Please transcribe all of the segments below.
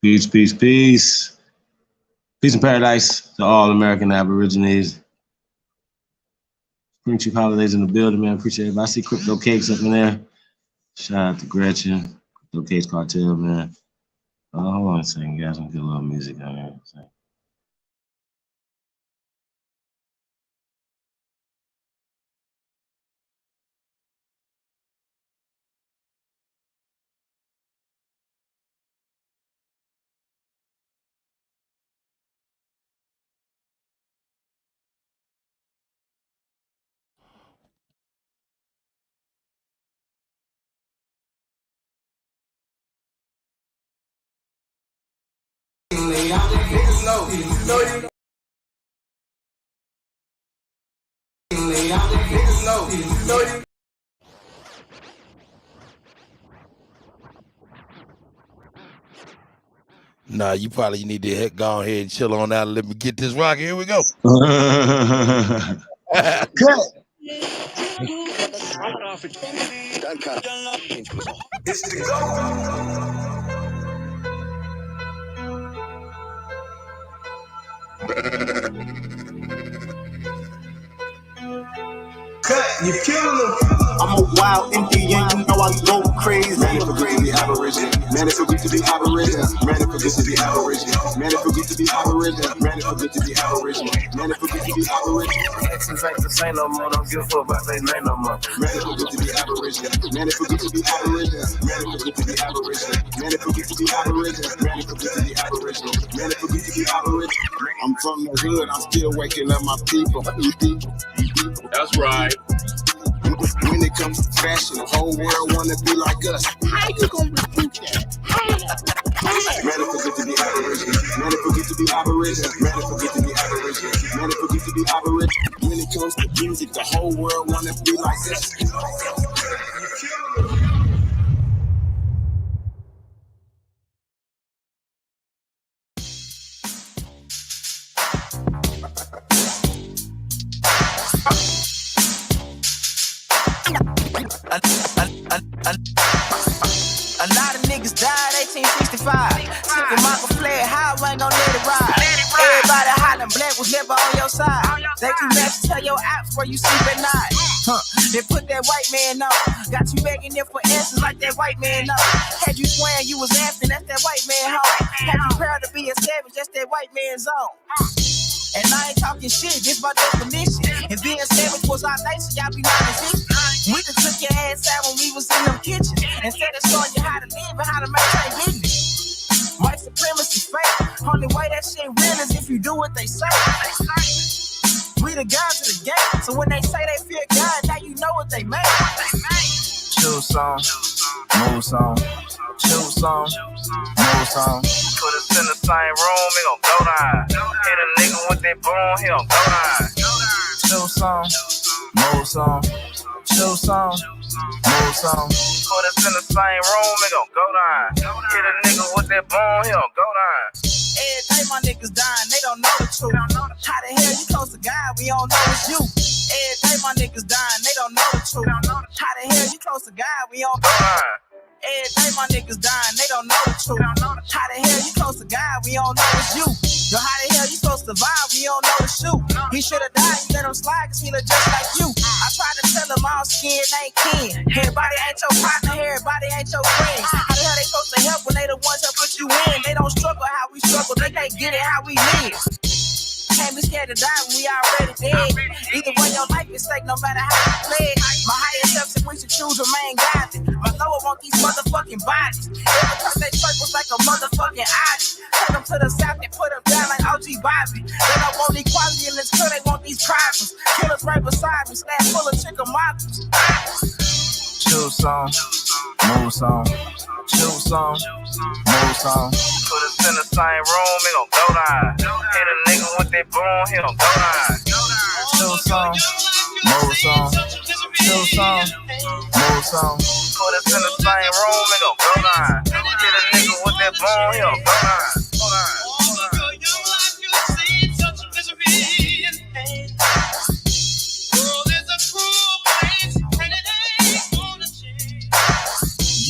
Peace, peace, peace. Peace and paradise to all American Aborigines. Spring Chief holidays in the building, man. Appreciate it. I see Crypto Cakes up in there. Shout out to Gretchen, Crypto Cakes Cartel, man. Hold on a second, guys. I'm gonna get a little music on here. Nah, you probably need to go ahead and chill on out and let me get this rock. Here we go. Cut. It's the go. Cut, you killing them. I'm a wild Indian, you know I go crazy. Man, it forget to be Aboriginal. Man, it forget to be Aboriginal. Man, it forget to be Aboriginal. Man, it forget to be Aboriginal. Man, it forget to be Aboriginal. Man, it forget to be Aboriginal. Exes ain't the same no more, don't give a fuck about they name no more. Man, it forget to be Aboriginal. Man, it forget to be Aboriginal. Man, it forget to be Aboriginal. Man, it forget to be Aboriginal. Man, it forget to be Aboriginal. Man, it forget to be Aboriginal. I'm from the hood, I'm still waking up my people. That's right. When it comes to fashion, the whole world wanna be like us. How you gonna repeat that? Man, it forget to be Aboriginal. Man, it forget to be Aboriginal. Man, it forget to be Aboriginal. Man, it forget to be Aboriginal. When it comes to music, the whole world wanna be like us. A lot of niggas died 1865. Sippin' Michael Flair, how I ain't gon' let it ride. Everybody hollering black was never on your side. They too mad to tell your apps where you sleep at night. They put that white man on. Got you begging them for answers like that white man know. Had you swearing you was asking, that's that white man home. Had you proud to be a savage, that's that white man's zone. And I ain't talking shit, this my definition. And being savage was our nature, y'all be non-existent. We done took your ass out when we was in them kitchens. Instead of showing you how to live and how to maintain business. White supremacy fake. Only way that shit real is if you do what they say. We the guys of the game, so when they say they fear God, now you know what they made. Choose song, move song, choose song, move song. Put us in the same room, it gon' go down. Hit a nigga with that boom, he gon' go down. Choose song, move song, choose song, move song. Put us in the same room, it gon' go down. Hit a nigga with that boom, he gon' go down. Every day my niggas dying, they don't know the truth. How the hell you close to God, we don't know it's you. Every day my niggas dying, they don't know the truth. How the hell you close to God, we don't know the truth. Every day my niggas dying, they don't know the truth. How the hell you close to God, we don't know it's you. Yo, how the hell you supposed to survive, we don't know the shoot. He should've died, you let him slide, cause he look just like you. I tried to tell him all skin ain't kin. Everybody ain't your partner, everybody ain't your friends. How the hell they supposed to help when they the ones that put you in? They don't struggle how we struggle, they can't get it how we live. Can't be scared to die when we already dead. Either way, your life is safe no matter how you play. My higher self said we should choose remain godly. My lower want these motherfucking bodies. Every time they circles like a motherfucking eye. Take them to the south and put them down like OG Bobby. They don't want equality in this crew, they want these problems. Killers right beside me, stand full of chicken moppers. Choose song, move song, choose song, move song. Put us in the same room, it gon' go down. Hit a nigga with that boom, he gon' go down. Choose song, move song, choose song, move song. Put us in the same room, it gon' go down. Hit a nigga with that boom, he gon' go down.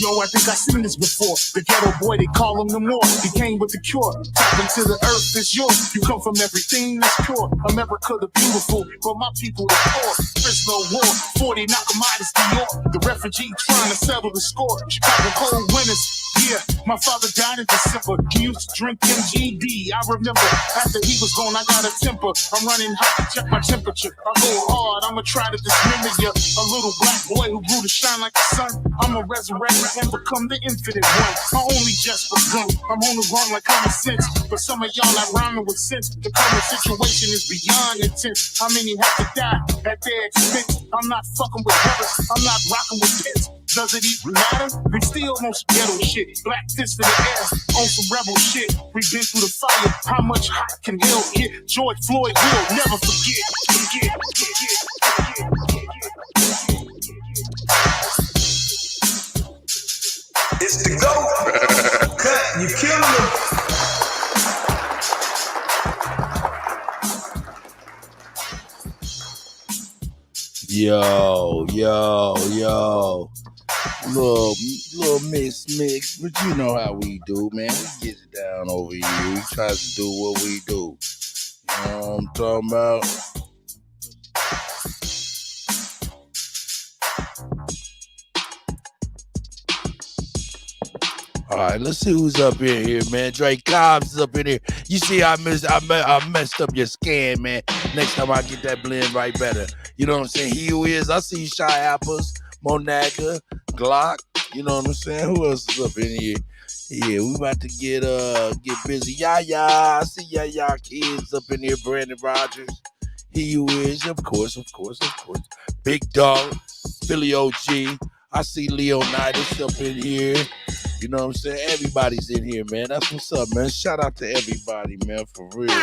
Yo I think I've seen this before. The ghetto boy, they call him the Moor. He came with the cure. Tap into the earth, it's yours. You come from everything that's pure. America the beautiful, but my people the poor. There's no war. 40 knock 'em out, it's New York. The refugee trying to settle the score. Chicago cold winters. Yeah, my father died in December. He used to drink MGD. I remember after he was gone, I got a temper. I'm running hot to check my temperature. I go hard, I'ma try to dismember you. A little black boy who grew to shine like the sun. I'ma resurrect and become the infinite one. I only just begun. I'm on the run like common sense. But some of y'all not rhyming with sense. The current situation is beyond intense. How many have to die at their expense? I'm not fucking with terrorists. I'm not rocking with pits. Does it even matter? We still on some ghetto shit. Black fist in the air on some rebel shit. We've been through the fire. How much hot can hell get? George Floyd will never forget. It's the GOAT. Cut, you killed him. Yo. Little mix, but you know how we do, man. We get it down over here. We try to do what we do. You know what I'm talking about? All right, let's see who's up in here, man. Drake Cobbs is up in here. You see, I messed up your scan, man. Next time I get that blend right better. You know what I'm saying? He who is. I see Shy Apples, Monaga, Glock. You know what I'm saying? Who else is up in here? Yeah, we about to get busy. Yaya, I see Yaya Kids up in here. Brandon Rogers. He who is, of course. Big Dog, Philly OG. I see Leonidas up in here. You know what I'm saying? Everybody's in here, man. That's what's up, man. Shout out to everybody, man, for real.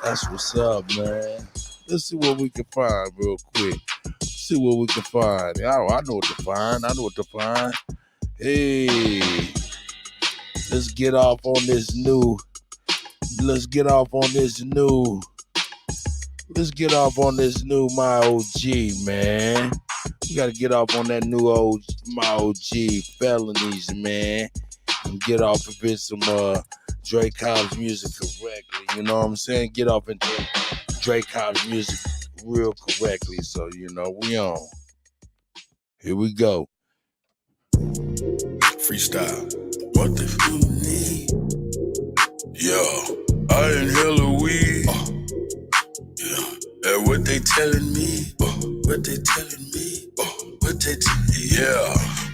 That's what's up, man. Let's see what we can find real quick. See what we can find. I know what to find. Hey, let's get off on this new. My OG, man. We gotta get off on that new my OG felonies, man. And get off of it some Drake Cobbs music correctly. You know what I'm saying? Get off into Drake Cobbs music real correctly. So, you know, we on. Here we go. Freestyle. What the f you need? Yo, I inhale a weed. Yeah. And what they telling me?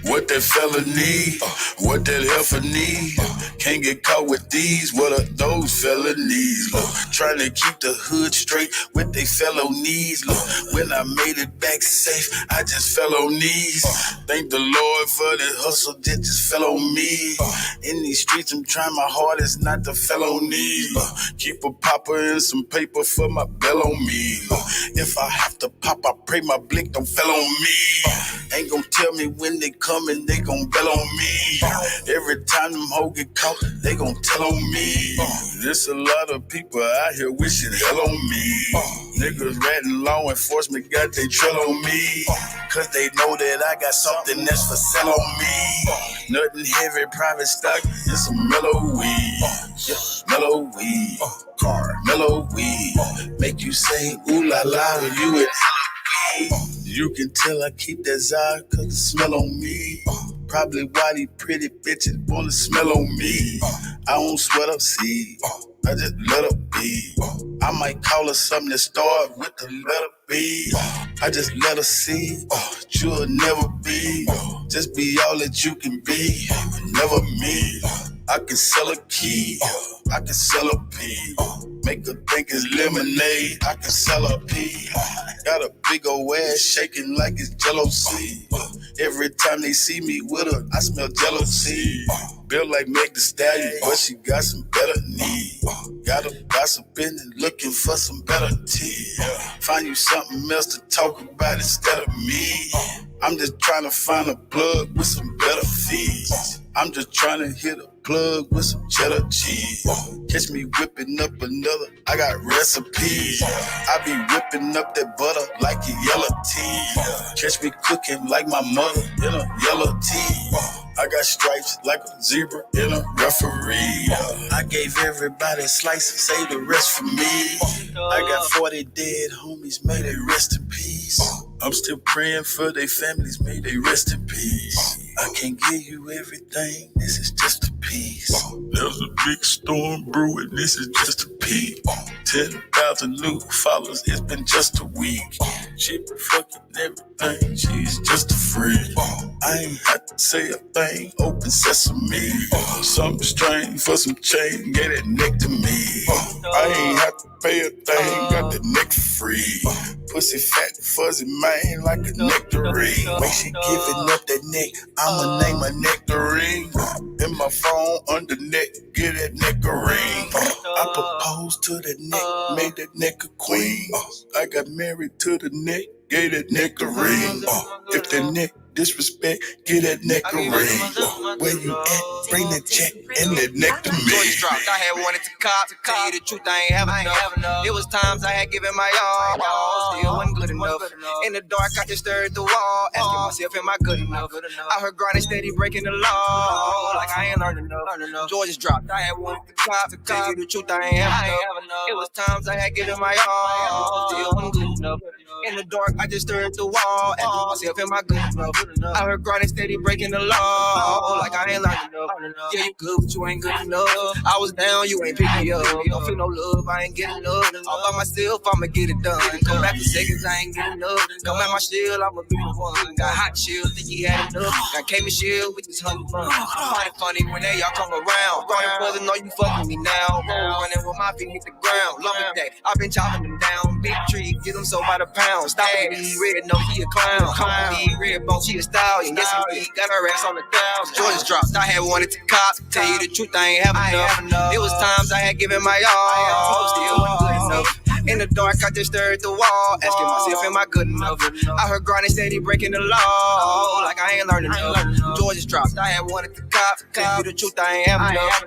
What that fella need? What that heifer need? Can't get caught with these. What are those felonies? Trying to keep the hood straight with they felonies. When I made it back safe, I just fell on knees. Thank the Lord for the hustle that just fell on me. In these streets, I'm trying my hardest not to fell on knees. Keep a popper and some paper for my bell on me. If I have to pop, I pray my blick don't fell on me. Ain't gon' tell me when they coming, they gon' bell on me. Every time them hoes get caught, they gon' tell on me. There's a lot of people out here wishing hell on me. Niggas ratting law enforcement got they trail on me. Cause they know that I got something that's for sale on me. Nothing heavy, private stock, it's some mellow weed. Yeah, mellow weed. Mellow weed. Make you say ooh la la when you in Halloween. You can tell I keep that Zara cause the smell on me. Probably why these pretty bitches wanna smell on me. I don't sweat up seed, I just let her be. I might call her something that start with the letter B. I just let her see, you'll never be. Just be all that you can be, never me. I can sell a key, I can sell a pea. Make her think it's lemonade, I can sell a pea. Got a big old ass shaking like it's Jello seed. Every time they see me with her, I smell jealousy. Built like Meg Thee Stallion, but she got some better knees. Got her gossiping and looking for some better tea. Find you something else to talk about instead of me. I'm just trying to find a plug with some better fees. I'm just trying to hit a plug with some cheddar cheese. Catch me whipping up another, I got recipes. I be whipping up that butter like a yellow tea. Catch me cooking like my mother in a yellow tea. I got stripes like a zebra in a referee. I gave everybody a slice and save the rest for me. I got 40 dead homies, may they rest in peace. I'm still praying for their families, may they rest in peace. I can't give you everything, this is just a piece. There's a big storm brewing, this is just a peek. 10,000 new followers, it's been just a week. She been fucking everything, she's just a freak. I ain't had to say a thing, open sesame. Something strange for some change, get that neck to me. I ain't had to pay a thing, got the neck for free. Pussy fat, fuzzy man, like a nectarine. When she giving up that neck, I'ma name her nectarine. In my phone, under neck, get that neck a ring. I proposed to the neck, made that neck a queen. I got married to the neck, gave that neck a ring. If the neck disrespect, get that neck a ring. Where you at? Bring the check and that neck to me. Dropped. I had wanted to cop. To tell you the truth, I ain't have enough. It was times I had given my all. Still wasn't good enough. In the dark, I just stared at the wall, asking myself, am I good enough? I heard grinding steady, breaking the law. Like I ain't learned enough. Georgia's dropped. I had wanted to cop. To tell you the truth, I ain't have enough. It was times I had given my all. Still wasn't good enough. In the dark, I just stared at the wall, asking myself, am I good enough? I heard grinding steady, breaking the law. Like I ain't learned enough. Yeah, you good, but you ain't good enough. I was down, you ain't pick me up. Don't feel no love, I ain't getting up. All by myself, I'ma get it done. Come back for seconds, I ain't getting up. Come at my shield, I'ma be the one. Got hot shield, think he had enough. Got K shield with this honey fun. Find it funny when they all come around. Running brothers know you fucking me now. Running with my feet hit the ground. Love it that I've been chopping them down. Big tree, get them so by the pound. Stop it, be red, no he a clown. Come with me, red bone, she a stallion. Yes, he got her ass on the thousand. Georgia's dropped, I had wanted to cop. Tell you the truth, I ain't have enough. It was times I had given my all. Still wasn't good enough. In the dark, I just stared at the wall, asking myself, am I good enough? I heard grinding steady, breaking the law. Like I ain't learning enough. Georgia's dropped, I had wanted to cop. Tell you the truth, I ain't have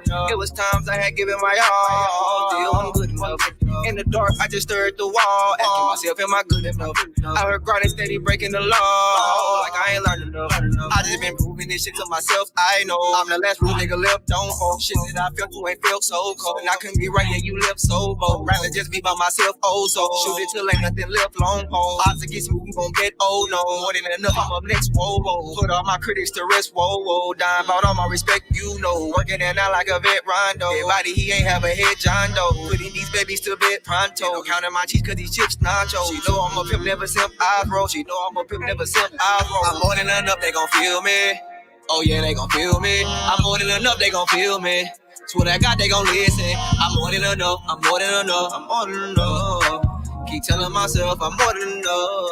enough. It was times I had given my all. Still wasn't good enough. In the dark, I just stared at the wall, asking myself, am I good enough? I heard grinding steady, breaking the law. Like I ain't learning enough. I just been proving this shit to myself, I know. I'm the last real nigga left, don't hold shit that I felt, you ain't felt so cold. And I couldn't be right, yeah, you left so bold. Rather just be by myself, oh so. Shoot it till ain't nothing left, long pole. Odds against me, we gon' bet, oh no. More than enough, I'm up next, whoa, whoa. Put all my critics to rest, whoa, whoa. Dying about all my respect, you know. Working it out like a vet rondo. Everybody, he ain't have a head, John Doe. Putting these babies to bed pronto. Counting my cheeks, cause these chips nacho. She know I'm a pimp, never simp, I bro. She know I'm a pimp, never simp, I bro. I'm more than enough, they gon' feel me. Oh yeah, they gon' feel me. I'm more than enough, they gon' feel me. Swear I got, they gon' listen. I'm more than enough, I'm more than enough, I'm more than enough. Keep telling myself I'm more than enough.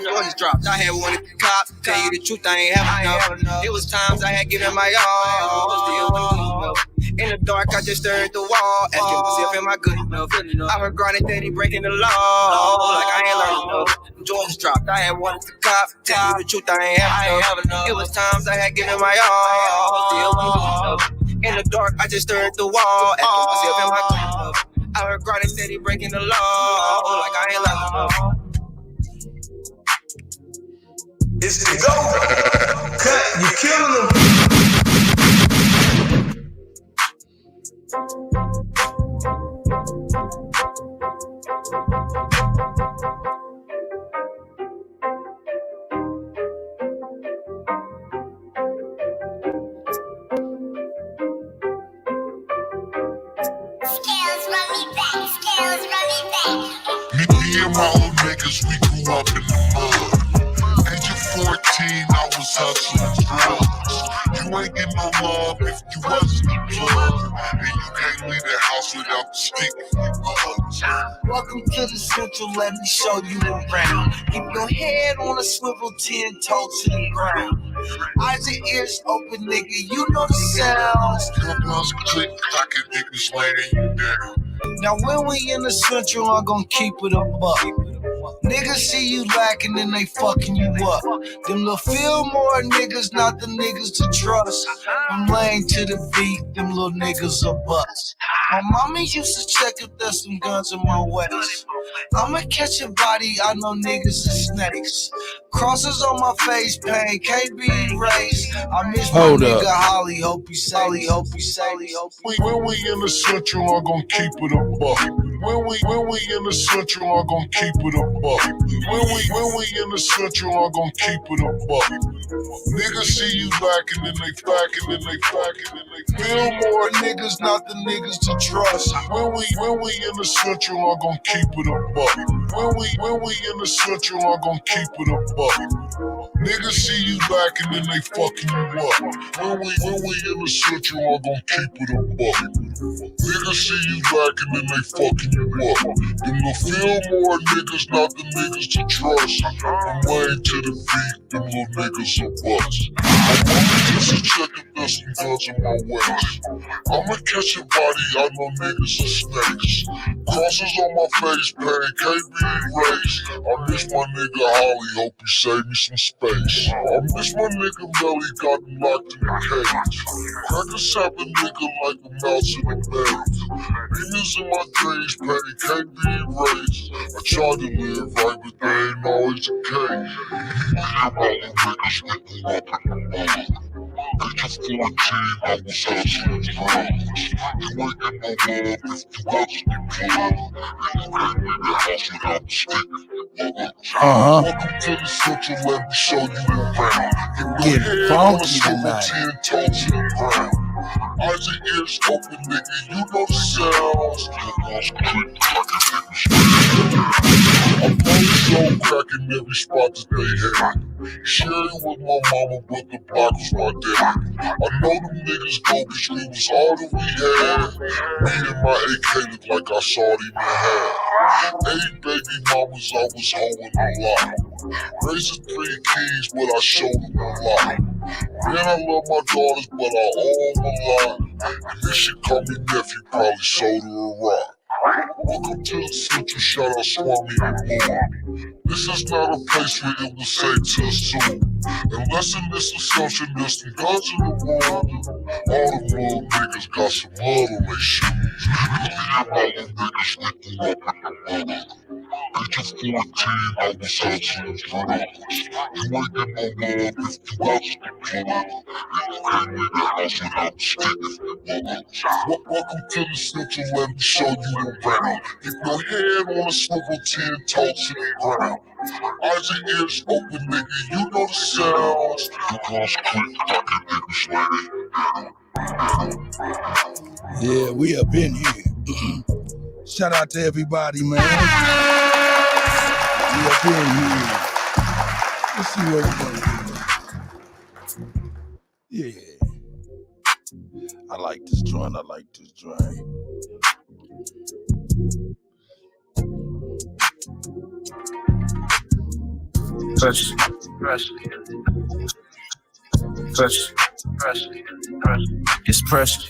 Georgia's dropped, I had wanted to cop. Tell you the truth, I ain't have enough. It was times I had given my all. Still wasn't good enough. In the dark, I just stared at the wall, asking myself, am I good enough? I heard grinding steady, breaking the law. Like I ain't learned enough. Georgia's dropped, I had wanted to cop. Tell you the truth, I ain't have enough. It was times I had given my all. Still wasn't good enough. In the dark, I just stared at the wall, asking myself, am I good enough? I heard grinding steady, breaking the law. Like I ain't learned enough. It's the GOAT. Cut, you killing them. Me and my old niggas, we grew up in the mud. Age of 14, I was hustling drugs. You ain't get no love if you wasn't a plug. And you can't leave the house without the stick. Welcome to the Central, let me show you around. Keep your head on a swivel, 10 toes to the ground. Eyes and ears open, nigga, you know the sounds. Your guns click, pocket niggas laying you down. Now when we in the Central, I'm gon' keep it a buck. Niggas see you lacking and they fucking you up. Them little Fillmore niggas, not the niggas to trust. From lane to the beat, them little niggas are bust. My mama used to check if there's some guns in my waist. I'ma catch a body, I know niggas are snakes. Crosses on my face, pain can't be erased. I miss my nigga Holly, hope he safe. When we in the central, I'm gon' keep it a buck. When we in the central, I'm gon' keep it a buck. When we in the central, I'm gon' keep it a buck. Niggas see you lacking and they facking and they facking and they feel more niggas, not the niggas to trust. When we in the central, I'm gon' keep it a buck. When we in the central, I'm gon' keep it a buck. Niggas see you lacking and they fucking you up. When we in the central, I'm gon' keep it a buck. Niggas see you lacking and they fucking you up. Them the Fillmore niggas, not the niggas to trust. From lane to the beat, them little niggas are bust. My mama just to check if there's some guns in my waist. I'ma catch a body, I know niggas are snakes. Crosses on my face, pain can't be erased. I miss my nigga Holly, hope he save me some space. I miss my nigga Melly, got him locked in the cage. Crack a sapping nigga like a mouse in a maze. Demons in my dreams, pain can't be erased. I tried to live right, but they ain't always the case. All the niggas waking up in the morning. Age of 14, I was hustling drugs. You ain't get no love if you wasn't employed. And you can't leave the house without the stick. Welcome to the central, let me show you around. Get funky tonight. 10 toes to the ground. Eyes and ears open, nigga, you know the sounds. I'm always so cracking every spot that they had. Sharing with my mama, but the block was my daddy. I know them niggas go, cause we was all that we had. Me and my AK look like I saw it even had. 8 baby mamas, I was holding a lot. Raising 3 keys, but I showed them a lot. Man, I love my daughters, but I owe them a lot. And this shit call me nephew, probably sold her a rock. Welcome to the central, shout out Swami and more. This is not a place where it will say to assume. Unless in this assumption there's some guns in the room. All them little niggas got some mud on their shoes. All them niggas waking up in the morning. Age of 14, I was hustling drugs. You ain't get no love if you wasn't employed. And you can't leave the house without the stick. Welcome to the central, let me show you around. Keep your head on a swivel, 10 toes to the ground. Eyes and ears open, nigga, you know the sounds. You cause quick, I can niggas Yeah, we up in here. Shout out to everybody, man. We up in here. Let's see what we're gonna do. Yeah. I like this joint. Push. It's pressure.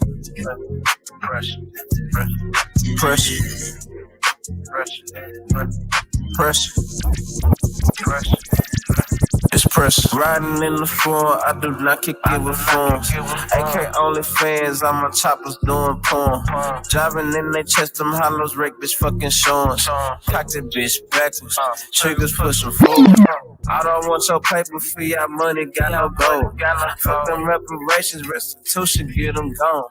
It's pressure. Riding in the floor, I do not kick it with forms. AK only fans, I'm on choppers doing porn. Driving in their chest, them hollows, wreck bitch fucking showing. Cock that bitch backwards, triggers pushing forward. I don't want your paper fee, our money got no gold. Fuck them reparations, restitution, get them gone.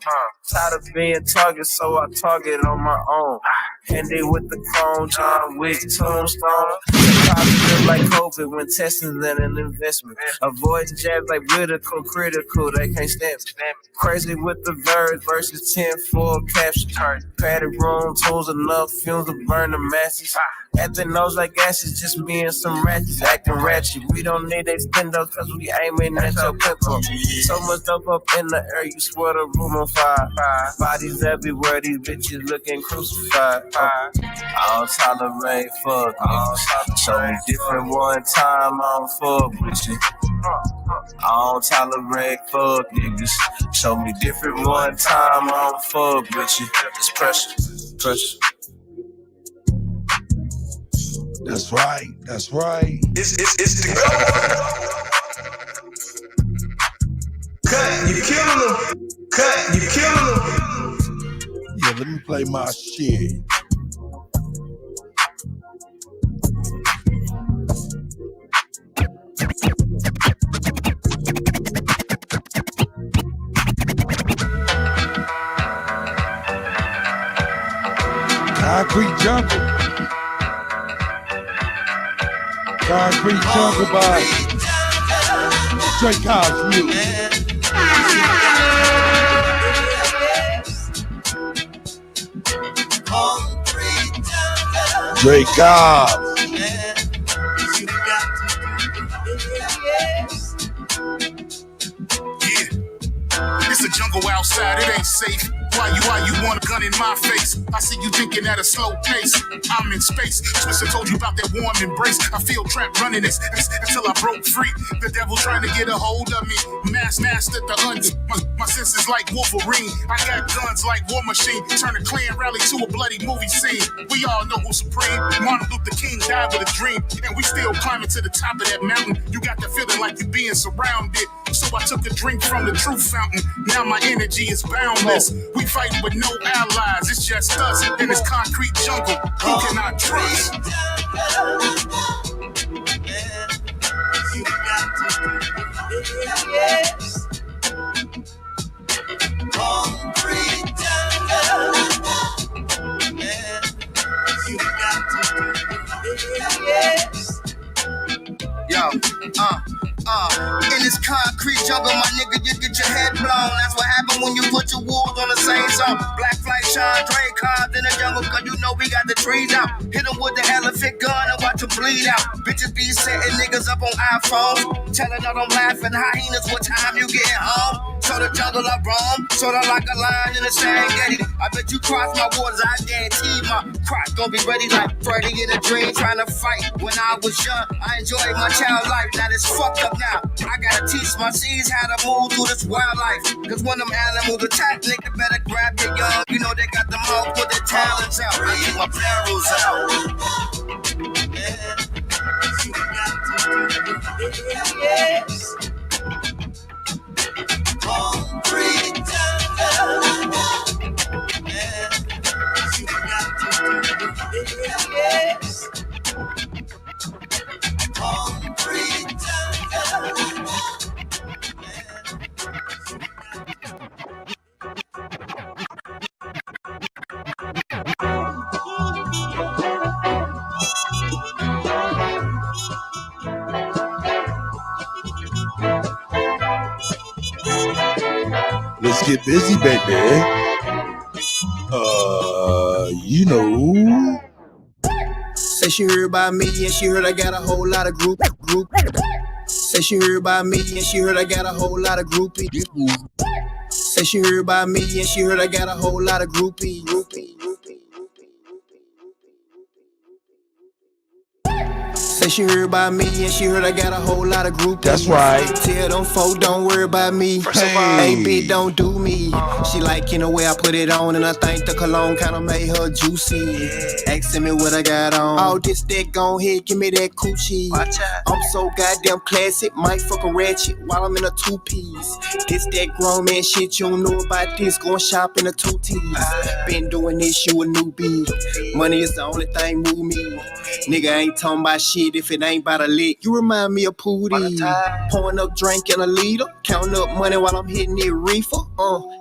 Tired of being target, so I target on my own. Handy with the chrome, John Wick, tombstone. Positive like COVID when testing's an investment. Avoid jabs like critical, they can't stand me. Crazy with the verbs versus 10 full captions. Padded room, tools enough, fumes to burn the masses. At the nose like ashes, just me and some ratchets acting ratchet. We don't need extendos cause we aiming at your pimple. So much dope up in the air, you swear the room on fire. Bodies everywhere, these bitches looking crucified. I don't tolerate fuck niggas. Show me different one time, I don't fuck with you. I don't tolerate fuck niggas. Show me different one time, I don't fuck with you. It's pressure. That's right. That's right. It's the go. Cut, you killing them. Cut, you killing them. Yeah, let me play my shit. Concrete Jungle. Concrete Jungle by Straight Cops Music. Drake Cobb. It's a jungle outside, it ain't safe. Why you want a gun in my face? I see you thinking at a slow pace. I'm in space. Twister told you about that warm embrace. I feel trapped running this until I broke free. The devil trying to get a hold of me. Mastered the my senses like Wolverine. I got guns like War Machine. Turn a clan rally to a bloody movie scene. We all know who's supreme. Martin Luther King died with a dream, and we still climbing to the top of that mountain. You got the feeling like you're being surrounded. So I took a drink from the truth fountain. Now my energy is boundless. We fighting with no allies. It's just us in this concrete jungle. Who can I trust? Yo, in this concrete jungle, my nigga, you get your head blown. That's what happened when you put your wolves on the same song. Black Flight, Sean, Dre, Cobbs in the jungle, cause you know we got the trees out. Hit them with the elephant gun and watch them bleed out. Bitches be setting niggas up on iPhones, telling all them laughing hyenas what time you getting home. So the jungle I roam, sorta like a lion in the Serengeti. I bet you cross my waters, I guarantee my crotch gon' be ready like Freddy in a dream trying to fight. When I was young, I enjoyed my child life, now it's fucked up now. I gotta teach my seeds how to move through this wildlife. Cause when them animals attack, nigga better grab your young. You know they got them all put their talents out. I keep my barrels out. Let's get busy, baby. You know. Say she heard about me and she heard I got a whole lot of group. Say she heard about me and she heard I got a whole lot of groupies. Say she heard about me and she heard I got a whole lot of groupies. Say she heard about me and she heard I got a whole lot of groupies. That's right. Tell them folk don't worry about me. Hey. Hey, bitch, don't do me. She like the way I put it on, and I think the cologne kinda made her juicy. Asking me what I got on. All this that gon' ahead, give me that coochie. I'm so goddamn classic, might fuck a ratchet while I'm in a two-piece. This that grown man shit, you don't know about this. Going shop in a two-tees. Been doing this, you a newbie. Money is the only thing move me. Nigga ain't talking about shit if it ain't about a lick. You remind me of Pootie. Pouring up drink in a liter. Counting up money while I'm hitting it reefer.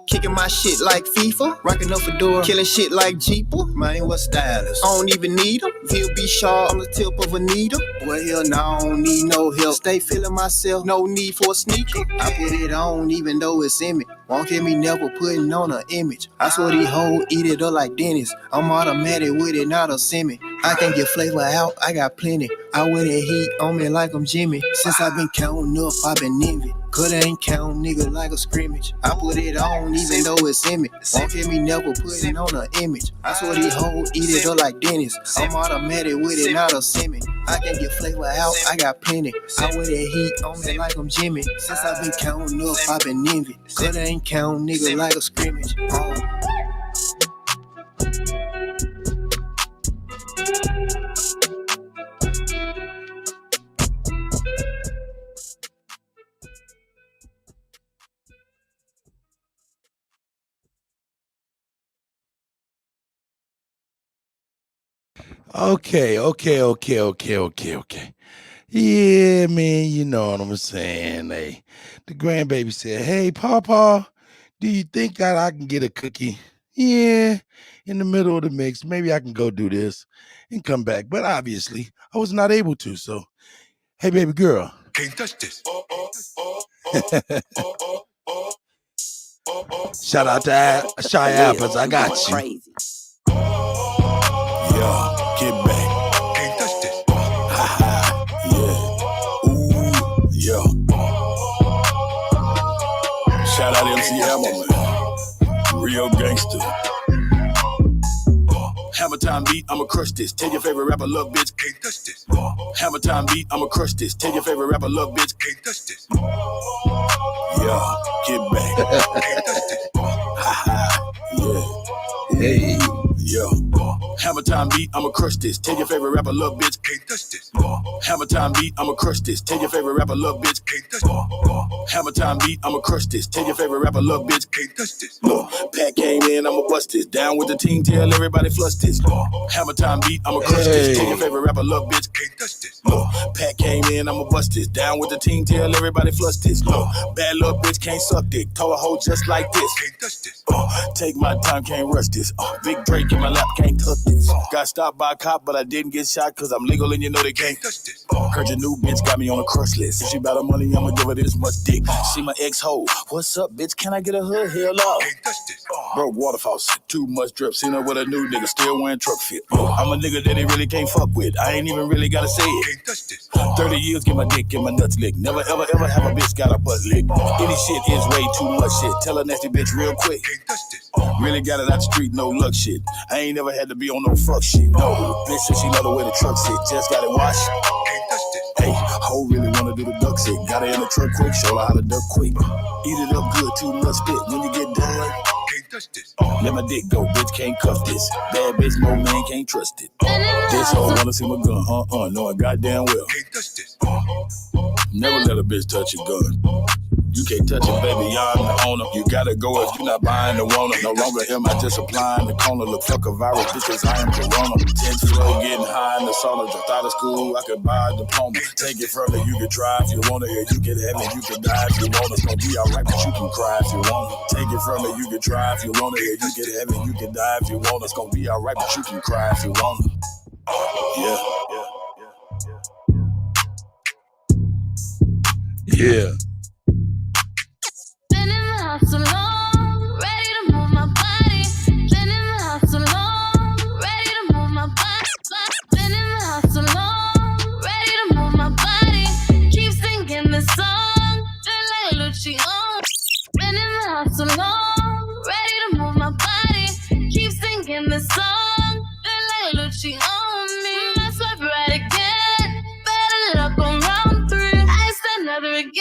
Kicking my shit like FIFA. Rocking up a door. Killing shit like Jeeper. Man, what stylist? I don't even need them. VLB Shaw on the tip of a needle. Well, hell no, I don't need no help. Stay feeling myself, no need for a sneaker. I put it on even though it's in me. Won't get me never putting on an image. I swear these hoes eat it up like Dennis. I'm automatic with it, not a semi. I can get flavor out, I got plenty. I wear that heat on me like I'm Jimmy. Since I've been counting up, I've been envy. Coulda ain't count nigga like a scrimmage. I put it on even though it's in me. Won't get me never putting on an image. I swear these hoes eat it up like Dennis. I'm automatic with it, not a semi. I can get flavor out, I got plenty. I wear that heat on me like I'm Jimmy. Since I've been counting up, I've been envy. Coulda ain't count nigga like a scrimmage. Okay. Yeah, man, you know what I'm saying. Hey, the grandbaby said, "Hey, Papa, do you think that I can get a cookie?" Yeah, in the middle of the mix, maybe I can go do this and come back. But obviously, I was not able to. So, hey, baby girl. Can't touch this. Shout out to Shy Apples. I got you. Crazy. Yeah, get back. Can't touch this. Ha ha. Yeah. Ooh. Yeah. Shout out MC Hammer, man. Real gangster. Hammer time beat, I'ma crush this. Tell your favorite rapper, love bitch, can't touch this. Hammer time beat, I'ma crush this. Tell your favorite rapper, love bitch, can't touch this. Yeah, get back. Can't touch this. Ha ha. Yeah. Hey. Yeah. Hammer time beat, I'ma crush this. Tell your favorite rapper, love bitch, can't touch this. Hammer time beat, I'ma crush this. Tell your favorite rapper, love bitch, can't touch this. Hammer time beat, I'ma crush this. Tell your favorite rapper, love bitch, can't touch this. Look, Pat came in, I'ma bust this. Down with the team, tell everybody flush this. Hammer time beat, I'ma crush this. Tell your favorite rapper, love bitch, can't touch this. Look, Pat came in, I'ma bust this. Down with the team, tell everybody flush this. Look, bad little bitch can't suck dick. Told a hoe just like this. Can't touch this. Take my time, can't rush this. Big Drake in my lap, can't touch this. Got stopped by a cop, but I didn't get shot cause I'm legal and you know they can't touch this. Heard your new bitch got me on a crush list. If she bout her money, I'ma give her this much dick. See my ex-hoe. What's up, bitch? Can I get a hood? Hell no. Can't touch this. Broke water faucet. Too much drip. Seen her with a new nigga still wearing truck fit. I'm a nigga that they really can't fuck with. I ain't even really gotta say it. Can't touch this. 30 years, get my dick and my nuts licked. Never ever ever have a bitch got a butt licked. Any shit is way too much shit. Tell a nasty bitch real quick. Can't touch this. Really got it out the street, no luck shit. I ain't never had to be on no fuck shit. No, bitch said she love the way the truck sit. Just got it washed. Can't touch this. Hey, hoe really wanna do the duck sit. Got her in the truck quick, show her how to duck quick. Eat it up good, too much spit. When you get done, can't touch this. Let my dick go, bitch can't cuff this. Bad bitch, no man can't trust it. This hoe wanna see my gun, know it goddamn well. Can't touch this. Never let a bitch touch your gun. You can't touch it, baby, I'm the owner. You gotta go if you're not buying the Rona. No longer am I just applying the corner. Look, fuck a virus, bitches, I am Corona. 10th floor, getting high in the sauna. Dropped out of school, I could buy a diploma. Take it from me, you can try if you wanna. Or you can have it, you can die if you want. It's gonna be alright, but you can cry if you want. Take it from me, you can try if you wanna. Or you can have it, you can die if you want. It's gonna be alright, but you can cry if you want. Yeah. Been in the house so long, ready to move my body. Been in the house so long, ready to move my body. Been in the house so long, ready to move my body. Keep singing this song, feel like Luciano. Been in the house so long, ready to move my body. Keep singing this song, feel like Luciano. That's why right again, better luck on round 3. I said never again.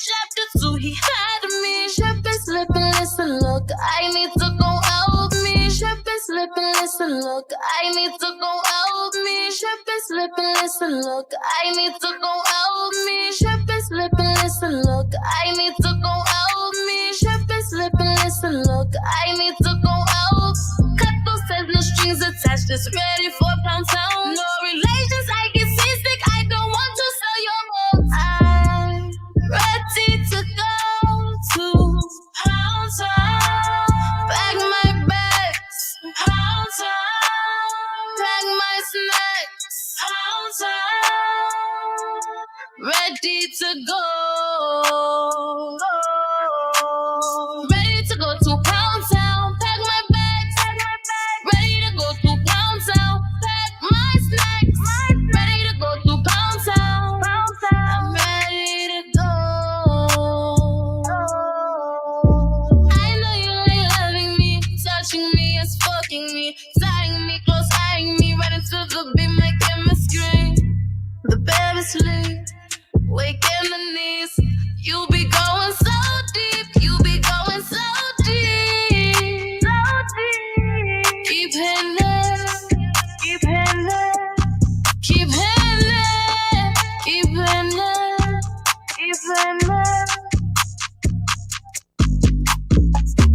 Chapter 2, he had me. Trippin', slippin', listen, look, I need to go help me. Trippin', slippin', listen, look, I need to go help me. Trippin', slippin', listen, look, I need to go help me. Trippin', slippin', listen, look, I need to go help me. Trippin', slippin', listen, look, I need to go help. Cut those says no strings attached, just ready for pound town. No relations, I get seasick, I don't want to sell your home. I'm ready to go to Pound Town. Pack my bags, Pound Town. Pack my snacks, Pound Town. Ready to go. Ready to go to Pound Town. Pack my bags, ready to go to Pound Town. Pack my snacks, ready to go to Pound Town. I'm ready to go. I know you ain't loving me, touching me and fucking me, tying me close, eyeing me right into the beat, making me scream. The baby sleep, waking the knees. You be going so deep, you be going so deep, so deep. Keep hitting it, keep hitting it, keep hitting it, keep hitting it, keep hitting it.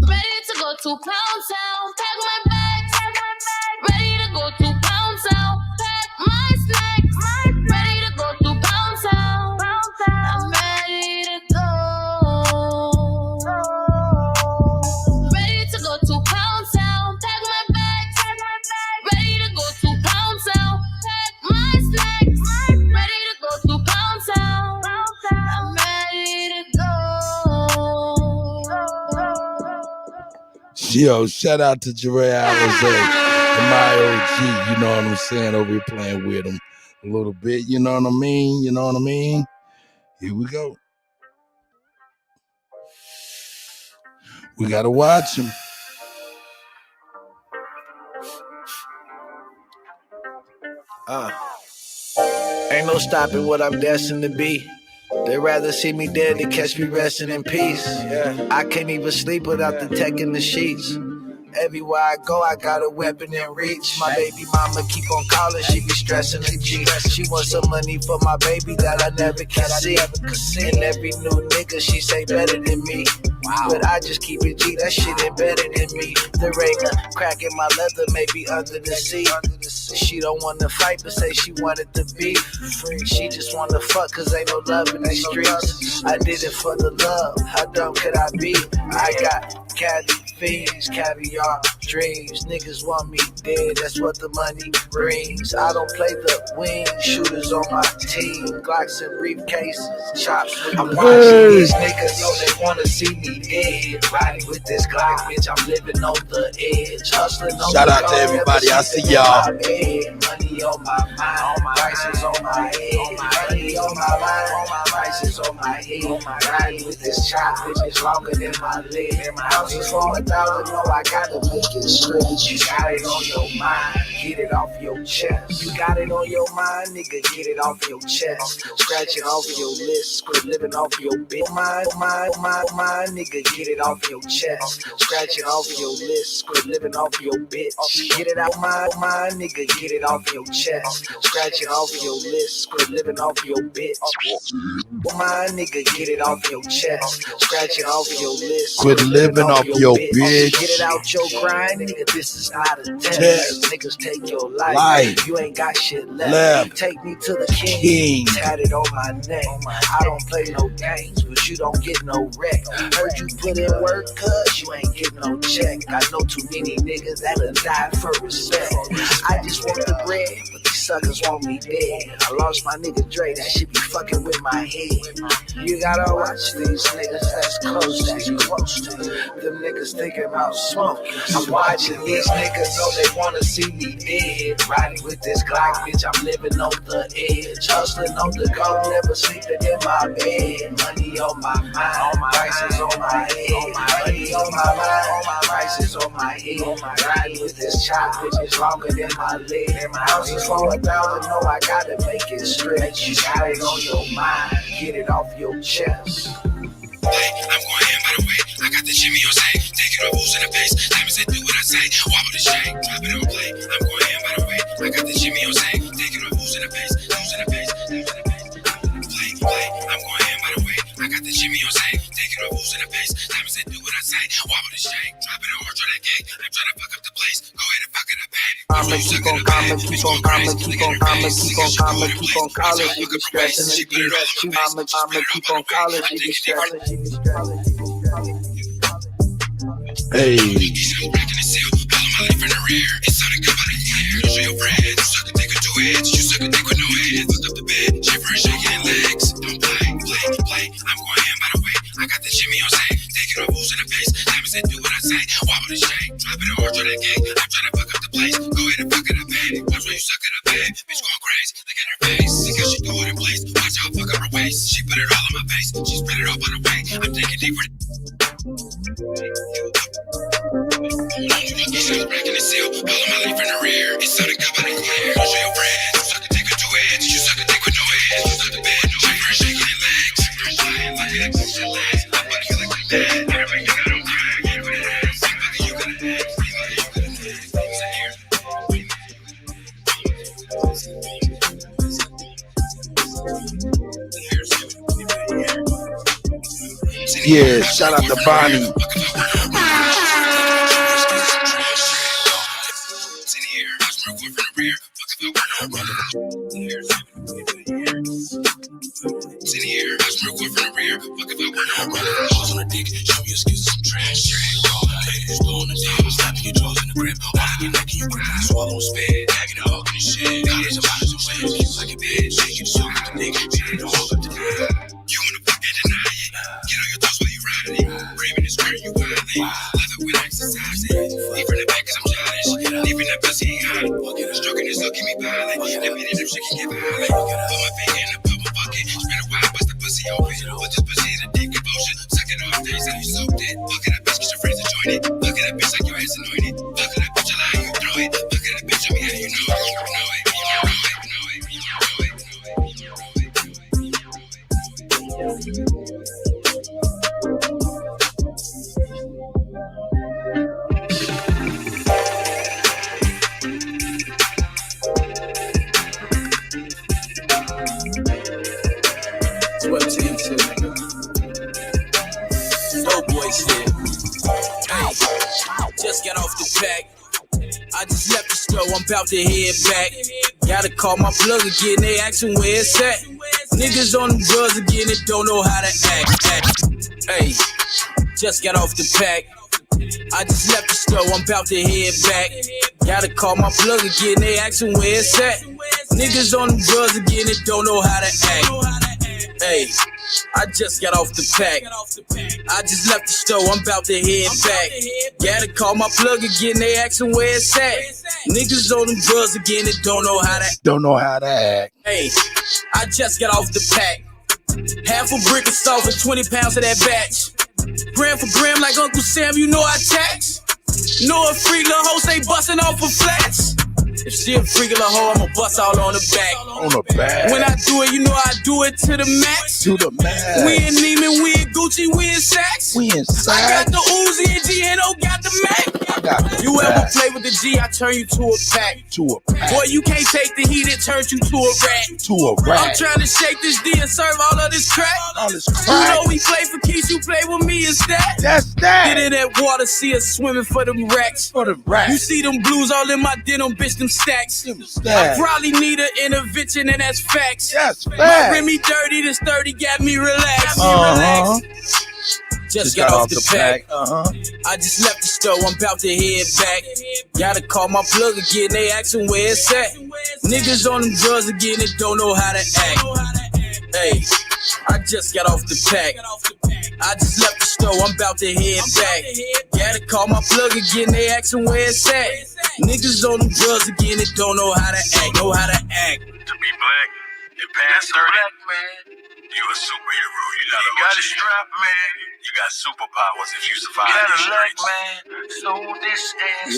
Ready to go to Pound Town, pack my bags, Yo, shout out to Jeray Alizé and my OG. You know what I'm saying? Over here playing with him a little bit. You know what I mean? You know what I mean? Here we go. We gotta watch him. Ain't no stopping what I'm destined to be. They'd rather see me dead than catch me resting in peace. Yeah. I can't even sleep without the tech in the sheets. Everywhere I go, I got a weapon in reach. My baby mama keep on calling, she be stressing the G. She wants some money for my baby that I never can see. And every new nigga she say better than me. But I just keep it G, that shit ain't better than me. There ain't a crack in my leather, maybe under the seat. She don't wanna fight, but say she wanted to be free. She just wanna fuck, cause ain't no love in the streets. I did it for the love, how dumb could I be? I got caddy fiends, caviar dreams. Niggas want me dead, that's what the money brings. I don't play the wing, shooters on my team. Glocks and briefcases, chops. I'm watching these niggas, know they wanna see me dead. Riding with this Glock, bitch, I'm living on the edge. Hustling on Shout out to everybody, I see y'all. Money on my mind, all my prices on my head. Money on my mind, all my prices on my head. Riding with this chop, bitch, it's longer than my leg. My house is 4,000, no, I gotta make it stretch. You got it on your mind, get it off your chest. You got it on your mind, nigga, get it off your chest. Scratch it off your list, quit living off your bitch. Mind, nigga, get it off your chest. Scratch it off your list, quit living off your bitch. Get it out my nigga, get it off your chest. Scratch it off your list, quit living off your bitch. My nigga, get it off your chest. Scratch it off your list, quit living off your bitch. Get it out your grind, nigga, this is not a test. Niggas take your life, you ain't got shit left. Take me to the king, tatted on my neck. I don't play no games, but you don't get no wreck. Heard you put in work, cuz you ain't get no check. I know too many niggas that'll die for respect. I just want the bread, but these suckers want me dead. I lost my nigga Dre, that shit be fucking with my head. You gotta watch these niggas that's close to you. Them niggas thinking about smoke. I'm watching these niggas, know they wanna see me dead. Riding with this Glock, bitch, I'm living on the edge. Hustling on the go, never sleeping in my bed. Money on my mind, all my prices on my head. Money on my mind, all my prices on my head. Riding with this chop, bitch, it's longer than my leg. My house is 4,000, no, I gotta make it stretch. You got it on your mind, get it off your chest. Hey, I'm going in, by the way. I got the Jimmy on safe. Taking off who's in the face. Time said, do what I say. Wobble the shake. Drop it on play. I'm going in, by the way. I got the Jimmy on safe. Taking off who's in the face. Who's in the face. Who's in the face. Play. I'm going in, by the way. I got the Jimmy on safe. Taking off who's in the face. Time said, do what I say. Wobble the shake. Drop it on or draw that cake. I'm trying to fuck up the place. Go ahead and fuck it up, baby. I'ma keep on calling, keep on calling, keep on calling, keep on calling, keep on calling. She be stressing, I'ma keep on calling, she be stressing, she be stressing. Hey. It sounded good by the year. Those are your friends. You suck a dick with 2 heads. You suck a dick with no heads. Lift up the bed, shivering, shaking legs. Don't play. I'm going in, by the way. I got the Jimmy on safe. Taking off who's in the face. Time said, do what I say. Wobble the shake. Drop it or draw that cake. I'm trying to fuck up the place. Go ahead and fuck it up, baby. Watch where you suck it up, babe. Bitch going crazy. Look at her face. Think how she do it in place. Watch how I fuck up her waist. She put it all on my face. She spread it all by the way. I'm taking deeper. Racking the seal, all of my life in the rear. It sounded good by the year. Those are your friends. You suck a dick with 2 heads. You suck a dick with no heads. You suck the bed, no shivering, shaking your legs. I'm flying like it like shit legs. I'm fucking you like my dad. Everything you got on crack. Get what it is. Fucking you got a head. Fucking you got a head. Things in here. Yeah, shout out to Bonnie. Sit here, I was real quick from the rear. Fuck if I want to run it. Hoes on the dick, show me your skills and some trash. Ladies blowing the table, slapping your jaws in the grip. All in your neck and you grip and swallow spit. Tagging and hugging and shit. Dollars and bottles and flames, you like a bitch. Shaking the soul with the dick, she need to hold up the dick. You wanna fucking deny it. Get on your toes while you ride it. Braving is where you wild it. Love it when I exercise it. keeping that pussy hot. Stroking this look, keep me piling. That minute, them shit can get violent. Put my finger in the bubble bucket. Spin a while, bust the pussy open. Put this pussy in a decompulsion. Suck it off, days that you soaked it. Fuck it up, bitch, get your friends to join it. Fuck it up, bitch, like your ass anointed. Fuck it up, bitch, I lie, you throw it. Fuck it up, bitch, show me how you know it. You know it, you know it, you know it, you know it, you know it, you know it. What team said? No boy shit. Hey, just got off the pack. I just left the store, I'm about to head back. Gotta call my plug again, they asking where it's at. Niggas on the drugs again, they don't know how to act. Hey, just got off the pack. I just left the store, I'm about to head back. Gotta call my plug again, they asking where it's at. Niggas on the drugs again, they don't know how to act. Hey, I just got off the pack. I just left the store, I'm about to head back. Gotta call my plug again, they asking where it's at. Niggas on them drugs again, they don't know how to act. Hey, I just got off the pack. Half a brick of salt for 20 pounds of that batch. Gram for gram like Uncle Sam, you know I tax. Know a freak little hoe say bustin' off of flats. If she a freak little hoe, I'ma bust all on the back. On the back. When I do it, you know I do it to the max. To the max. We in Neiman, we in Gucci, we in Saks. We in Saks. I got the Uzi and G&O got the Mac. I got the You ever play with the G, I turn you to a pack. To a pack. Boy, you can't take the heat, it turns you to a rat. To a rat. I'm trying to shake this D and serve all of this crack. All this crack. You know we play for keys, you play with me, is that? That's that. Get in that water, see us swimming for them racks. For the racks. You see them blues all in my denim, bitch, them stacks. I probably need an intervention, and that's facts. That's facts. My Remy dirty, this 30 got me relaxed. Just got off the pack. I just left the store, I'm about to head back. Gotta call my plug again, they asking where it's at. Niggas on them drugs again, they don't know how to act. Hey, I just got off the pack. I just left the store, I'm about to head back. Gotta call my plug again, they asking where it's at. Niggas on them drugs again, they don't know how to act. Know how to act. To be black and past 30, you a superhero. You got a strap, man. You got superpowers if you survive the streets. So this is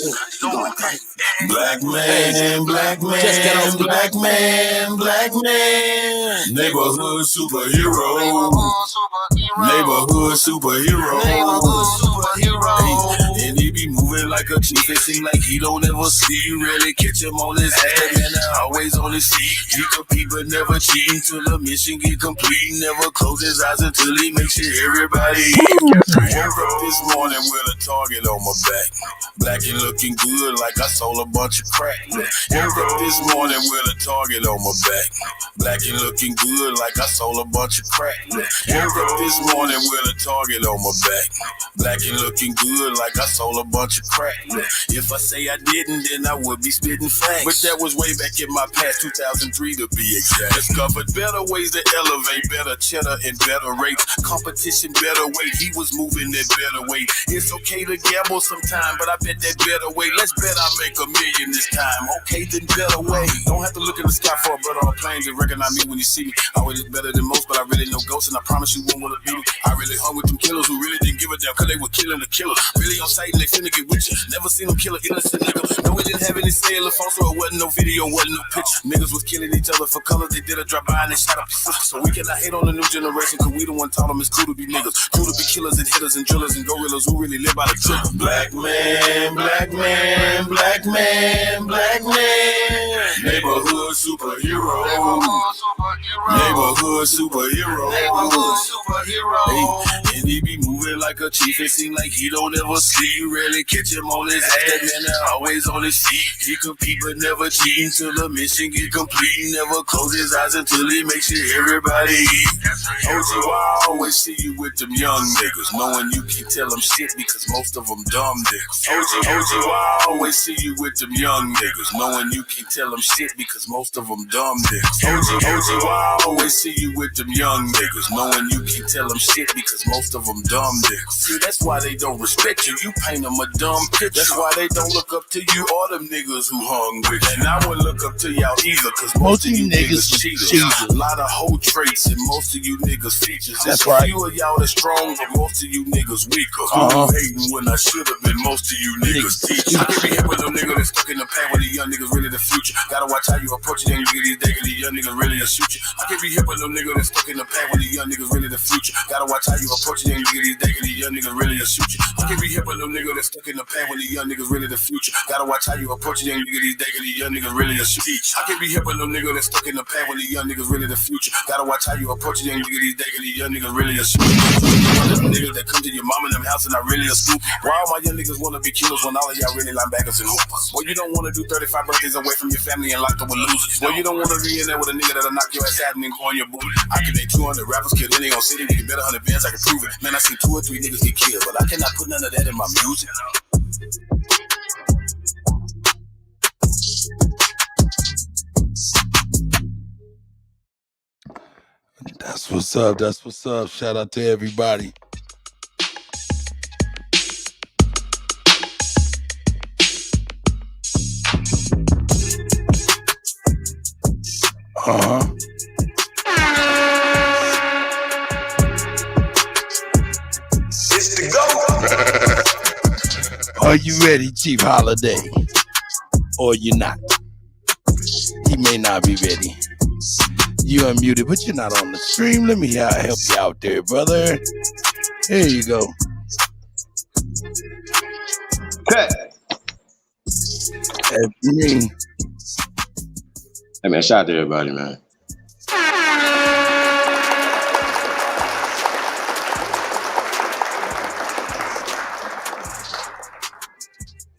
black man, black man, black man, black man. Neighborhood superhero. Neighborhood superhero. And he be moving like a chief. It seem like he don't ever sleep. Really catch him on his head, man. Always on his feet. He compete but never cheat until the mission get complete. Never close his eyes until he makes sure everybody eat. Woke up this morning with a target on my back. Black and looking good like I sold a bunch of crack. Woke up this morning with a target on my back. Black and looking good like I sold a bunch of crack. Woke up this morning with a target on my back. Black and looking good like I sold a bunch of crack. If I say I didn't, then I would be spitting facts. But that was way back in my past, 2003 to be exact. Discovered better ways to elevate, better cheddar and better rates. Competition better weight, he was moving that better way. It's okay to gamble sometime, but I bet that better way. Let's bet I make $1 million this time. Okay, then better way. Don't have to look in the sky for a brother on planes and recognize me when you see me. I always look better than most, but I really know ghosts, and I promise you won't want to beat me. I really hung with them killers who really didn't give a damn, cause they were killing the killer. Really on sight and they finna get with you. Never seen them kill an innocent nigga. No, we didn't have any cellular phone, so it wasn't no video, wasn't no picture. Niggas was killing each other for color. They did a drop by and they shot up your sister. So we cannot hate on the new generation, cause we the one taught them it's cool to be niggas. Cool to be killers and hitters and drillers and gorillas who really live by the trigger. Black man, black man, black man, black man. Neighborhood superhero. Neighborhood superhero. Neighborhood superhero. Hey, and he be moving like a chief. It seem like he don't ever sleep. You rarely catch him on his head, man. They're always on his feet. He compete but never cheat until the mission get complete. Never close his eyes until he makes sure everybody eat. OG, why I always see you with them young niggas, knowing you can tell them shit because most of them dumb niggas. OG, why I always see you with them young niggas, knowing you can tell them shit because most of them dumb niggas. OG, why I always see you with them young niggas, knowing you can tell them shit because most of them dumb niggas. See, that's why they don't respect you. You paint them a dumb picture. That's why they don't look up to you or them niggas who hung with you. And I wouldn't look up to y'all either, cause most of you niggas cheaters. A lot of hoe traits and most of you niggas features. That's right. Few of y'all are strong, but most of you niggas weaker. Hating when I should have been most of you niggas teachers. I can't be here with them niggas that's stuck in the past when the young niggas really the future. Gotta watch how you approach it and you get these days, these young niggas really a shoot you. I can't be here with them niggas that's stuck in the past when the young niggas really the future. Gotta watch how you approach it and you get these days, these young niggas really a shoot you. I can't be here with them niggas that's stuck in the past when the young niggas really the future. Gotta watch how you approach it and you get these days, these young niggas really a shoot you. I can't be here with them niggas that's stuck in the past when the young niggas really the future. Gotta watch how you approach it and you get these days, these young niggas really a shoot you. Them niggas that come to your mom and them house and I really a scoop. Why all my young niggas wanna be killers when all of y'all really linebackers and hoopers? Well, you don't wanna do 35 birthdays away from your family and locked up with losers. Well, you don't wanna be in there with a nigga that'll knock your ass out and then go on your booty. I can make 200 rappers kill, then they gon' say they can bet 100 bands, I can prove it. Man, I seen 2 or 3 niggas get killed, but I cannot put none of that in my music. That's what's up. That's what's up. Shout out to everybody. It's the go. Are you ready, Chief Holiday? Or you not? He may not be ready. You unmuted, but you're not on the stream. Let me help you out there, brother. Here you go. Cut. Me. Hey man, shout out to everybody, man.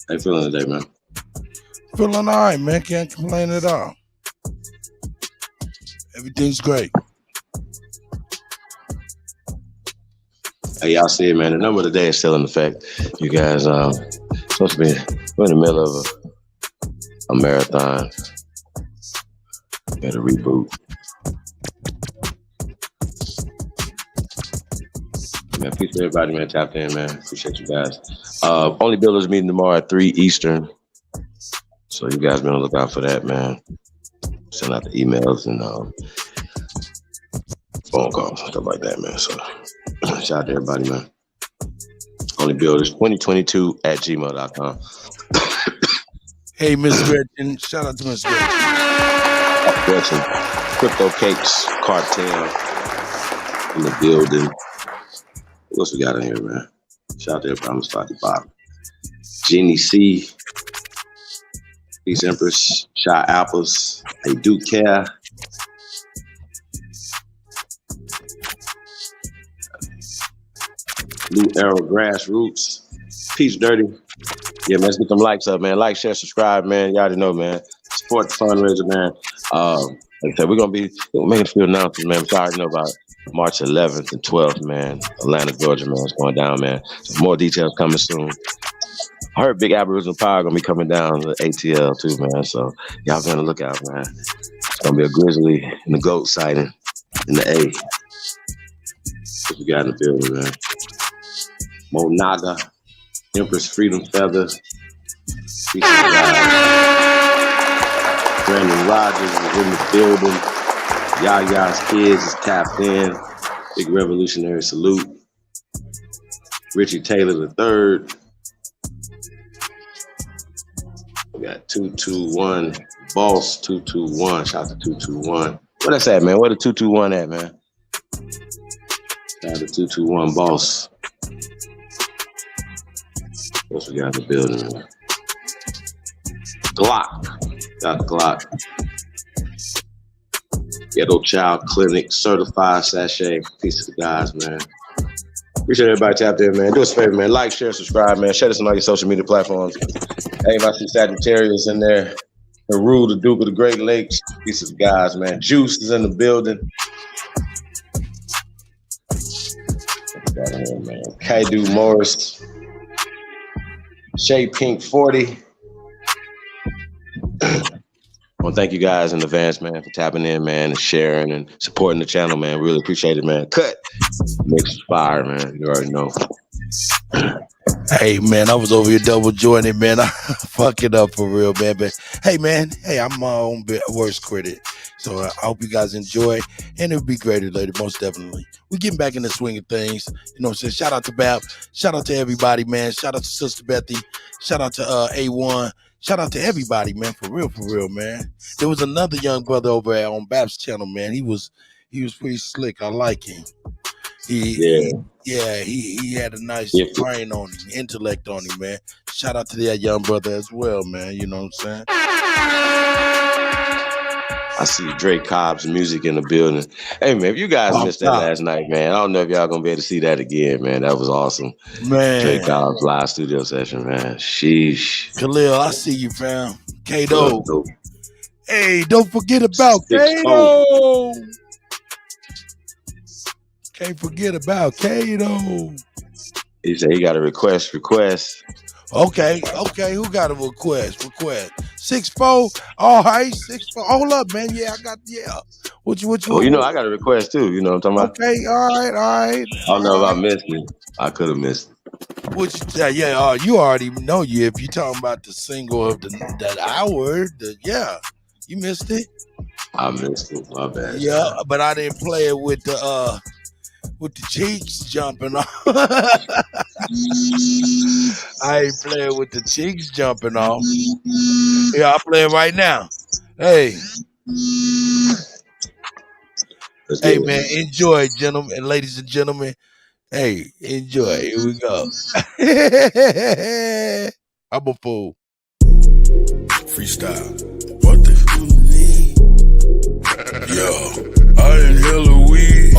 How you feeling today, man? Feeling all right, man. Can't complain at all. Everything's great. Hey, y'all see it, man. The number of the day is still in effect. You guys, supposed to be, we're in the middle of a marathon. Got to reboot. Man, peace to everybody, man. Tapped in, man. Appreciate you guys. OnlyBuilders meeting tomorrow at 3 Eastern. So you guys be on the lookout for that, man. Send out the emails and phone calls, stuff like that, man. So shout out to everybody, man. OnlyBuilders2022@gmail.com. Hey, Miss Gretchen. Shout out to Miss Gretchen. Gretchen. Crypto Cakes Cartel in the building. What else we got in here, man? Shout out to everybody. I'm gonna start at the bottom. Jeannie C. Peace Empress. Shy Apples. I do care. Blue Arrow Grassroots. Peace Dirty. Yeah, man, let's get them likes up, man. Like, share, subscribe, man. You already know, man. Support the fundraiser, man. Like I said, we're gonna be making a few announcements, man. We already know about March 11th and 12th, man. Atlanta, Georgia, man. It's going down, man. So more details coming soon. I heard Big Aboriginal Power gonna be coming down to ATL too, man. So y'all be on the lookout, man. It's gonna be a grizzly and the goat sighting in the A. What we got in the building, man? Monaga, Empress Freedom Feather, Brandon Rogers is in the building. Yaya's Kids is tapped in. Big Revolutionary Salute. Richie Taylor III. We got 221 Boss 221. Shout out to 221. What that's at, man? Where the 221 at, man? Shout out to 221 Boss. What else we got in the building, man? Glock. Got the Glock. Ghetto Child Clinic Certified Sachet. Peace to the guys, man. Appreciate everybody tapped in, man. Do us a favor, man. Like, share, subscribe, man. Share this on all your social media platforms. Hey, I see Sagittarius in there. Haru, the Duke of the Great Lakes. Peace to the guys, man. Juice is in the building. Man. Kaidu Morris. Shay Pink 40. I want to thank you guys in advance, man, for tapping in, man, and sharing and supporting the channel, man. Really appreciate it, man. Cut. Mix fire, man. You already know. Hey man, I was over here double jointed, man. I fuck it up for real, man. But hey man, I'm my own worst critic. So I hope you guys enjoy, and it'll be great later, most definitely. We're getting back in the swing of things. You know what I'm saying? Shout out to Bab. Shout out to everybody, man. Shout out to Sister Bethy. Shout out to A1. Shout out to everybody, man. For real, man. There was another young brother over on Bab's channel, man. He was pretty slick. I like him. He had a nice brain on him, intellect on him, man. Shout out to that young brother as well, man. You know what I'm saying? I see Drake Cobb's music in the building. Hey, man, if you guys missed that last night, man, I don't know if y'all gonna be able to see that again, man. That was awesome. Man. Drake Cobb's live studio session, man. Sheesh. Khalil, I see you, fam. Kato. Hey, don't forget about Kato. Can't forget about Kato. He said he got a request. Okay. Who got a request? 6'4". All right, 6'4". Hold up, man. Yeah, I got What you? Well, you know, I got a request too. You know what I'm talking about? Okay, all right. I don't know if I missed it. I could have missed it. What you say? Yeah, you already know you. If you talking about the single of that hour, you missed it. I missed it. My bad. Yeah, but I didn't play it with the cheeks jumping off. I ain't playing with the cheeks jumping off. Yeah, I'll play it right now. Hey. Hey, man, enjoy, gentlemen and ladies and gentlemen. Hey, enjoy. Here we go. I'm a fool. Freestyle. What the f need? Yo, I inhale a weed.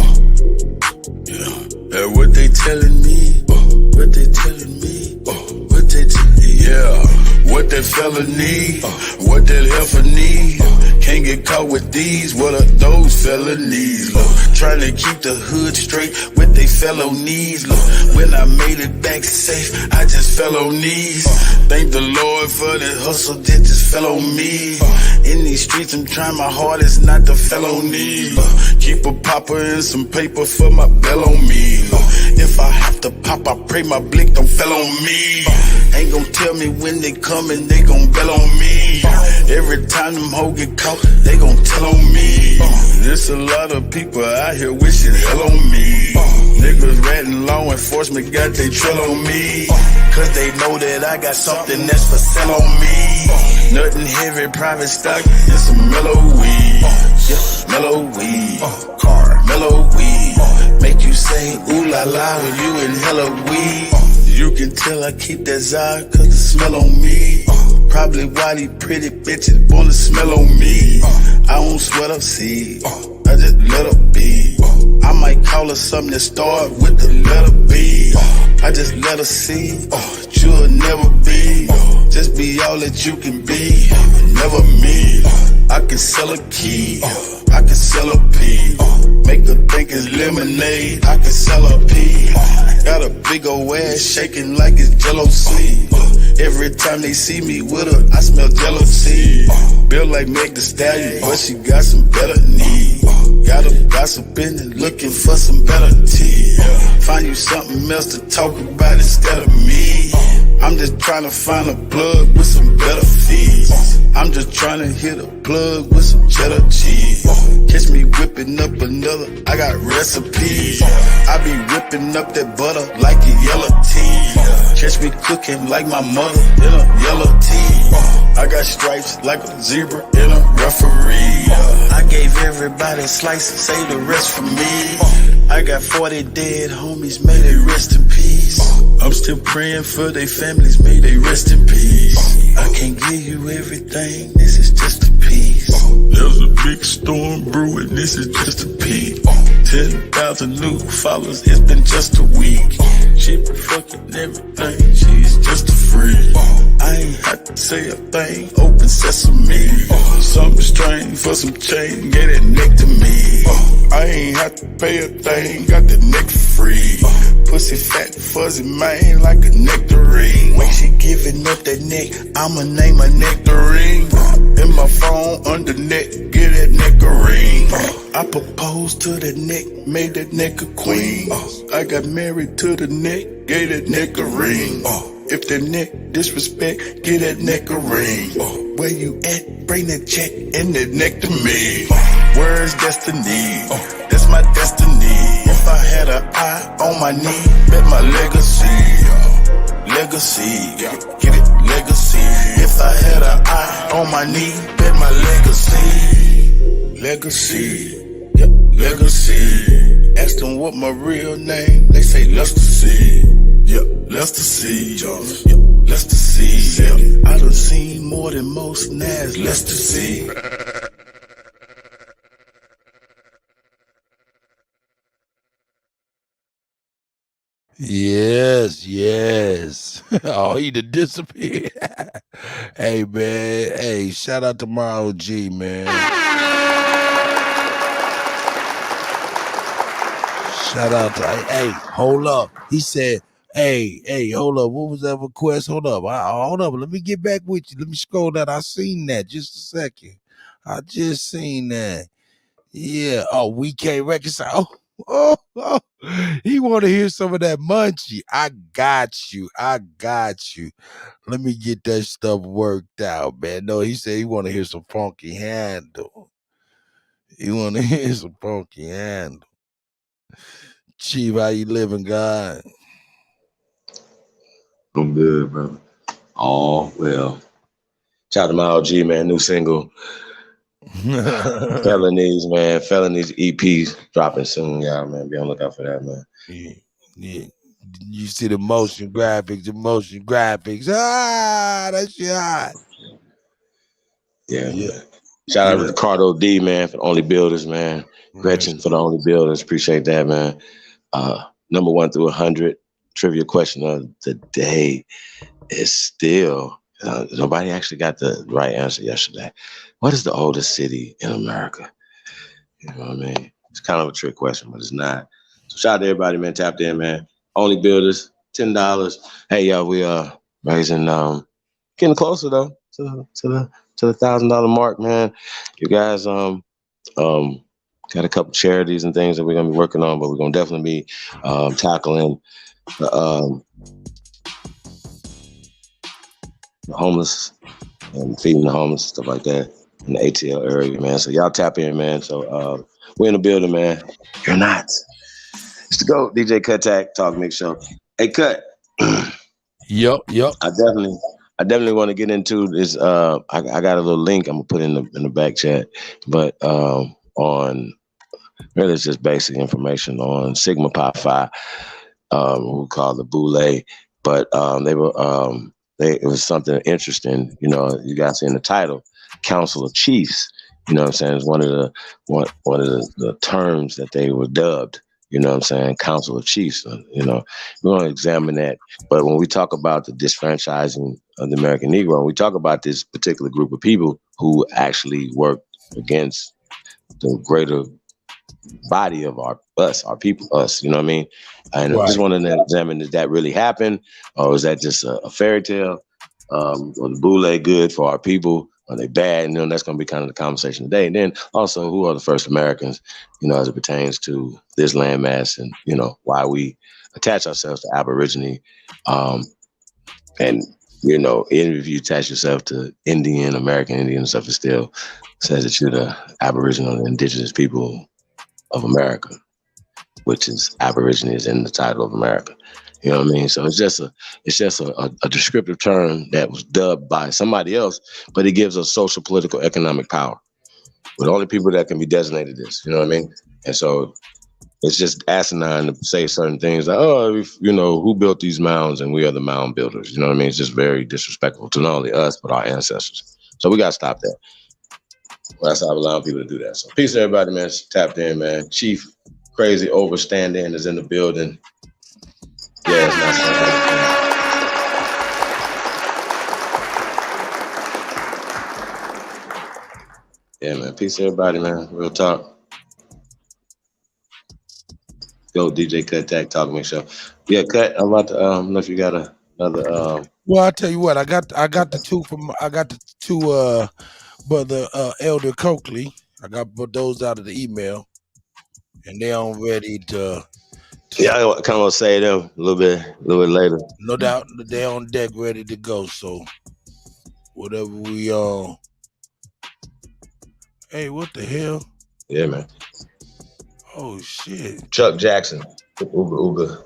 And what they telling me? What they telling me? What they telling me? Yeah. What that fella need? What that heifer need? Can't get caught with these. What are those felonies? Trying to keep the hood straight with they felonies. When I made it back safe, I just fell on knees. Thank the Lord for the hustle that just fell on me. In these streets, I'm trying my hardest not to felony. Keep a popper and some paper for my bell on me. If I have to pop, I pray my blick don't fell on me. Ain't gon' tell me when they coming, they gon' bell on me. Every time them hoes get caught, they gon' tell on me. There's a lot of people out here wishing hell on me. Niggas ratting law enforcement got they trail on me. Cause they know that I got something that's for sale on me. Nothing heavy, private stock, and some mellow weed. Yeah, mellow weed. Car, mellow weed. Make you say ooh la la when you inhale a weed. You can tell I keep that Zod cause the smell on me. Probably why these pretty bitches wanna smell on me. I don't sweat up seed, I just let her be. I might call her something that start with the letter B. I just let her see what you'll never be. Just be all that you can be, never me. I can sell a key, I can sell a pea. Make her think it's lemonade, I can sell a pea. Got a big old ass shaking like it's Jello seed. Every time they see me with her, I smell jealousy. Built like Meg Thee Stallion, but she got some better knees. Got her gossiping and looking for some better tea. Find you something else to talk about instead of me. I'm just trying to find a plug with some better fees. I'm just trying to hit a plug with some cheddar cheese. Catch me whipping up another, I got recipes. I be whipping up that butter like a yellow tea. Catch me cooking like my mother in a yellow tea. I got stripes like a zebra in a referee. I gave everybody slices, say the rest for me. I got 40 dead homies, may they rest in peace. I'm still praying for their families, may they rest in peace. I can't give you everything, this is just a piece. There's a big storm brewing, this is just a peek. 10,000 new followers, it's been just a week. She been fucking everything, she's just a freak. I ain't had to say a thing, open sesame. Something strange for some change, get that neck to me. I ain't had to pay a thing, got the neck for free. Pussy fat, fuzzy, man, like a nectarine. When she giving up that neck, I'ma name her nectarine. In my phone, under neck, get that neck neck a ring. I proposed to the neck, made that neck a queen. I got married to the neck, gave that neck a ring. If the neck disrespect, give that neck a ring. Where you at? Bring that check and that neck to me. Where's destiny? That's my destiny. If I had an eye on my knee, bet my legacy. Legacy, get it, legacy. If I had an eye on my knee, bet my legacy. Legacy, yep, legacy. Ask them what my real name, they say Lester C. Yep, Lester C. Yep, Lester C. Yep. I done seen more than most Nas, Lester C. Yes. Oh, he done disappeared. Hey, man. Hey, shout out to my OG, man. Shout out to, hey, hold up. He said, hey, hold up. What was that request? Hold up. Hold up. Let me get back with you. Let me scroll that. I seen that. Just a second. I just seen that. Yeah. Oh, we can't reconcile. Oh. He want to hear some of that Munchie. I got you. Let me get that stuff worked out, man. No, he said he want to hear some funky handle. Chief, how you living, God? I'm good, brother. Oh, well. Shout out to my OG, man. New single. Felonies, man. Felonies EPs dropping soon, y'all, man. Be on the lookout for that, man. Yeah. You see the motion graphics. Ah, that shit hot. Yeah, man. Shout out to Ricardo D, man, for the OnlyBuilders, man. Gretchen for the OnlyBuilders. Appreciate that, man. Number 1 through 100 trivia question of the day is still nobody actually got the right answer yesterday. What is the oldest city in America? You know what I mean? It's kind of a trick question, but it's not. So shout out to everybody, man. Tapped in, man. OnlyBuilders, $10. Hey, y'all, we raising getting closer though to the $1,000 mark, man. You guys got a couple charities and things that we're gonna be working on, but we're gonna definitely be tackling the homeless and feeding the homeless, stuff like that in the ATL area, man. So y'all tap in, man. So we're in the building, man. You're not. It's the GOAT, DJ Cut Talk Mix Show. Hey, Cut. Yep. I definitely want to get into this. I got a little link I'm gonna put in the back chat, but on really it's just basic information on Sigma Pi Phi, who called the Boule, but it was something interesting. You know, you guys see in the title, Council of Chiefs. You know what I'm saying? It's one of the terms that they were dubbed. You know what I'm saying? Council of Chiefs. You know, we're going to examine that. But when we talk about the disfranchising of the American Negro, we talk about this particular group of people who actually work against the greater body of our people, you know what I mean? And I just wanted to examine, did that really happen? Or is that just a fairy tale? Or the Boule good for our people? Are they bad? And that's going to be kind of the conversation today. And then also, who are the first Americans, as it pertains to this landmass and, why we attach ourselves to Aborigine. And, even if you attach yourself to American Indian stuff, it still says that you're the Aboriginal and indigenous people of America, which is Aborigine is in the title of America. You know what I mean? So it's just a descriptive term that was dubbed by somebody else, but it gives us social, political, economic power. We're the only people that can be designated this. You know what I mean? And so it's just asinine to say certain things like, who built these mounds and we are the mound builders. You know what I mean? It's just very disrespectful to not only us, but our ancestors. So we got to stop that. Well, that's how I'm allowing people to do that. So peace to everybody, man. Tapped in, man. Chief Crazy Overstanding is in the building. Yeah, it's not something. Yeah, man. Peace to everybody, man. Real talk. Go DJ Cut Talk Mix Show. Yeah, Cut. I'm about to. I don't know if you got another. Well, I tell you what. I got the two brother Elder Coakley. I got put those out of the email, and they on ready to. Yeah, I kind of say them a little bit later. No doubt, they on deck, ready to go. So whatever we hey, what the hell? Yeah, man. Oh shit. Chuck Jackson, Uga.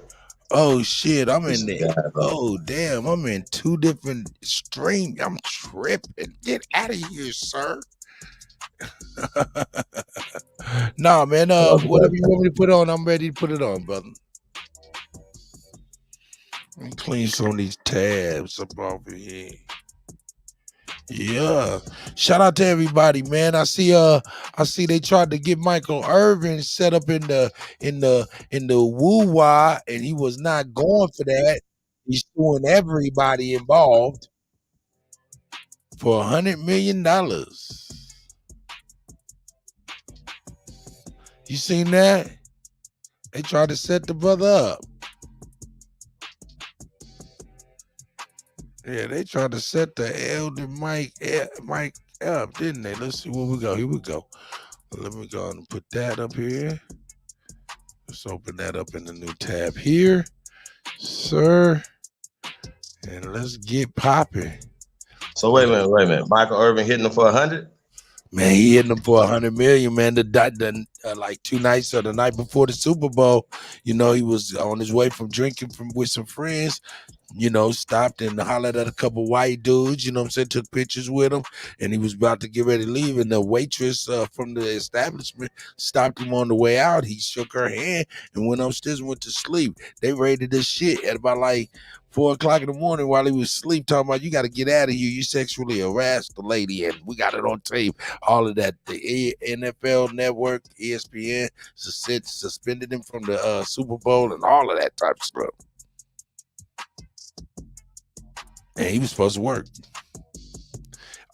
Oh shit, I'm in there. Yeah, Oh damn, I'm in two different streams. I'm tripping. Get out of here, sir. Nah, man. Whatever you want me to put on, I'm ready to put it on, brother. Let me clean some of these tabs up over here. Yeah. Shout out to everybody, man. I see they tried to get Michael Irvin set up in the woo-wah, and he was not going for that. He's suing everybody involved for $100 million. You seen that? They tried to set the brother up. Yeah, they tried to set the elder Mike up, didn't they? Let's see where we go. Here we go. Let me go and put that up here. Let's open that up in the new tab here, sir. And let's get popping. So wait a minute. Michael Irvin hitting him for 100? Man, he hitting them for $100 million, man. Like 2 nights or the night before the Super Bowl, he was on his way from drinking with some friends. Stopped and hollered at a couple white dudes, took pictures with him, and he was about to get ready to leave, and the waitress from the establishment stopped him on the way out. He shook her hand and went upstairs and went to sleep. They raided this shit at about like 4 o'clock in the morning while he was asleep, talking about, you got to get out of here. You sexually harassed the lady, and we got it on tape. All of that. The NFL Network, ESPN, suspended him from the Super Bowl and all of that type of stuff. And he was supposed to work.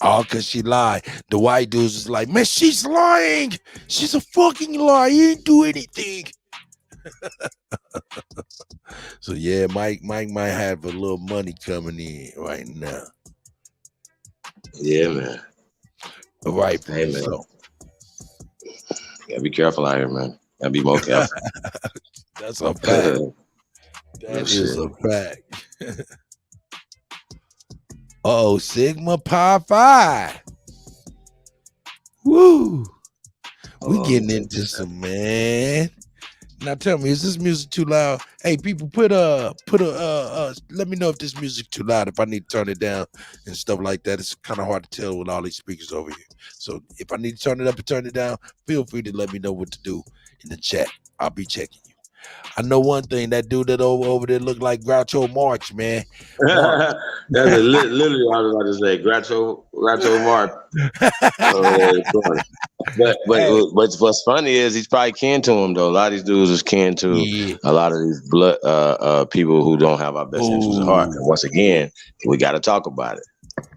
All because she lied. The white dudes was like, man, she's lying. She's a fucking liar. He didn't do anything. So yeah, Mike might have a little money coming in right now. Yeah, man. Right, hey, man. So. Gotta be careful out here, man. Gotta be more careful. That's a fact. That is a fact. Oh, Sigma Pi Phi. Woo. We getting into some, man. Now tell me, is this music too loud? Hey, people, let me know if this music too loud, if I need to turn it down and stuff like that. It's kind of hard to tell with all these speakers over here. So if I need to turn it up and turn it down, feel free to let me know what to do in the chat. I'll be checking you. I know one thing, that dude that over there looked like Groucho Marx, man. That's literally what I was about to say. Groucho Marx. But what's funny is he's probably kin to him though. A lot of these dudes is kin to a lot of these blood people who don't have our best interests at heart. And once again, we got to talk about it,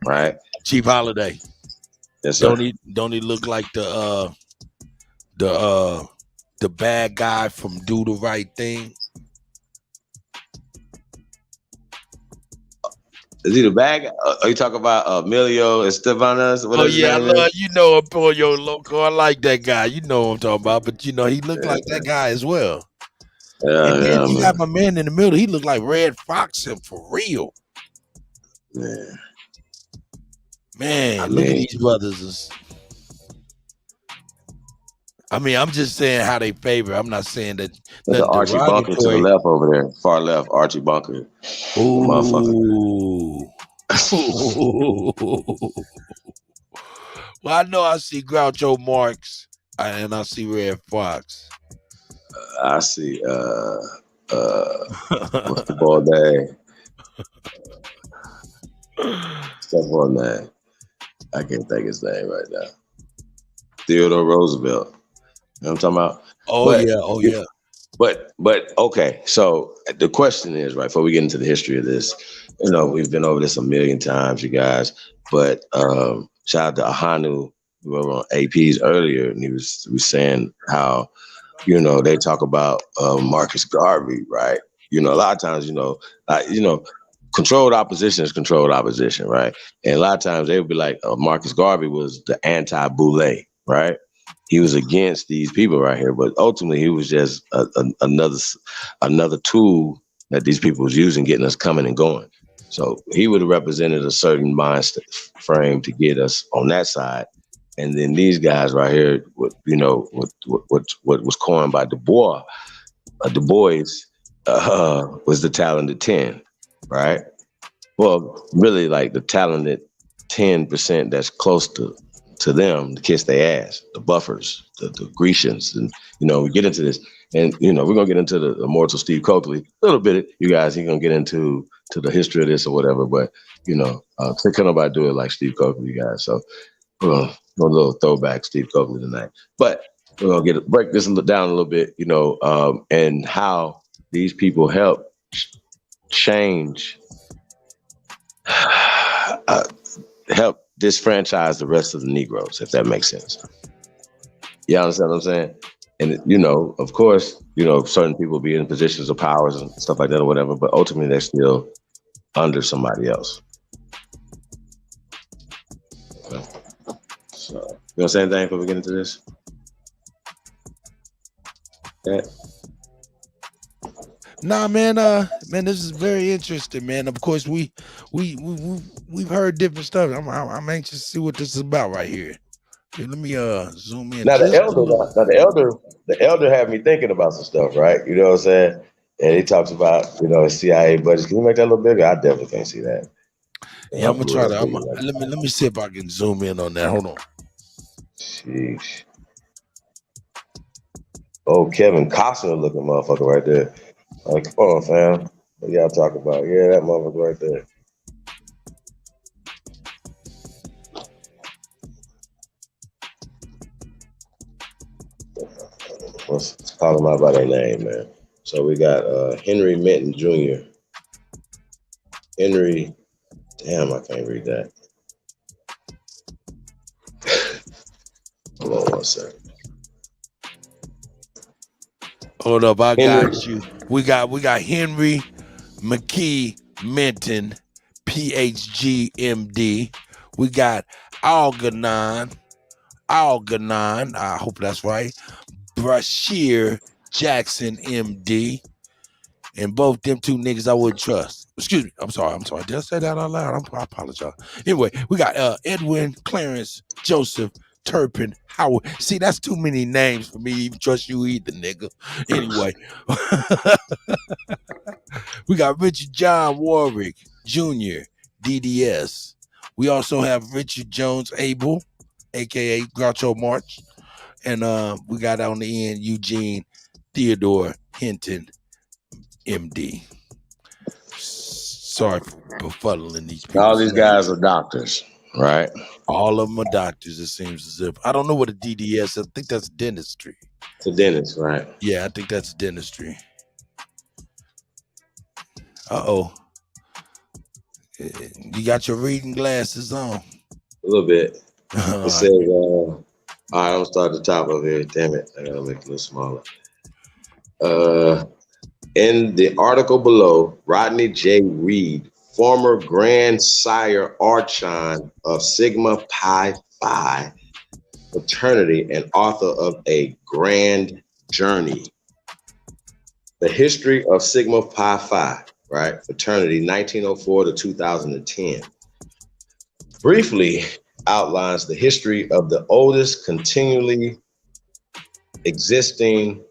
right? Chief Holiday. Yes, sir. Don't he look like the bad guy from Do the Right Thing? Is he the bad guy? Are you talking about Emilio Estevanas? Oh yeah, I love him for your local. I like that guy. You know what I'm talking about. But he looked like that guy as well. Yeah, and then you got my man in the middle. He looked like Red Fox him for real. Man, look at these brothers. I'm just saying how they favor. I'm not saying that. There's an Archie Bunker to the left over there, far left, Archie Bunker. Ooh. Motherfucker. Well, I know I see Groucho Marx and I see Red Fox. I see what's the ball name? Stuff on that. I can't think his name right now. Theodore Roosevelt. You know what I'm talking about? Oh yeah. But okay, so the question is, right, before we get into the history of this, we've been over this a million times, you guys, but shout out to Ahanu, we were on APs earlier, and he was saying how, they talk about Marcus Garvey, right? A lot of times, controlled opposition is controlled opposition, right? And a lot of times they would be like, Marcus Garvey was the anti-Boule, right? he was against these people right here, but ultimately he was just another tool that these people was using, getting us coming and going. So he would have represented a certain mind frame to get us on that side, and then these guys right here, what was coined by Du Bois was the talented 10, right? Well, really, like the talented 10% that's close to them to kiss their ass, the buffers, the Grecians, and we get into this, and we're gonna get into the immortal Steve Coakley a little bit. You guys, he's gonna get into the history of this or whatever, but can't nobody do it like Steve Coakley, you guys. So we're gonna do a little throwback Steve Coakley tonight, but we're gonna break this down a little bit, and how these people help change, help disfranchise the rest of the Negroes, if that makes sense. You understand what I'm saying? And, of course, certain people be in positions of powers and stuff like that or whatever, but ultimately they're still under somebody else. Okay. So, you want to say anything before we get into this? Yeah. Nah, man, this is very interesting, man. Of course, we've heard different stuff. I'm anxious to see what this is about right here. Okay, let me zoom in. Now the elder had me thinking about some stuff, right? You know what I'm saying? And he talks about, his CIA budget. Can you make that a little bigger? I definitely can't see that. Yeah, I'm gonna try to. Let me see if I can zoom in on that. Hold on. Sheesh. Oh, Kevin Costner looking motherfucker right there. Like, come on, fam. What y'all talking about? Yeah, that motherfucker right there. Let's call them out by their name, man. So we got Henry Minton Jr. Henry, damn, I can't read that. Hold on one second. Hold up, I got you. We got Henry McKee Minton, PhD, MD. We got Algernon, I hope that's right, Brashear Jackson, MD. And both them two niggas I wouldn't trust. Excuse me. I'm sorry. Did I say that out loud? I apologize. Anyway, we got Edwin, Clarence, Joseph, Turpin, Howard. See, that's too many names for me to even trust you either, nigga. Anyway. We got Richard John Warwick Jr., DDS. We also have Richard Jones Abel, a.k.a. Groucho Marx. And we got on the end Eugene Theodore Hinton, MD. Sorry for fuddling these people. All these guys are doctors, right? All of them are doctors, it seems as if. I don't know what a DDS is. I think that's dentistry. It's a dentist, right? Yeah, I think that's dentistry. Uh-oh. You got your reading glasses on? A little bit. It says, all right, I'm going to start at the top of here. Damn it. I got to make it a little smaller. In the article below, Rodney J. Reed, former Grand Sire Archon of Sigma Pi Phi fraternity and author of A Grand Journey, The History of Sigma Pi Phi, right? Fraternity, 1904 to 2010. Briefly outlines the history of the oldest continually existing,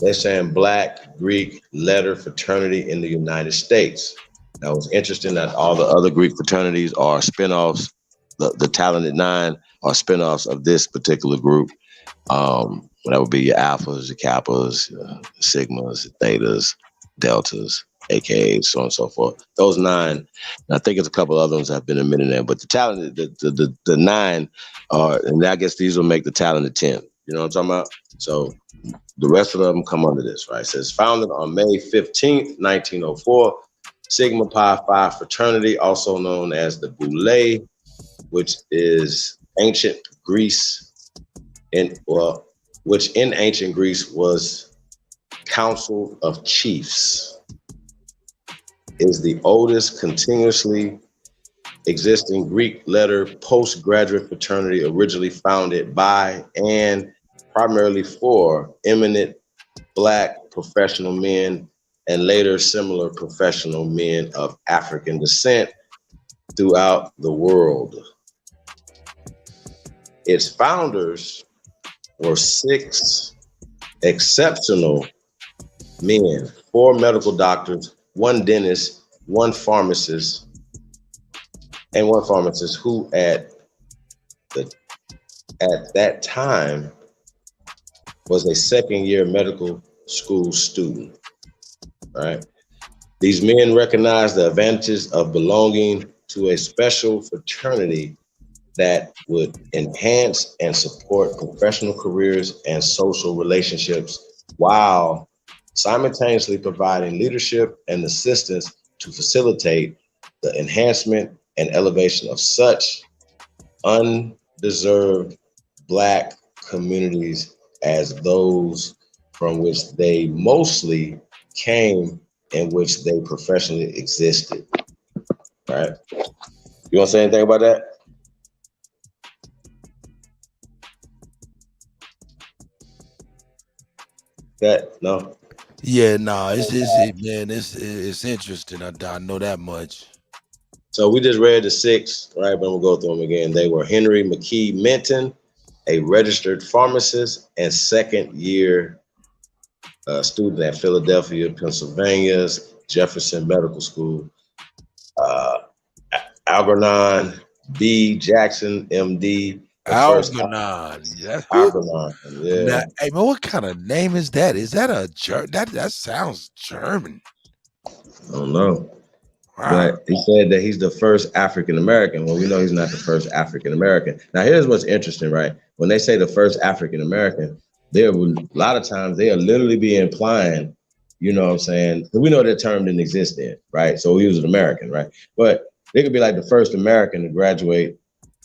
they're saying, Black Greek letter fraternity in the United States. Now, it's interesting that all the other Greek fraternities are spinoffs. The Talented Nine are spinoffs of this particular group. That would be your Alphas, your Kappas, Sigmas, Thetas, Deltas, AKAs, so on and so forth. Those nine, and I think it's a couple other ones that have been admitted there, but the talented, the nine are, and I guess these will make the talented 10. You know what I'm talking about? So the rest of them come under this, right? It says, founded on May 15th, 1904, Sigma Pi Phi fraternity, also known as the Boule, which is ancient Greece, which in ancient Greece was Council of Chiefs, is the oldest continuously existing Greek letter postgraduate fraternity, originally founded by and primarily for eminent Black professional men and later similar professional men of African descent throughout the world. Its founders were 6 exceptional men, 4 medical doctors, 1 dentist, 1 pharmacist, and 1 pharmacist who at that time was a second-year medical school student. Right? These men recognized the advantages of belonging to a special fraternity that would enhance and support professional careers and social relationships while simultaneously providing leadership and assistance to facilitate the enhancement and elevation of such undeserved Black communities as those from which they mostly came and which they professionally existed. Right? You want to say anything about that? No. Yeah, nah, it's interesting. I know that much. So we just read the 6, right? But we'll go through them again. They were Henry McKee Minton, a registered pharmacist and second-year student at Philadelphia, Pennsylvania's Jefferson Medical School. Algernon B. Jackson, MD. Algernon. Algernon. Yeah. Now, hey man, what kind of name is that? Is that a that sounds German? I don't know. Wow. But he said that he's the first African American. Well, we know he's not the first African American. Now, here's what's interesting, right? When they say the first African American, there will a lot of times they'll literally be implying, you know what I'm saying? We know that term didn't exist then, right? So he was an American, right? But they could be like the first American to graduate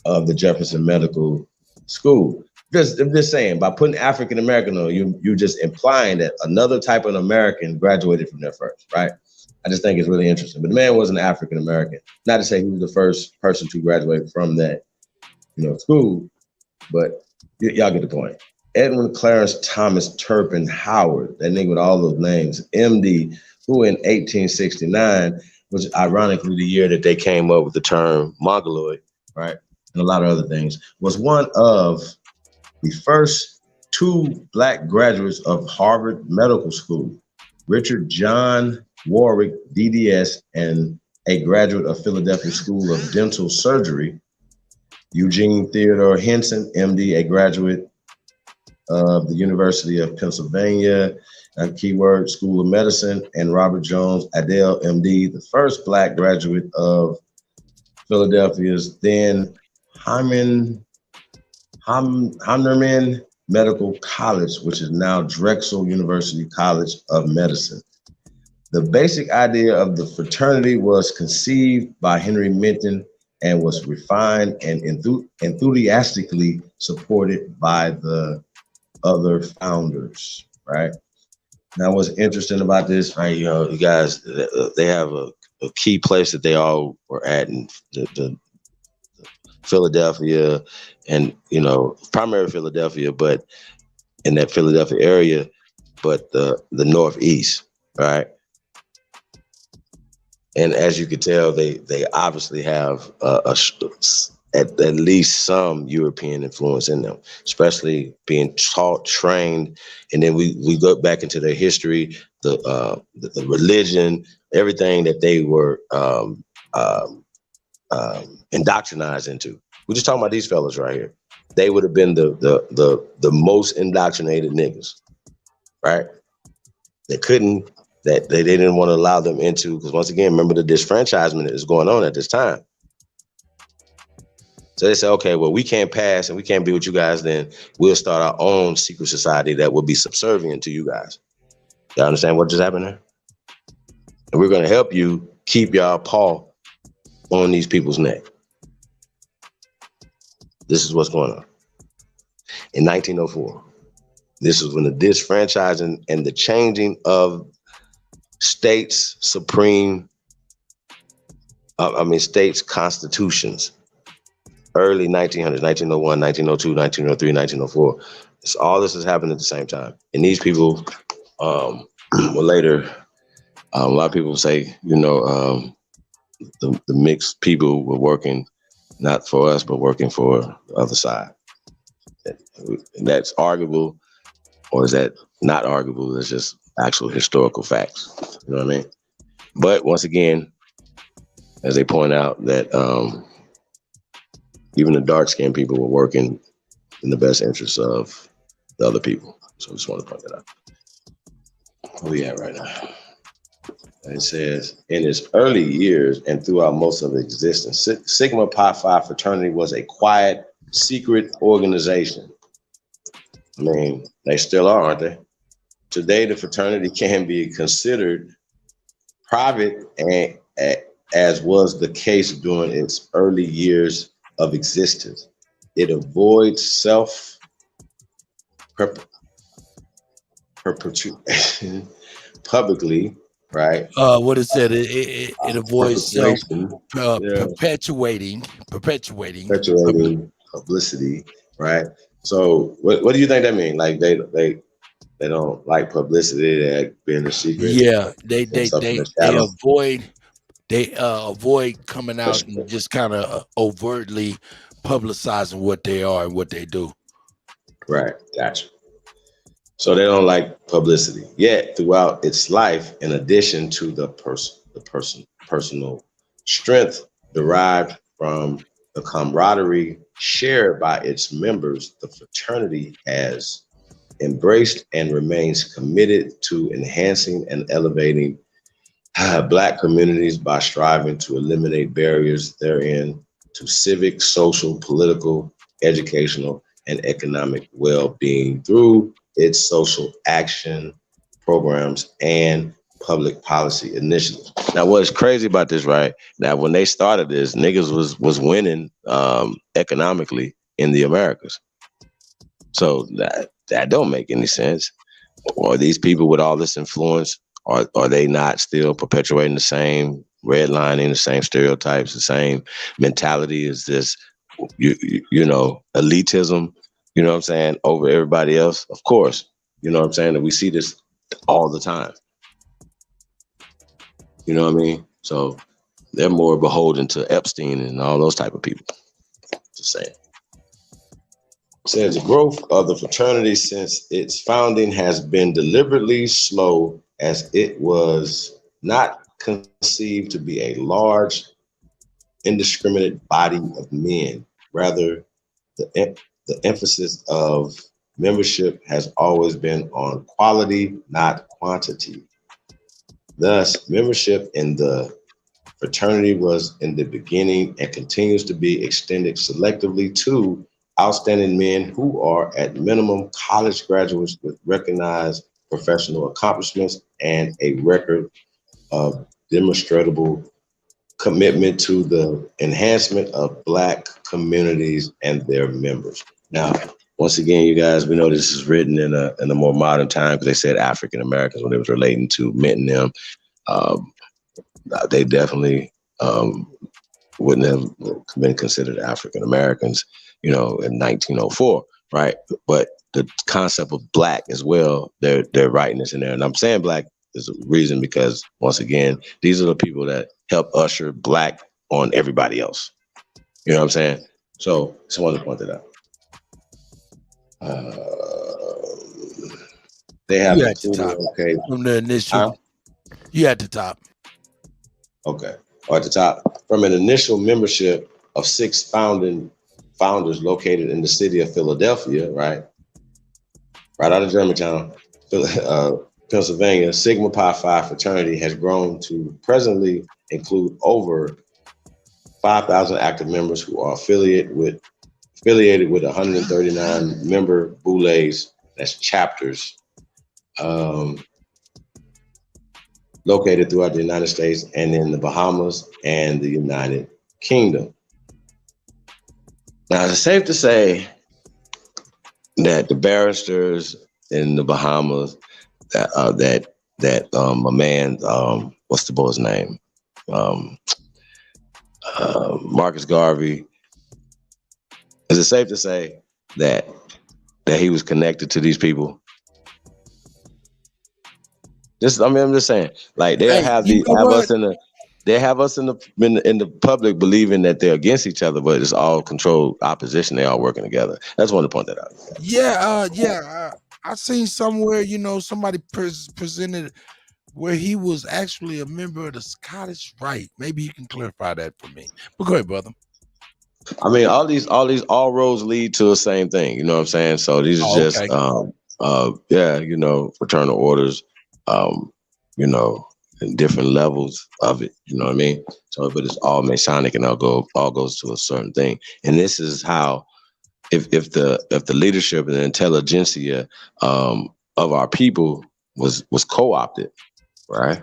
of the Jefferson Medical School. I'm just saying, by putting African American on, you're just implying that another type of American graduated from there first, right? I just think it's really interesting. But the man wasn't African American. Not to say he was the first person to graduate from that, school, but y'all get the point. Edwin Clarence Thomas Turpin Howard, that nigga with all those names, MD, who in 1869 was ironically the year that they came up with the term mongoloid, right? And a lot of other things, was one of the first 2 Black graduates of Harvard Medical School, Richard John Warwick, DDS, and a graduate of Philadelphia School of Dental Surgery, Eugene Theodore Henson, MD, a graduate of the University of Pennsylvania, keyword School of Medicine, and Robert Jones Adele, MD, the first Black graduate of Philadelphia's then Heimerman Medical College, which is now Drexel University College of Medicine. The basic idea of the fraternity was conceived by Henry Minton and was refined and enthusiastically supported by the other founders, right? Now, what's interesting about this, right? You guys, they have a key place that they all were at in the Philadelphia, and primary Philadelphia, but in that Philadelphia area, but the Northeast, right? And as you could tell, they obviously have at least some European influence in them, especially being taught, trained, and then we go back into their history, the religion, everything that they were indoctrinized into. We're just talking about these fellas right here. They would have been the most indoctrinated niggas, right? They didn't want to allow them into, because once again, remember the disfranchisement that is going on at this time. So they said, okay, well, we can't pass and we can't be with you guys, then we'll start our own secret society that will be subservient to you guys. Y'all understand what just happened there? And we're going to help you keep y'all paw on these people's neck. This is what's going on. In 1904, this is when the disfranchising and the changing of states' states' constitutions early 1900s, 1901, 1902, 1903, 1904. All this is happening at the same time. And these people will later, a lot of people say, the mixed people were working not for us, but working for the other side. That's arguable, or is that not arguable? It's just actual historical facts. You know what I mean? But once again, as they point out, that even the dark-skinned people were working in the best interests of the other people. So I just want to point that out. Where we at right now? It says, in its early years and throughout most of its existence, Sigma Pi Phi fraternity was a quiet, secret organization. I mean, they still are, aren't they? Today, the fraternity can be considered private, and as was the case during its early years of existence. It avoids self-perpetuation publicly, right? What it said, it avoids perpetuating publicity, right? So what do you think that means? Like they don't like publicity, they like being a secret. Yeah, they avoid coming out and just kind of overtly publicizing what they are and what they do. Right, gotcha. So they don't like publicity. Yet throughout its life, in addition to the personal strength derived from the camaraderie shared by its members, the fraternity has embraced and remains committed to enhancing and elevating Black communities by striving to eliminate barriers therein to civic, social, political, educational, and economic well-being through its social action programs and public policy initiatives. Now, what's crazy about this, right? Now, when they started this, niggas was winning economically in the Americas. So that don't make any sense. Or these people with all this influence, are they not still perpetuating the same redlining, the same stereotypes, the same mentality? Is this, you know, elitism, you know what I'm saying, over everybody else? Of course, you know what I'm saying? And we see this all the time. You know what I mean? So they're more beholden to Epstein and all those type of people. Just saying. It says the growth of the fraternity since its founding has been deliberately slow, as it was not conceived to be a large, indiscriminate body of men. Rather, the emphasis of membership has always been on quality, not quantity. Thus, membership in the fraternity was in the beginning and continues to be extended selectively to outstanding men who are at minimum college graduates with recognized professional accomplishments and a record of demonstrable commitment to the enhancement of Black communities and their members. Now, once again, you guys, we know this is written in a more modern time, because they said African Americans when it was relating to men and them. They definitely wouldn't have been considered African Americans, you know, in 1904, right? But the concept of Black as well, they're writing this in there. And I'm saying Black is a reason because, once again, these are the people that help usher Black on everybody else. You know what I'm saying? So just wanted to point that out. They have at the top. Okay, From the initial. You at the top. Okay. Or at the top. From an initial membership of 6 founders located in the city of Philadelphia, right out of Germantown, Pennsylvania, Sigma Pi Phi fraternity has grown to presently include over 5,000 active members who are affiliated with 139 member boulets, that's chapters, located throughout the United States and in the Bahamas and the United Kingdom. Now, it's safe to say that the barristers in the Bahamas, a man, what's the boy's name? Marcus Garvey, Is it safe to say that he was connected to these people? I'm just saying, like they Hey, you know have what? us in the public believing that they're against each other, but it's all controlled opposition. They all working together. I just wanted to point that out. Yeah. I seen somewhere, somebody presented where he was actually a member of the Scottish Rite. Maybe you can clarify that for me. But go ahead, brother. I mean, all roads lead to the same thing. You know what I'm saying? So these are Oh, just, okay. fraternal orders, and different levels of it. You know what I mean? So, but it's all Masonic, and all goes to a certain thing. And this is how, if the leadership and the intelligentsia of our people was co-opted, right?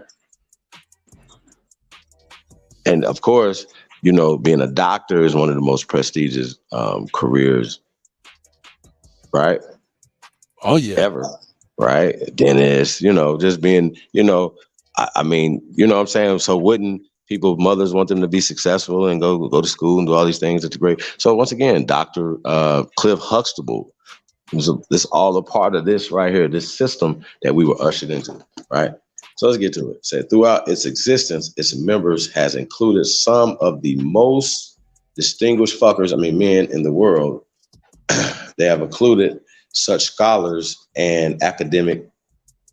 And of course, being a doctor is one of the most prestigious careers, right? Oh yeah. Ever, right? Dentist, just being, I mean, you know what I'm saying? So wouldn't mothers want them to be successful and go to school and do all these things at the great. So once again, Dr. Cliff Huxtable, this all a part of this right here, this system that we were ushered into, right? So let's get to it. Say, throughout its existence, its members has included some of the most distinguished men in the world. They have included such scholars and academic,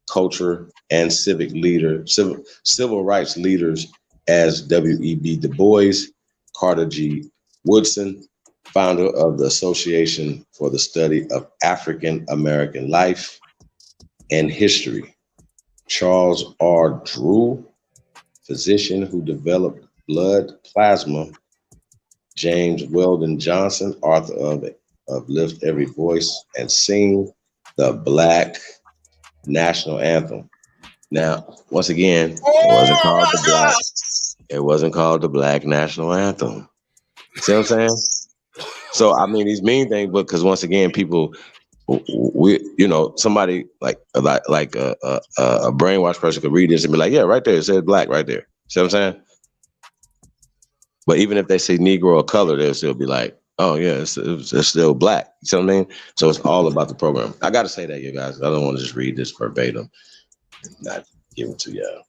culture, and civil rights leaders as W.E.B. Du Bois, Carter G. Woodson, founder of the Association for the Study of African American Life and History, Charles R. Drew, physician who developed blood plasma, James Weldon Johnson, author of Lift Every Voice and Sing the Black National Anthem. Now, once again, it wasn't called the Black National Anthem. See what I'm saying? So I mean, these mean things, because once again, people, somebody like a brainwashed person could read this and be like, yeah, right there, it says black right there. See what I'm saying? But even if they say Negro or color, they'll still be like, oh yeah, it's still black. You see what I mean? So it's all about the program. I got to say that, you guys. I don't want to just read this verbatim, not give it to you the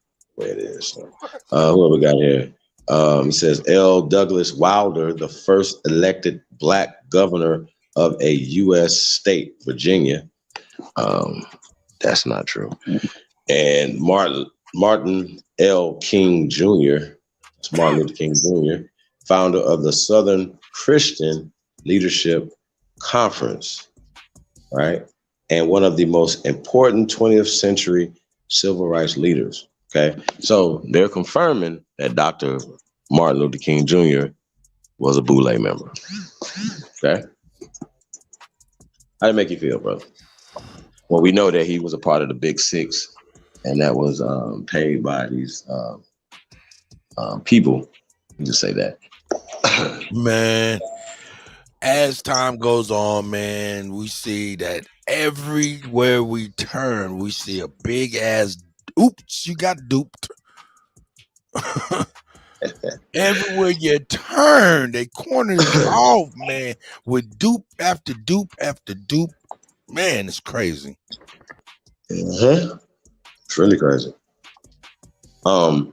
way it is. So, who have we got here? It says L. Douglas Wilder, the first elected black governor of a U.S. state, Virginia. That's not true. And Martin L. King Jr., it's Martin Luther King Jr., founder of the Southern Christian Leadership Conference, right? And one of the most important 20th century civil rights leaders. Okay, so they're confirming that Dr. Martin Luther King Jr. was a Boule member. Okay, how did it make you feel, brother? Well, we know that he was a part of the Big Six, and that was paid by these people. You just say that, man. As time goes on, man, we see that everywhere we turn, we see a big ass. Oops, you got duped. Everywhere you turn, they corner you off, man, with dupe after dupe after dupe. Man, it's crazy. It's really crazy. I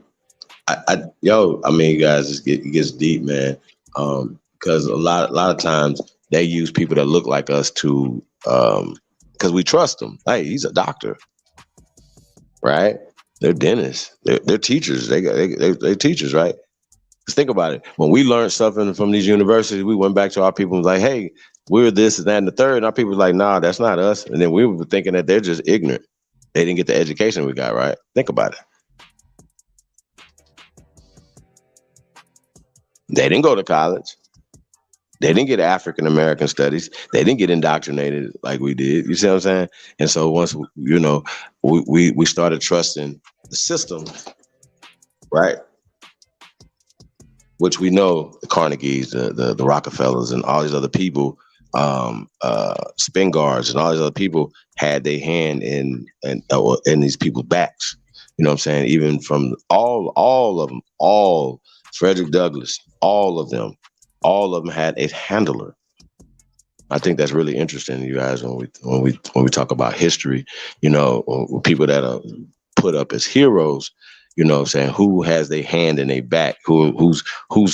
mean, guys, it gets deep, man. Because a lot of times they use people that look like us to, because we trust them. Hey, he's a doctor, right? They're dentists. They're teachers. They're teachers, right? Just think about it. When we learned something from these universities, we went back to our people and was like, hey, we're this and that and the third. And our people were like, nah, that's not us. And then we were thinking that they're just ignorant. They didn't get the education we got, right? Think about it. They didn't go to college. They didn't get African American studies. They didn't get indoctrinated like we did. You see what I'm saying? And so once, we started trusting the system, right? Which we know the Carnegies, the Rockefellers, and all these other people, Spingards, and all these other people had their hand in these people's backs. You know what I'm saying? Even from all of them, Frederick Douglass, all of them had a handler. I think that's really interesting, you guys, when we talk about history, you know, people that are put up as heroes, you know what I'm saying, who has their hand in their back, who's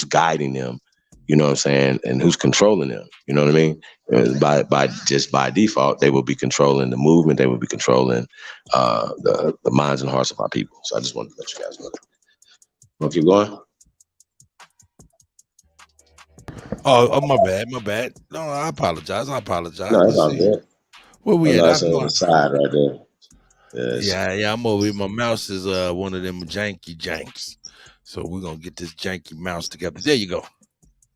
guiding them, you know what I'm saying, and who's controlling them, you know what I mean? By default, they will be controlling the movement, they will be controlling the minds and hearts of our people. So I just wanted to let you guys know that. Want to keep going? Oh, my bad. No, I apologize. No, Let's that's all see. good. Where we at? That's on the side right there. Yes. Yeah, I'm over here. My mouse is one of them janky janks. So we're gonna get this janky mouse together. There you go.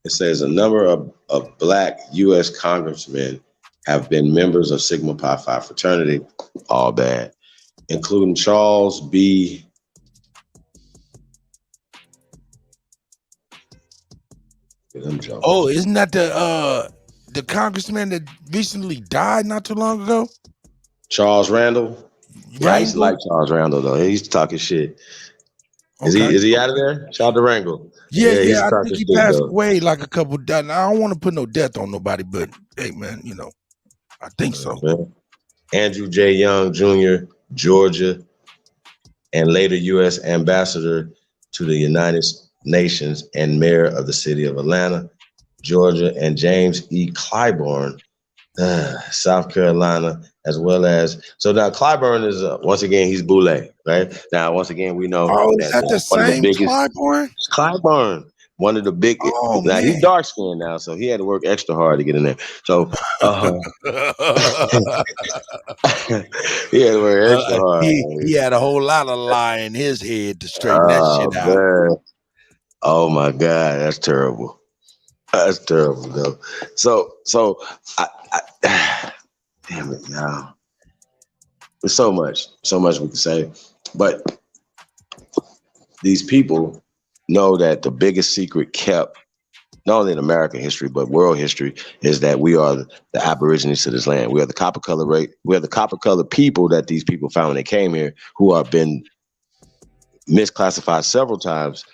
It says a number of black U.S. congressmen have been members of Sigma Pi Phi fraternity, all bad, including Charles B. Oh, isn't that the congressman that recently died not too long ago? Charles Randall? Yeah, I used to like Charles Randall though. He used to talk his shit. Is he out of there? Shout out to Randall. Yeah, I think he passed away like a couple of days. I don't want to put no death on nobody, but hey man, you know, I think so. Man. Andrew J. Young Jr., Georgia, and later U.S. Ambassador to the United Nations and Mayor of the City of Atlanta, Georgia, and James E. Clyburn, South Carolina, as well as. So now Clyburn is, once again, he's Boule, right? Now, once again, we know that the one of the same biggest. Clyburn? Clyburn. One of the big, now man. he's dark skinned now, so he had to work extra hard to get in there. So he had to work extra hard. He had a whole lot of lie in his head to straighten that shit out. Man. Oh my God, that's terrible. That's terrible, though. So I damn it, y'all. There's so much we can say, but these people know that the biggest secret kept, not only in American history, but world history, is that we are the Aborigines to this land. We are the copper color race. We are the copper color people that these people found when they came here, who have been misclassified several times.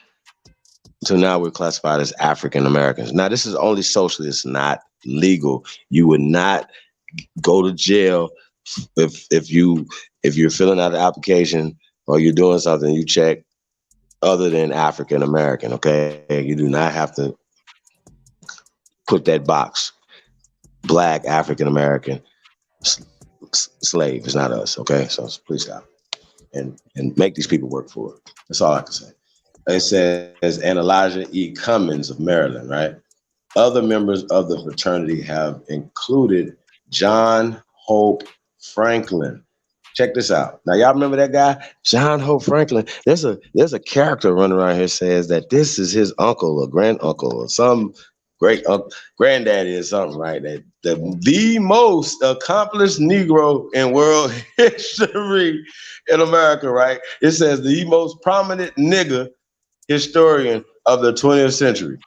So now we're classified as African Americans. Now this is only socially, it's not legal. You would not go to jail if you're filling out an application or you're doing something, you check other than African American, okay? You do not have to put that box. Black, African American, slave is not us, okay? So please stop. And make these people work for it. That's all I can say. It says, and Elijah E. Cummins of Maryland, right? Other members of the fraternity have included John Hope Franklin. Check this out. Now, y'all remember that guy, John Hope Franklin? There's a character running around here says that this is his uncle or granduncle or some great granddaddy or something, right? That the most accomplished Negro in world history in America, right? It says the most prominent nigga historian of the 20th century.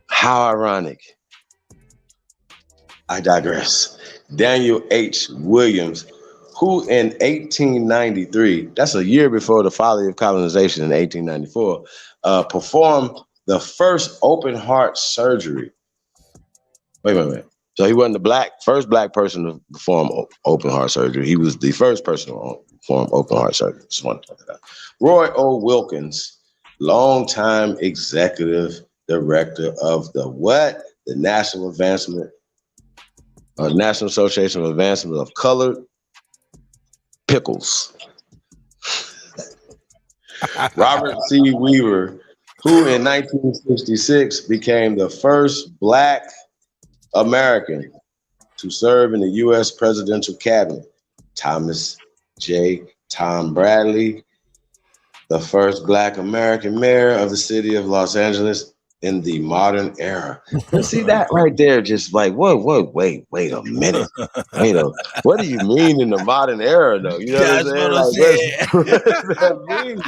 How ironic. I digress. Daniel H. Williams, who in 1893, that's a year before the folly of colonization in 1894, performed the first open heart surgery. Wait. So he wasn't the first black person to perform open heart surgery. He was the first person to perform open heart surgery. Just wanted to point that out. Roy O. Wilkins, longtime executive director of the what? The National Association of Advancement of Colored Pickles. Robert C. Weaver, who in 1966 became the first Black American to serve in the U.S. presidential cabinet. Thomas J. Tom Bradley, the first Black American mayor of the city of Los Angeles in the modern era. And see that right there, just like, wait a minute. What do you mean in the modern era, though? You know what I'm saying? What does that mean?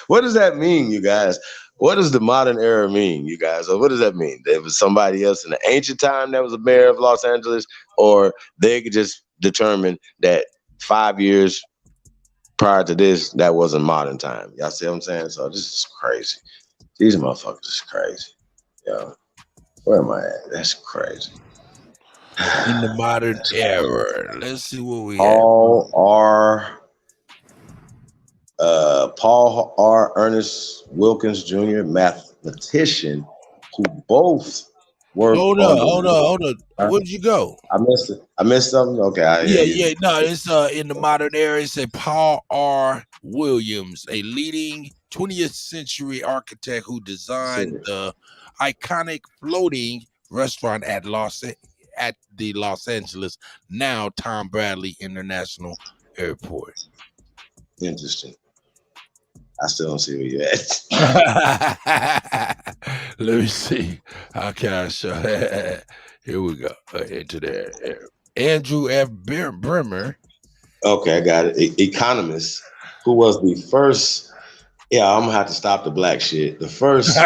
What does that mean, you guys? What does the modern era mean, you guys? Or what does that mean? There was somebody else in the ancient time that was a mayor of Los Angeles, or they could just determine that 5 years prior to this, that wasn't modern time. Y'all see what I'm saying? So this is crazy. These motherfuckers is crazy. Yeah. Where am I at? That's crazy. In the modern era. Let's see what we have. Paul R. Ernest Wilkins Jr., mathematician, who both worked Hold on on. Huh? Where'd you go? I missed it. I missed something. Okay, Yeah. No, it's in the modern era. It's a Paul R. Williams, a leading 20th century architect who designed the iconic floating restaurant at the Los Angeles, now Tom Bradley International Airport. Interesting. I still don't see where you're at. Let me see. How can I show? Here we go. Into there. Andrew F. Bremer. Okay, I got it. Economist, who was the first. Yeah, I'm gonna have to stop the black shit. The first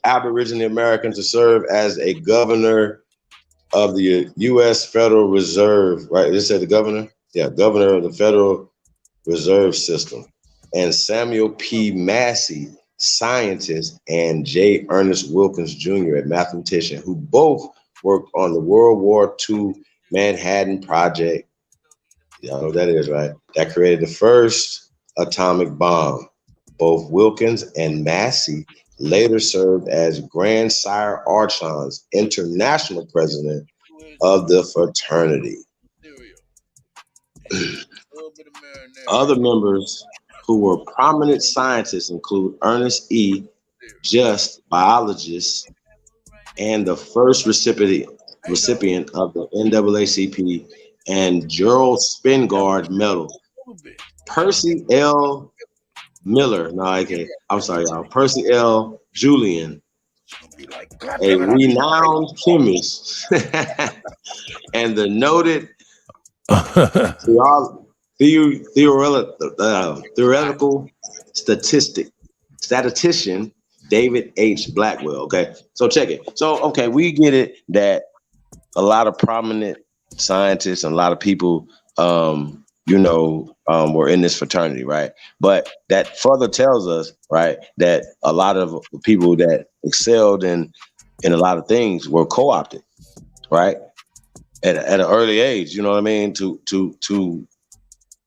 Aboriginal American to serve as a governor of the U.S. Federal Reserve. Right? They said the governor. Yeah, governor of the Federal Reserve System. And Samuel P. Massey, scientist, and J. Ernest Wilkins Jr., a mathematician, who both worked on the World War II Manhattan Project. Y'all know what that is, right? That created the first atomic bomb. Both Wilkins and Massey later served as Grandsire Archon's international president of the fraternity. Other members who were prominent scientists include Ernest E. Just, biologist, and the first recipient of the NAACP and Gerald Spingard Medal. Percy L. Miller, Percy L. Julian, a renowned chemist, and the noted theoretical statistician David H. Blackwell. Okay, so check it. So, okay, we get it that a lot of prominent scientists and a lot of people, were in this fraternity, right? But that further tells us, right, that a lot of people that excelled in a lot of things were co-opted, right? At an early age, you know what I mean? To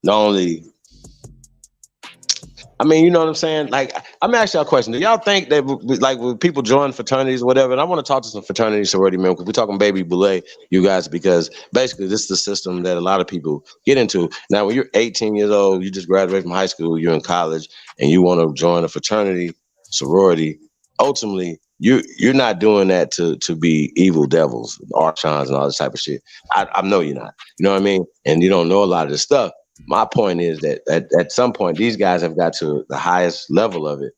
not only, I mean, you know what I'm saying? Like, I'm gonna ask y'all a question. Do y'all think that, like, when people join fraternities or whatever, and I want to talk to some fraternity sorority men, because we're talking baby boule, you guys, because basically this is the system that a lot of people get into. Now, when you're 18 years old, you just graduated from high school, you're in college, and you want to join a fraternity, sorority, ultimately, you're not doing that to be evil devils, archons, and all this type of shit. I know you're not. You know what I mean? And you don't know a lot of this stuff. My point is that at some point, these guys have got to the highest level of it,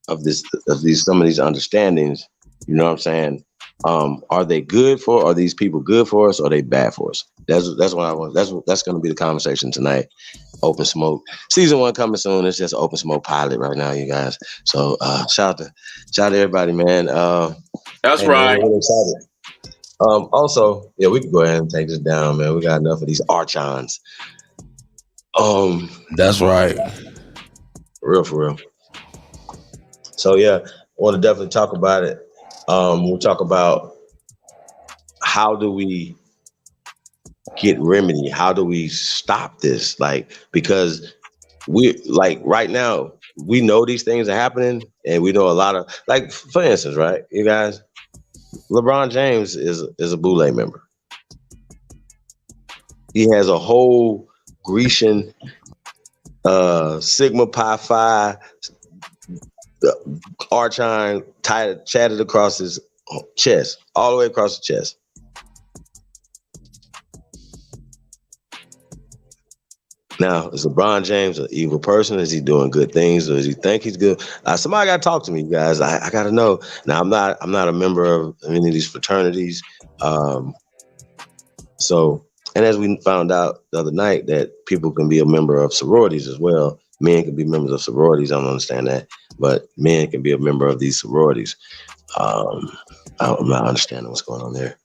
some of these understandings. You know what I'm saying? Are they good for? Are these people good for us? Or are they bad for us? That's what I want. That's going to be the conversation tonight. Open Smoke season 1 coming soon. It's just an Open Smoke pilot right now, you guys. So shout out to everybody, man. That's right. Man, really excited. Also, yeah, we can go ahead and take this down, man. We got enough of these archons. That's right. For real. So yeah, I want to definitely talk about it. We'll talk about how do we get remedy? How do we stop this? Like, because we, like, right now, we know these things are happening, and we know a lot of, like, for instance, right, you guys, LeBron James is a Boule member. He has a whole Grecian Sigma Pi Phi archon chatted across his chest, all the way across the chest. Now, is LeBron James an evil person? Is he doing good things, or does he think he's good? Somebody got to talk to me, you guys. I got to know. Now, I'm not a member of any of these fraternities. So, and as we found out the other night, that people can be a member of sororities as well. Men can be members of sororities. I don't understand that, but men can be a member of these sororities. I'm not understanding what's going on there.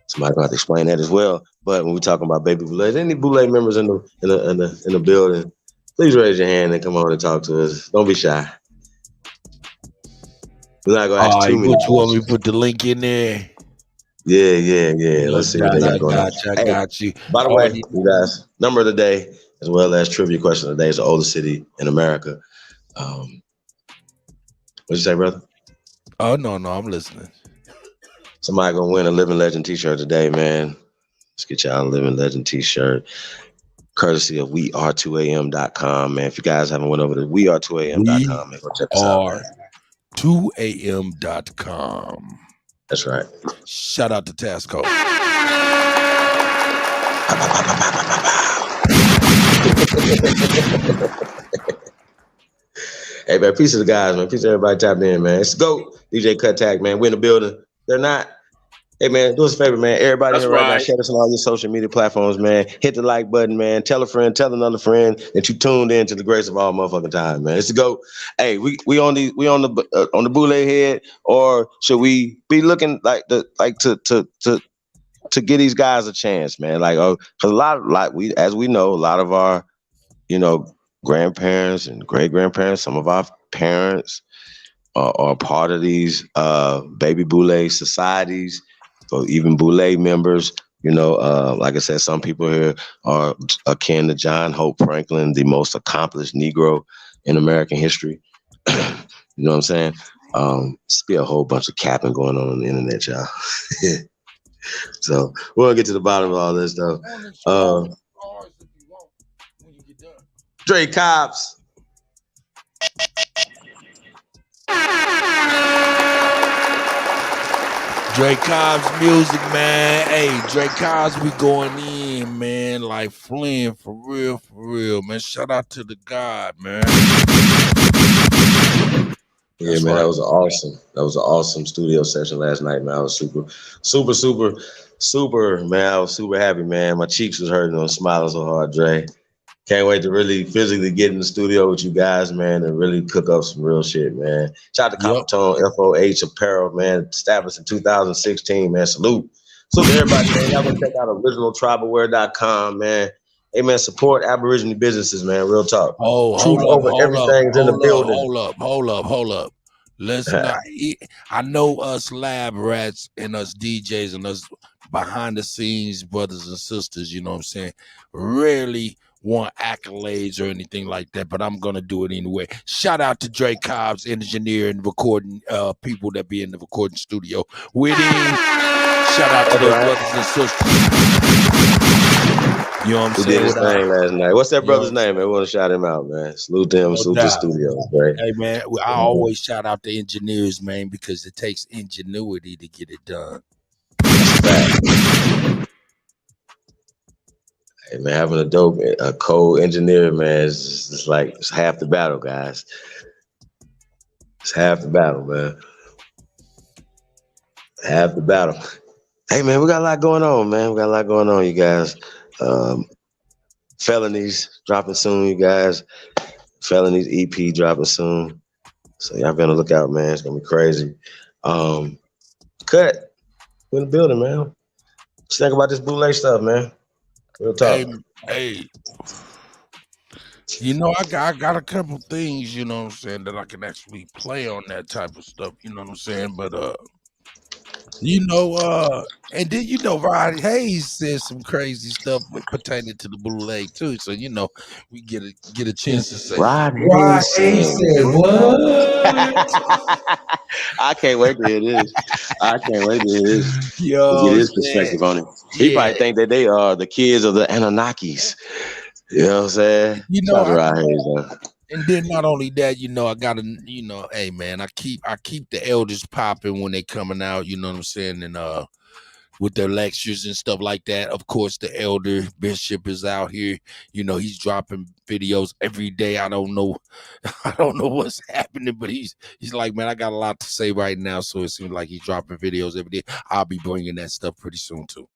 Somebody gonna have to explain that as well. But when we're talking about baby boule, any boule members in the building, please raise your hand and come on and talk to us. Don't be shy. We're not gonna ask All too right, many what you want me to questions. put the link in there? Yeah. No Let's see what doubt, they got I going on. got you. I Hey, got you. by the Oh, way, you guys, number of the day as well as trivia question of the day is the oldest city in America. What'd you say, brother? oh no, I'm listening. Somebody gonna win a Living Legend t-shirt today, man. Let's get y'all a Living Legend t-shirt. Courtesy of weare2am.com, man. If you guys haven't went over to We weare2am.com, man, go check us out, are man. 2am.com. That's right. Shout out to Tasco. Hey, man, peace to the guys, man. Peace to everybody tapped in, man. It's go DJ Cut Tag, man. We in the building. They're not. Hey, man, do us a favor, man. Everybody That's here right now, right. share us on all your social media platforms, man. Hit the like button, man. Tell a friend, tell another friend that you tuned in to the grace of all motherfucking time, man. It's the go. Hey, we on the boule head, or should we be looking to give these guys a chance, man? Like, because as we know, a lot of our, grandparents and great grandparents, some of our parents are part of these baby boule societies, or even boule members. Like I said, some people here are akin to John Hope Franklin, the most accomplished Negro in American history. You know what I'm saying? Still a whole bunch of capping going on the internet, y'all. So we'll get to the bottom of all this, though. Dre Cobbs. Dre Cobbs music, man. Hey, Dre Cobbs, we going in, man. Like Flynn, for real, man. Shout out to the God, man. Yeah, man, right. That was an awesome studio session last night, man. I was super, man. I was super happy, man. My cheeks was hurting. I was smiling so hard, Dre. Can't wait to really physically get in the studio with you guys, man, and really cook up some real shit, man. Shout out to Coppertone FOH Apparel, man. Established in 2016, man. Salute to everybody, man. Y'all go check out originaltribalwear.com, man. Hey, man, support Aboriginal businesses, man. Real talk. Truth over everything's in the building. Hold up. Let's not. I know us lab rats and us DJs and us behind the scenes brothers and sisters, you know what I'm saying, rarely want accolades or anything like that, but I'm gonna do it anyway. Shout out to Dre Cobbs, engineer and recording people that be in the recording studio with him. Shout out to those brothers and sisters. You know what I'm saying? Did his thing last night. What's that brother's name, man? We want to shout him out, man. Salute them, salute the studios, right? Hey, man, I always shout out the engineers, man, because it takes ingenuity to get it done. Hey, man, having a dope, co-engineer, man, it's like it's half the battle, guys. It's half the battle, man. Half the battle. Hey, man, we got a lot going on, man. We got a lot going on, you guys. Felonies dropping soon, you guys. Felonies EP dropping soon. So y'all be on the lookout, man. It's gonna be crazy. Cut. We're in the building, man. What you think about this bootleg stuff, man? Real talk. Hey. You know, I got a couple things, you know what I'm saying, that I can actually play on that type of stuff, you know what I'm saying? But and then Rod Hayes said some crazy stuff pertaining to the bootleg too. So we get a chance to say Rod Hayes said what? I can't wait to hear this. Yo, get his perspective on it. He probably think that they are the kids of the Anunnakis. You know what I'm saying? Rod Hayes, and then not only that, I gotta, hey man, I keep the elders popping when they coming out, you know what I'm saying, and with their lectures and stuff like that. Of course, the elder bishop is out here, he's dropping videos every day. I don't know what's happening, but he's like, man, I got a lot to say right now, so it seems like he's dropping videos every day. I'll be bringing that stuff pretty soon too.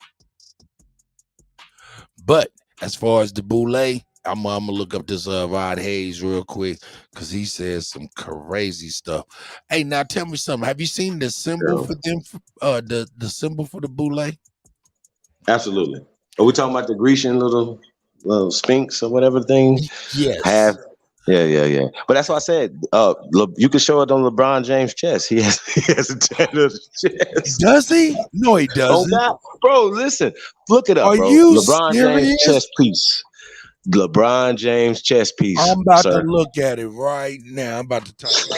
But as far as the boule, I'm gonna look up this Rod Hayes real quick because he says some crazy stuff. Hey, now tell me something. Have you seen the symbol for them? The symbol for the boule? Absolutely. Are we talking about the Grecian little Sphinx or whatever thing? Yes. Half Yeah. But that's why I said, you can show it on LeBron James' chest. He has a tattoo on his chest. Does he? No, he Oh doesn't. God, bro, listen, look it up, Are bro. you LeBron James serious? chest piece. LeBron James chest piece. I'm about to sir. look at it right now. I'm about to type it in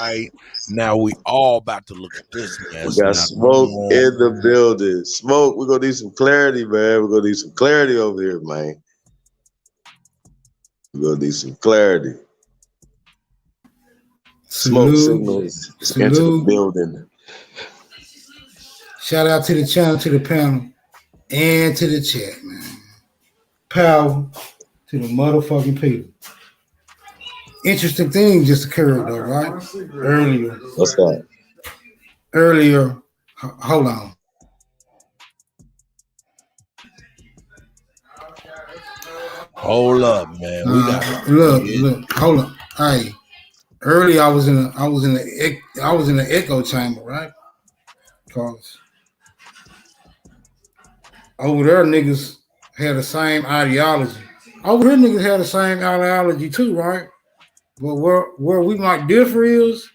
right now. We all about to look at this mess. We got Now, smoke in the building. Smoke. We're gonna need some clarity, man. We're gonna need some clarity over here, man. We're gonna need some clarity. Smoke signals is into the building. Shout out to the channel, to the panel, and to the chat, man. Power to the motherfucking people. Interesting thing just occurred though, right? Earlier. What's that? Earlier, hold on. Hold up, man. We got look, hold on. Hey, earlier I was in the echo chamber, right? Cause over there niggas had the same ideology. Over here niggas had the same ideology too, right? But where we might differ is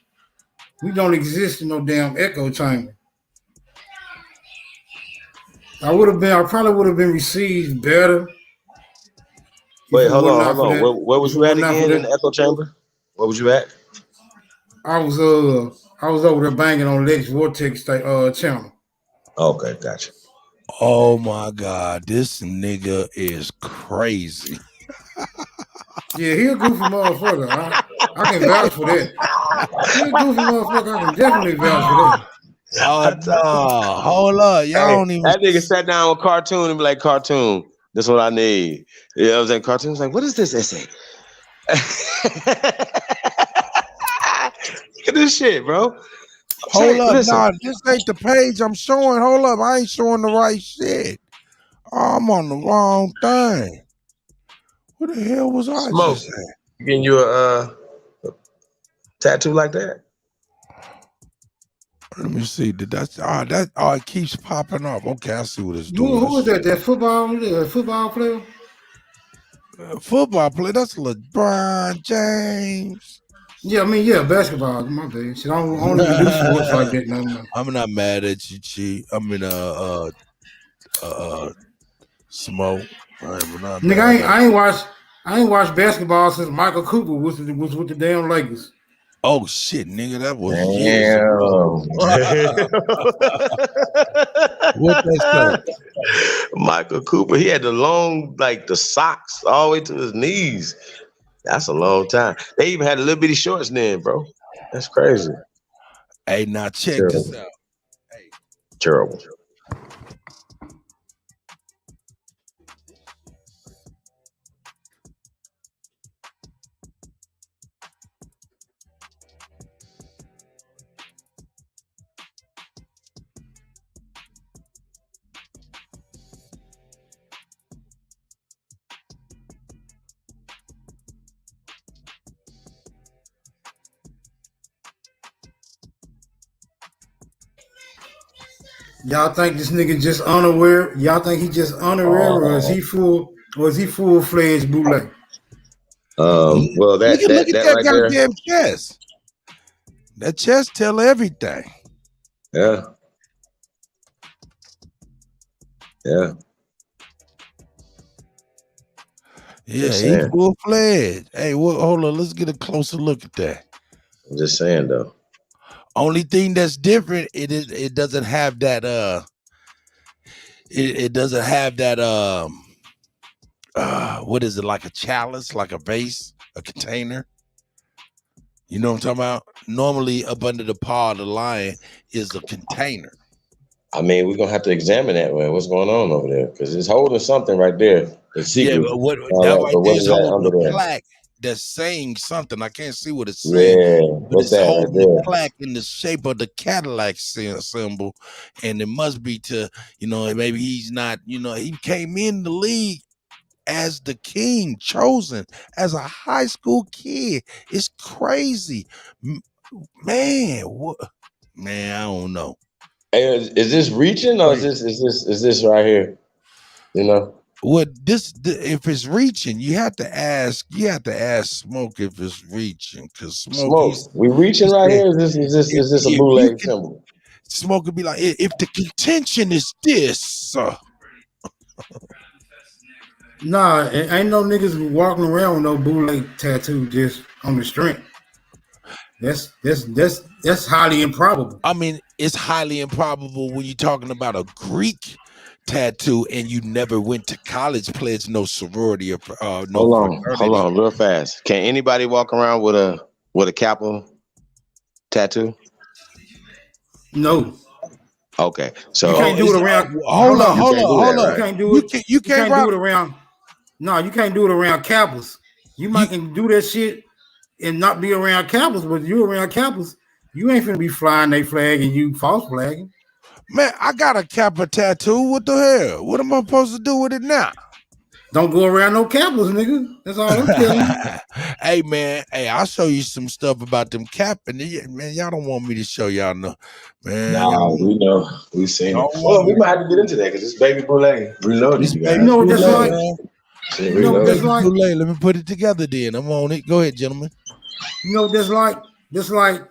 we don't exist in no damn echo chamber. I probably would have been received better. Wait, hold on. Where was you at again in the echo chamber? Where was you at? I was over there banging on Lex Vortex channel. Okay, gotcha. Oh my God, this nigga is crazy. Yeah, he a goofy motherfucker. I can vouch for that. He a goofy motherfucker. I can definitely vouch for that. Oh no, hold up. Y'all don't even. That nigga sat down with Cartoon and be like, Cartoon, this is what I need. You know what I'm saying? Cartoon's like, what is this essay? Look at this shit, bro. Hold up, nah, this ain't the page I'm showing. Hold up, I ain't showing the right shit. Oh, I'm on the wrong thing. What the hell was I Smoke. just saying? Getting you a tattoo like that? Let me see. It keeps popping up. Okay, I see what it's doing. Who was that? That football player? Football player? That's LeBron James. Yeah, I mean, basketball. My bad. Shit, I don't even do sports like that no more. I'm not mad at you, Chi. I mean, Smoke. Nigga, I ain't watched basketball since Michael Cooper was with the damn Lakers. Oh shit, nigga, that was What that say? Michael Cooper, he had the long, like the socks all the way to his knees. That's a long time. They even had a little bitty shorts then, bro. That's crazy. Hey, now check this out. Hey. Terrible. Y'all think this nigga just unaware? Y'all think he just unaware, or is he full-fledged bootleg? Well, look at that right goddamn chest. That chest tell everything. Yeah. Yeah, he's full-fledged. Hey, hold on. Let's get a closer look at that. I'm just saying, though. Only thing that's different, it doesn't have that it doesn't have that what is it, like a chalice, like a vase, a container? You know what I'm talking about? Normally up under the paw of the lion is a container. I mean, we're gonna have to examine that, man. What's going on over there? Because it's holding something right there. It's secret. Yeah, but what is holding a plaque that's saying something. I can't see what it's saying. Yeah, but it's holding right a plaque in the shape of the Cadillac symbol, and it must be to, maybe he's not, he came in the league as the king, chosen as a high school kid. It's crazy, man. What, man? I don't know. Hey, is this reaching or is this right here? You know? What if it's reaching, you have to ask Smoke if it's reaching, because Smoke, Smoke. We reaching right said here. Is this a if you bootleg can, symbol? Smoke could be like, if the contention is this, Nah, ain't no niggas walking around with no bootleg tattoo just on the strength. That's highly improbable. I mean, it's highly improbable when you're talking about a Greek tattoo and you never went to college, pledged no sorority or no Hold fraternity. on, real fast. Can anybody walk around with a Kappa tattoo? No. Okay, so You can't do it around. Hold on. right? You can't do You it. can't You can't rock. do it around. No, you can't do it around Kappas. You might can do that shit and not be around Kappas, but you around Kappas, you ain't finna be flying they flag and you false flagging. Man, I got a Kappa tattoo. What the hell? What am I supposed to do with it now? Don't go around no Kappas, nigga. That's all I'm telling you. Hey, man. Hey, I'll show you some stuff about them Kappa. Man, y'all don't want me to show y'all no. Man, Nah, we know. We've seen it. y'all Well, we want might have to get into that because it's baby bootleg reloaded, this you baby guys. You know what that's bootleg, like? man. Shit, You know what that's reloaded. like? Too late. Let me put it together then. I'm on it. Go ahead, gentlemen. You know what that's like? That's like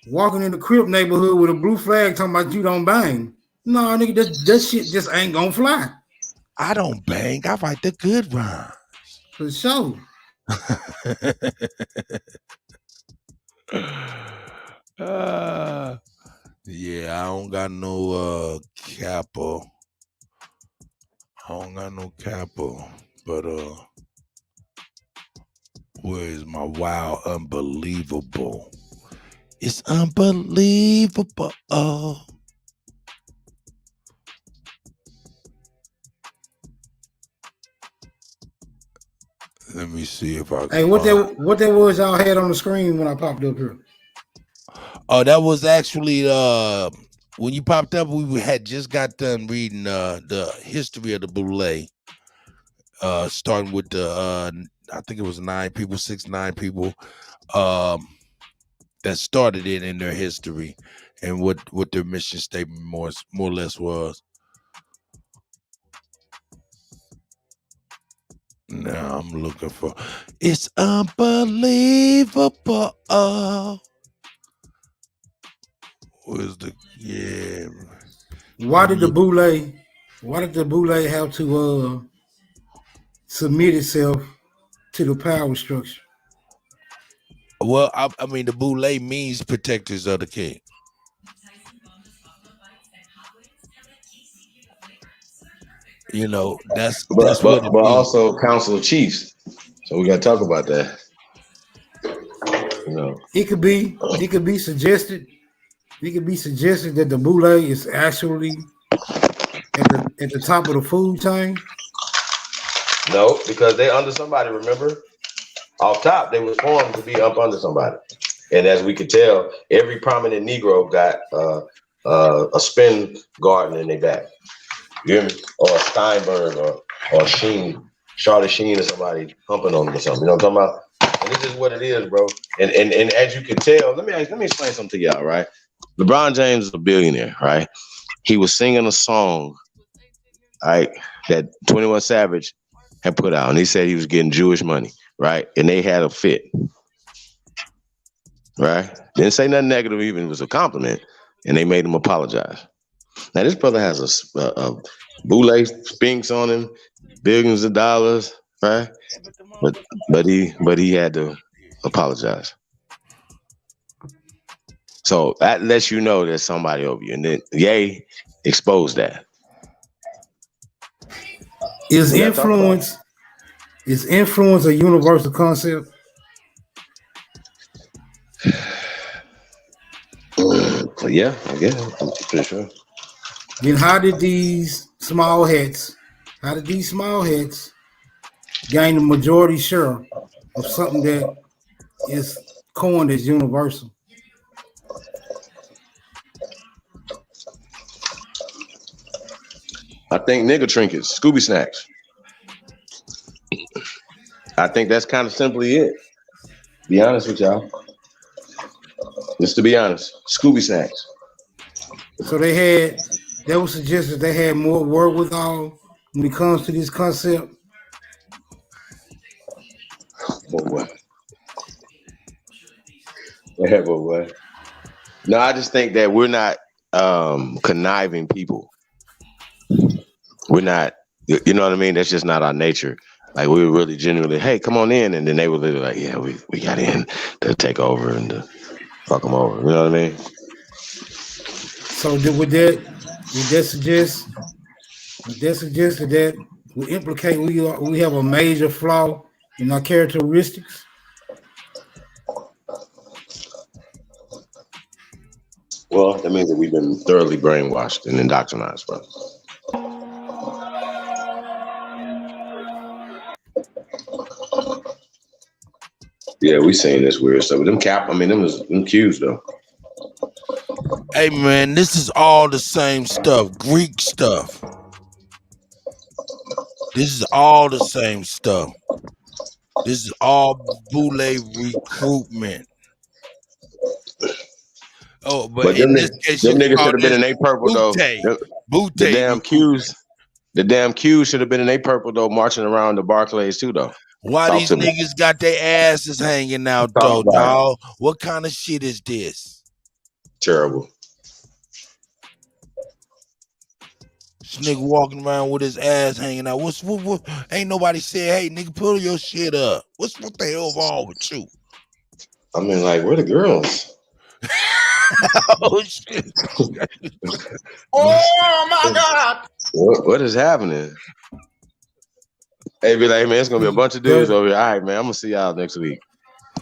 walking in the Crip neighborhood with a blue flag talking about you don't bang. No, nigga, that shit just ain't gonna fly. I don't bang. I write the good rhyme. For sure. Yeah, I don't got no Kappa. I don't got no Kappa. But where is my wow unbelievable? It's unbelievable. Let me see if I can. Hey, what that was y'all had on the screen when I popped up here? Oh, that was actually when you popped up, we had just got done reading the history of the boule. Starting with the I think it was 9 people that started it in their history and what their mission statement more or less was. Now I'm looking for it's unbelievable. Where's the Why did the boule have to submit itself to the power structure? Well, I mean the boule means protectors of the king. You know, that's what it but means. also Council of Chiefs. So we got to talk about that. You know, it could be suggested. It could be suggested that the boule is actually at the top of the food chain. no, because they under somebody. Remember, off top they was formed to be up under somebody, and as we could tell, every prominent Negro got a spin garden in their back. You hear me? Or a Steinberg or Sheen, Charlotte Sheen or somebody humping on them or something. You know what I'm talking about? And this is what it is, bro. And as you can tell, let me explain something to y'all, right? LeBron James is a billionaire, right? He was singing a song, right, that 21 Savage had put out, and he said he was getting Jewish money, right? And they had a fit, right? Didn't say nothing negative, even it was a compliment, and they made him apologize. Now this brother has a boule spinks on him, billions of dollars, right? But he had to apologize. So that lets you know there's somebody over you, and then Ye exposed that. Is influence a universal concept? Yeah, I guess I'm pretty sure. Then how did these small hats gain the majority share of something that is coined as universal? I think nigga trinkets, Scooby snacks. I think that's kind of simply it. Be honest with y'all. Just to be honest, Scooby snacks. So that was suggested they had more wherewithal when it comes to this concept? Boy. Yeah, boy. No, I just think that we're not conniving people. We're not, you know what I mean? That's just not our nature. Like we were really genuinely, hey, come on in, and then they were literally like, yeah, we got in to take over and to fuck them over. You know what I mean? So would that suggest that would implicate we have a major flaw in our characteristics? Well, that means that we've been thoroughly brainwashed and indoctrinized, bro. Yeah, we seen this weird stuff. But them cues though. Hey man, this is all the same stuff, Greek stuff. This is all the same stuff. This is all boule recruitment. Oh, but in this case, them you can niggas call should have been this in a purple though. Boute. The damn cues should have been in a purple though, marching around the Barclays too though. Why Talk these to me. niggas got their asses hanging out Talk though, about it. dog? What kind of shit is this? Terrible. This nigga walking around with his ass hanging out. What? Ain't nobody said, hey, nigga, pull your shit up. What the hell wrong with you? I mean, like, where the girls? Oh shit! Oh my God! What is happening? Hey, be like, man, it's gonna be a bunch of dudes over here. All right, man, I'm gonna see y'all next week.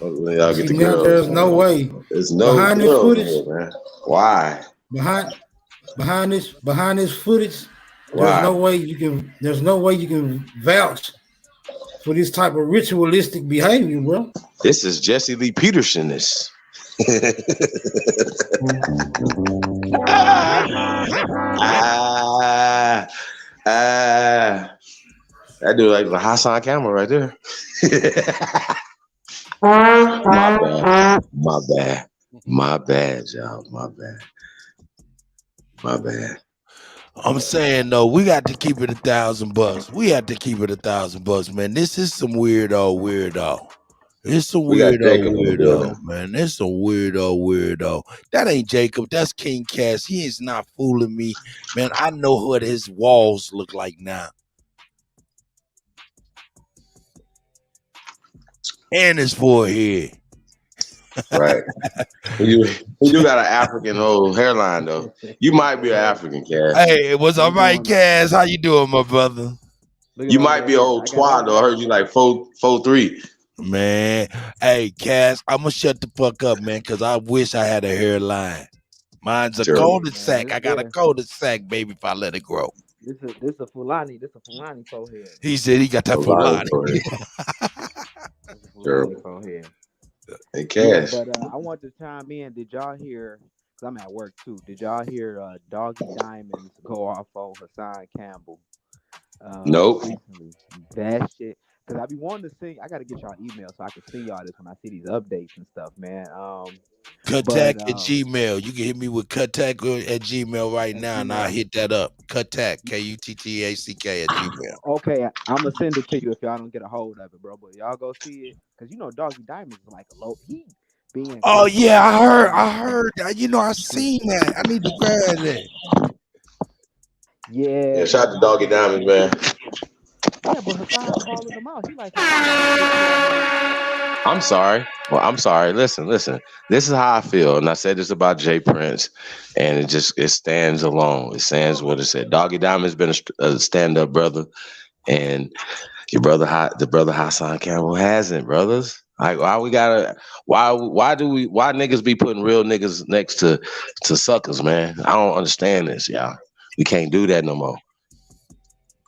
When y'all get the girls. There's no way. There's no behind girls this footage, here, man. Why? Behind this footage, Why? there's no way you can vouch for this type of ritualistic behavior, bro. This is Jesse Lee Peterson-ness. That dude like the Hassan camera right there. My bad, y'all. My bad. I'm saying though, we got to keep it $1,000. We have to keep it $1,000, man. This is some weirdo. It's some weirdo, man. It's some weirdo. That ain't Jacob. That's King Cass. He is not fooling me, man. I know what his walls look like now. And his forehead. Right. You got an African old hairline though. You might be an African, Cass. Hey, what's up, right, Cass? How you doing, my brother? You might be an old twat though. I heard you like 4'3". Man, hey, Cass, I'm gonna shut the fuck up, man, because I wish I had a hairline. Mine's a cul-de-sac. I got a cul-de-sac, baby, if I let it grow. This a Fulani forehead. He said he got that Fulani. Forehead. Hey, Cash. Yeah, but I wanted to chime in. Did y'all hear? Cause I'm at work too. Did y'all hear Doggy Diamonds go off on Hassan Campbell? Nope. Recently? That shit. Cause I be wanting to see. I gotta get y'all email so I can see y'all this when I see these updates and stuff, man. Cutac at Gmail. You can hit me with Cutac at Gmail right now, and I'll hit that up. Cutac, Kuttack at Gmail. Okay, I'm gonna send it to you if y'all don't get a hold of it, bro. But y'all go see it, cause you know Doggy Diamonds is like a low. He being. Oh yeah, I heard. You know, I seen that. I need to grab that. Yeah. Shout out to Doggy Diamonds, man. Yeah, but Hassan calling him out. He like. I'm sorry. Well, I'm sorry. Listen. This is how I feel, and I said this about Jay Prince, and it stands alone. It stands what it said. Doggy Diamond's been a stand-up brother, and the brother Hassan Campbell hasn't, brothers. Like why niggas be putting real niggas next to suckers, man? I don't understand this, y'all. We can't do that no more.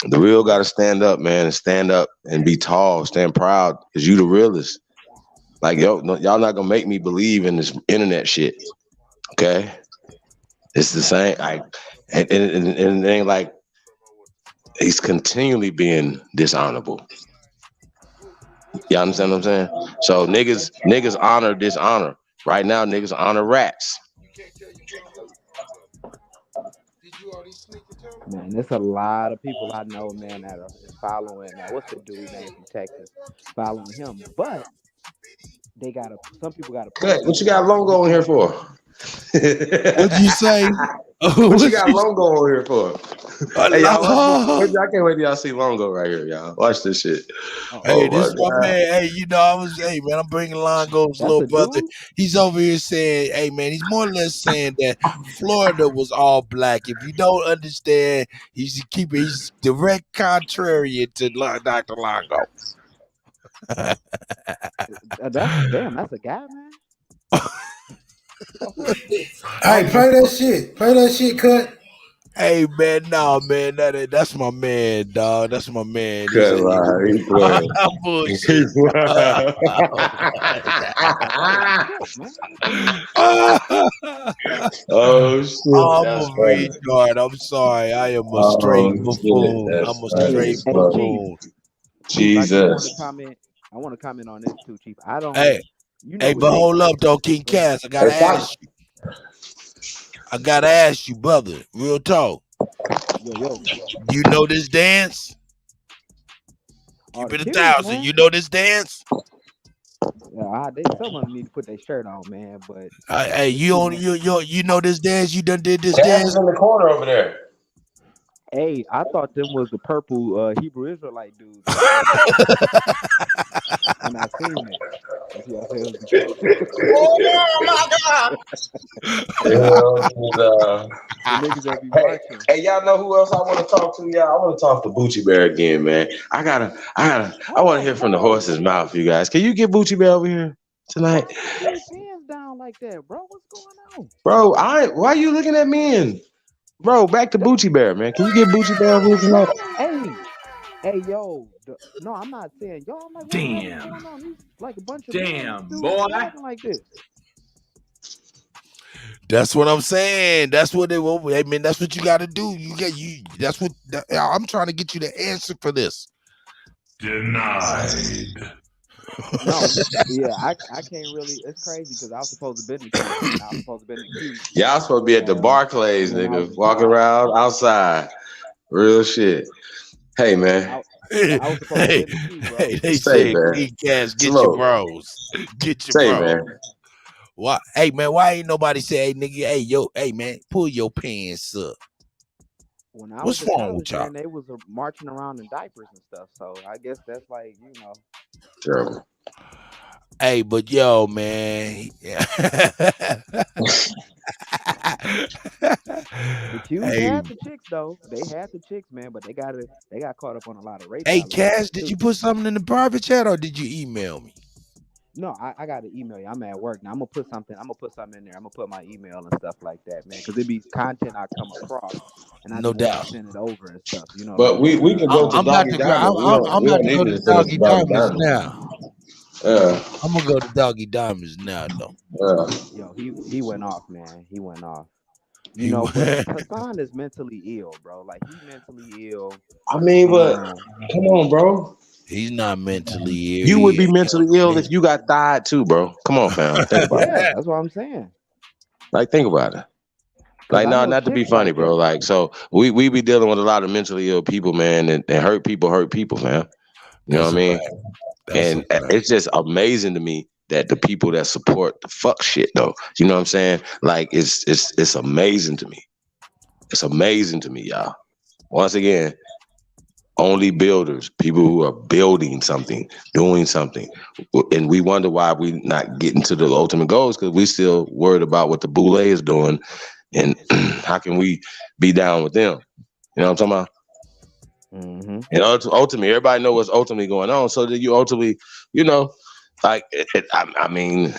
The real got to stand up, man, and stand up and be tall, stand proud, because you the realest. Like, y'all not gonna make me believe in this internet shit, okay? It's the same. And it ain't like he's continually being dishonorable. You understand what I'm saying? So niggas honor dishonor. Right now, niggas honor rats. Man, there's a lot of people I know, man, that is following. What's the dude name from Texas? Following him, but some people gotta Hey, post what you it. got Longo in here for? What'd you say? What you got Longo on here for? Hey, y'all, watch this. Oh, I can't wait till y'all see Longo right here, y'all. Watch this shit. hey, Oh this my is my god. man. Hey, hey man, I'm bringing Longo's That's little a brother. dude. He's over here saying, hey man, he's more or less saying that Florida was all black. If you don't understand, he's direct contrarian to Dr. Longo. That's a guy, man. Hey, play that shit. Play that shit, cut. Hey man, no man, that's my man, dog. That's my man. Cut line. He playing. Bullshit. Oh shit, I'm that's a funny. retard. I'm sorry. I am a straight Oh shit, buffoon. that's I'm a funny straight as Hey, fuck. buffoon. Chief, I just want Jesus. to comment. I want to comment on this too, Chief. I don't. Hey, You know hey, what but they? hold up though, King Go ahead. Cass. I Hey, gotta stop. ask you. I gotta ask you, brother. Real talk. Yo. You know this dance? Oh, Keep the it kitties, 1,000. man. You know this dance? Some of them need to put their shirt on, man. But Hey, just you keep on on. you know this dance? You done did this Cass is dance? in the corner over there. Hey, I thought them was the purple Hebrew Israelite dudes when I seen it. That's what I said. Oh my God! Yeah, The niggas that be hey, marching. hey, y'all know who else I want to talk to? Y'all, I want to talk to Bucci Bear again, man. I want to hear from the horse's mouth, you guys. Can you get Bucci Bear over here tonight, Why you put his pants down like that, bro? What's going on? bro? Why are you looking at men, bro? Back to Bucci Bear, man. Can you get Bucci Bear over here tonight? Hey, yo. No, I'm not saying yo. I'm like, what the hell is going on? These like a bunch of men dudes rapping like this. That's what I'm saying. That's what I mean. That's what you got to do. I'm trying to get you the answer for this. Denied. No, yeah, I can't really. It's crazy because I was supposed to be in the queue. And I was supposed to be in the queue. Y'all supposed to be at the Barclays, And then I was nigga, walking around outside. Real shit. Hey, man. I was supposed to be in the queue, bro. They Say, said, man. King Cash, get your Smoke. bros. Get your Say, bros. man. Why? Hey, man, why ain't nobody say, hey, nigga, hey, man, pull your pants up? When I What's was in wrong college, with y'all? man, they was marching around in diapers and stuff. So I guess that's like, Terrible. Hey, but yo, man. The Qs Hey, had the chicks though. They had the chicks, man, but they got caught up on a lot of rape hey, allegations Cash, did too. you put something in the private chat or did you email me? No, I got to email you. I'm at work now. I'm gonna put something in there. I'm gonna put my email and stuff like that, man, because it be content I come across, and I No just want doubt. to send it over and stuff. You know what I'm But we saying? can go to I'm about Doggy to go. Diamond. I'm We about don't to need go you to to send us Doggy to Doggy Diamonds Diamond. now. Yeah. I'm gonna go to Doggy Diamonds now, though. Yeah. Yo, he went off, man. He went off. You He know, but went. Hassan is mentally ill, bro. Like he mentally ill. I mean, but come on, bro. He's not mentally ill. You would be He, mentally ill if you got thighed too, bro. Come on, fam. Think about Yeah, it. that's what I'm saying. Like, think about it. Cause Like, I no, know not to be chicks funny, like bro. that. Like, so we be dealing with a lot of mentally ill people, man, and hurt people, fam. You know That's what I a mean? fact. That's a And fact. it's just amazing to me that the people that support the fuck shit, though. You know what I'm saying? Like, it's amazing to me. It's amazing to me, y'all. Once again, only builders, people who are building something, doing something. And we wonder why we not getting to the ultimate goals because we still worried about what the boule is doing and how can we be down with them. You know what I'm talking about? Mm-hmm. And ultimately, everybody know what's ultimately going on. So that you ultimately, you know, like, I mean,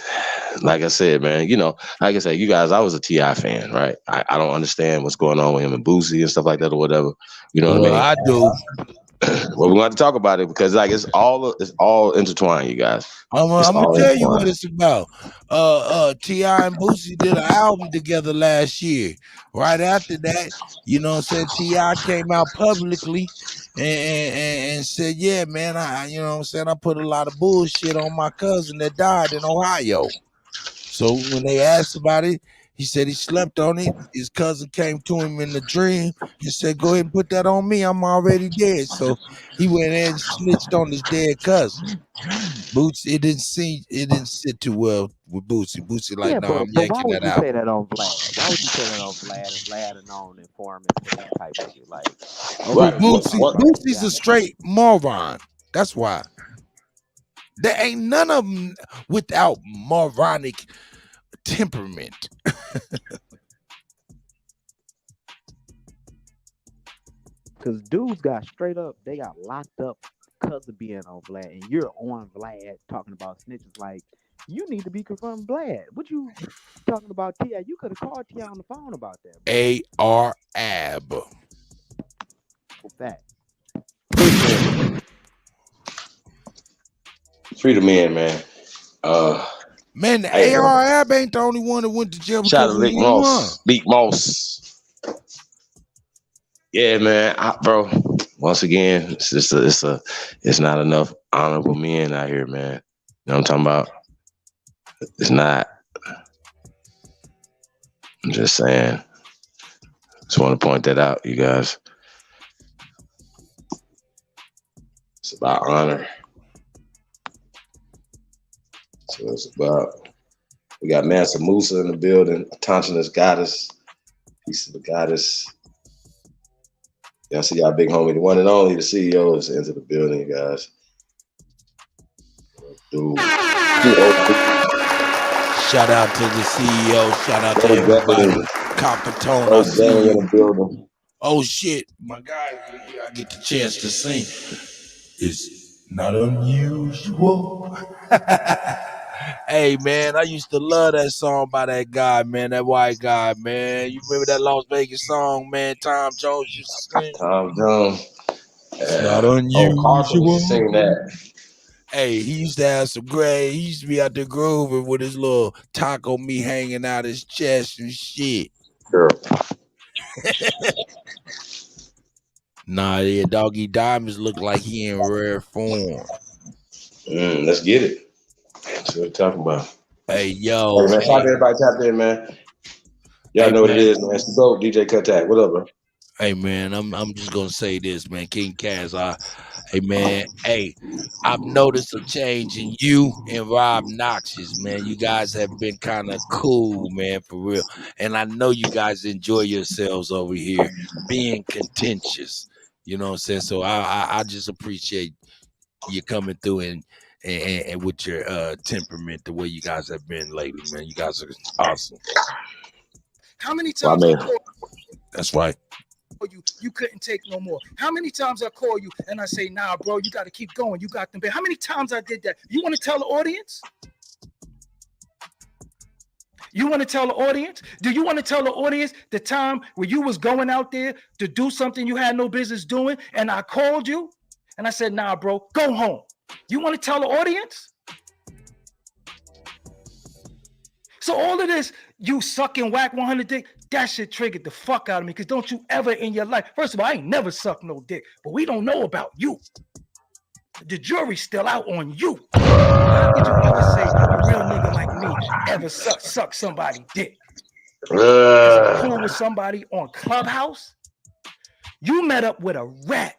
like I said, man, you know, like I said, you guys, I was a T.I. fan, right? I don't understand what's going on with him and Boosie and stuff like that or whatever. You know what I Well, mean? I do. Well, we want to talk about it because like it's all intertwined, you guys. I'm It's gonna all tell you what intertwined. it's about. T.I. and Boosie did an album together last year. Right after that, you know what I'm saying, T.I. came out publicly and said, yeah, man, you know what I'm saying, I put a lot of bullshit on my cousin that died in Ohio. So when they asked about it, He said he slept on it. His cousin came to him in the dream and said, "Go ahead and put that on me. I'm already dead." So he went in and snitched on his dead cousin. Bootsy, it didn't sit too well with Bootsy. Bootsy like, Yeah, "Nah, I'm but why yanking would that you out." say that on Vlad? Why would you say that on Vlad and Vlad a known informant for that type nigga? Like, Cause Right. okay, we can talk Bootsy, about Bootsy's a legality. straight moron. That's why. There ain't none of them without moronic temperament. Cause dudes got straight up, they got locked up because of being on Vlad, and you're on Vlad talking about snitches. Like, you need to be confronting Vlad. What you talking about, T.I.? You could have called T.I. on the phone about that, bro. A.R.A.B. Fact. Free the men, man. Man, the Hey, man. A.R.A.B. ain't the only one that went to jail Shout because out of to Big one. Moss. Big Moss. Yeah, man. Bro, once again, it's not enough honorable men out here, man. You know what I'm talking about? It's not. I'm just saying. Just want to point that out, you guys. It's about honor. So it's about. We got Mansa Musa in the building. Attentionist goddess. Piece of the goddess. Y'all see y'all big homie, the one and only, the CEO is into the building, you guys. Dude. Shout out to the CEO. Shout out to Bro, everybody. Gang. Capitone, Bro, I see Gang in you. the building. Oh shit, my guy, I get the chance to sing. It's not unusual. Hey man, I used to love that song by that guy, man, that white guy, man. You remember that Las Vegas song, man? Tom Jones used to sing. Tom Jones. It's not Oh, Carson used to unusual. sing that. Hey, he used to have some great. He used to be out there grooving with his little taco meat hanging out his chest and shit. Sure. Nah, yeah, Doggy Diamonds look like he in rare form. Let's get it. That's what we're talking about. Hey, Hey, yo, man, shout out hey, to everybody tapped in, man. Y'all hey, know what it man. is, man. It's the GOAT, DJ Cuttack. What up, bro? Hey man, I'm just gonna say this, man. King Kaz, hey man, hey, I've noticed a change in you and Rob Noxious, man. You guys have been kind of cool, man, for real. And I know you guys enjoy yourselves over here being contentious. You know what I'm saying? So I just appreciate you coming through and with your temperament, the way you guys have been lately, man. You guys are awesome. How many Well, times I man. call That's right. you couldn't take no more? How many times I call you and I say, nah, bro, you got to keep going. You got them. How many times I did that? You want to tell the audience? You want to tell the audience? Do you want to tell the audience the time where you was going out there to do something you had no business doing and I called you and I said, nah, bro, go home. You want to tell the audience? So all of this, you sucking whack 100 dick, that shit triggered the fuck out of me because don't you ever in your life, first of all, I ain't never sucked no dick, but we don't know about you. The jury's still out on you. How could you ever say a real nigga like me ever suck somebody dick? Because I'm cool with somebody on Clubhouse? You met up with a rat.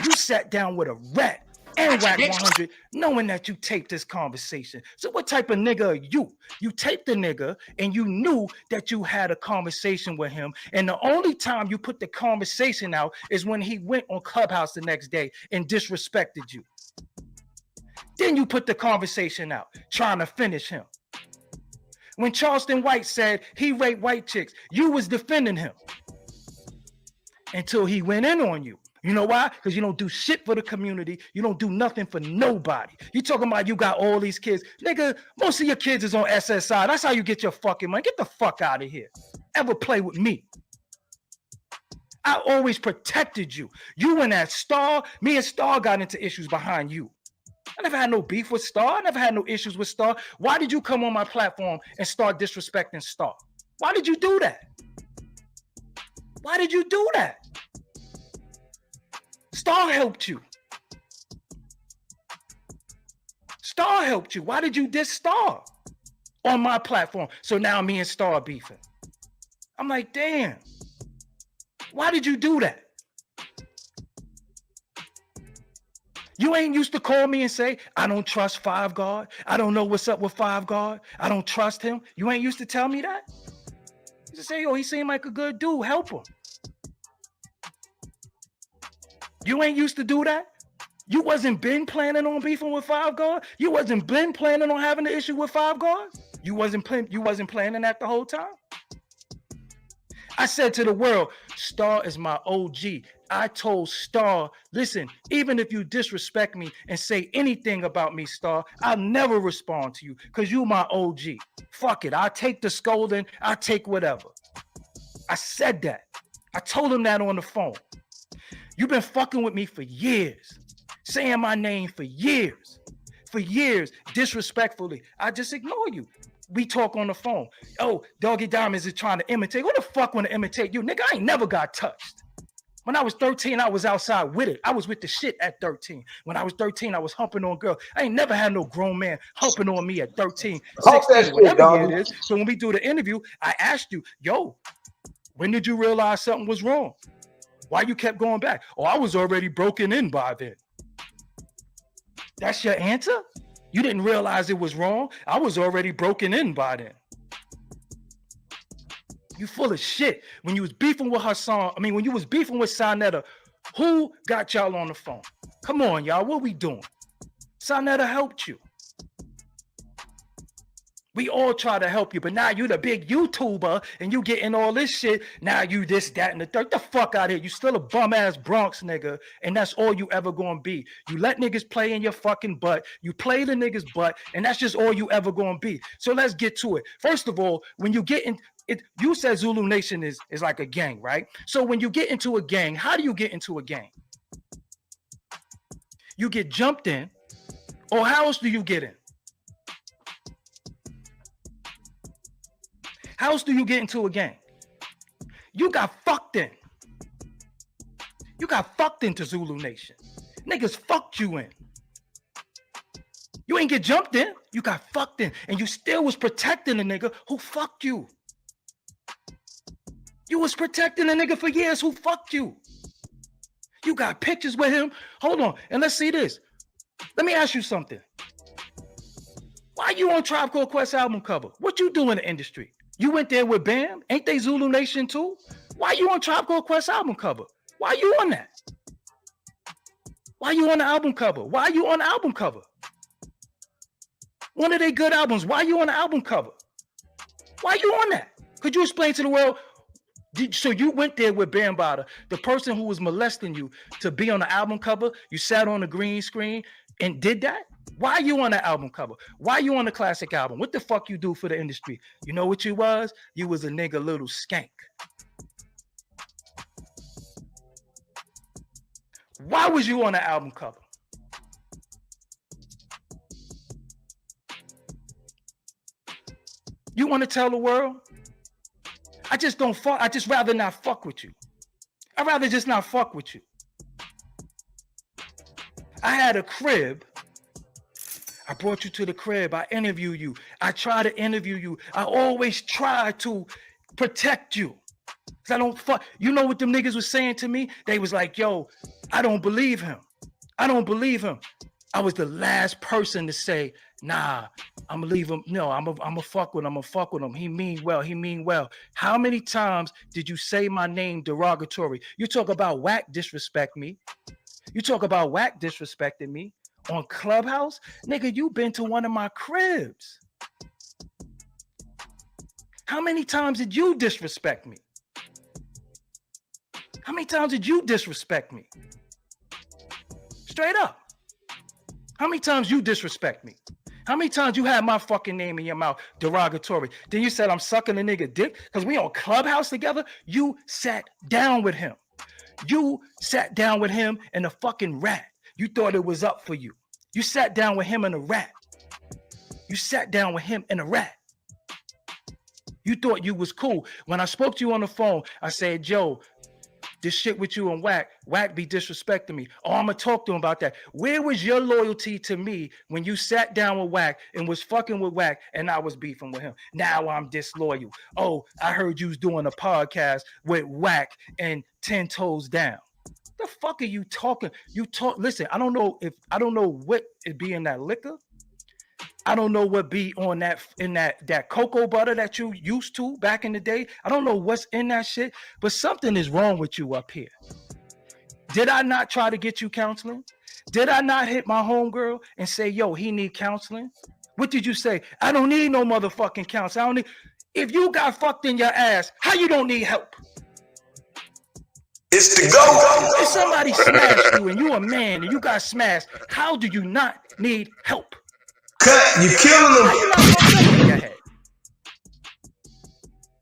You sat down with a rat and whack 100 knowing that you taped this conversation. So what type of nigga are you? You taped the nigga and you knew that you had a conversation with him. And the only time you put the conversation out is when he went on Clubhouse the next day and disrespected you. Then you put the conversation out trying to finish him. When Charleston White said he raped white chicks, you was defending him until he went in on you. You know why? Because you don't do shit for the community. You don't do nothing for nobody. You talking about you got all these kids. Nigga, most of your kids is on SSI. That's how you get your fucking money. Get the fuck out of here. Ever play with me. I always protected you. You and that Star, me and Star got into issues behind you. I never had no beef with Star. I never had no issues with Star. Why did you come on my platform and start disrespecting Star? Why did you do that? Why did you do that? Star helped you. Star helped you. Why did you diss Star? on my platform. So now me and Star beefing. I'm like, damn. Why did you do that? You ain't used to call me and say, I don't trust Five Guard. I don't know what's up with Five Guard. I don't trust him. You ain't used to tell me that? You just say, yo, he seemed like a good dude. Help him. You ain't used to do that? You wasn't been planning on beefing with Five Guard? You wasn't been planning on having the issue with Five Guard? You wasn't planning that the whole time? I said to the world, Star is my OG. I told Star, listen, even if you disrespect me and say anything about me, Star, I'll never respond to you because you my OG. Fuck it. I'll take the scolding. I'll take whatever. I said that. I told him that on the phone. You've been fucking with me for years, saying my name for years, disrespectfully. I just ignore you. We talk on the phone. Oh, Doggy Diamonds is trying to imitate. Who the fuck want to imitate you? Nigga, I ain't never got touched. When I was 13, I was outside with it. I was with the shit at 13. When I was 13, I was humping on girls. I ain't never had no grown man humping on me at 13, 16, whatever year it is. So when we do the interview, I asked you, yo, when did you realize something was wrong? Why you kept going back? Oh, I was already broken in by then. That's your answer? You didn't realize it was wrong? I was already broken in by then. You full of shit. When you was beefing with when you was beefing with Sonetta, who got y'all on the phone? Come on, y'all, what we doing? Sonetta helped you. We all try to help you, but now you the big YouTuber and you getting all this shit. Now you this, that, and the third. Get the fuck out of here. You still a bum-ass Bronx nigga, and that's all you ever gonna be. You let niggas play in your fucking butt. You play the niggas' butt, and that's just all you ever gonna be. So let's get to it. First of all, when you get in it, you said Zulu Nation is like a gang, right? So when you get into a gang, how do you get into a gang? You get jumped in, or how else do you get in? How else do you get into a gang? You got fucked in. You got fucked into Zulu Nation. Niggas fucked you in. You ain't get jumped in. You got fucked in. And you still was protecting the nigga who fucked you. You was protecting a nigga for years who fucked you. You got pictures with him. Hold on. And let's see this. Let me ask you something. Why you on Tribe Called Quest album cover? What you do in the industry? You went there with Bam? Ain't they Zulu Nation too? Why you on Tribe Called Quest album cover? Why you on that? Why you on the album cover? Why you on the album cover? One of their good albums. Why you on the album cover? Why you on that? Could you explain to the world? So you went there with Bam Bada, the person who was molesting you, to be on the album cover. You sat on the green screen and did that? Why you on the album cover? Why you on the classic album? What the fuck you do for the industry? You know what you was? You was a nigga little skank. Why was you on the album cover? You want to tell the world? I just don't fuck. I just rather not fuck with you. I'd rather just not fuck with you. I had a crib. I brought you to the crib. I interview you. I try to interview you. I always try to protect you. Cause I don't fuck. You know what them niggas was saying to me? They was like, yo, I don't believe him. I don't believe him. I was the last person to say, nah, I'm gonna leave him. No, I'm gonna fuck with him. I'm gonna fuck with him. He mean well. He mean well. How many times did you say my name derogatory? You talk about whack disrespect me. You talk about whack disrespecting me on Clubhouse. Nigga, you been to one of my cribs. How many times did you disrespect me? How many times did you disrespect me? Straight up. How many times you disrespect me? How many times you had my fucking name in your mouth derogatory? Then you said I'm sucking a nigga dick because we on Clubhouse together. You sat down with him. You sat down with him and a fucking rat. You thought it was up for you. You sat down with him and a rat. You sat down with him and a rat. You thought you was cool. When I spoke to you on the phone, I said, Joe, this shit with you and Wack be disrespecting me. Oh, I'm gonna talk to him about that. Where was your loyalty to me when you sat down with Wack and was fucking with Wack and I was beefing with him? Now I'm disloyal. Oh, I heard you was doing a podcast with Wack and 10 Toes Down. The fuck are you talking? Listen, I don't know what it be in that liquor. I don't know what be on that cocoa butter that you used to back in the day. I don't know what's in that shit, but something is wrong with you up here. Did I not try to get you counseling? Did I not hit my homegirl and say, yo, he need counseling? What did you say? I don't need no motherfucking counseling. I don't need. If you got fucked in your ass, how you don't need help? It's the go. If somebody smashed you and you a man and you got smashed, how do you not need help? Cut, you killing them. How you not fucked up in your head?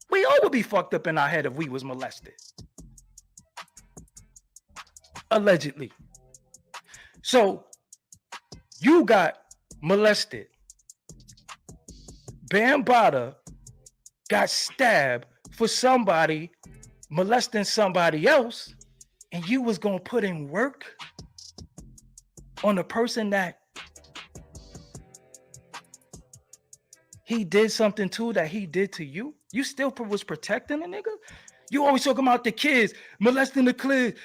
We all would be fucked up in our head if we was molested. Allegedly. So you got molested. Bambaataa got stabbed for somebody molesting somebody else, and you was gonna put in work on the person that he did something to that he did to you? You still was protecting a nigga? You always talking about the kids, molesting the kids.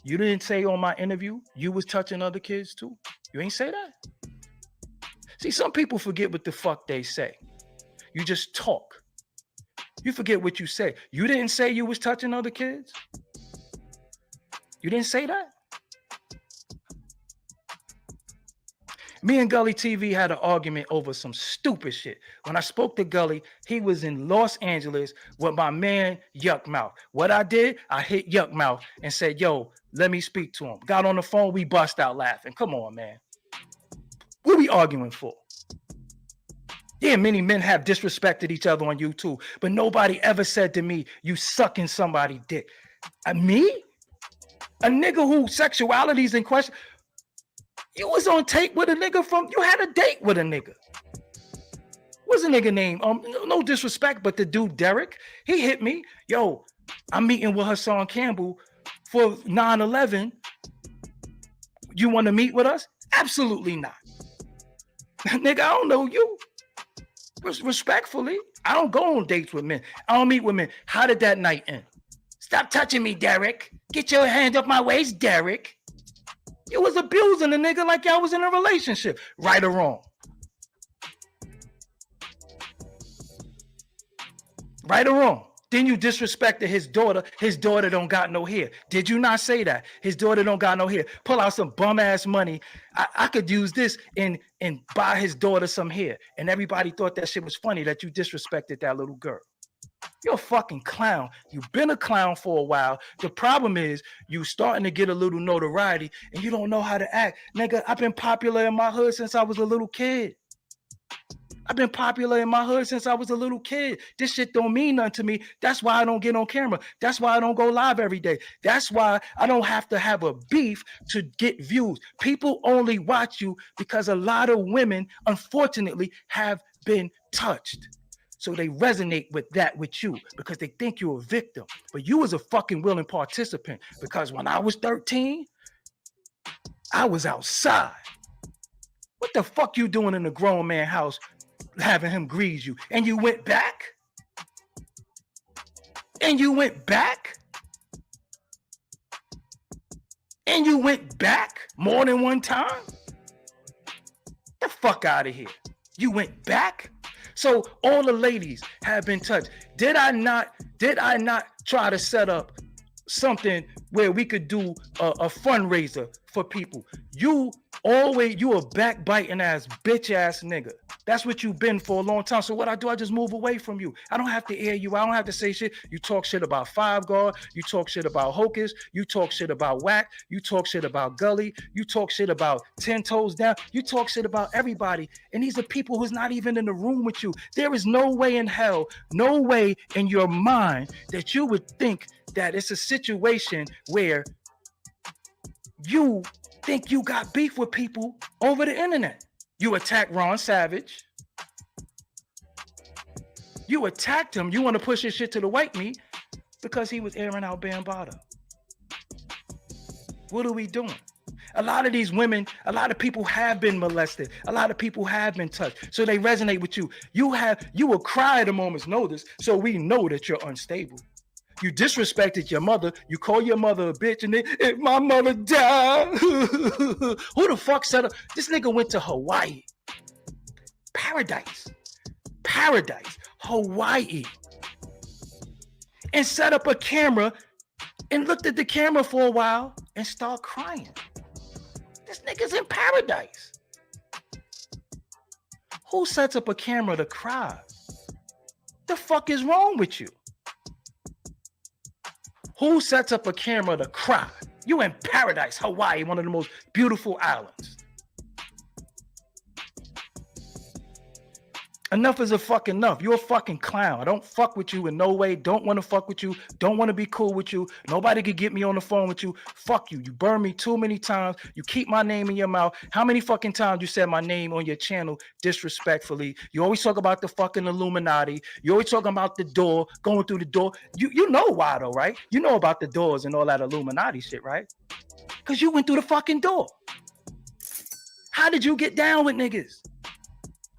You didn't say on my interview you was touching other kids too? You ain't say that? See, some people forget what the fuck they say. You just talk. You forget what you say. You didn't say you was touching other kids? You didn't say that? Me and Gully TV had an argument over some stupid shit. When I spoke to Gully, he was in Los Angeles with my man Yuck Mouth. What I did, I hit Yuck Mouth and said, yo, let me speak to him. Got on the phone, we bust out laughing. Come on, man. What are we arguing for? Yeah, many men have disrespected each other on YouTube, but nobody ever said to me, you sucking somebody's dick. Me? A nigga who sexuality is in question? You was on tape with a nigga you had a date with a nigga. What's the nigga name? No disrespect, but the dude Derek, he hit me. Yo, I'm meeting with Hassan Campbell for 9/11. You want to meet with us? Absolutely not. Nigga, I don't know you. Respectfully, I don't go on dates with men. I don't meet with men. How did that night end? Stop touching me, Derek. Get your hand off my waist, Derek. You was abusing a nigga like y'all was in a relationship. Right or wrong? Right or wrong? Then you disrespected his daughter. His daughter don't got no hair. Did you not say that? His daughter don't got no hair. Pull out some bum ass money. I could use this and buy his daughter some hair. And everybody thought that shit was funny that you disrespected that little girl. You're a fucking clown. You've been a clown for a while. The problem is you starting to get a little notoriety and you don't know how to act. Nigga, I've been popular in my hood since I was a little kid. I've been popular in my hood since I was a little kid. This shit don't mean nothing to me. That's why I don't get on camera. That's why I don't go live every day. That's why I don't have to have a beef to get views. People only watch you because a lot of women, unfortunately, have been touched. So they resonate with you because they think you're a victim. But you was a fucking willing participant because when I was 13, I was outside. What the fuck you doing in a grown man house having him grease you? And you went back? And you went back? And you went back more than one time? Get the fuck out of here. You went back? So all the ladies have been touched. Did I not try to set up something where we could do a fundraiser for people? You a backbiting ass bitch ass nigga. That's what you've been for a long time. So what I do, I just move away from you. I don't have to air you. I don't have to say shit. You talk shit about Five Guard. You talk shit about Hocus. You talk shit about Wack. You talk shit about Gully. You talk shit about 10 Toes Down. You talk shit about everybody. And these are people who's not even in the room with you. There is no way in hell, no way in your mind that you would think that it's a situation where you think you got beef with people over the internet. You attacked Ron Savage. You attacked him. You want to push his shit to the white meat. Because he was airing out Bambaataa. What are we doing? A lot of these women, a lot of people have been molested. A lot of people have been touched. So they resonate with you. You will cry at a moment's notice, so we know that you're unstable. You disrespected your mother. You call your mother a bitch, and then if my mother died, who the fuck said up? This nigga went to Hawaii. Paradise, Hawaii. And set up a camera and looked at the camera for a while and start crying. This nigga's in paradise. Who sets up a camera to cry? The fuck is wrong with you? Who sets up a camera to cry? You in paradise, Hawaii, one of the most beautiful islands. Enough is a fucking enough. You're a fucking clown. I don't fuck with you in no way. Don't want to fuck with you. Don't want to be cool with you. Nobody could get me on the phone with you. Fuck you. You burn me too many times. You keep my name in your mouth. How many fucking times you said my name on your channel disrespectfully? You always talk about the fucking Illuminati. You always talking about the door, going through the door. You know why though, right? You know about the doors and all that Illuminati shit, right? Because you went through the fucking door. How did you get down with niggas?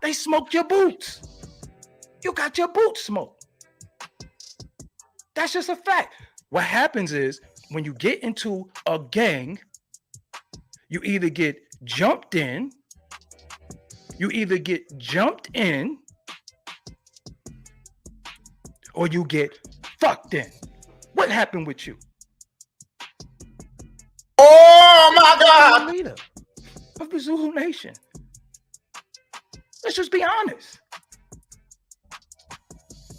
They smoked your boots. You got your boots smoked. That's just a fact. What happens is when you get into a gang, you either get jumped in, or you get fucked in. What happened with you? Oh my God! Leader of the Zulu Nation. Let's just be honest.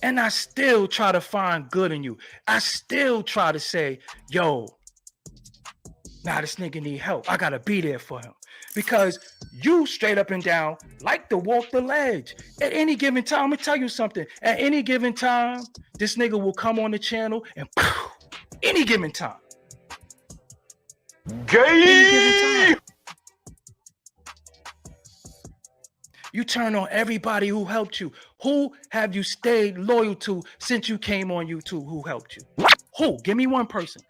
And I still try to find good in you. I still try to say, yo, this nigga need help. I gotta be there for him. Because you straight up and down like to walk the ledge. At any given time, I'm gonna tell you something. At any given time, this nigga will come on the channel and any given time. Any given time. You turn on everybody who helped you. Who have you stayed loyal to since you came on YouTube who helped you? Who? Give me one person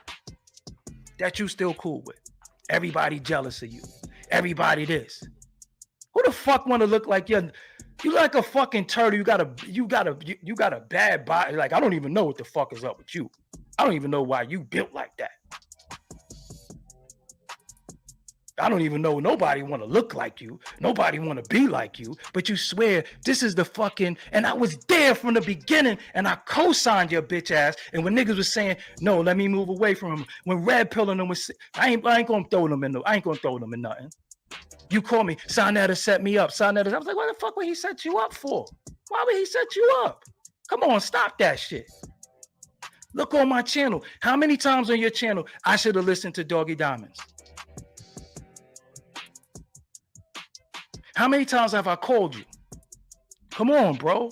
that you still cool with. Everybody jealous of you. Everybody this. Who the fuck want to look like you like a fucking turtle? You got a bad body. Like, I don't even know what the fuck is up with you. I don't even know why you built like that. I don't even know. Nobody want to look like you. Nobody want to be like you. But you swear this is the fucking. And I was there from the beginning, and I co-signed your bitch ass. And when niggas was saying no, let me move away from him. When Red Pill and them was, I ain't gonna throw them in. I ain't gonna throw them in nothing. You call me, Sonetta set me up. Sonetta. I was like, what the fuck would he set you up for? Why would he set you up? Come on, stop that shit. Look on my channel. How many times on your channel I should have listened to Doggy Diamonds? How many times have I called you? Come on, bro.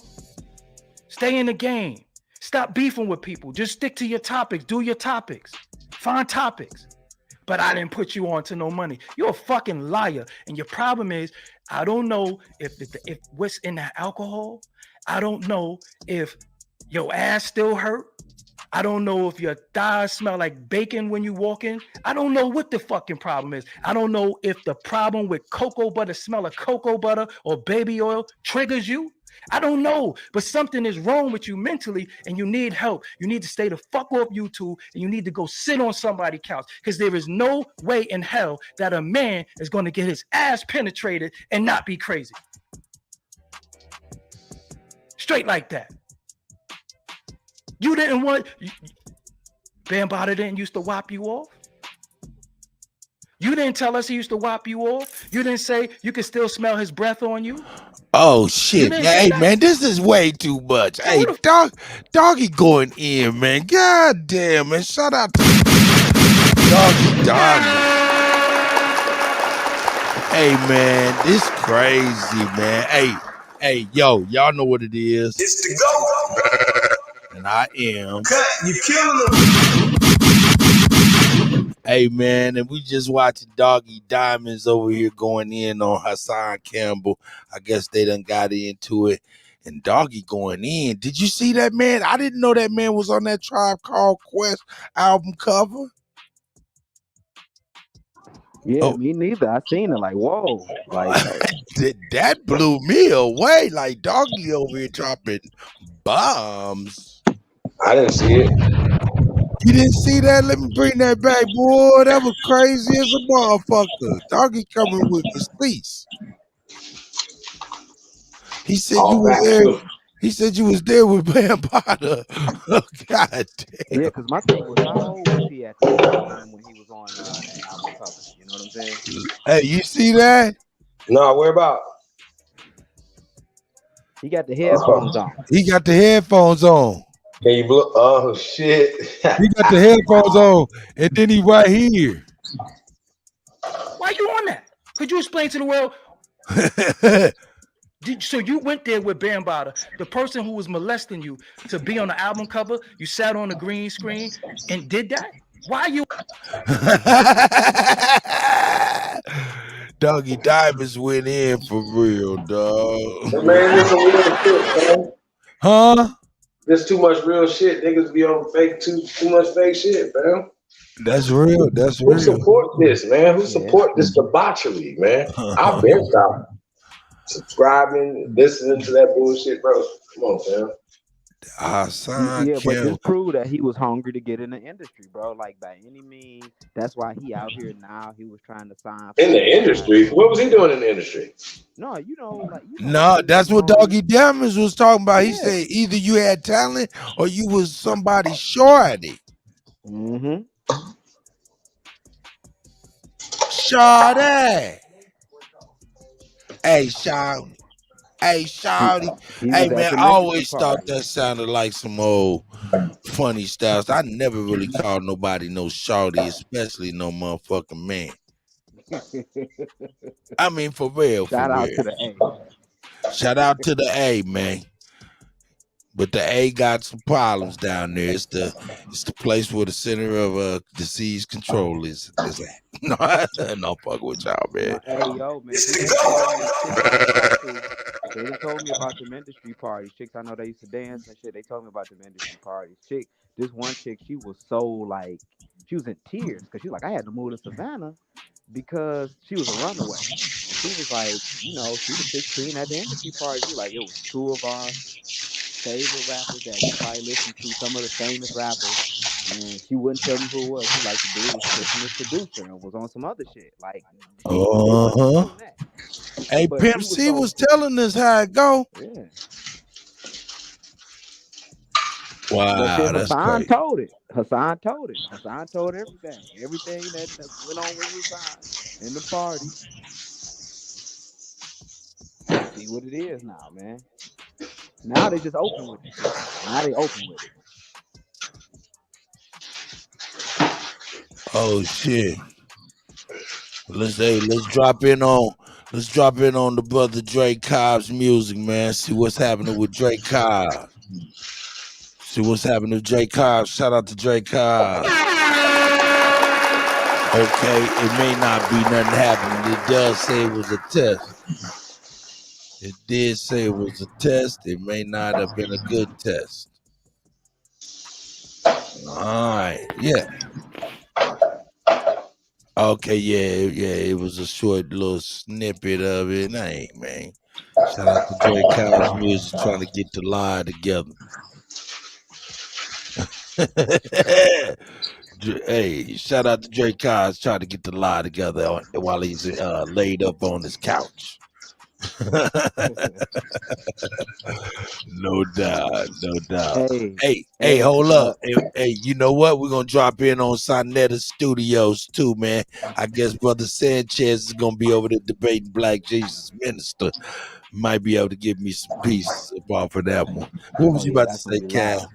Stay in the game. Stop beefing with people. Just stick to your topics. Do your topics. Find topics. But I didn't put you on to no money. You're a fucking liar. And your problem is, I don't know if what's in that alcohol. I don't know if your ass still hurt. I don't know if your thighs smell like bacon when you walk in. I don't know what the fucking problem is. I don't know if the problem with cocoa butter, smell of cocoa butter or baby oil triggers you. I don't know, but something is wrong with you mentally and you need help. You need to stay the fuck off YouTube and you need to go sit on somebody's couch because there is no way in hell that a man is going to get his ass penetrated and not be crazy. Straight like that. You didn't want, Bambaataa didn't used to whop you off. You didn't tell us he used to whop you off. You didn't say you could still smell his breath on you. Oh shit! Hey man, this is way too much. So hey, Doggy going in, man. God damn, man. Shout out to Doggy Diamond. Hey man, this crazy, man. Hey, yo, y'all know what it is. It's the GOAT. And I am. You killing them. Hey man, and we just watching Doggy Diamonds over here going in on Hassan Campbell. I guess they done got into it. and Doggy going in. Did you see that, man? I didn't know that man was on that Tribe Called Quest album cover. Yeah, me neither. I seen it like, whoa. Like that blew me away. Like Doggy over here dropping bombs. I didn't see it. You didn't see that? Let me bring that back, boy. That was crazy as a motherfucker. Doggy coming with receipts. He said you was there. He said you was there with Bam Potter. Oh, God damn. yeah, because my thing was, how old was he at the time when he was on that album cover? You know what I'm saying? Hey, you see that? No, where about? He got the headphones on. He got the headphones on. Can you blow? Oh shit! He got the headphones on, and then he right here. Why you on that? Could you explain to the world? So you went there with Bam Potter, the person who was molesting you, to be on the album cover. You sat on the green screen and did that. Why you? Doggy Diamonds went in for real, dog. Man, there's some real shit, man. Huh? There's too much real shit. Niggas be on fake too much fake shit, man. That's real. That's Who real. support this, man? Who support this debauchery, man? I've been stopped subscribing, listening to that bullshit, bro. Come on, man. Yeah, but this proved that he was hungry to get in the industry, bro. Like by any means. That's why he out here now. He was trying to sign in the industry. What was he doing in the industry? No, you know, like no, that's what Doggy Diamonds was talking about. He said either you had talent or you was somebody shorty. Mm-hmm. Shorty. Hey, Shorty. Hey, Shorty. Hey, man, I always thought that sounded like some old funny styles. I never really called nobody no Shorty, especially no motherfucking man. I mean, for real. Shout out to the A. Shout out to the A, man. But the A got some problems down there. It's the place where the center of disease control is at. No, fuck with y'all, man. Hey, yo, man. They done told me about them industry parties. Chicks, I know they used to dance and shit. They told me about them industry parties. This one chick, she was so like, she was in tears because she was like, I had to move to Savannah because she was a runaway. She was like, you know, she was 16 at the industry party. She was like, it was two of our favorite rappers that we probably listened to, some of the famous rappers, and she wouldn't tell me who it was. She liked the dude was Christmas producer and was on some other shit. Like, Hey, Pimp C was telling us how it go. Yeah. Wow, that's Hassan crazy. told it. Hassan told everything. Everything that went on with Hassan in the party. See what it is now, man. Now they just open with it. Now they open with it. Oh shit. Let's drop in on the brother Drake Cobb's music, man. See what's happening with Drake Cobb. Shout out to Drake Cobb. Okay, it may not be nothing happening. It does say it was a test. It did say it was a test. It may not have been a good test. All right, yeah. Okay, yeah, it was a short little snippet of it. Hey, man. Shout out to Drake Cobb's music trying to get the lie together. Hey, shout out to Drake Cobb's trying to get the lie together while he's laid up on his couch. No doubt. Hey, hold up. Hey, you know what? We're gonna drop in on Sonetta Studios too, man. I guess Brother Sanchez is gonna be over there debating Black Jesus Minister. Might be able to give me some pieces off of that one. What was you about to say, Cal?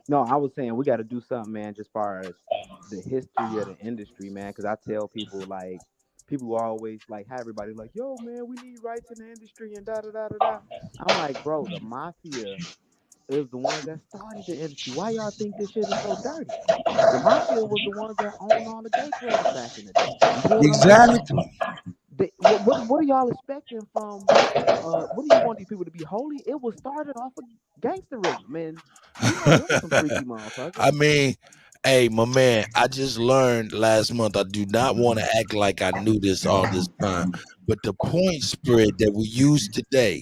No, I was saying we got to do something, man, just far as the history of the industry, man, because I tell people, like, people always, like, have everybody like, yo, man, we need rights in the industry and da-da-da-da-da. I'm like, bro, the mafia is the ones that started the industry. Why y'all think this shit is so dirty? The mafia was the ones that owned all the gay clubs back in the day. Exactly. What are y'all expecting from? What do you want these people to be holy? It was started off of gangsterism, and you know them some freaky motherfuckers. I mean, hey, my man, I just learned last month. I do not want to act like I knew this all this time, but the point spread that we use today,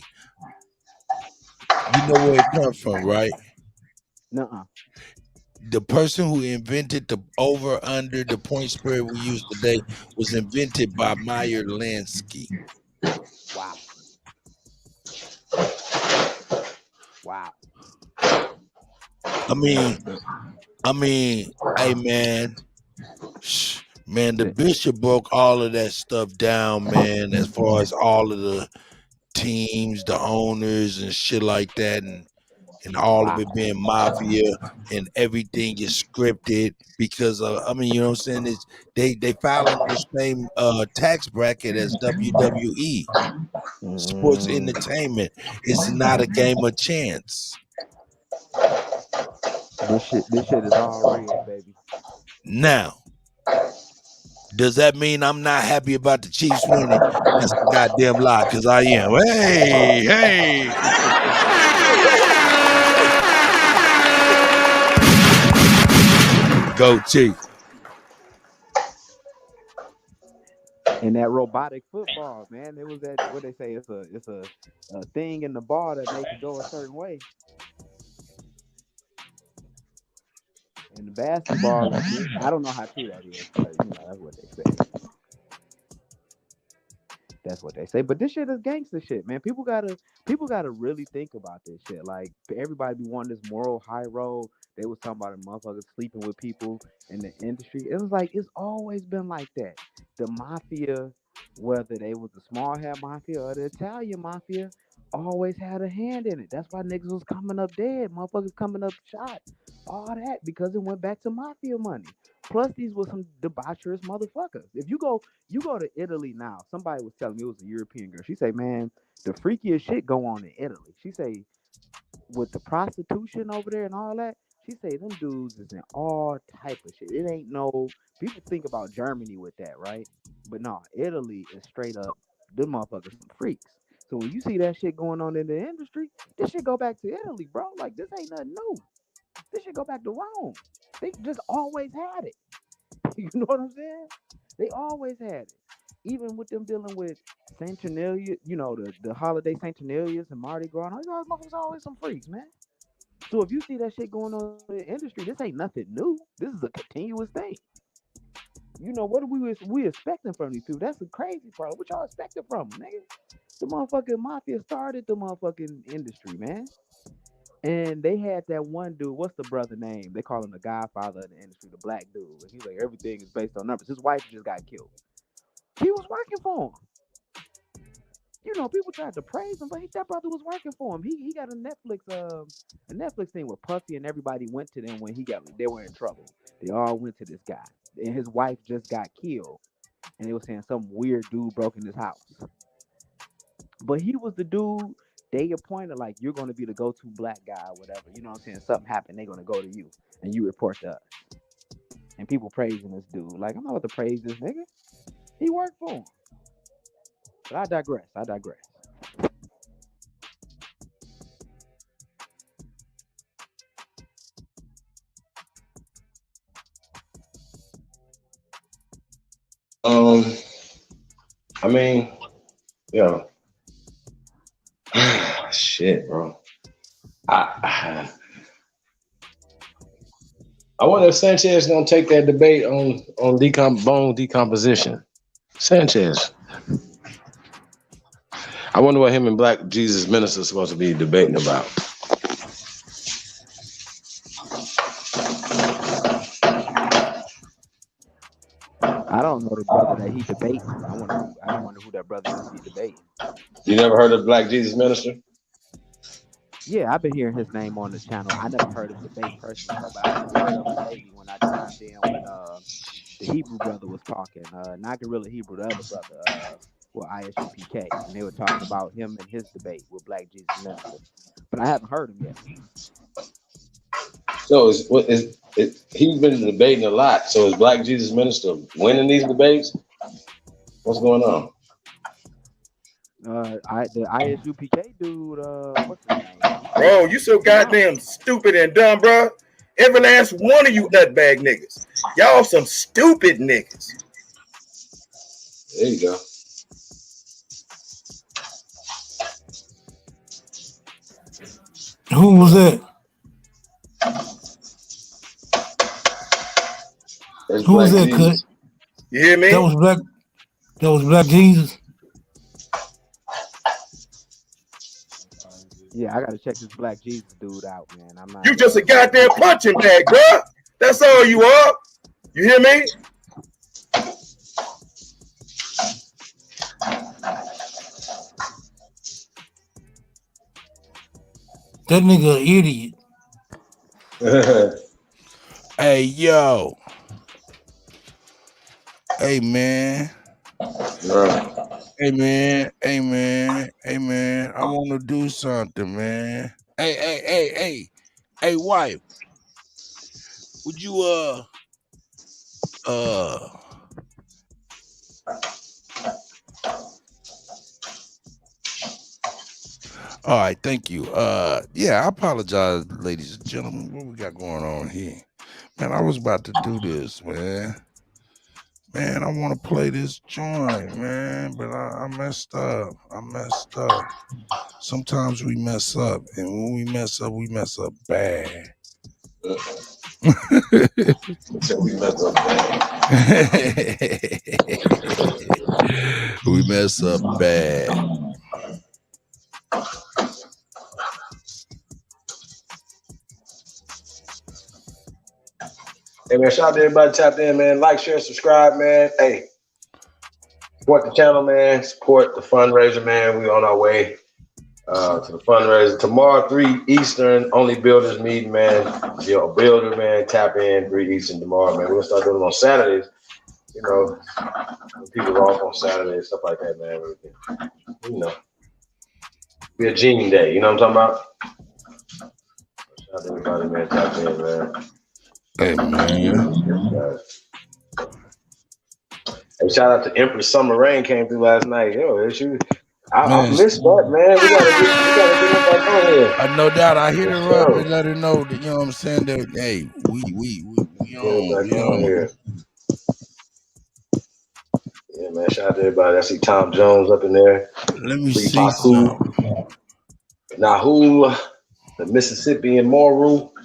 you know where it comes from, right? Nuh-uh. The person who invented the over under the point spread we use today was invented by Meyer Lansky. Wow. Wow. I mean, hey man, man, the bishop broke all of that stuff down, man, as far as all of the teams, the owners and shit like that, and all of it being mafia and everything is scripted because I mean, you know what I'm saying? It's they file in the same tax bracket as WWE. Sports entertainment. It's not a game of chance. This shit is all rigged, baby. Now, does that mean I'm not happy about the Chiefs winning? That's a goddamn lie, because I am. Hey. Go Chiefs. And that robotic football, man, it was that what they say. It's a thing in the ball that makes it go a certain way. And the basketball, I don't know how true that is, but you know that's what they say. That's what they say. But this shit is gangster shit, man. People gotta really think about this shit. Like everybody be wanting this moral high road. They was talking about a motherfucker sleeping with people in the industry. It was like it's always been like that. The mafia, whether they was the small hat mafia or the Italian mafia, always had a hand in it. That's why niggas was coming up dead, motherfuckers coming up shot, all that because it went back to mafia money. Plus, these were some debaucherous motherfuckers. If you go to Italy now, somebody was telling me it was a European girl. She say, man, the freakiest shit go on in Italy. She say, with the prostitution over there and all that, she say them dudes is in all type of shit. It ain't no people think about Germany with that, right? But no, Italy is straight up them motherfuckers some freaks. So when you see that shit going on in the industry, this shit go back to Italy, bro. Like this ain't nothing new. This shit go back to Rome. They just always had it. You know what I'm saying? They always had it. Even with them dealing with Saturnalia, you know, the holiday Saturnalias and Mardi Gras, those motherfuckers always some freaks, man. So if you see that shit going on in the industry, this ain't nothing new. This is a continuous thing. You know, what are we expecting from these people? That's the crazy part. What y'all expecting from them, nigga? The motherfucking mafia started the motherfucking industry, man. And they had that one dude, what's the brother name? They call him the godfather of the industry, the black dude. And he's like, everything is based on numbers. His wife just got killed. He was working for him. You know, people tried to praise him, but that brother was working for him. He got a Netflix thing where Puffy and everybody went to them when they were in trouble. They all went to this guy. And his wife just got killed. And they were saying some weird dude broke in his house. But he was the dude they appointed, like, you're going to be the go-to black guy or whatever. You know what I'm saying? Something happened, they're going to go to you. And you report to us. And people praising this dude. Like, I'm not about to praise this nigga. He worked for him. But I digress. I mean, yo, shit, bro. I wonder if Sanchez is gonna take that debate on bone decomposition. Sanchez. I wonder what him and Black Jesus Minister are supposed to be debating about. I don't know the brother that he debating. I wonder who that brother is he debating. You never heard of Black Jesus Minister? Yeah, I've been hearing his name on the channel. I never heard him debate personally, but I just heard of him lately when I chimed in when the Hebrew brother was talking. Not Gorilla Hebrew, the other brother, ISUPK, and they were talking about him and his debate with Black Jesus Minister. But I haven't heard him yet. So he's been debating a lot. So is Black Jesus Minister winning these debates? What's going on? The ISUPK dude, what's his name? Bro, you so goddamn stupid and dumb, bro. Every last one of you nutbag niggas. Y'all some stupid niggas. There you go. Who was that? That's Who was that, Jesus. Cut? You hear me? That was Black Jesus. Yeah, I gotta check this Black Jesus dude out, man. I'm not. You just a goddamn punching bag, bro. That's all you are. You hear me? That nigga an idiot. Hey, yo. Hey, man. Hey, man. Hey, man. Hey, man. I want to do something, man. Hey, wife. Would you, all right, thank you. Yeah, I apologize, ladies and gentlemen. What we got going on here? Man, I was about to do this, man. Man, I want to play this joint, man, but I messed up. Sometimes we mess up, and when we mess up bad. So we mess up bad. We mess up bad. Hey man, shout out to everybody tapped in, man. Like, share, subscribe, man. Hey, support the channel, man. Support the fundraiser, man. We on our way to the fundraiser tomorrow, 3 Eastern. OnlyBuilders meeting, man. If you're a builder, man, tap in 3 Eastern tomorrow, man. We're gonna start doing it on Saturdays. You know, when people are off on Saturdays, stuff like that, man. You know, be a genie day. You know what I'm talking about? Shout out to everybody, man. Tap in, man. Hey, man. Hey, shout out to Empress Summer Rain came through last night. Yo, I missed that, man. We gotta get back on here. No doubt. I hit her up and let her know that, you know what I'm saying, that, hey, we on here. Yeah, man. Shout out to everybody. I see Tom Jones up in there. Let me see something. Nahu, the Mississippian Moral.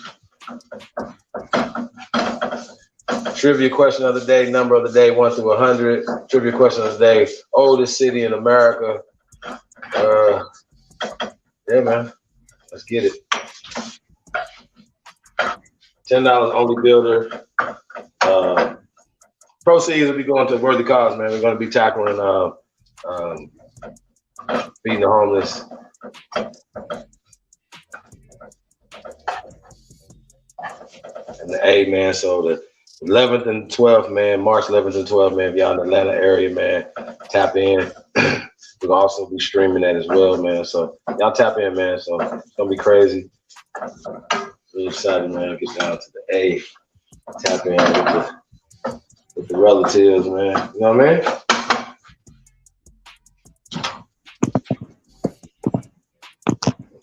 Trivia question of the day, number of the day, 1 through 100. Trivia question of the day, oldest city in America. Yeah, man. Let's get it. $10 only builder. Proceeds will be going to worthy cause, man. We're going to be tackling feeding the homeless. And the A, man. So the 11th and 12th, man. March 11th and 12th, man. If y'all in the Atlanta area, man, tap in. We'll also be streaming that as well, man. So y'all tap in, man. So it's gonna be crazy. Really excited, man. Get down to the A. Tap in with the relatives, man. You know what I mean?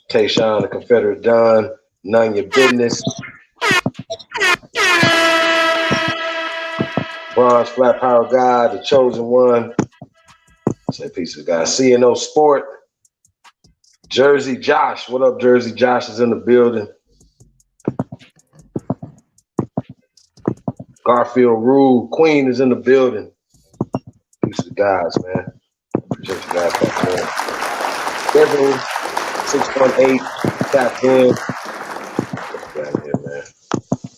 Tayshawn, the Confederate Don, none your business. Bronze Flat Power God, the chosen one. Say peace to God. CNO Sport. Jersey Josh. What up, Jersey Josh is in the building. Garfield Rule. Queen is in the building. Peace to guys, man. Appreciate you guys back there. Kevin, 618, tapped in. Get out here, man.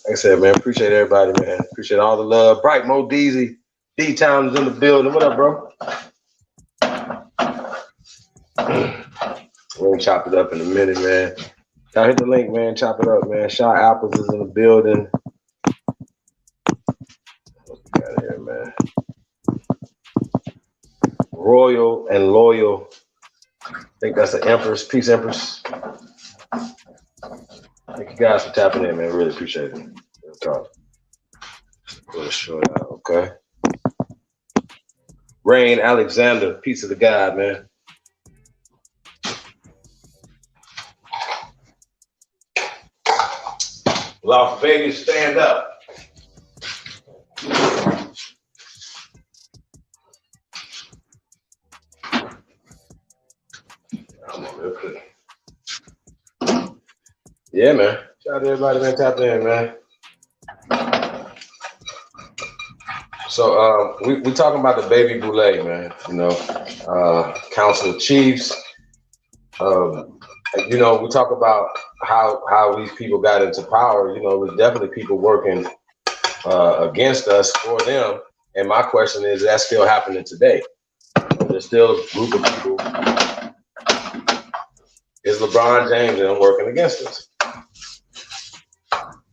Like I said, man, appreciate everybody, man. Appreciate all the love. Bright Mo Deezy. D-Town is in the building. What up, bro? We're gonna chop it up in a minute, man. Y'all hit the link, man. Chop it up, man. Shaw Apples is in the building. Get out of here, man. Royal and Loyal. I think that's the Empress. Peace, Empress. Thank you guys for tapping in, man. Really appreciate it. Real talk. Put a short out, okay? Rain Alexander. Peace of the God, man. Las Vegas, stand up. I'm on real quick. Yeah, man. Shout out to everybody, man. Tap in, man. So we talking about the baby boule, man. You know, Council of Chiefs. You know, we talk about how these people got into power. You know, there's definitely people working against us for them. And my question is, that's still happening today? There's still a group of people. Is LeBron James and them working against us?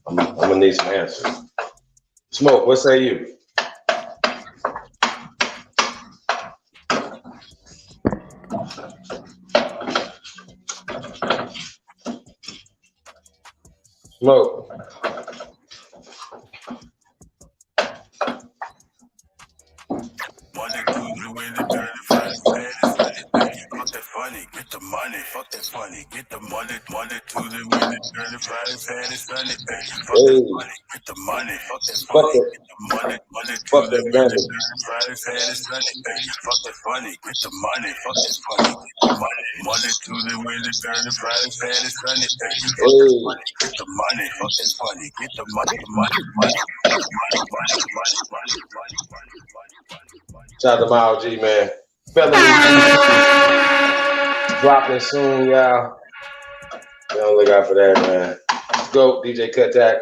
I'm gonna need some answers. Smoke, what say you? Smoke. Fuck that funny, get the money. Fuck that funny, get the money. Monday, Tuesday, Wednesday, Thursday, Friday, Saturday, Sunday. Fuck that funny, get the money. Fuck that funny, get the money. Monday, Tuesday, Wednesday, Thursday, Friday, Saturday, Sunday. Fuck that funny, get the money. Fuck that funny, get the money. Monday, Tuesday, Wednesday, Thursday, Friday, Saturday, Sunday. Fuck that funny, get the money. Fuck that funny, get the money. Shout out to Miles G, man. Felony dropping soon, y'all. Y'all look out for that, man. Let's go, DJ Cut Tack.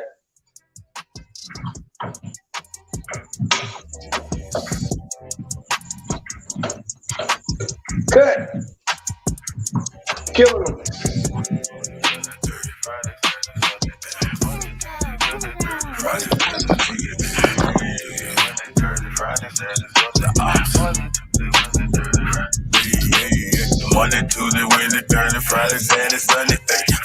Cut. Killing him. Monday, Tuesday, Wednesday, Thursday, Friday, Saturday, Sunday.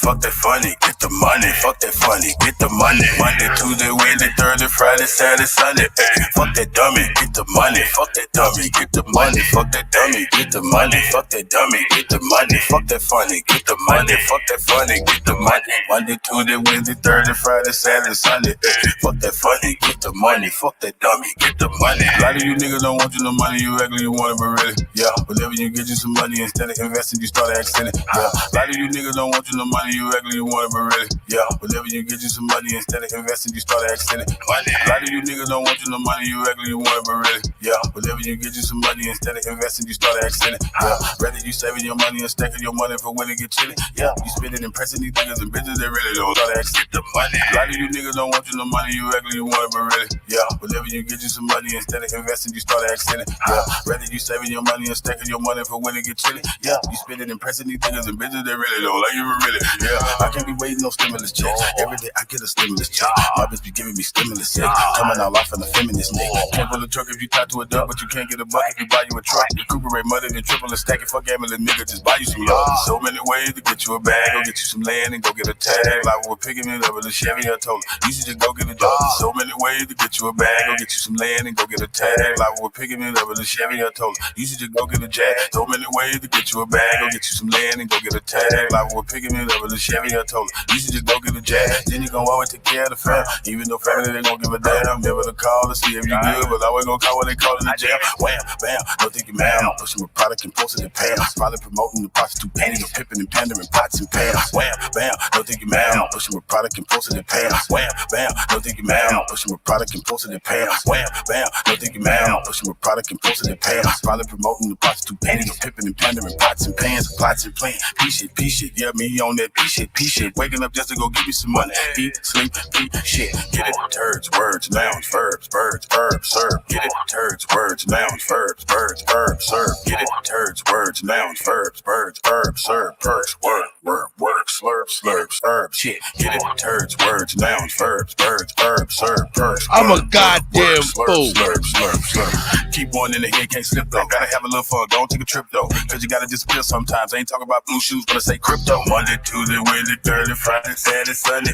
Fuck that funny, get the money. Fuck that funny, get the money. Monday, Tuesday, Wednesday, Thursday, Friday, Saturday, Sunday. Fuck that dummy, get the money. Fuck that dummy, get the money. Fuck that dummy, get the money. Fuck that dummy, get the money. Fuck that funny, get the money. Fuck that funny, get the money. Monday, Tuesday, Wednesday, Thursday, Friday, Saturday, Sunday. Fuck that funny, get the money. Fuck that dummy, get the money. A lot of you niggas don't want you no money, you act like you want it, but really, yeah. Whenever you get you some money, instead of investing, you start acting it, yeah. A lot of you niggas don't want you no money, you act like you want it, but really, yeah. Whenever you get you some money, instead of investing, you start acting it, money. A lot of you niggas don't want you no money, you act like you want it, but really, yeah. Whenever you get you some money, instead of investing, you start acting it, yeah. Rather you saving your money and stacking your money for when it get chilly, yeah. You spend it impressing these niggas and bitches, they really don't start acting the money. A lot of you niggas don't want you no money, you act like you want it, but really, yeah. Whenever you get you some money, instead of investing, you start acting it, yeah. Rather you saving your money and stacking your money for when it get chilly, yeah. You spend it impressing these niggas and bitches, they really don't like you, really, yeah. I can't be waiting no stimulus check. Every day I get a stimulus check. My bitch be giving me stimulus check. Coming out off in a feminist neck. Can't pull a truck if you tie to a duck, but you can't get a buck if you buy you a truck. Recuperate money, then triple and stack it. Fuck gambling, nigga, just buy you some love. So many ways to get you a bag. Go get you some land and go get a tag. Like we're picking it up with a Chevy, I told her. You should just go get a job. So many ways to get you a bag. Go get you some land and go get a tag. Like we're picking it up with a Chevy, I told her. You should just go get a jag. So many ways to get you a bag. Go get you some land and go get a tag. Like we're picking it up with a Chevy, I told her. You should just go get a jag. Then you gon' always take care of the fam. Even though family they gon' give a damn. Never to call to see if you good, but I always gon' call when they call in the jail. Wham, bam, no thinking man. I'm pushing my product and posting it pam. Probably promoting the prostitute panties. I'm pipping and pandering pots and pans. Wham, bam, no thinking man. I'm pushing my product and posting it pam. Wham, bam, no thinking man. I'm pushing my product and posting it pam. Wham, bam, no thinking man. I'm pushing my product and posting it pam. Probably promoting the prostitute panties. I'm pipping and pandering pots and pans. Pots and playing. P shit, yeah, me on that P shit. Waking up just to go give me some money. Eat, sleep, eat, shit. Get it? Turds, words, nouns, verbs, birds, verbs, serve. Get it? Turds, words, nouns, verbs, birds, verbs, serve. Get it? Turds, words, nouns, verbs, birds, verbs, serve. Perks, work, slurp, herb, shit. Get it? Turds, words, nouns, verbs, birds, verbs, serve. Perks. I'm a goddamn fool. Slurp. Keep one in the head, can't slip though. Gotta have a little fun, don't take a trip though. Cause you gotta disappear sometimes. I ain't talking about blue shoes, but I say crypto. Monday, Tuesday, Wednesday, Thursday, Friday, Saturday, Sunday.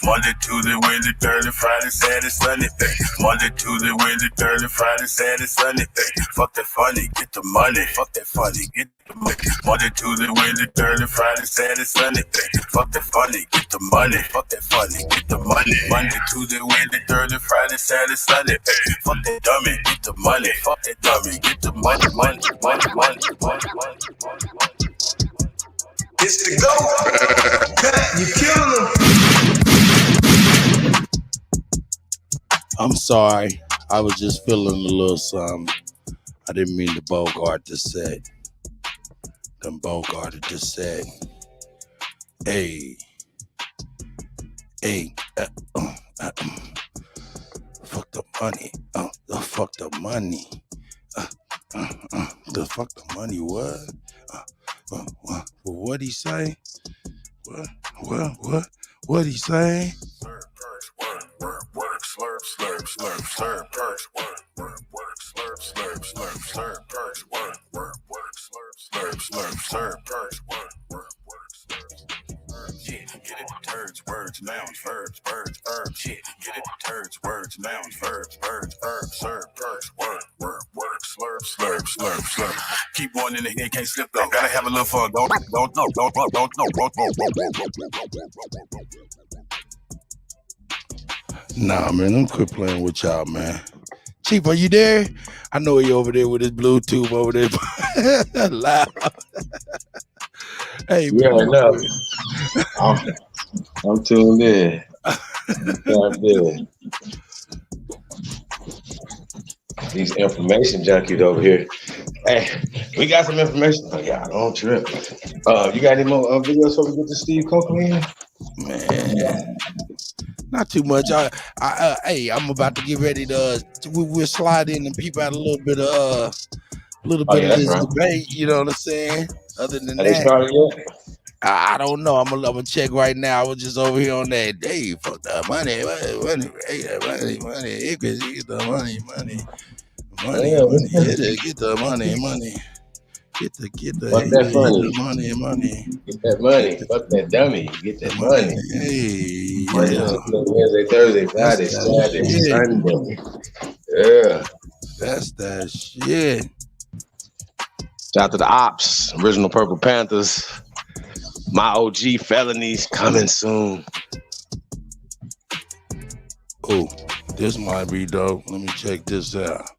Monday, Tuesday, Wednesday, Thursday, Friday, Saturday, Sunday. Monday, Tuesday, Wednesday, Thursday, Friday, Saturday, Sunday. Fuck that funny, get the money. Fuck that funny, get the money. Monday, Tuesday, Wednesday, Thursday, Friday, Saturday, Sunday. Fuck that funny, get the money. Fuck that funny, get the money. Monday, Tuesday, Wednesday, Thursday, Friday, Saturday, Sunday. Fuck that dummy, get the money. Fuck that dummy, get the money, money, money, money, money, money. It's the GOAT. Cut, you killing them. I'm sorry. I was just feeling a little something. I didn't mean to bogart the set. Them bogarted the set. Hey. Hey. Fuck the money. Fuck the money. The fuck the money what? What'd he say? What'd he say? Work, slurp, slurp, slurp, slurp, perks, work, slurp, slurp, slurp, slurp, perks, work, slurp, slurp, slurp, perks, work, slurp. Yeah, get it, turds, words, nouns, verbs, birds, herbs. Yeah, get it, turds, words, nouns, verbs, birds, herbs, serve, perks, work, slurp, slurp, slurp, slurp. Keep one in the head, can't slip though. Gotta have a little fun. Don't. Nah, man, I'm quit playing with y'all, man. Chief, are you there? I know he over there with his Bluetooth over there. Loud. Hey, yeah, no. I'm tuned in. These information junkies over here. Hey, we got some information. Oh, yeah, don't trip. You got any more videos before we get to Steve Copeland? Man, not too much. Hey, I'm about to get ready to. We'll slide in and peep out a little bit of this debate. You know what I'm saying? Other than they started yet? I don't know. I'm gonna check right now. I was just over here on that. Hey, fuck the money. Hey, money. Get the money. Get the money. Get that money. Get that money. Fuck that dummy. Get that money. Hey, Wednesday, Thursday, Friday, Saturday, Sunday. Yeah. That's that shit. Shout out to the Ops, original Purple Panthers. My OG felonies coming soon. Oh, this might be dope. Let me check this out.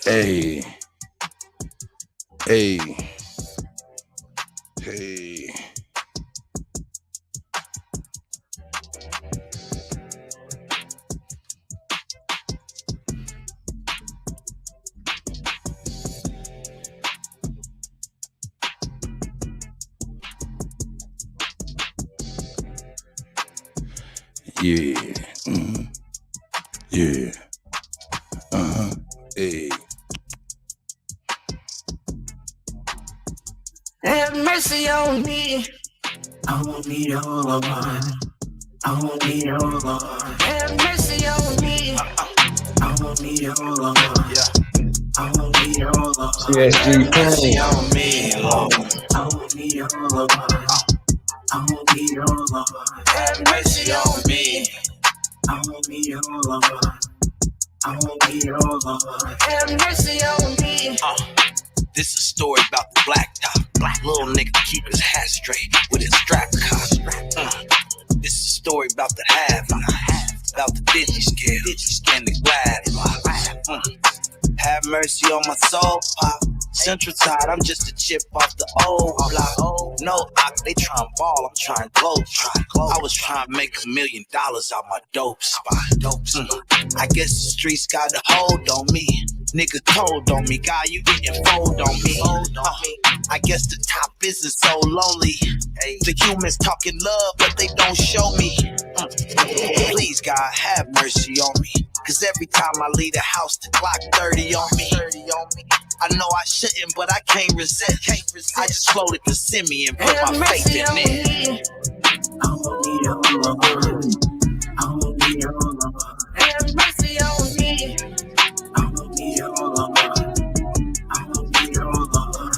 Hey. Yeah. Mm-hmm. Yeah. Hey. Have mercy on me. I won't need all of mine. I won't need all of mine. Have mercy on me. I won't need all of mine. I won't need all of mine. CSG mercy on me. I won't need all of mine. I won't need all of mine. Have mercy on me. I won't need all of mine. I won't need all of mine. Have mercy on me. This is a story about the black top. Little nigga keep his hat straight with his strap cocked. This is a story about the have about the digi and the glad. Have mercy on my soul, pop. Central Tide, I'm just a chip off the old block. No, they trying ball, I'm trying globe. I was trying to make $1 million out my dope spot. I guess the streets got a hold on me. Nigga told on me, guy, you getting fold on me. I guess the top isn't so lonely. The humans talking love, but they don't show me. Please, God, have mercy on me. Cause every time I leave the house, the clock 30 on me. I know I shouldn't, but I can't resist. I just floated to Simeon and put my faith in it. Have mercy on me.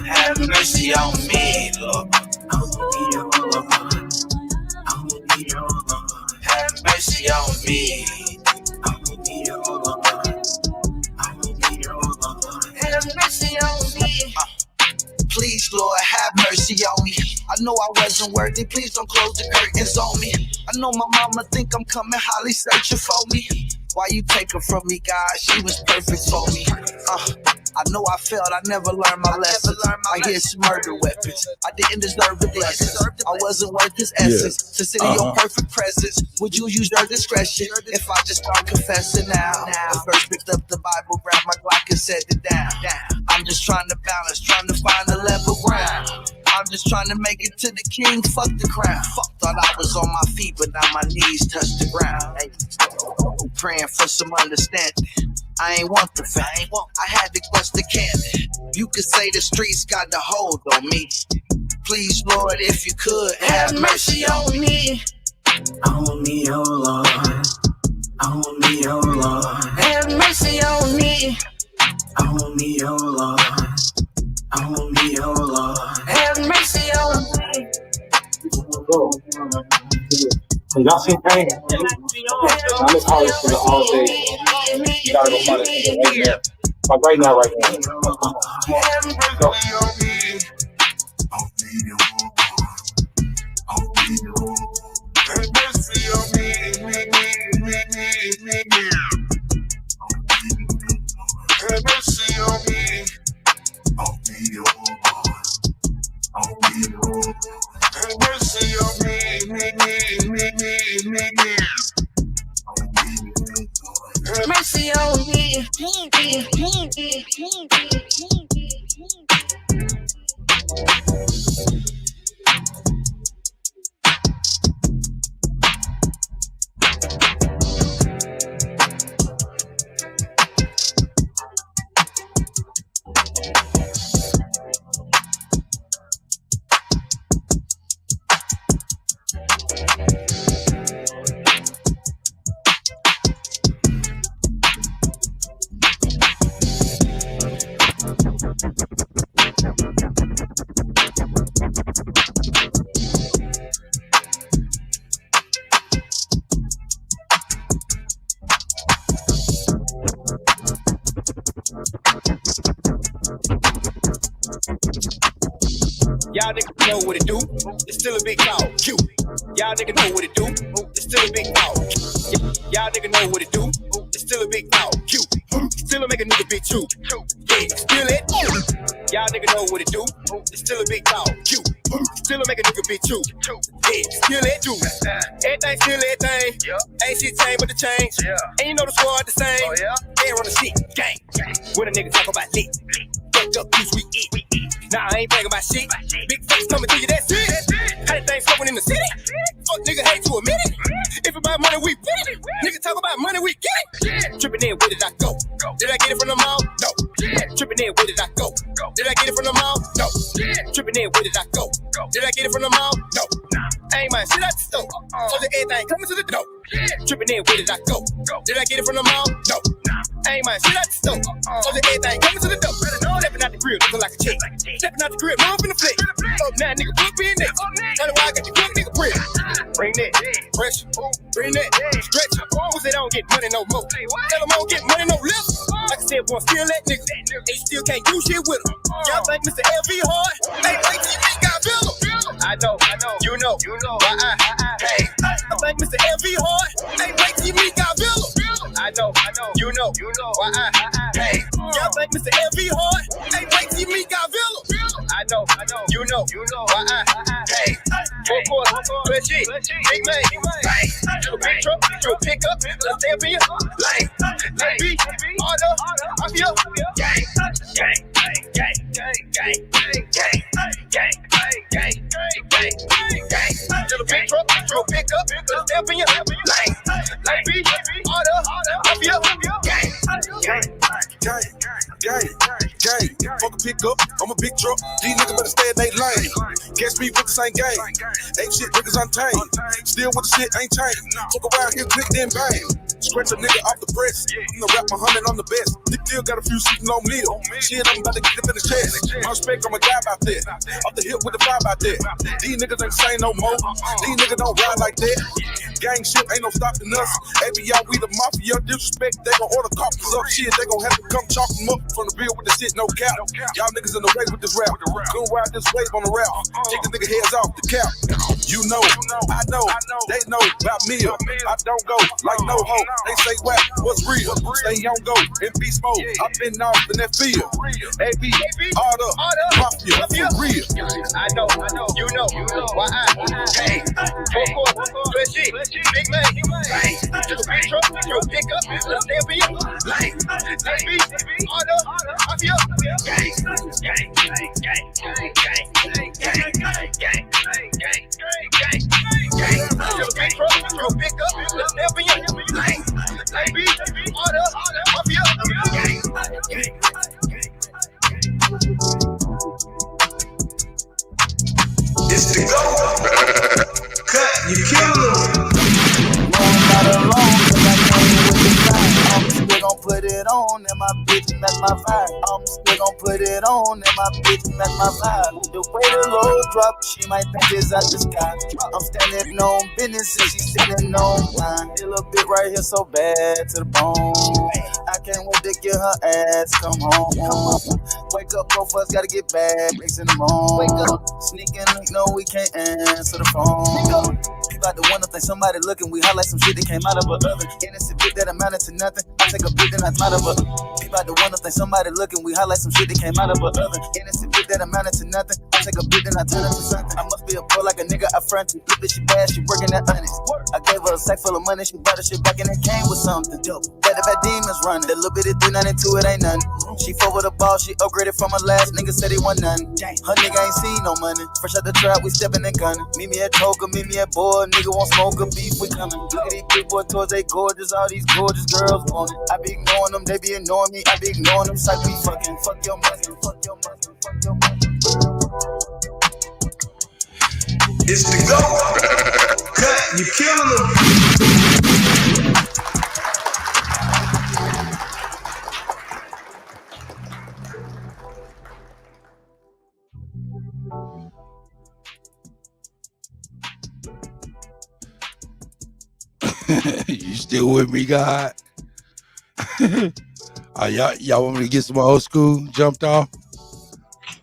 Have mercy on me, Lord. Have mercy on me. Have mercy on me. Please, Lord, have mercy on me. I know I wasn't worthy. Please don't close the curtains on me. I know my mama think I'm coming, Holly searching for me. Why you take her from me, God? She was perfect for me. I know I failed, I never learned my lesson. I hear some murder weapons. I didn't deserve the blessings. I wasn't worth his essence. To sit in your perfect presence, would you use your discretion if I just start confessing now? I first picked up the Bible, grabbed my Glock and set it down. I'm just trying to balance, trying to find a level ground. I'm just trying to make it to the king, fuck the crown. Thought I was on my feet, but now my knees touch the ground. Praying for some understanding. I ain't want the fame. I had to bust the cannon. You could say the streets got the hold on me. Please, Lord, if you could, have mercy on me. On me, oh Lord. On me, oh Lord. Have mercy on me. On me, oh Lord. On me, oh Lord. Have mercy on me. Y'all seen Pain? I'm just calling for the all day. You gotta go find it right now. Like right now, right now. Go. Have mercy on me. Have mercy on me. Have mercy on me. Mercy on me. Y'all niggas know what it do. It's still a big dog. Q. Y'all niggas know what it do. It's still a big dog. Y'all niggas know what it do. It's still a big dog. Q. Still a make a nigga big too. Yeah, still it. Y'all niggas know what it do. It's still a big dog. Q. Still a make a nigga big too. Yeah, still it do. Everything still everything. Ain't shit changed but the change. And you know the squad the same. They run the shit. Gang. When a nigga talk about lit. Fucked up piece we eat. Nah, I ain't bragging about shit. Big face coming to you, that's it. How the things going in the city? Fuck nigga hate to admit it. If about money, we win it. Nigga talk about money, we get it. Tripping in, where did I go? Did I get it from the mall? No. Tripping in, where did I go? Did I get it from the mall? No. Tripping in, where did I go? Did I get it from the mall? No. I ain't mind shit out the store. So the everything coming to the door. Tripping in, where did I go? Did I get it from the mall? No. I ain't mind shit out the store. So the everything coming to the door. Stepping out the grill, looking like a chick. Stepping out the crib, move in the flick. Up now, nigga, put me in next. Tell me why I got the cook, nigga, bread. Bring that, pressure, bring that, stretch. Who's they don't get money no more. Tell them I don't get money no less. Like I said, boy, still that nigga. They still can't do shit with them. Y'all think Mr. LV hard? Hey, wait till you think I feel him. I know, you know, why hey. I think Mr. LV hard? Hey, wait till you meet Godzilla. I know, you know, why hey. Y'all think Mr. LV hard? Hey, wait till you meet Godzilla. I know, you know, why hey. 4 quarters, plus shit, big man, hey. Your big truck, your pickup, let's stay up in your lane. Let me, order, I'm here, gang, gang, gang, gang, gang, gang, gang, gang, gang, gang, gang. Little big truck, your pickup, let's stay up in your lane. Let me, order, I'm here, gang, gang, gang, gang, gang, fuck a pickup, I'm a big truck. These niggas better stay in they lane. Catch me with the same game. Ain't shit niggas untamed. Still with the shit ain't changed. Fuck around here, click then bang. Scratch a nigga off the press. I'm gonna rap 100 on the best. Dick still got a few shooting on me. Shit, I'm about to get them in the chest. My respect, I'm a guy about that. Off the hip with the vibe out there. These niggas ain't saying no more. These niggas don't ride like that. Gang shit ain't no stopping us. ABR, we the mafia. Disrespect, they gon' order coppers up. Shit, they gon' have to come chalk them up from the bill with the shit, no cap. Y'all niggas in the way with this rap. Couldn't ride this wave on the rap. Take the nigga heads off the cap. You know, I know, they know about me. I don't go like no hoe. They say what? What's real? Stay on go and beast mode. I've been off in that field. AB, order, mafia, for real. I know, you know, why hey, 4-4, good shit, big man, hey, to the big truck, you pick up, let's stand for you, like, AB, order, mafia, gang, to the big truck, you pick up, let's stand for you, like, AB, order, mafia, gang. It's the go. Cut, you kill them. I'm still gon' put it on and my bitch match my vibe. I'm still gon' put it on and my bitch match my vibe. The way the low drop, she might think it's out the sky. I'm standing on business and she's standing on mine. A little bit right here so bad to the bone. I can't wait to get her ass come home. Wake up, both of us gotta get back. Makes in the morning. Wake up, sneaking link, no we can't answer the phone. About the one thing somebody looking, we highlight some shit that came out of a oven. Innocent bit that amounted to nothing. I take a bit then I out of a. About the one thing somebody looking, we highlight some shit that came out of a oven. Innocent bit that amounted to nothing. I take a bit then I turn it to something. I must be a pro like a nigga I fronted. Look bitch, she bad, she working at honest. I gave her a sack full of money, she brought her shit back and it came with something. Bad the bad demons running. That little bit of 392, it ain't nothing. She fought with a ball, she upgraded from her last nigga said he want nothing. Her nigga ain't seen no money. Fresh out the trap, we stepping and gunning. Meet me at Coca, meet me at Boy. Nigga won't smoke a beef, we coming. Look at these big boy toys, they gorgeous. All these gorgeous girls want it. I be ignoring them, they be ignoring me. I be ignoring them, like we fucking. Fuck your muscle, fuck your muscle, fuck your muscle. It's the go. Cut, you killing them. You still with me, God? Y'all want me to get some old school jumped off?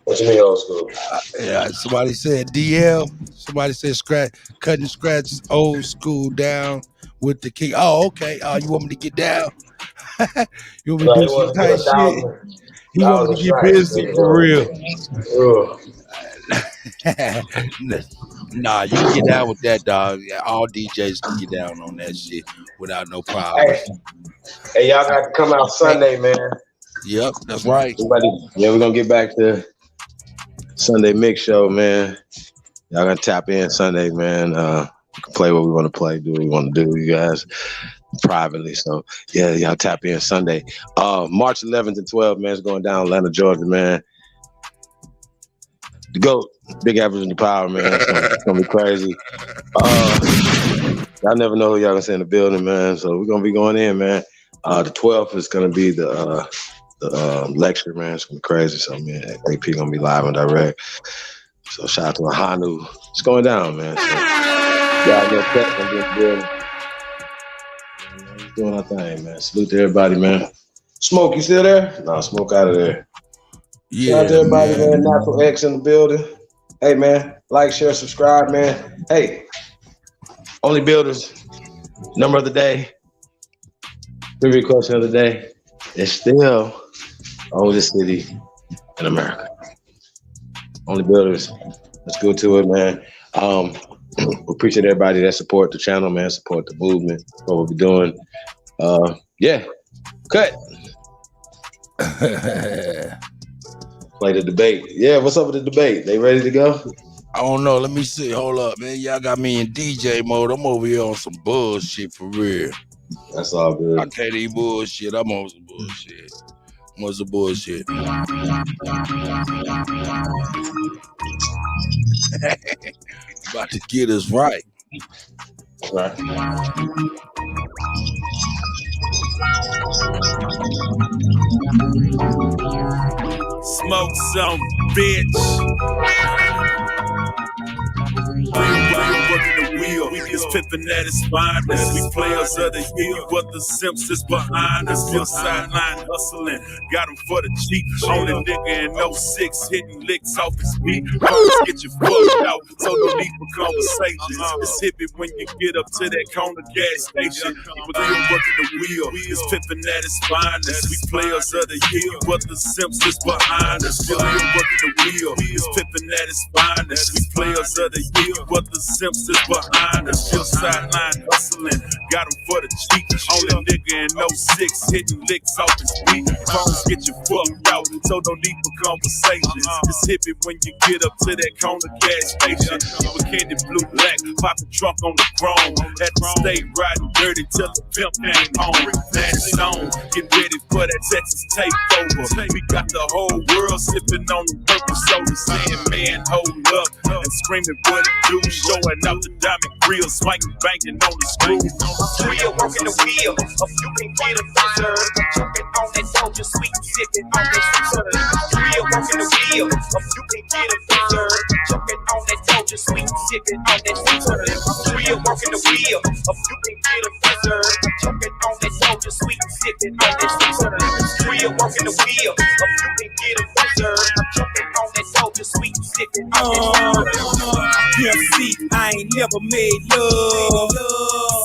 What you mean old school? Yeah, somebody said DL. Somebody said cutting scratches old school down with the king. Oh, okay. You want me to get down? You want me to do some tight shit? He want me to get busy for real. Nah, you can get down with that, dog. All DJs can get down on that shit without no problem. Hey, y'all got to come out Sunday, man. Yep, that's right. Yeah, we're gonna get back to Sunday mix show, man. Y'all gonna tap in Sunday, man. We can play what we want to play, do what we want to do, you guys, privately. So yeah, y'all tap in Sunday. March 11th and 12th, man, it's going down Atlanta, Georgia, man. The GOAT, Big Average in the Power, man. It's gonna be crazy. Y'all never know who y'all gonna see in the building, man. So we're gonna be going in, man. The 12th is gonna be the lecture, man. It's gonna be crazy. So man, AP gonna be live and direct. So shout out to Hanu. It's going down, man. So y'all get that gonna be in the building. We're doing our thing, man. Salute to everybody, man. Smoke, you still there? No, Smoke out of there. Yeah, shout out to everybody, man. Natural X in the building. Hey, man, like, share, subscribe, man. Hey, OnlyBuilders, number of the day, trivia question of the day. It's still oldest city in America. OnlyBuilders, let's go to it, man. We appreciate everybody that support the channel, man, support the movement, what we'll be doing. Yeah, cut. Play the debate. Yeah, what's up with the debate? They ready to go? I don't know. Let me see. Hold up, man. Y'all got me in DJ mode. I'm over here on some bullshit for real. That's all good. I can't eat bullshit. I'm on some bullshit. What's the bullshit? About to get us right. Right. Smoke some, bitch. Working the wheel, it's pimping at its finest. We players of the year, but the simps is behind us. Still sideline hustling, got him for the cheap. Only nigga in 06 hitting licks off his beat. Folks get you fucked out, so no need for conversations. It's hippie when you get up to that corner gas station. But still working the wheel, it's pimping at its finest. We players of the year, but the simps is behind us. Still working the wheel, it's pimping at its finest. We players of the year, but the simps is behind us. Still sideline hustling, got him for the cheap. Only nigga in 06 hitting licks off his beat. Phones get you fucked out, so no need for conversations. It's hippie when you get up to that corner gas station. You a candy blue black, pop the trunk on the chrome. Had to stay riding dirty till the pimp came home. That's on, get ready for that Texas takeover. We got the whole world sipping on the purple soda, saying, man, hold up, and screaming what it do. Showing out the diamond grill, swinging, banging on the screws. Real working the wheel, of you can get a dessert. Choking on that soldier sweet, sipping on that dessert. Real working the wheel, of you can get a dessert. Choking on that soldier sweet, sipping on that dessert. Real working the wheel, of you can get a dessert. Choking on that soldier sweet, sipping on that dessert. Real working the wheel, of you can get a dessert. Choking on that soldier sweet, sipping on that dessert. Yeah, see, I ain't never made love.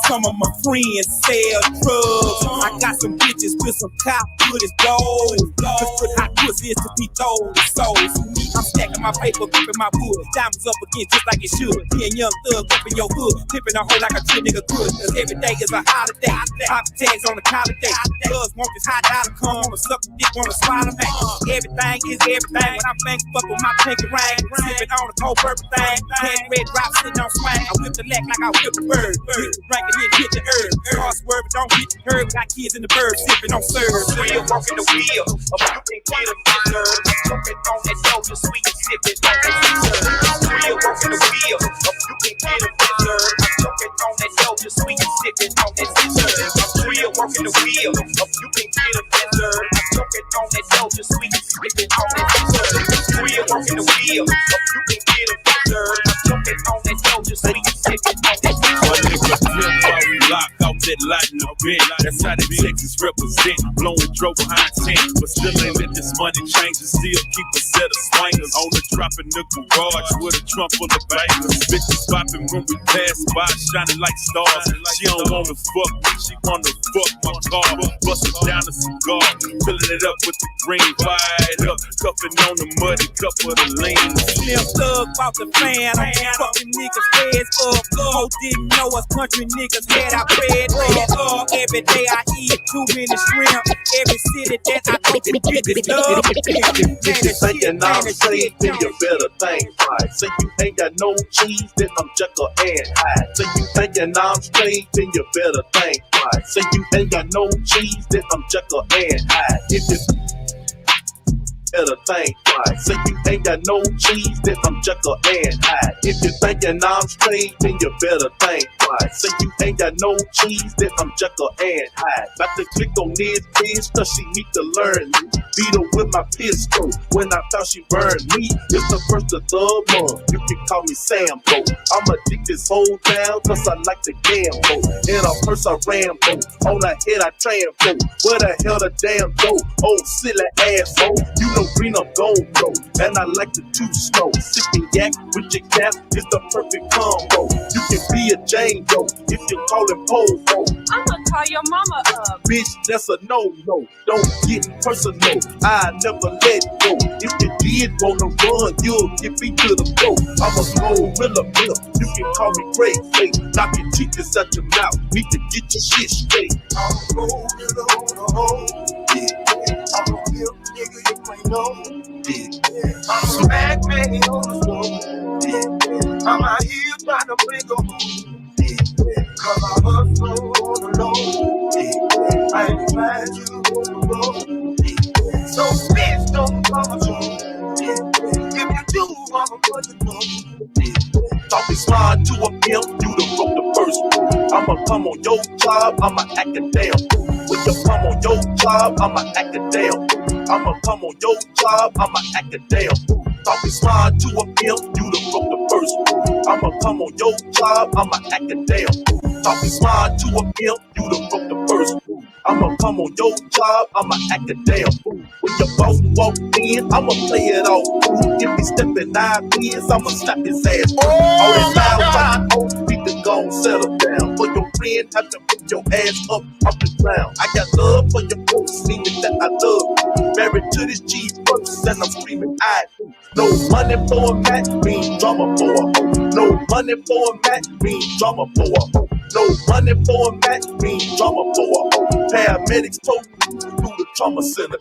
Some of my friends sell drugs. I got some bitches with some cop good as gold. Just put hot pussy is to be told. So I'm stacking my paper, gripping my wood. Diamonds up again just like it should. Me and Young Thug up in your hood, tipping a hole like a true nigga could. Cause every day is a holiday. Pop tags on the collar day. Thugs want this hot dollar, come on a sucker dick, wanna swallow back. Everything is everything. When I think fuck with my pinky ring, sipping on the cold purple thing. Red drop sitting on swing. I whip the leg like I whip the bird. Hit the rank and then hit the herb. Car swerve, don't hit the curb. Got kids in the bird sipping on serve. Real working the wheel, of you can get a dessert. Choking on that soldier sweet, sipping on that dessert. Real working the wheel, of you can get a dessert. Choking on that soldier sweet, sipping on that dessert. Real working the wheel, of you can get a dessert. Choking on that soldier sweet, sipping on that dessert. Real working the wheel, of you can get a dessert. Choking on that soldier sweet, sipping on that dessert. Lock out that light in the bed. That's how the Texas represent. Blowing drove behind 10, but still ain't let this money change. And still keep a set of swingers on the drop in the garage with a trunk full of bangers. Bitches bopping when we pass by, shining like stars. She don't wanna fuck me, she wanna fuck my car. Bustin' down a cigar, filling it up with the green. Fired up, cuffing on the muddy cup of the lean. Slim Thug bought the fan. Fucking niggas heads up. Ho didn't know us country niggas had our bread up. Every day I eat too many shrimp. Every city that I go to bitches love. You thinking I'm safe, then you better think right. Say you ain't got no cheese, then I'm Jekyll and Hyde. Say you thinking I'm straight, then you better think right. Say you ain't got no cheese, then I'm Jekyll and Hyde. If you better think right. Say you ain't got no cheese, then I'm Jekyll and Hyde. If you're thinking I'm straight, then you better think right. Say you ain't got no cheese, then I'm Jekyll and Hyde. About to click on this bitch, cause she need to learn me. Beat her with my pistol, when I thought she burned me. It's the first of the month, you can call me Sambo. I'ma dig this whole town, cause I like to gamble. In a purse I Rambo, on a head I trampo. Where the hell the damn go? Old silly asshole, you know green up gold bro. And I like the two snow. Sipping yak with your cap is the perfect combo. You can be a Jane Doe if you call him Pogo. I'ma call your mama up. Bitch, that's a no-no. Don't get personal. I never let go. If you did wanna run, you'll get me to the floor. I'm a gorilla flip. You can call me Great Fate. Knock your teeth out your mouth. Need to get your shit straight. I'm a gorilla on the hole. I'm a real nigga, you ain't know. I'm a bad man on the floor. I'm out here trying to break a hole. Cause I hustle on the low. I ain't trying to on the road. Talking smart to a pimp, you done broke the first rule. I'ma come on your job, I'ma act a damn fool. When you come on your job, I'ma act a damn fool. I'ma come on your job, I'ma act a damn fool. Talking smart to a pimp, you done broke the first rule. I'ma come on your job, I'ma act a damn fool. Talking smart to a pimp, you done broke the first rule. I'ma come on your job, I'ma act a damn fool. When your boss walk in, I'ma play it all cool. If he steppin' 9 years, I'ma slap his ass. All that loud talking, oh, need to go and settle down. For your friend, have to put your ass up off the ground. I got love for your folks, meaning that I love you. Married to this cheese first, and I'm screaming, I do. No money for a Mac, mean drama for a hoe. No money for a Mac, mean drama for a hoe. No money for a Mac, mean drama for a hoe. Paramedics told me through the trauma center.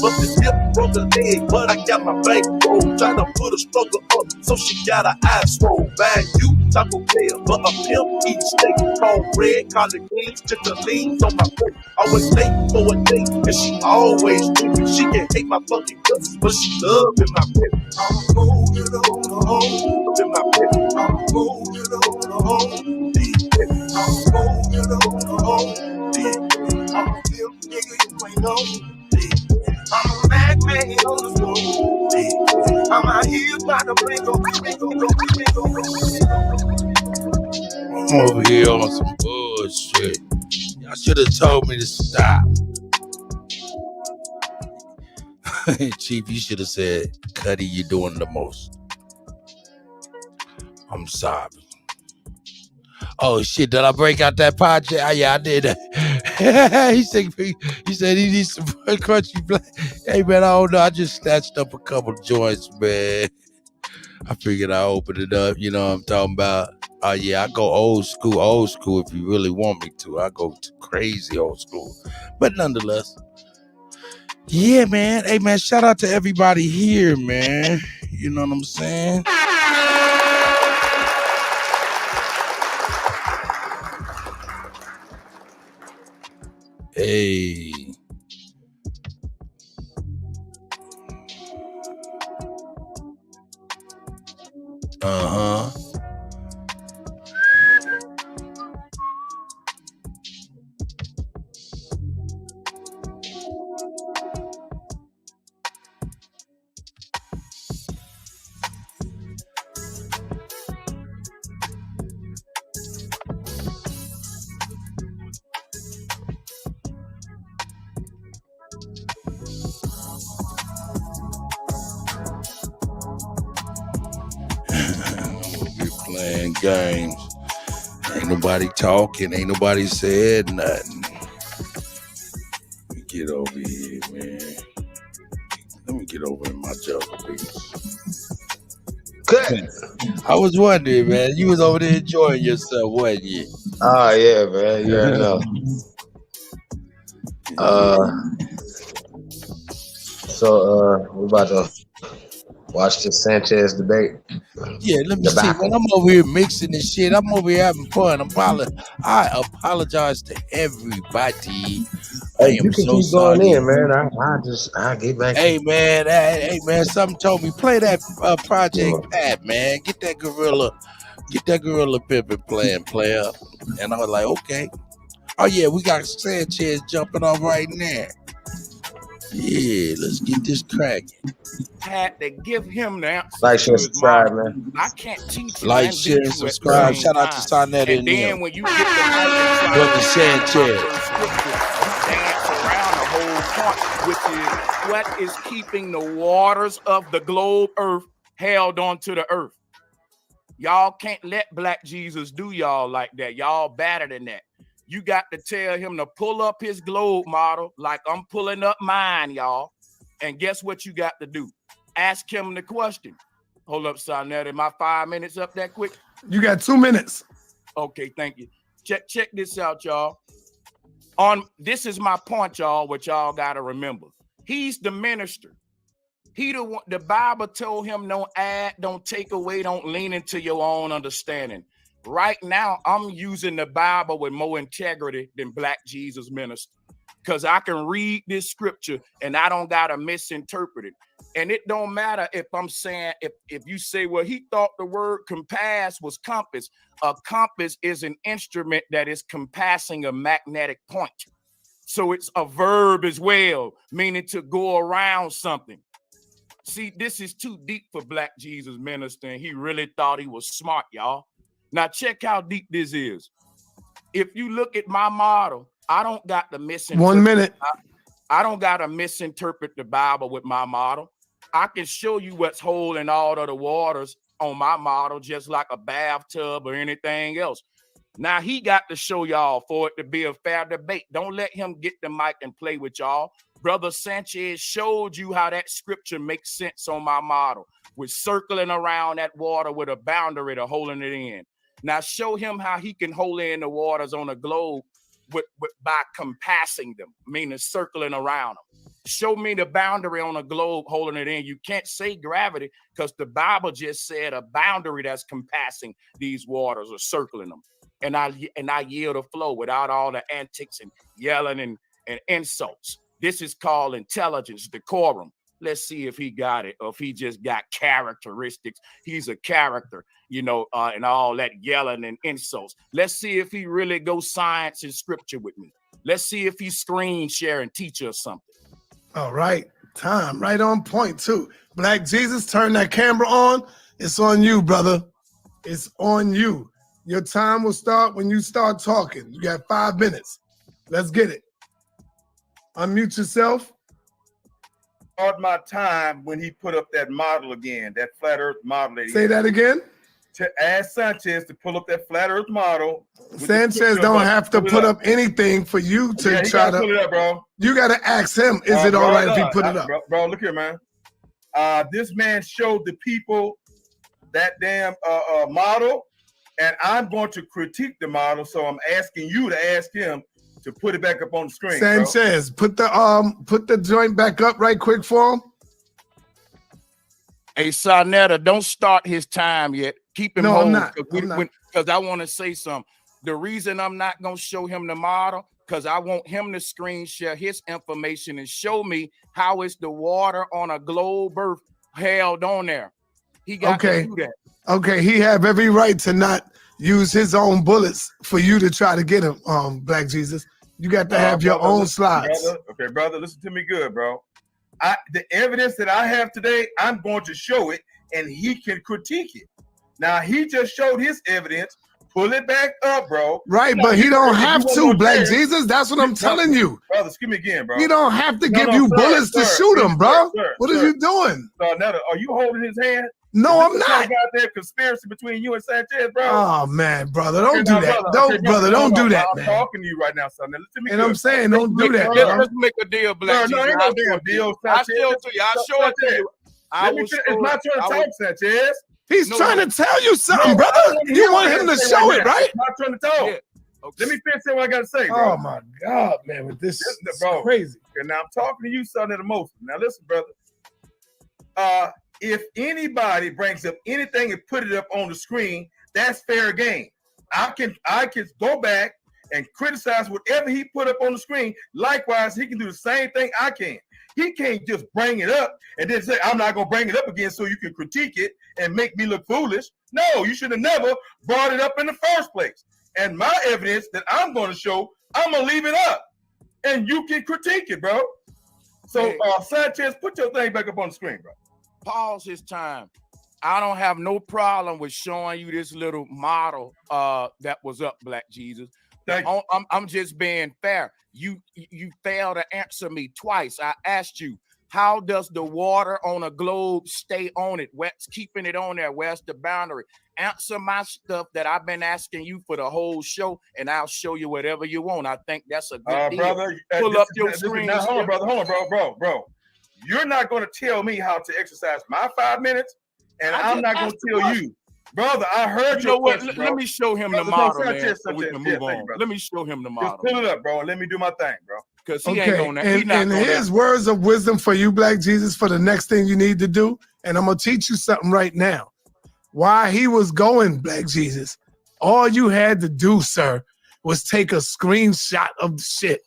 But the hip broke a leg, but I got my bankroll. Trying to put a struggle up, so she got her eyes roll. Bang you, Taco Bell, but a pimp eat steak. Cornbread, collard greens, chicken leans on my plate. Always late for a date, and she always trippin'. She can hate my fucking guts, but she loving my pimp. I'm moving on the home, in my pimp. I'm moving on the home, deep pimp. I'm moving on the home, deep pimp. I'm a pimp, nigga, you ain't know. I'm a mad man on the floor. I'm out here by the I'm over here on some bullshit. Y'all should have told me to stop. Chief, you should have said, Cuddy, you doing the most. I'm sorry. Oh shit, did I break out that project? Oh, yeah, I did. he said he needs some crunchy black. Hey man, I don't know. I just snatched up a couple joints, man. I figured I'd open it up, you know what I'm talking about. Oh yeah, I go old school if you really want me to. I go crazy old school. But nonetheless. Yeah, man. Hey man, shout out to everybody here, man. You know what I'm saying? Hey. Uh-huh. We're playing games. Ain't nobody talking. Ain't nobody said nothing. Let me get over here, man. Let me get over in my jungle, please. Good. I was wondering, man. You was over there enjoying yourself, wasn't you? Oh yeah, man. You already know. So we're about to watch this Sanchez debate. Yeah, let me see. When I'm over here mixing this shit, I'm over here having fun. I apologize to everybody. Hey, you can keep going in, man. I get back. Hey man, something told me play that Project Pat, man. Get that gorilla pimpin' playing, player. And I was like, okay. Oh yeah, we got Sanchez jumping off right now. Yeah, let's get this cracking. Had to give him the answer. Like, share, subscribe, man. I can't teach you. Like, share, and subscribe. Shout out to Sonnet and then when you get the mic with the Sanchez, dance around the whole point, which is what is keeping the waters of the globe earth held onto the earth. Y'all can't let Black Jesus do y'all like that. Y'all better than that. You got to tell him to pull up his globe model like I'm pulling up mine, y'all. And guess what you got to do? Ask him the question. Hold up, Sonnet. Am I 5 minutes up that quick? You got 2 minutes. Okay, thank you. Check this out, y'all. This is my point, y'all, what y'all got to remember. He's the minister. The Bible told him don't add, don't take away, don't lean into your own understanding. Right now, I'm using the Bible with more integrity than Black Jesus minister because I can read this scripture and I don't got to misinterpret it. And it don't matter if I'm saying, if you say, well, he thought the word compass was compass. A compass is an instrument that is compassing a magnetic point. So it's a verb as well, meaning to go around something. See, this is too deep for Black Jesus Minister, and he really thought he was smart, y'all. Now check how deep this is. If you look at my model, I don't got to misinterpret. 1 minute. I don't got to misinterpret the Bible with my model. I can show you what's holding all of the waters on my model, just like a bathtub or anything else. Now he got to show y'all for it to be a fair debate. Don't let him get the mic and play with y'all. Brother Sanchez showed you how that scripture makes sense on my model, with circling around that water with a boundary to holding it in. Now show him how he can hold in the waters on a globe by compassing them, meaning circling around them. Show me the boundary on a globe holding it in. You can't say gravity because the Bible just said a boundary that's compassing these waters or circling them. And I yield the flow without all the antics and yelling and insults. This is called intelligence, decorum. Let's see if he got it or if he just got characteristics. He's a character, and all that yelling and insults. Let's see if he really goes science and scripture with me. Let's see if he screen share and teach us something. All right. Time. Right on point, too. Black Jesus, turn that camera on. It's on you, brother. It's on you. Your time will start when you start talking. You got 5 minutes. Let's get it. Unmute yourself. Start my time when he put up that model again, that flat earth model. Say that again. To ask Sanchez to pull up that flat earth model. Sanchez don't have to put up anything for you to try to put it up, bro. You got to ask him, is it all right if he put it up? Bro, look here, man. This man showed the people that damn model, and I'm going to critique the model, so I'm asking you to ask him to put it back up on the screen. Sanchez, put the joint back up right quick for him. Hey, Sarnetta, don't start his time yet. Keep him on. No, I'm not. Because I want to say something. The reason I'm not going to show him the model, because I want him to screen share his information and show me how is the water on a globe earth held on there. He got to do that. Okay, he have every right to not use his own bullets for you to try to get him, Black Jesus. You got to have your own slides. Brother, listen to me good, bro. The evidence that I have today, I'm going to show it, and he can critique it. Now, he just showed his evidence. Pull it back up, bro. Right, but he don't have to, Black Jesus. That's what I'm telling you. Brother, excuse me again, bro. He don't have to give you bullets to shoot him, bro. What are you doing? Netta, are you holding his hand? No, I'm not. Got that conspiracy between you and Sanchez, bro. Oh man, brother, don't do that. Don't do that, man. I'm talking to you right now, son. And I'm saying, don't do that. Let's make a deal, Black. No, ain't no damn deal. I'll show it to you. I'll show it to you. It's my turn to talk, Sanchez. He's trying to tell you something, brother. You want him to show it, right? It's my turn to talk. Yeah. Okay. Let me finish what I got to say, bro. Oh my God, man, with this bro, crazy. And now I'm talking to you, son, at the most. Now listen, brother. If anybody brings up anything and put it up on the screen, that's fair game. I can go back and criticize whatever he put up on the screen. Likewise, he can do the same thing I can. He can't just bring it up and then say, I'm not going to bring it up again so you can critique it and make me look foolish. No, you should have never brought it up in the first place. And my evidence that I'm going to show, I'm going to leave it up. And you can critique it, bro. So, Sanchez, put your thing back up on the screen, bro. Pause his time. I don't have no problem with showing you this little model that was up, Black Jesus. I'm just being fair. You failed to answer me twice. I asked you, how does the water on a globe stay on it? What's keeping it on there? Where's the boundary? Answer my stuff that I've been asking you for the whole show, and I'll show you whatever you want. I think that's a good deal. Brother, pull up your screen. Hold on, bro. You're not going to tell me how to exercise my 5 minutes, and I'm not going to tell you. Brother, I heard your question, bro. Let me show him the model, man, so we can move on. Let me show him the model. Just pull it up, bro, and let me do my thing, bro. Because he ain't on that. And here's words of wisdom for you, Black Jesus, for the next thing you need to do. And I'm going to teach you something right now. While he was going, Black Jesus, all you had to do, sir, was take a screenshot of the shit.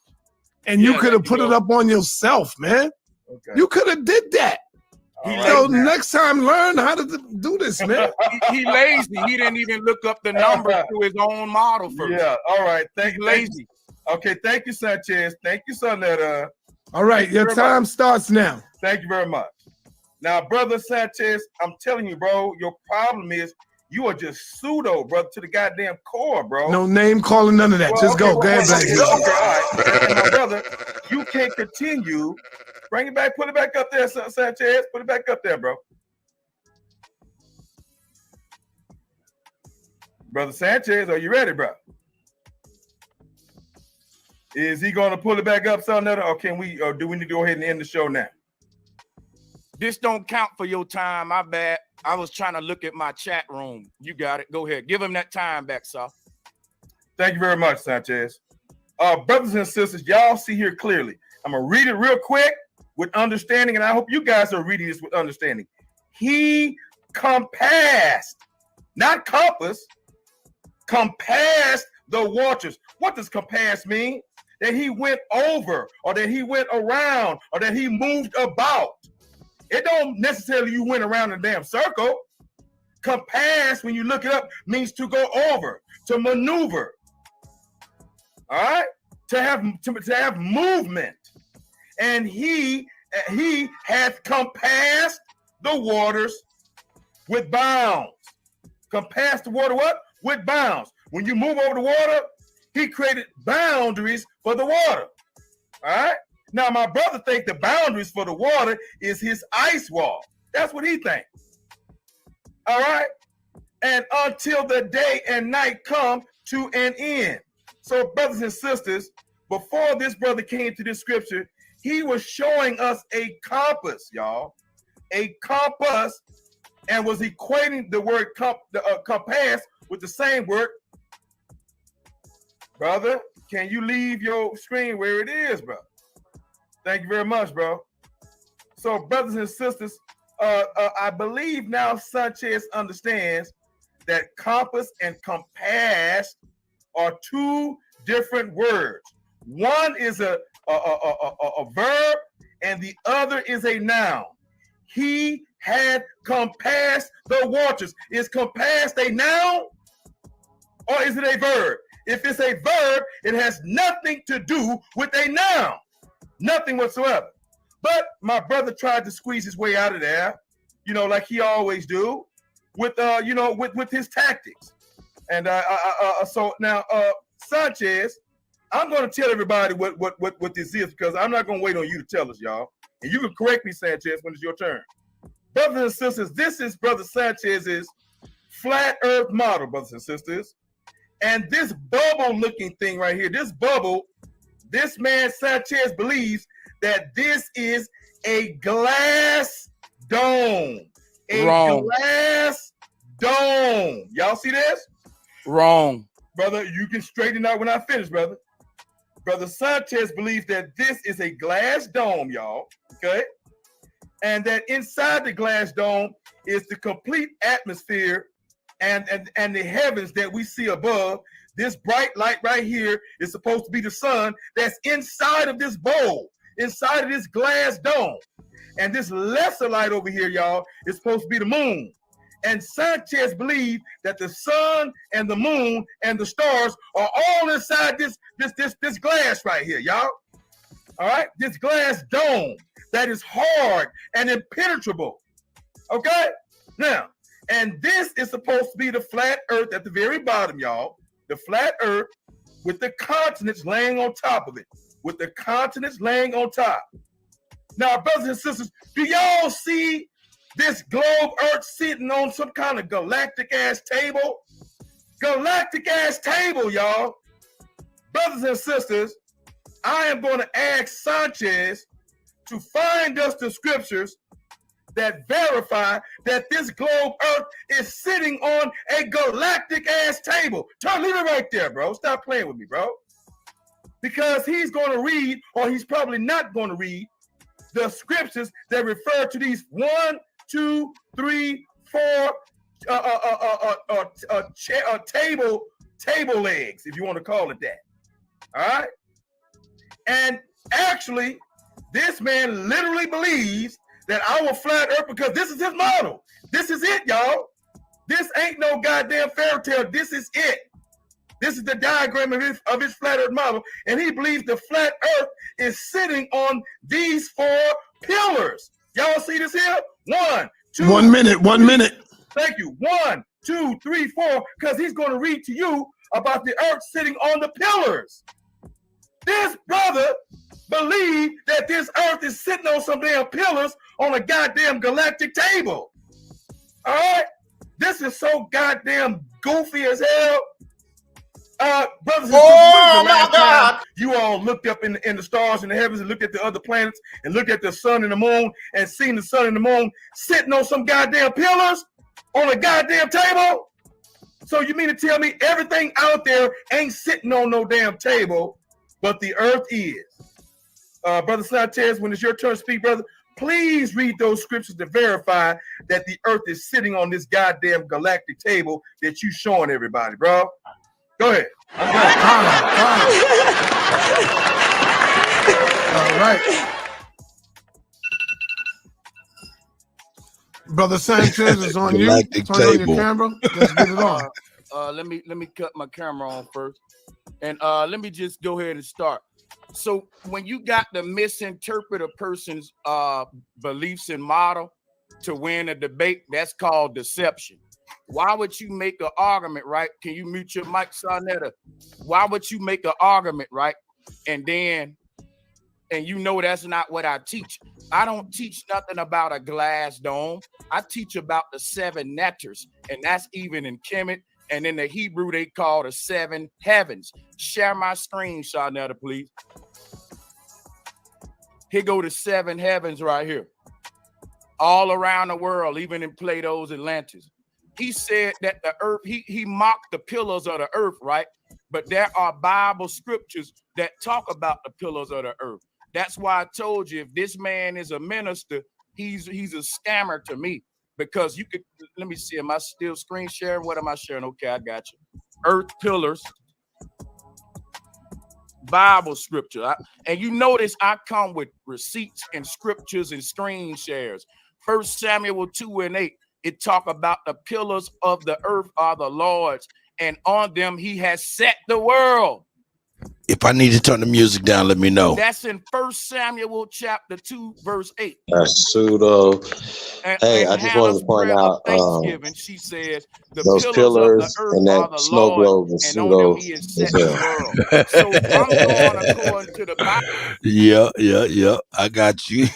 And you could have put it up on yourself, man. Okay. You could have did that. So next time, learn how to do this, man. He lazy. He didn't even look up the numbers to his own model first. Yeah. All right. He's lazy. Okay. Thank you, Sanchez. Thank you, Sonetta. All right, your time starts now. Thank you very much. Now, brother Sanchez, I'm telling you, bro, your problem is you are just pseudo, brother, to the goddamn core, bro. No name calling, none of that. Just go. Go ahead, Black Jesus. All right. And my brother, you can't continue. Bring it back. Put it back up there, Sanchez. Put it back up there, bro. Brother Sanchez, are you ready, bro? Is he going to pull it back up, Sonetta, or do we need to go ahead and end the show now? This don't count for your time. My bad. I was trying to look at my chat room. You got it. Go ahead. Give him that time back, sir. Thank you very much, Sanchez. Brothers and sisters, y'all see here clearly. I'm going to read it real quick with understanding, and I hope you guys are reading this with understanding. He compassed, not compass, compassed the waters. What does compass mean? That he went over, or that he went around, or that he moved about. It don't necessarily you went around in a damn circle. Compass, when you look it up, means to go over, to maneuver. All right? To have movement. And he hath compassed the waters with bounds. Compassed the water what? With bounds. When you move over the water, he created boundaries for the water. All right? Now, my brother thinks the boundaries for the water is his ice wall. That's what he thinks. All right? And until the day and night come to an end. So, brothers and sisters, before this brother came to this scripture, he was showing us a compass, y'all. A compass, and was equating the word compass with the same word. Brother, can you leave your screen where it is, bro? Thank you very much, bro. So, brothers and sisters, I believe now Sanchez understands that compass and compass are two different words. One is a verb, and the other is a noun. He had compassed the waters. Is compassed a noun, or is it a verb? If it's a verb, it has nothing to do with a noun. Nothing whatsoever. But my brother tried to squeeze his way out of there, you know, like he always do, with with his tactics. And so now, Sanchez, I'm going to tell everybody what this is, because I'm not going to wait on you to tell us, y'all. And you can correct me, Sanchez, when it's your turn. Brothers and sisters, this is Brother Sanchez's flat earth model, brothers and sisters. And this bubble-looking thing right here, this bubble, this man Sanchez believes that this is a glass dome. Glass dome. Y'all see this? Wrong. Brother, you can straighten out when I finish, brother. Brother Sanchez believes that this is a glass dome, y'all. Okay? And that inside the glass dome is the complete atmosphere and the heavens that we see above. This bright light right here is supposed to be the sun that's inside of this bowl, inside of this glass dome. And this lesser light over here, y'all, is supposed to be the moon. And Sanchez believes that the sun and the moon and the stars are all inside this glass right here, y'all. All right? This glass dome that is hard and impenetrable. Okay? Now, and this is supposed to be the flat earth at the very bottom, y'all. The flat earth with the continents laying on top of it. With the continents laying on top. Now, brothers and sisters, do y'all see this globe earth sitting on some kind of galactic ass table? Galactic ass table, y'all. Brothers and sisters, I am going to ask Sanchez to find us the scriptures that verify that this globe earth is sitting on a galactic ass table. Leave it right there, bro. Stop playing with me, bro. Because he's going to read, or he's probably not going to read, the scriptures that refer to these 1, 2, 3, 4 table legs, if you want to call it that. All right? And actually, this man literally believes that our flat earth, because this is his model. This is it, y'all. This ain't no goddamn fairy tale. This is it. This is the diagram of his flat earth model. And he believes the flat earth is sitting on these 4 pillars. Y'all see this here? 1, 2. 1 minute. 1 minute. Thank you. 1, 2, 3, 4. Because he's going to read to you about the earth sitting on the pillars. This brother believed that this earth is sitting on some damn pillars on a goddamn galactic table. All right? This is so goddamn goofy as hell. Brothers and sisters, Oh my God! You all looked up in the stars and the heavens and looked at the other planets and looked at the sun and the moon and seen the sun and the moon sitting on some goddamn pillars on a goddamn table? So you mean to tell me everything out there ain't sitting on no damn table, but the earth is? Brother Sanchez, when it's your turn to speak, brother, please read those scriptures to verify that the earth is sitting on this goddamn galactic table that you showing everybody, bro. Go ahead. All right. Brother Sanchez is on you. Galactic Turn on your table. camera. Let's get it on. Let me cut my camera on first. And let me just go ahead and start. So when you got to misinterpret a person's beliefs and model to win a debate, that's called deception. Why would you make an argument, right? Can you mute your mic, Sarnetta? Why would you make an argument, right? And you know that's not what I teach. I don't teach nothing about a glass dome. I teach about the 7 netters, and that's even in Kemet. And in the Hebrew, they call the 7 heavens. Share my screen, Sarnetta, please. Here go the 7 heavens right here. All around the world, even in Plato's Atlantis. He said that the earth, he mocked the pillars of the earth, right? But there are Bible scriptures that talk about the pillars of the earth. That's why I told you, if this man is a minister, he's a scammer to me. Because you could, let me see, am I still screen sharing? What am I sharing? Okay, I got you. Earth pillars, Bible scripture. And you notice I come with receipts and scriptures and screen shares. 1 Samuel 2:8. It talk about the pillars of the earth are the Lord's, and on them he has set the world. If I need to turn the music down, let me know. That's in 1 Samuel chapter 2, verse 8. That's pseudo. Hey, I just wanted to point out Thanksgiving, she says the those pillars of the earth and are that the snow Lord, globe and and on them pseudo he has as set the well. world. So I'm going according to the Bible. Yeah. I got you.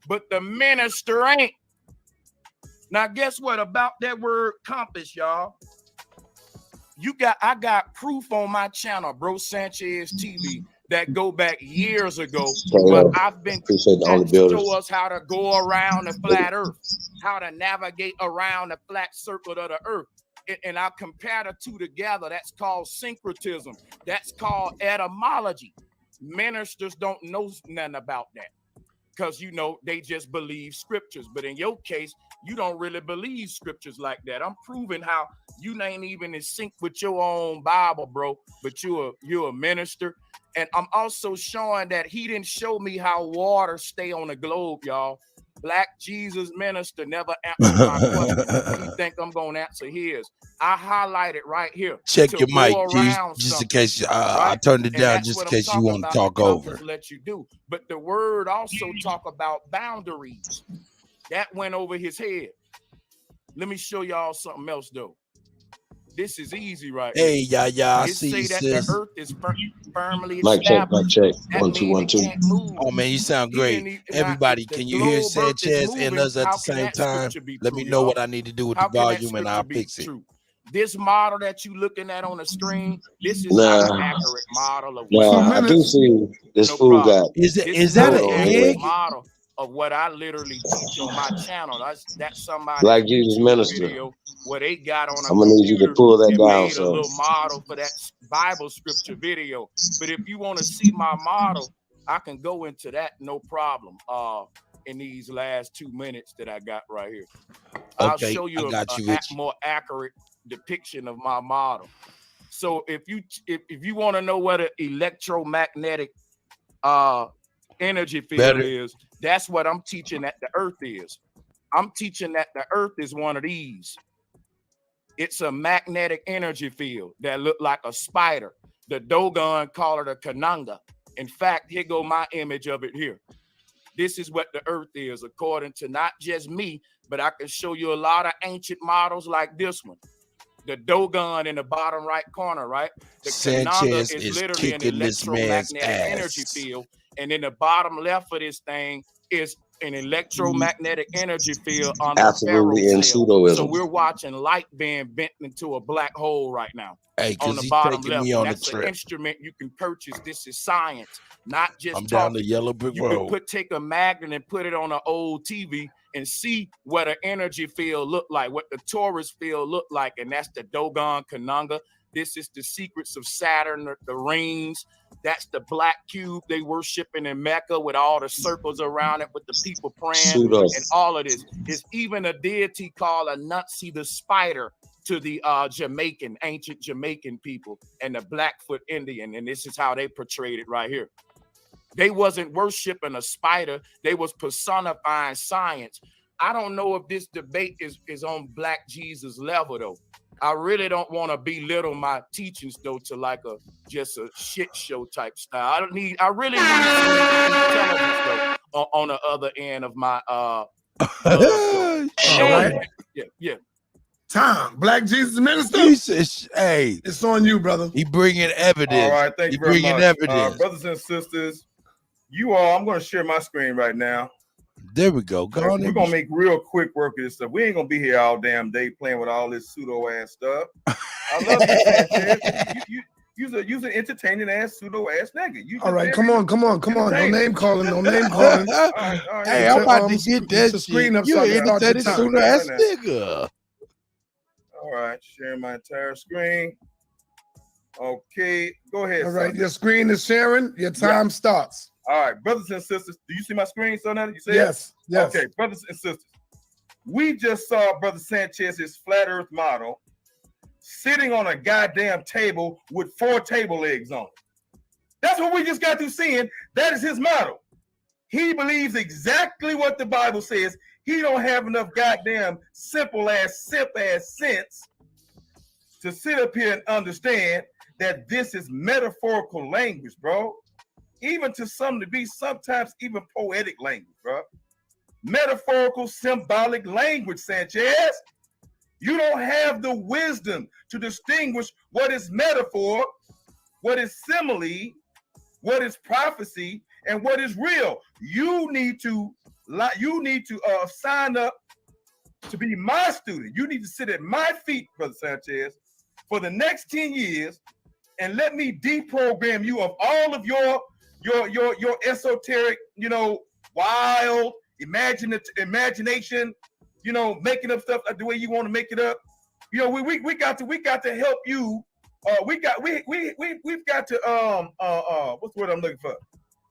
But the minister ain't. Now, guess what about that word compass, y'all? I got proof on my channel, Bro Sanchez TV, that go back years ago. But I've been appreciate the OnlyBuilders. show us how to go around the flat earth, how to navigate around the flat circle of the earth. And I compare the two together. That's called syncretism. That's called etymology. Ministers don't know nothing about that because, you know, they just believe scriptures. But in your case, you don't really believe scriptures like that. I'm proving how you ain't even in sync with your own Bible, bro, but you're a minister. And I'm also showing that he didn't show me how water stay on the globe, y'all. Black Jesus minister never answered my question. He think I'm going to answer his. I highlighted right here. Check to your go mic, around just in something, case I right? turned it And down, that's just in what I'm case you talking want to about, talk the compass over. let you do. But the word also talk about boundaries. That went over his head. Let me show y'all something else, though. This is easy right Hey, here. I It see say you, that sis. the earth is firmly Mic check, mic established. check. That 1 2 means 1 it 2. can't move. Oh man, you sound He great. didn't even, Everybody, the can you hear globe earth is Sanchez and moving. us at How the can same that time? scripture be Let true, me know y'all? what I need to do with How the can that volume and scripture I'll be fix it. true? This model that you looking at on the screen, this is Nah, not an accurate model of what I I do see this no fool problem. got This Is is that not an an photo on accurate here. egg? model of what I literally teach on my channel. That's somebody's Black Jesus YouTube minister. video where they got on a I'm gonna need you to computer pull that and down, made a son. little model for that Bible scripture video. But if you want to see my model, I can go into that no problem. In these last 2 minutes that I got right here, I'll Okay, show I you got you, a Rich. more accurate depiction of my model. So if you want to know what an electromagnetic energy field Better. is. That's what I'm teaching that the earth is. I'm teaching that the earth is one of these. It's a magnetic energy field that look like a spider. The Dogon call it a kananga. In fact, here go my image of it here. This is what the earth is, according to not just me, but I can show you a lot of ancient models like this one. The Dogon in the bottom right corner, right? The Sanchez kananga is literally an kicking this man's electromagnetic energy ass. field. And in the bottom left of this thing is an electromagnetic energy field on the Absolutely in ferrocell. pseudoism. So we're watching light being bent into a black hole right now. Hey, On cause the he's bottom taking left. me And on a that's an trip. instrument you can purchase. This is science, not just I'm down talking. the yellow brick You road. could take a magnet and put it on an old TV and see what an energy field look like, what the Taurus field look like, and that's the Dogon Kananga. This is the secrets of Saturn, the rings. That's the black cube they worshiping in Mecca with all the circles around it with the people praying. Pseudos. And all of this. There's even a deity called Anansi the spider to the ancient Jamaican people and the Blackfoot Indian. And this is how they portrayed it right here. They wasn't worshiping a spider. They was personifying science. I don't know if this debate is on Black Jesus level, though. I really don't want to belittle my teachings, though, to like just a shit show type style. I really need some intelligence, though, on the other end of my All right. Yeah. Tom, Black Jesus Minister. He says, hey, it's on you, brother. He bringing evidence. All right, thank he you very bringing much. evidence. Brothers and sisters, I'm going to share my screen right now. There we go. We're going to make real quick work of this stuff. We ain't going to be here all damn day playing with all this pseudo-ass stuff. I love you, Sanchez. You're an entertaining ass, pseudo-ass nigga. All right, come on. No name calling. All right. Hey, I'm about to get that the screen up shit. so I You can start the entertaining time. pseudo-ass nigga. All right, sharing my entire screen. Okay, go ahead. All right, son. your screen is sharing. Your time starts. All right, brothers and sisters, do you see my screen, son? You see Yes, it? yes. Okay, brothers and sisters, we just saw Brother Sanchez's flat earth model sitting on a goddamn table with 4 table legs on it. That's what we just got through seeing. That is his model. He believes exactly what the Bible says. He don't have enough goddamn simp ass sense to sit up here and understand that this is metaphorical language, bro. Even to some degree, sometimes even poetic language, bro. Metaphorical, symbolic language, Sanchez. You don't have the wisdom to distinguish what is metaphor, what is simile, what is prophecy, and what is real. You need to sign up to be my student. You need to sit at my feet, Brother Sanchez, for the next 10 years and let me deprogram you of all of your esoteric, wild imagination, making up stuff the way you want to make it up. We got to help you. We've got to what's the word I'm looking for?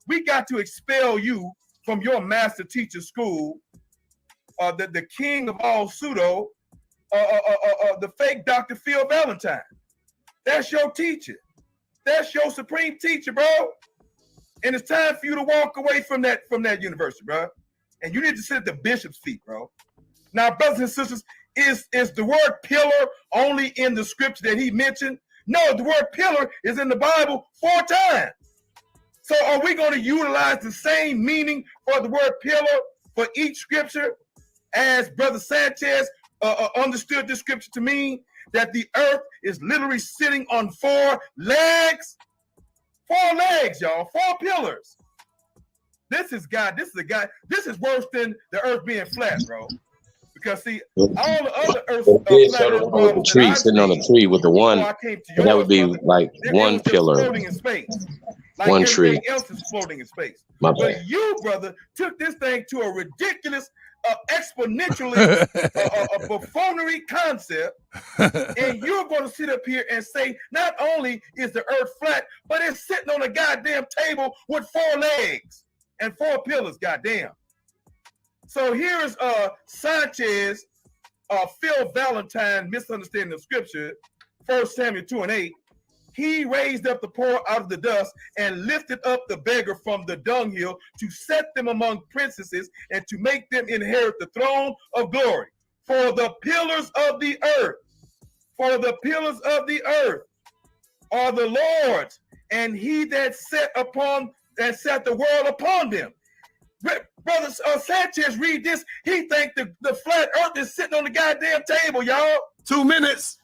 We got to expel you from your master teacher school, the king of all pseudo, the fake Dr. Phil Valentine. That's your teacher. That's your supreme teacher, bro. And it's time for you to walk away from that university, bro. And you need to sit at the bishop's feet, bro. Now, brothers and sisters, is the word pillar only in the scripture that he mentioned? No, the word pillar is in the Bible 4 times. So are we going to utilize the same meaning for the word pillar for each scripture as Brother Sanchez understood this scripture to mean? That the earth is literally sitting on 4 legs. 4 legs, y'all. 4 pillars. This is worse than the earth being flat, bro. Because see, all the other earth flat earth with the tree, sitting on a tree with the one, that would be like one pillar, floating in space. Like one everything tree. else is floating in space. My But bad. you, brother, took this thing to a ridiculous, exponentially a buffoonery concept, and you're going to sit up here and say not only is the earth flat, but it's sitting on a goddamn table with 4 legs and 4 pillars. Goddamn. So here is Sanchez, Phil Valentine misunderstanding of scripture, 1 Samuel 2:8. He raised up the poor out of the dust and lifted up the beggar from the dunghill to set them among princesses and to make them inherit the throne of glory. For the pillars of the earth, are the Lord's, and he that set the world upon them. Brother Sanchez, read this. He think the flat earth is sitting on the goddamn table, y'all. 2 minutes.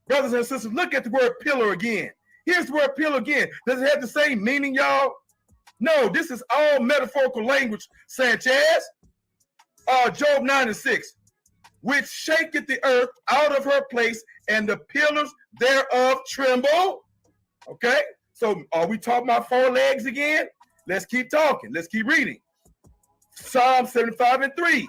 Brothers and sisters, look at the word pillar again. Here's the word pillar again. Does it have the same meaning, y'all? No, this is all metaphorical language, Sanchez. Job 9:6. Which shaketh the earth out of her place, and the pillars thereof tremble. Okay, so are we talking about 4 legs again? Let's keep talking. Let's keep reading. Psalm 75:3.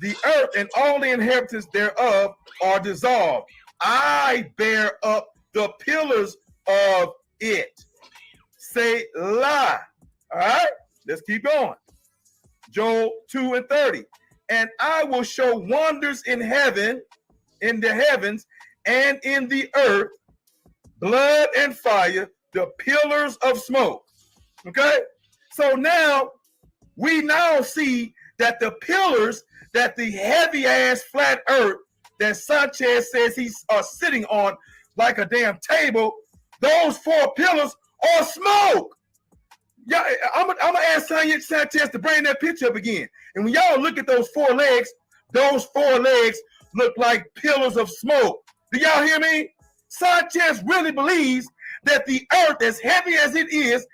The earth and all the inhabitants thereof are dissolved. I bear up the pillars of it. Say lie. All right, let's keep going. Joel 2:30. And I will show wonders in heaven, in the heavens, and in the earth, blood and fire, the pillars of smoke. Okay? So now, we now see that the pillars, that the heavy-ass flat earth that Sanchez says he's sitting on like a damn table, those 4 pillars are smoke. Yeah, I'm gonna ask Sanchez to bring that picture up again. And when y'all look at those 4 legs look like pillars of smoke. Do y'all hear me? Sanchez really believes that the earth, as heavy as it is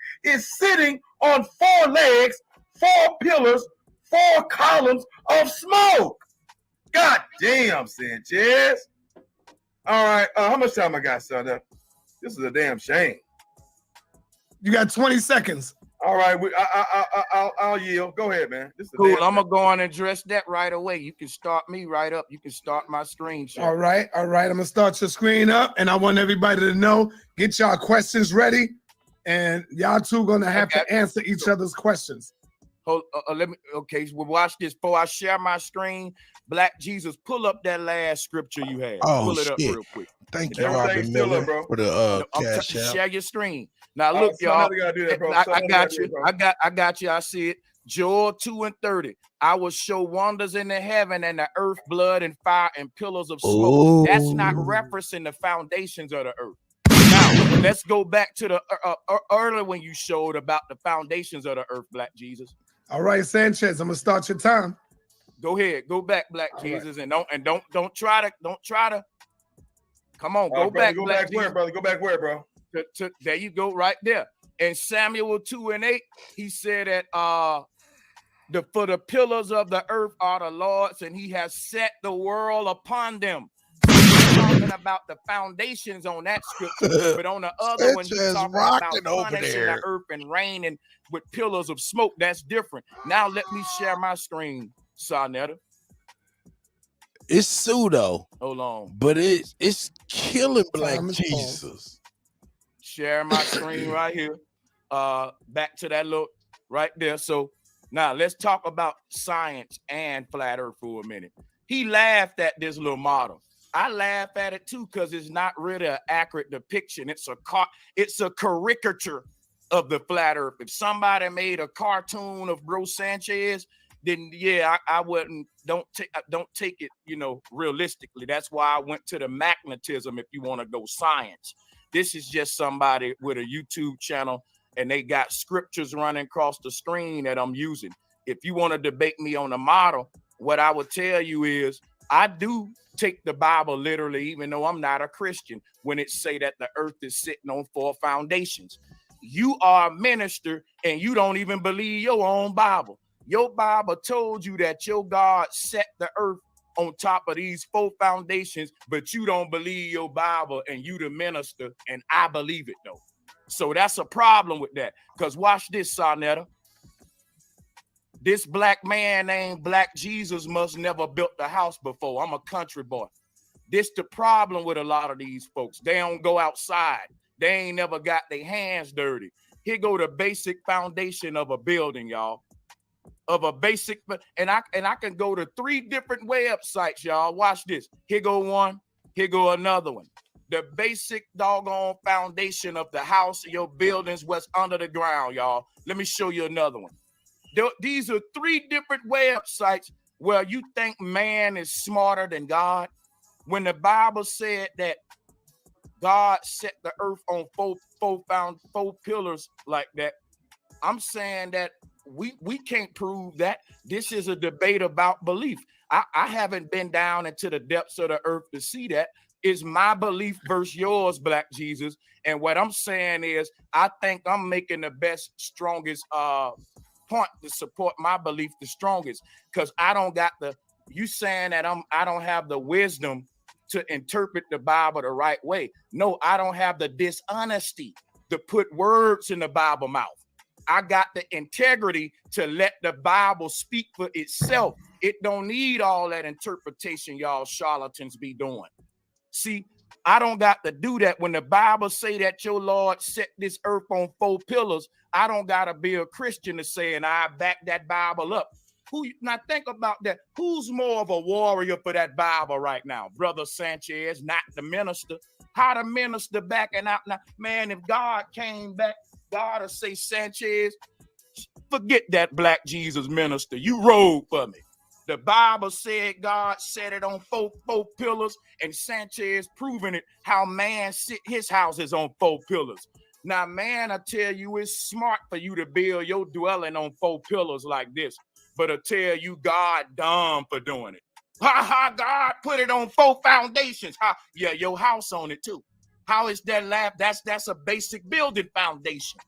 sitting on 4 legs, 4 pillars, 4 columns of smoke. God damn, Sanchez. All right, how much time I got, son? This is a damn shame. You got 20 seconds. All right, I'll yield. Go ahead, man. This is Cool. I'm gonna go on and address that right away. You can start me right up. You can start my screen share. All right. I'm gonna start your screen up, and I want everybody to know. Get y'all questions ready, and y'all two gonna have to answer each other's questions. Hold. Let me. Okay. So watch this. Before I share my screen, Black Jesus, pull up that last scripture you had. Oh, pull it up shit. real quick. Thank you, Robin Miller, for the cash out. Share your screen. Now look, y'all. I got you. I got you. I see it. Joel 2:30. I will show wonders in the heaven and the earth, blood and fire and pillars of smoke. Ooh. That's not referencing the foundations of the earth. Now let's go back to the earlier when you showed about the foundations of the earth, Black Jesus. All right, Sanchez. I'm gonna start your time. Go ahead. Go back, Black Jesus, and don't try to. Come on, go back. Go Black back where, brother? Go back where, bro? There you go, right there. In Samuel 2:8, he said that for the pillars of the earth are the Lord's, and he has set the world upon them. He's talking about the foundations on that scripture, but on the other one, he's talking about punishing the earth and raining with pillars of smoke. That's different. Now let me share my screen, Sarnetta. It's pseudo. Hold on. But it's killing Black Jesus. Share my screen right here. Back to that look right there. So now let's talk about science and flat earth for a minute. He laughed at this little model. I laugh at it too because it's not really an accurate depiction. It's a caricature of the flat earth. If somebody made a cartoon of Bro Sanchez, then yeah, I wouldn't. Don't take it, realistically. That's why I went to the magnetism. If you want to go science, this is just somebody with a YouTube channel, and they got scriptures running across the screen that I'm using. If you want to debate me on the model, what I would tell you is I do take the Bible literally, even though I'm not a Christian, when it say that the earth is sitting on 4 foundations. You are a minister and you don't even believe your own Bible. Your Bible told you that your God set the earth on top of these 4 foundations, but you don't believe your Bible and you the minister, and I believe it though. So that's a problem with that. Because watch this, Sarnetta. This black man named Black Jesus must never built the house before. I'm a country boy. This the problem with a lot of these folks. They don't go outside. They ain't never got their hands dirty. Here go the basic foundation of a building, y'all. Of a basic, and I can go to 3 different websites, y'all. Watch this. Here go one. Here go another one. The basic doggone foundation of the house, your buildings, what's under the ground, y'all. Let me show you another one. These are 3 different websites where you think man is smarter than God. When the Bible said that God set the earth on 4 pillars like that, I'm saying that we can't prove that. This is a debate about belief. I haven't been down into the depths of the earth to see that. It's my belief versus yours, Black Jesus. And what I'm saying is, I think I'm making the best, strongest point to support my belief the strongest, because I don't got the, you saying that I don't have the wisdom to interpret the Bible the right way. No, I don't have the dishonesty to put words in the Bible mouth. I got the integrity to let the Bible speak for itself. It don't need all that interpretation y'all charlatans be doing. See, I don't got to do that. When the Bible say that your Lord set this earth on 4 pillars, I don't got to be a Christian to say, and I back that Bible up. Now think about that. Who's more of a warrior for that Bible right now? Brother Sanchez, not the minister. How the minister backing out now? Man, if God came back, God will say, Sanchez, forget that Black Jesus minister. You rode for me. The Bible said God set it on 4 pillars, and Sanchez proving it how man sit his houses on 4 pillars. Now, man, I tell you, it's smart for you to build your dwelling on 4 pillars like this, but I tell you, God dumb for doing it. Ha ha, God put it on 4 foundations. Ha, yeah, your house on it too. How is that lab? That's a basic building foundation.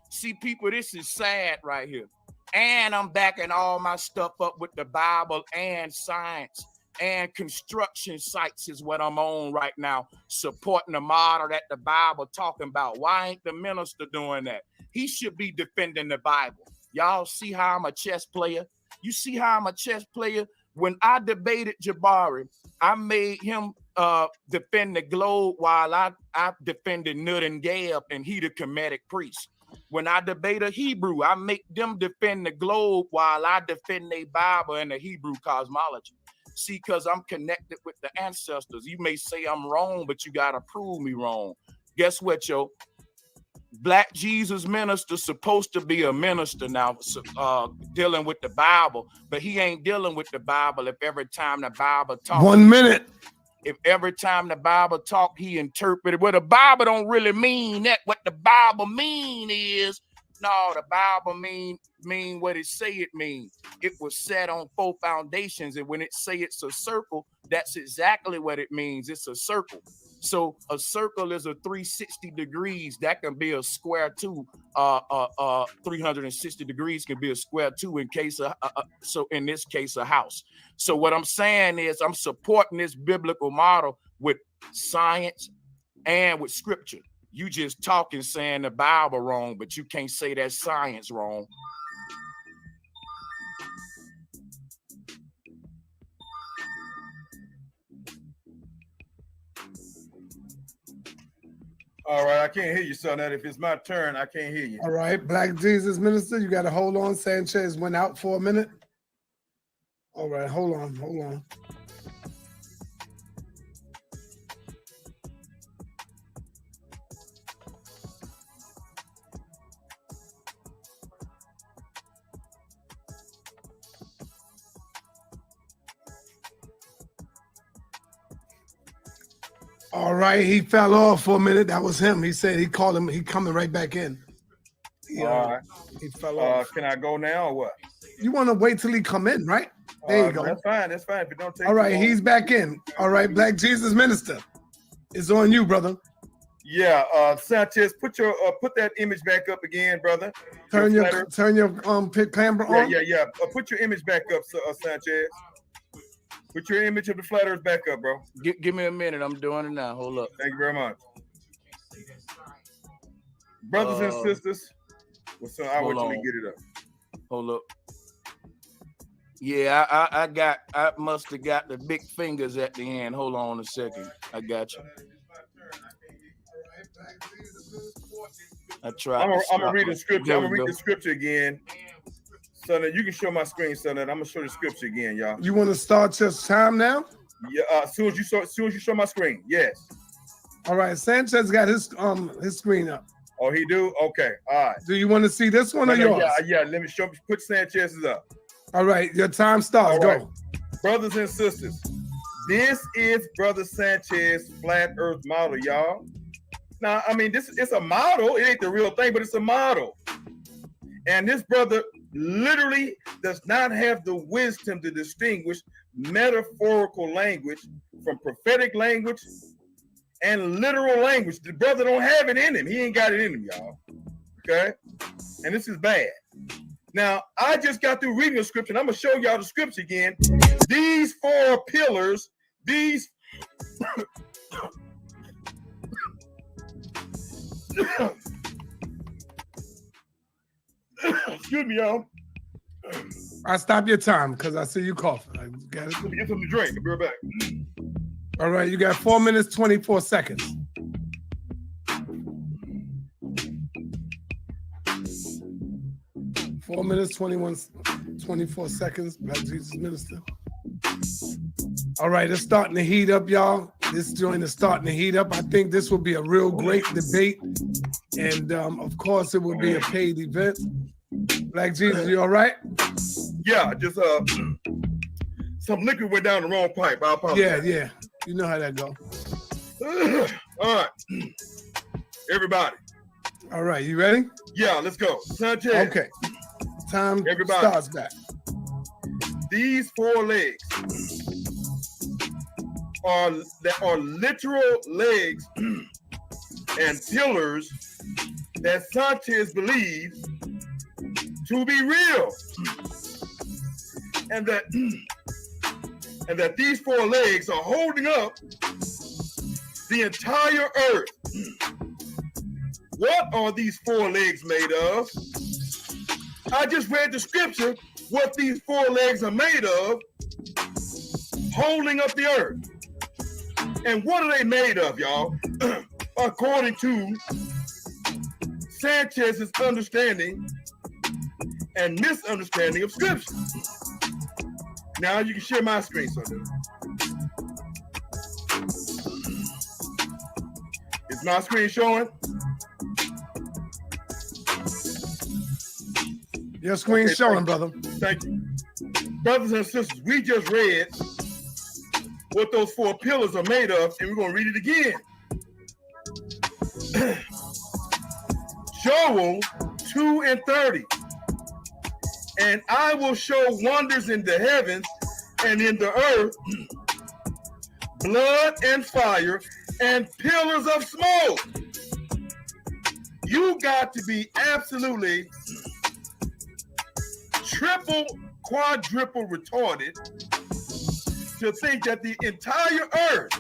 See, people, this is sad right here. And I'm backing all my stuff up with the Bible and science and construction sites is what I'm on right now, supporting the model that the Bible talking about. Why ain't the minister doing that? He should be defending the Bible. Y'all see how I'm a chess player? You see how I'm a chess player? When I debated Jabari, I made him defend the globe while I defended Nut and Gab, and he the Kemetic priest. When I debate a Hebrew, I make them defend the globe while I defend their Bible and the Hebrew cosmology. See, because I'm connected with the ancestors. You may say I'm wrong, but you got to prove me wrong. Guess what, yo? Black Jesus minister supposed to be a minister now, dealing with the Bible, but he ain't dealing with the Bible if every time the Bible talks. 1 minute. If every time the Bible talk, he interpreted. Well, the Bible don't really mean that. What the Bible mean is, no, the Bible mean what it say it means. It was set on 4 foundations, and when it say it's a circle, that's exactly what it means. It's a circle. So a circle is a 360 degrees. That can be a square too. 360 degrees can be a square too in case of, so in this case, a house. So what I'm saying is I'm supporting this biblical model with science and with scripture. You just talking saying the Bible wrong, but you can't say that science wrong. All right, I can't hear you, son. If it's my turn, I can't hear you. All right, Black Jesus minister, you got to hold on. Sanchez went out for a minute. All right, hold on. All right, he fell off for a minute. That was him. He said he called him. He coming right back in. All right. He fell off. Can I go now or what? You want to wait till he come in, right? There you go. That's fine. That's fine. If it don't take All right, too long. he's back in. All right, Black Jesus minister, it's on you, brother. Yeah, Sanchez, put that image back up again, brother. Turn your camera on. Yeah. Put your image back up, Sanchez. Put your image of the flat earth back up, bro. Give me a minute. I'm doing it now. Hold up. Thank you very much. Brothers and sisters, I'll wait till we get it up. Hold up. Yeah, I must have got the big fingers at the end. Hold on a second. I got you. I tried. I'm gonna read the scripture. I'm gonna read the scripture again. So that you can show my screen, so that I'm gonna show the scripture again, y'all. You want to start your time now? Yeah, as soon as you show my screen, yes. All right, Sanchez got his screen up. Oh, he do? Okay, all right. Do you want to see this one or yours? Yeah. Let me put Sanchez's up. All right, your time starts. All right. Go. Brothers and sisters, this is Brother Sanchez flat earth model, y'all. Now, I mean, it's a model. It ain't the real thing, but it's a model. And this brother literally does not have the wisdom to distinguish metaphorical language from prophetic language and literal language. The brother don't have it in him. He ain't got it in him, y'all. Okay? And this is bad. Now, I just got through reading the scripture, and I'm going to show y'all the scripture again. These 4 pillars, these... Excuse me, y'all. I stop your time because I see you coughing. I got it. Let me get something to drink. I'll be right back. All right, you got 4 minutes, 24 seconds. Four minutes, 24 seconds. Black Jesus Minister. All right, it's starting to heat up, y'all. This joint is starting to heat up. I think this will be a real great debate. And of course, it will be a paid event. Black Jesus, you all right? Yeah, just some liquid went down the wrong pipe. I apologize. Yeah. You know how that go. All right. Everybody. All right, you ready? Yeah, let's go. Sanchez. Okay. Time starts back. These 4 legs are literal legs and pillars that Sanchez believes to be real. And that these 4 legs are holding up the entire earth. What are these 4 legs made of? I just read the scripture, what these 4 legs are made of, holding up the earth. And what are they made of, y'all? According to Sanchez's understanding and misunderstanding of scripture. Now you can share my screen, son. Is my screen showing? Your screen's showing, brother. Thank you. Brothers and sisters, we just read what those 4 pillars are made of, and we're going to read it again. Joel 2:30. And I will show wonders in the heavens and in the earth, blood and fire and pillars of smoke. You got to be absolutely triple, quadruple retarded to think that the entire earth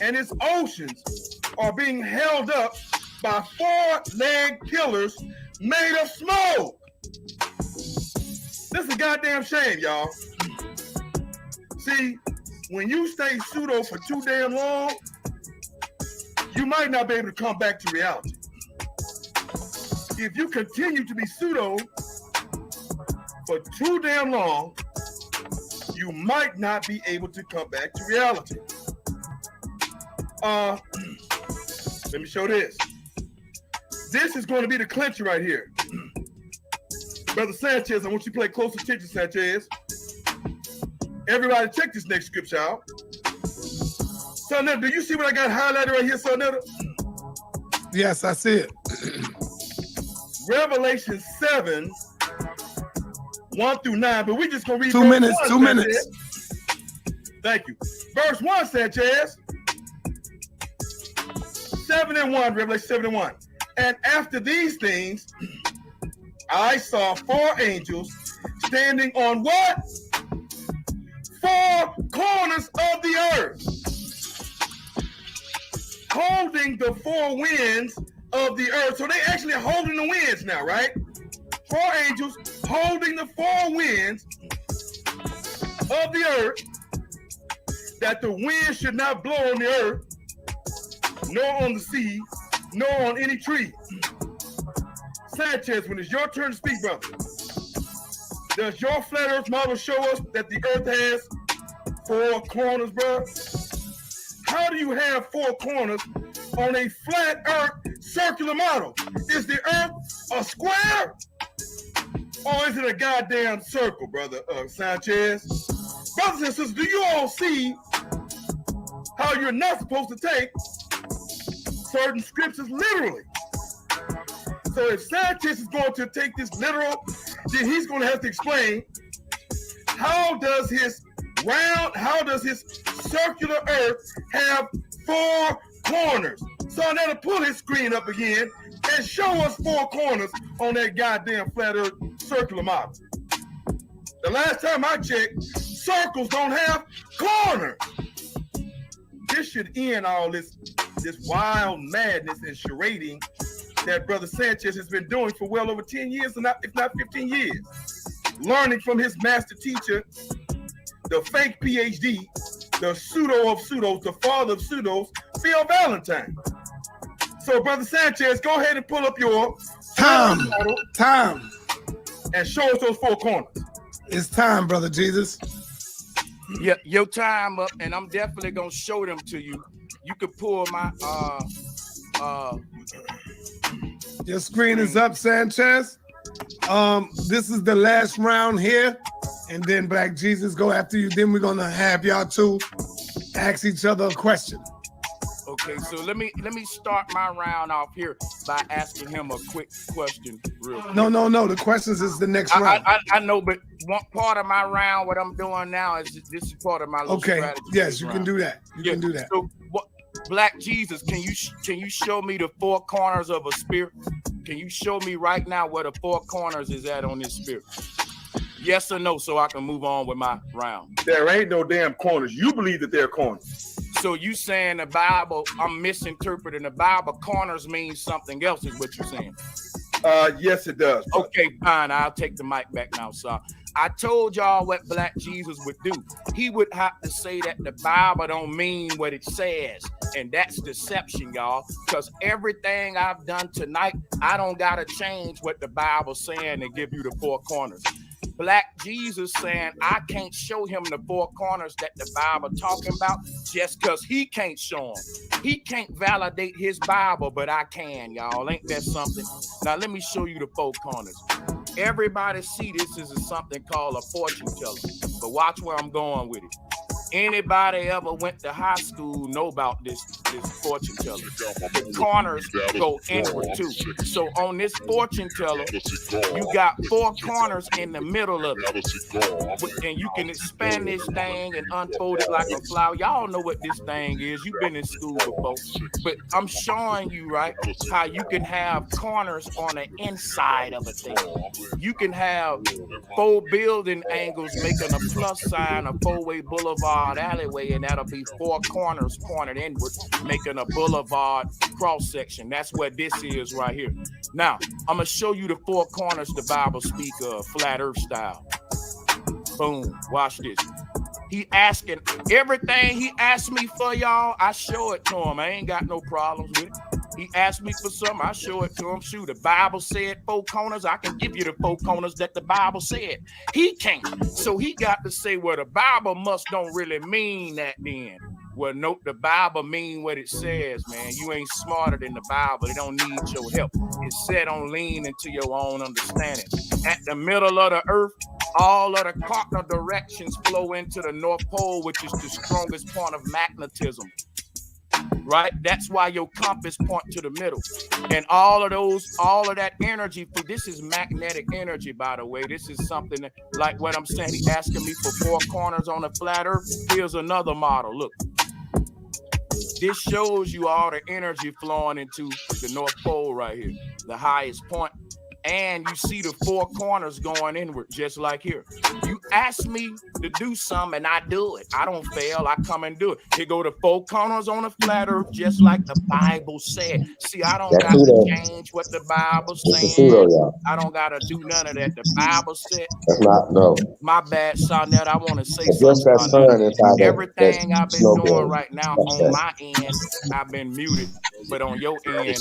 and its oceans are being held up by 4-leg pillars made of smoke. This is a goddamn shame, y'all. See, when you stay pseudo for too damn long, you might not be able to come back to reality. If you continue to be pseudo for too damn long, you might not be able to come back to reality. Let me show this. This is going to be the clincher right here. Brother Sanchez, I want you to pay close attention, Sanchez. Everybody check this next scripture out. Sonetta, do you see what I got highlighted right here, Sonetta? Yes, I see it. Revelation 7, 1-9, but we're just going to read 2 minutes, 2 minutes. Thank you. Verse 1, Sanchez. 7:1, Revelation 7:1. And after these things, I saw 4 angels standing on what? 4 corners of the earth, holding the 4 winds of the earth. So they actually holding the winds now, right? 4 angels holding the 4 winds of the earth, that the wind should not blow on the earth, nor on the sea, nor on any tree. Sanchez, when it's your turn to speak, brother, does your flat earth model show us that the earth has 4 corners, bro? how do you have four corners on a flat earth circular model? Is the earth a square or is it a goddamn circle, brother Sanchez? Brothers and sisters, do you all see how you're not supposed to take certain scriptures literally? So if Sanchez is going to take this literal, then he's going to have to explain how does his circular earth have four corners? So now to pull his screen up again and show us four corners on that goddamn flat earth circular model. The last time I checked, circles don't have corners. This should end all this wild madness and charading that Brother Sanchez has been doing for well over 10 years, if not 15 years. Learning from his master teacher, the fake PhD, the pseudo of pseudos, the father of pseudos, Phil Valentine. So, Brother Sanchez, go ahead and pull up your time, and show us those four corners. It's time, Brother Jesus. Yeah, your time up, and I'm definitely gonna show them to you. You could pull my Your screen is up, Sanchez. This is the last round here, and then Black Jesus go after you. Then we're gonna have y'all two ask each other a question. Okay, so let me start my round off here by asking him a quick question. Real quick. No. The questions is the next round. I know, but one part of my round, what I'm doing now is this is part of my little strategy. Yes, you can do that. You can do that. So, Black Jesus, can you show me the four corners of a spear? Can you show me right now where the four corners is at on this spear? Yes or no, so I can move on with my round. There ain't no damn corners. You believe that there are corners. So you saying the Bible, I'm misinterpreting the Bible, corners means something else is what you're saying? Yes, it does. Okay, fine. I'll take the mic back now, sir. I told y'all what Black Jesus would do. He would have to say that the Bible don't mean what it says. And that's deception, y'all. Because everything I've done tonight, I don't got to change what the Bible's saying and give you the four corners. Black Jesus saying I can't show him the four corners that the Bible talking about just because he can't show them. He can't validate his Bible, but I can, y'all. Ain't that something? Now let me show you the four corners. Everybody see this is something called a fortune teller, but watch where I'm going with it. Anybody ever went to high school know about this fortune teller. The corners go inward too. So on this fortune teller, you got four corners in the middle of it. And you can expand this thing and unfold it like a flower. Y'all know what this thing is. You've been in school before. But I'm showing you, right, how you can have corners on the inside of a thing. You can have four building angles making a plus sign, a four-way boulevard alleyway, and that'll be four corners pointed inward, making a boulevard cross section. That's what this is right here. Now, I'm gonna show you the four corners the Bible speak of, flat earth style. Boom, watch this. He asking everything he asked me for, y'all, I show it to him. I ain't got no problems with it. He asked me for something, I show it to him. Shoot, the Bible said four corners, I can give you the four corners that the Bible said. He can't. So he got to say, well, the Bible must don't really mean that then. Well, nope, the Bible mean what it says, man. You ain't smarter than the Bible. It don't need your help. It said on lean into your own understanding. At the middle of the earth, all of the cardinal directions flow into the North Pole, which is the strongest point of magnetism. Right? That's why your compass point to the middle. And all of that energy, this is magnetic energy, by the way. This is something that, like what I'm saying, he asking me for four corners on the flat earth. Here's another model. Look. This shows you all the energy flowing into the North Pole right here, the highest point. And you see the four corners going inward, just like here. You ask me to do something, and I do it. I don't fail. I come and do it. Here go the four corners on the flat earth, just like the Bible said. See, I don't got to change what the Bible's saying. I don't got to do none of that. The Bible said. That's not, no. My bad, Sonette. I want to say something. Everything I've been doing right now on my end, I've been muted. But on your end,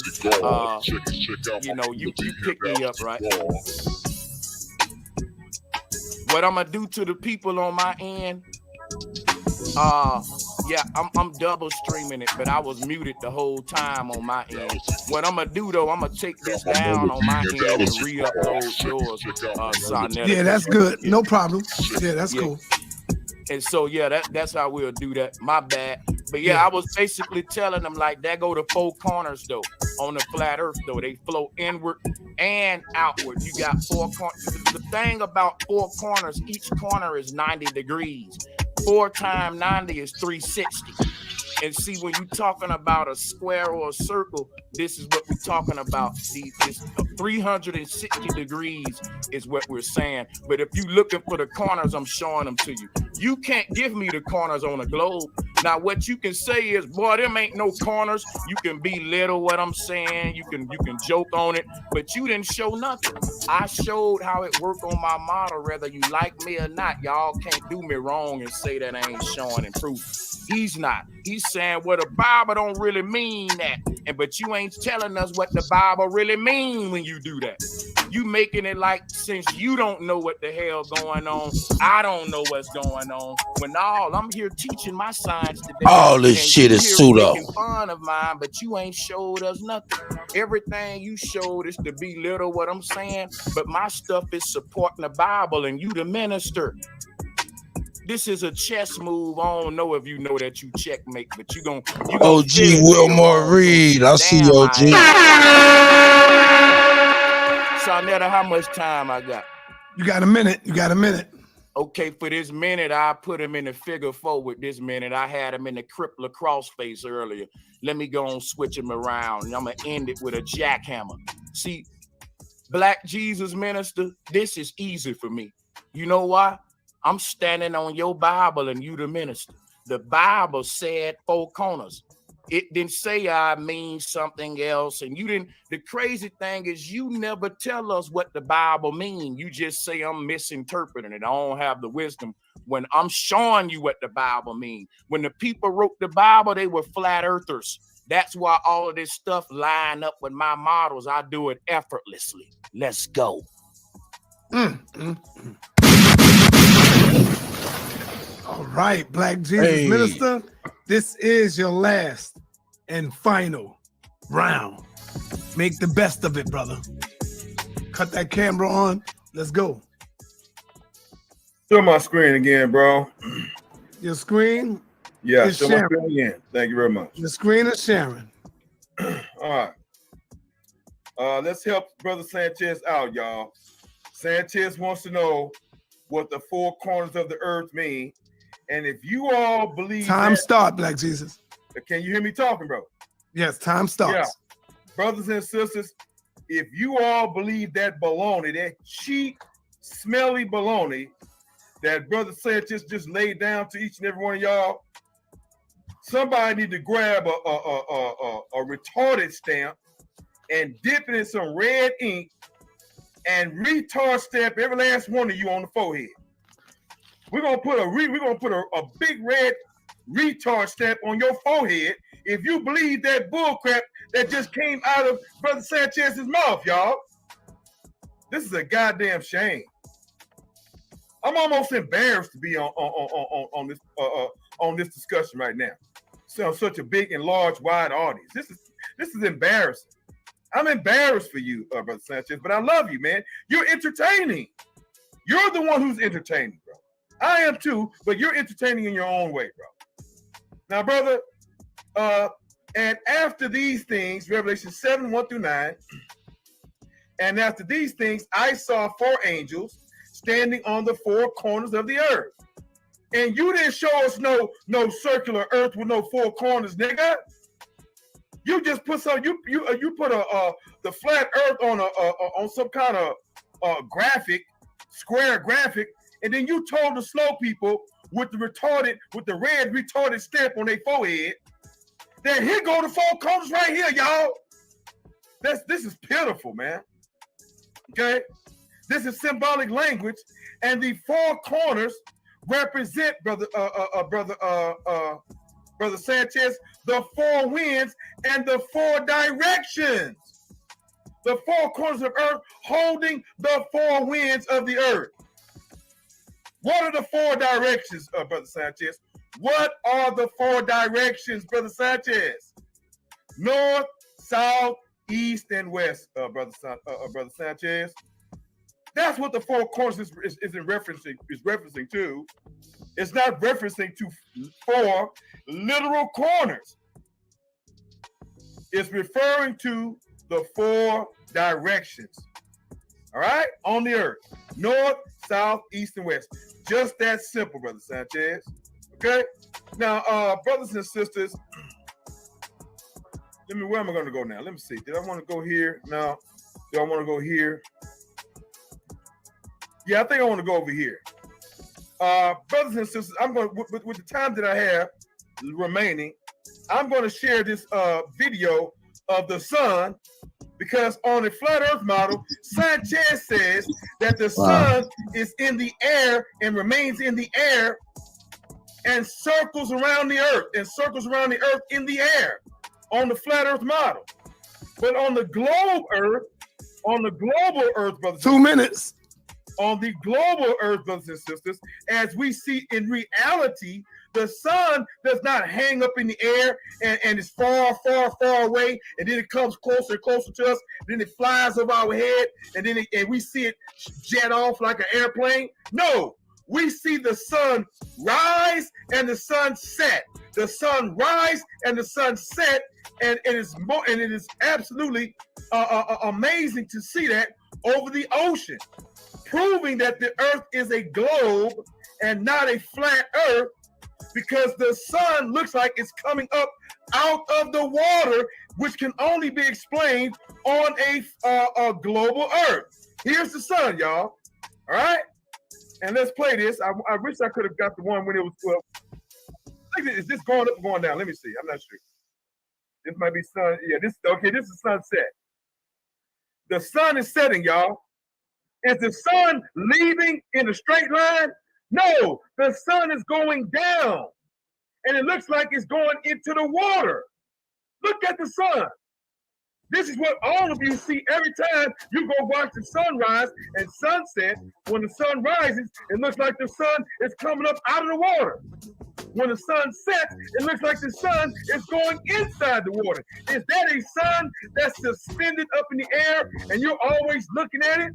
you know, you pick me up, right? What I'm gonna do to the people on my end, Yeah, I'm double streaming it, but I was muted the whole time on my end. What I'm gonna do though, I'm gonna take this down on my end and re-upload yours, Sarnetta. Yeah, that's good. No problem. Yeah, that's cool. And so yeah, that's how we'll do that. My bad. But yeah, I was basically telling them like that go to four corners though. On the flat earth though, they flow inward and outward. You got four corners. The thing about four corners, each corner is 90 degrees. 4 times 90 is 360. And see, when you're talking about a square or a circle, this is what we're talking about. This 360 degrees is what we're saying. But if you're looking for the corners, I'm showing them to you. You can't give me the corners on a globe. Now, what you can say is, boy, them ain't no corners. You can belittle what I'm saying. You can joke on it, but you didn't show nothing. I showed how it worked on my model, whether you like me or not. Y'all can't do me wrong and say that I ain't showing and proof. He's not. He's saying, well, the Bible don't really mean that. But you ain't telling us what the Bible really mean when you do that. You making it like, since you don't know what the hell going on, I don't know what's going on. When all I'm here teaching my science today. All this shit is suit up. Making fun of mine, but you ain't showed us nothing. Everything you showed is to belittle what I'm saying, but my stuff is supporting the Bible and you the minister. This is a chess move. I don't know if you know that you checkmate, but you gonna OG Wilmore Reed. I see you, OG. Sarnetta, how much time I got? You got a minute. You got a minute. Okay, for this minute, I put him in the figure 4 with this minute. I had him in the crippler crossface earlier. Let me go and switch him around. I'm going to end it with a jackhammer. See, Black Jesus minister, this is easy for me. You know why? I'm standing on your Bible and you the minister. The Bible said 4 corners. It didn't say I mean something else. And you didn't. The crazy thing is you never tell us what the Bible means. You just say I'm misinterpreting it. I don't have the wisdom when I'm showing you what the Bible means. When the people wrote the Bible, they were flat earthers. That's why all of this stuff line up with my models. I do it effortlessly. Let's go. All right, Black Jesus minister, this is your last and final round. Make the best of it, brother. Cut that camera on. Let's go. Show my screen again, bro. Your screen? Yeah, show my screen again. Thank you very much. The screen is sharing. All right. Let's help Brother Sanchez out, y'all. Sanchez wants to know what the 4 corners of the earth mean. And if you all believe start, Black Jesus. Can you hear me talking, bro? Yes, time starts. Yeah. Brothers and sisters, if you all believe that baloney, that cheap, smelly baloney that Brother Sanchez just laid down to each and every one of y'all, somebody need to grab a retarded stamp and dip it in some red ink and retard stamp every last one of you on the forehead. We're gonna put a big red retard stamp on your forehead if you believe that bullcrap that just came out of Brother Sanchez's mouth, y'all. This is a goddamn shame. I'm almost embarrassed to be on this discussion right now. So such a big and large, wide audience. This is embarrassing. I'm embarrassed for you, Brother Sanchez, but I love you, man. You're entertaining. You're the one who's entertaining, bro. I am too, but you're entertaining in your own way, bro. Now, brother, and after these things, Revelation 7, 1-9, and after these things, I saw 4 angels standing on the 4 corners of the earth. And you didn't show us no circular earth with no 4 corners, nigga. You just put some, you put the flat earth on some kind of graphic, square graphic, and then you told the slow people with the red retarded stamp on their forehead that here go the 4 corners right here, y'all. This is pitiful, man. Okay, this is symbolic language, and the 4 corners represent, brother Sanchez, the 4 winds and the 4 directions. The 4 corners of earth holding the 4 winds of the earth. What are the 4 directions, Brother Sanchez? What are the 4 directions, Brother Sanchez? North, south, east, and west, Brother Sanchez. That's what the 4 corners is referencing to. It's not referencing to 4 literal corners. It's referring to the 4 directions. All right, on the earth, north, south, east, and west. Just that simple, Brother Sanchez. Okay. Now, brothers and sisters, where am I going to go now? Let me see. Did I want to go here? No. Do I want to go here? Yeah, I think I want to go over here. Brothers and sisters, I'm going with the time that I have remaining, I'm going to share this video of the sun, because on the flat earth model, Sanchez says that the sun is in the air and remains in the air and circles around the earth in the air on the flat earth model. But on the global earth, brothers 2 minutes. On the global earth, brothers and sisters, as we see in reality, the sun does not hang up in the air and is far, far, far away, and then it comes closer and closer to us, then it flies over our head, and then we see it jet off like an airplane. No, we see the sun rise and the sun set. The sun rise and the sun set, and it is absolutely amazing to see that over the ocean, proving that the earth is a globe and not a flat earth, because the sun looks like it's coming up out of the water, which can only be explained on a global earth. Here's the sun, y'all. All right? And let's play this. I wish I could have got the one when it was 12. Is this going up or going down? Let me see. I'm not sure. This might be sun. Yeah, this is sunset. The sun is setting, y'all. Is the sun leaving in a straight line? No, the sun is going down, and it looks like it's going into the water. Look at the sun. This is what all of you see every time you go watch the sunrise and sunset. When the sun rises, it looks like the sun is coming up out of the water. When the sun sets, it looks like the sun is going inside the water. Is that a sun that's suspended up in the air and you're always looking at it?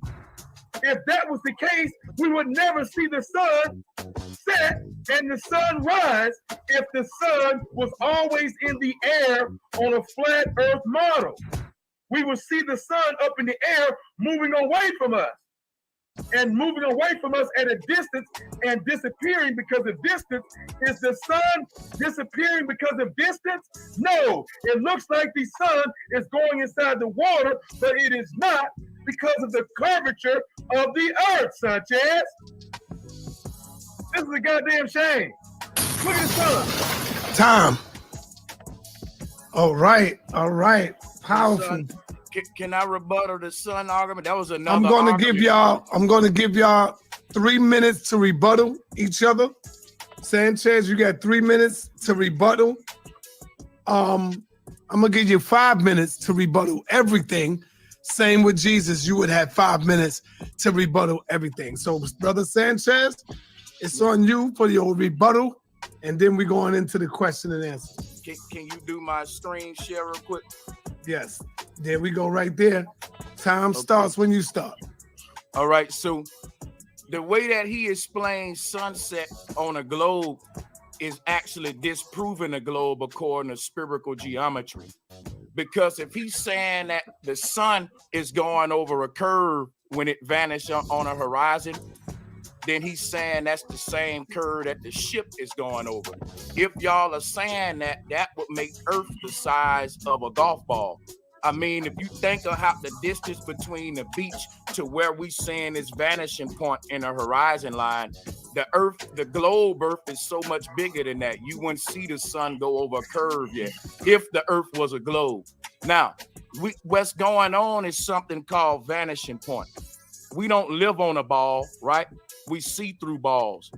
If that was the case, we would never see the sun set and the sun rise if the sun was always in the air on a flat earth model. We would see the sun up in the air moving away from us, and moving away from us at a distance and disappearing because of distance. Is the sun disappearing because of distance? No, it looks like the sun is going inside the water, but it is not, because of the curvature of the earth, Sanchez. This is a goddamn shame. Look at the sun. Time. All right. Powerful. Can I rebuttal the sun argument? That was another. I'm gonna give y'all 3 minutes to rebuttal each other. Sanchez, you got 3 minutes to rebuttal. I'm gonna give you 5 minutes to rebuttal everything. Same with Jesus, you would have 5 minutes to rebuttal everything. So, Brother Sanchez, it's on you for your rebuttal, and then we're going into the question and answer. Can you do my screen share real quick? Yes, there we go right there. Time starts when you start. All right, so the way that he explains sunset on a globe is actually disproving a globe according to spherical geometry. Because if he's saying that the sun is going over a curve when it vanishes on a horizon, then he's saying that's the same curve that the ship is going over. If y'all are saying that, that would make Earth the size of a golf ball. I mean, if you think of how the distance between the beach to where we seeing this vanishing point in a horizon line, the Earth, the globe Earth is so much bigger than that. You wouldn't see the sun go over a curve yet if the Earth was a globe. Now, what's going on is something called vanishing point. We don't live on a ball, right? We see through balls.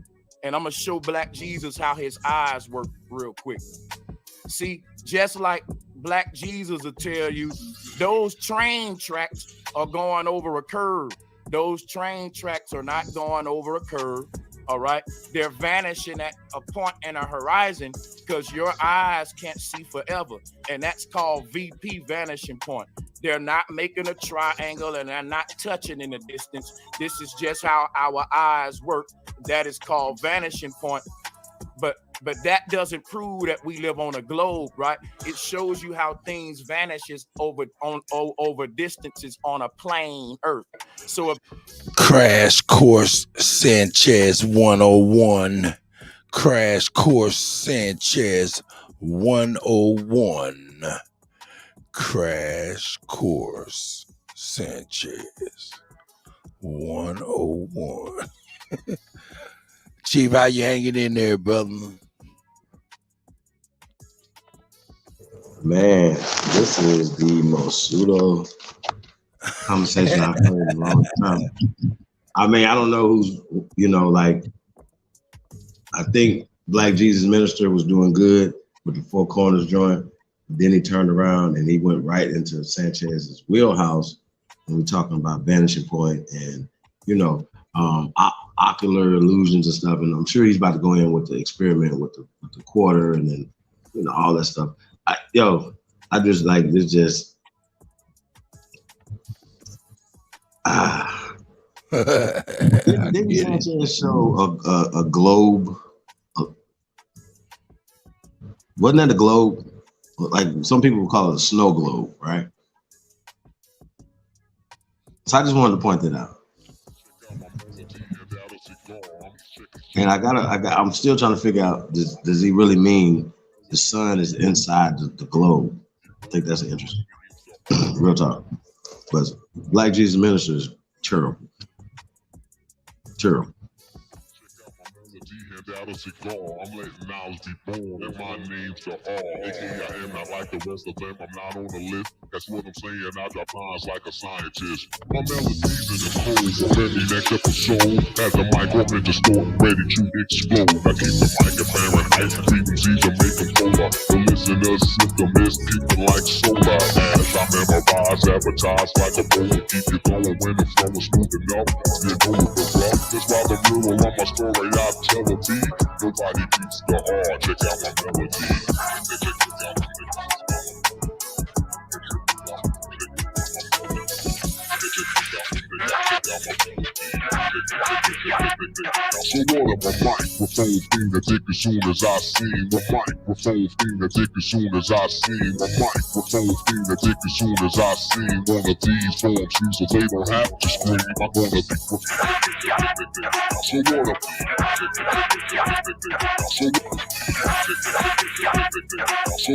And I'm going to show Black Jesus how his eyes work real quick. See, just like Black Jesus will tell you, those train tracks are going over a curve. Those train tracks are not going over a curve. All right, they're vanishing at a point in a horizon because your eyes can't see forever, and that's called VP, vanishing point. They're not making a triangle and they're not touching in the distance. This is just how our eyes work. That is called vanishing point. But that doesn't prove that we live on a globe, right? It shows you how things vanishes over distances on a plane Earth. So if Crash Course Sanchez 101. Crash Course Sanchez 101. Crash Course Sanchez 101. Chief, how you hanging in there, brother? Man, this is the most pseudo conversation I've heard in a long time. I mean, I don't know who's, like, I think Black Jesus Minister was doing good with the Four Corners joint. Then he turned around and he went right into Sanchez's wheelhouse. And we're talking about vanishing point and, ocular illusions and stuff. And I'm sure he's about to go in with the experiment with the quarter and then, all that stuff. I just like this. Just didn't Sanchez show a globe? Wasn't that a globe? Like some people would call it a snow globe, right? So I just wanted to point that out. And I'm still trying to figure out, does he really mean the sun is inside the globe? I think that's interesting. Real talk. But Black Jesus Minister is terrible. Terrible. Out a cigar, I'm letting knowledge be born, and my name's the R. AKA I am not like the rest of them, I'm not on the list. That's what I'm saying, I drop lines like a scientist. My melodies in the cold, so let me next episode. As the mic open the store, ready to explode. I keep the mic at Fahrenheit, frequencies to make them polar. The listener's system is keeping like solar. As I memorize, advertise like a bowl, keep you going when the flow is smooth enough. You know the rough, that's why the real on my story I tell a beat. Nobody beats the R. Check out my melody. So what if a microphone thing that take as soon as I sing? A microphone thing that take as soon as I sing. A microphone thing that take as soon as I sing. One of these forms so they don't have to scream. I'm gonna be so what if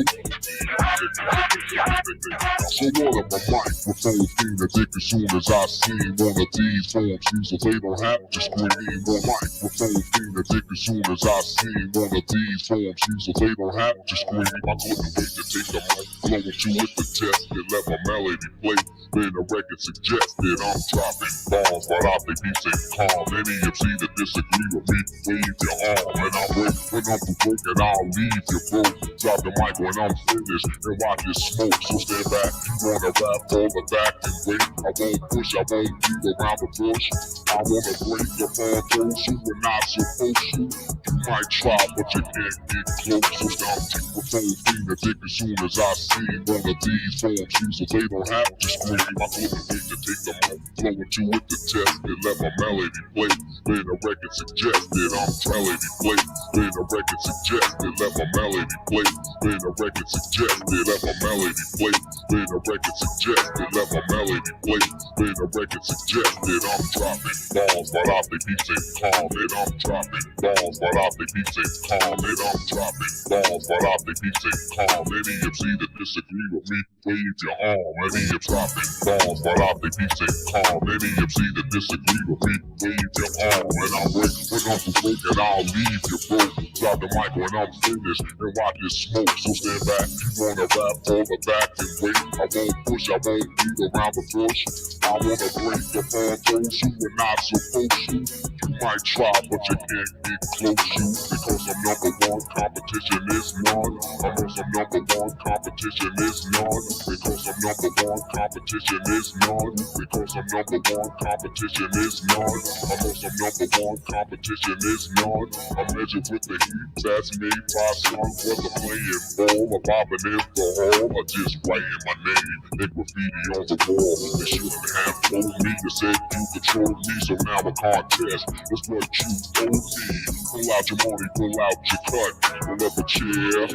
So what if a microphone thing that take as soon as I sing? One of these forms so they don't have to scream. A microphone thing that take as soon as I sing. One of these forms so they don't have to scream. I couldn't wait to take the mic, blow at you with the test and let my melody play. Then the record suggested I'm dropping bombs, but I think he said calm. Any MC that disagree with me, wave your arm. And I break when I'm through broken, I'll leave you broke. Drop the mic when I'm finished and watch it smoke. So stand back, you wanna rap, fall the back and wait. I won't push, I won't beat around the bush. I wanna break the phone throws you were not supposed to. You might try, but you can't get close. So down the phone thing that take as soon as I see one of these forms so they don't have to scream. I couldn't wait to take the mic, blow at you with the test and let my melody play. Then the record suggested I'm melody play. Then the record suggested let my melody play. Then the record suggested let my melody play. Then the record suggested let my melody play. Then the record suggested I'm dropping bombs, but I think he said calm. And I'm dropping bombs, but I think he said calm. And I'm dropping bombs, but I think he said calm. Any MC that disagree with me, wave your arm. Any MC dropping bombs, but I think he said calm. Any MC that disagree with me, wave your arm. And I'm break when I'm through broken, I'll leave you broke. Drop the mic when I'm finished and watch it smoke. So stand back, you wanna rap, fall the back and wait. I won't push, I won't beat around the bush. I wanna break the phone throws you were not supposed to. You might try, but you can't get close to. Because I'm number one, competition is none. I'm on some number one, competition is none. Because I'm number one, competition is none. Because I'm number one, competition is none. Because I'm number one, competition is none. I measure with the heat that's made by sun. Whether playing ball or bobbing in the hall, or just writing my name in graffiti on the wall. They shouldn't have told me. You said you control me, so now a contest. That's what you owe me. Pull out your money, pull out your cut, pull up a chair.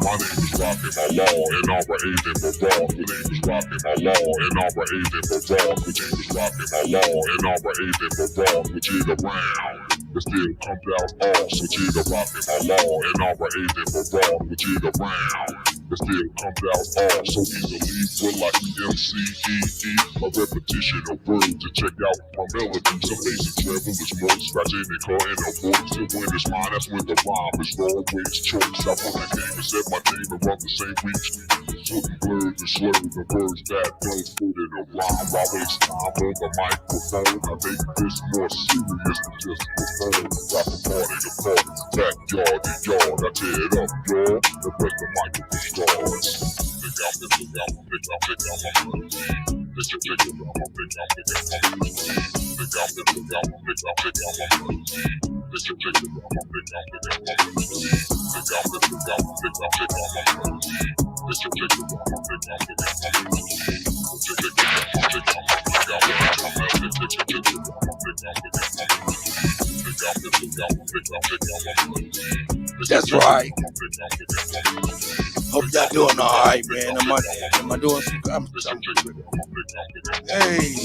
My name is Rockin' My Law, and I'm raising for raw. My name is Rockin' My Law, and I'm raising for raw. My name is Rockin' My Law, and I'm raising for raw. Switch it around, it still comes out all. Switch it to Rockin' My Law, and I'm raising for raw. Switch it around, it still comes out all. So easily, feel like MCEE. A repetition of words to check out my melody. Some basic travel is more scratching and cutting a voice. And when it's mine, that's when the rhyme is always choice. I run that game and set my name and run the same reach. Certain blurs and slurs and words that don't fit in a rhyme. I waste time on the microphone. I make this more serious than just a phone. Got from party to party, backyard to yard. I tear it up, y'all, and press the microphone starts. Think I'm my melody. Think I'm my melody. That's right. Hope y'all doing all right, man. Am I doing some? Hey.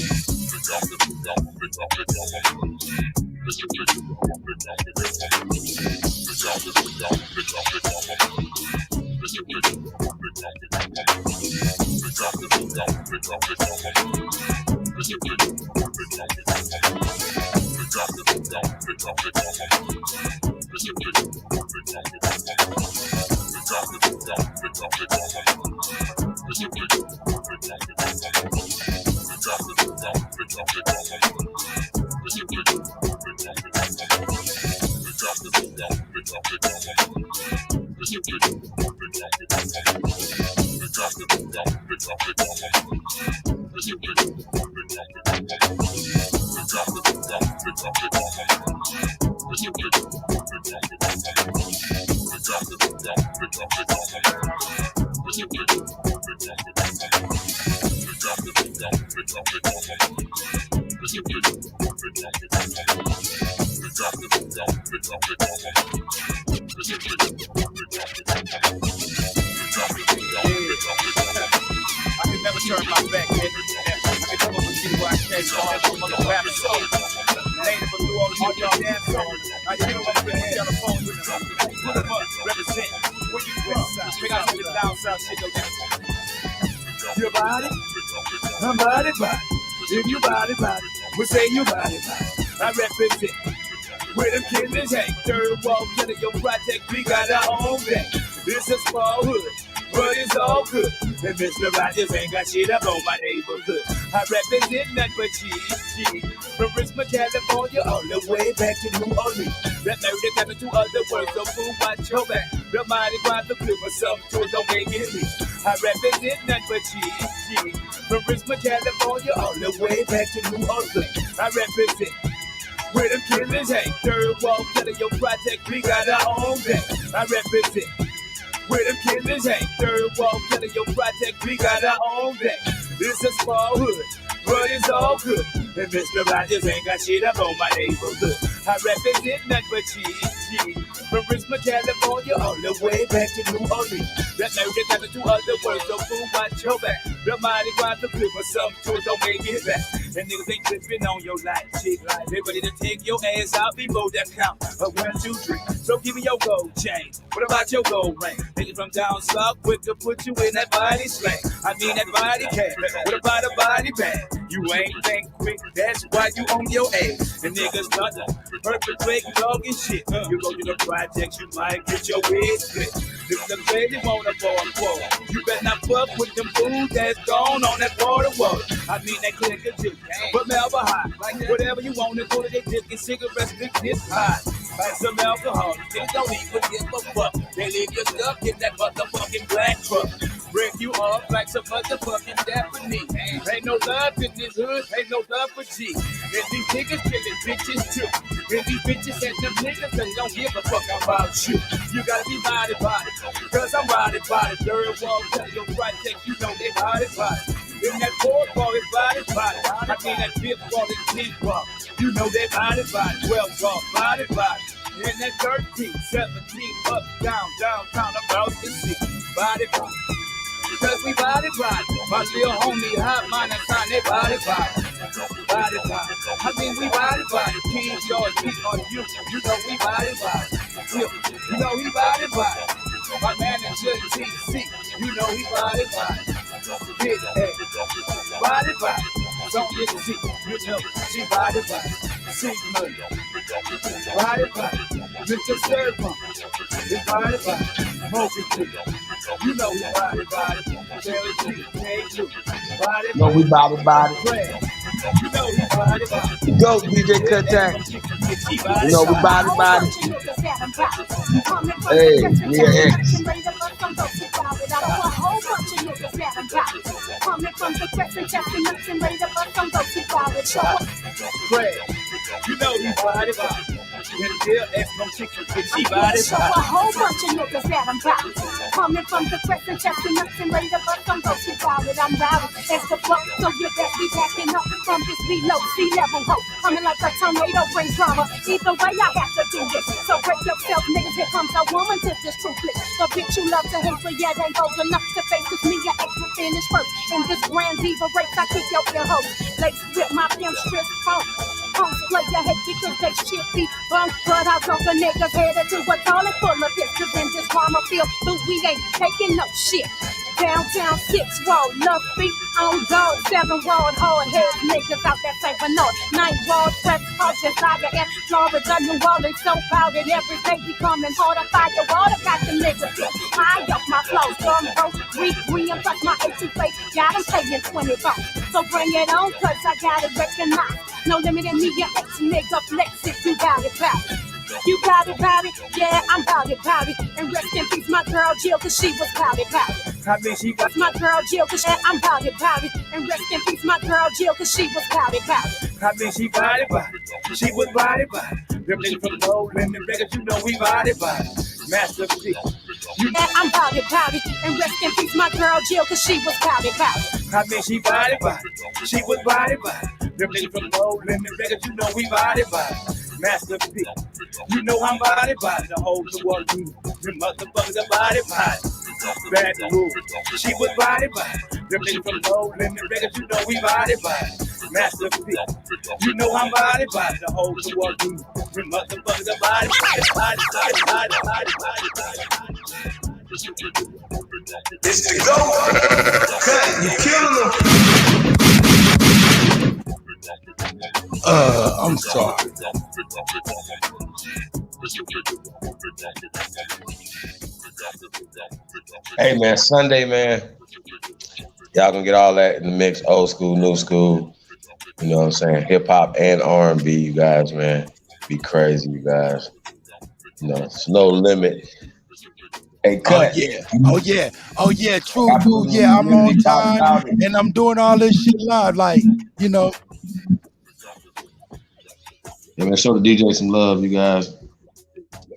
Your body, somebody body. If you body, we say you body. I represent where them killers hang. Third wall, killing your project, we got our own thing. It's a small hood, but it's all good. And Mr. Rogers ain't got shit up on my neighborhood. I represent nothing but cheese. From Richmond, California, all the way back to New Orleans. That murder happened to other words, so fool, watch your back. The mighty grind the flip or something, so don't make it me. I represent nothing but cheese. From Richmond, California, all the way back to New Orleans. I represent where them killers hang. Third wall, killing your project, we got our own thing. I represent where them killers hang. Third wall, killing your project, we got our own thing. It's a small hood, but it's all good. And Mr. Rogers ain't got shit up on my neighborhood. I represent nothing but cheese. From Richmond, California, all the way back to New Orleans. That murder happened to other words, so fool, watch your back. The mighty grind the flip or something, so don't make it back. And niggas ain't tripping on your life, chick. They ready to take your ass out before that count of 1, 2, 3. So give me your gold chain. What about your gold ring? Niggas from down south, quick to put you in that body slang. I mean that body cat. What about a body bag? You ain't think quick, that's why you on your ass. And niggas done perpetrate dog and shit. You go to the projects, you might get your head split. If the baby wanna for you better not fuck with them fools that's gone on that water. I mean that clicker juice, but Melba high. Whatever you want to go to they dick and cigarettes, big this high. like some alcohol. Niggas don't even give a fuck. They leave your stuff in that motherfucking black truck. Break you off like some motherfucking Japanese. Ain't no love in this hood, ain't no love for G. And these niggas killing bitches too. And these bitches and them niggas that don't give a fuck about you. You gotta be body, cause I'm body. Third wall, tell your right take, you know they body. In that fourth ball, it's body. I mean that fifth ball, it's deep ball. You know they body. 12 ball, body. In that 13, 17, up, down, downtown, about to see. Body. Because we body. My little homie, hot mind and sign, they body. I mean, we body. King George, beat on you. You know we body. You know he body. My manager, TC, you know he body. Big head, body. Don't get to see, you know she body. See money, body. Mr. Server, he body. Motion, you know he body. Jerry G, K2, body. No, we body. You know he body. Go, DJ Cut Tag. You know, we body. Hey, Mia X. Fred, you know he body. And Bill X gon' kick you, bitch, he body. A whole bunch of niggas that I'm proud. Coming from the crescent, checking up and ready to bust some folks who crowded. I'm routed. That's the fuck, so you best be backing up from this below sea level hope. Coming like a tornado, bring drama. Either way, I have to do this. So break yourself, niggas. Here comes a woman to this true clip. The bitch you love to hate, but yet ain't old enough to face with me. Your ex will finish first. In this grand diva race, I kick your ear hoes. Lace with my pimp strip phone. Punks play your head because they shit be bunk. But I drunk the niggas headed to a toilet full of piss. Cause in this drama field, but we ain't taking no shit. Downtown 6 road, love beat on dog, 7 road, hard head niggas out that St. Bernard. 9 road, West Coast, Desire, and Florida, New Orleans, so proud that every day we coming harder. Fire water, got the niggas hit. High up my clothes, drum roast, green, plus my A2 face, got them paying 20 bucks. So bring it on, cause I got it recognized. No limit in me, your ex nigga flex it, you got it back. You got it, yeah, I'm bout it. And rest in peace, my girl Jill, cause she was bout it. I mean, she got my girl Jill, cause I'm bout it. And rest in peace, my girl Jill, cause she was bout it. I mean, she body. She was body. Them niggas from the low limit, niggas, you know we body. Master P. Yeah, I'm bout it. And rest in peace, my girl Jill, cause she was bout it. I mean, she body. She was body. Them niggas from the low limit, niggas, you know we body. Master P. You know I'm body. The whole world, them motherfuckers are body. Bad rule. She was body. Them niggas from the low limit, niggas, you know we body. Master P. You know I'm body. The whole world, them motherfuckers are body. It's the go. Cut, you killing them. I'm sorry. Hey man, Sunday, man. Y'all gonna get all that in the mix, old school, new school. You know what I'm saying? Hip hop and R&B, you guys, man. Be crazy, you guys. You know, it's no limit. Hey, Cut. Oh yeah, true. Yeah, I'm on time and I'm doing all this shit live, like, you know. Yeah, man, show the DJ some love, you guys.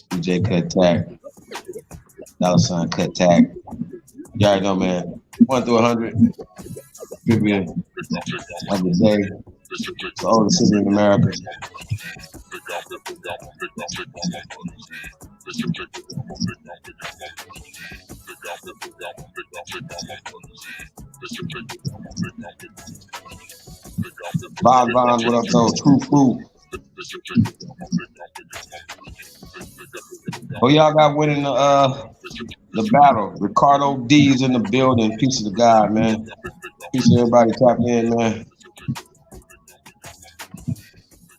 DJ Cut Tag. $ Cut Tag. You already know, man. 1 through 100. Trivia of the day. It's the oldest city in America. Von, what up, though? True. Oh, y'all got winning the battle. Ricardo D's in the building. Peace of the God, man. Peace to everybody tapping in, man.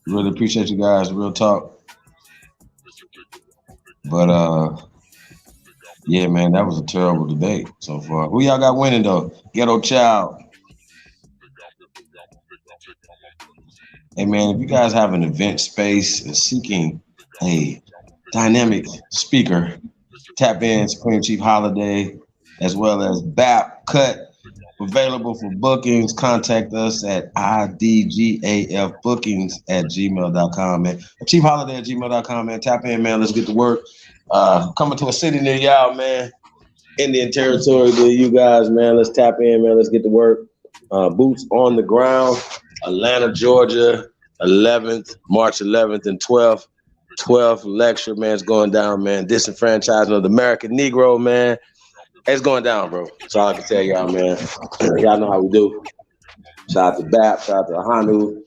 Really appreciate you guys. Real talk. But yeah, man, that was a terrible debate so far. Who y'all got winning though? Ghetto Child. Hey man, if you guys have an event space and seeking a dynamic speaker. Tap in Supreme Chief Holiday, as well as BAP Cut. Available for bookings. Contact us at idgafbookings@gmail.com, man. Chief Holiday at gmail.com, man. Tap in, man. Let's get to work. Coming to a city near y'all, man. Indian territory to you guys, man. Let's tap in, man. Let's get to work. Boots on the ground. Atlanta, Georgia, 11th, March 11th and 12th. 12th lecture, man. It's going down, man. Disenfranchisement of the American Negro, man. It's going down, bro. That's all I can tell y'all, man. Y'all know how we do. Shout out to BAP, shout out to Hanu.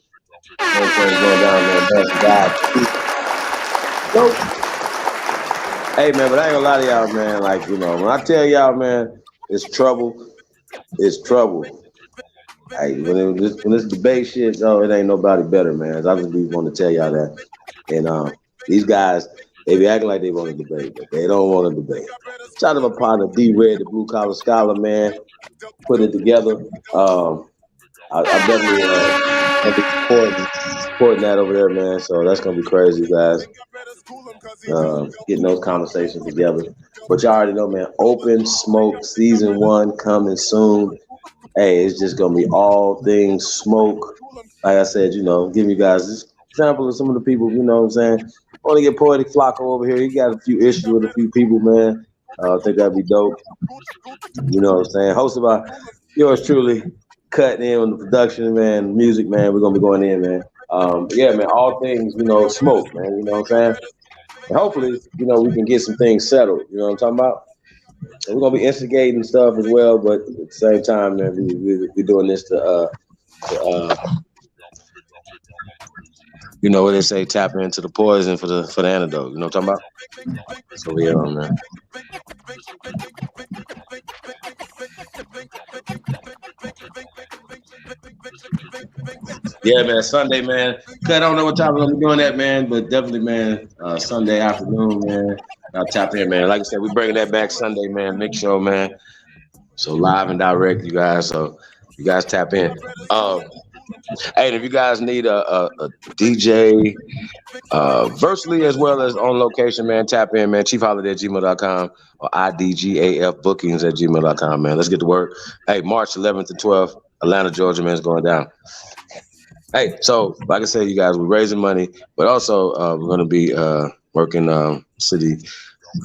Everything's going down, man. Nope. Hey, man, but I ain't gonna lie to y'all, man. Like, you know, when I tell y'all, man, it's trouble. It's trouble. Hey, when it's debate shit, it ain't nobody better, man. I just be want to tell y'all that. And these guys, they be acting like they want to debate, but they don't want to debate. Shout out to my partner D-Red, the blue collar scholar, man. Put it together. I definitely supporting that over there, man. So that's gonna be crazy, guys. Getting those conversations together. But y'all already know, man. Open Smoke Season 1 coming soon. Hey, it's just gonna be all things smoke. Like I said, you know, give you guys this example of some of the people, you know what I'm saying? I want to get Poetic Flocko over here. He got a few issues with a few people, man. I think that'd be dope. You know what I'm saying? Hosted by yours truly, cutting in on the production, man, music, man. We're gonna be going in, man. Yeah, man, all things, you know, smoke, man. You know what I'm saying? And hopefully, you know, we can get some things settled. You know what I'm talking about? And we're gonna be instigating stuff as well, but at the same time, man, we doing this to you know what they say, tap into the poison for the antidote. You know what I'm talking about? So we on, man. Yeah, man, Sunday, man. I don't know what time we're gonna be doing that, man, but definitely, man, Sunday afternoon, man. I'll tap in, man. Like I said, we're bringing that back Sunday, man. Mix show, man. So live and direct, you guys. So you guys tap in. Hey, and if you guys need a DJ virtually as well as on location, man, tap in, man. ChiefHoliday@gmail.com or idgafbookings@gmail.com, man. Let's get to work. Hey, March 11th and 12th, Atlanta, Georgia, man, is going down. Hey, so like I said, you guys, we're raising money, but also we're going to be working city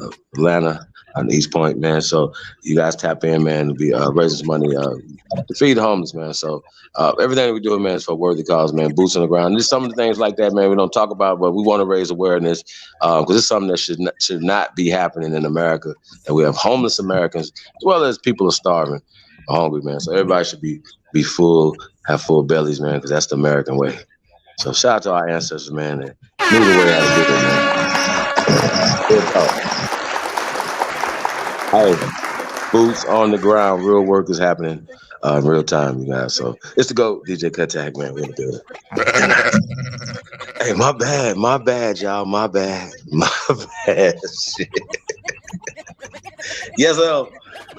of Atlanta on the East Point, man. So you guys tap in, man, to be raising money to feed the homeless, man. So everything we do, man, is for a worthy cause, man. Boots on the ground. There's some of the things like that, man, we don't talk about, but we want to raise awareness because it's something that should not be happening in America. And we have homeless Americans as well as people are starving, are hungry, man. So everybody should be full, have full bellies, man, because that's the American way. So shout out to our ancestors, man, that knew the way how to do it, man. Good talk. Hey, boots on the ground. Real work is happening in real time, you guys. So it's the GOAT, DJ Cut Tag, man. We're in the building. Hey, my bad, y'all. My bad. Shit. Yes, sir.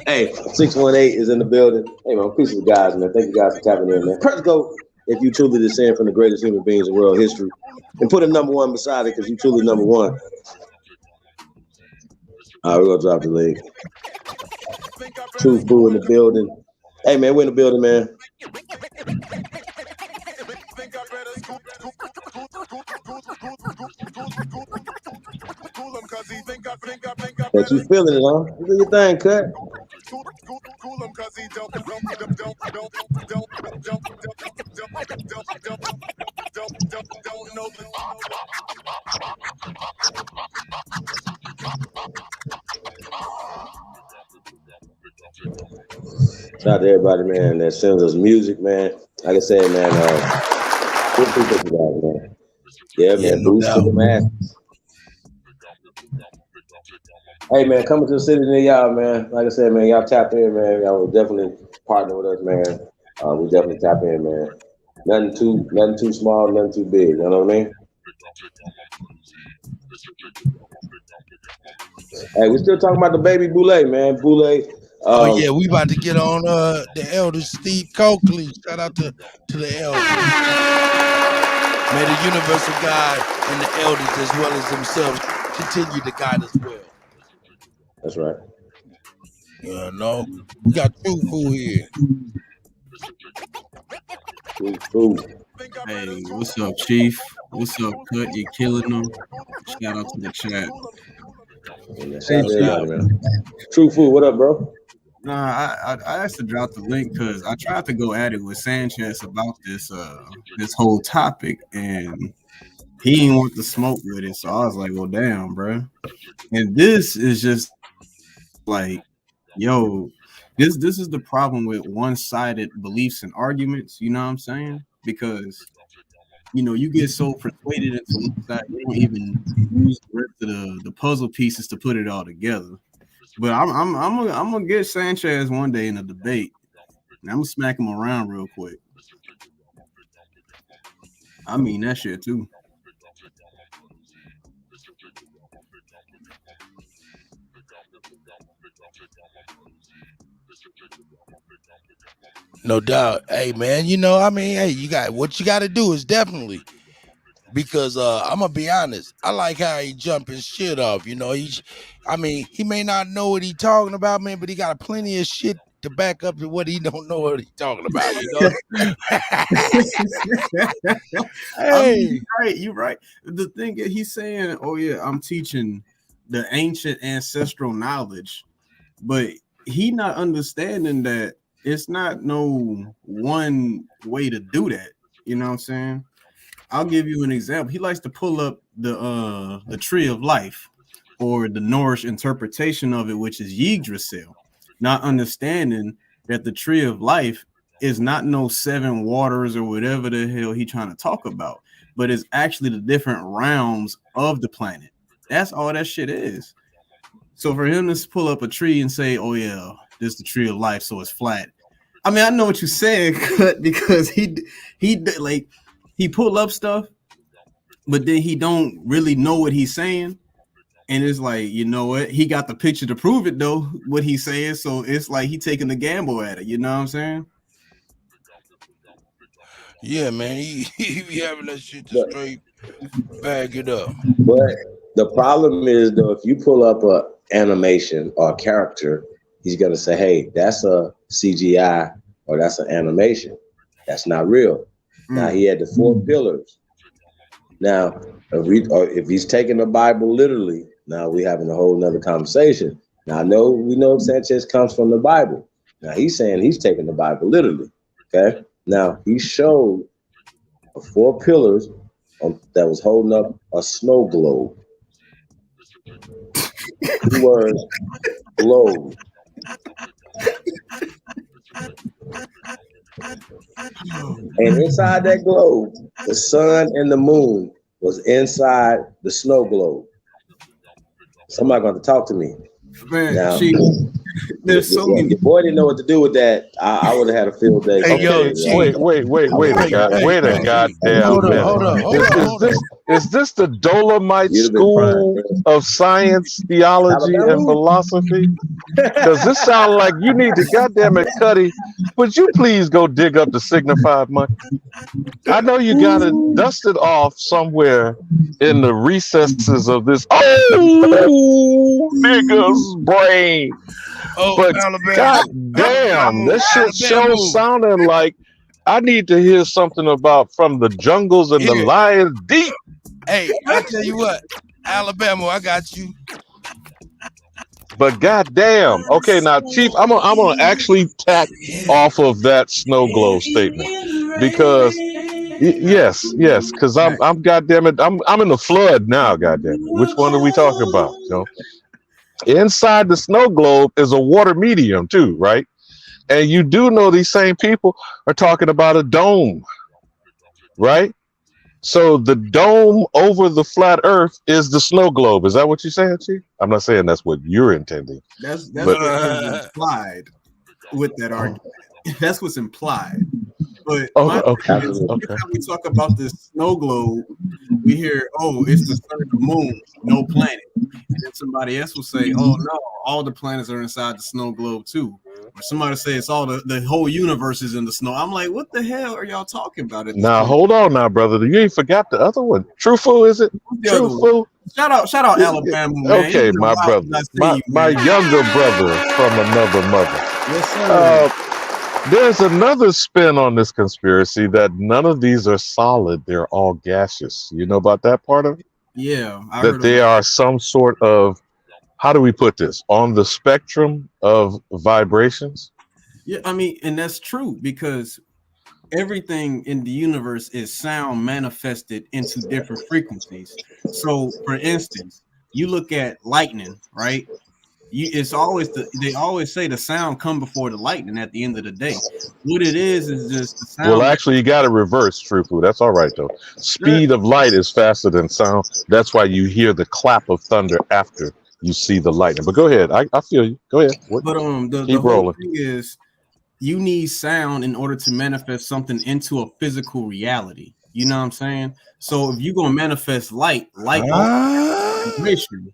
Hey, 618 is in the building. Hey, man, peace to the guys, man. Thank you guys for tapping in, man. Press GOAT if you truly descend from the greatest human beings in world history. And put a number 1 beside it because you truly number 1. All right, we're going to drop the link. True Boo in the building. Hey, man, we're in the building, man. Bet you feeling it, huh? You do your thing, Cut. Shout out to everybody, man, that sends us music, man. Like I said, man, good people for that, man. Yeah, man, no boost to doubt. the masses. Hey, man, coming to the city near y'all, man. Like I said, man, y'all tap in, man. Y'all will definitely partner with us, man. We definitely tap in, man. Nothing too small, nothing too big. You know what I mean? Hey, we still talking about the baby Boulay, man. Boulay. Oh yeah, we about to get on the elder Steve Coakley. Shout out to the elders. May the universal God and the elders as well as themselves continue to guide us well. That's right. You know, we got True Food here. Hey, what's up, Chief? What's up, Cut? You killing them. Shout out to the chat. Yeah, shout out to everybody, man. True Food, what up, bro? Nah, I asked to drop the link because I tried to go at it with Sanchez about this this whole topic, and he didn't want to smoke with it. So I was like, well, damn, bro. And this is just like, yo, this is the problem with one-sided beliefs and arguments. You know what I'm saying? Because you get so persuaded into one side, you don't even use the rest of the puzzle pieces to put it all together. But I'm gonna get Sanchez one day in a debate, and I'm gonna smack him around real quick. I mean that shit too. No doubt. Hey man, hey, you got what you got to do is definitely. Because I'm gonna be honest, I like how he jumping shit off. He may not know what he talking about, man, but he got plenty of shit to back up to what he don't know what he talking about. Hey, you're right. The thing is, he's saying, "Oh yeah, I'm teaching the ancient ancestral knowledge," but he not understanding that it's not no one way to do that. You know what I'm saying? I'll give you an example. He likes to pull up the tree of life, or the Norse interpretation of it, which is Yggdrasil, not understanding that the tree of life is not no 7 waters or whatever the hell he trying to talk about, but it's actually the different realms of the planet. That's all that shit is. So for him to pull up a tree and say, "Oh yeah, this is the tree of life, so it's flat." I mean, I know what you're saying, because he pull up stuff, but then he don't really know what he's saying. And it's like, you know what? He got the picture to prove it, though, what he's saying. So it's like he taking the gamble at it. You know what I'm saying? Yeah, man. He be having that shit to straight bag it up. But the problem is, though, if you pull up a animation or a character, he's going to say, hey, that's a CGI or that's an animation. That's not real. Now, he had the 4 pillars. Now, if he's taking the Bible literally, now we're having a whole nother conversation. Now, we know Sanchez comes from the Bible. Now, he's saying he's taking the Bible literally, okay? Now, he showed 4 pillars that was holding up a snow globe. 2 words, globe. And inside that globe, the sun and the moon was inside the snow globe. Somebody got to talk to me. Man, now, there's so many. Your boy didn't know what to do with that. I would have had a field day. Hey, yo, wait a goddamn minute. Hold up. Is this the Dolomite School of Science, Theology, and Philosophy? Does this sound like you need to, goddamn it, Cuddy, would you please go dig up the signified money? I know you got it dusted off somewhere in the recesses of this nigga's brain. But goddamn, this shit shows sounding like I need to hear something about from the jungles and the lions deep. Hey, I tell you what, Alabama, I got you. But goddamn, okay, now Chief, I'm gonna actually tack off of that snow globe statement because yes, because I'm goddamn it, I'm in the flood now, goddamn it. Which one are we talking about? Inside the snow globe is a water medium too, right? And you do know these same people are talking about a dome, right? So the dome over the flat Earth is the snow globe. Is that what you're saying, Chief? I'm not saying that's what you're intending. That's what's implied with that argument. That's what's implied. But okay. Time we talk about the snow globe, we hear, "Oh, it's the sun and the moon, no planet." And then somebody else will say, "Oh no, all the planets are inside the snow globe too." Somebody say it's all the whole universe is in the snow. I'm like, what the hell are y'all talking about at this Now point? hold on, now, brother. You ain't forgot the other one. Truthful, is it? The other one. Truthful. Shout out Alabama, man. Okay, It's been a my while brother, since I seen you, my man. younger brother from another mother. Yes, sir. There's another spin on this conspiracy that none of these are solid. They're all gaseous. You know about that part of it? Yeah, I That heard they about are some sort of, how do we put this, on the spectrum of vibrations? Yeah, I mean, and that's true because everything in the universe is sound manifested into different frequencies. So, for instance, you look at lightning, right? It's always they always say the sound come before the lightning at the end of the day. What it is just the sound. Well, actually, you got to reverse, Truthful. That's all right, though. Speed of light is faster than sound. That's why you hear the clap of thunder after you see the lightning. But go ahead. I feel you. Go ahead. But the Keep whole rolling. thing is you need sound in order to manifest something into a physical reality. You know what I'm saying? So if you're gonna manifest light vibration.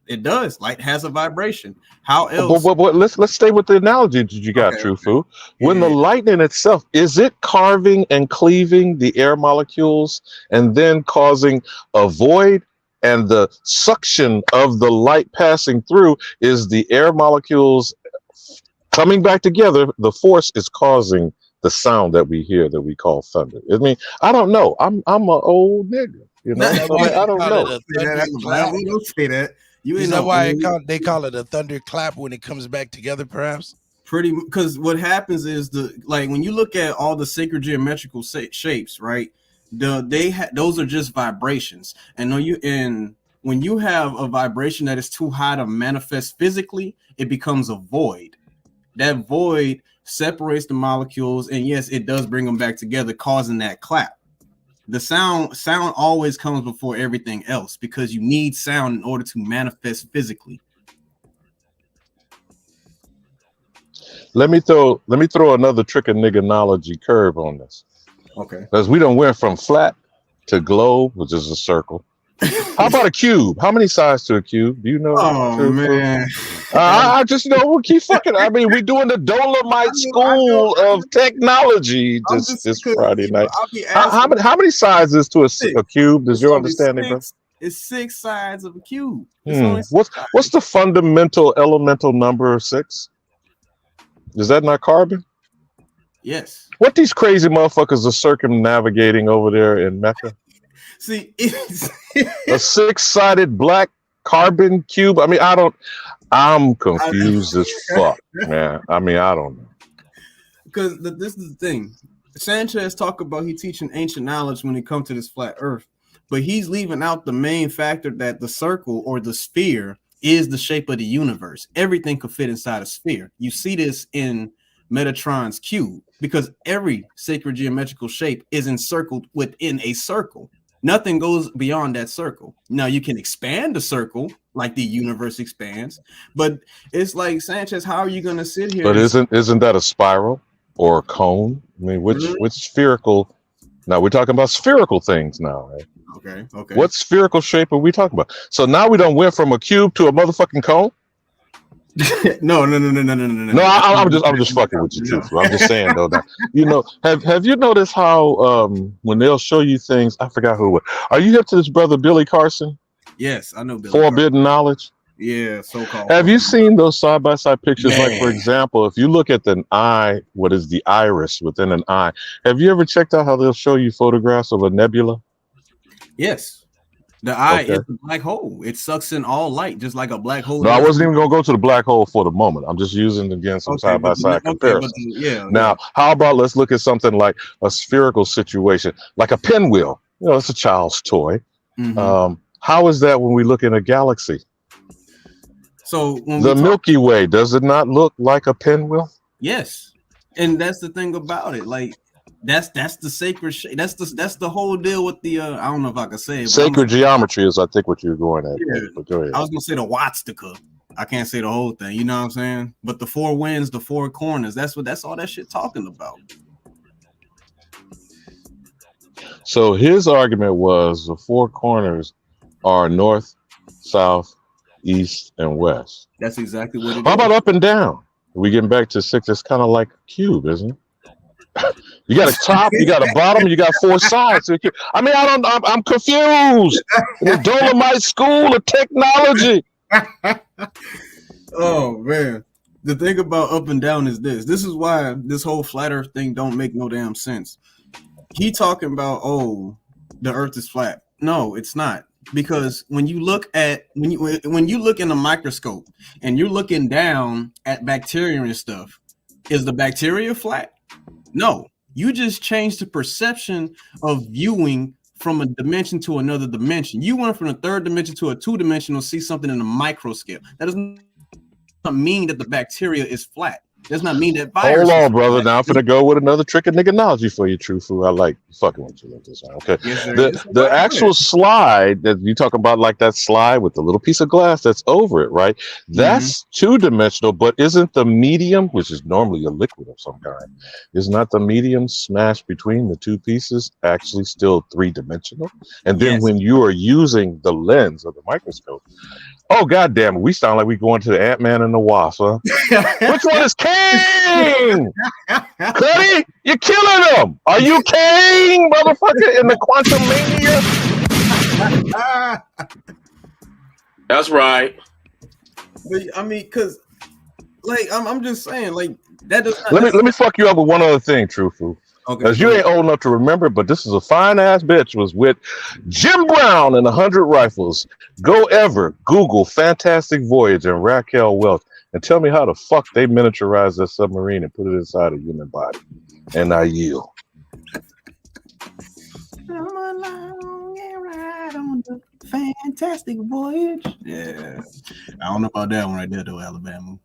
It does. Light has a vibration. How else? But let's stay with the analogy that you got, Truthful. When the lightning itself, is it carving and cleaving the air molecules and then causing a void? And the suction of the light passing through is the air molecules coming back together. The force is causing the sound that we hear that we call thunder. I mean, I don't know. I'm an old nigga. You know, I don't know. Don't say that. Is that why they call it a thunderclap when it comes back together, perhaps? Pretty, because what happens is when you look at all the sacred geometrical shapes, right? Those are just vibrations, and when you have a vibration that is too high to manifest physically, it becomes a void. That void separates the molecules, and yes, it does bring them back together, causing that clap. The sound always comes before everything else because you need sound in order to manifest physically. Let me throw another trick and nigganology curve on this. Okay. Because we don't went from flat to globe, which is a circle. How about a cube? How many sides to a cube? Do you know? Oh man. I just know we keep fucking. I mean, we doing the Dolomite School of Technology this Friday night. How many sides is to a cube? Does your understanding, bro? It's 6 sides of a cube. What's the fundamental elemental number of 6? Is that not carbon? Yes. What these crazy motherfuckers are circumnavigating over there in Mecca? See, a 6-sided black carbon cube. I mean, I'm confused as fuck, man. I mean, I don't know. Because this is the thing. Sanchez talk about he teaching ancient knowledge when it comes to this flat earth, but he's leaving out the main factor that the circle or the sphere is the shape of the universe. Everything could fit inside a sphere. You see this in Metatron's cube because every sacred geometrical shape is encircled within a circle. Nothing goes beyond that circle. Now you can expand the circle like the universe expands, but it's like, Sanchez, how are you going to sit here? But isn't that a spiral or a cone? I mean, which spherical? Now we're talking about spherical things now, right? Okay. What spherical shape are we talking about? So now we don't went from a cube to a motherfucking cone. No. I'm just fucking with you, truthful. I'm just saying though that, you know, have you noticed how when they'll show you things, I forgot who it was. Are you hip to this brother Billy Carson? Yes, I know Billy Forbidden Knowledge. Yeah, so-called. Have you seen those side-by-side pictures? Man. Like, for example, if you look at an eye, what is the iris within an eye? Have you ever checked out how they'll show you photographs of a nebula? Yes. The eye is a black hole. It sucks in all light, just like a black hole. No, I wasn't even going to go to the black hole for the moment. I'm just using, again, some side-by-side comparisons. Now, how about let's look at something like a spherical situation, like a pinwheel. You know, it's a child's toy. Mm-hmm. How is that when we look in a galaxy? So when the Milky Way, does it not look like a pinwheel? Yes. And that's the thing about it. Like, that's the sacred shape. That's the whole deal with the I don't know if I can say it. Sacred geometry is, I think, what you're going at. Yeah. But go ahead. I was gonna say the Wattstica. I can't say the whole thing. You know what I'm saying? But the 4 winds, the 4 corners. That's all that shit talking about. So his argument was the 4 corners are north, south, east, and west. That's exactly what it is. How about up and down? We getting back to 6. It's kind of like a cube, isn't it? You got a top, you got a bottom, you got 4 sides. I mean, I'm confused. The Dolomite School of Technology. Oh man, the thing about up and down is this. This is why this whole flat Earth thing don't make no damn sense. He talking about the Earth is flat. No, it's not. Because when you look at when you look in a microscope and you're looking down at bacteria and stuff, is the bacteria flat? No, you just changed the perception of viewing from a dimension to another dimension. You went from a 3rd dimension to a 2-dimensional, see something in a micro scale. That doesn't mean that the bacteria is flat. Does not mean that virus. Hold on, brother. Now I'm finna go with another trick of nigganology for you, True Food. I like fucking with you like this. Okay. Yes, The actual slide that you talk about, like that slide with the little piece of glass that's over it, right? That's 2-dimensional, but isn't the medium, which is normally a liquid of some kind, is not the medium smashed between the 2 pieces actually still 3-dimensional? And then when you are using the lens of the microscope, oh goddamn it, we sound like we going to the Ant-Man and the Wasp, huh? Which one is King? Cuddy, you're killing him. Are you King, motherfucker, in the Quantum Mania? That's right. But, I mean, cause like I'm just saying, like that does not. Let me fuck you up with one other thing, True Food. Okay. Because you ain't old enough to remember, but this is a fine ass bitch was with Jim Brown and 100 Rifles. Go ever Google Fantastic Voyage and Raquel Welch and tell me how the fuck they miniaturized that submarine and put it inside a human body. And I yield. Fantastic Voyage. Yeah, I don't know about that one right there though, Alabama.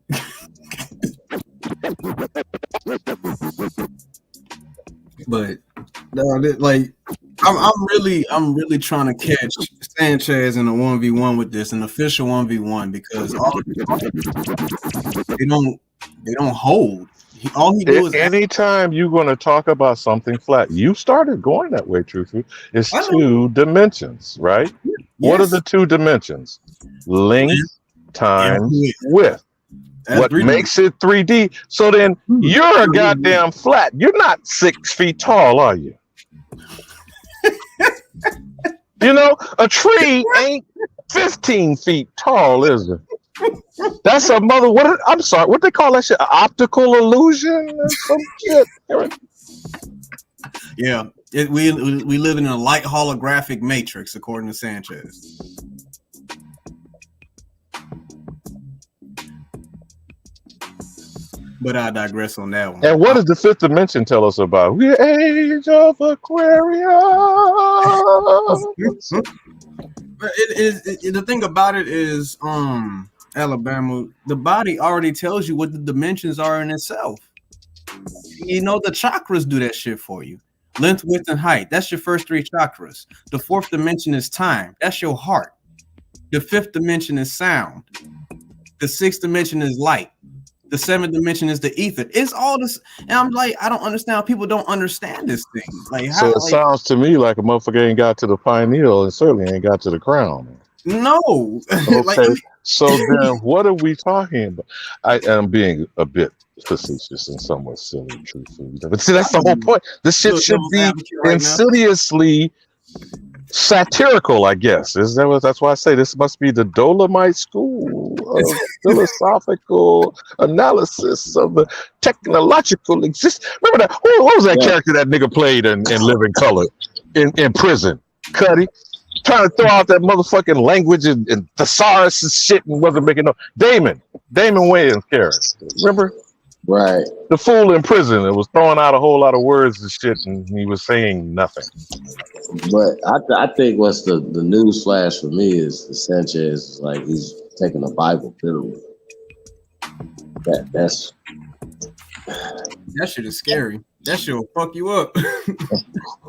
But like I'm really trying to catch Sanchez in a 1v1 with this, an official 1v1, because they don't hold. All he do is anytime you're going to talk about something flat, you started going that way, truthfully. It's 2 dimensions, right? Yes. What are the 2 dimensions? Length times width. What makes it 3D? So then you're a goddamn flat. You're not 6 feet tall, are you? You know, a tree ain't 15 feet tall, is it? That's a mother. I'm sorry. What they call that shit? An optical illusion or some shit? Yeah, we live in a light holographic matrix, according to Sanchez. But I digress on that one. And what does the 5th dimension tell us about? We're age of Aquarius. The thing about it is, Alabama, the body already tells you what the dimensions are in itself. You know, the chakras do that shit for you. Length, width, and height. That's your first 3 chakras. The 4th dimension is time. That's your heart. The 5th dimension is sound. The 6th dimension is light. The 7th dimension is the ether. It's all this, and I'm like, I don't understand how people don't understand this thing. Like, so it sounds to me like a motherfucker ain't got to the pineal and certainly ain't got to the crown. No. Okay. So then, what are we talking about? I am being a bit facetious and somewhat silly, truthfully. But see, that's the whole point. This shit should be insidiously satirical, I guess. That's why I say this must be the Dolomite School of philosophical analysis of the technological existence. Remember that? What was that character that nigga played in Living Color in prison? Cuddy. Trying to throw out that motherfucking language and thesaurus and shit and wasn't making no. Damon Wayans' character. Remember? Right. The fool in prison that was throwing out a whole lot of words and shit and he was saying nothing. But I think what's the news flash for me is Sanchez is like he's taking the Bible literally. That shit is scary. That shit will fuck you up.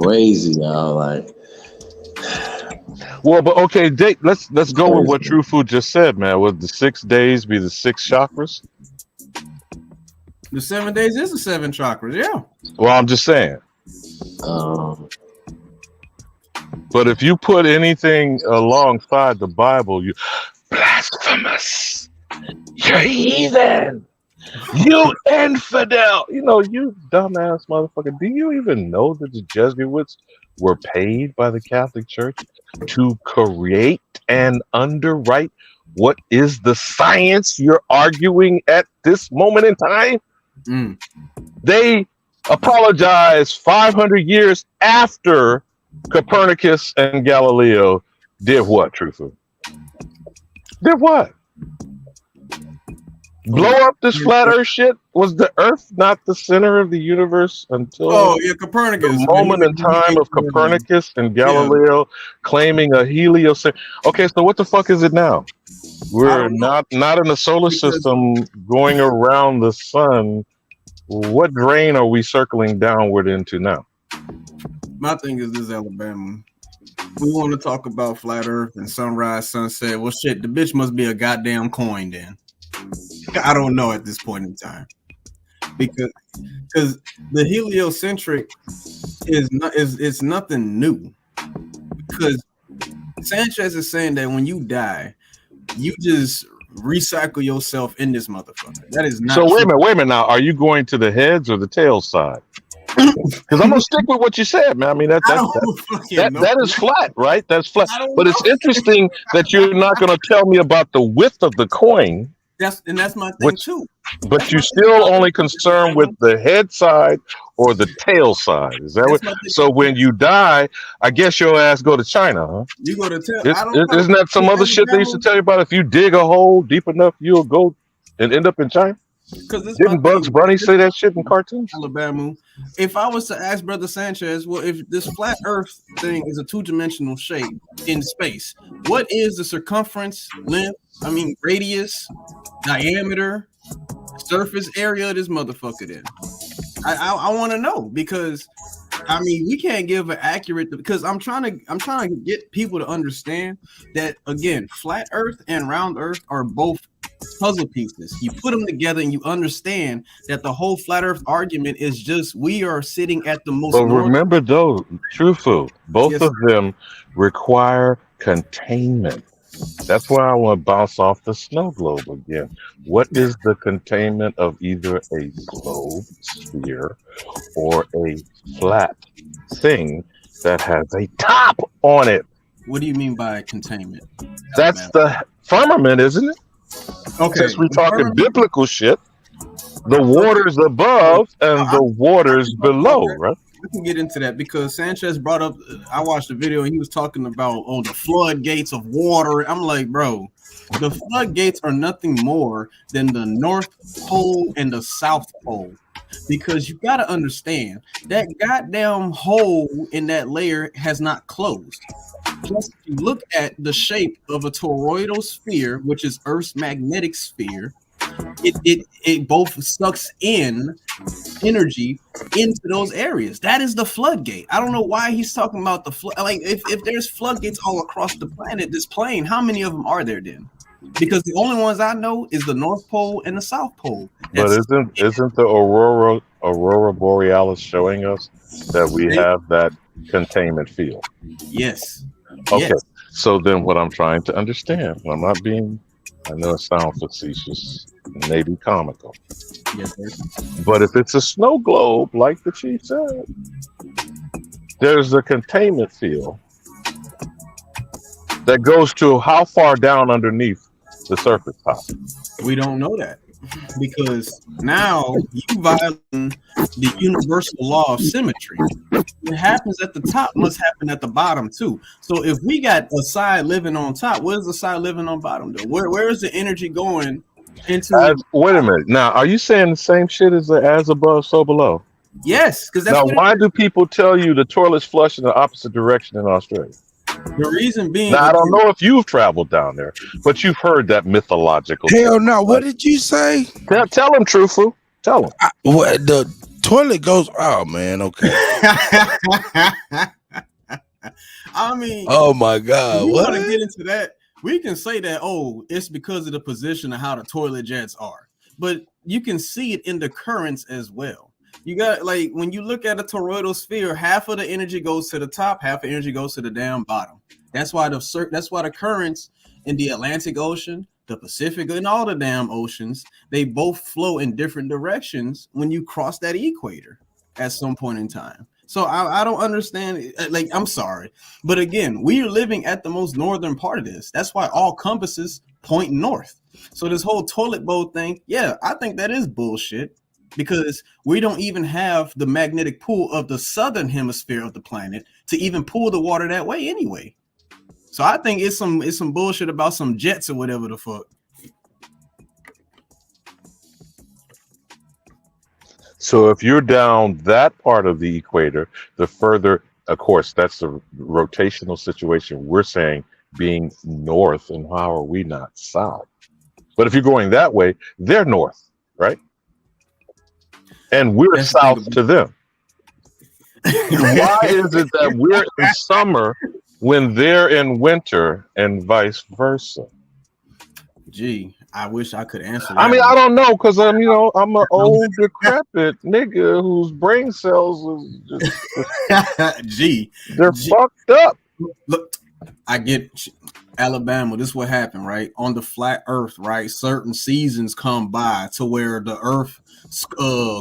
Crazy, y'all. Like, well, but okay, let's go with what True Food just said, man. Would the 6 days be the 6 chakras? The 7 days is the 7 chakras, yeah. Well, I'm just saying. But if you put anything alongside the Bible, you blasphemous. You're heathen. You infidel! You know, you dumbass motherfucker. Do you even know that the Jesuits were paid by the Catholic Church to create and underwrite what is the science you're arguing at this moment in time? They apologized 500 years after Copernicus and Galileo did what, truthfully? Did what? Blow up this flat earth shit? Was the earth not the center of the universe until Copernicus, the moment in time of Copernicus and Galileo claiming a heliocentric? Okay, so what the fuck is it now? We're not in the solar system going around the sun. What drain are we circling downward into now? My thing is this, Alabama. We want to talk about flat earth and sunrise, sunset. Well, shit, the bitch must be a goddamn coin then. I don't know at this point in time. Because the heliocentric is nothing new. Because Sanchez is saying that when you die, you just recycle yourself in this motherfucker. That is not so. True. Wait a minute. Now, are you going to the heads or the tail side? Because I'm gonna stick with what you said, man. I mean that is flat, right? That's flat. But it's interesting that you're not gonna tell me about the width of the coin. That's my thing too. But you're still only concerned with the head side or the tail side. Is that what? So when you die, I guess your ass go to China, huh? You go to tail. Isn't that some other shit they used to tell you about? If you dig a hole deep enough, you'll go and end up in China. Didn't Bugs Bunny say that shit in cartoons? Alabama. If I was to ask Brother Sanchez, well, if this flat Earth thing is a two-dimensional shape in space, what is the circumference, length, radius, diameter, surface area of this motherfucker then? I want to know, because we can't give an accurate, because I'm trying to get people to understand that, again, flat Earth and round Earth are both puzzle pieces. You put them together and you understand that the whole flat Earth argument is just we are sitting at the most. But remember, though, truthful, both of them require containment. That's why I want to bounce off the snow globe again. What is the containment of either a globe, sphere, or a flat thing that has a top on it? What do you mean by containment? That's the firmament, isn't it? Okay. Since we're talking biblical shit, the waters above and the waters below, right? We can get into that because Sanchez brought up, I watched the video and he was talking about, the floodgates of water. I'm like, bro, the floodgates are nothing more than the North Pole and the South Pole. Because you got to understand that goddamn hole in that layer has not closed. Plus, if you look at the shape of a toroidal sphere, which is Earth's magnetic sphere, it both sucks in energy into those areas. That is the floodgate. I don't know why he's talking about the flood. Like, if there's floodgates all across the planet, this plane, how many of them are there then? Because the only ones I know is the North Pole and the South Pole. But isn't the aurora borealis showing us that we have that containment field? Yes. Okay. Yes. So then what I'm trying to understand, I'm not being, I know it sounds facetious, maybe comical. Yes, sir. But if it's a snow globe, like the chief said, there's a containment field that goes to how far down underneath the surface top. We don't know that because now you violating the universal law of symmetry. What happens at the top must happen at the bottom too. So if we got a side living on top, where's the side living on bottom? Though? Where is the energy going into? Wait a minute. Now, are you saying the same shit as above, so below? Yes, because that's now. Why do people tell you the toilets flush in the opposite direction in Australia? The reason being, now, I don't know if you've traveled down there, but you've heard that mythological. Hell no! What did you say? Tell him, truthful. Tell him. What the toilet goes? Oh man, okay. Oh my God! We What? want to get into that? We can say that. Oh, it's because of the position of how the toilet jets are, but you can see it in the currents as well. You got, like, when you look at a toroidal sphere, half of the energy goes to the top, half of the energy goes to the damn bottom. That's why the currents in the Atlantic Ocean, the Pacific, and all the damn oceans, they both flow in different directions when you cross that equator at some point in time. So I don't understand. Like, I'm sorry, but again, we are living at the most northern part of this. That's why all compasses point north. So this whole toilet bowl thing, yeah, I think that is bullshit, because we don't even have the magnetic pull of the southern hemisphere of the planet to even pull the water that way anyway. So I think it's some bullshit about some jets or whatever the fuck. So if you're down that part of the equator, the further, of course, that's the rotational situation. We're saying being north, and how are we not south? But if you're going that way, they're north, right? And we're That's the south to them. Why is it that we're in summer when they're in winter and vice versa? Gee, I wish I could answer that. I mean, I don't know, because I'm an old, decrepit nigga whose brain cells is just, they're fucked up. Look, I get Alabama. This is what happened, right? On the flat Earth, right? Certain seasons come by to where the Earth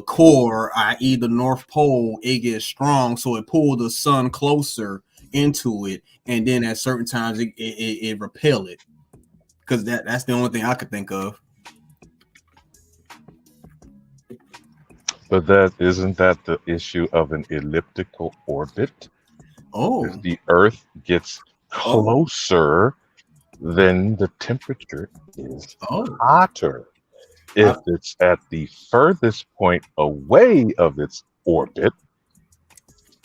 core, i.e., the North Pole, it gets strong, so it pulls the sun closer into it, and then at certain times it repel it. Because that's the only thing I could think of. But isn't that the issue of an elliptical orbit? Oh, if the Earth gets closer, then the temperature is hotter. If it's at the furthest point away of its orbit,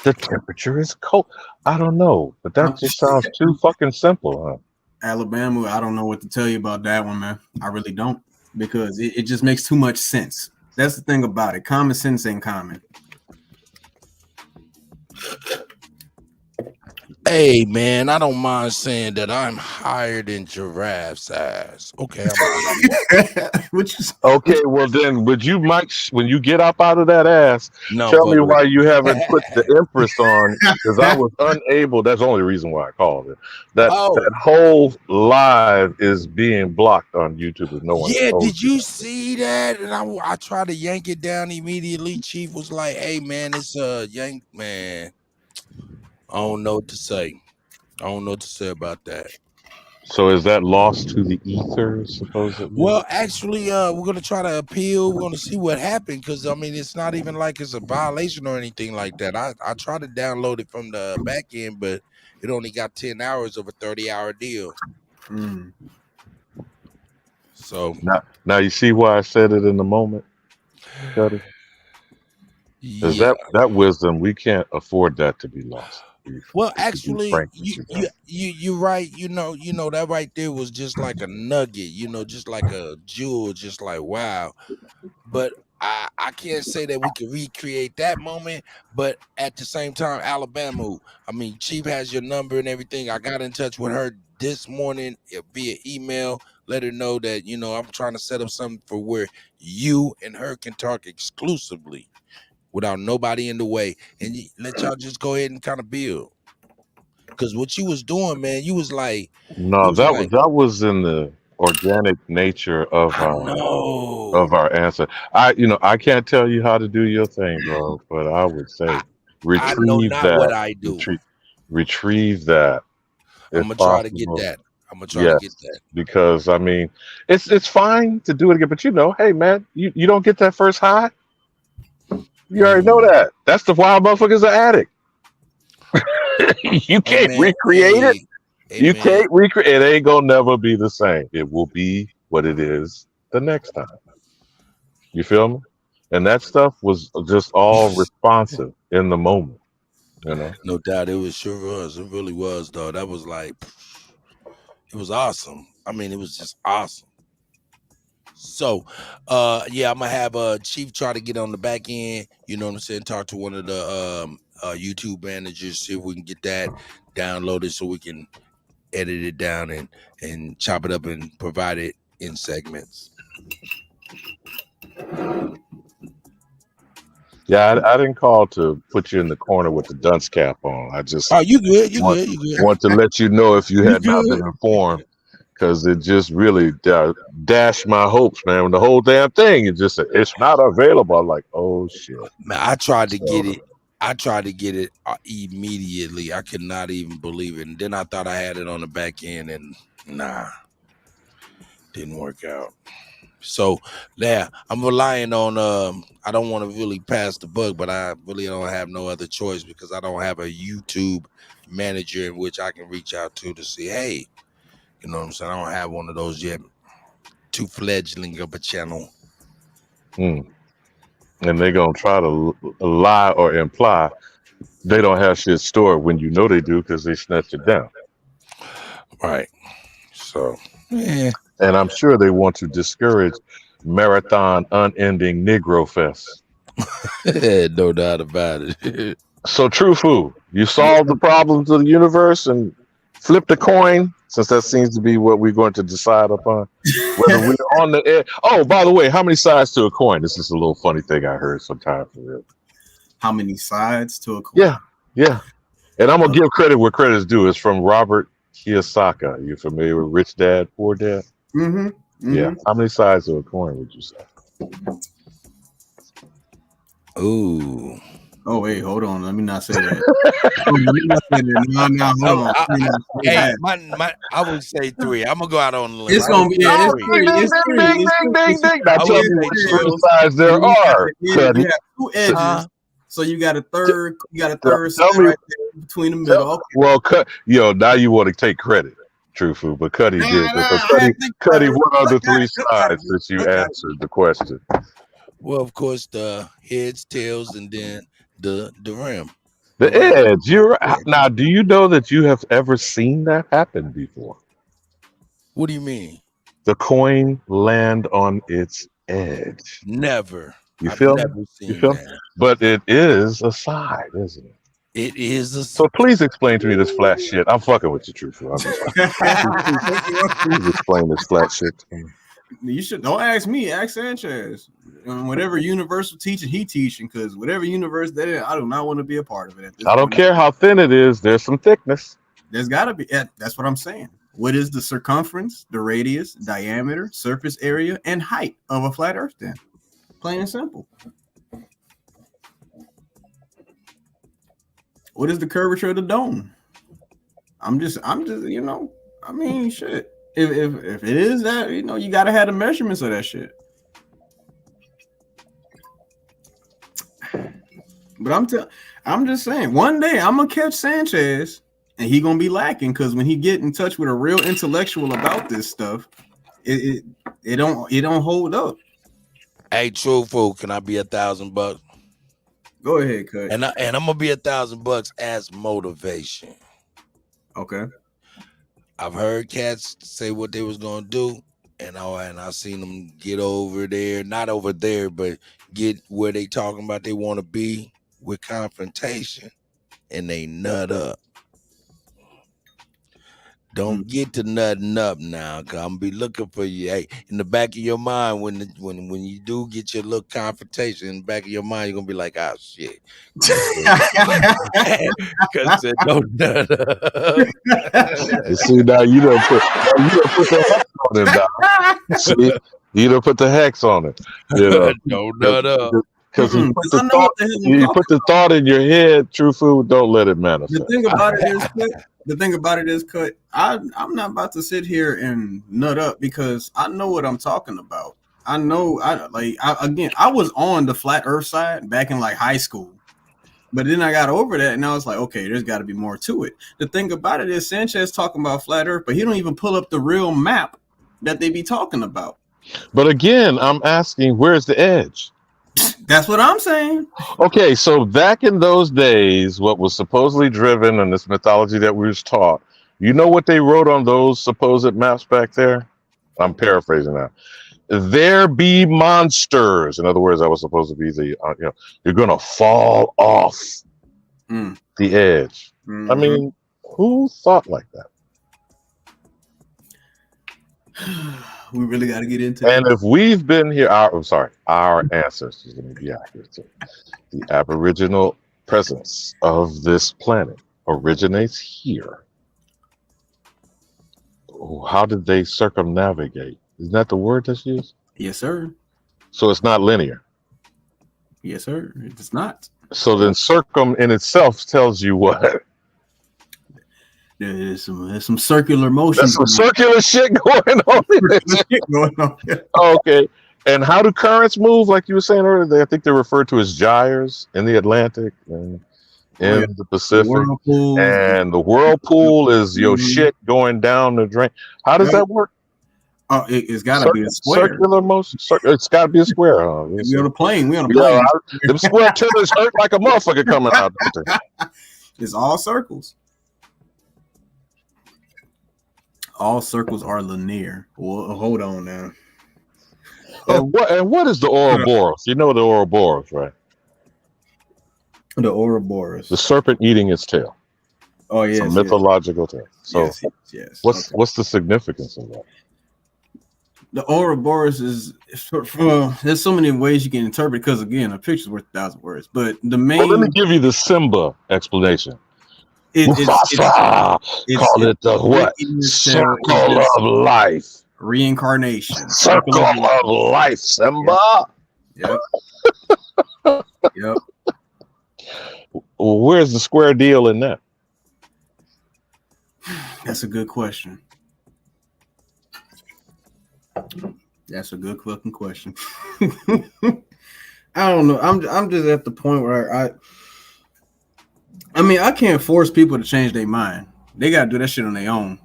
the temperature is cold. I don't know, but that just sounds too fucking simple, huh? Alabama, I don't know what to tell you about that one, man. I really don't, because it just makes too much sense. That's the thing about it. Common sense ain't common. Hey man, I don't mind saying that I'm higher than giraffe's ass. Okay, okay. Well then, would you, Mike, when you get up out of that ass, no, tell me why you haven't put the Empress on? Because I was unable. That's the only reason why I called it. That whole live is being blocked on YouTube with no one. Yeah, did you see that? And I tried to yank it down immediately. Chief was like, "Hey man, it's yank man." I don't know what to say. I don't know what to say about that. So is that lost to the ether, supposedly? Well, actually, we're gonna try to appeal. We're gonna see what happened, because I mean, it's not even like it's a violation or anything like that. I tried to download it from the back end, but it only got 10 hours of a 30-hour deal. So now you see why I said it in the moment, Cuddy? Because that wisdom, we can't afford that to be lost. Well, actually, you're right. You know that right there was just like a nugget. Just like a jewel. Just like wow. But I can't say that we can recreate that moment. But at the same time, Alabama, I mean, Chief has your number and everything. I got in touch with her this morning via email. Let her know that I'm trying to set up something for where you and her can talk exclusively, without nobody in the way, and let y'all just go ahead and kind of build. Because what you was doing, man, you was like, no, that was in the organic nature of our answer. I can't tell you how to do your thing, bro, but I would say retrieve that. What I do. Retrieve that. I'm gonna try to get that. Because I mean, it's fine to do it again, but hey man, you don't get that first high. You already know that. That's the why motherfuckers are addict. You can't recreate it. You can't recreate it. Ain't gonna never be the same. It will be what it is the next time. You feel me? And that stuff was just all responsive in the moment. No doubt, it was. It really was, though. That was like, it was awesome. I mean, it was just awesome. So, yeah, I'm gonna have Chief try to get on the back end. You know what I'm saying? Talk to one of the YouTube managers, see if we can get that downloaded, so we can edit it down and chop it up and provide it in segments. Yeah, I didn't call to put you in the corner with the dunce cap on. I just you good? You good? Want to let you know if you had not been informed because it just really dashed my hopes, man. When the whole damn thing, it just said it's not available. I'm like, oh shit. Man, I tried to get it. Immediately. I could not even believe it. And then I thought I had it on the back end, and nah, didn't work out. So yeah, I'm relying on I don't want to really pass the buck, but I really don't have no other choice because I don't have a YouTube manager in which I can reach out to see, hey, you know what I'm saying? I don't have one of those yet. Too fledgling of a channel. And they're gonna try to lie or imply they don't have shit stored when you know they do because they snatch it down. Right. So yeah. And I'm sure they want to discourage marathon unending Negro Fest. No doubt about it. So True Food, you solved the problems of the universe and flipped a coin, since that seems to be what we're going to decide upon. Whether we're on the air. Oh, by the way, how many sides to a coin? This is a little funny thing I heard sometime for real. How many sides to a coin? Yeah. And I'm gonna give credit where credit is due. It's from Robert Kiyosaki. You familiar with Rich Dad, Poor Dad? Yeah. How many sides to a coin would you say? Ooh. Oh wait, hold on. Let me not say that. No, hold on. Hey, I would say 3. I'm gonna go out on the limb. It's gonna be it's ding. Now tell me what sides there are. You have 2 edges. So you got a third. You got a third side right there between the middle. Okay. Well, now you want to take credit, True Food, but Cuddy did. Cuddy, what are the 3 sides that you answered the question? Well, of course, the heads, tails, and then the rim. The edge. You're right. Now, do you know that you have ever seen that happen before? What do you mean? The coin land on its edge. Never. I've never seen that. But it is a side, isn't it? It is a. So please explain to me this flat shit. I'm fucking with you, True Food. Please explain this flat shit to me. You should don't ask me. Ask Sanchez. Whatever universal teaching he teaching, because whatever universe that is, I do not want to be a part of it. I don't care how thin it is. There's some thickness. There's got to be. That's what I'm saying. What is the circumference, the radius, diameter, surface area, and height of a flat Earth? Then, plain and simple. What is the curvature of the dome? I'm just, you know, I mean, shit. If it is that, you know, you gotta have the measurements of that shit. But I'm just saying, one day I'm gonna catch Sanchez, and he gonna be lacking because when he get in touch with a real intellectual about this stuff, it don't hold up. Hey, True Food, can I be $1,000? Go ahead, Cut. And I'm gonna be $1,000 as motivation. Okay. I've heard cats say what they was gonna do, and I seen them get over there, not over there, but get where they talking about they want to be with confrontation, and they nut up. Don't get to nutting up now, cause I'm be looking for you. Hey, in the back of your mind, when you do get your little confrontation, in the back of your mind, you're gonna be like, oh shit. Cause don't nut up. See, now you don't put the hex on it now. See, you don't put the hex on it. You know, don't nut up. Because you put the thought in your head, True Food, don't let it manifest. The thing about it is, Cut, I'm not about to sit here and nut up because I know what I'm talking about. I know, I was on the flat Earth side back in like high school, but then I got over that and I was like, okay, there's got to be more to it. The thing about it is Sanchez talking about flat Earth, but he don't even pull up the real map that they be talking about. But again, I'm asking, where's the edge? That's what I'm saying. Okay, so back in those days, what was supposedly driven in this mythology that we was taught, you know what they wrote on those supposed maps back there? I'm paraphrasing that. There be monsters. In other words, I was supposed to be the, you're going to fall off the edge. Mm-hmm. I mean, who thought like that? We really got to get into it. And if we've been here, our ancestors, let me be accurate, the aboriginal presence of this planet originates here. How did they circumnavigate? Isn't that the word that's used? Yes, sir. So it's not linear. Yes, sir. It's not. So then circum in itself tells you what? There's some circular motion. There's some circular shit going on. Okay. And how do currents move? Like you were saying earlier, I think they're referred to as gyres in the Atlantic and in the Pacific. And the whirlpool is your shit going down the drain. How does that work? Oh, it's got to be a square. Circular motion. It's got to be a square. Huh? We on a plane. We on a plane. Them square tillers hurt like a motherfucker coming out. It's all circles. All circles are linear. Well, hold on now. And what is the Ouroboros? You know the Ouroboros, right? The Ouroboros. The serpent eating its tail. Oh, yes. It's a mythological thing. So yes. What's the significance of that? The Ouroboros is there's so many ways you can interpret because again, a picture's worth 1,000 words. But the main let me give you the Simba explanation. Call it the what? Circle of life. Reincarnation. Circle of life, Simba. Yep. Yep. Where's the square deal in that? That's a good question. That's a good fucking question. I don't know. I'm just at the point where I mean, I can't force people to change their mind. They gotta do that shit on their own.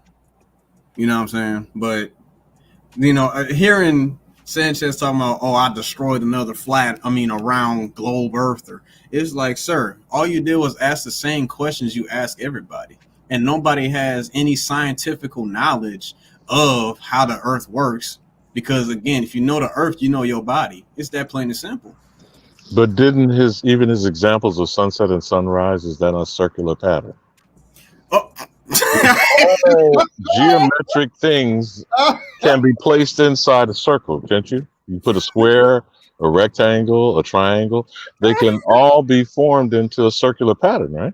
You know what I'm saying? But you know, hearing Sanchez talking about, oh, I destroyed another round globe earther. It's like, sir, all you did was ask the same questions you ask everybody. And nobody has any scientific knowledge of how the earth works. Because again, if you know the earth, you know your body. It's that plain and simple. But didn't his examples of sunset and sunrise, is that a circular pattern? Oh. All geometric things can be placed inside a circle, can't you? You put a square, a rectangle, a triangle. They can all be formed into a circular pattern, right?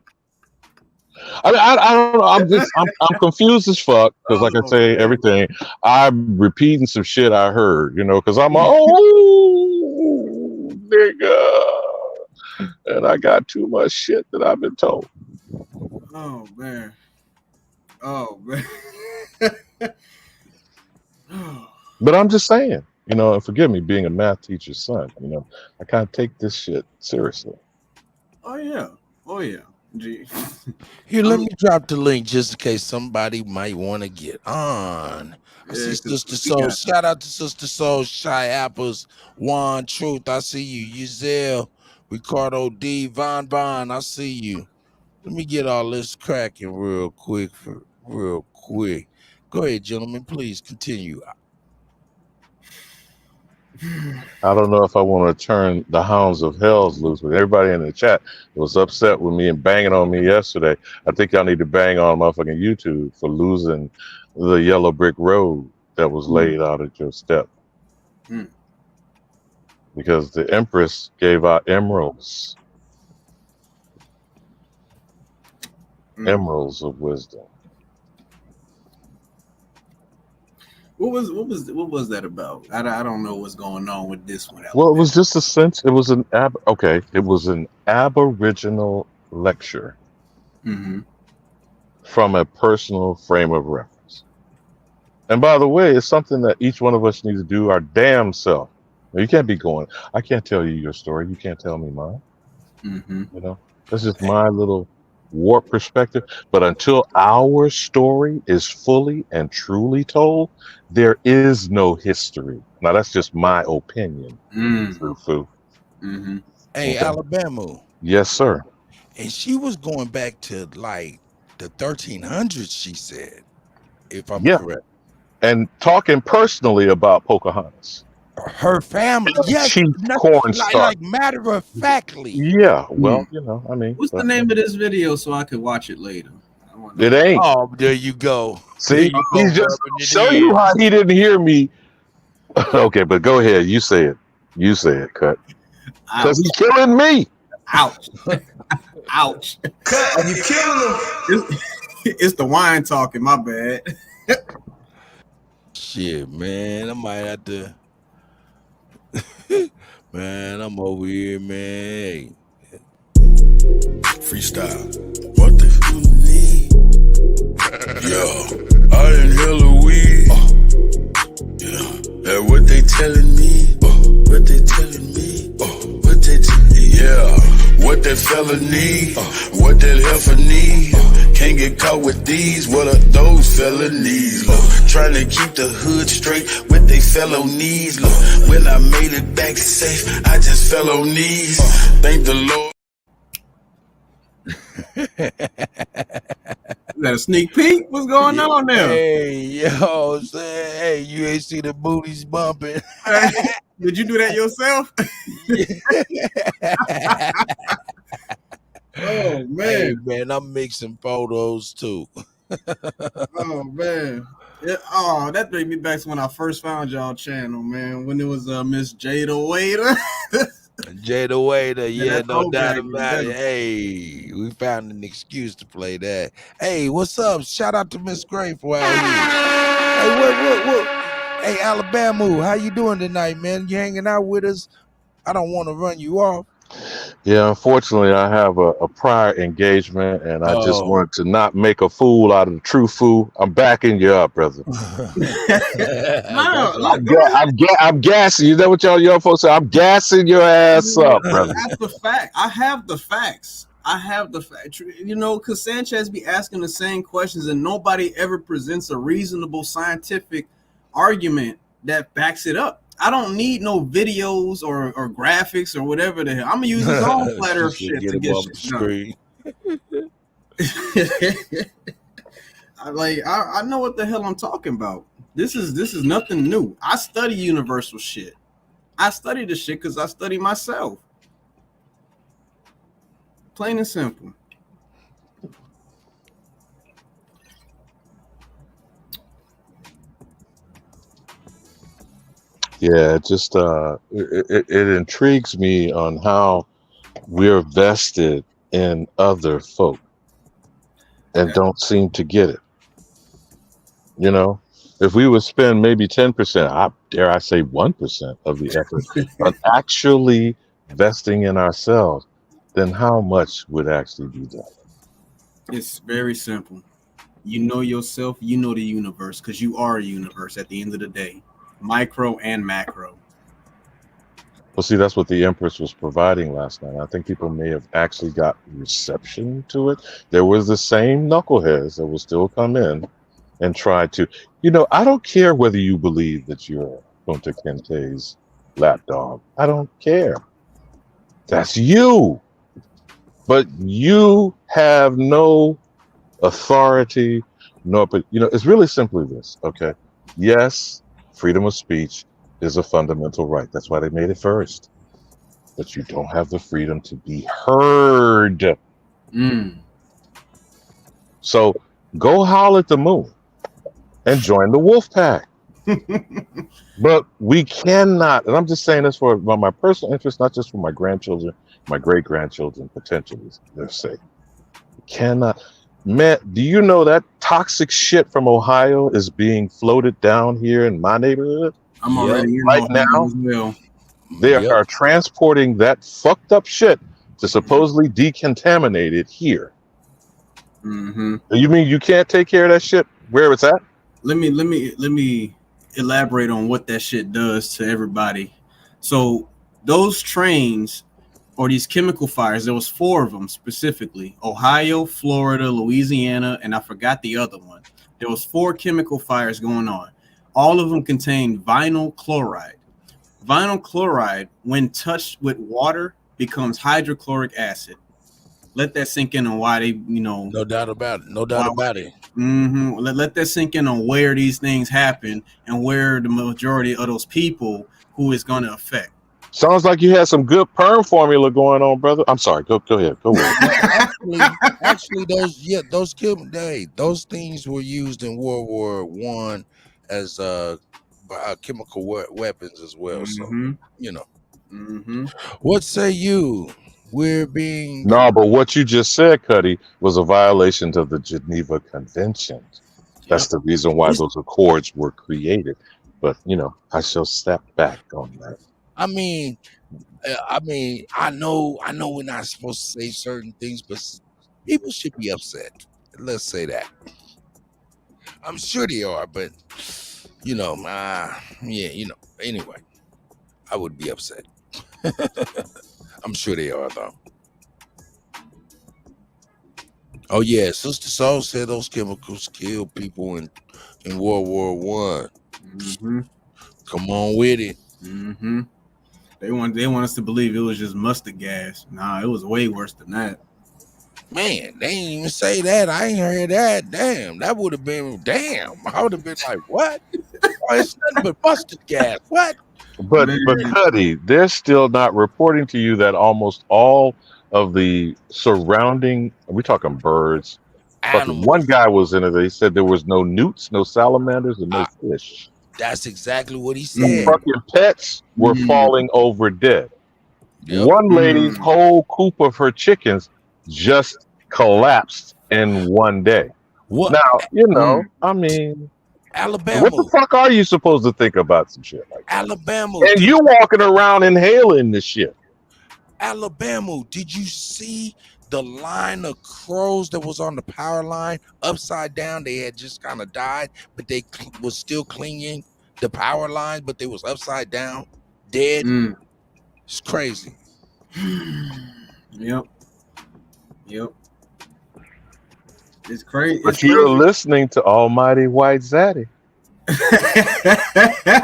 I mean, I don't know. I'm confused as fuck because, like I say, everything I'm repeating some shit I heard, you know, because I'm nigga, and I got too much shit that I've been told. Oh man. But I'm just saying, you know, and forgive me being a math teacher's son, you know, I can't take this shit seriously. Oh yeah. Gee. Here, let me drop the link just in case somebody might want to get on. I see Sister Soul. Shout out to Sister Soul, Shy Apples, Juan Truth. I see you. Uzell, Ricardo D, Von. I see you. Let me get all this cracking real quick. Go ahead, gentlemen. Please continue. I don't know if I want to turn the hounds of hells loose, but everybody in the chat was upset with me and banging on me yesterday. I think y'all need to bang on motherfucking YouTube for losing the yellow brick road that was laid out at your step. Because the Empress gave out emeralds. Emeralds of wisdom. What was that about? I don't know what's going on with this one. Well, it was just a sense. It was an Aboriginal lecture from a personal frame of reference. And by the way, it's something that each one of us needs to do our damn self. You can't be going, I can't tell you your story. You can't tell me mine. You know, that's just my little warped perspective. But until our story is fully and truly told, there is no history. Now that's just my opinion. Foo-foo. Hey, Okay. Alabama. Yes, sir. And she was going back to like the 1300s, she said, if I'm correct. And talking personally about Pocahontas. Her family, yes, Chief Cornstarch. like matter of factly. Yeah, well, you know, I mean, what's the name of this video so I could watch it later? It ain't. Oh, there you go. See, he's just show you how he didn't hear me. Okay, but go ahead. You say it. You say it, Cut. Because he's killing me. Ouch. Ouch. Cut, you killing him. It's the wine talking, my bad. Shit, man, I might have to. Man, I'm over here, man. Freestyle. What the f you need? Yeah, I inhale a weed. Yeah, that what they telling me. What they telling me. What they yeah. What that fella need. What that heifer need. Can't get caught with these. What are those felonies? Trying to keep the hood straight with they felonies. Look, when I made it back safe, I just fell on knees. Thank the Lord. Is that a sneak peek? What's going on there? Hey, yo, say, hey, you ain't see the booties bumping. Did you do that yourself? Oh man, hey, man, I'm mixing photos too. Oh man. Oh, that brings me back to when I first found y'all channel, man. When it was Miss Jada Waiter. Jada Waiter, yeah, that no doubt throwback, about it. man. Hey, we found an excuse to play that. Hey, what's up? Shout out to Miss Grateful out here. Hey, what? Hey, Alabama, how you doing tonight, man? You hanging out with us? I don't want to run you off. Yeah, unfortunately, I have a prior engagement, and I just Oh. want to not make a fool out of the true fool. I'm backing you up, brother. I'm gassing. You know what y'all folks say? I'm gassing your ass up, brother. That's the fact. I have the facts. You know, because Sanchez be asking the same questions, and nobody ever presents a reasonable scientific argument that backs it up. I don't need no videos or graphics or whatever the hell. I'm gonna use his own flat Earth shit to get shit done. I know what the hell I'm talking about. This is nothing new. I study universal shit. I study the shit because I study myself. Plain and simple. Yeah, just it intrigues me on how we're vested in other folk and don't seem to get it. You know, if we would spend maybe 10%, dare I say 1% of the effort on actually vesting in ourselves, then how much would actually be done? It's very simple. You know yourself, you know the universe, because you are a universe at the end of the day, micro and macro. Well, see, that's what the Empress was providing last night. I think people may have actually got reception to it. There was the same knuckleheads that will still come in and try to, I don't care whether you believe that you're Punta Kente's lapdog. I don't care. That's you. But you have no authority, but it's really simply this, okay? Yes, freedom of speech is a fundamental right. That's why they made it first. But you don't have the freedom to be heard. So go howl at the moon and join the wolf pack. But we cannot, and I'm just saying this for my personal interest, not just for my grandchildren, my great-grandchildren, potentially, their sake. We cannot. Man, do you know that toxic shit from Ohio is being floated down here in my neighborhood? I'm already in right now. as well. They are transporting that fucked up shit to supposedly decontaminate it here. Mm-hmm. You mean you can't take care of that shit where it's at? Let me elaborate on what that shit does to everybody. So those trains or these chemical fires, there was 4 of them specifically: Ohio, Florida, Louisiana, and I forgot the other one. There was 4 chemical fires going on. All of them contained vinyl chloride. Vinyl chloride, when touched with water, becomes hydrochloric acid. Let that sink in on why they, No doubt about it. No doubt about it. Mm-hmm. Let that sink in on where these things happen and where the majority of those people who is going to affect. Sounds like you had some good perm formula going on, brother. I'm sorry. Go ahead. Go ahead. Actually, those things were used in World War I as chemical weapons as well. Mm-hmm. So, Mm-hmm. What say you? We're being No, but what you just said, Cuddy, was a violation of the Geneva Convention. That's the reason why those accords were created. But I shall step back on that. I mean, I know we're not supposed to say certain things, but people should be upset. Let's say that. I'm sure they are, but anyway, I would be upset. I'm sure they are though. Oh yeah, Sister Soul said those chemicals kill people in World War One. Mm-hmm. Come on with it. Mm-hmm. They want us to believe it was just mustard gas. Nah, it was way worse than that. Man, they ain't even say that. I ain't heard that. Damn, that would have been I would have been like, what? Oh, it's nothing but mustard gas. What? But Cuddy, they're still not reporting to you that almost all of the surrounding, we're talking birds. Fucking one guy was in it. He said there was no newts, no salamanders, and no fish. That's exactly what he The said. fucking pets were falling over dead. Yep. One lady's whole coop of her chickens just collapsed in one day. What? Now, I mean, Alabama. what the fuck are you supposed to think about some shit like that? Alabama. And you walking around inhaling this shit. Alabama, did you see the line of crows that was on the power line upside down? They had just kind of died, but they was still clinging the power line, but they was upside down, dead. It's crazy. Yep. It's crazy. But you're listening to Almighty White Zaddy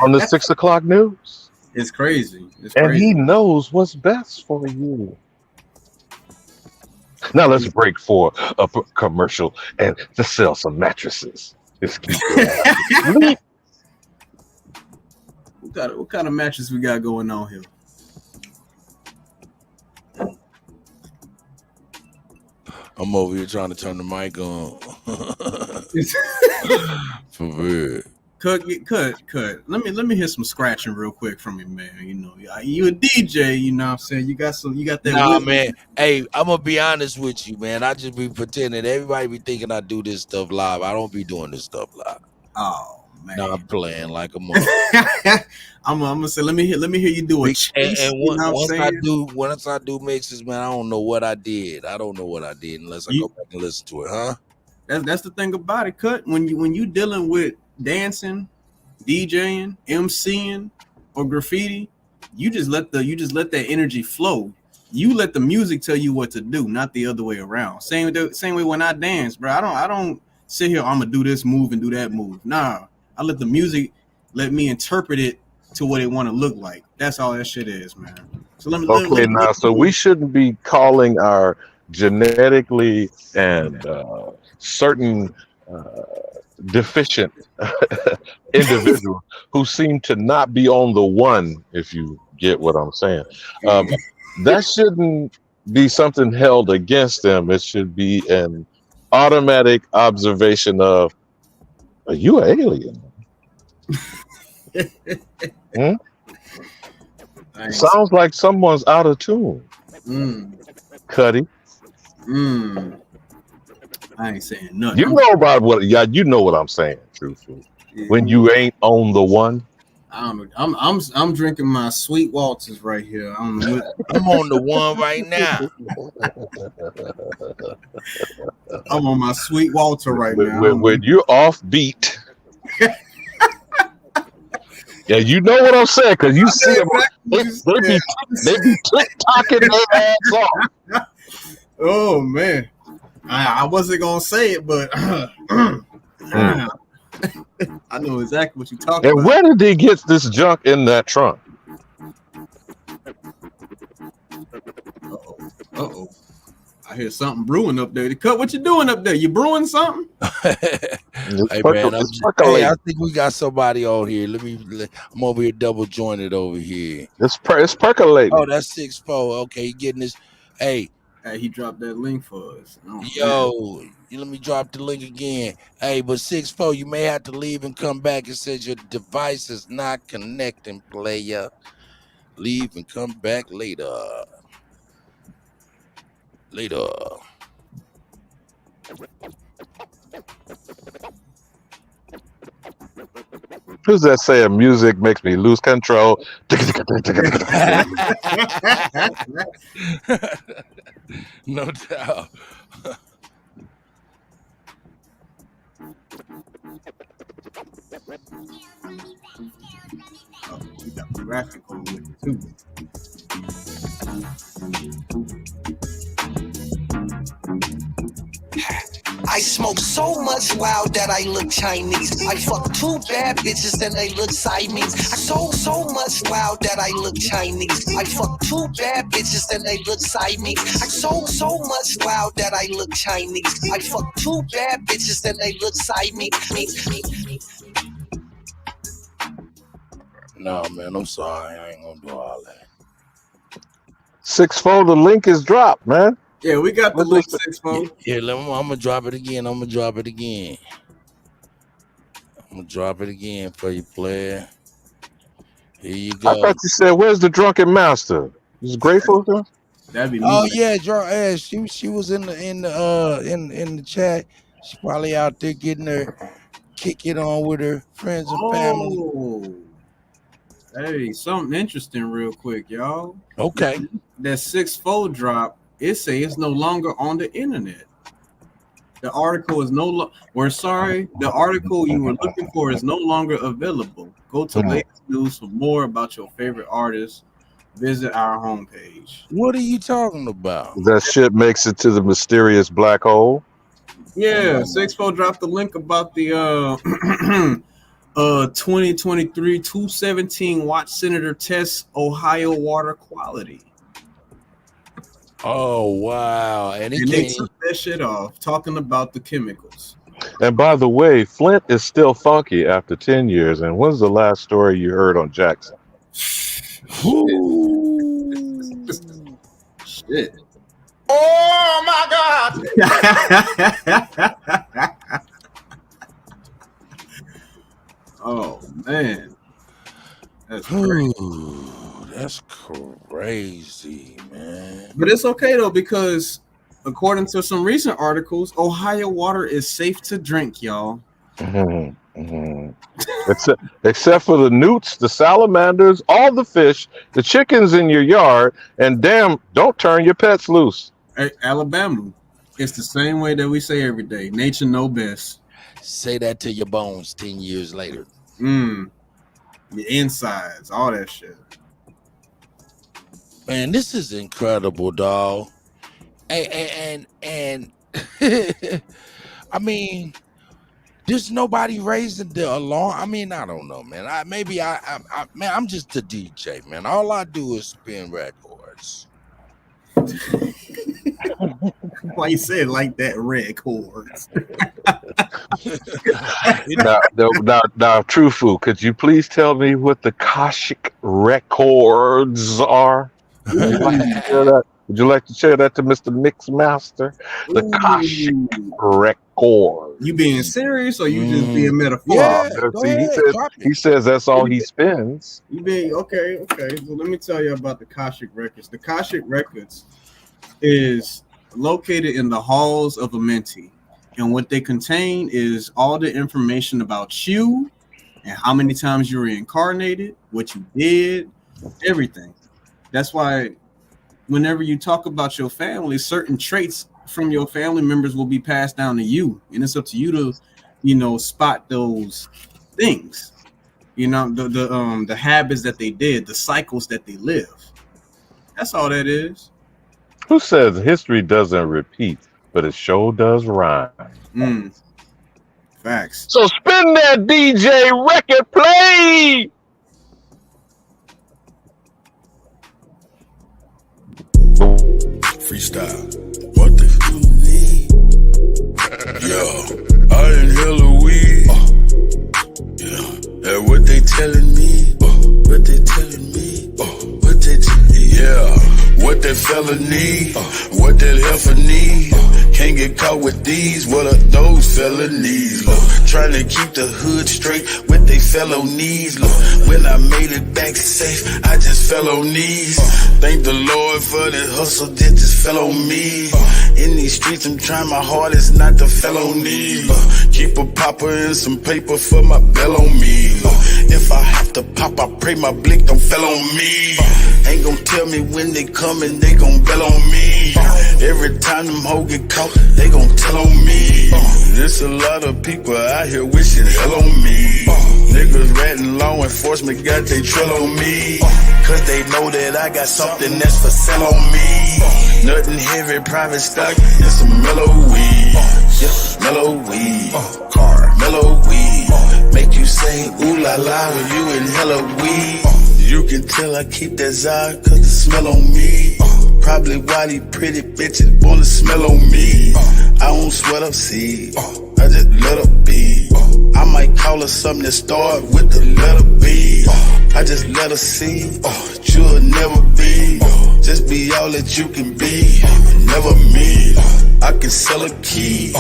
on the 6 o'clock news. It's crazy. And he knows what's best for you. Now let's break for a commercial and to sell some mattresses. Let's keep going. What kind of mattress we got going on here? I'm over here trying to turn the mic on. For real. Cut. Let me hear some scratching real quick from you, man. You a DJ, you know what I'm saying? You got that. Nah, man. Hey, I'm gonna be honest with you, man. I just be pretending. Everybody be thinking I do this stuff live. I don't be doing this stuff live. Oh man. No, I'm playing like a mother. I'm gonna say, let me hear you do a chase. And once I do mixes, man, I don't know what I did. I don't know what I did unless I go back and listen to it, huh? That's the thing about it, Cut. When you dealing with dancing, DJing, MCing, or graffiti, you just let that energy flow. You let the music tell you what to do, not the other way around. Same way when I dance, bro. I don't sit here, I'm gonna do this move and do that move. Nah, I let the music let me interpret it to what it want to look like. That's all that shit is, man. So so we shouldn't be calling our genetically and certain deficient individuals who seem to not be on the one, if you get what I'm saying. That shouldn't be something held against them. It should be an automatic observation of, are you an alien? Sounds like someone's out of tune. Cuddy. I ain't saying nothing. You know about what? Yeah, you know what I'm saying. Truthfully, when you ain't on the one. I don't know. I'm drinking my Sweet Walters right here. I don't know what, I'm on the one right now. I'm on my Sweet Walter right now. When you're off beat. Yeah, you know what I'm saying, because you see them. They be tick-tocking their ass off. Oh man, I wasn't gonna say it, but I know exactly what you're talking about. And where did he get this junk in that trunk? Uh-oh. I hear something brewing up there. Cut, what you doing up there? You brewing something? Hey man, I think we got somebody on here. I'm over here double jointed over here. It's percolating. Oh, that's 6'4". Okay, he getting this. Hey, he dropped that link for us. Let me drop the link again. Hey, but 6'4", you may have to leave and come back. It says your device is not connecting, player. Leave and come back later. Who's that saying? Music makes me lose control. No doubt. Oh, we got the graphic on with it too. I smoke so much loud that I look Chinese. I fuck 2 bad bitches and they look Siamese. I sold so much loud that I look Chinese. I fuck 2 bad bitches and they look Siamese. I sold so much loud that I look Chinese. I fuck 2 bad bitches and they look Siamese. No, man, I'm sorry. I ain't gonna do all that. 6-4, the link is dropped, man. Yeah, we got the link 6-4. Yeah, I'm gonna drop it again. I'm gonna drop it again for you, player. Here you go. I thought you said, "Where's the drunken master?" Is grateful? That'd be me. Oh yeah, she was in the chat. She probably out there getting her kick it on with her friends and family. Oh, hey, something interesting, real quick, y'all. Okay, that 6-4 drop. It says it's no longer on the internet. The article is no longer. We're sorry. The article you were looking for is no longer available. Go to latest news for more about your favorite artists. Visit our homepage. What are you talking about? That shit makes it to the mysterious black hole. Yeah, 6-4 dropped the link about the 2023 217 Watt Senator test Ohio water quality. Oh wow! And they took that shit off, talking about the chemicals. And by the way, Flint is still funky after 10 years. And when's the last story you heard on Jackson? Shit. Oh my God. Oh man. That's crazy. That's crazy, man. But it's okay though, because according to some recent articles, Ohio water is safe to drink, y'all. Except for the newts, the salamanders, all the fish, the chickens in your yard, and damn, don't turn your pets loose. Hey, Alabama, it's the same way that we say every day. Nature know best. Say that to your bones 10 years later. Your insides, all that shit. Man, this is incredible, dog. And I mean, there's nobody raising the alarm. I mean, I don't know, man. I'm just a DJ, man. All I do is spin records. Why you say it like that? Records. now, Trufu, could you please tell me what the Kashik records are? Would you like to share that to Mr. Mixmaster? The Kashik record. You being serious or you just being metaphorical? Yeah, he says that's all he spends. You being okay. So let me tell you about the Kashik records. The Kashik records is located in the halls of a mentee, and what they contain is all the information about you and how many times you were reincarnated, what you did, everything. That's why whenever you talk about your family, certain traits from your family members will be passed down to you, and it's up to you to, spot those things. The habits that they did, the cycles that they live. That's all that is. Who says history doesn't repeat, but it sure does rhyme? Facts. So spin that DJ record, play. Freestyle. What the f you need? Yo, I inhale a weed. Yeah, and what they telling me? What they telling me? What they what that fella need? What that heifer need? Can't get caught with these. What are those felonies? trying to keep the hood straight with they fellow knees. Look, when I made it back safe, I just fell on knees. Thank the Lord for the hustle that just fell on me. In these streets, I'm trying my hardest not to fell on knees. Keep a popper and some paper for my bell on me. If I have to pop, I pray my blick don't fell on me. Ain't gon' tell me when they coming, they gon' bell on me. Every time them hoes get caught, they gon' tell on me. There's a lot of people out here wishing hell on me. Niggas ratting law enforcement got they trail on me. Cause they know that I got something that's for sale on me. Nothing heavy, private stock, and some mellow weed. Yeah, mellow weed. Car, mellow weed. Make you say ooh la la when you in hella weed. You can tell I keep that Zod cause the smell on me. Probably why these pretty bitches wanna smell on me. I don't sweat up seed, I just let her be. I might call her something that start with the letter B. I just let her see, you'll never be. Just be all that you can be, never me. I can sell a key,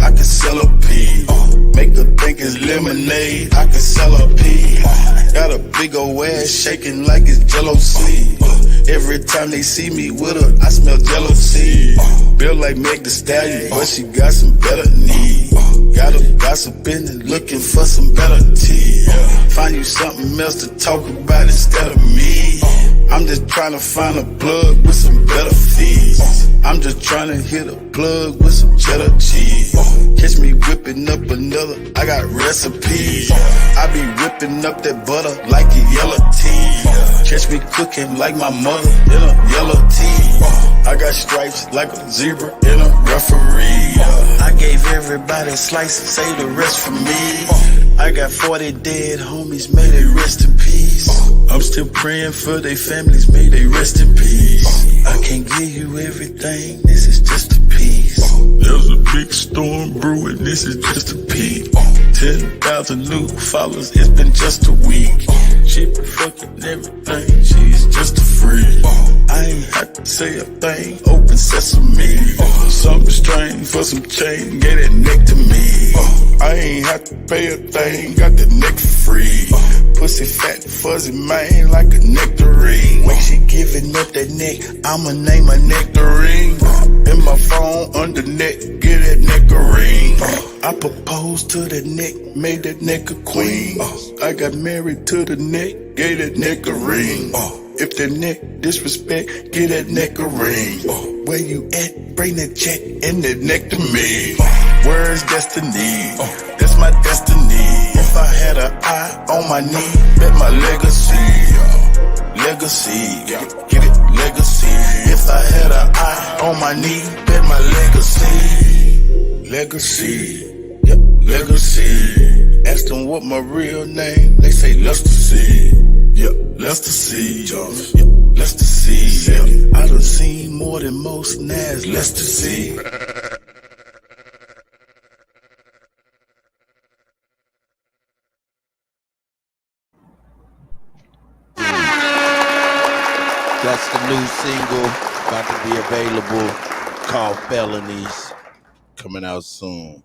I can sell a pea. Make her think it's lemonade, I can sell a pea. Got a big old ass shaking like it's Jello seed. Every time they see me with her, I smell jealousy. Built like Meg Thee Stallion, but she got some better knees. Got her gossiping and looking for some better tea. Find you something else to talk about instead of me. I'm just trying to find a plug with some better fees. I'm just trying to hit a plug with some cheddar cheese. Catch me whipping up another, I got recipes. I be whipping up that butter like a yellow tea. Catch me cooking like my mother in a yellow tea. I got stripes like a zebra in a referee. I gave everybody a slice, save the rest for me. I got 40 dead homies, may they rest in peace. I'm still praying for their families, may they rest in peace. I can't give you everything, this is just a piece. There's a big storm brewing, this is just a peek. 10,000 new followers, it's been just a week. She been fucking everything, she's just a freak. I ain't had to say a thing, open sesame. Something strange for some change, get that neck to me. I ain't had to pay a thing, got the neck for free. Pussy fat, fuzzy man, like a nectarine. When she giving up that neck, I'ma name her nectarine. In my phone, under neck, get that nectarine. I proposed to the neck, made that neck a queen. I got married to the neck, gave that neck a ring. If the neck disrespect, get that neck a ring. Where you at? Bring that check and that neck to me. Where's destiny? That's my destiny. If I had an eye on my knee, bet my legacy. Legacy, get it, legacy. If I had an eye on my knee, bet my legacy. Legacy, yep, legacy. Ask them what my real name, they say Lester C. Yep, Lester C. Yep, Lester C. Yep. I done seen more than most, now it's Lester C. That's the new single about to be available called Felonies, coming out soon.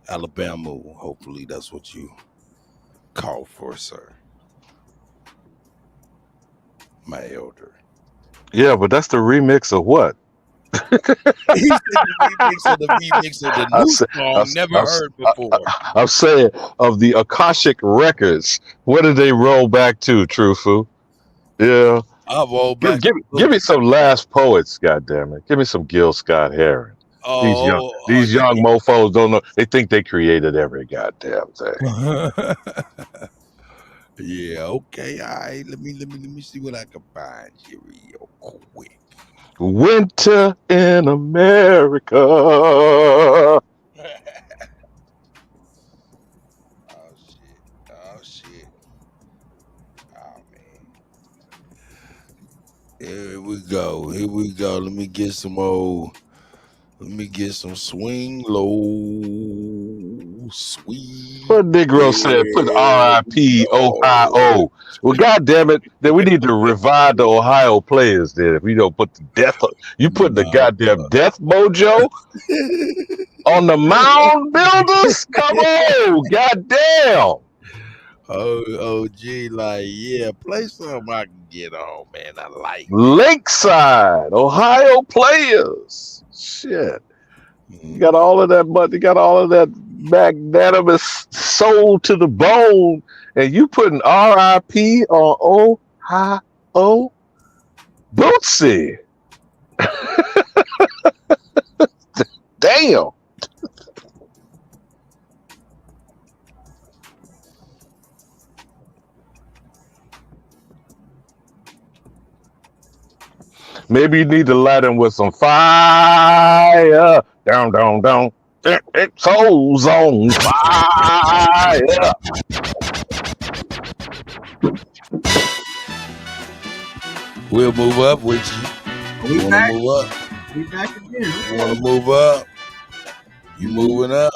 Alabama, hopefully that's what you call for, sir. My elder. Yeah, but that's the remix of what? He said the remix of the new song, never heard before. I'm saying of the Akashic Records. What did they roll back to, Trufu? Yeah. I'll roll back. Give me some Last Poets, goddammit. Give me some Gil Scott Heron. These young mofos don't know. They think they created every goddamn thing. Yeah, okay, all right. Let me see what I can find here real quick. Winter in America. Oh shit. Oh man. Here we go. Let me get some swing low. Sweet. What Negro said, put R.I.P. Ohio. Well, goddammit, then we need to revive the Ohio players then. If we don't put the death, you put the goddamn death mojo? On the Mound Builders? Come on, goddamn. Oh, gee, like, yeah, play something I can get on, man. I like Lakeside, Ohio players. Shit. You got all of that, but you got all of that magnanimous soul to the bone, and you putting RIP on Ohio Bootsy. Damn. Maybe you need to light him with some fire. Down, down, down. Soul's on fire. We'll move up with you. We You back? wanna move up? We back again. You wanna move up? You moving up?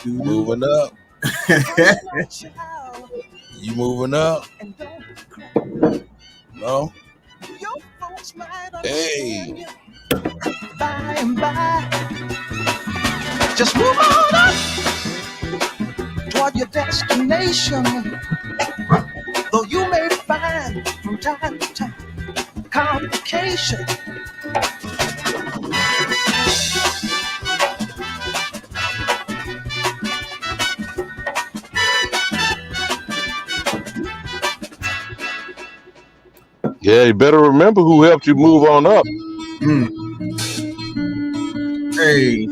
Moving up? You moving up? No? Hey. By and by, just move on up toward your destination. Though you may find from time to time complication. Yeah, you better remember who helped you move on up. Hey,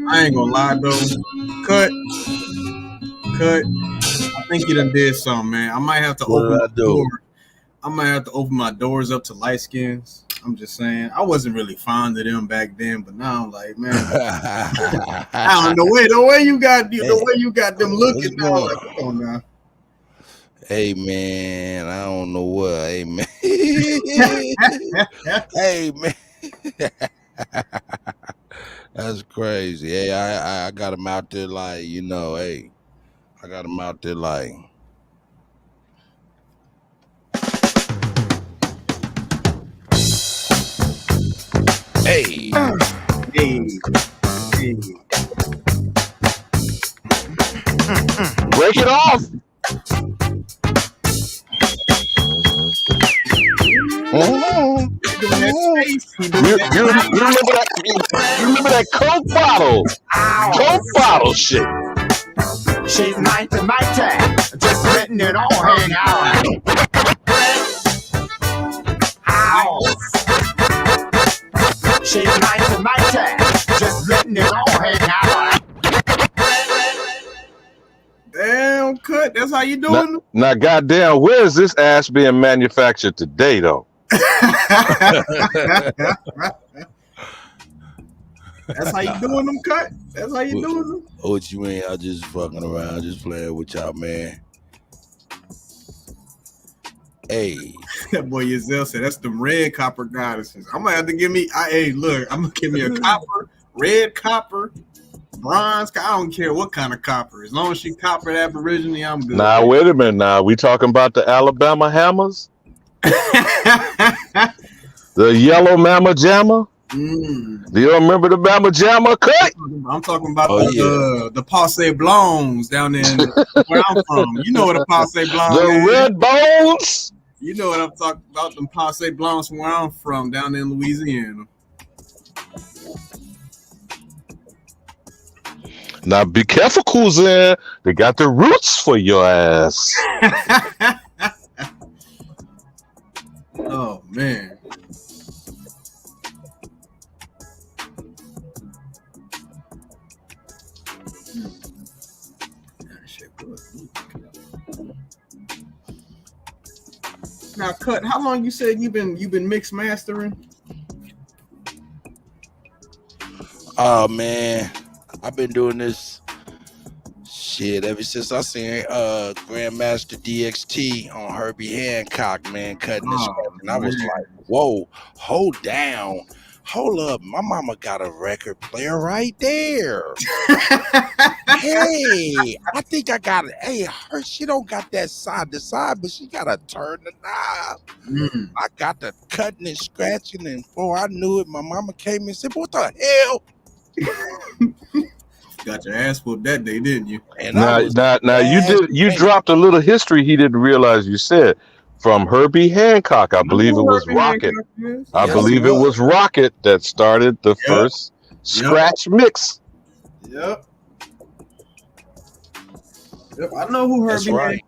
I ain't gonna lie though. Cut. I think you done did something, man. I might have to What open did I my do? door. I might have to open my doors up to light skins. I'm just saying. I wasn't really fond of them back then, but now I'm like, man, I don't know the way you got them looking now. Like, come on now. Hey man, I don't know what. Hey man. Hey man. That's crazy. Hey, I got him out there like, you know, hey. I got him out there like. Hey. Break it off. You remember that Coke bottle? Coke bottle shit. She's 90, just letting it all hang out. Ow. She's 90, just letting it all hang out. Damn, Cut. That's how you doing? Now, goddamn, where is this ass being manufactured today, though? That's how you doing them, Cut? That's how you doing them? What you mean? I just fucking around, just playing with y'all, man. Hey. That boy Yazelle said that's them red copper goddesses. I'm gonna have to give me. I'm gonna give me a copper, red copper, bronze. I don't care what kind of copper, as long as she coppered Aborigine, I'm good. Nah, wait a minute. Now we talking about the Alabama hammers, the yellow Mama Jamma. Do you remember the Mama Jamma Cut? I'm talking about the Passe Blondes down in where I'm from. You know what a Passe Blonde The is. Red Bones. You know what I'm talking about, them Passe Blondes from where I'm from, down in Louisiana. Now be careful, cousin. They got the roots for your ass. Oh man. Now, Cut, how long you said you've been mix mastering? Oh man, I've been doing this shit ever since I seen Grandmaster DXT on Herbie Hancock, man, cutting this record. And I was like, whoa, hold up, my mama got a record player right there. Hey, I think I got it. Hey, she don't got that side to side, but she gotta turn the knob. I got the cutting and scratching, and before I knew it, my mama came and said, "What the hell?" Got your ass whooped that day, didn't you? And I was Now you dropped a little history he didn't realize you said from Herbie Hancock. I believe it was Rocket. I believe it was Rocket that started the first scratch mix. Yep. I know who Herbie. That's right.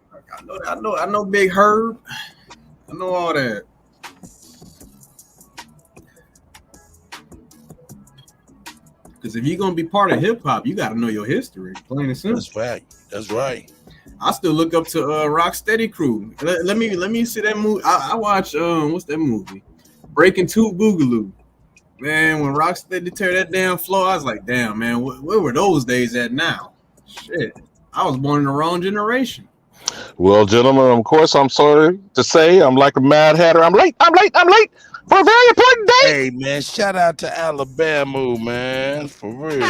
I know Big Herb. I know all that. Because if you're gonna be part of hip hop, you got to know your history. Plain and simple. That's right. That's right. I still look up to Rocksteady Crew. Let me see that movie. I watch what's that movie? Breaking Two Boogaloo. Man, when Rocksteady tear that damn floor, I was like, damn, man, where were those days at now? Shit, I was born in the wrong generation. Well, gentlemen, of course, I'm sorry to say I'm like a Mad Hatter. I'm late for a very important day. Hey, man, shout out to Alabama, man, for real.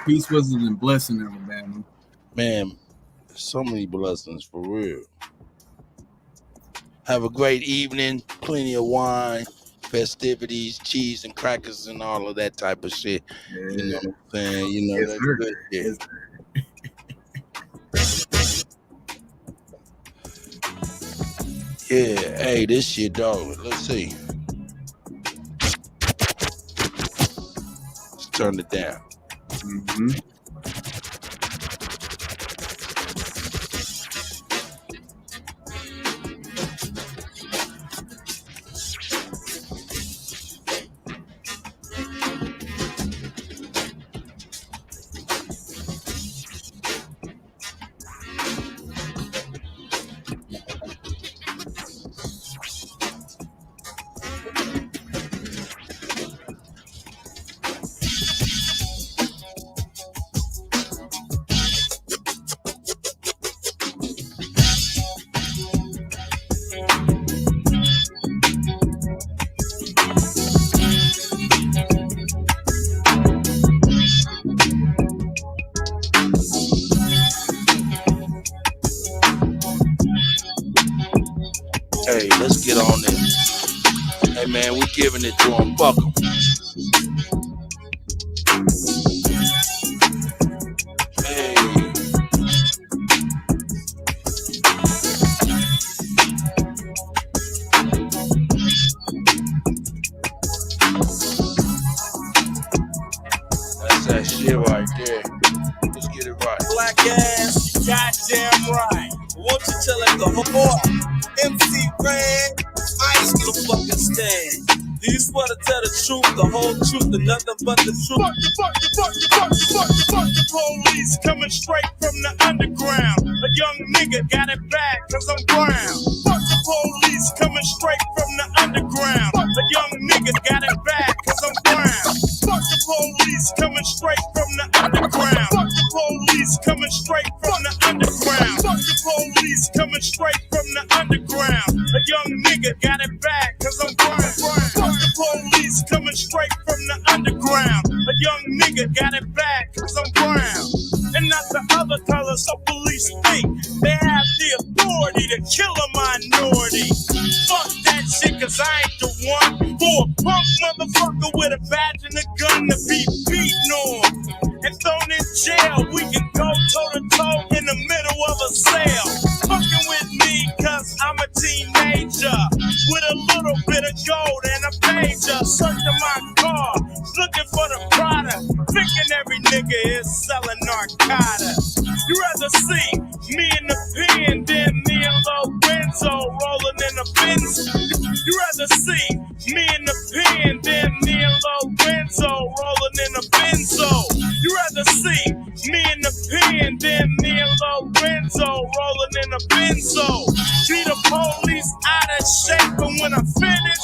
Peace, wisdom, and blessing, Alabama. Man, so many blessings, for real. Have a great evening, plenty of wine, festivities, cheese and crackers and all of that type of shit. Yeah. You know what I'm saying? You know, that's good shit. Yeah, hey, this shit, dog. Let's see. Let's turn it down. Mm-hmm. Hey, let's get on this. Hey, man, we giving it to them. Fuck them. Hey. That's that shit right there. Let's get it right. Black ass, you goddamn right. Won't you tell it the whore? MC Red, I ain't gonna fucking stand. These wanna tell the truth, the whole truth, and nothing but the truth. Fuck the police coming straight from the underground. A young nigga got it bad cause I'm brown. Fuck the police coming straight from the underground. A young nigga got it bad cause I'm brown. Fuck the police coming straight from the underground. Fuck the police coming straight from the underground. Fuck the police coming straight from the underground. A young nigga got it bad cause I'm brown. Fuck the police coming straight from the underground. A young nigga got it bad cause I'm brown. And not the other colors of police think they have the authority to kill a minority. Fuck that shit cause I ain't the one for a punk motherfucker with a badge and a gun to be beaten on and thrown in jail. We can go toe to toe in the middle of a cell. Fucking with me cause I'm a teenager with a little bit of gold and a pager. Searching my car, looking for the product, thinking every nigga is selling narcotics. You rather see me in the pen than me and Lorenzo rolling in the Benz. You rather see me in the pen than me and Lorenzo rolling in a Benzo. You rather see me in the pen than me and Lorenzo rolling in a Benzo. See the police out of shape, and when I finish,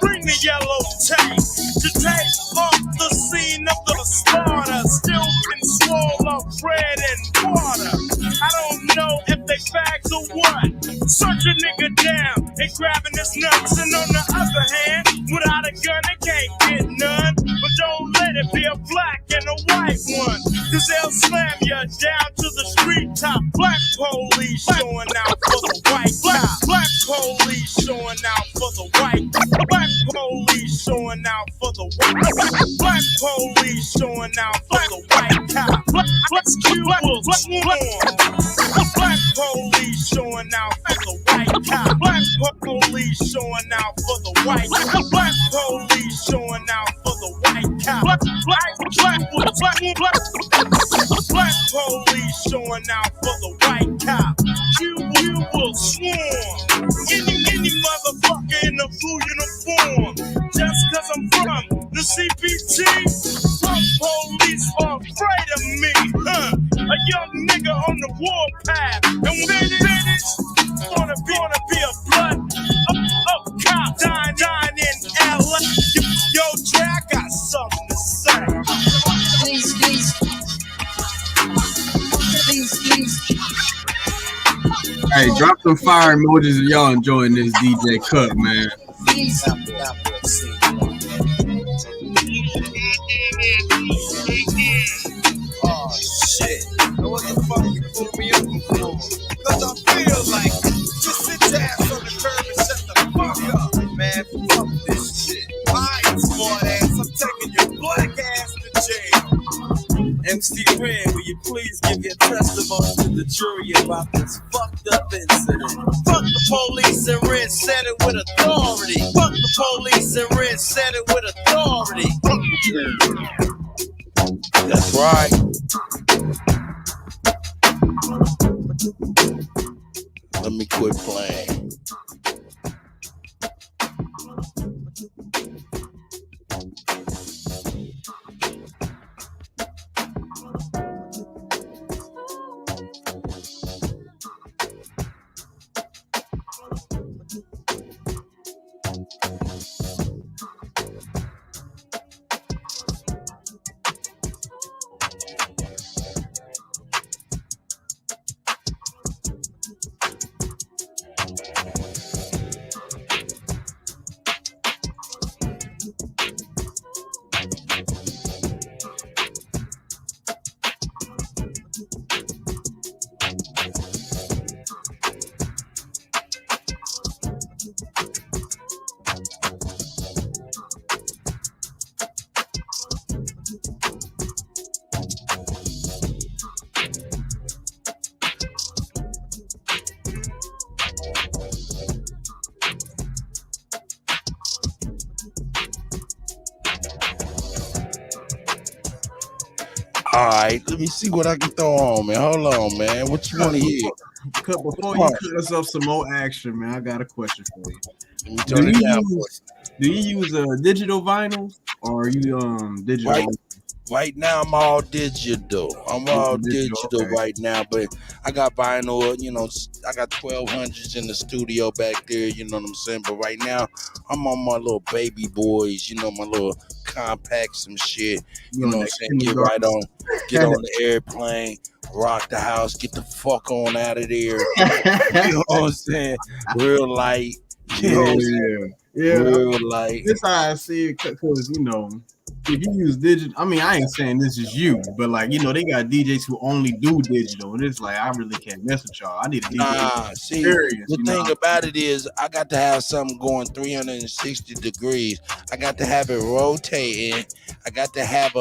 bring the yellow tape to take off the scene of the slaughter. Still can swallow up bread and water. I don't know if they fags or what. Search a nigga down and grabbing his nuts. And on the other hand, without a gun, they can't get none. But don't let it be a black and a white one, cause they'll slam you down to the street top. Black police showing out for the white top. Black police showing out for the white top. Black police showing out for the white. Black police showing out for the white cop. Black police showing out for the white cop. Black police showing out for the white. Black police showing out for the white cop. Black police showing out for the white cop. You will swarm any motherfucker in a blue uniform. Just cause I'm from the CPT, some police are afraid of me. A young nigga on the warpath, and finish wanna be a blood cop dying in LA. Yo, Dre, I got something to say. Please. Hey, drop some fire emojis if y'all enjoying this DJ cut, man. Oh shit! What the fuck you put me up for? Cause I feel like just sit your ass on the curb and shut the fuck up, man. Fuck this shit. Alright, smart ass, I'm taking your black ass to jail. MC Ren, will you please give your testimony to the jury about this fucked up incident? Fuck the police and Ren said it with authority. Fuck the police and Ren said it with authority. That's right. Let me quit playing. All right, let me see what I can throw on, man. Hold on, man. What you want to hear? Before you cut us off some more action, man, I got a question for you. Let me turn it down for Do you use digital vinyl or are you digital? Right now, I'm all digital. I'm all digital okay. right now, but I got vinyl. You know, I got 1200s in the studio back there. You know what I'm saying? But right now, I'm on my little baby boys. You know, my little compacts and shit. You know what I'm saying? Get on the airplane, rock the house, get the fuck on out of there. You know what I'm saying? Real light. You know what I'm saying? Yeah. Real light. That's how I see it, because you know, if you use digital, I mean, I ain't saying this is you, but like, you know, they got DJs who only do digital, and it's like, I really can't mess with y'all. I need a DJ. See, the thing about it is, I got to have something going 360 degrees. I got to have it rotating. I got to have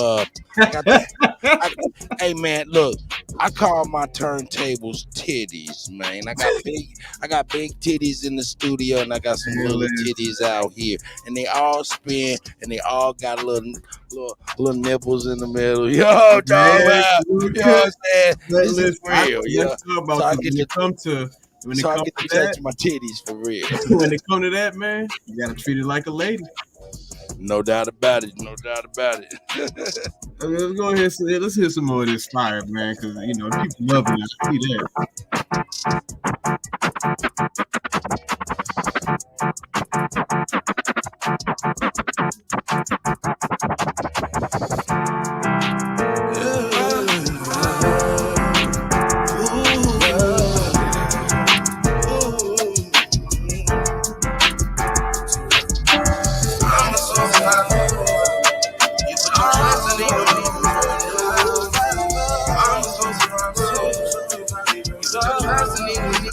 hey man, look, I call my turntables titties, man. I got big titties in the studio, and I got some little titties out here, and they all spin, and they all got little nipples in the middle. Yo, dog, you know what I'm saying? This is real, yeah. So I get to come to touch my titties for real. When it come to that, man, you gotta treat it like a lady. No doubt about it. No doubt about it. Let's go ahead. Let's hear some more of this fire, man, because you know people loving it. I see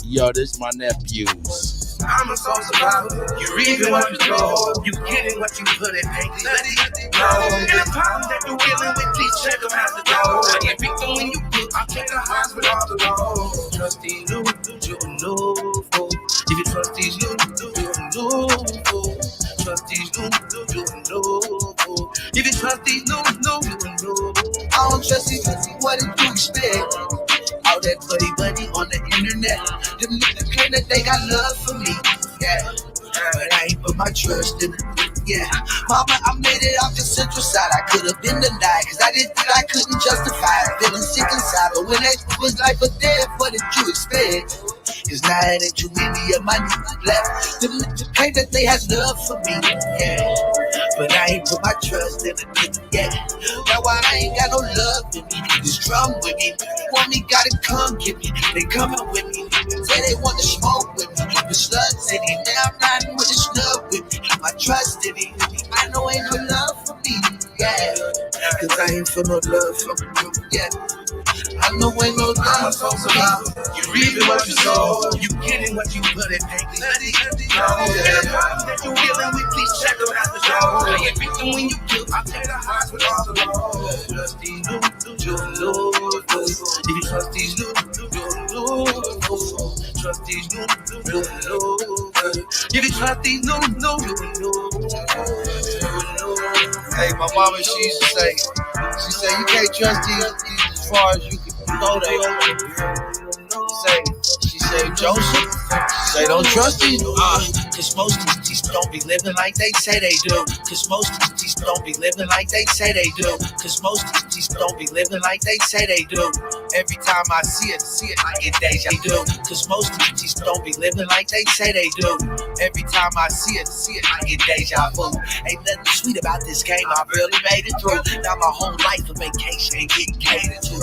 Yo, this my nephews. I'm a soul survivor. You reaping what you sow. You getting what you put in. Ain't let it go. And the problem that you're dealing with, please check them out the door. I get picked on when you put. I take the highs with all the lows. Trust these new, you know. If you trust these new, you know. Trust these new, you know. If you trust these new, you know. I don't trust these, what did you expect? All that buddy on the internet. Them niggas claim that they got love for me. Yeah. But I ain't put my trust in it. Yeah. Mama, I made it off the central side. I could have been denied, cause I didn't think I couldn't justify it. Feeling sick inside, but when that was life or death, what did you expect? Cause now it ain't too many of my niggas left. Them niggas claim that they had love for me. Yeah. But I ain't put my trust in it. Yeah. Now I ain't got no love in me. Just drum with me. Want me, gotta come get me. They coming with me. Say they want to smoke with me. The slugs in it. Now I'm riding with the snub with me. My trust in it. I know ain't no love for me. Yeah. Cause I ain't feel no love from you. Yeah. I know ain't no love for me. You reaping what you sow. You getting what you put in. Ain't let it go. And the problem that you're dealing with, please check them out the door. I get victim when you do. I take the highs with all the lows. Trust these new, you know. If you trust these new, you know. Trust these new, you know. If you trust these new, you know. Hey, my mama, she used to say, you can't trust these as far as you can go there. She say, Joseph, she say, don't trust these, cause most of these don't be living like they say they do. Cause most of these don't be living like they say they do. Cause most of these don't be living like they say they do. Every time I see it, I get deja vu. Cause most of these don't be living like they say they do. Every time I see it, I get deja vu. Ain't nothing sweet about this game, I really made it through. Now my whole life a vacation ain't getting catered to.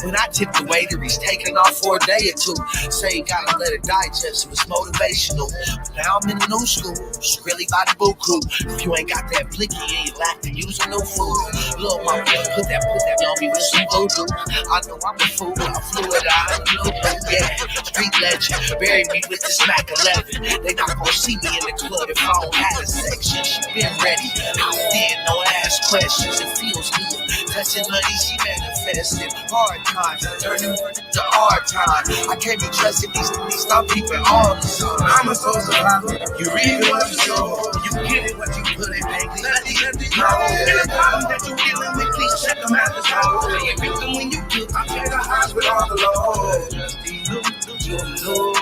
When I tip the waiter, he's taking off for a day or two. Say you gotta let it digest, it was motivational. Now I'm in the new school, it's really by the buku. If you ain't got that blicky, you ain't lacking, using no food. Little mama, put that on me with some voodoo. I know I'm a fool, I'm fluid, I know, yeah. Street legend, bury me with the smack 11. They not gonna see me in the club if I don't have a section. She been ready, out there, no ask questions. It feels good, touching money, she manifested. Hard times, turning to hard times. I can't be trusting these stop people all the time. I'm a soul survivor. You reaping what you sow. You getting what you put in, baby. Let it go. And the problem that you're dealing with, please check them out the door. I get victim when you do. I take the highs with all the lows. Trust these new, you know.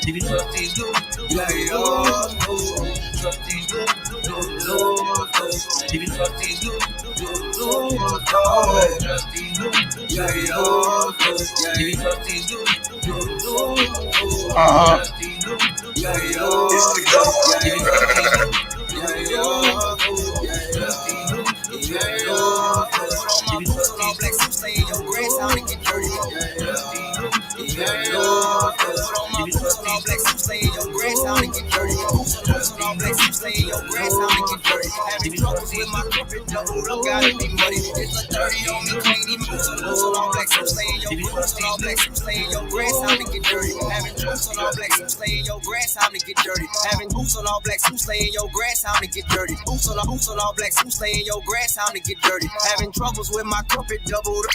If you trust these new, you know. Trust these new, you know. If you trust these new, you know. Trust these new, you know. If you trust these new, you know. It's the go. Having troubles with my corporate double up, gotta be money. It's a 30 on me, can't even move. On all black suits, laying your grass, on all black suits, laying your grass, time to get dirty. Having boots on all black suits, laying your grass, time to get dirty. Having boots on all black suits, laying your grass, time to get dirty. Boots on all black suits, laying your grass, time to get dirty. Having troubles with my corporate double up.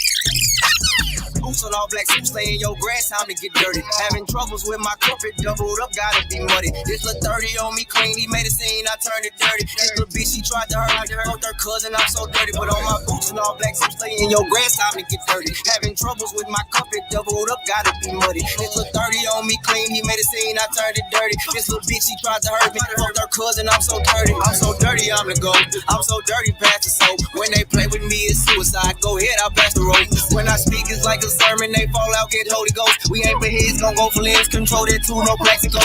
Boots on all black suits, laying your grass, time to get dirty. Having troubles with my corporate doubled up, gotta be muddy. This little 30 on me clean, he made a scene, I turned it dirty. This little bitch, she tried to hurt me, both her cousin, I'm so dirty. But on my boots and all black suits, laying your grass, time to get dirty. Having troubles with my corporate doubled up, gotta be muddy. This little 30 on me clean, he made a scene, I turned it dirty. This little bitch, she tried to hurt me, both her cousin, I'm so dirty. I'm so dirty, I'm the GOAT. I'm so dirty, past the soap. When they play with me, it's suicide. Go ahead, I'll pass the rope. When I speak, it's like a sermon, they fall out, get Holy Ghost. We ain't for heads, gon' go for limbs, control that too, no Plaxico.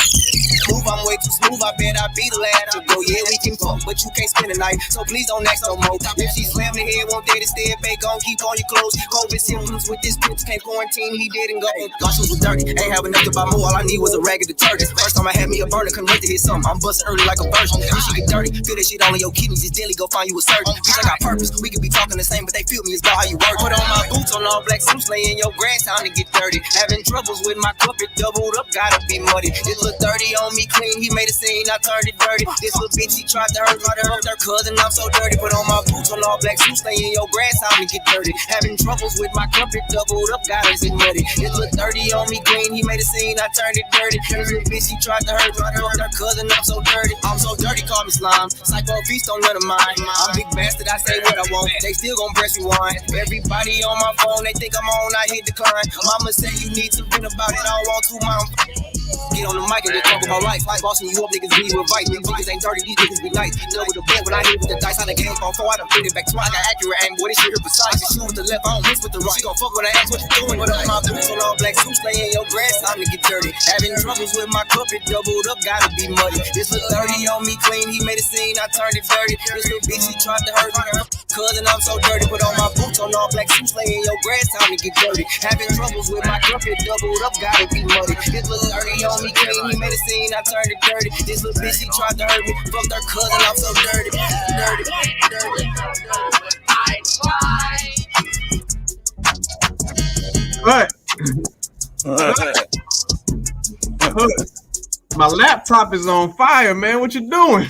Move, I'm way too smooth, I bet I be the last to go. Yeah, we can fuck, but you can't spend the night, so please don't ask no more. If she slam the head, won't dare to stay back, gon' keep on your clothes. COVID symptoms with this bitch, can't quarantine, he didn't go. My shoes was dirty, ain't having enough to buy more, all I need was a rag of detergent. First time I had me a burner, couldn't wait to hit something, I'm busting early like a virgin. If she could dirty. Feel that shit on your kidneys, it's daily, go find you a surgeon. Bitch, I got purpose. We could be talking the same, but they feel me, it's about how you work. Put on my boots, on all black suits, lay in your grass, time to get dirty. Having troubles with my cup, it doubled up, gotta be muddy. This look dirty on me, clean, he made a scene, I turned it dirty. This little bitch, he tried to hurt her cousin, I'm so dirty. Put on my boots, on all black suits, lay in your grass, time to get dirty. Having troubles with my cup, it doubled up, gotta be muddy. This look dirty on me, clean, he made a scene, I turned it dirty. This little bitch, he tried to hurt her cousin, I'm so dirty. I'm so dirty, call me slime. Psycho beast don't none of mine. I'm big bastard, I say what I want. They still gon' press rewind. Everybody on my phone, they think I'm on, I hit decline. Mama say you need to think about it, I don't want to, mom. Get on the mic and just talk about life. Bossing you up, niggas need advice. These niggas ain't dirty, these niggas be nice. Double the bet when I hit with the dice. How the game gon' fall, I done fit it back twice. I got accurate aim, boy, this shit here precise. You shoot with the left, I don't miss with the right. She gon' fuck when I ask what you doing. But on my boots, on all black suits, lay in your grass, time to get dirty. Having troubles with my cup, it doubled up, gotta be muddy. This look dirty on me, clean, he made a scene, I turned it dirty. This little bitch, he tried to hurt her cousin, I'm so dirty. Put on my boots, on all black suits, lay in your grass, time to get dirty. Having troubles with my cup, it doubled up, gotta be muddy. This look dirty on me, clean, he made a scene, I turned it dirty. This little bitch, she tried to hurt me, fucked her cousin, I'm so dirty. Dirty, dirty. I What? My laptop is on fire, man. What you doing?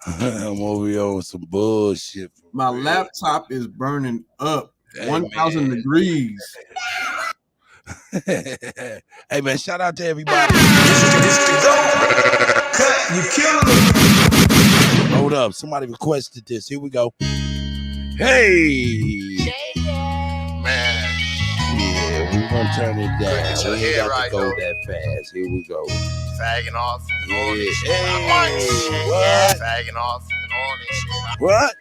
I'm over here on some bullshit. My laptop is burning up. 1,000 degrees. Hey man, shout out to everybody. You killing me. Hold up, somebody requested this. Here we go. Hey, Man. yeah, we gonna turn it down. Get your We ain't head got right, to go though. that fast. Here we go. Fagging off and all this shit. Hey, what? Fagging off and all this shit. What?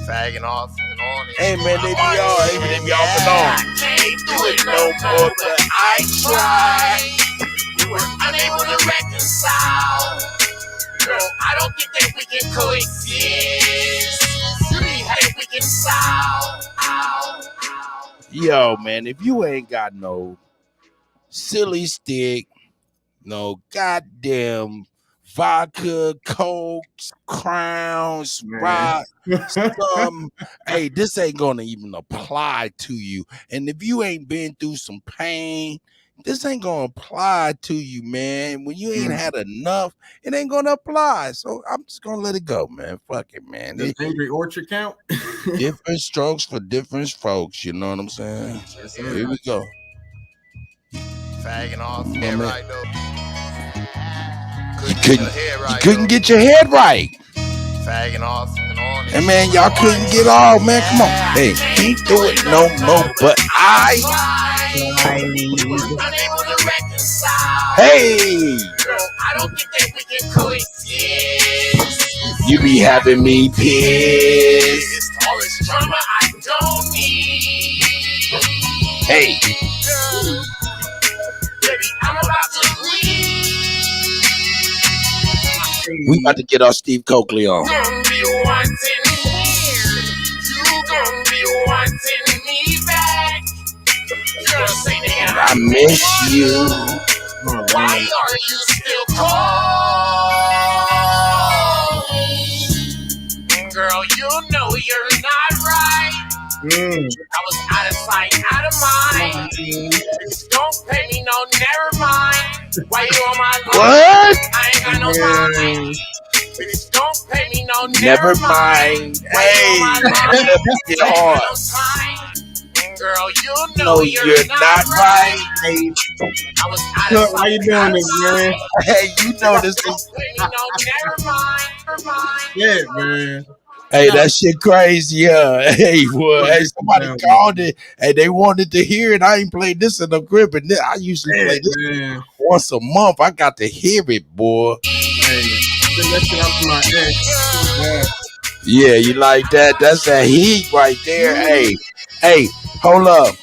Fagging off and all this Hey shit. man, they be off and on. Can't do it no more, but I tried. We were unable to reconcile. Girl, I don't think that we can coexist. We think we can solve. Yo, man, if you ain't got no silly stick, no goddamn vodka, Coke, Crown, Sprite, hey, this ain't gonna even apply to you. And if you ain't been through some pain, this ain't gonna apply to you, man. When you ain't had enough, it ain't gonna apply. So I'm just gonna let it go, man. Fuck it, man. Does Angry Orchard count? Different strokes for different folks. You know what I'm saying? Yes, Here we go. Fagging off. My Head man. right, though. You couldn't get your head right. Fagging off and all this And man, y'all couldn't get off, man. Come on. Hey, can't do it no more, but unable to reconcile. hey, Girl, I don't think that we can coexist. you be having me pissed. All this drama I don't need. Hey, Girl, baby, I'm about to leave. we about to get our Steve Coakley on. You gonna be wanting me. You gonna be wanting me back. Girl, say that I miss you. Why are you still calling? Girl, you know you're not right. I was out of sight, out of mind. Bitch, don't pay me no, never mind. Why you on my line? What? I ain't got no time. Bitch, don't pay me no, Never mind. Hey, get hard. Girl, you know No, you're not right. Hey, I was out of Look, how you doing this, man? hey, you know this is. Never mind. Yeah, man. Hey, that shit crazy, yeah. Hey, boy, hey, somebody called it. Hey, they wanted to hear it. I ain't played this in the grip, and I usually play this once a month. I got to hear it, boy. Hey, send that shit out to my ex. Yeah, you like that? That's that heat right there. Hey, hold up.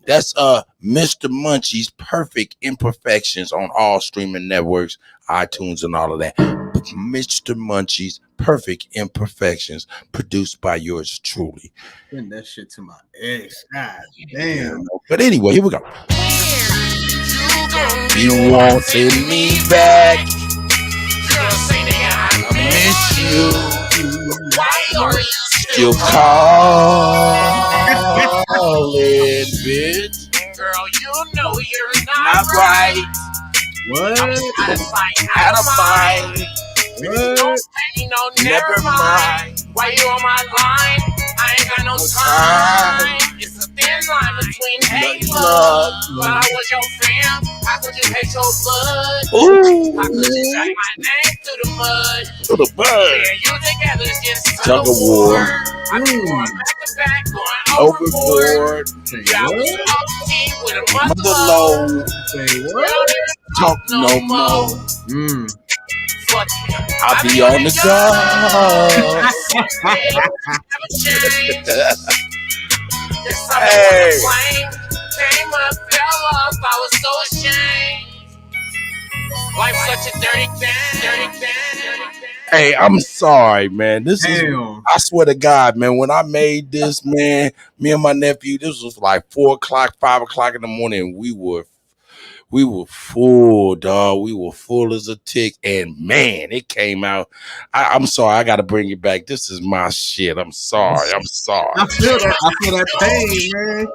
That's Mr. Munchie's Perfect Imperfections on all streaming networks, iTunes, and all of that. Mr. Munchie's Perfect Imperfections, produced by yours truly. Send that shit to my ex. God damn. But anyway, here we go. You wanted me back. still calling, bitch. Girl, you know you're not right. What? Out of sight, out of mind. Bitch, don't pay me no, never mind. Why you on my line? I ain't got no time. It's a thin line between hate and love. But I was your fam. How could you hate your blood? How could you drag my name through the mud? To the bird. Yeah, you together is just Tug of war. I've been going back to back, going Overboard. Yeah, I was OT with a mother Mother load. load. Say We what? don't even Talk no more. fuck me. I'll be on the go. Never change. There's something on Hey. the plane. Came up, fell off. I was so ashamed. Life's such a dirty thing. Dirty thing. Hey, I'm sorry, man. This is, Damn. I swear to God, man, when I made this, man, me and my nephew, this was like 4 o'clock, 5 o'clock in the morning. We were full, dog. We were full as a tick. And man, it came out. I'm sorry. I got to bring it back. This is my shit. I'm sorry. I'm sorry. I feel that pain, man.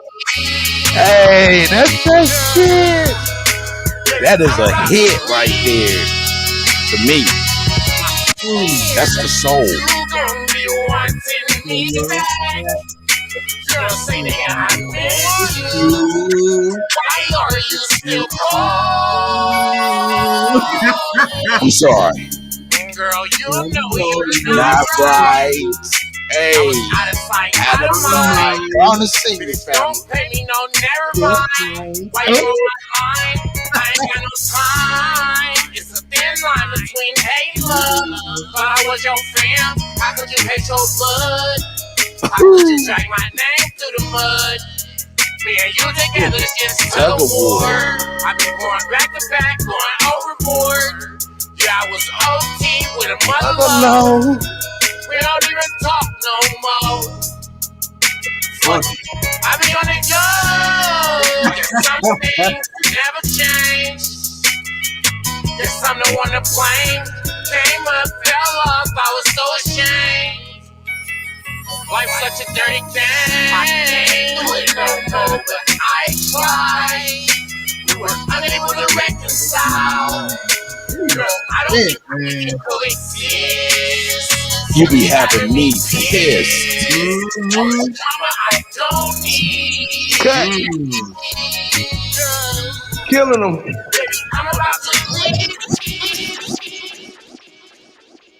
Hey, that's that shit. That is a hit right there to me. That's the soul. You gon' be wanting me back. Girl, say that I miss you. Why are you still cold? I'm sorry. Girl, you know you're Not right. Hey, out of sight, out of mind. mind. On the single family. Don't pay me no, never mind. Why you on my line? I ain't got no time. It's a thin line between hate and love. But I was your fam. How could you hate your blood? How could you drag my name through the mud? Me and you together is just tug of war. I've been going back to back, going overboard. Yeah, I was OT with a mother load. We don't even talk no more. Fuck it. I be on the go. Some things never change. Guess I'm the one to blame. Came up, fell off, I was so ashamed. Life's such a dirty thing. I can't do it no more, but I tried. We were unable to reconcile. Girl, I don't think we can coexist. You be having me pissed. All the drama I don't need. Killing them. Baby, I'm about to leave.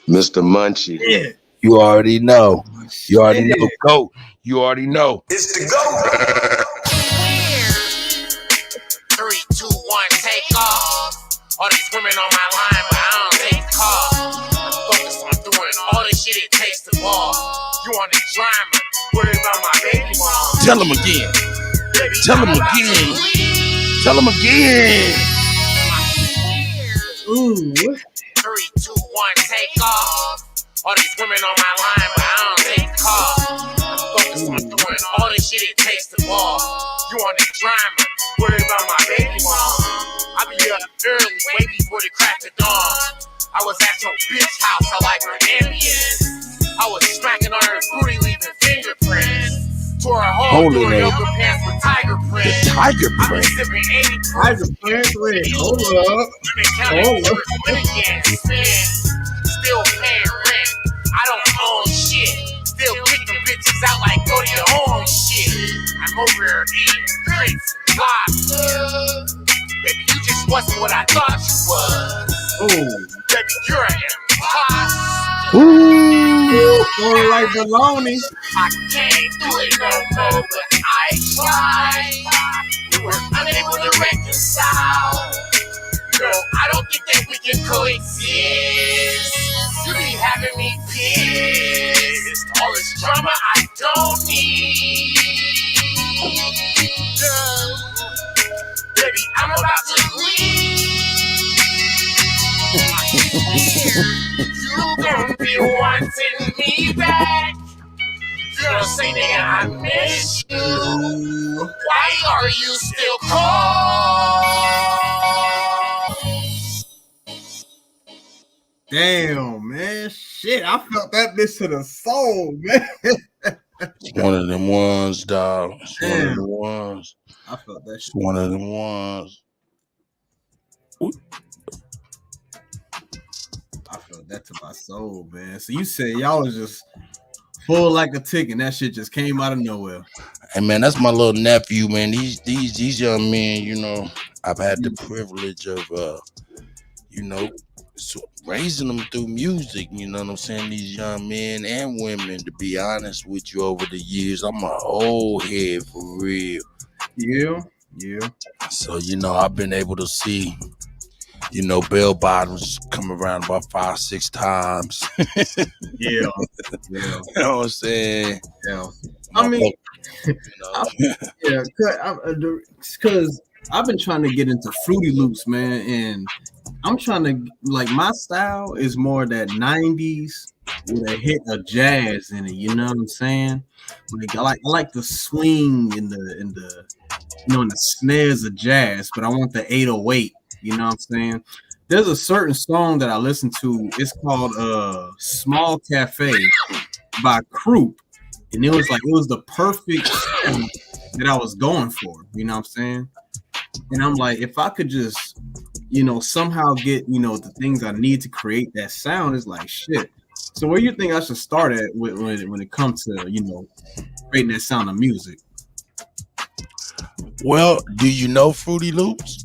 Mr. Munchie. Yeah. You already know. You already know. Go. You already know. It's the go. 3, 2, 1, take off. All these women on my line, but I don't take calls. Focus on doing all the shit it takes to ball. You on the drama, worry about my baby mom. Tell him again. Baby, Tell him I'm about to again. leave. Tell him again. 3, 2, 1, take off. All these women on my line, but I don't take calls. Focus on doing all the shit it takes to ball. You on the drama, worry about my baby mom. I be up early, way before the crack of dawn. I was at your bitch house, I like her ambience. I was smacking on her booty, leaving fingerprints. Tore a hole Holy through her name. yoga pants with tiger The print. tiger I been print. sipping 80 Tiger Pants Red. Hold up. I've been counting Hold up. when it gets spent. Still paying rent. I don't own shit. Still kicking bitches out like go to your own shit. I'm over here eating grits and lobster. Baby, you just wasn't what I thought you was. Baby, you're an imposter. Going like baloney. I can't do it no more, but I tried. We were unable to reconcile. Girl, I don't think that we can coexist. You be having me pissed. All this drama I don't need. Baby, I'm about to leave. You gon' be wanting me back. Girl, say nigga, I miss you. Why are you still cold? Damn, man. Shit, I felt that bitch to the soul, man. It's one of them ones, dog. It's one of Damn. them ones. I felt that It's shit. one of them ones. I felt that to my soul, man. So you said y'all was just full like a tick, and that shit just came out of nowhere. Hey man, that's my little nephew, man. These young men, you know, I've had the privilege of raising them through music, you know what I'm saying? These young men and women, to be honest with you, over the years, I'm a old head for real. Yeah. So, you know, I've been able to see, you know, bell bottoms come around about 5-6 times. Yeah. You know what I'm saying? Yeah. I mean, because I've been trying to get into Fruity Loops, man, and I'm trying to, like, my style is more that 90s with a hit of jazz in it. You know what I'm saying? Like, I like the swing in the in the snares of jazz, but I want the 808. You know what I'm saying? There's a certain song that I listen to. It's called "Small Cafe" by Croup, and it was the perfect song that I was going for. You know what I'm saying? And I'm like, if I could just, somehow get, the things I need to create that sound, is like shit. So where you think I should start at when it comes to, creating that sound of music? Well, do you know Fruity Loops?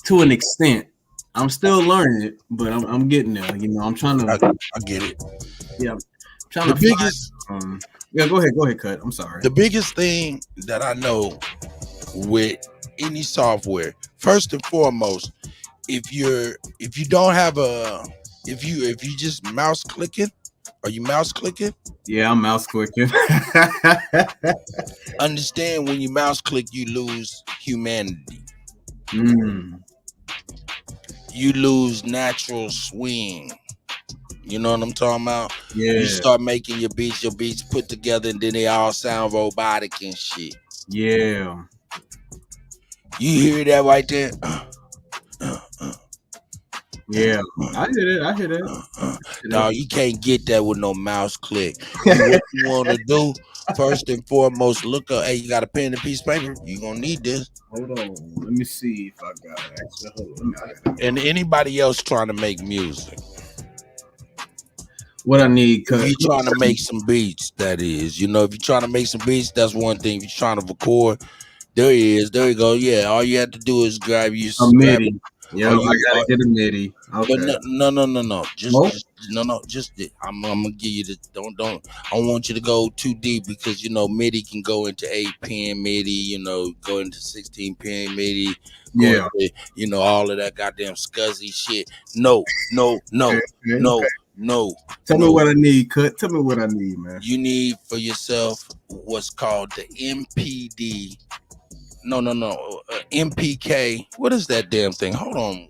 To an extent. I'm still learning it, but I'm getting there. I'm trying to. I get it. Yeah, I'm trying to. Yeah, go ahead, Cut. I'm sorry. The biggest thing that I know with any software, first and foremost, if you just mouse clicking, are you mouse clicking? Yeah, I'm mouse clicking. Understand, when you mouse click, you lose humanity. You lose natural swing. You know what I'm talking about? Yeah. You start making your beats put together, and then they all sound robotic and shit. Yeah. You hear that right there? Yeah, I hear that. Dog, you can't get that with no mouse click. What you want to do, first and foremost, look up. Hey, you got a pen and piece of paper? You gonna need this. Hold on, let me see if I got it. Actually, hold on. And anybody else trying to make music, what I need, if you're trying to make some beats, that is, if you're trying to make some beats, that's one thing. If you're trying to record, there you go. Yeah, all you have to do is grab you a MIDI. Yeah, I gotta get a MIDI. Okay. But no. Just I'm gonna give you the don't. I don't want you to go too deep, because MIDI can go into 8-pin MIDI, go into 16-pin MIDI. Yeah. Into, all of that goddamn scuzzy shit. No. No. Tell me what I need, Cut. Tell me what I need, man. You need for yourself what's called the MPD. No. MPK. What is that damn thing? Hold on.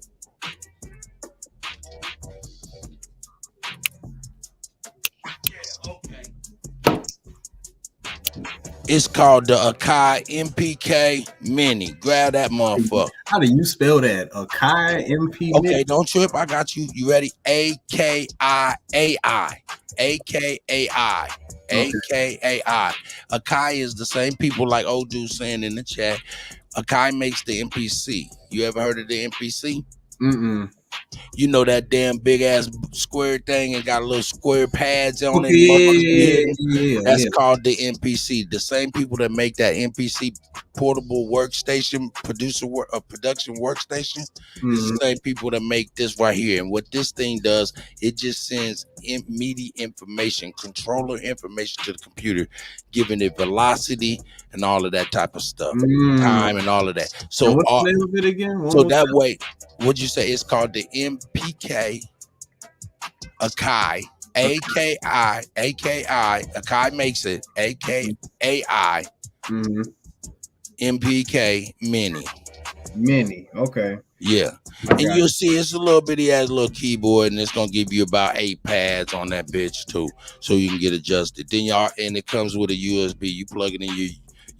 It's called the Akai MPK Mini. Grab that motherfucker. How do you spell that? Akai MP? Okay, don't trip. I got you. You ready? AKIAI. AKAI. AKAI. Akai is the same people like old dude saying in the chat. Akai makes the MPC. You ever heard of the MPC? You know that damn big ass square thing and got little square pads on it. Yeah. That's called the MPC. The same people that make that MPC portable workstation, production workstation, is the same people that make this right here. And what this thing does, it just sends MIDI information, controller information to the computer, giving it velocity and all of that type of stuff, time and all of that. So what's the name of it again? So that way, what'd you say? It's called the MPK Akai. AKI. Akai makes it. AKAI. MPK Mini. Okay. Yeah. And you'll see it's a little bitty ass little keyboard, and it's gonna give you about 8 pads on that bitch too, so you can get adjusted. Then and it comes with a USB. You plug it in your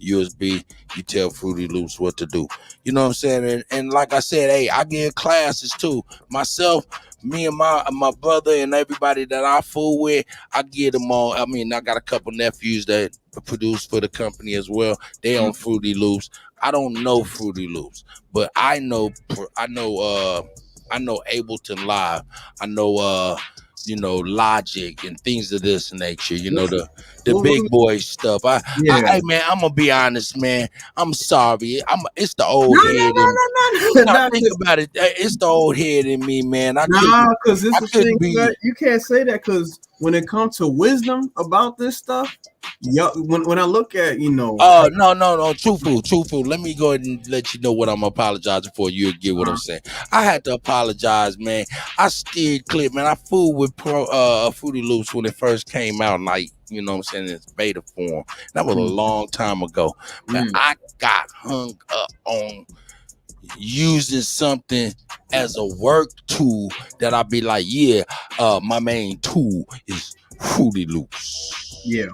USB, you tell Fruity Loops what to do. You know what I'm saying? And like I said, hey, I give classes too. Myself, me and my brother and everybody that I fool with, I get them all. I mean, I got a couple nephews that produce for the company as well. They on Fruity Loops. I don't know Fruity Loops, but I know Ableton Live. I know Logic and things of this nature. You know the big boy stuff. Hey man, I'm gonna be honest, man. I'm sorry. It's the old head. No, Think about it. It's the old head in me, man. Because this is the thing. be. You can't say that because when it comes to wisdom about this stuff, when I look at no, truthful. Let me go ahead and let you know what I'm apologizing for. You'll get what I'm saying. I had to apologize, man. I steered clear, man. I fooled with Fruity Loops when it first came out, like, you know what I'm saying, in its beta form. That was a long time ago. Man, I got hung up on using something as a work tool that I'd be like, my main tool is Fruity Loops. Yeah.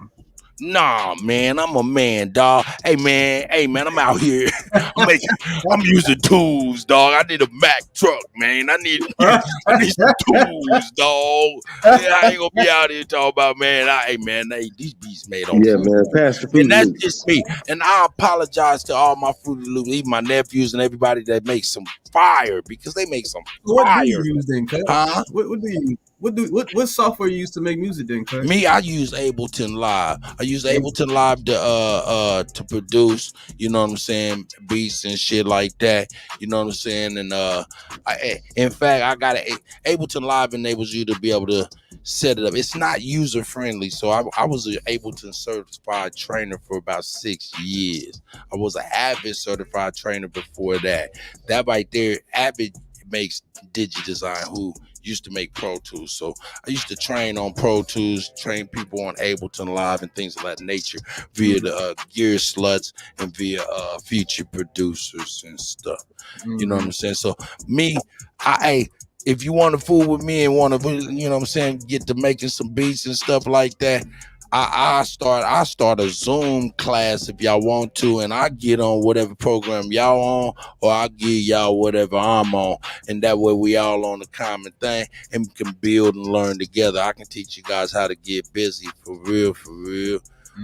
Nah, man, I'm a man, dog. Hey, man, I'm out here. I'm using tools, dog. I need a Mack truck, man. I need some tools, dog. Yeah, I ain't gonna be out here talking about, man. These beats made on. Yeah, man. Pass the Fruity And that's Loops. just me. And I apologize to all my Fruity Loops, even my nephews and everybody that makes some fire, because they make some fire. What do you use then, cuz? Huh? What do you use? What software you use to make music then, cuz? Me, I use Ableton Live. I use Ableton Live to produce, you know what I'm saying, beats and shit like that. You know what I'm saying? And in fact, I got Ableton Live enables you to be able to set it up. It's not user friendly, so I was an Ableton certified trainer for about 6 years. I was an Avid certified trainer before that. That right there, Avid makes DigiDesign, who used to make Pro Tools. So I used to train on Pro Tools, train people on Ableton Live and things of that nature via the Gear Sluts and via Future Producers and stuff. You know what I'm saying? So me, if you want to fool with me and want to, you know what I'm saying, get to making some beats and stuff like that, I start a Zoom class if y'all want to, and I get on whatever program y'all on, or I give y'all whatever I'm on, and that way we all on the common thing and we can build and learn together. I can teach you guys how to get busy for real.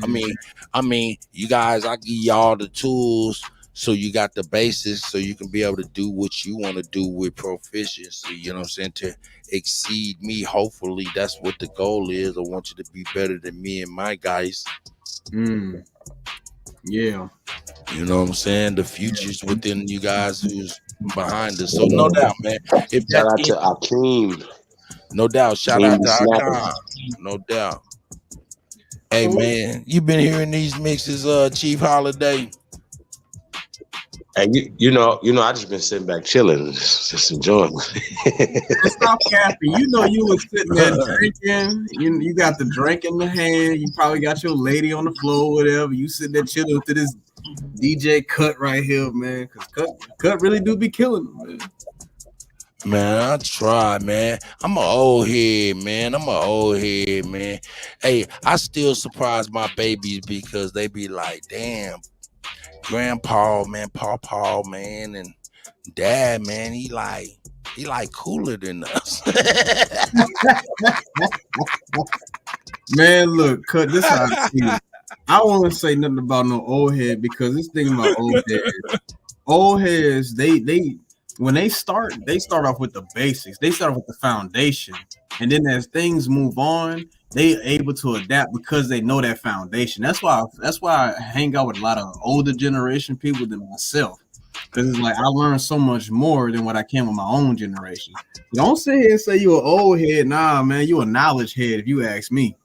I mean, you guys, I give y'all the tools. So you got the basis, so you can be able to do what you want to do with proficiency, you know what I'm saying, to exceed me. Hopefully, that's what the goal is. I want you to be better than me and my guys. Yeah. You know what I'm saying? The future's within you guys who's behind us. So no doubt, man. Shout out to Akeem. No doubt. Shout out to Akeem. No doubt. Hey, man, you been hearing these mixes, Chief Holiday? And you know, I just been sitting back chilling, just enjoying. Stop capping. You know you was sitting there drinking. You got the drink in the hand. You probably got your lady on the floor, whatever. You sitting there chilling to this DJ Cut right here, man. Cause Cut really do be killing them, man. Man, I try, man. I'm an old head, man. Hey, I still surprise my babies because they be like, damn, Grandpa, man, Pawpaw, man, and Dad, man, he like cooler than us. Man, look, Cut, this how I see it. I won't say nothing about no old head because this thing about old heads. Old heads, they when they start off with the basics. They start off with the foundation. And then as things move on, they able to adapt because they know that foundation. That's why I hang out with a lot of older generation people than myself. Because it's like I learned so much more than what I can with my own generation. Don't sit here and say you an old head. Nah, man, you a knowledge head if you ask me.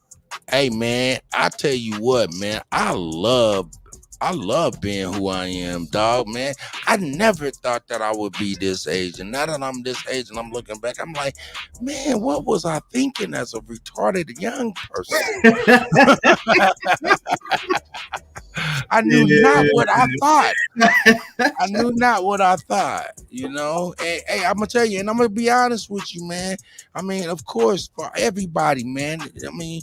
Hey, man, I tell you what, man, I love being who I am, dog, man. I never thought that I would be this age. And now that I'm this age and I'm looking back, I'm like, man, what was I thinking as a retarded young person? I knew not what I thought. I knew not what I thought, you know. Hey, I'm gonna tell you, and I'm gonna be honest with you, man. I mean, of course, for everybody, man. I mean,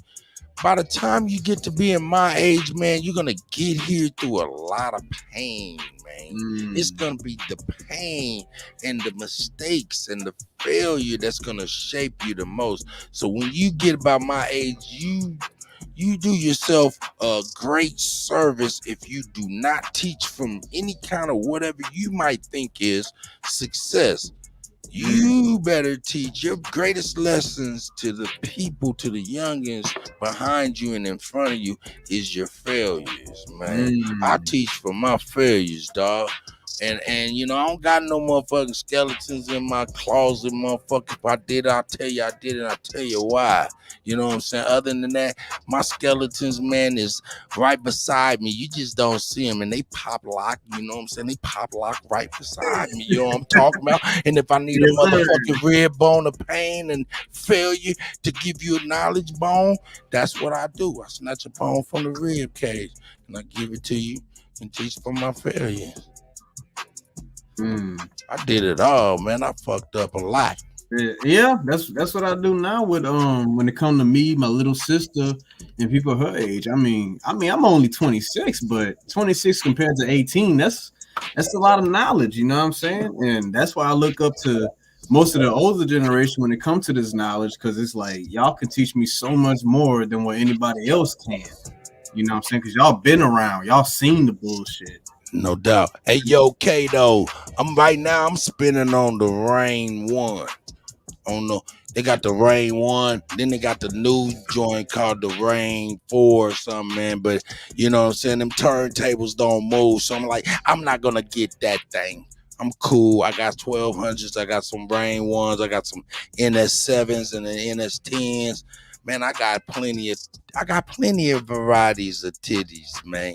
by the time you get to being my age, man, you're gonna get here through a lot of pain, man. It's gonna be the pain and the mistakes and the failure that's gonna shape you the most. So when you get about my age, you do yourself a great service if you do not teach from any kind of whatever you might think is success. You better teach your greatest lessons to the people, to the youngins behind you and in front of you is your failures, man. I teach from my failures, dog. And you know, I don't got no motherfucking skeletons in my closet, motherfucker. If I did it, I'll tell you I did it, I'll tell you why. You know what I'm saying? Other than that, my skeletons, man, is right beside me. You just don't see them, and they pop lock, you know what I'm saying? They pop lock right beside me. You know what I'm talking about? And if I need a motherfucking rib bone of pain and failure to give you a knowledge bone, that's what I do. I snatch a bone from the rib cage and I give it to you and teach from my failure. I did it all, man. I fucked up a lot. Yeah, that's what I do now with when it comes to me, my little sister, and people her age. I mean, I'm only 26, but 26 compared to 18, that's a lot of knowledge, you know what I'm saying? And that's why I look up to most of the older generation when it comes to this knowledge, because it's like y'all can teach me so much more than what anybody else can. You know what I'm saying? Because y'all been around, y'all seen the bullshit. No doubt. Hey, yo, Kato, I'm spinning on the Rain 1. They got the Rain 1, then they got the new joint called the Rain 4 or something, man. But you know what I'm saying? Them turntables don't move. So I'm like, I'm not gonna get that thing. I'm cool. I got 1200s, I got some Rain 1s, I got some NS7s and the NS10s. Man, I got plenty of varieties of titties, man.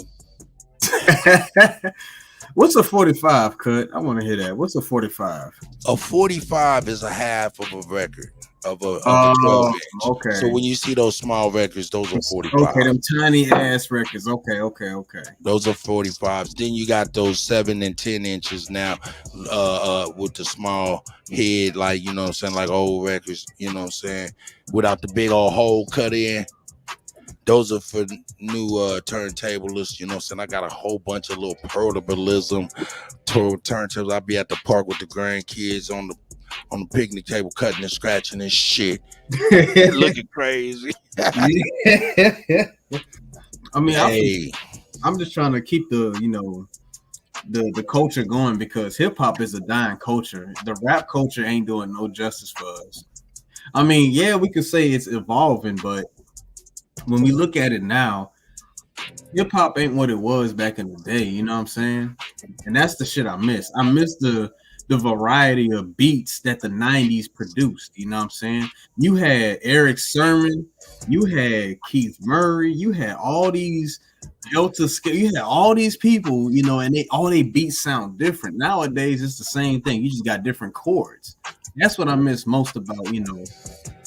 What's a 45 cut? I want to hear that. What's a 45? A 45 is a half of a record of a 12 inch. Okay. So when you see those small records, those are 45. Okay, them tiny ass records. Okay. Those are 45s. Then you got those 7 and 10 inches now, with the small head, like, you know what I'm saying, like old records, you know what I'm saying, without the big old hole cut in. Those are for new turntablists, you know what I'm saying? I got a whole bunch of little portabilism turntables. I'll be at the park with the grandkids on the picnic table, cutting and scratching and shit. Looking crazy. I mean, hey. I'm just trying to keep the culture going, because hip hop is a dying culture. The rap culture ain't doing no justice for us. I mean, yeah, we could say it's evolving, but when we look at it now, hip hop ain't what it was back in the day. You know what I'm saying? And that's the shit I miss. I miss the variety of beats that the 90s produced. You know what I'm saying? You had Eric Sermon, you had Keith Murray, you had all these Delta Scale, you had all these people, you know, and all they beats sound different. Nowadays, it's the same thing. You just got different chords. That's what I miss most about,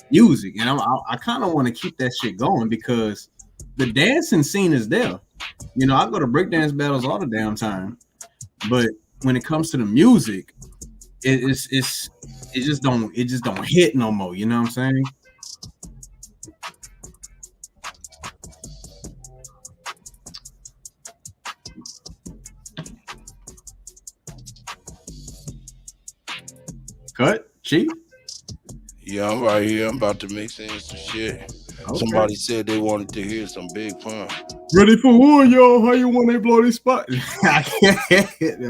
music. And I kind of want to keep that shit going, because the dancing scene is there. I go to breakdance battles all the damn time, but when it comes to the music, it just don't hit no more. You know what I'm saying? Cut, Chief? Yeah, I'm right here. I'm about to mix in some shit. Okay. Somebody said they wanted to hear some Big Pun. Ready for war, y'all? How you want to blow this spot? I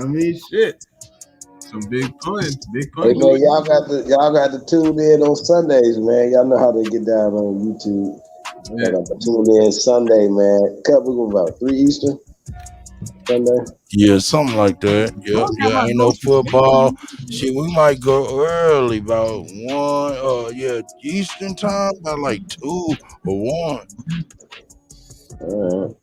mean, shit. Some Big Pun. Hey man, y'all got to tune in on Sundays, man. Y'all know how to get down on YouTube. Y'all got to tune in Sunday, man. Cut, we go about 3 Eastern Sunday. Yeah, something like that. Yeah. Ain't no football. Shit, we might go early, about 1. Eastern time, about like 2 or 1. All right.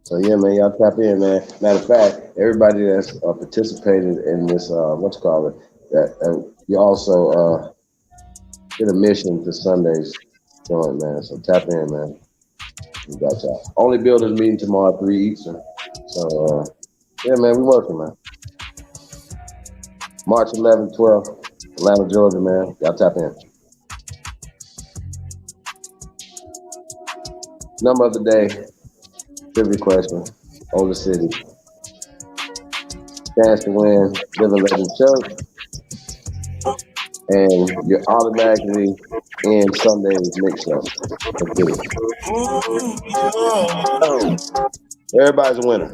So yeah, man, y'all tap in, man. Matter of fact, everybody that's participated in this, that you also get a mission to Sundays joint, man. So tap in, man. We got y'all. OnlyBuilders meeting tomorrow at 3 Eastern. So yeah, man, we working, man. March 11th, 12th, Atlanta, Georgia, man. Y'all tap in. Number of the day, trivia question, Older City. Chance to win Living Legend shirt. And you're automatically in Sunday's mix-up. Let's get it. Everybody's a winner.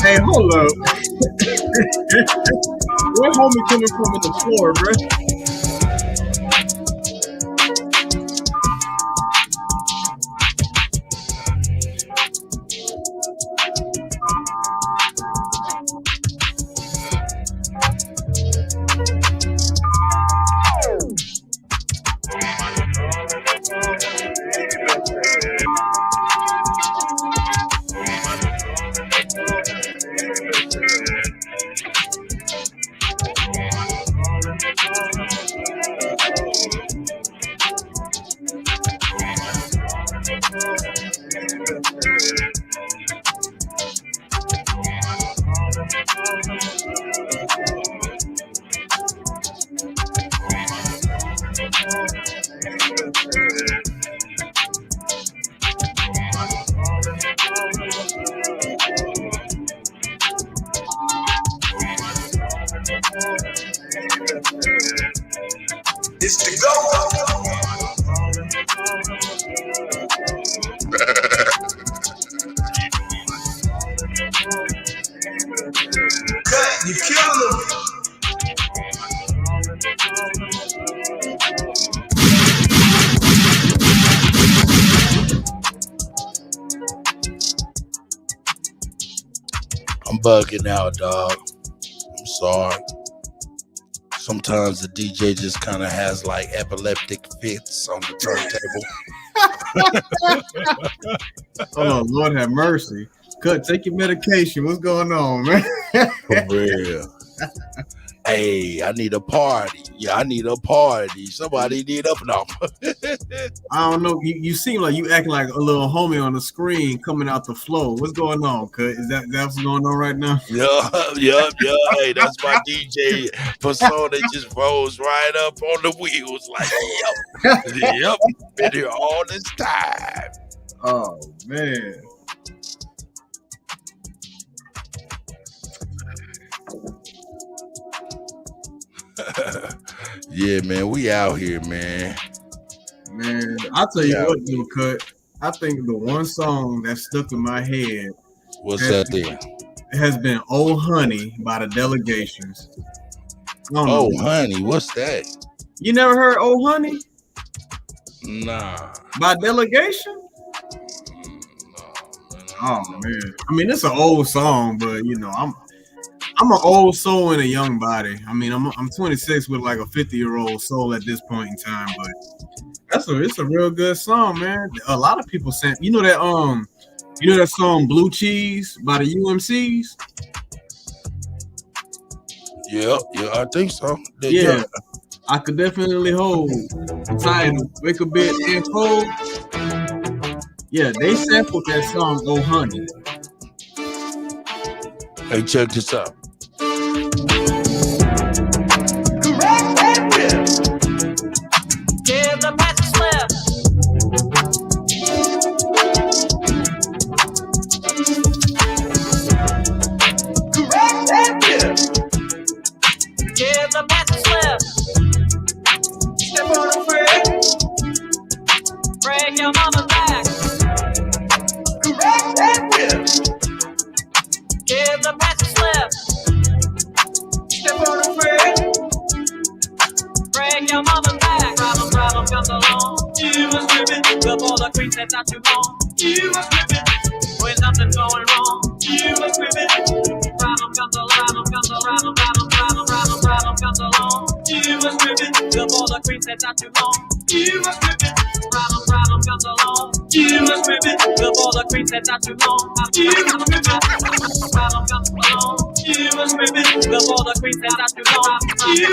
Hey, hold up. Where homie coming from in the floor, bro? It's the go. Cut, you killing them. I'm bugging out, dog. I'm sorry. Sometimes the DJ just kind of has like epileptic fits on the turntable. Oh, Lord have mercy. Cut, take your medication. What's going on, man? For real. Hey, I need a party. Yeah, I need a party. Somebody need a no. I don't know. You seem like you acting like a little homie on the screen coming out the flow. What's going on, Cut? Is that what's going on right now? Yup. Hey, that's my DJ persona. Just rolls right up on the wheels like, yep. Been here all this time. Oh, man. Yeah, man, we out here, man. Man, I'll tell you what, though, Cut. I think the one song that stuck in my head. What's that thing? Has been "Oh Honey" by the Delegations. Oh Honey, what's that? You never heard "Oh Honey"? Nah. By Delegation? Oh man. I mean, it's an old song, but you know, I'm an old soul in a young body. I mean, I'm 26 with like a 50-year-old soul at this point in time, but it's a real good song, man. A lot of people saying, you know that song "Blue Cheese" by the UMCs? Yeah, I think so. Yeah. I could definitely hold the title "Wake a Bit and Cold." Yeah, they sampled that song "Oh Honey." Hey, check this out. Give the match a slip. Give the match a slip. Step on the brick. Break your mama's back. Give the match a slip. Step on the brick. Break your mama's back. Problem comes along. You was tripping before the queen said not too long. You was tripping when something's going wrong. You was tripping. Problem comes along. You was ripping before the creep that's not too long. You was ripping. Problem comes along. You was ripping before the creep that's not too long. You was ripping. Problem comes along. You was ripping before the creep that's not too long. You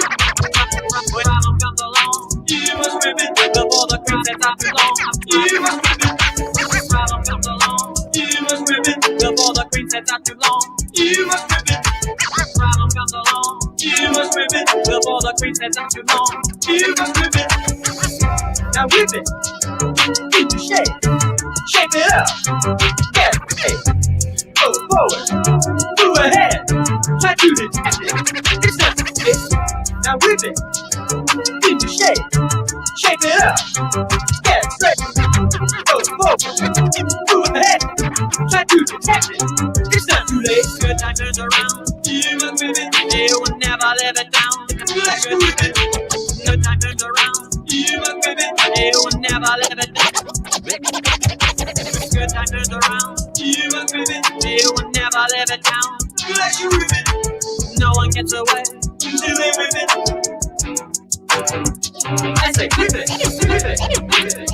problem comes along. You was ripping before the creep that's not too long. You was ripping. Problem comes along. You was ripping before the creep that's not too long. You was ripping. Problem comes along. You was ripping before the creep that's not too long. You was ripping. Now whip it. Keep the shape. Shape it up. Yeah, hey. Go forward. Move ahead. Try to detect it. It's not it. Now whip it. Keep the shape. Shape it up. Yeah, straight. Go forward. Move ahead. Try to detect it. It's not too late. Good time turns around. You must whip it. You will never live it down. Good whip it. Good time turns around. You must whip it. You will never live it down. Good time turns around. You must whip it. You will never live it down. Like you whip it. No one gets away until they whip it. I say whip it. Whip it. Whip it.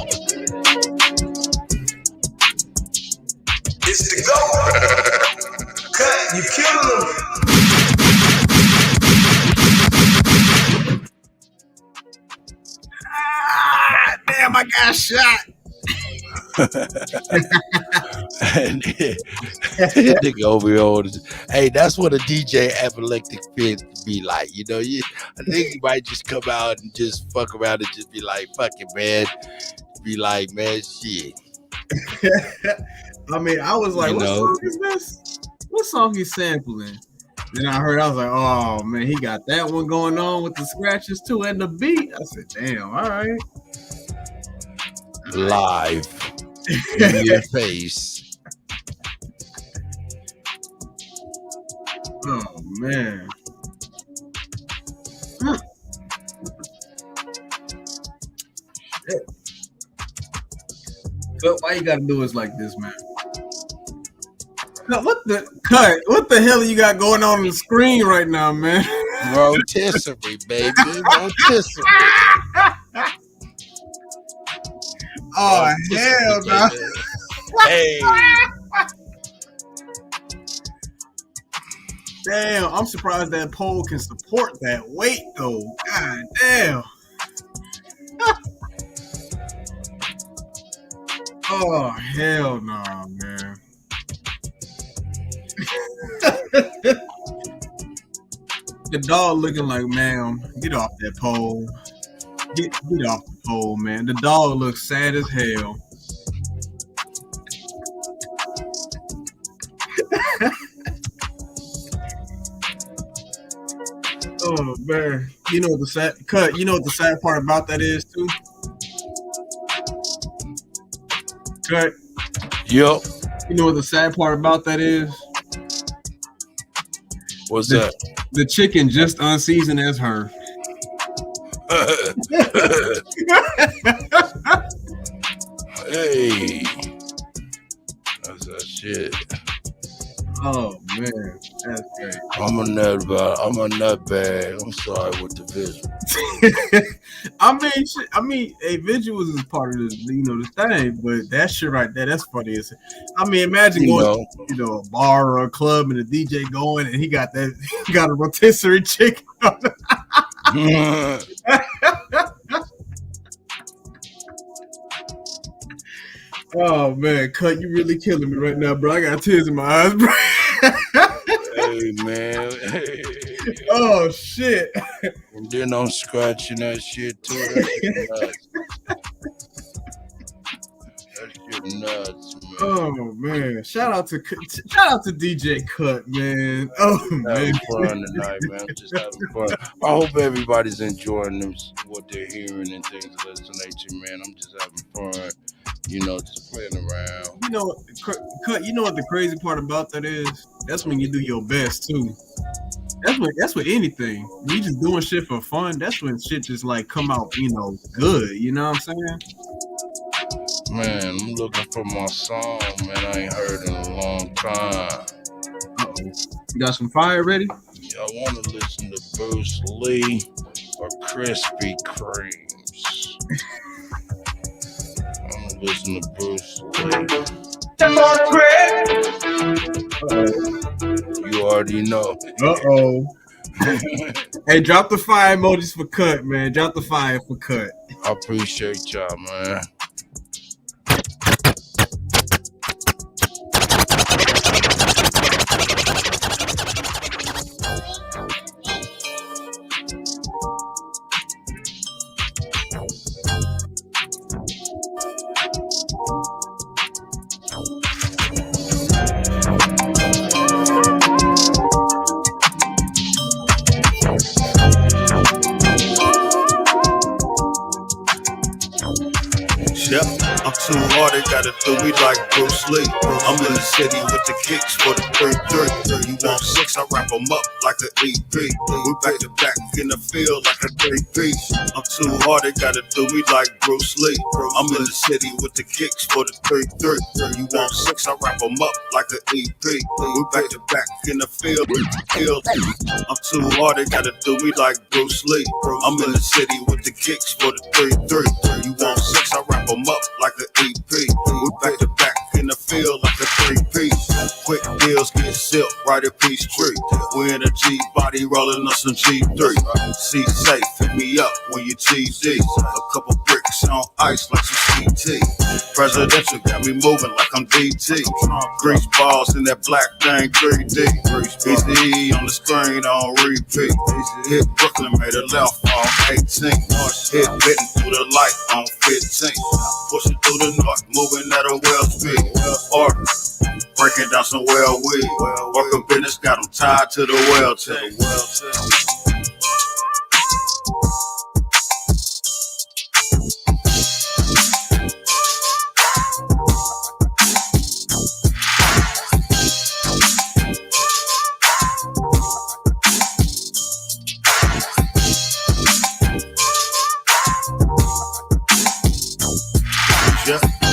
It's the go. Cut, you killing them. Damn, I got shot. Nigga over here on this. Hey, that's what a DJ epileptic fit be like. You know, I think he might just come out and just fuck around and just be like, fuck it, man. Be like, man, shit. I mean, I was like, what song is this? What song he's sampling? Then I heard, I was like, oh man, he got that one going on with the scratches too and the beat. I said, damn, all right. Live in your face. Oh man. Shit. But why you gotta do us like this, man? What the hell you got going on the screen right now, man? Rotisserie, baby. Rotisserie. Oh hell no! Hey, damn! I'm surprised that pole can support that weight, though. God damn! Oh hell no, man! The dog looking like, man, get off that pole. Get off the pole, man. The dog looks sad as hell. Oh man. You know what the sad part about that is too? Cut. Yup. You know what the sad part about that is? What's that? The chicken just unseasoned as her. Hey, that's that shit. Oh man, that's great. I'm a nutbag. I'm sorry with the visual. I mean, a visuals is part of the, the thing, but that shit right there, that's funny. I mean, imagine going to, a bar or a club and a DJ going and he got a rotisserie chicken. Oh man, Cut, you really killing me right now, bro. I got tears in my eyes, bro. Hey man. Hey. Oh shit. And then I'm scratching that shit too. That shit nuts. That shit nuts, man. Oh man. Shout out to DJ Cut, man. Oh man. Having fun tonight, man. I'm just having fun. I hope everybody's enjoying what they're hearing and things listening to, man. I'm just having fun. Just playing around. Cut, you know what the crazy part about that is? That's when you do your best too. That's with anything. We just doing shit for fun. That's when shit just like come out, good. You know what I'm saying? Man, I'm looking for my song, man. I ain't heard in a long time. Uh-oh. You got some fire ready? Yeah, I want to listen to Bruce Lee. for Krispy Kremes. I'm gonna listen to Bruce Lee. That's all the You already know. Hey, drop the fire emojis for cut, man. Drop the fire for cut. I appreciate y'all, man. Yep, I'm too hard, they gotta do me like Bruce Lee. I'm in the city with the kicks for the 3-3. You want 6, I wrap them up like an EP. We back to back in the field like a 3-piece. I'm too hard, they gotta do me like Bruce Lee. I'm in the city with the kicks for the 3-3. You want 6, I wrap them up like an EP. We back to back in the field. I'm too hard, they gotta do me like Bruce Lee. I'm in the city with the kicks for the 3-3. You want 6, I wrap them up like an EP. We back to back in the field like a 3-piece. Quick deals get silk right at Peachtree. We in a G body rolling on some G3. See safe, hit me up when you TD. A couple bricks on ice like some CT. Presidential got me moving like I'm DT. Grease balls in that black thing 3D. BCE on the screen on repeat. Hit Brooklyn, made a left on 18. Hit Benton through the light on 15. Pushing through the north, moving at a well speed. Order, breaking down some well weed. Working business got them tied to the well team.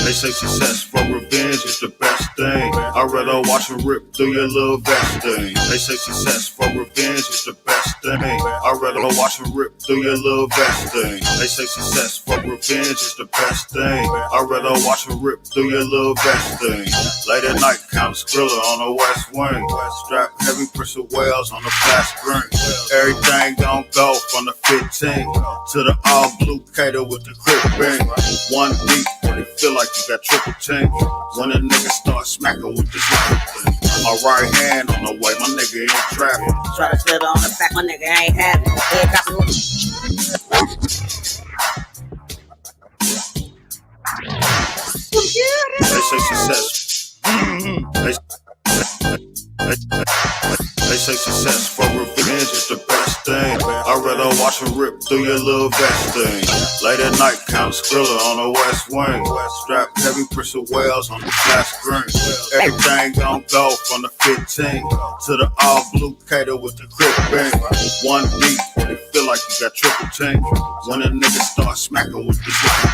They say success for revenge is the best thing. I'd rather watch them rip through your little vest thing. They say success for revenge is the best thing. I'd rather watch them rip through your little vest thing. They say success for revenge is the best thing. I'd rather watch them rip through your little vest thing. Late at night, count a skrilla on the west wing. Strap heavy pressure wells on the flat screen. Everything gon' go from the 15 to the all blue cater with the crib bang. One beat, but it feel like you got triple team. When a nigga start smacking with this thing. My right hand on the way, my nigga ain't trapping. Try to slip on the back, my nigga ain't having it. Head dropping They say success. They say success for revenge is the best thing. I'd rather watch them rip through your little vest thing. Late at night, count a skrilla on the west wing. Strap heavy pressure wells on the flat screen. Everything gon' go from the 15 to the all blue cater with the crib bang. One beat, but it feel like you got triple team. When a nigga start smacking with this thing.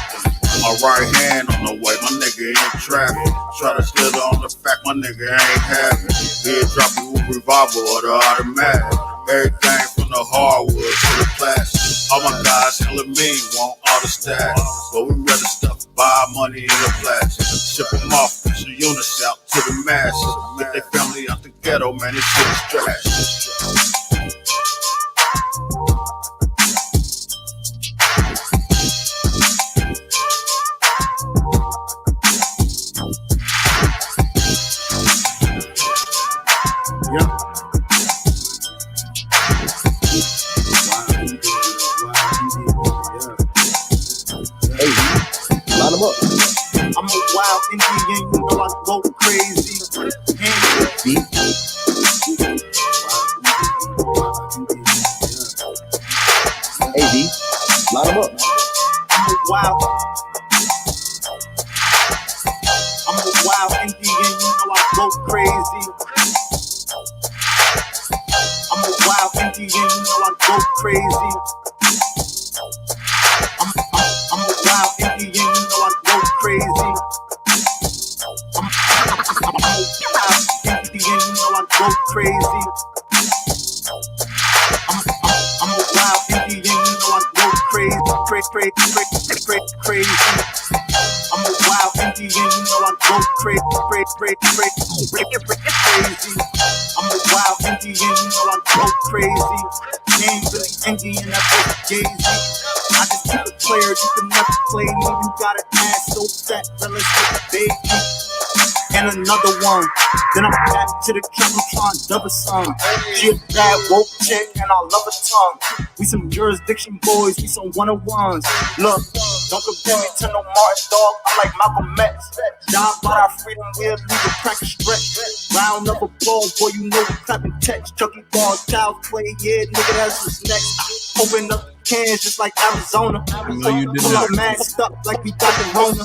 My right hand on the way, my nigga ain't trapping. Try to slither on the fact, my nigga ain't having. He'll drop you with revolver or the automatic. Everything from the hardwood to the plastic. All my guys hella mean, want all the stash. But we rather stuff buy money in the plastic. Ship them off, push the units out to the masses. Get their family out the ghetto, man, this shit is trash. Line them up. I'm a wild Indian, you know I go crazy. AD, line them up. I'm a wild Indian, you know I go crazy. I'm a wild Indian, you know I go crazy. I'm a wild Indian, you know I go crazy. I'm a wild Indian, you know I go crazy. I'm a wild Indian, you know I crazy. I'm a wild Indian, you know I go crazy. I'm a wild Indian, you know I go crazy. Name really Indian, I go Jay-Z. I just keep it clear, you can never play me. You got an ass so fat, then let's get a baby. And another one. Then I'm back to the camera trying to double some. She a bad woke chick and I love her tongue. We some jurisdiction boys, we some one-on-ones. Look, don't compare me to no Martin dog. I'm like Malcolm X. Die by our freedom, we'll leave a crack and stretch. Round up applause, boy, you know we clapping text. Chucky balls, child play, yeah, nigga, that's what's next. Open up cans just like Arizona. Pull up masked up like we got the Rona.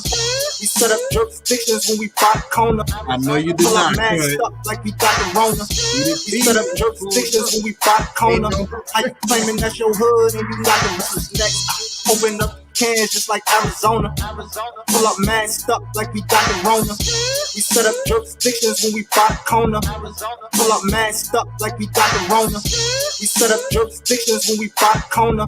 We set up jurisdictions when we bought Kona. I know you did not. Masked up like we got the Rona. We set up jurisdictions when we bought Kona. How you claiming that's your hood and you got the what's next? Open up cans just like Arizona. Pull up masked up like we got the Rona. We set up jurisdictions when we bought Kona. Pull up masked up like we got the Rona. We set up jurisdictions when we bought Kona.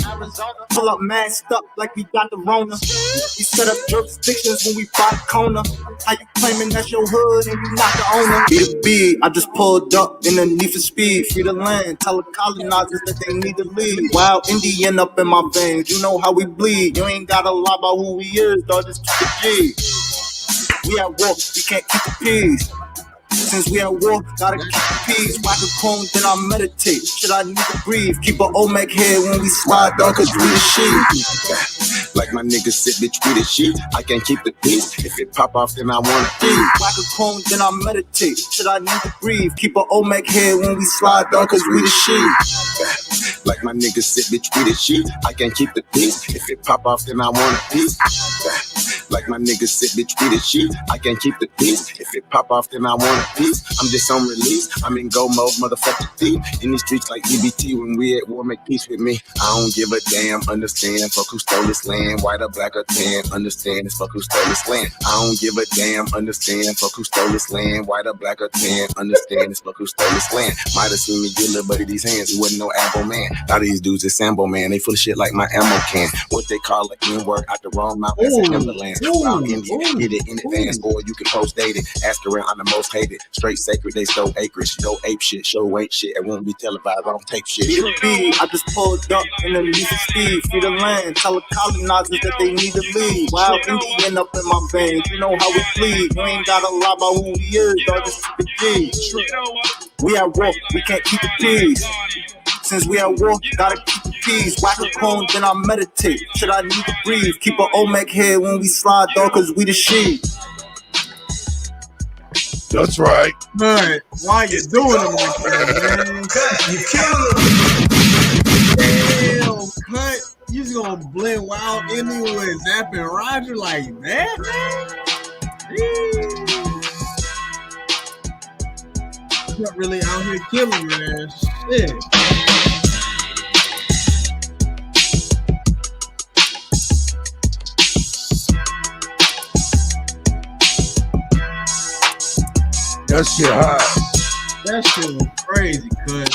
Pull up masked up like we got the Rona. We set up jurisdictions when we bought Kona. How you claiming that's your hood and you not the owner? Be the B, I just pulled up in the need for speed. Free the land, tell the colonizers that they need to leave. Wild Indian up in my veins, you know how we bleed. You ain't gotta lie about who we is, dog, just keep it G. We at war, we can't keep the peace. Since we at war, gotta keep the peace. Whack a comb, then I meditate. Should I need to breathe? Keep an Olmec head when we slide, dog, cause we the shit. Like my niggas said, bitch, we the shit. I can't keep the peace. If it pop off, then I wanna breathe. Whack a comb, then I meditate. Should I need to breathe? Keep an Olmec head when we slide, dog, cause we the shit. Like my niggas said, bitch, we the shit. I can't keep the peace. If it pop off, then I wanna peace. Like my niggas said, bitch, we the shit. I can't keep the peace. If it pop off, then I want a piece. I'm just on release. I'm in go mode, motherfucking thief. In these streets like EBT, when we at war, make peace with me. I don't give a damn, understand. Fuck who stole this land, white or black or tan. Understand, it's fuck who stole this land. I don't give a damn, understand. Fuck who stole this land, white or black or tan. Understand, it's fuck who stole this land. Might have seen me get little buddy these hands. He wasn't no apple man. A lot of these dudes is Sambo man. They full of shit like my ammo can. What they call it, N-word out the wrong mouth. That's in Timberland. Wild Indian, get it in advance, or you can post date it. Ask around, I'm the most hated. Straight sacred, they stole acreage. Go ape shit, show ain't shit. It won't be televised, I don't tape shit. Be the B, I just pulled up in the need for speed. Free the land, tell the colonizers that they need to leave. Wild Indian up in my veins, you know how we bleed. You ain't gotta lie about who we is, dog, just keep it G. We at war, we can't keep the peace. Since we at war, gotta keep the peace. Whack a comb, then I meditate. Should I need to breathe? Keep an Olmec head when we slide, dog, cause we the shit. That's right. Man, why you doing it like that, man? You killing him. Damn, cut. You just gonna blend Wild Indian with Zapping Roger like that, man? You're not really out here killing, man. Shit. That shit hot. That shit was crazy, cuz.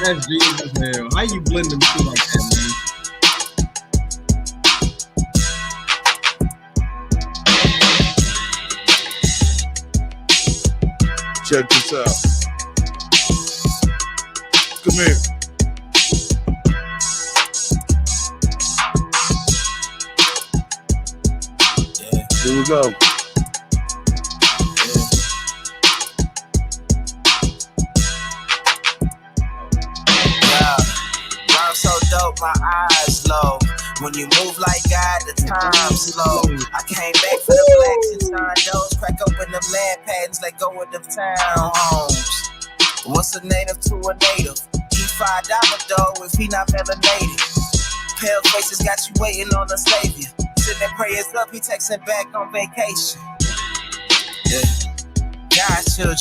That's Jesus hell. How you blend them two like that, man? Check this out. Come here. Here we go. My eyes low. When you move like God, the time slow. I came back for the blacks and condos. Crack open them land patents, let go of them townhomes. What's a native to a native? He $5 though if he not melanated. Pale faces got you waiting on a savior. Sending prayers up, he texting back on vacation. Yeah. God's children,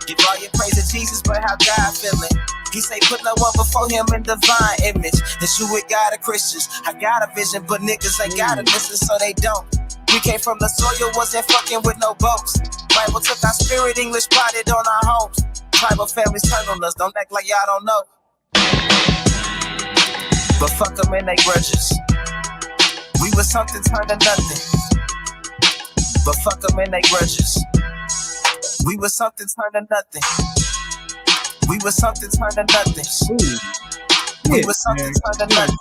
give all your praise to Jesus, but how God feeling? He say put no one before him in divine image. It's you with God of Christians. I got a vision, but niggas ain't got a listen, so they don't. We came from the soil, wasn't fucking with no boats. Bible took our spirit, English plotted on our homes. Tribal families turn on us, don't act like y'all don't know. But fuck them and they grudges. was something turned to nothing. But fuck them and they grudges. We was something turned to nothing. We was something turned to nothing. We was something turned to nothing.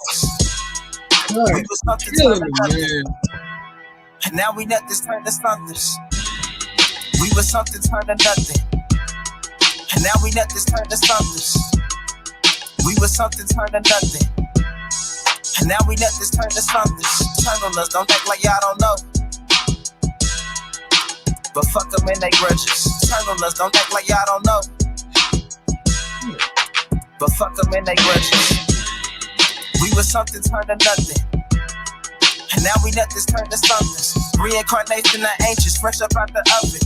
We was something turned to nothing. And now we nothing's turned to somethings. We was something turned to nothing. And now we nothing's turned to somethings. We was something turned to nothing. And now we nothing's turned to somethings. Turn on us, don't act like y'all don't know. But fuck them and they grudges. Turn on us, don't act like y'all don't know. But fuck them and they grudges. We was something turned to nothing. And now we nothing's turned to something. Reincarnation of ancients, fresh up out the oven.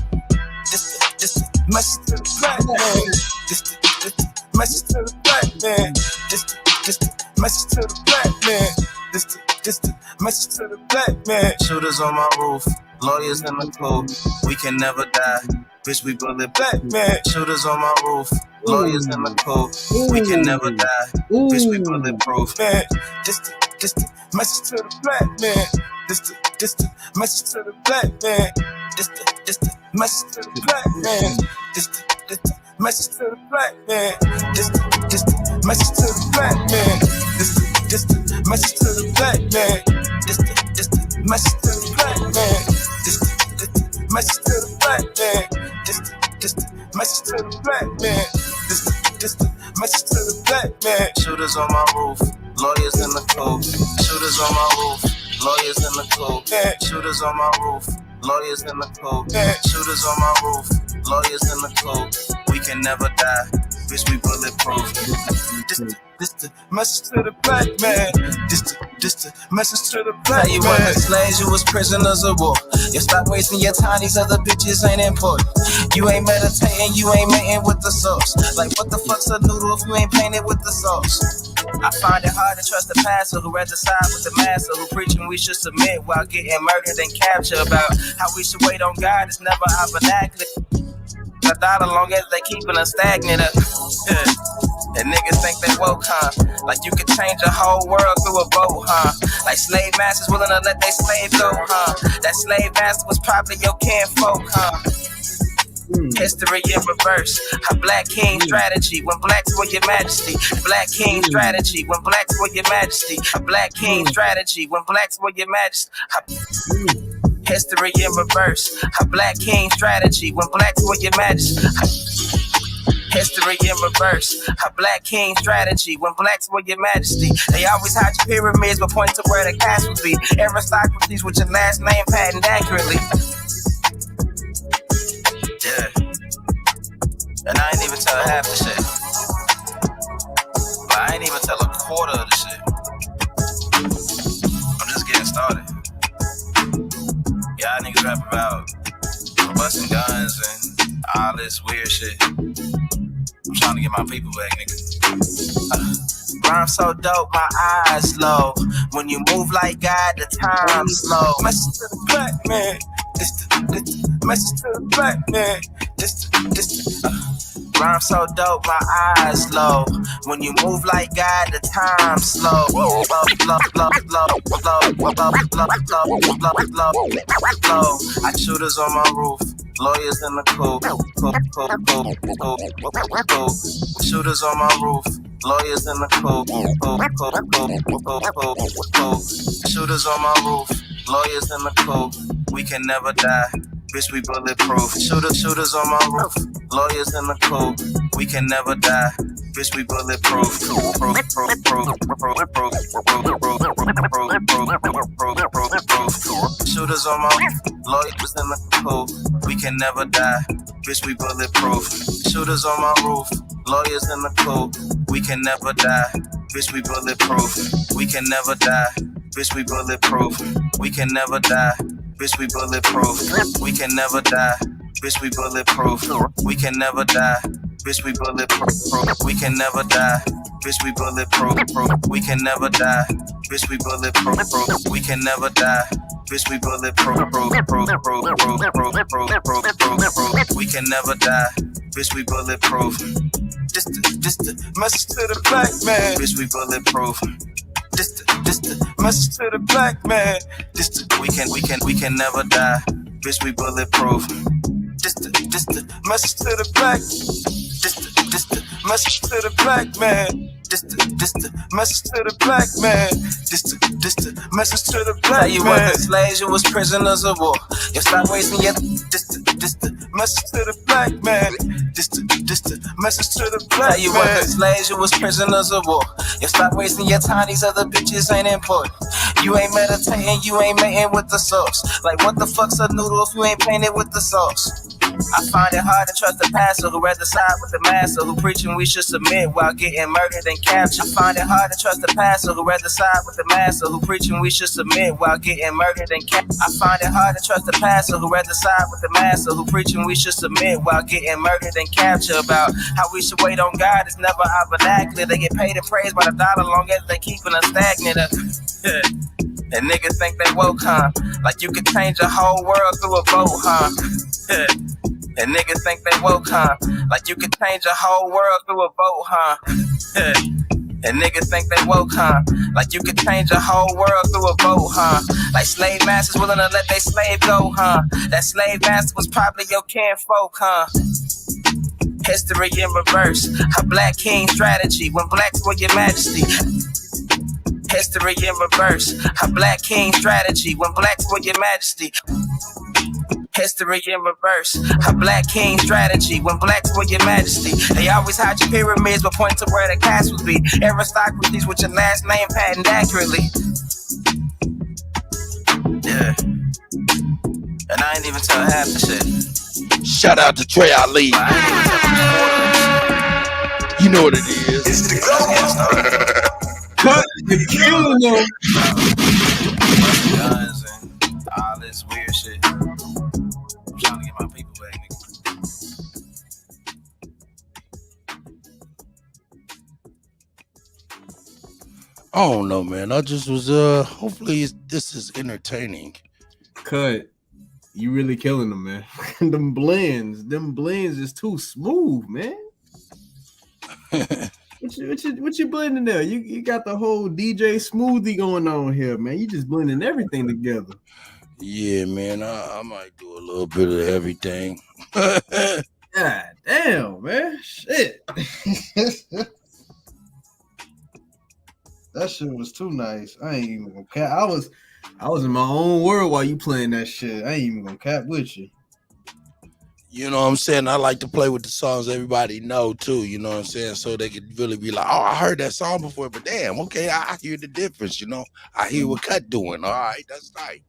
This the message to the black man. This the message to the black man. This the message to the black man. This the message to the black man. Shooters on my roof, lawyers in the cold. We can never die. Bitch, we bullet black man. Shooters on my roof, lawyers in the cold. We can never die. Bitch, we bulletproof. Man, this the message to the black man. This the message to the black man. This the message to the black man. This the message to the black man. This the message to the black man. This the message to the black man. This the message to the black man. This the message to the black man. This the message to the black man. This the message to the black man. Shooters on my roof, lawyers in the cold. Shooters on my roof, lawyers in the cold. Shooters on my roof, lawyers in the cold. Shooters on my roof, lawyers in the cold. We can never die, bitch, we bulletproof. This the message to the black man. This the message to the black man. You weren't slaves, you was prisoners of war. You stop wasting your time, these other bitches ain't important. You ain't meditating, you ain't mating with the sauce. Like what the fuck's a noodle if you ain't painted with the sauce? I find it hard to trust the pastor who rather side with the master who preaching we should submit while getting murdered and captured. About how we should wait on God is never our vernacular. I thought as long as they keeping us stagnant up. And niggas think they woke, huh? Like you could change the whole world through a boat, huh? Like slave masters willing to let their slave go, huh? That slave master was probably your kinfolk, huh? History in reverse. A black king strategy when blacks were your majesty. Black king strategy when blacks were your majesty. A black king strategy when blacks were your majesty. History in reverse. A black king strategy when blacks were your majesty. History in reverse. A black king strategy when blacks were your majesty. They always hide your pyramids but point to where the cash would be. Aristocracies with your last name patent accurately. Yeah. And I ain't even tell half the shit. But I ain't even tell a quarter of the shit. I'm just getting started. Y'all niggas rap about busting guns and all this weird shit. I'm trying to get my people back, nigga. Rhyme so dope, my eyes low. When you move like God, the time slow. Message to the black man. This the message to the black man. This rhyme so dope, my eyes low. When you move like God, the time slow. I shooters on my roof, lawyers in the cold. Shooters on my roof, lawyers in the cold. Shooters on my roof, lawyers in the cold. We can never die. Bitch, we bulletproof. Shooters on my roof. Lawyers in the cold. We can never die. Bitch, we bulletproof. Shooters on my roof. Lawyers in the cold. We can never die. Bitch, we bulletproof. Shooters on my roof. Lawyers in the cold. We can never die. Bitch, we bulletproof. We can never die. Bitch, we bulletproof. We can never die. Bitch, we bulletproof. We can never die. Bitch, we bulletproof. We can never die. Bitch, we bulletproof. We can never die. Bitch, we bulletproof. We can never die. Bitch, we bulletproof. We can never die. Bitch, we bulletproof. We can never die. Bitch, we bulletproof. This the message to the black man. Bitch, we bulletproof. This the message to the black man. This the we can never die. Bitch, we bulletproof. This the message to the black. This the message to the black man. This the message to the black man. This the message to the black man. You wasn't slaves, you was prisoners of war. You stop wasting your. This the message to the black man. This the message to the black man. You wasn't slaves, you was prisoners of war. You stop wasting your time, these other bitches ain't important. You ain't meditating, you ain't mating with the sauce. Like what the fuck's a noodle if you ain't painted with the sauce? I find it hard to trust the pastor who rather side with the master who preaching we should submit while getting murdered and captured. I find it hard to trust the pastor who rather side with the master who preaching we should submit while getting murdered and captured. I find it hard to trust the pastor who rather side with the master who preaching we should submit while getting murdered and captured. About how we should wait on God is never our vernacular. They get paid and praised by the dollar long as they keeping us stagnant. And niggas think they woke, huh? Like you could change a whole world through a vote, huh? And niggas think they woke, huh? Like you could change a whole world through a vote, huh? And niggas think they woke, huh? Like you could change a whole world through a vote, huh? Like slave masters willing to let they slave go, huh? That slave master was probably your kinfolk, huh? History in reverse, a black king strategy when blacks were your majesty. History in reverse, a black king strategy when blacks were your majesty. History in reverse, a black king strategy when blacks were your majesty. They always hide your pyramids but point to where the cash would be. Aristocracies with your last name patented accurately. Yeah. And I ain't even tell half the shit. Shout out to Trey Ali. You know what it is. It's the go. Cut the killing them. Guns and all this weird shit. I'm trying to get my people back, nigga. I don't know, man. I just was hopefully this is entertaining. Cut. You really killing them, man. them blends is too smooth, man. What you blending there? You got the whole DJ smoothie going on here, man. You just blending everything together. Yeah, man. I might do a little bit of everything. God damn, man. Shit. That shit was too nice. I ain't even gonna cap. I was in my own world while you playing that shit. I ain't even gonna cap with you. You know what I'm saying? I like to play with the songs everybody know too, you know what I'm saying? So they could really be like, oh, I heard that song before, but damn, okay, I hear the difference, you know? I hear what Cut doing. All right, that's right.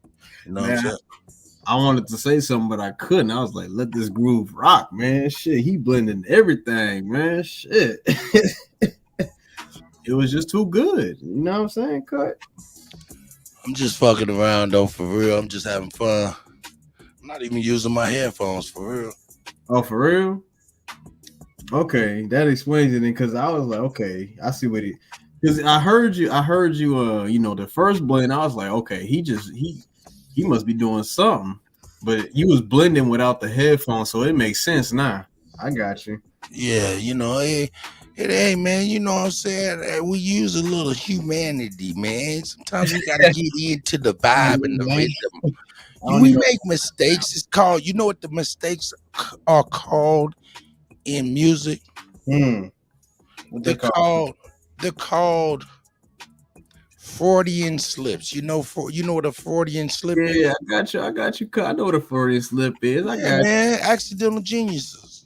You know what I'm saying? I wanted to say something, but I couldn't. I was like, let this groove rock, man. Shit, he blending everything, man. Shit. It was just too good. You know what I'm saying, Cut? I'm just fucking around though, for real. I'm just having fun. I'm not even using my headphones, for real. Oh, for real? Okay, that explains it. Because I was like, okay, I see what he. Because I heard you. You know, the first blend. I was like, okay, he must be doing something. But you was blending without the headphones, so it makes sense now. I got you. Yeah, you know, hey, man, you know what I'm saying? We use a little humanity, man. Sometimes we gotta get into the vibe and the rhythm. We make mistakes. It's called, you know what the mistakes are called in music? They're called Freudian slips. You know what a Freudian slip is? Yeah, I got you. I know what a Freudian slip is. Man, accidental geniuses.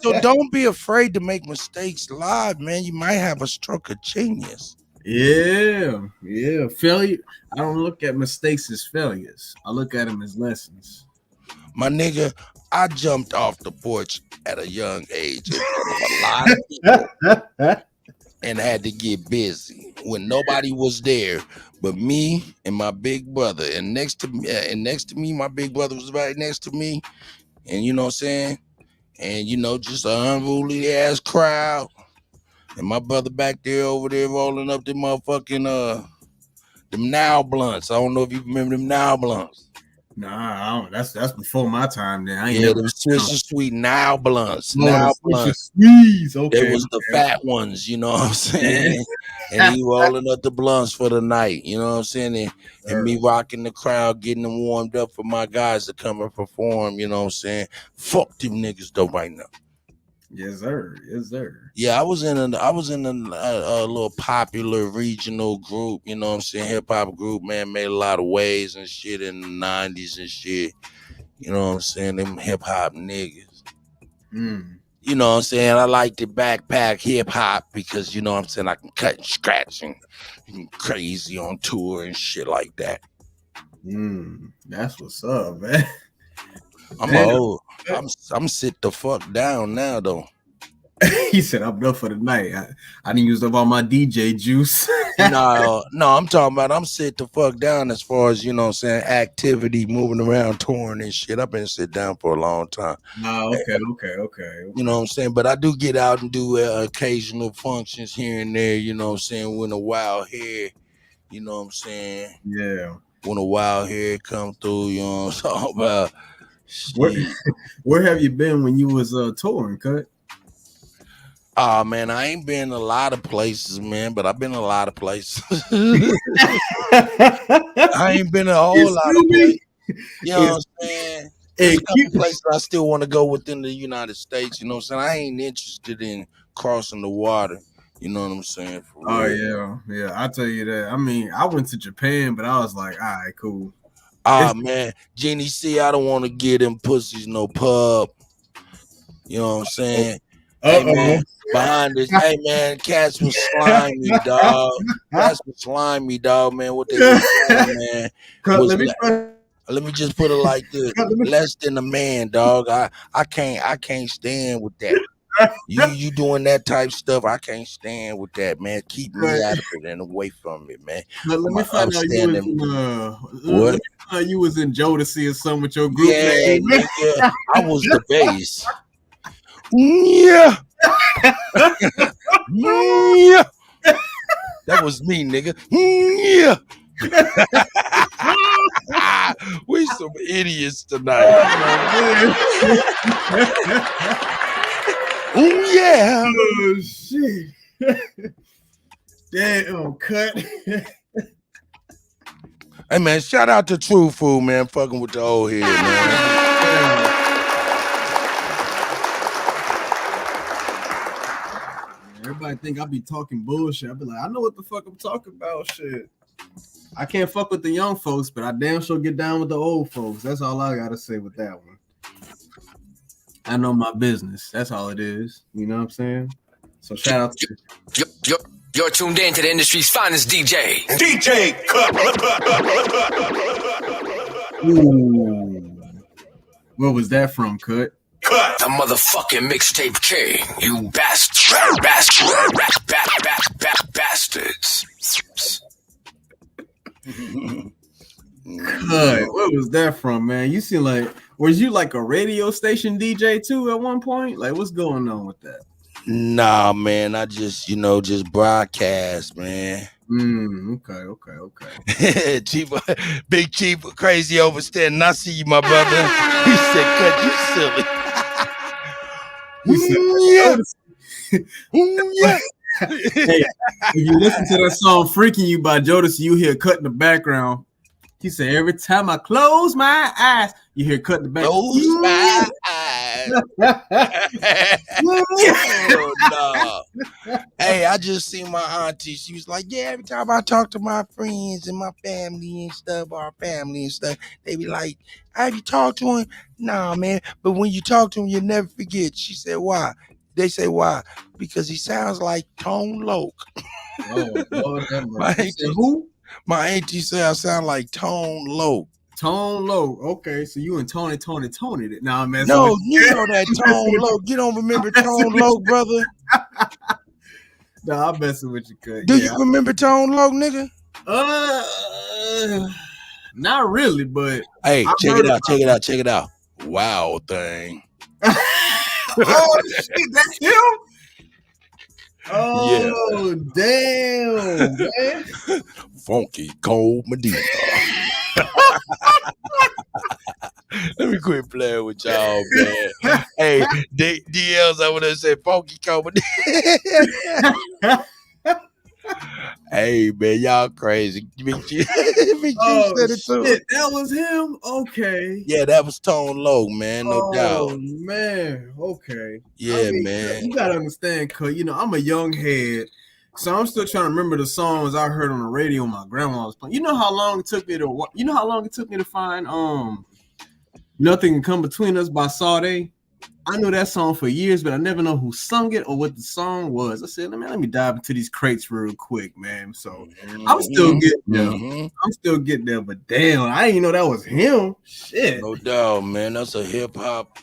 So don't be afraid to make mistakes live, man. You might have a stroke of genius. Yeah. Failure. I don't look at mistakes as failures. I look at them as lessons. My nigga, I jumped off the porch at a young age in front of a lot of people and had to get busy when nobody was there but me and my big brother. And next to me, my big brother was right next to me. And you know what I'm saying? And you know, just an unruly ass crowd. And my brother back there over there rolling up them motherfucking them now blunts. I don't know if you remember them now blunts. Nah, I don't. That's before my time. Then I ain't never them Swiss and Sweet now blunts. No, now blunts. Squeeze. Okay, they was the fat ones. You know what I'm saying? and he rolling up the blunts for the night. You know what I'm saying? And me rocking the crowd, getting them warmed up for my guys to come and perform. You know what I'm saying? Fuck them niggas though right now. Yes, sir. Yes, sir. Yeah, I was in a little popular regional group, you know what I'm saying, hip hop group, man, made a lot of waves and shit in the 90s and shit. You know what I'm saying? Them hip hop niggas. You know what I'm saying? I like the backpack hip hop because, you know what I'm saying, I can cut and scratch and crazy on tour and shit like that. That's what's up, man. I'm sit the fuck down now though. He said I'm done for the night. I didn't use up all my DJ juice. No, I'm talking about I'm sit the fuck down as far as, you know what I'm saying, activity, moving around, touring and shit. I've been sit down for a long time. No, okay. You know what I'm saying? But I do get out and do occasional functions here and there, you know what I'm saying, when a wild hair, you know what I'm saying? Yeah. When a wild hair come through, you know what I'm talking about? Where have you been when you was touring, Cut? Oh man, I ain't been a lot of places, man, but I've been a lot of places. I ain't been a whole lot of places. You know what I'm saying? There's a couple places I still want to go within the United States. You know what I'm saying? I ain't interested in crossing the water. You know what I'm saying? For real. Yeah. I tell you that. I mean, I went to Japan, but I was like, all right, cool. Man, Jenny C, I don't want to get them pussies no pub. You know what I'm saying? Hey man, behind this, hey man, cats was slimy, dog. Cats was slimy, dog, man. What they was doing, man. Let me just put it like this: less than a man, dog. I can't stand with that. You doing that type stuff? I can't stand with that, man. Keep me out of it and away from it, man. Let me find out you was in, what? You was in Jodeci or something with your group. Yeah, nigga, I was the bass. Yeah. Yeah. That was me, nigga. Yeah. We some idiots tonight. Yeah. Oh shit. Damn, Cut. Hey man, shout out to True Food, man, fucking with the old head, man. Everybody think I be talking bullshit. I be like, I know what the fuck I'm talking about. Shit. I can't fuck with the young folks, but I damn sure get down with the old folks. That's all I gotta say with that one. I know my business. That's all it is. You know what I'm saying? So shout out to You're tuned in to the industry's finest DJ. DJ Cut. Ooh. Where was that from, Cut? The motherfucking mixtape king, you bastards. Cut. Where was that from, man? You seem like, was you like a radio station DJ too at one point? Like, what's going on with that? Nah, man, I just, just broadcast, man. Okay. Chief, Big Chief, crazy overstanding. I see you, my brother. He said, "Cut, you silly." Yeah. Hey, if you listen to that song "Freaking You" by Jodeci, you hear Cut in the background. He said, "Every time I close my eyes, you hear Cut in the background." Close my eyes. Oh, no. Hey, I just seen my auntie. She was like, "Yeah, every time I talk to my friends and my family and stuff, they be like, have you talked to him? Nah, man. But when you talk to him, you never forget." She said, "Why?" They say, "Why?" Because he sounds like Tone Loc. Oh, Lord have mercy. My auntie, who? My auntie said I sound like Tone Loc. Tone Loc. Okay, so you and Tony it. Now, man. No, you know that Tone Loc. You don't remember Tone Loc, brother? No, I'm messing with you, Cut. Do you remember Tone Loc, nigga? Not really, but hey, check it out. Wow thing. Oh shit, that's him. Oh yeah. Damn, man. Funky Cold Medina. Let me quit playing with y'all, man. Hey, DL's over there said Funky Cold Medina. Hey man, y'all crazy. Big G, Big G Oh said it too. shit, that was him. Okay. Yeah, that was Tone Low, man, no doubt. Oh man. Okay. I Yeah, mean, man. you gotta understand, cause I'm a young head, so I'm still trying to remember the songs I heard on the radio. My grandma was playing. You know how long it took me to? You know how long it took me to find "Nothing Can Come Between Us" by Sade. I knew that song for years, but I never know who sung it or what the song was. I said, let me dive into these crates real quick, man. So I'm still getting there. I'm still getting there, but damn, I didn't know that was him. Shit. No doubt, man. That's a hip hop.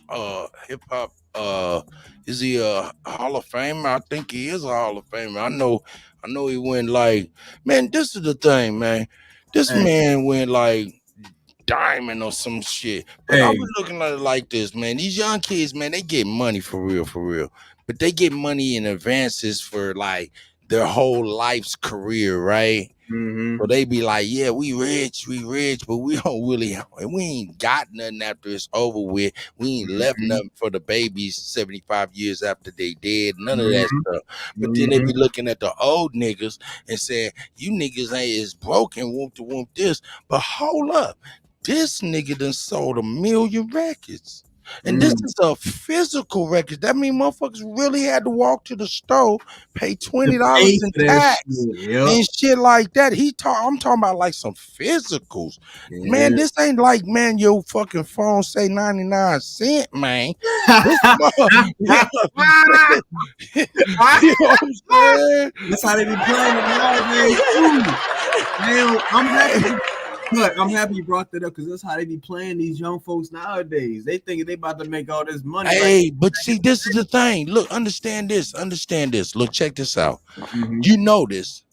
Is he a Hall of Famer? I think he is a Hall of Famer. I know he went like, man. This is the thing, man. This man went like diamond or some shit. But I was looking at it like this, man. These young kids, man, they get money for real. But they get money in advances for like their whole life's career, right? So they be like, yeah, we rich, but we don't really, we ain't got nothing after it's over with. We ain't left nothing for the babies 75 years after they dead, none of that stuff. But then they be looking at the old niggas and saying, you niggas ain't as broken, whoop this. But hold up, this nigga done sold 1 million records. And this is a physical record. That mean motherfuckers really had to walk to the store, pay $20 in tax and shit like that. I'm talking about like some physicals. Man, this ain't like, man, your fucking phone say 99 cents, man. This you know what I'm saying? That's how they be playing it nowadays too. Damn, I'm happy you brought that up because that's how they be playing these young folks nowadays. They think they about to make all this money. Hey, but see, this is the thing. Look, understand this. Look, check this out. You notice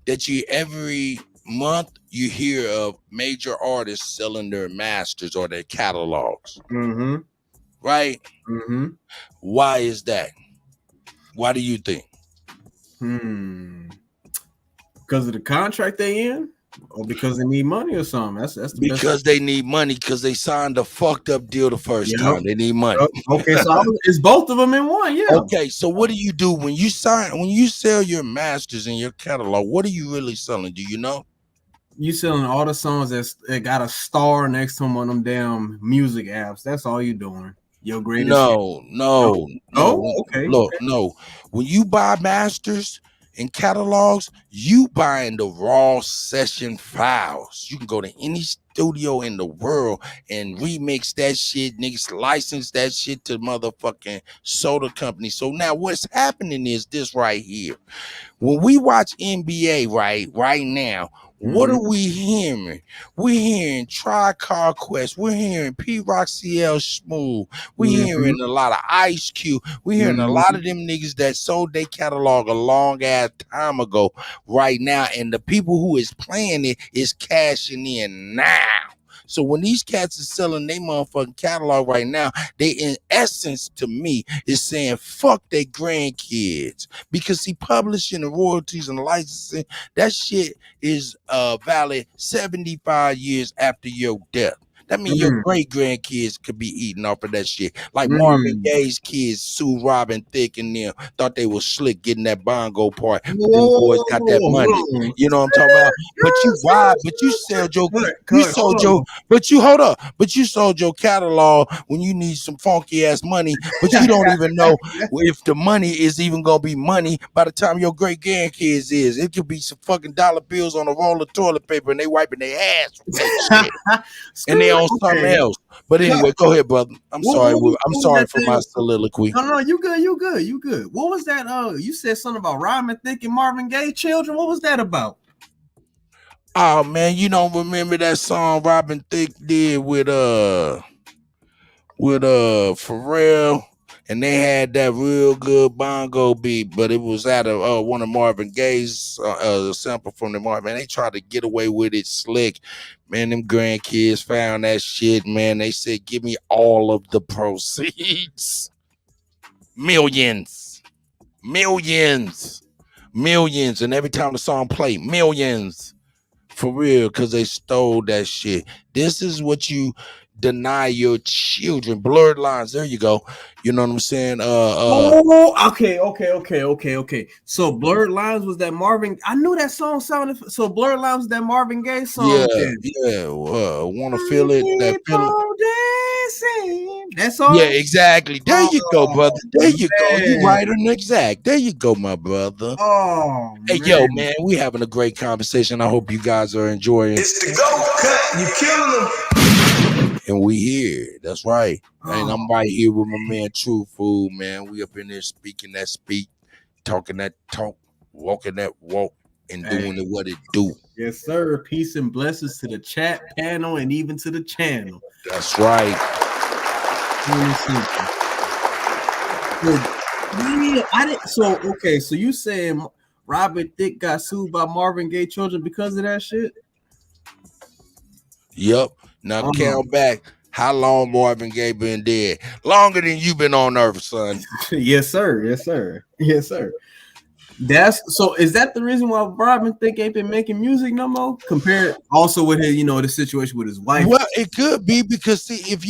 that every month you hear of major artists selling their masters or their catalogs. Right? Why is that? Why do you think? Because of the contract they in? Or because they need money or something? That's the because they need money because they signed a fucked up deal the first time. They need money. Okay, so it's both of them in one. Yeah. Okay, so what do you do when you sell your masters in your catalog? What are you really selling? Do you know? You selling all the songs that got a star next to them on them damn music apps. That's all you doing. Your greatest. No. Okay. Look, no. When you buy masters and catalogs, you buying the raw session files. You can go to any studio in the world and remix that shit, niggas license that shit to motherfucking soda company. So now what's happening is this right here. When we watch NBA right now, what are we hearing? We're hearing Tri-Car Quest. We're hearing P-Rock CL Smooth. We're hearing a lot of Ice Cube. We're hearing a lot of them niggas that sold their catalog a long ass time ago right now. And the people who is playing it is cashing in now. So when these cats are selling their motherfucking catalog right now, they in essence to me is saying fuck their grandkids. Because see, publishing and royalties and licensing, that shit is valid 75 years after your death. That means your great grandkids could be eating off of that shit. Like Marvin Gaye's kids, Sue, Robin Thicke, and them thought they was slick getting that bongo part. But them boys got that money. You know what I'm talking about? But you sold your catalog when you need some funky ass money, but you don't even know if the money is even gonna be money by the time your great grandkids is. It could be some fucking dollar bills on a roll of toilet paper and they wiping their ass with that shit. And they on something else. But anyway, go ahead, brother. I'm sorry for my soliloquy. No, you good. What was that? You said something about Robin Thicke and Marvin Gaye children. What was that about? Oh man, you don't remember that song Robin Thicke did with Pharrell, and they had that real good bongo beat, but it was out of one of Marvin Gaye's sample from the Marvin. They tried to get away with it slick. Man, them grandkids found that shit, man. They said, give me all of the proceeds. Millions. And every time the song played, millions. For real, because they stole that shit. This is what deny your children. Blurred lines. There you go. You know what I'm saying? Oh, okay. So Blurred Lines was that Marvin. I knew that song sounded. So Blurred Lines was that Marvin Gaye song. Yeah. Want to feel it? That feeling. That song. Yeah, exactly. There you go, brother. There you go. You man. right on exact. There you go, my brother. Oh, hey, man. yo, man, we having a great conversation. I hope you guys are enjoying. It's the go cut. You killing them. And we here. That's right. And Oh. I'm right here with my man True Food, man. We up in there speaking that speak, talking that talk, walking that walk, and doing it what it do. Yes, sir. Peace and blessings to the chat panel and even to the channel. That's right. I didn't. So okay. So you saying Robert Thicke got sued by Marvin Gaye children because of that shit? Yep. Now count back. How long Marvin Gaye been dead? Longer than you been on Earth, son. Yes, sir. Yes, sir. Yes, sir. That's so. Is that the reason why Robin Thicke ain't been making music no more? Compared also with his, the situation with his wife. Well, it could be because see, if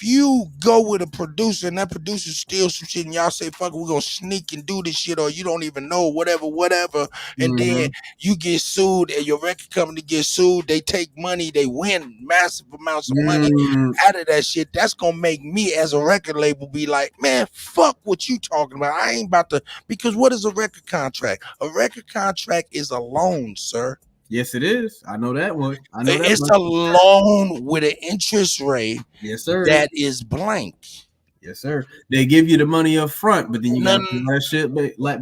you go with a producer and that producer steals some shit and y'all say fuck, we're gonna sneak and do this shit, or you don't even know whatever, and then you get sued and your record company gets sued, they take money, they win massive amounts of money out of that shit. That's gonna make me as a record label be like, man, fuck what you talking about. I ain't about to, because what is a record contract? A record contract is a loan, sir. Yes, it is. I know that one. It's a loan with an interest rate. Yes, sir. That is blank. Yes, sir. They give you the money up front, but then you got to pay that shit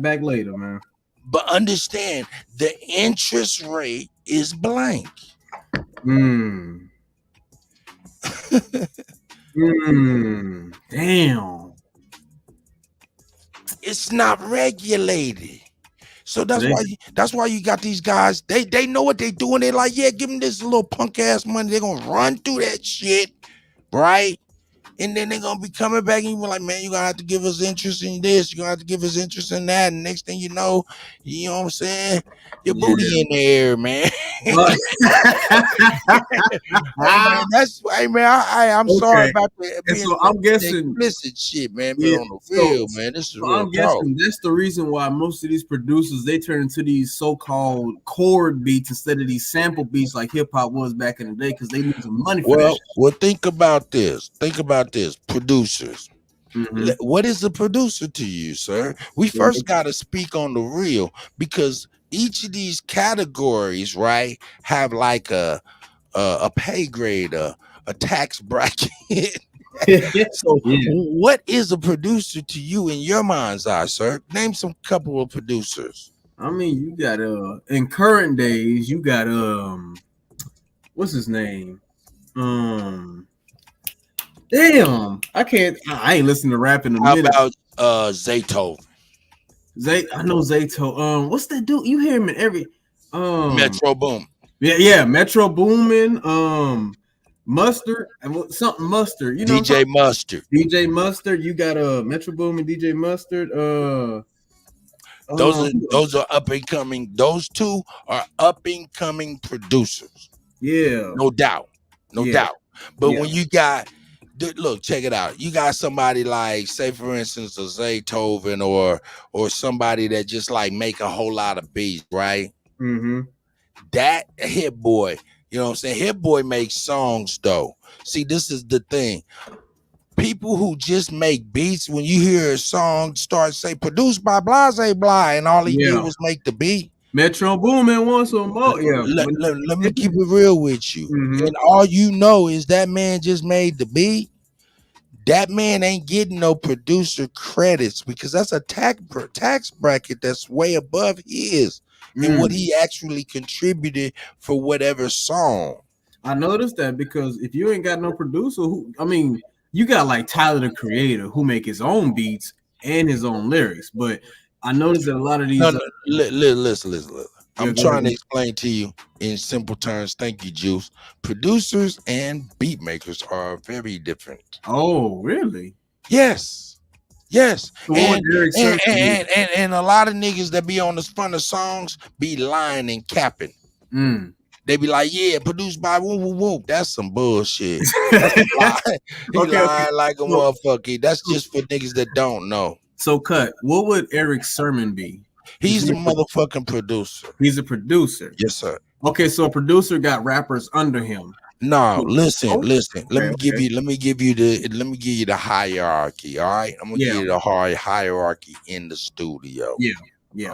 back later, man. But understand, the interest rate is blank. Damn. It's not regulated. So that's why you got these guys. They know what they doing. They're like, yeah, give them this little punk ass money. They're gonna run through that shit, right? And then they're gonna be coming back and you be like, man, you're gonna have to give us interest in this, you're gonna have to give us interest in that. And next thing you know what I'm saying? Your booty in the air, man. I'm sorry about the so I'm guessing explicit shit, man. But on the real, man, this is real. I'm guessing that's the reason why most of these producers they turn into these so-called chord beats instead of these sample beats like hip hop was back in the day, because they need some money for that shit. Well, think about this. Producers. What is a producer to you, sir? We first got to speak on the real, because each of these categories, right, have like a pay grade, a tax bracket. So, what is a producer to you in your mind's eye, sir? Name some couple of producers. I mean, you got in current days, you got what's his name? Damn, I ain't listening to rap in a minute. How about Zayto? I know Zayto. What's that dude? You hear him in every Metro Boom. Yeah, Metro Boomin, Mustard, and something Mustard. You know, DJ Mustard. DJ Mustard. You got Metro Boomin, DJ Mustard. Those are up and coming. Those two are up and coming producers. Yeah, no doubt. But when you got, look, check it out. You got somebody like, say for instance, a Zaytoven or somebody that just like make a whole lot of beats, right? That Hit Boy, you know what I'm saying? Hit Boy makes songs though. See, this is the thing. People who just make beats, when you hear a song start say produced by Blase Blah, and all he did was make the beat. Metro Boomin wants some more. Yeah. Let me keep it real with you. And all you know is that man just made the beat. That man ain't getting no producer credits, because that's a tax bracket that's way above his and what he actually contributed for whatever song. I noticed that, because if you ain't got no producer, you got like Tyler the Creator who make his own beats and his own lyrics, but I noticed that a lot of these. Listen. I'm trying to explain to you in simple terms. Thank you, Juice. Producers and beat makers are very different. Oh, really? Yes. And a lot of niggas that be on the front of songs be lying and capping. They be like, yeah, produced by whoop whoop whoop. That's some bullshit. That's a lie. He Okay. lying like a So, motherfucker. That's just for niggas that don't know. so cut. What would Eric's sermon be? He's a motherfucking producer. He's a producer. Yes, sir. Okay, so a producer got rappers under him. No, listen. Let me give okay. you the hierarchy. All right, I'm gonna Yeah. give you the hierarchy in the studio. Yeah.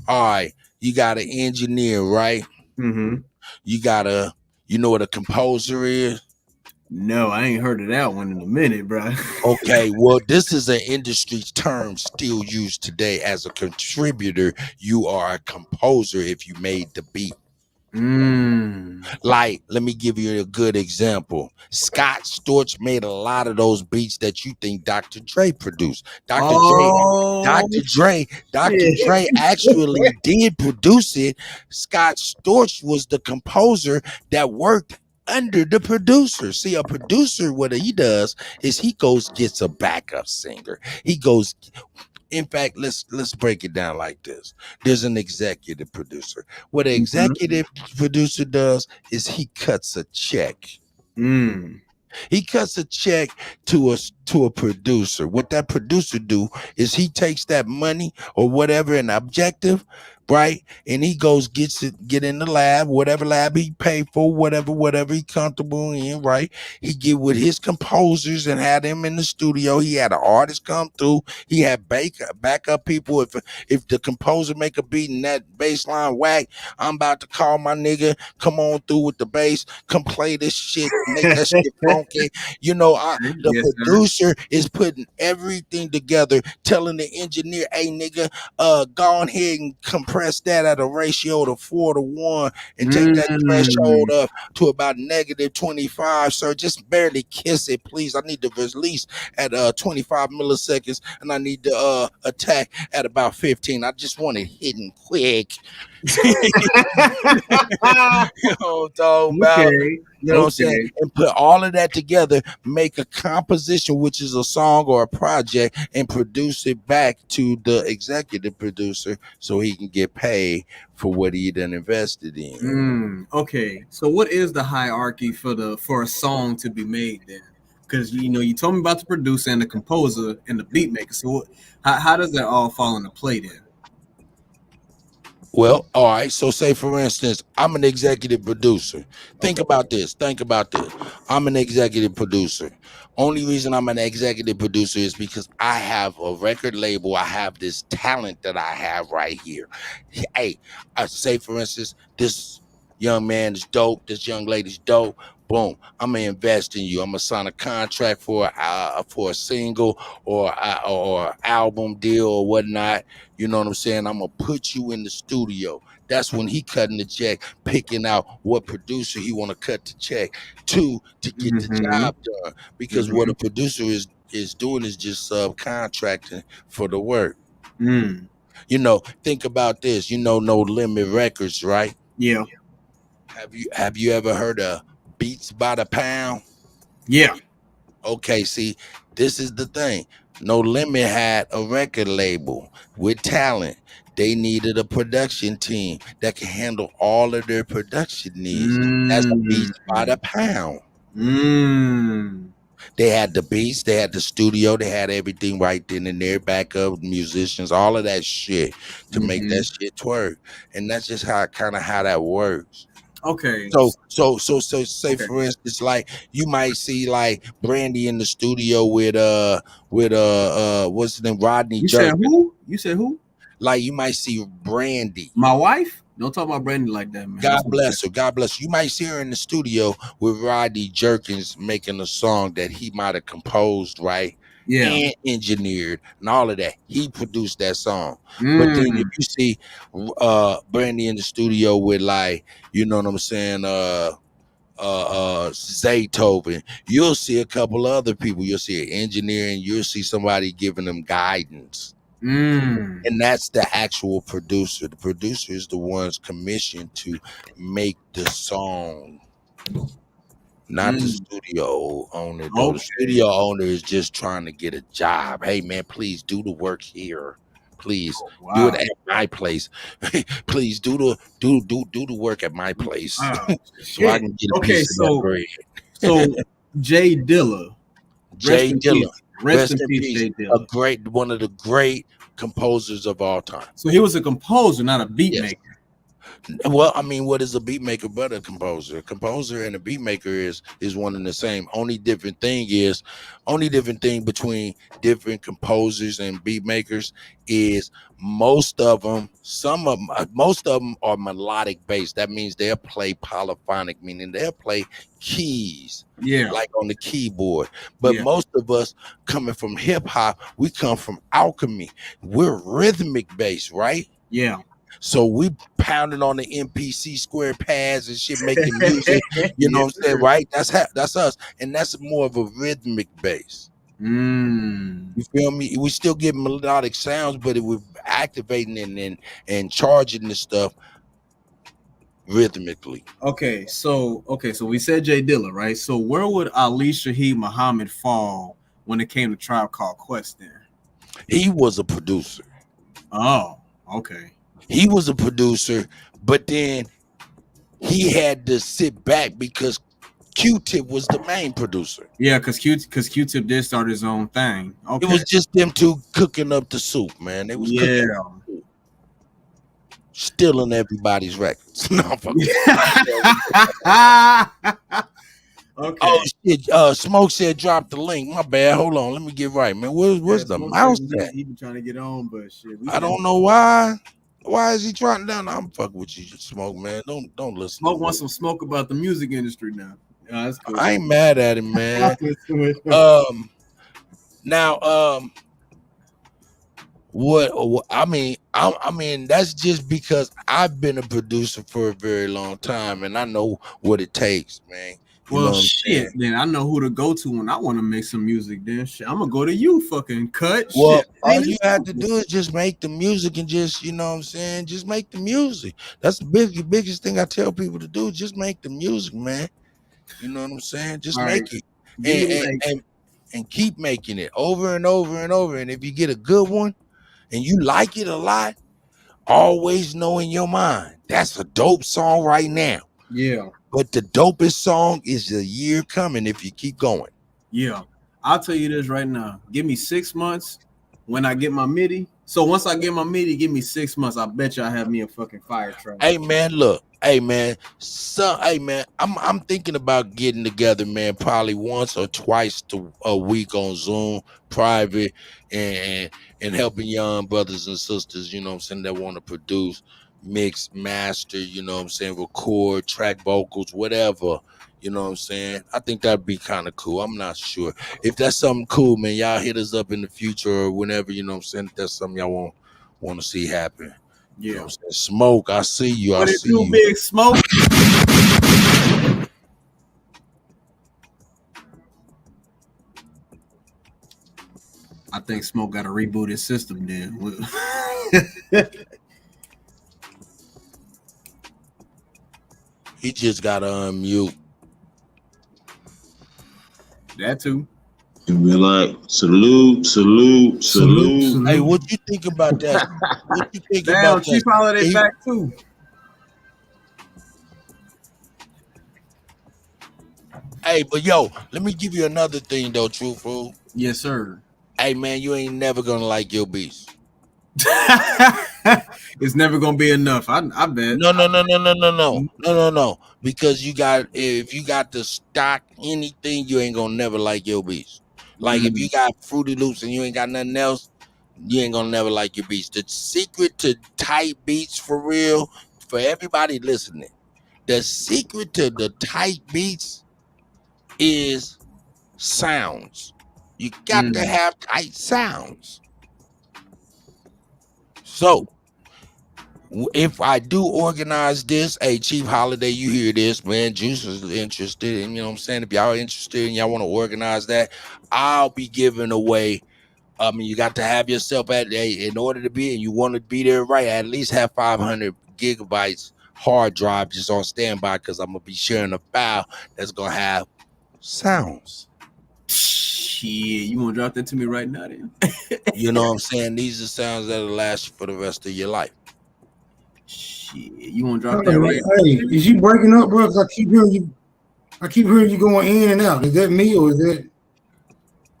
All right. You got an engineer, right? Mm-hmm. You know what a composer is? No, I ain't heard of that one in a minute, bro. Okay, well, this is an industry term still used today. As a contributor, you are a composer if you made the beat. Like, let me give you a good example. Scott Storch made a lot of those beats that you think Dr. Dre produced. Dr. Dre actually did produce it. Scott Storch was the composer that worked under the producer. See, a producer, what he does is he goes gets a backup singer. He goes. In fact, let's break it down like this. There's an executive producer. What an executive producer does is he cuts a check. He cuts a check to a producer. What that producer do is he takes that money or whatever, an objective, right? And he goes get in the lab, whatever lab he paid for, whatever he comfortable in, right? He get with his composers and had them in the studio. He had an artist come through. He had backup people. If the composer make a beat and that bass line whack, I'm about to call my nigga, come on through with the bass, come play this shit, make that shit funky. You know, the producer is putting everything together, telling the engineer, hey nigga, go ahead and compress that at a ratio of 4-to-1 and take that threshold up to about -25, sir. Just barely kiss it, please. I need to release at 25 milliseconds and I need to attack at about 15. I just want it hidden quick. You know what I'm talking about? You know what I'm saying? And put all of that together, make a composition, which is a song or a project, and produce it back to the executive producer so he can get paid for what he done invested in. Okay, so what is the hierarchy for a song to be made then? Because you told me about the producer and the composer and the beat maker. So how does that all fall into play then? Well, all right. So say for instance, I'm an executive producer. Think about this. I'm an executive producer. Only reason I'm an executive producer is because I have a record label. I have this talent that I have right here. Hey, I say for instance, this young man is dope. This young lady's dope. Boom, I'm gonna invest in you. I'm gonna sign a contract for a single or album deal or whatnot. You know what I'm saying? I'm gonna put you in the studio. That's when he cutting the check, picking out what producer he want to cut the check to get the job done. Because what a producer is doing is just subcontracting for the work. You know, think about this. You know, No Limit Records, right? Yeah. Have you ever heard of Beats by the Pound? Yeah. Okay, see, this is the thing. No Limit had a record label with talent. They needed a production team that can handle all of their production needs. That's Beats by the Pound. They had the beats, they had the studio, they had everything right then and there, backup musicians, all of that shit to make that shit twerk. And that's just how that works. Okay. So say for instance, like you might see like Brandy in the studio with what's his name, Rodney Jerkins. You said who? Like you might see Brandy. My wife? Don't talk about Brandy like that, man. God bless her. God bless her. You might see her in the studio with Rodney Jerkins making a song that he might have composed, right? Yeah. And engineered and all of that. He produced that song. But then if you see Brandy in the studio with like, you know what I'm saying, Zaytoven, you'll see a couple other people. You'll see an engineer and you'll see somebody giving them guidance. And that's the actual producer. The producer is the ones commissioned to make the song, not the studio owner. Though the studio owner is just trying to get a job. Hey man, please do the work here. Please do it Wow. at my place. Please do the work at my place Wow. so I Shit. can get a Okay, piece of that so bread. Jay Dilla. Rest Jay in Dilla, peace. Rest in peace, peace. Jay Dilla. One of the great composers of all time. So he was a composer, not a beat Yes. maker. Well, I mean, what is a beat maker but a composer? A composer and a beat maker is one and the same. Only different thing between different composers and beat makers is most of them are melodic based. That means they'll play polyphonic, meaning they'll play keys. Yeah. Like on the keyboard. But Yeah. most of us coming from hip hop, we come from alchemy. We're rhythmic based, right? Yeah. So we pounding on the MPC square pads and shit, making music. You know what I'm saying, right? That's us, and that's more of a rhythmic bass. You feel me? We still get melodic sounds, but we're activating and charging this stuff rhythmically. Okay, so we said Jay Dilla, right? So where would Ali Shaheed Muhammad fall when it came to Tribe Called Quest? Then he was a producer. Oh, okay. He was a producer, but then he had to sit back because Q-Tip was the main producer. Yeah, because Q-Tip did start his own thing. Okay. It was just them two cooking up the soup, man. They was cooking up the soup. Stealing everybody's records. No, I'm fucking. Okay. Oh shit! Smoke said drop the link. My bad. Hold on, let me get right, man. Where's the mouse at? He been trying to get on, but shit. I don't know why. Why is he trying down? I'm fucking with you, Smoke, man. Don't listen. Smoke wants some smoke about the music industry now. Yeah, that's cool. I ain't mad at him, man. What I mean, that's just because I've been a producer for a very long time, and I know what it takes, man. Well, shit, then I know who to go to when I want to make some music. Then shit, I'm gonna go to you, fucking cut. Well, shit. all you have to do is just make the music and just, you know what I'm saying, just make the music. That's the biggest thing I tell people to do. Just make the music, man. You know what I'm saying? Just All make right. it and keep making it over and over and over. And if you get a good one and you like it a lot, always know in your mind that's a dope song right now. Yeah. But the dopest song is a year coming if you keep going. Yeah. I'll tell you this right now. Give me 6 months when I get my MIDI. So once I get my MIDI, give me 6 months. I bet you I have me a fucking fire track. Hey man, look. Hey man, I'm thinking about getting together, man, probably once or twice a week on Zoom, private, and helping young brothers and sisters, you know what I'm saying, that want to produce, mix, master, you know what I'm saying, record, track vocals, whatever. You know what I'm saying? I think that'd be kind of cool. I'm not sure. If that's something cool, man, y'all hit us up in the future or whenever, you know what I'm saying, if that's something y'all want to see happen. Yeah. You know what I'm saying? Smoke, I see you. What I it see do, you. Big Smoke? I think Smoke got to reboot his system then. He just got to unmute. That too. And we're like, salute. Hey, what you think about that? What you think Damn, about Chief that? Holiday back too. Hey, but yo, let me give you another thing though, truthful. Yes, sir. Hey man, you ain't never gonna like your beats. It's never gonna be enough. I bet. No. Because if you got to stock anything, you ain't gonna never like your beats. Like if you got Fruity Loops and you ain't got nothing else, you ain't gonna never like your beats. The secret to tight beats for real, for everybody listening, the secret to the tight beats is sounds. You got to have tight sounds. So if I do organize this, hey, Chief Holiday, you hear this, man, Juice is interested, and you know what I'm saying, if y'all interested and y'all want to organize that, I'll be giving away, you got to have yourself in order to be, and you want to be there right, at least have 500 gigabytes hard drive just on standby, because I'm going to be sharing a file that's going to have sounds. Shit, you want to drop that to me right now, then? You know what I'm saying? These are sounds that'll last you for the rest of your life. Shit, you want to drop that right? Hey, is you breaking up, bro? 'Cause I keep hearing you going in and out. Is that me or is that?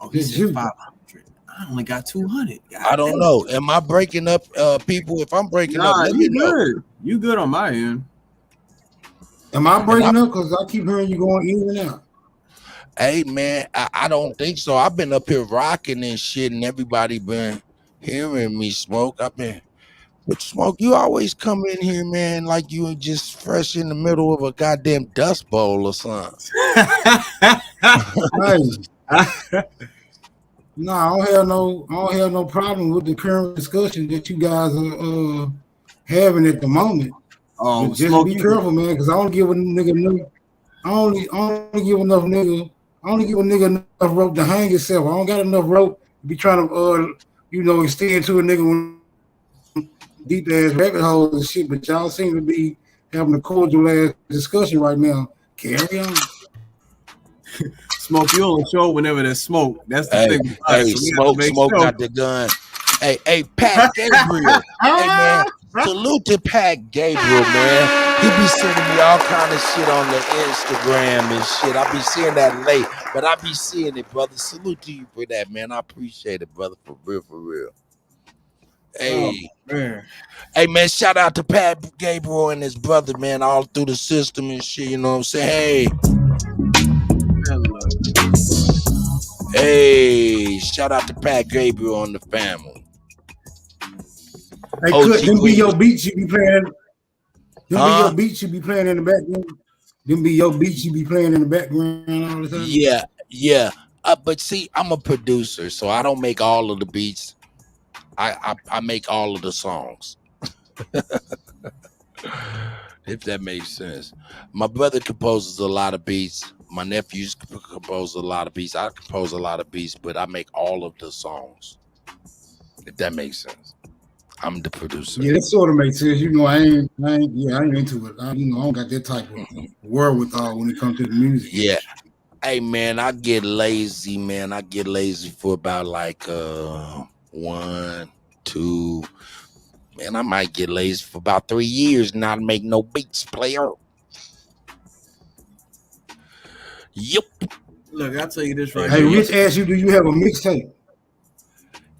Oh, he said 500. I only got 200. I don't know. Am I breaking up, people? If I'm breaking up, let me know. Good. You good on my end? Am I breaking up? Because I keep hearing you going in and out. Hey man, I don't think so. I've been up here rocking and shit, and everybody been hearing me smoke. But Smoke, you always come in here, man, like you were just fresh in the middle of a goddamn dust bowl or something. Hey. No, I don't have no problem with the current discussion that you guys are having at the moment. Oh, but just be careful, man, because I don't give a nigga enough rope to hang yourself. I don't got enough rope to be trying to extend to a nigga when deep ass rabbit holes and shit. But y'all seem to be having a cordial ass discussion right now. Carry on. Smoke, you only show whenever there's smoke. That's the thing. Hey, Smoke got the gun. Hey, Pat Gabriel. Hey, man, salute to Pat Gabriel, man. He be sending me all kind of shit on the Instagram and shit. I be seeing that late, but I be seeing it, brother. Salute to you for that, man. I appreciate it, brother, for real. Hey, man. Hey, man, shout out to Pat Gabriel and his brother, man, all through the system and shit, you know what I'm saying? Hey, shout out to Pat Gabriel and the family. Hey, them be your beats you be playing. Them be your beats you be playing in the background. Them be your beats you be playing in the background all the time. Yeah. But see, I'm a producer, so I don't make all of the beats. I make all of the songs. If that makes sense. My brother composes a lot of beats. My nephews compose a lot of beats. I compose a lot of beats, but I make all of the songs. If that makes sense. I'm the producer. Yeah, that sort of makes sense. You know, I ain't into it. I don't got that type of wherewithal when it comes to the music. Yeah. Hey man, I get lazy, man. I get lazy for about like 1, 2. Man, I might get lazy for about 3 years, not make no beats, player. Yep. Look, I'll tell you this right Hey, here. Rich asked you, do you have a mixtape?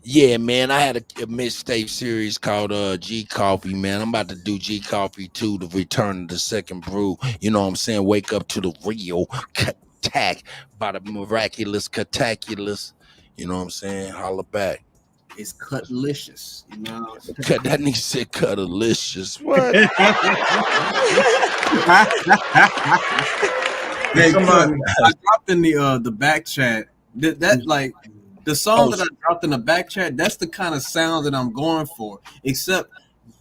Yeah, man, I had a mixtape series called G Coffee, man. I'm about to do G Coffee 2, The Return of the Second Brew. You know what I'm saying? Wake up to the real Cattack by the miraculous Cattaculous. You know what I'm saying? Holla back. It's cutlicious. You know? That nigga said cutalicious. What? Hey, I dropped in the back chat that like the song that I dropped in the back chat. That's the kind of sound that I'm going for. Except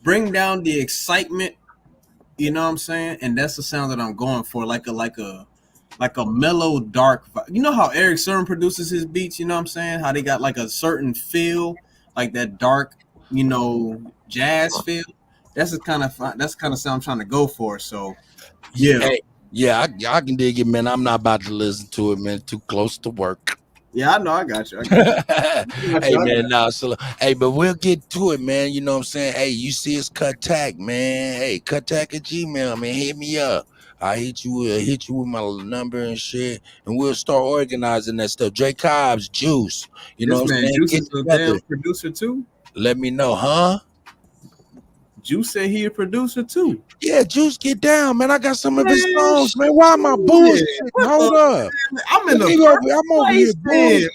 bring down the excitement. You know what I'm saying? And that's the sound that I'm going for. Like a mellow, dark. You know how Eric Sermon produces his beats. You know what I'm saying? How they got like a certain feel, like that dark, jazz feel. That's the kind of sound I'm trying to go for. So, yeah. Hey, yeah, I can dig it, man. I'm not about to listen to it, man. Too close to work. Yeah, I know. I got you. Hey, man, but we'll get to it, man. You know what I'm saying? Hey, you see it's Cattack, man. Hey, Cattack at Gmail, man. Hit me up. I hit you with my number and shit, and we'll start organizing that stuff. Dre Cobbs, Juice. You know what I'm saying? Juice is a damn producer too. Let me know, huh? Juice said he a producer too. Yeah, Juice, get down, man. I got some of his songs, man. Why am I bullshit? Hold up. I'm over here bullshitting.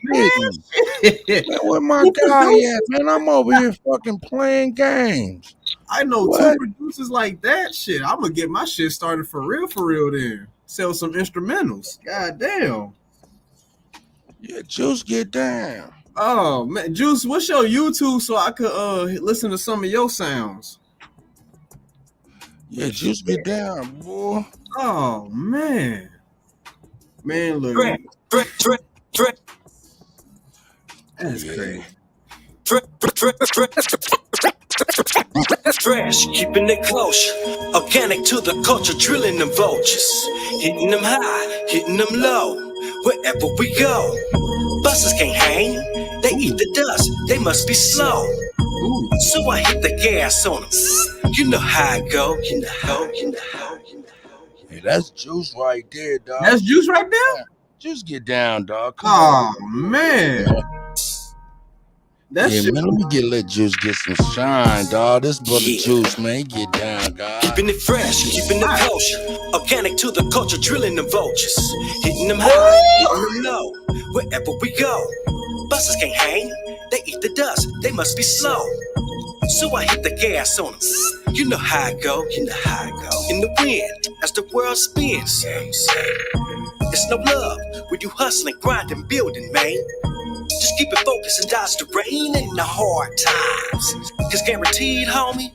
Man, where my guy at, man? I'm over here fucking playing games. I know two producers like that. Shit, I'm gonna get my shit started for real then. Sell some instrumentals. God damn. Yeah, Juice, get down. Oh man, Juice, what's your YouTube so I could listen to some of your sounds? Yeah, Juice, get down, boy. Oh man, look. That's crazy. That's fresh, keeping it close. Organic to the culture, drilling them vultures. Hitting them high, hitting them low. wherever we go. Buses can't hang, they eat the dust, they must be slow. So I hit the gas on them. You know how I go, you know how, you know how. Hey, that's Juice right there, dog. That's Juice right there? Juice, get down, dog. Come Oh, on. man. That Yeah, shit. man, let Juice get some shine, dog. This brother Juice, man, he get down, God. Keeping it fresh, keeping it kosher. Organic to the culture, drilling the vultures. Hitting them high, hitting them low. Wherever we go. Buses can't hang, they eat the dust, they must be slow. So I hit the gas on them. You know how I go, you know how I go. In the wind, as the world spins. It's no love when you hustling, grinding, building, man. Just keep it focused and dodge the rain and the hard times. Cause guaranteed, homie,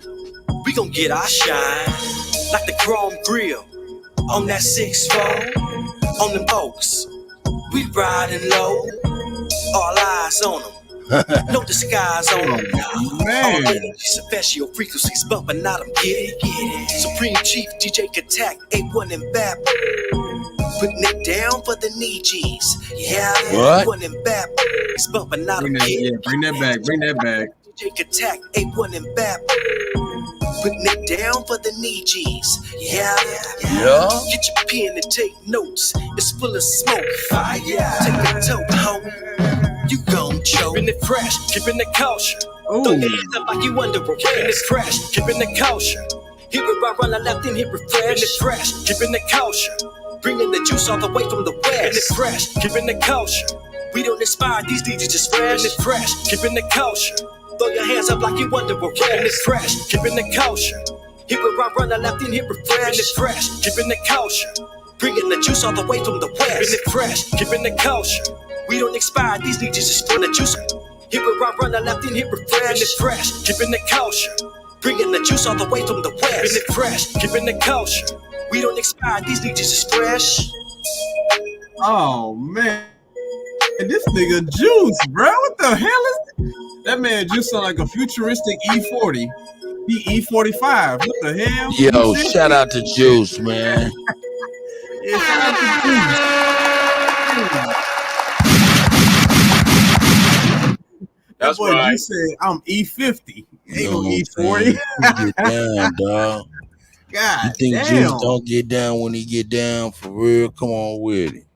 we gon' get our shine. Like the chrome grill on that 6-4. On them folks, we riding low. All eyes on them. No disguise on them. All energies, special frequencies bumping out them. Get it. Supreme Chief DJ Katak, A1 and Bap. Putting it down for the knee G's. Yeah, What? A1 and Bap. It's bumping out them. Bring that back. DJ Katak, A1 and Bap. Putting it down for the knee G's. Yeah. Get your pen and take notes. It's full of smoke. Fire. Take a toke, homie. You gon' choke. Keeping it fresh, keeping it kosher. Throw your hands up like you underwear. Keeping it fresh, keeping it kosher. Here we run the left and hit refresh. Keeping it fresh, keeping it kosher. Bringing the juice all the way from the west. Keeping it fresh, keeping it kosher. We don't inspire these DJs just fresh. Keeping it fresh, keeping it kosher. Throw your hands up like you underwear. Keeping it fresh, keeping it kosher. Here we run the left and hit refresh. Keeping it fresh, keeping it kosher. Bringing the juice all the way from the west. Keeping it fresh, keeping it kosher. We don't expire these DJs just for the juice. Here we run the left and hit refresh. Keeping it fresh, keeping it kosher. Bringing the juice all the way from the west. Keeping it fresh, keeping it kosher. We don't expire these DJs just fresh. Oh man, this nigga Juice, bro. What the hell is that man? Juice sound like a futuristic E40. He E45. What the hell? Yo, shout out to Juice, man. Yeah, shout out to Juice. That's boy, right. You said I'm E50. Ain't no E40. Get down, dog. God you think damn. Juice don't get down when he get down for real? Come on with it.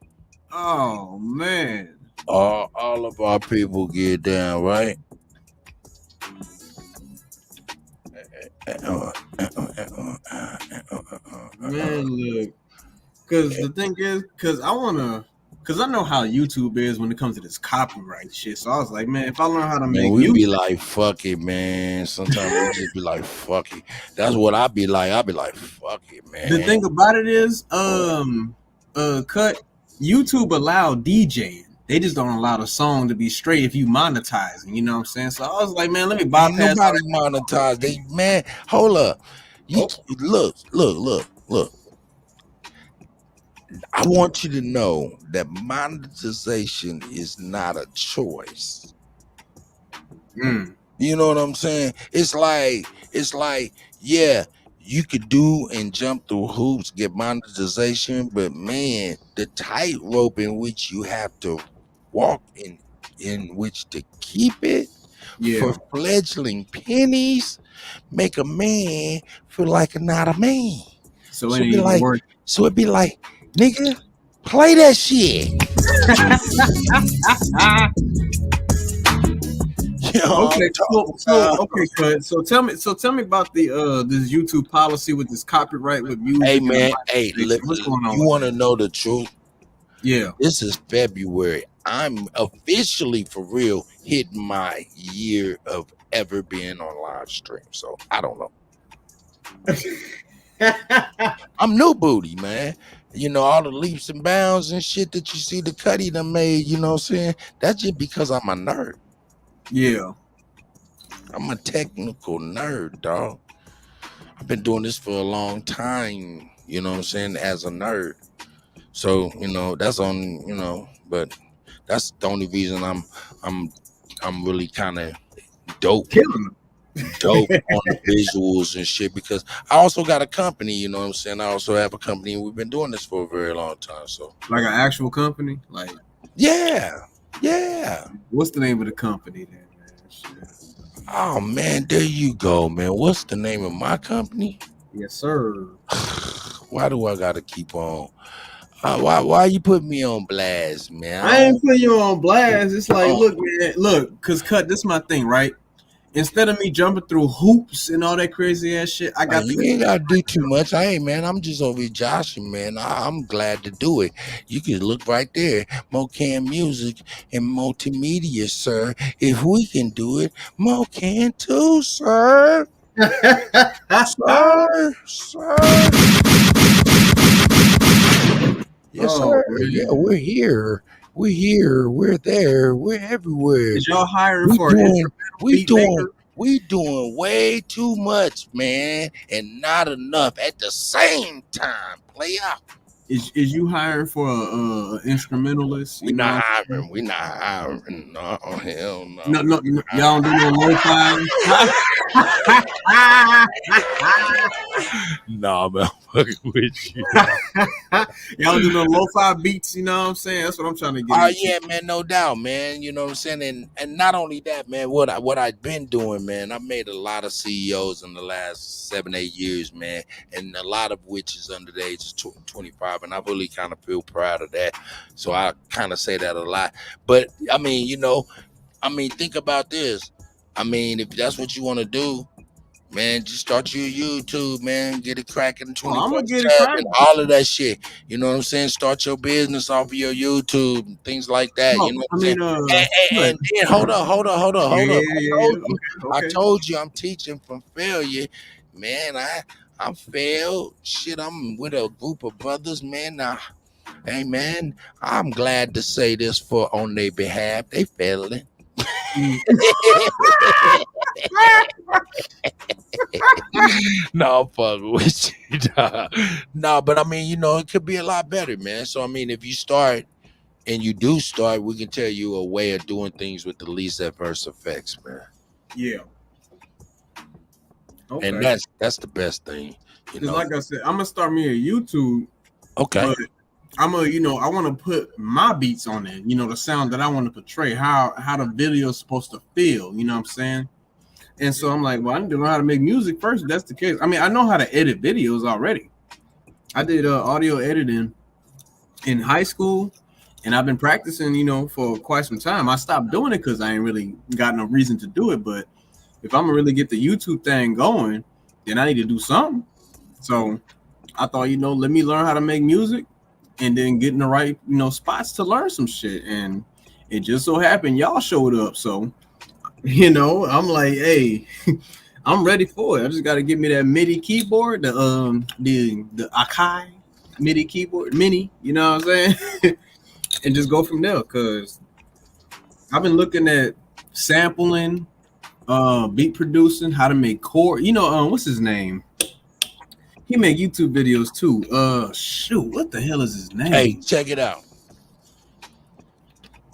Oh man. All of our people get down, right? Man, look. Cause the thing is, cause I know how YouTube is when it comes to this copyright shit. So I was like, man, if I learn how to make we music, be like, fuck it, man. Sometimes we just be like, fuck it. That's what I be like. I be like, fuck it, man. the thing about it is, cut YouTube allow DJing. They just don't allow the song to be straight if you monetizing. You know what I'm saying? So I was like, man, let me bypass. Nobody monetize. They man, hold up. You look. I want you to know that monetization is not a choice. You know what I'm saying? It's like, yeah, you could do and jump through hoops, get monetization, but man, the tightrope in which you have to walk in which to keep it for fledgling pennies make a man feel like not a man. So it ain't even work. So it'd be like, nigga, play that shit. So tell me about the this YouTube policy with this copyright with music. Hey man, what's going on? You want to know the truth? Yeah. This is February. I'm officially for real hitting my year of ever being on live stream. So I don't know. I'm new booty, man. You know, all the leaps and bounds and shit that you see the Cuddy done made, you know what I'm saying? That's just because I'm a nerd. Yeah. I'm a technical nerd, dog. I've been doing this for a long time, you know what I'm saying, as a nerd. So, you know, that's on, you know, but that's the only reason I'm really kind of dope. Killing them. dope on the visuals and shit, because I also got a company, you know what I'm saying? I also have a company, and we've been doing this for a very long time. So Like an actual company? Like, yeah. What's the name of the company then, man? Shit. Oh man, there you go, man. What's the name of my company? Yes, sir. Why do I gotta keep on? Why you put me on blast, man? I ain't putting you on blast. It's like, Oh. look, man, look, cause cut, this is my thing, right? Instead of me jumping through hoops and all that crazy ass shit, I got You ain't gotta do too much. Hey man, I'm just over here joshing, man. I'm glad to do it. You can look right there. Mocan Music and Multimedia, sir. If we can do it, Mo can too, sir. Sir. Yes, sir. Yeah, we're here. We're here. We're there. We're everywhere. Is y'all hiring We for an instrumental beat maker? we doing way too much, man, and not enough at the same time. Play out. Is you hiring for a instrumentalist? We not hiring. We not hiring. No, hell no. No, y'all don't do no lo-fi. Nah, man, I'm fucking with you. Y'all do no lo-fi beats, you know what I'm saying? That's what I'm trying to get. Oh yeah, man, no doubt, man. You know what I'm saying, and not only that, man. What I've been doing, man. I made a lot of CEOs in the last 7-8 years, man, and a lot of which is under the age of 25, and I really kind of feel proud of that. So I kind of say that a lot. But I mean, think about this. I mean, if that's what you want to do, man, just start your YouTube, man. Get it cracking 24/7, I'm gonna get it cracking. all of that shit. You know what I'm saying? Start your business off of your YouTube and things like that. No, you know what I I'm mean, saying? And then hold up. I Okay. told you I'm teaching from failure, man. I'm failed. Shit, I'm with a group of brothers, man. Now, hey, man, I'm glad to say this for on their behalf. They failing. No, I'm fucking with you. No, but I mean, it could be a lot better, man. So I mean, if you start and you do start, we can tell you a way of doing things with the least adverse effects, man. Yeah. Okay. And that's the best thing. Because like I said, I'm gonna start me a YouTube. Okay. But I want to put my beats on it. The sound that I want to portray, how the video is supposed to feel. You know what I'm saying? And so I'm like, well, I need to know how to make music first. If that's the case. I mean, I know how to edit videos already. I did audio editing in high school, and I've been practicing, for quite some time. I stopped doing it because I ain't really got no reason to do it. But if I'm gonna really get the YouTube thing going, then I need to do something. So I thought, let me learn how to make music, and then get in the right, spots to learn some shit. And it just so happened y'all showed up. So, I'm like, hey, I'm ready for it. I just got to get me that MIDI keyboard, the Akai MIDI keyboard, mini, you know what I'm saying? And just go from there. Cause I've been looking at sampling, beat producing, how to make chord. What's his name? He make YouTube videos too. Shoot, what the hell is his name? Hey, check it out.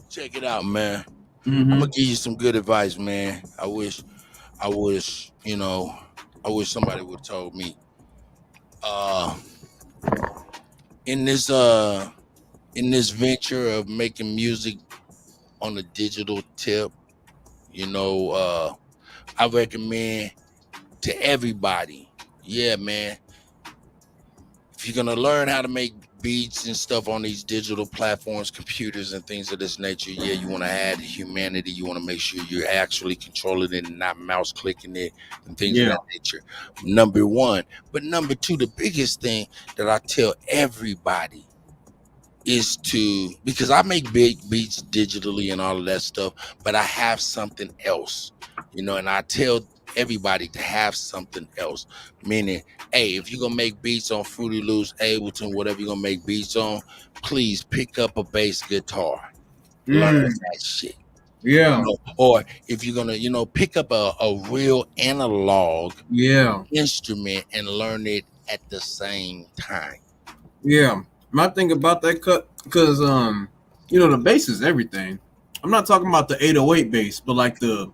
Check it out, man. I'm gonna give you some good advice, man. I wish somebody would have told me. In this venture of making music on a digital tip, I recommend to everybody, yeah, man. If you're gonna learn how to make beats and stuff on these digital platforms, computers and things of this nature, yeah, you want to add humanity. You want to make sure you're actually controlling it and not mouse clicking it and things of that nature. Number one. But number two, the biggest thing that I tell everybody is because I make big beats digitally and all of that stuff, but I have something else, and I tell everybody to have something else, meaning, hey, if you're gonna make beats on Fruity Loops, Ableton, whatever you're gonna make beats on, please pick up a bass guitar, learn that shit. Yeah. Or if you're gonna, pick up a real analog instrument and learn it at the same time. Yeah. My thing about that cut, because the bass is everything. I'm not talking about the 808 bass, but like the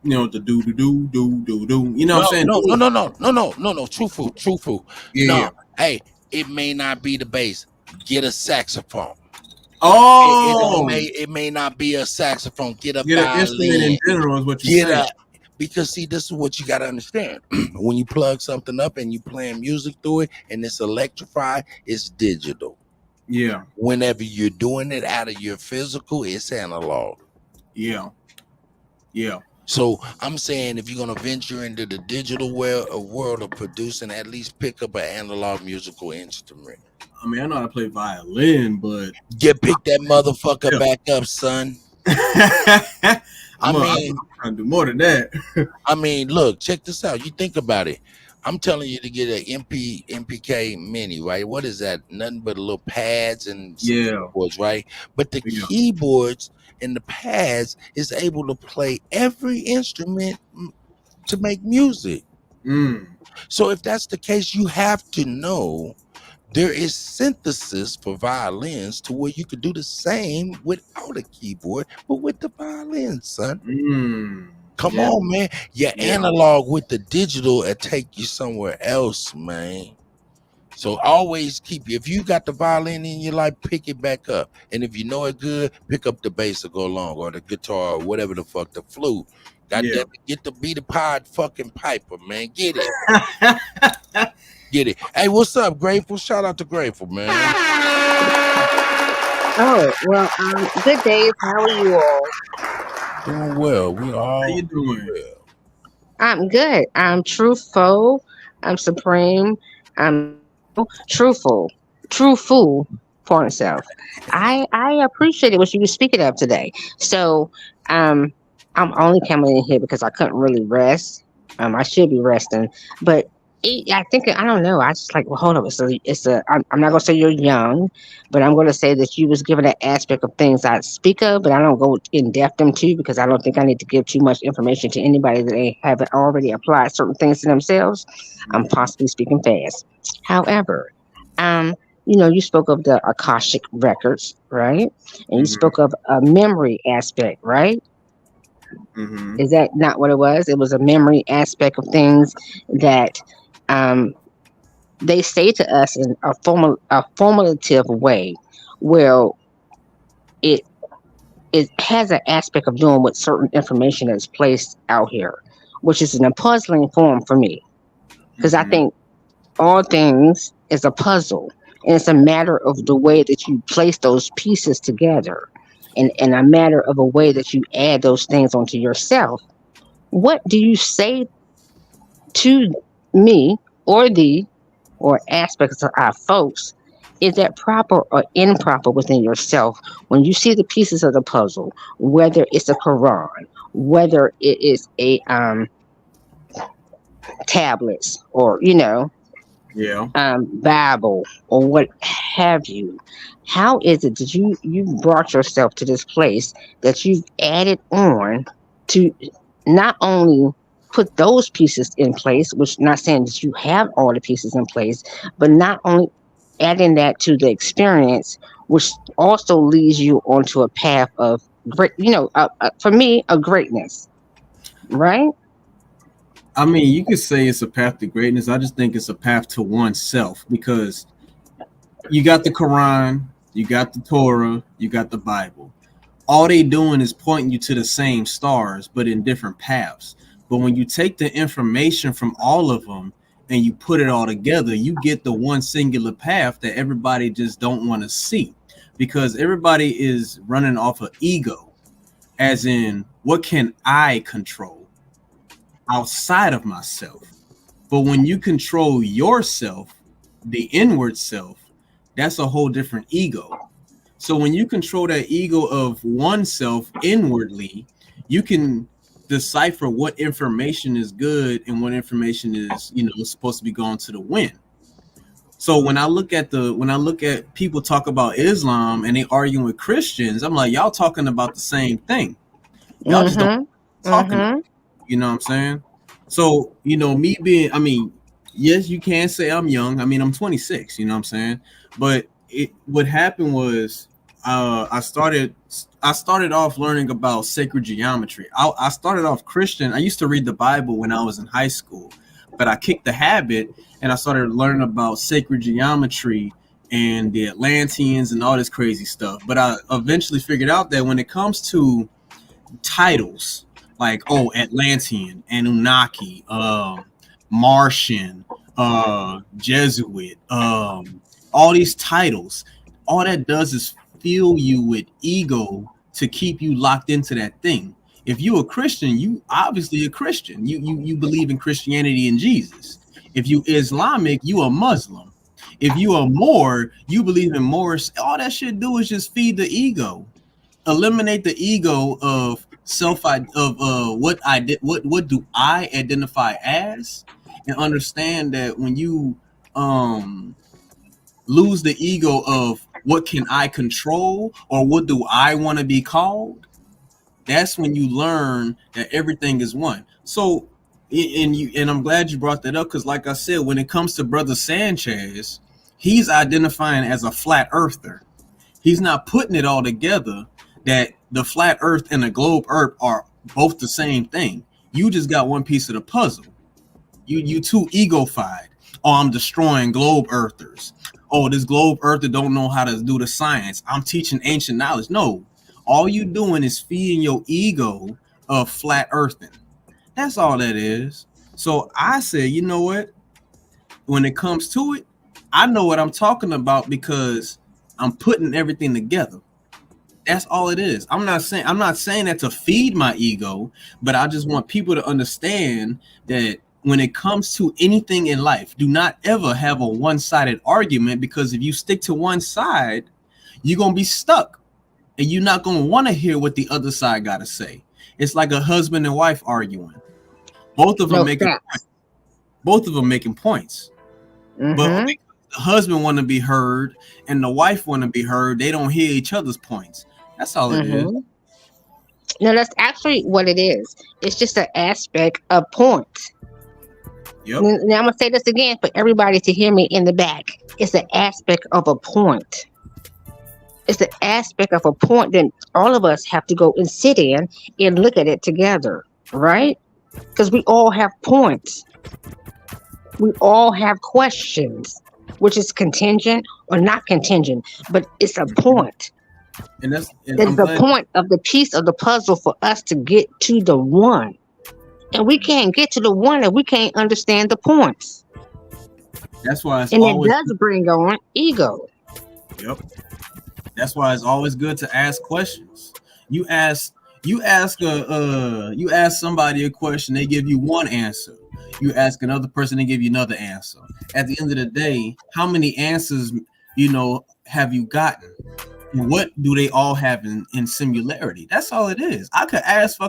You know, the do. You know what I'm saying? No. Truthful. Yeah. No, hey, it may not be the bass. Get a saxophone. Oh, It may not be a saxophone. Get a get an instrument in violin. general is what you're Get saying. because see, this is what you got to understand. When you plug something up and you playing music through it and it's electrified, it's digital. Yeah. Whenever you're doing it out of your physical, it's analog. Yeah. So I'm saying if you're gonna venture into the digital world of producing, at least pick up an analog musical instrument. I mean, I know how to play violin, but pick that motherfucker back up, son. I'm trying to do more than that. I mean, look, check this out. You think about it. I'm telling you to get an MPK Mini, right? What is that? Nothing but a little pads and some keyboards, right? But the keyboards and the pads is able to play every instrument to make music. So if that's the case, you have to know there is synthesis for violins to where you could do the same without a keyboard, but with the violin, son. Come on, man. Your analog with the digital will take you somewhere else, man. So always if you got the violin in your life, pick it back up. And if you know it good, pick up the bass to go along, or the guitar, or whatever the fuck, the flute. Goddamn it, get the beat the pod fucking piper, man. Get it. Get it. Hey, what's up, Grateful? Shout out to Grateful, man. Oh, well, good days. How are you all? Doing well. We all. How you doing? Well. I'm good. I'm truthful. I'm supreme. I'm truthful. Truthful for itself. I appreciated what you were speaking of today. So I'm only coming in here because I couldn't really rest. I should be resting, but I think I don't know. I just like, well, hold up. So I'm not gonna say you're young, but I'm gonna say that you was given an aspect of things I speak of, but I don't go in depth into because I don't think I need to give too much information to anybody that they haven't already applied certain things to themselves. I'm possibly speaking fast. However, you spoke of the Akashic records, right? And you spoke of a memory aspect, right? Is that not what it was? It was a memory aspect of things that they say to us in a formulative way, where it has an aspect of doing with certain information that's placed out here, which is in a puzzling form for me, because I think all things is a puzzle, and it's a matter of the way that you place those pieces together, and a matter of a way that you add those things onto yourself. What do you say to me or aspects of our folks? Is that proper or improper within yourself when you see the pieces of the puzzle, whether it's a Quran, whether it is a tablets, or Bible, or what have you? How is it that you brought yourself to this place that you've added on to not only put those pieces in place, which not saying that you have all the pieces in place, but not only adding that to the experience, which also leads you onto a path of great, for me, a greatness, right? I mean, you could say it's a path to greatness. I just think it's a path to oneself, because you got the Quran, you got the Torah, you got the Bible. All they doing is pointing you to the same stars, but in different paths. But when you take the information from all of them and you put it all together, you get the one singular path that everybody just don't want to see, because everybody is running off of ego, as in, what can I control outside of myself? But when you control yourself, the inward self, that's a whole different ego. So when you control that ego of oneself inwardly, you can decipher what information is good and what information is, supposed to be going to the wind. So when I look at people talk about Islam and they arguing with Christians, I'm like, y'all talking about the same thing. Y'all just don't talking about it. You know what I'm saying? So, me being, yes, you can say I'm young. I'm 26, you know what I'm saying? But what happened was I started I started off learning about sacred geometry. I started off Christian. I used to read the Bible when I was in high school, but I kicked the habit and I started learning about sacred geometry and the Atlanteans and all this crazy stuff. But I eventually figured out that when it comes to titles like Atlantean, Anunnaki, Martian, Jesuit, all these titles, all that does is fill you with ego to keep you locked into that thing. If you a Christian, you obviously a Christian. You believe in Christianity and Jesus. If you Islamic, you a Muslim. If you are Moor, you believe in Moors. All that shit do is just feed the ego. Eliminate the ego of what do I identify as, and understand that when you lose the ego of what can I control or what do I want to be called, that's when you learn that everything is one. So and I'm glad you brought that up, because like I said, when it comes to Brother Sanchez, he's identifying as a flat earther. He's not putting it all together that the flat earth and the globe earth are both the same thing. You just got one piece of the puzzle. You too ego-fied. Oh, I'm destroying globe earthers. Oh, this globe earther don't know how to do the science. I'm teaching ancient knowledge. No, all you doing is feeding your ego of flat earthing. That's all that is. So I said, you know what? When it comes to it, I know what I'm talking about because I'm putting everything together. That's all it is. I'm not saying that to feed my ego, but I just want people to understand that when it comes to anything in life, do not ever have a one-sided argument, because if you stick to one side, you're going to be stuck and you're not going to want to hear what the other side got to say. It's like a husband and wife arguing. Both of them making points. Mm-hmm. But the husband want to be heard and the wife want to be heard. They don't hear each other's points. That's all it is. No, that's actually what it is. It's just an aspect of points. Yep. Now I'm gonna say this again for everybody to hear me in the back. It's an aspect of a point. It's an aspect of a point that all of us have to go and sit in and look at it together, right? Because we all have points. We all have questions, which is contingent or not contingent, but it's a point. And that's the point of the piece of the puzzle for us to get to the one. And we can't get to the one if we can't understand the points. That's why it's and always, it does bring on ego. Yep. That's why it's always good to ask questions. You ask somebody a question, they give you one answer. You ask another person, they give you another answer. At the end of the day, how many answers have you gotten? What do they all have in similarity? That's all it is. I could ask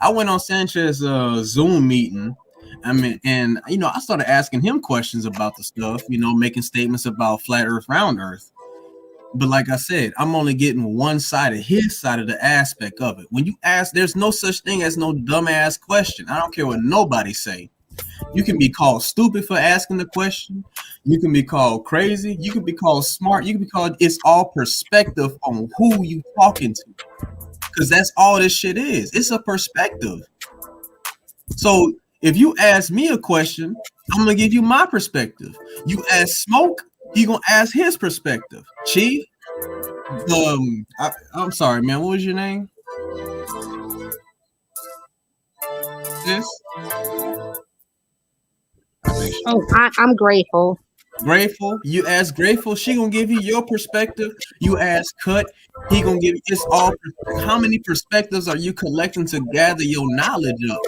I went on Sanchez's Zoom meeting. And I started asking him questions about the stuff, making statements about flat earth, round earth. But like I said, I'm only getting one side of his side of the aspect of it. When you ask, there's no such thing as no dumbass question. I don't care what nobody say. You can be called stupid for asking the question. You can be called crazy. You can be called smart. You can be called, it's all perspective on who you talking to. Because that's all this shit is. It's a perspective. So if you ask me a question, I'm going to give you my perspective. You ask Smoke, he going to ask his perspective. Chief, I'm sorry, man. What was your name? Sis? I'm grateful. Grateful. You ask Grateful, she gonna give you your perspective. You ask Cut, he gonna give you. It's all. How many perspectives are you collecting to gather your knowledge up?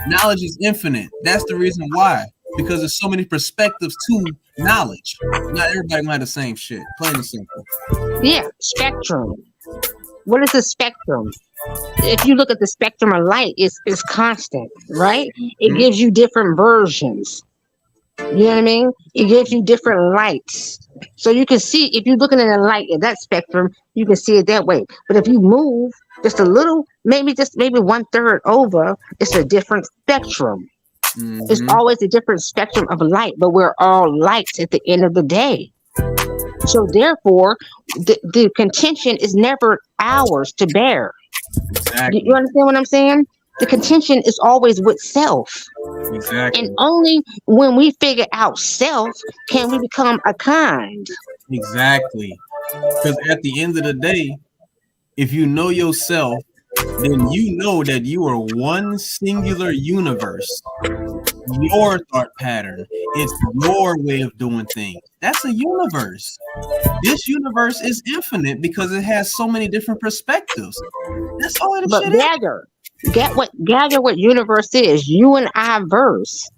Knowledge is infinite. That's the reason why. Because there's so many perspectives to knowledge. Not everybody gonna have the same shit. Plain and simple. Yeah, spectrum. What is a spectrum? If you look at the spectrum of light, it's constant, right? It gives you different versions. You know what I mean? It gives you different lights. So you can see, if you're looking at a light in that spectrum, you can see it that way. But if you move just a little, maybe 1/3 over, it's a different spectrum. It's always a different spectrum of light, but we're all lights at the end of the day. So therefore, the contention is never ours to bear. Exactly. You understand what I'm saying? The contention is always with self. Exactly. And only when we figure out self can we become a kind. Exactly. Because at the end of the day, if you know yourself, then you know that you are one singular universe. Your thought pattern. It's your way of doing things. That's a universe. This universe is infinite because it has so many different perspectives. That's all that But shit is. gather what universe is. You and I verse.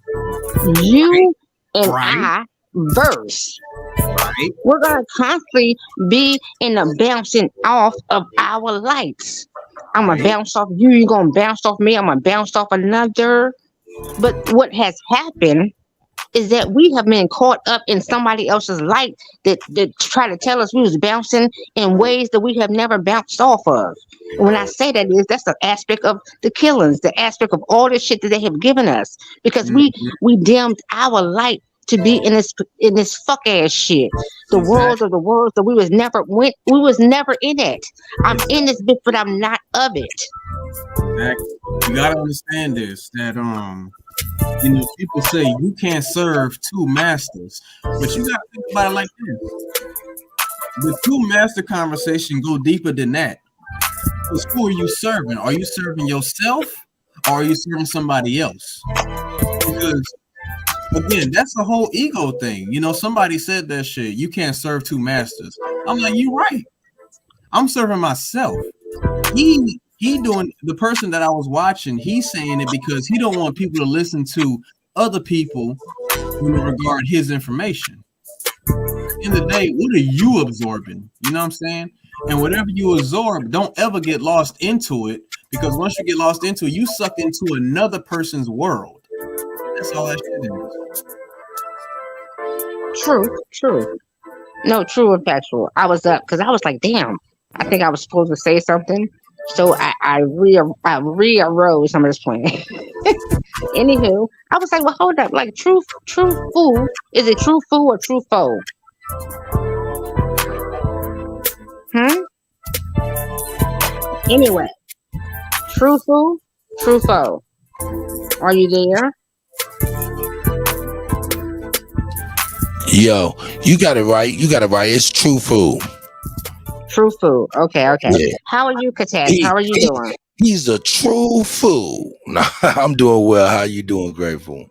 You and I verse. Right. We're gonna constantly be in the bouncing off of our lights. I'm gonna bounce off you. You're gonna bounce off me. I'm gonna bounce off another. But what has happened is that we have been caught up in somebody else's light that try to tell us we was bouncing in ways that we have never bounced off of. And when I say that is that's the aspect of the killings, the aspect of all the shit that they have given us because we dimmed our light to be in this fuck ass shit. The worlds of the worlds that we was never in it. I'm in this bitch, but I'm not of it. Exactly. You gotta understand this, that people say you can't serve two masters, but you gotta think about it like this. The two master conversation go deeper than that. Because who are you serving? Are you serving yourself or are you serving somebody else? Because again, that's the whole ego thing. Somebody said that shit. You can't serve two masters. I'm like, you right. I'm serving myself. He doing the person that I was watching. He's saying it because he don't want people to listen to other people in regard his information. In the day, what are you absorbing? You know what I'm saying? And whatever you absorb, don't ever get lost into it because once you get lost into it, you suck into another person's world. That's all that shit is. True. No, true and factual. I was up because I was like, damn, I think I was supposed to say something. So I rearose some of this point. Anywho, I was like, well, hold up. Like, true fool. Is it true fool or true foe? Anyway, true fool, true foe. Are you there? Yo, you got it right. It's true fool. True fool. Okay. Yeah. How are you, Katak? How are you doing? He's a true fool. Nah, I'm doing well. How you doing, Grateful?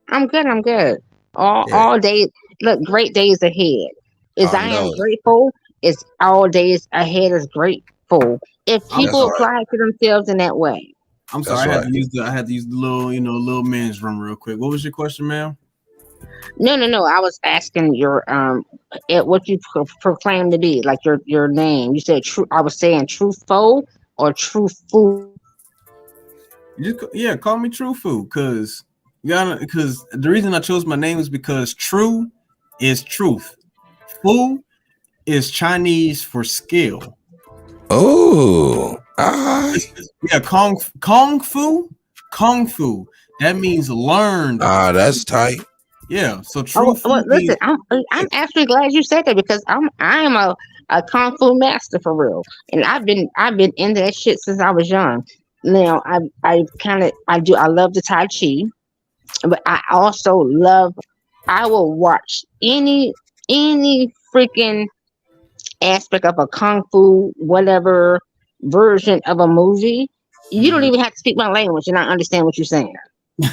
I'm good. All days. Look, great days ahead. I am grateful. It's all days ahead is grateful. If people apply to themselves in that way. I'm sorry, I had to use the little man's room real quick. What was your question, ma'am? No. I was asking your what you proclaim to be, like your name. You said true. I was saying true foe or true fool. Call me true fool, because the reason I chose my name is because true is truth. Fool is Chinese for skill. Oh, yeah, Kung Fu. That means learned. That's tight. Yeah, so true. Listen, I'm actually glad you said that because I am a Kung Fu master for real, and I've been into that shit since I was young. Now I love the Tai Chi, but I also I will watch any freaking aspect of a Kung Fu whatever version of a movie. You don't even have to speak my language and I understand what you're saying.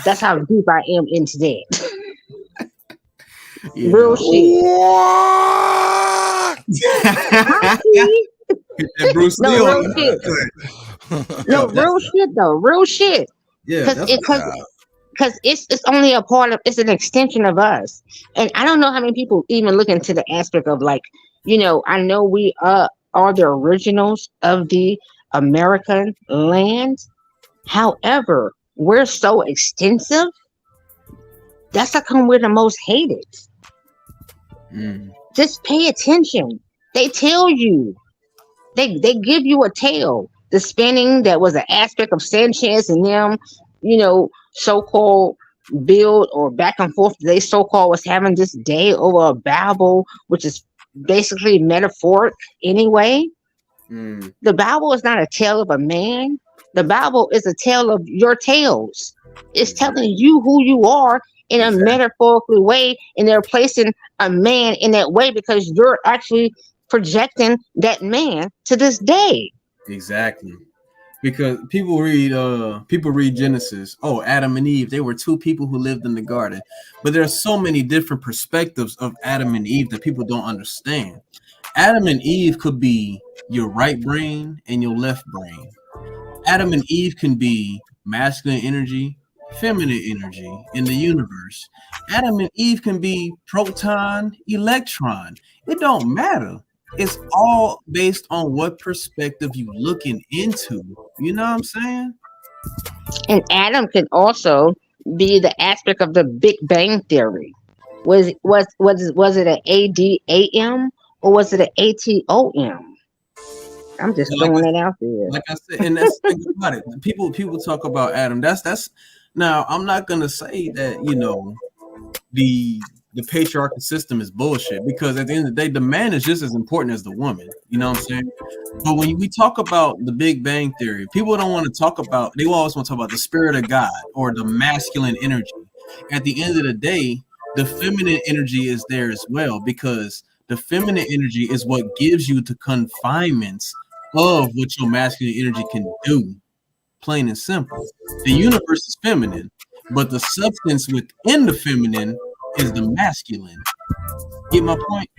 That's how deep I am into that. Real shit. Bruce Lee real shit. No, real shit though. Real shit. Yeah. Because it's only a part of, it's an extension of us. And I don't know how many people even look into the aspect of like, I know we are the originals of the American land. However, we're so extensive. That's how come we're the most hated. Just pay attention. They tell you. They give you a tale. The spinning that was an aspect of Sanchez and them, so-called build or back and forth. They so-called was having this day over a Babel, which is basically metaphoric anyway. Mm. The Bible is not a tale of a man. The Bible is a tale of your tales. It's telling you who you are in a metaphorical way, and they're placing a man in that way because you're actually projecting that man to this day. Exactly. Because people read Genesis. Oh, Adam and Eve, they were two people who lived in the garden. But there's so many different perspectives of Adam and Eve that people don't understand. Adam and Eve could be your right brain and your left brain. Adam and Eve can be masculine energy, feminine energy in the universe. Adam and Eve can be proton, electron. It don't matter. It's all based on what perspective you looking into. You know what I'm saying? And Adam can also be the aspect of the Big Bang Theory. Was it an ADAM or was it an ATOM? I'm just And throwing it out there. like I said, and that's think about it. People talk about Adam. That's now I'm not gonna say that, you know, the patriarchal system is bullshit, because at the end of the day, the man is just as important as the woman. You know what I'm saying? But when we talk about the Big Bang Theory, people don't want to talk about, they always want to talk about the spirit of God or the masculine energy. At the end of the day, the feminine energy is there as well, because the feminine energy is what gives you the confinements of what your masculine energy can do. Plain and simple. The universe is feminine, but the substance within the feminine is the masculine. Get my point?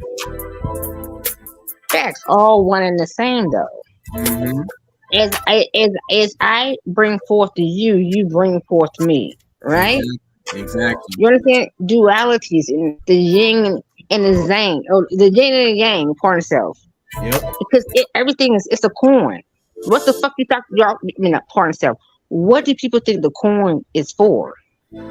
That's all one and the same, though. Mm-hmm. As I bring forth to you, you bring forth me, right? Exactly. You understand dualities in the yin and the yang, or the yin and the yang, part itself. Yep. Because everything it's a coin. What the fuck you thought y'all? I mean, not part itself. What do people think the coin is for?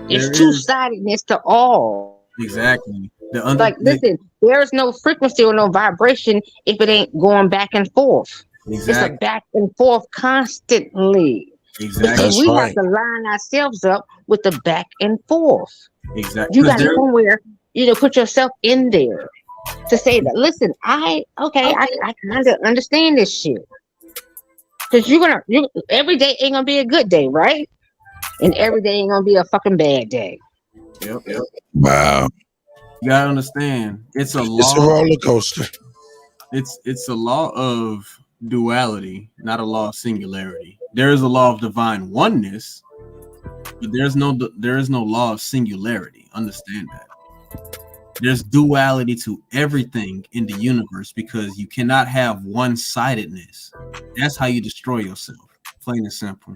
It's two-sidedness to all. Exactly. Like, listen, there's no frequency or no vibration if it ain't going back and forth. It's a back and forth constantly. Exactly. And we have to line ourselves up with the back and forth. Exactly. You got to somewhere, put yourself in there to say that. Listen, I kind of understand this shit. Because every day ain't gonna be a good day, right? And every day ain't gonna be a fucking bad day. Yep. Wow. You gotta understand, it's a law. It's a roller coaster. It's a law of duality, not a law of singularity. There is a law of divine oneness, but there is no law of singularity. Understand that. There's duality to everything in the universe, because you cannot have one-sidedness. That's how you destroy yourself. Plain and simple.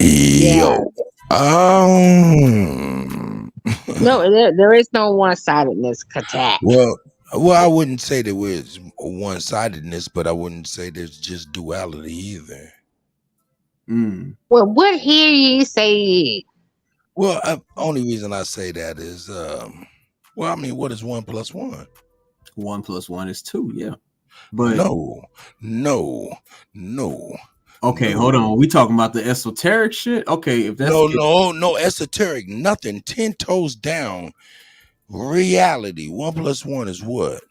Yo. No, there is no one-sidedness, Katak. Well, I wouldn't say there was one-sidedness, but I wouldn't say there's just duality either. Well, what hear ye say? Well, only reason I say that is, well, I mean, what is 1 + 1? 1 + 1 is 2, yeah. But no. Okay, hold on. We talking about the esoteric shit? Okay, if that's no esoteric, nothing. 10 toes down. Reality. 1 + 1 is what?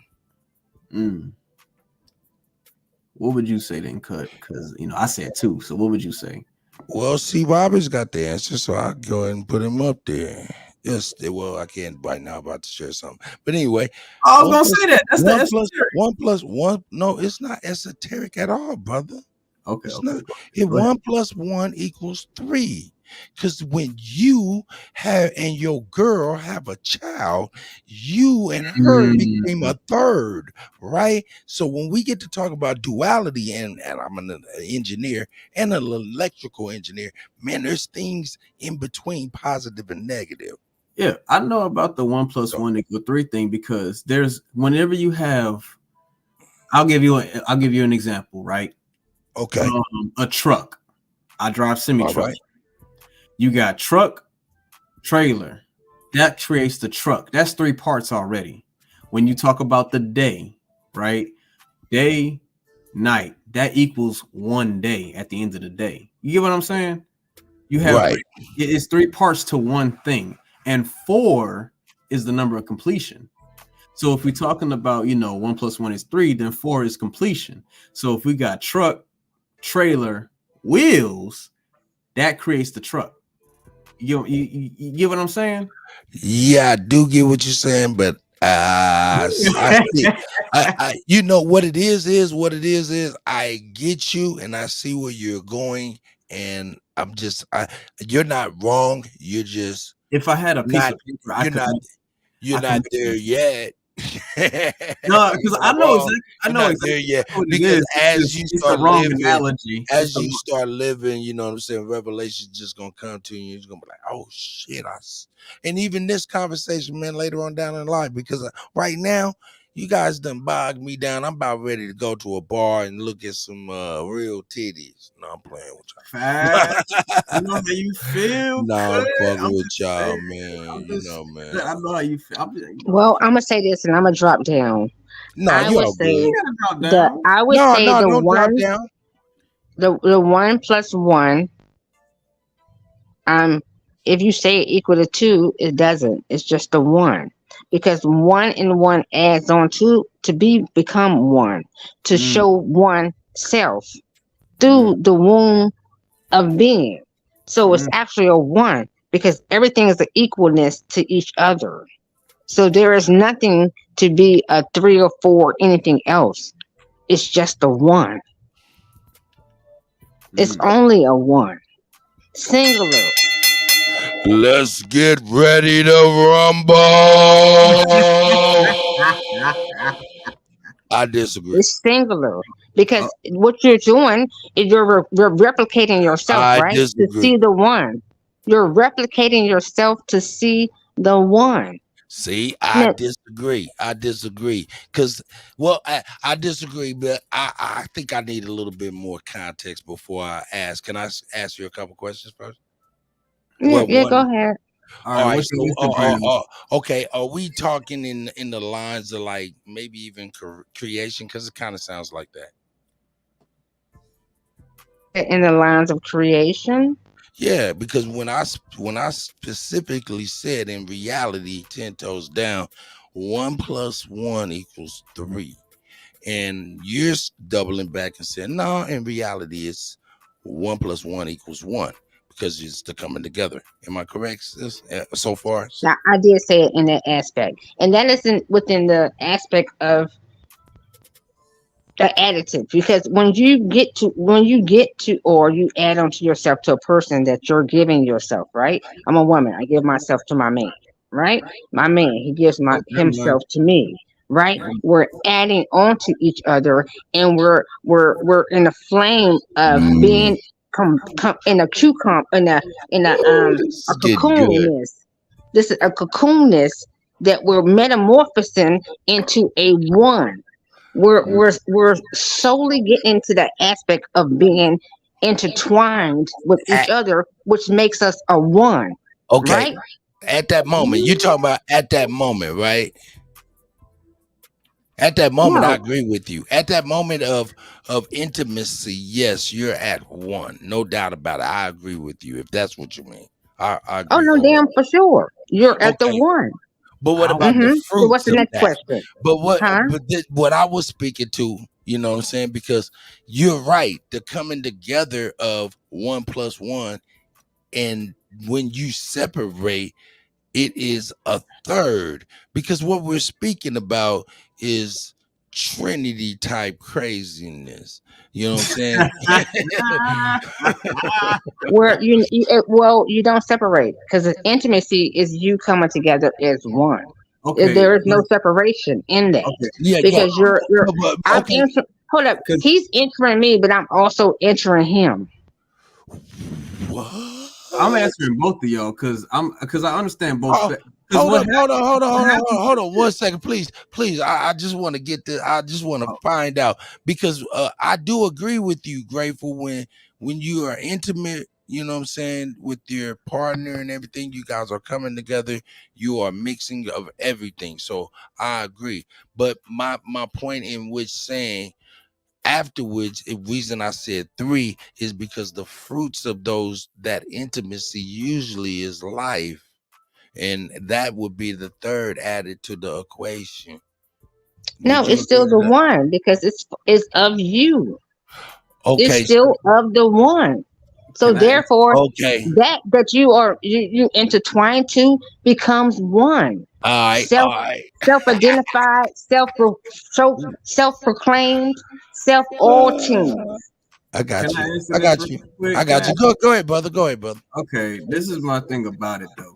What would you say then, Cut? Because I said 2. So what would you say? Well, see, Robert's got the answer, so I'll go ahead and put him up there. Yes, well, I can't right now, about to share something. But anyway, I was gonna say that. That's the esoteric. 1 + 1. No, it's not esoteric at all, brother. Okay. It's not. If 1 + 1 = 3. Because when you and your girl have a child, you and her became a third, right? So when we get to talk about duality, and I'm an engineer and an electrical engineer, man, there's things in between positive and negative. Yeah, I know about the 1 + 1 = 3 thing, because there's whenever you have, I'll give you an example, right? Okay. A truck. I drive semi-truck. Right. You got truck, trailer. That creates the truck. That's 3 parts already. When you talk about the day, right? Day, night. That equals 1 day at the end of the day. You get what I'm saying? You have it's 3 parts to one thing, and 4 is the number of completion. So if we're talking about, 1 + 1 is 3, then 4 is completion. So if we got truck, trailer, wheels, that creates the truck. You get what I'm saying? Yeah, I do get what you're saying, but I see. You know what it is what it is. I get you, and I see where you're going, and you're not wrong. You're just If I had a piece not. of paper, You're I could not make there it. yet. No, You're because not wrong. I You're know not exactly there yet what it because is. as you It's the start wrong living, analogy. you know what I'm saying, revelation just gonna come to you. You're gonna be like, oh shit, and even this conversation, man, later on down in life, because right now you guys done bogged me down. I'm about ready to go to a bar and look at some real titties. No, I'm playing with y'all. I know how you feel. No, I'm Good. fucking I'm with just y'all, saying. man. You know, man. I know how you feel. Well, I'm gonna say this, and I'm gonna drop down. No, I you would all say good. the Don't drop one, down. the 1 + 1. If you say it equal to 2, it doesn't. It's just the 1, because 1 and 1 adds on to become 1, to show one self through the womb of being. So it's actually a 1, because everything is an equalness to each other. So there is nothing to be a 3 or 4, anything else. It's just a 1. It's only a 1. Singular. Let's get ready to rumble. I disagree. It's singular, because what you're doing is you're replicating yourself, I right? To disagree. see the 1. You're replicating yourself to see the 1. See, I disagree. I disagree. I disagree, but I think I need a little bit more context before I ask. Can I ask you a couple questions first? Yeah, go ahead. All right. So, okay. Are we talking in the lines of like maybe even creation? Because it kind of sounds like that. In the lines of creation. Yeah, because when I specifically said in reality, 10 toes down, 1 + 1 = 3, and you're doubling back and saying no, in reality it's 1 + 1 = 1 because it's the coming together. Am I correct, sis? So far? Now, I did say it in that aspect, and that isn't within the aspect of the additive, because when you get to or you add on to yourself to a person that you're giving yourself, right? I'm a woman, I give myself to my man, right? My man, he gives himself to me, right? We're adding on to each other, and we're in a flame of being in a This a is getting good. cocoonness. This is a cocoonness that we're metamorphosing into a 1. We're solely getting into the aspect of being intertwined with each other, which makes us a 1, Okay. right? At that moment, you talking about at that moment, right? At that moment, I No. agree with you. At that moment of intimacy, yes, you're at 1, no doubt about it. I agree with you if that's what you mean. I Oh agree. no, damn for sure. You're at the Okay, 1. but what about the So what's fruits the of next that? question? But Huh? what I was speaking to, you know what I'm saying? Because you're right, the coming together of 1 + 1, and when you separate, it is a third, because what we're speaking about is Trinity type craziness. You know what I'm saying? Where you don't separate, because intimacy is you coming together as 1. Okay. There is no separation in that, Yeah. because you're I'm Okay. entering. Hold up, he's entering me, but I'm also entering him. I'm answering both of y'all because I understand both. Hold on 1 second, please. I just want to get this. I just want to find out, because I do agree with you, Grateful, when you are intimate, you know what I'm saying, with your partner and everything, you guys are coming together, you are mixing of everything. So I agree. But my point in which saying afterwards, the reason I said 3 is because the fruits of that intimacy usually is life. and that would be the third added to the equation. No, Would you it's agree still to the that? one because it's of you. It's Okay, still of the one. So Can I? therefore, okay, that you intertwine to becomes one. all Self right. self identified, self proclaimed, self all team. I got Can I you. answer I this got real you. quick? I Can got I? you. Go ahead, brother. Go ahead, brother. Okay, this is my thing about it though.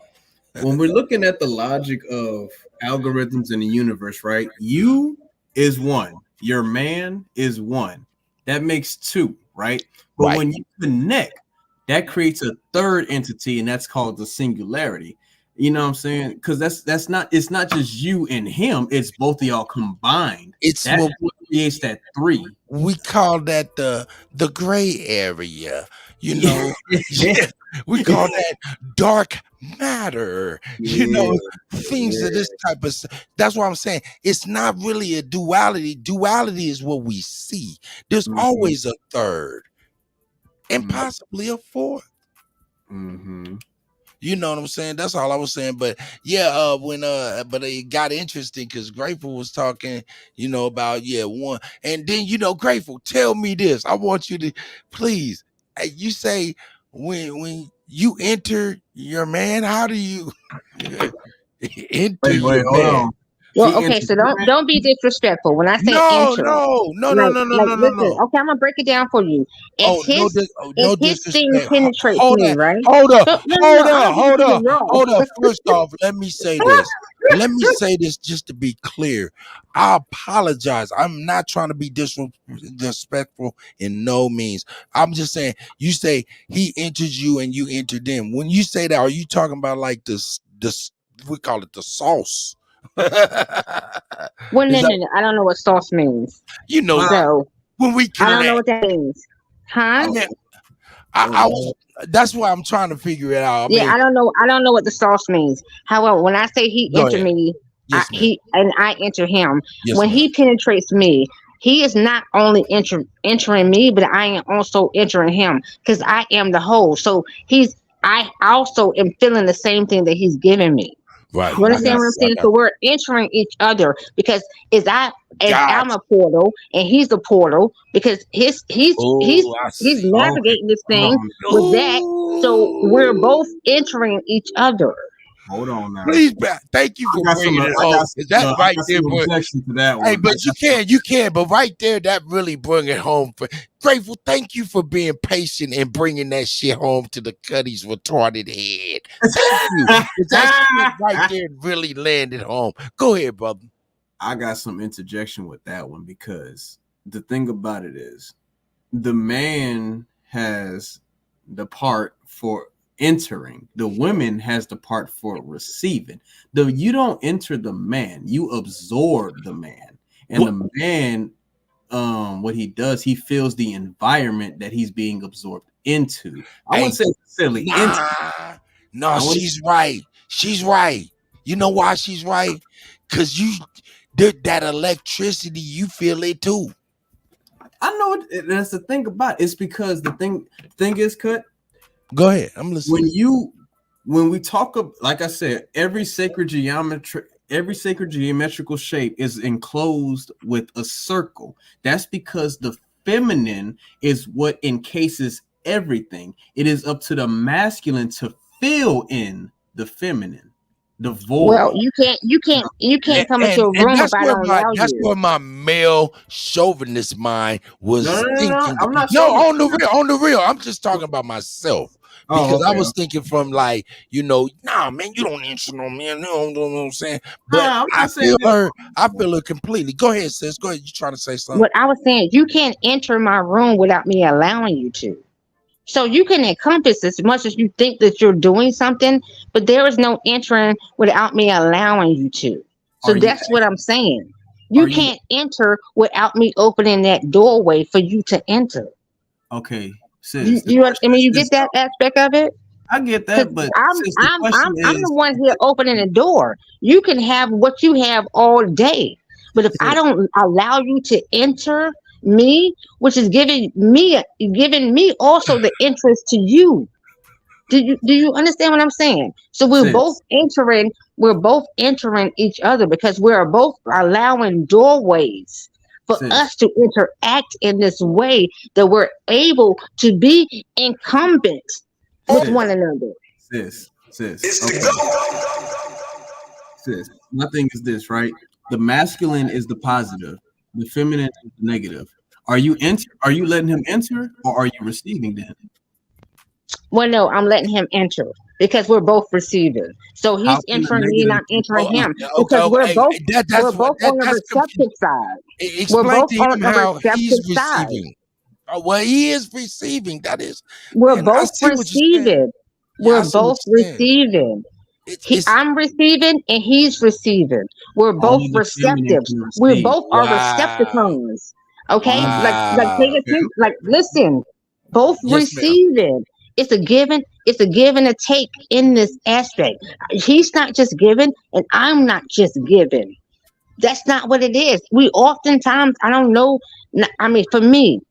When we're looking at the logic of algorithms in the universe, right? You is one, your man is one. That makes two, right? But Right. when you connect, that creates a third entity, and that's called the singularity. You know what I'm saying? Because that's not it's not just you and him, it's both of y'all combined. It's That's what what creates that three. we call that the gray area. You Yeah. know, yeah, we call that dark matter. You Yeah, know, things of this type of stuff. That's what I'm saying. It's not really a duality. Duality is what we see. There's Mhm, always a third and mhm, possibly a fourth. mhm. You know what I'm saying? That's all I was saying. But yeah, when but it got interesting because Grateful was talking, about one, and then Grateful, tell me this. I want you to please. You say when you enter your man, how do you enter Wait, your hold man? on. Well, He okay, entered so your don't be disrespectful. When I say No, enter, no, no, no, like no, no, like no, no, listen, no. okay, I'm gonna break it down for you. Oh, If no his thing disrespect. penetrates Hold me, on, right? hold up, So no, no, hold no, I'm up, gonna give it hold to you up, raw. hold up. First off, let me say this. Let me say this just to be clear. I apologize. I'm not trying to be disrespectful in no means. I'm just saying, you say he enters you and you enter them. When you say that, are you talking about like this we call it the sauce? Is Well, no, that no, no, I don't know what sauce means. you know So when we I don't know connect? what that means, I huh? mean, Oh, I was. That's why I'm trying to figure it out. I Yeah, mean, I don't know. I don't know what the sauce means. However, when I say he go enter ahead. me, Yes, ma'am. he and I enter him. Yes, When ma'am. he penetrates me, he is not only entering me, but I am also entering him because I am the whole. So I also am feeling the same thing that he's giving me. Right. You I understand got what I'm you. I saying? got So we're entering each other because as I'm Got a portal and he's a portal because you. Oh, I he's see. okay. navigating this Hold thing on. with that. So we're Ooh. both entering each other. Hold on now. Please, thank you I for got some. bringing it home. Is that I right got there, some boy? objection to that Hey, one. but you can, but right there, that really bring it home. Grateful, thank you for being patient and bringing that shit home to the Cuddy's retarded head. Thank you. 'Cause that shit right there really landed home. Go ahead, brother. I got some interjection with that one because the thing about it is the man has the part for entering, the woman has the part for receiving. You don't enter the man, you absorb the man, and What? the man what he does, he feels the environment that he's being absorbed into. I wouldn't Hey, say necessarily into. no, I wouldn't. she's right. She's right. You know why she's right? Because that electricity, you feel it too. I know that's the thing about it. It's because the thing is, cut. Go ahead. I'm listening. When we talk of, like I said, every sacred geometrical shape is enclosed with a circle. That's because the feminine is what encases everything. It is up to the masculine to fill in the feminine, the Well, void. you can't come into And a room if that's I where don't my allow that's you. where my male chauvinist mind No, no, was no, no. thinking. I'm not No, showing. on the real. I'm just talking about myself Oh, because I okay. was thinking from like, nah, man, you don't answer no man. You know what I'm saying? But Nah, I'm I not saying feel that. her. I feel her completely. Go ahead, sis. Go ahead. You trying to say something? What I was saying, you can't enter my room without me allowing you to. So you can encompass as much as you think that you're doing something, but there is no entering without me allowing you to. So Are you? that's what I'm saying. You Are you? can't enter without me opening that doorway for you to enter. Okay, sis. The I question mean, is you this. get that aspect of it? I get Because that, but sis, the question I'm the is, one here opening the door. You can have what you have all day, but if I sis, don't allow you to enter me, which is giving me also the interest to you. Do you understand what I'm saying? So Sis, we're both entering each other because we're both allowing doorways for sis, us to interact in this way that we're able to be incumbent with sis, one another. sis. Okay, sis. My thing is this, right? The masculine is the positive, the feminine is the negative. Are you letting him enter, or are you receiving them? Well, no, I'm letting him enter because we're both receiving. So How he's can the entering me and negative I'm be entering Oh, him received? okay, because we're okay. both That's we're what both on the that's receptive side. We're explain both to on him the how he's receptive side. receiving. Oh, well, he is receiving. That is, We're man. I both see what you're saying. receiving. Yeah, I We're see what both you're saying. receiving. It's I'm receiving and he's receiving. We're both Only the feminine receptives. can We receive. both are wow, recepticons. Okay? Only the Like wow. pay attention. Like listen, both Yes, ma'am. receiving. It's a give and a take in this aspect. He's not just giving and I'm not just giving. That's not what it is. We oftentimes, I don't know. I mean, for me,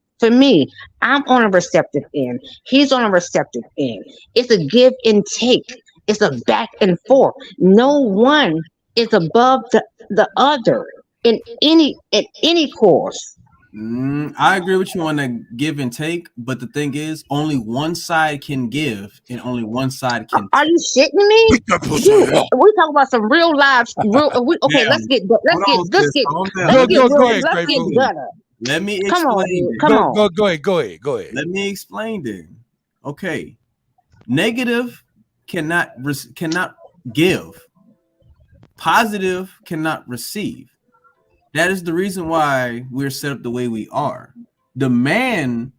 I'm on a receptive end. He's on a receptive end. It's a give and take. It's a back and forth. No one is above the other in any course. I agree with you on that give and take, but the thing is, only one side can give and only one side can Are take. you shitting me? Pick that pussy Dude, up. we talk about some real lives. Okay, let's Ma'am, get hold on, sis. Calm let's down. Go, Let get go, me go real. ahead, Let's get Grateful. explain. gutter. Let me Come on, explain dude. Come then. on. Go ahead, go ahead. Let me explain then. Okay, negative cannot give. Positive cannot receive. That is the reason why we're set up the way we are. The man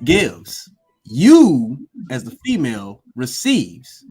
gives. You, as the female, receives.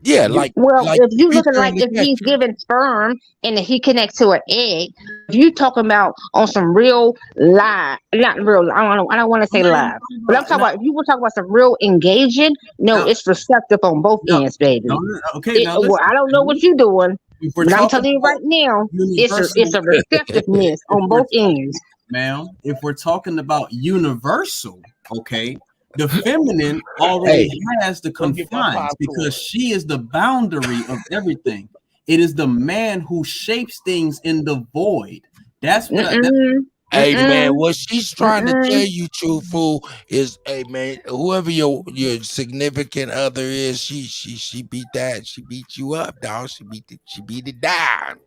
Yeah, You, Well, like if you looking future like in the if he's future. giving sperm and he connects to an egg, if you talking about on some real live, not real, I don't want to I'm say not even live, talking but I'm about talking about if you were talking about some real engaging, no, now. it's receptive on both No, ends, baby. no. Okay, now Well, listen. I don't know what you're doing, If we're but I'm talking telling you about right now, it's universal, a receptiveness if on we're both ends. ma'am, if we're talking about universal, okay, the feminine already Hey, has the Go get my confines because popcorn. she is the boundary of everything. It is the man who shapes things in the void. That's what I. That, Mm-mm, hey, man, mm-mm, what she's trying to tell mm-mm. you, truthful, is, hey, man, whoever your significant other is, she beat that. She beat you up, dog. She beat it down.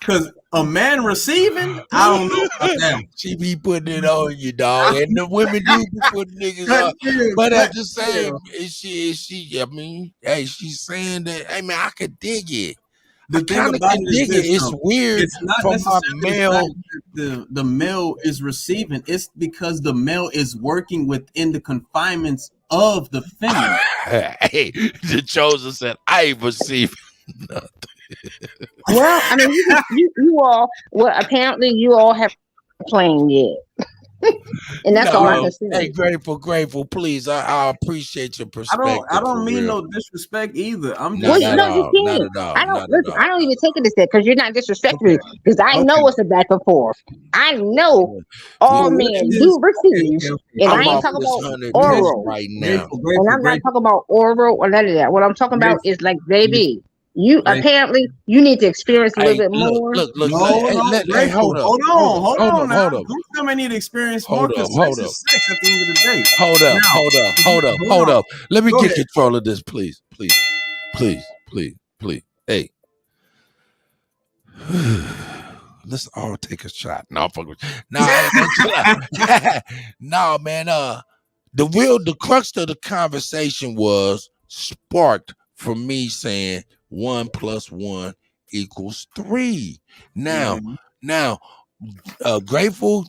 because a man receiving, I don't know about that one. She be putting it on you, dog, and the women do be putting niggas Cut up. deal, But cut at the deal. same, is she? I mean, hey, she's saying that. Hey, man, I could dig it. I The thing kind of about can it is dig it. this It's though. weird It's not for my necessarily the fact male. that the male is receiving, it's because the male is working within the confinements of the feminine. Hey, the chosen said, I ain't receiving nothing. Well, I mean, you all, well, apparently you all have playing yet, and that's all I No, can say. hey, grateful. Please, I appreciate your I perspective for don't mean real. no disrespect either. I'm Not just Well, at saying, no, you all. Not can't. at all. I don't Not at listen. all. I don't even take it as that because you're not disrespecting okay, me. Because I okay. know it's a back and forth. I know We all So what men is do receive, and I I'm ain't off talking this about 100 minutes oral, right now. grateful, and grateful, I'm not grateful, talking about oral or none of that. What I'm talking about grateful, is like, grateful, baby, you grateful. apparently you need to experience a little Hey, bit more. look. No, Hey, no, hey, grateful. hold up, Hold on now. hold up, Don't tell me I need to experience more hold up, because hold sex up, is sex at the end of the day. hold up, Now, hold up, hold up, hold hold on. up. Let me Go get ahead. control of this, please. Hey, let's all take a shot. No, fuck with you. Nah, hey, man, chill out. Nah, man. The crux of the conversation was sparked from me saying 1 + 1 = 3. Now, Mhm. now, Grateful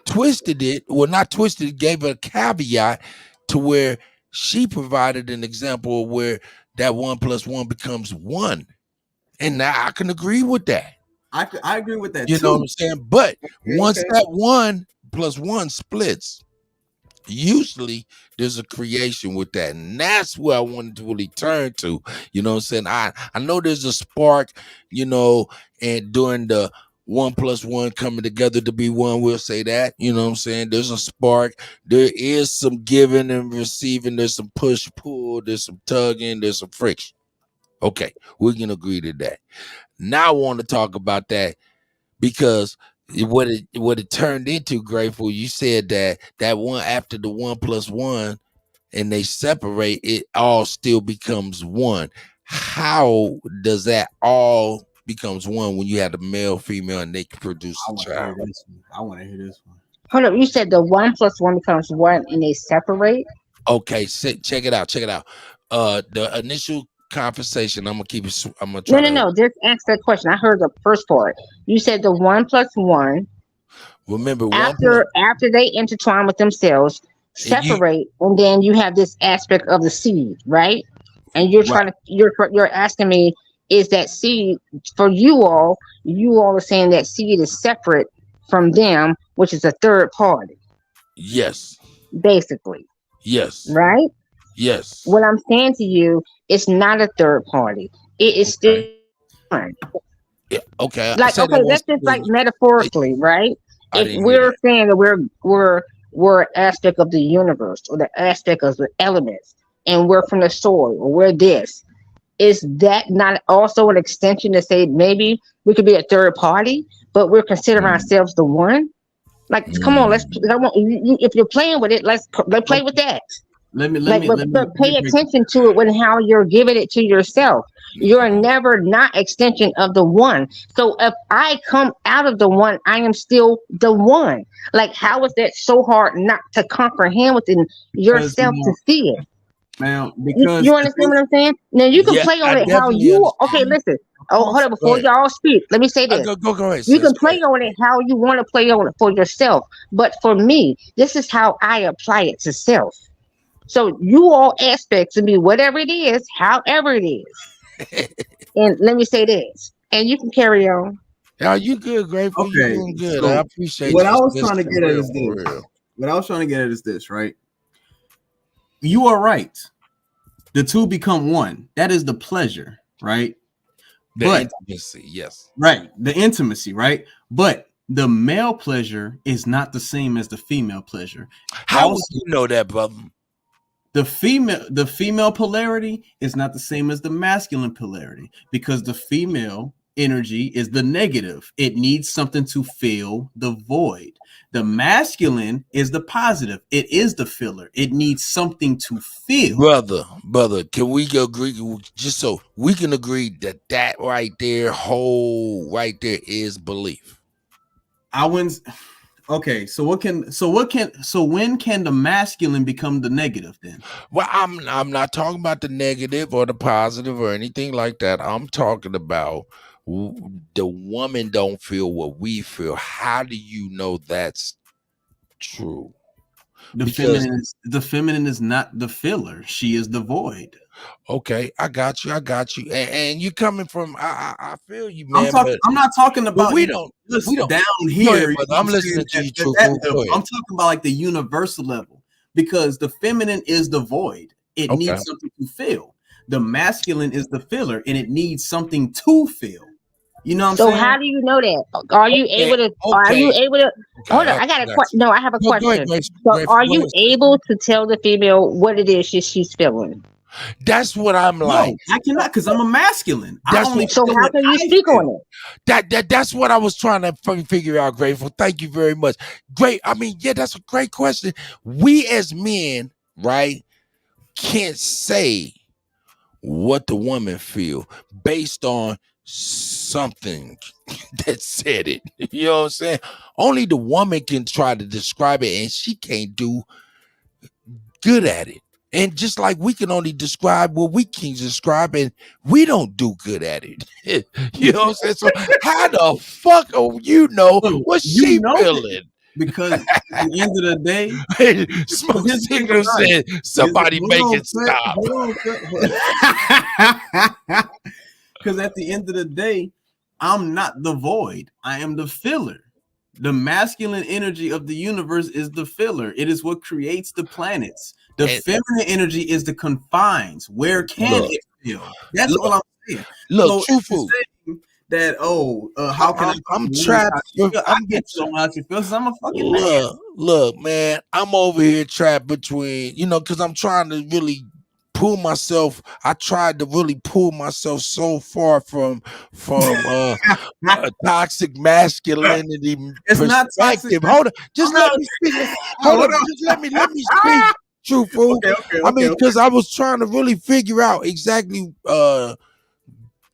twisted it. Well, not twisted. Gave a caveat to where she provided an example of where that 1 + 1 becomes 1, and now I can agree with that. I agree with that You know what too. I'm saying? But once Okay. that 1 + 1 splits, usually there's a creation with that, and that's where I wanted to really turn to. You know what I'm saying? I know there's a spark, and during the 1 + 1 coming together to be one. We'll say that. You know what I'm saying? There's a spark. There is some giving and receiving. There's some push pull. There's some tugging. There's some friction. Okay, we can agree to that. Now I want to talk about that because what it turned into, Grateful. You said that one after the 1 + 1 and they separate, it all still becomes one. How does that all becomes one when you have the male, female, and they can produce a child? I want to hear this one. Hold up, you said the 1 + 1 becomes 1 and they separate? Okay, check it out. Check it out. The initial conversation, I'm gonna keep it. I'm gonna No, try no, to no. Just answer that question. I heard the first part. You said the 1 + 1 remember 1 + after they intertwine with themselves, you separate, and then you have this aspect of the seed, right? And you're right. trying to you're asking me, is that seed for you all? You all are saying that seed is separate from them, which is a third party, Yes. basically, Yes. right? Yes. What I'm saying to you, it's not a third party. It is still Okay. one. Yeah, okay. Like, Say that okay, once let's just like again. metaphorically, right? I If didn't hear we're that. saying that we're an aspect of the universe or the aspect of the elements, and we're from the soil or we're this, is that not also an extension to say maybe we could be a third party, but we're considering ourselves the one? Like, come on, let's. I want, if you're playing with it, let's play with that. Let me Like, but pay break it. attention to it when how you're giving it to yourself. You're never not extension of the one. So if I come out of the one, I am still the one. Like, how is that so hard not to comprehend within Because yourself to see it? because You understand what I'm saying? Now you can Yeah, play I on it how definitely you. Okay, understand. listen. Oh, hold on. Go Before ahead. y'all speak, let me say this. Go ahead, You sis. can Go play ahead. on it how you want to play on it for yourself. But for me, this is how I apply it to self. So you all aspects of me, whatever it is, however it is. And let me say this, and you can carry on. Are you good, Grateful? You Okay, doing good. I so appreciate what I you, was sis, trying to for get at real, is for this. real. What I was trying to get at is this, right? You are right. The two become one. That is the pleasure, right? The intimacy, yes. Right, the intimacy, right? But the male pleasure is not the same as the female pleasure. How would you know that, brother? The female polarity is not the same as the masculine polarity because the female energy is the negative. It needs something to fill the void. The masculine is the positive. It is the filler. It needs something to fill. Brother, can we agree, just so we can agree that right there, whole right there is belief? I wouldn't. Okay, so when can the masculine become the negative then? Well, I'm not talking about the negative or the positive or anything like that. I'm talking about the woman don't feel what we feel. How do you know that's true? The feminine is not the filler. She is the void. Okay, I got you. And you coming from I feel you, man. I'm not talking about we don't down Go here. ahead, brother. I'm listening to you, truthful. Go ahead. I'm talking about like the universal level because the feminine is the void. It needs something to fill. The masculine is the filler, and it needs something to fill. You know what I'm So saying? how do you know that? Are you able to? Are you able to? Hold on, I got a question. No, I have a question. Go ahead, Grace. So Grace, are go you ahead. able to tell the female what it is she's feeling? That's what I'm like. No, I cannot because I'm a masculine. That's So how can you speak on it? That's what I was trying to figure out, Grateful. Thank you very much. Great. I mean, yeah, that's a great question. We as men, right, can't say what the woman feel based on something that said it. You know what I'm saying? Only the woman can try to describe it, and she can't do good at it. And just like we can only describe what we can describe, and we don't do good at it. You know what I'm saying? So how the fuck you know what she feeling? Because at the end of the day, Smoke Signal said somebody make it stop. Because at the end of the day, I'm not the void. I am the filler. The masculine energy of the universe is the filler. It is what creates the planets. The feminine energy is the confines. Where can it fill? That's all I'm saying. Look, so truthful. that how can I'm trapped. I'm getting to how you feel. I'm a fucking man. Look, man, I'm over here trapped between, because I'm trying to really pull myself. I tried to really pull myself so far from toxic masculinity it's perspective. not toxic. Hold on, just let me speak. Hold on, just let me speak. Truthful. I mean, because I was trying to really figure out exactly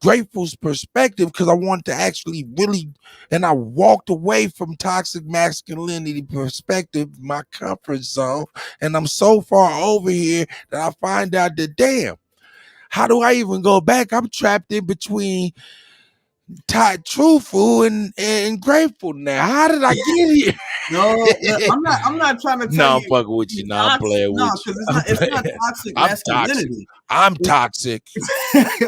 Grateful's perspective, because I wanted to actually really, and I walked away from toxic masculinity perspective, my comfort zone, and I'm so far over here that I find out that, damn, how do I even go back? I'm trapped in between truthful and grateful now. How did I get here? No, I'm not trying to tell I'm you. fucking with you. No, I'm playing with you. Because it's not toxic masculinity. I'm toxic.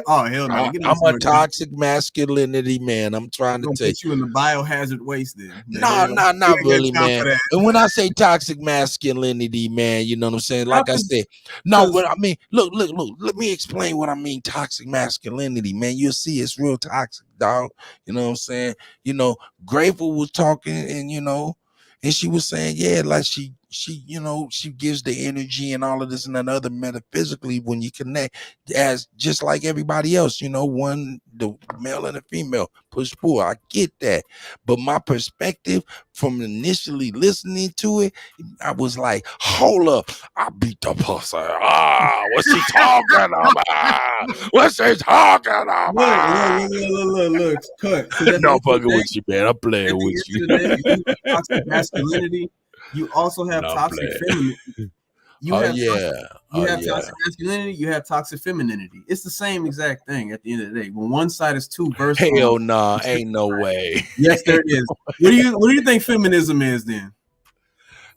Oh hell no! I'm a toxic masculinity man. I'm trying to put you in the biohazard waste. Then not really, man. And when I say toxic masculinity, man, you know what I'm saying. Like I said, what I mean, look. Let me explain what I mean. Toxic masculinity, man. You'll see it's real toxic, dog. You know what I'm saying. Grateful was talking, and she was saying, yeah, like she gives the energy and all of this and that other metaphysically when you connect as just like everybody else, the male and the female push pull. I get that. But my perspective from initially listening to it, I was like, hold up, I beat the pussy. What's she talking about? What's she talking about? Look, cut. No, fucking with you, man. I'm playing with you. Toxic masculinity. You also have toxic femininity. You have toxic masculinity. You have toxic femininity. It's the same exact thing at the end of the day. When one side is too versatile, hell nah, ain't no way. Yes, there is. What do you think feminism is then?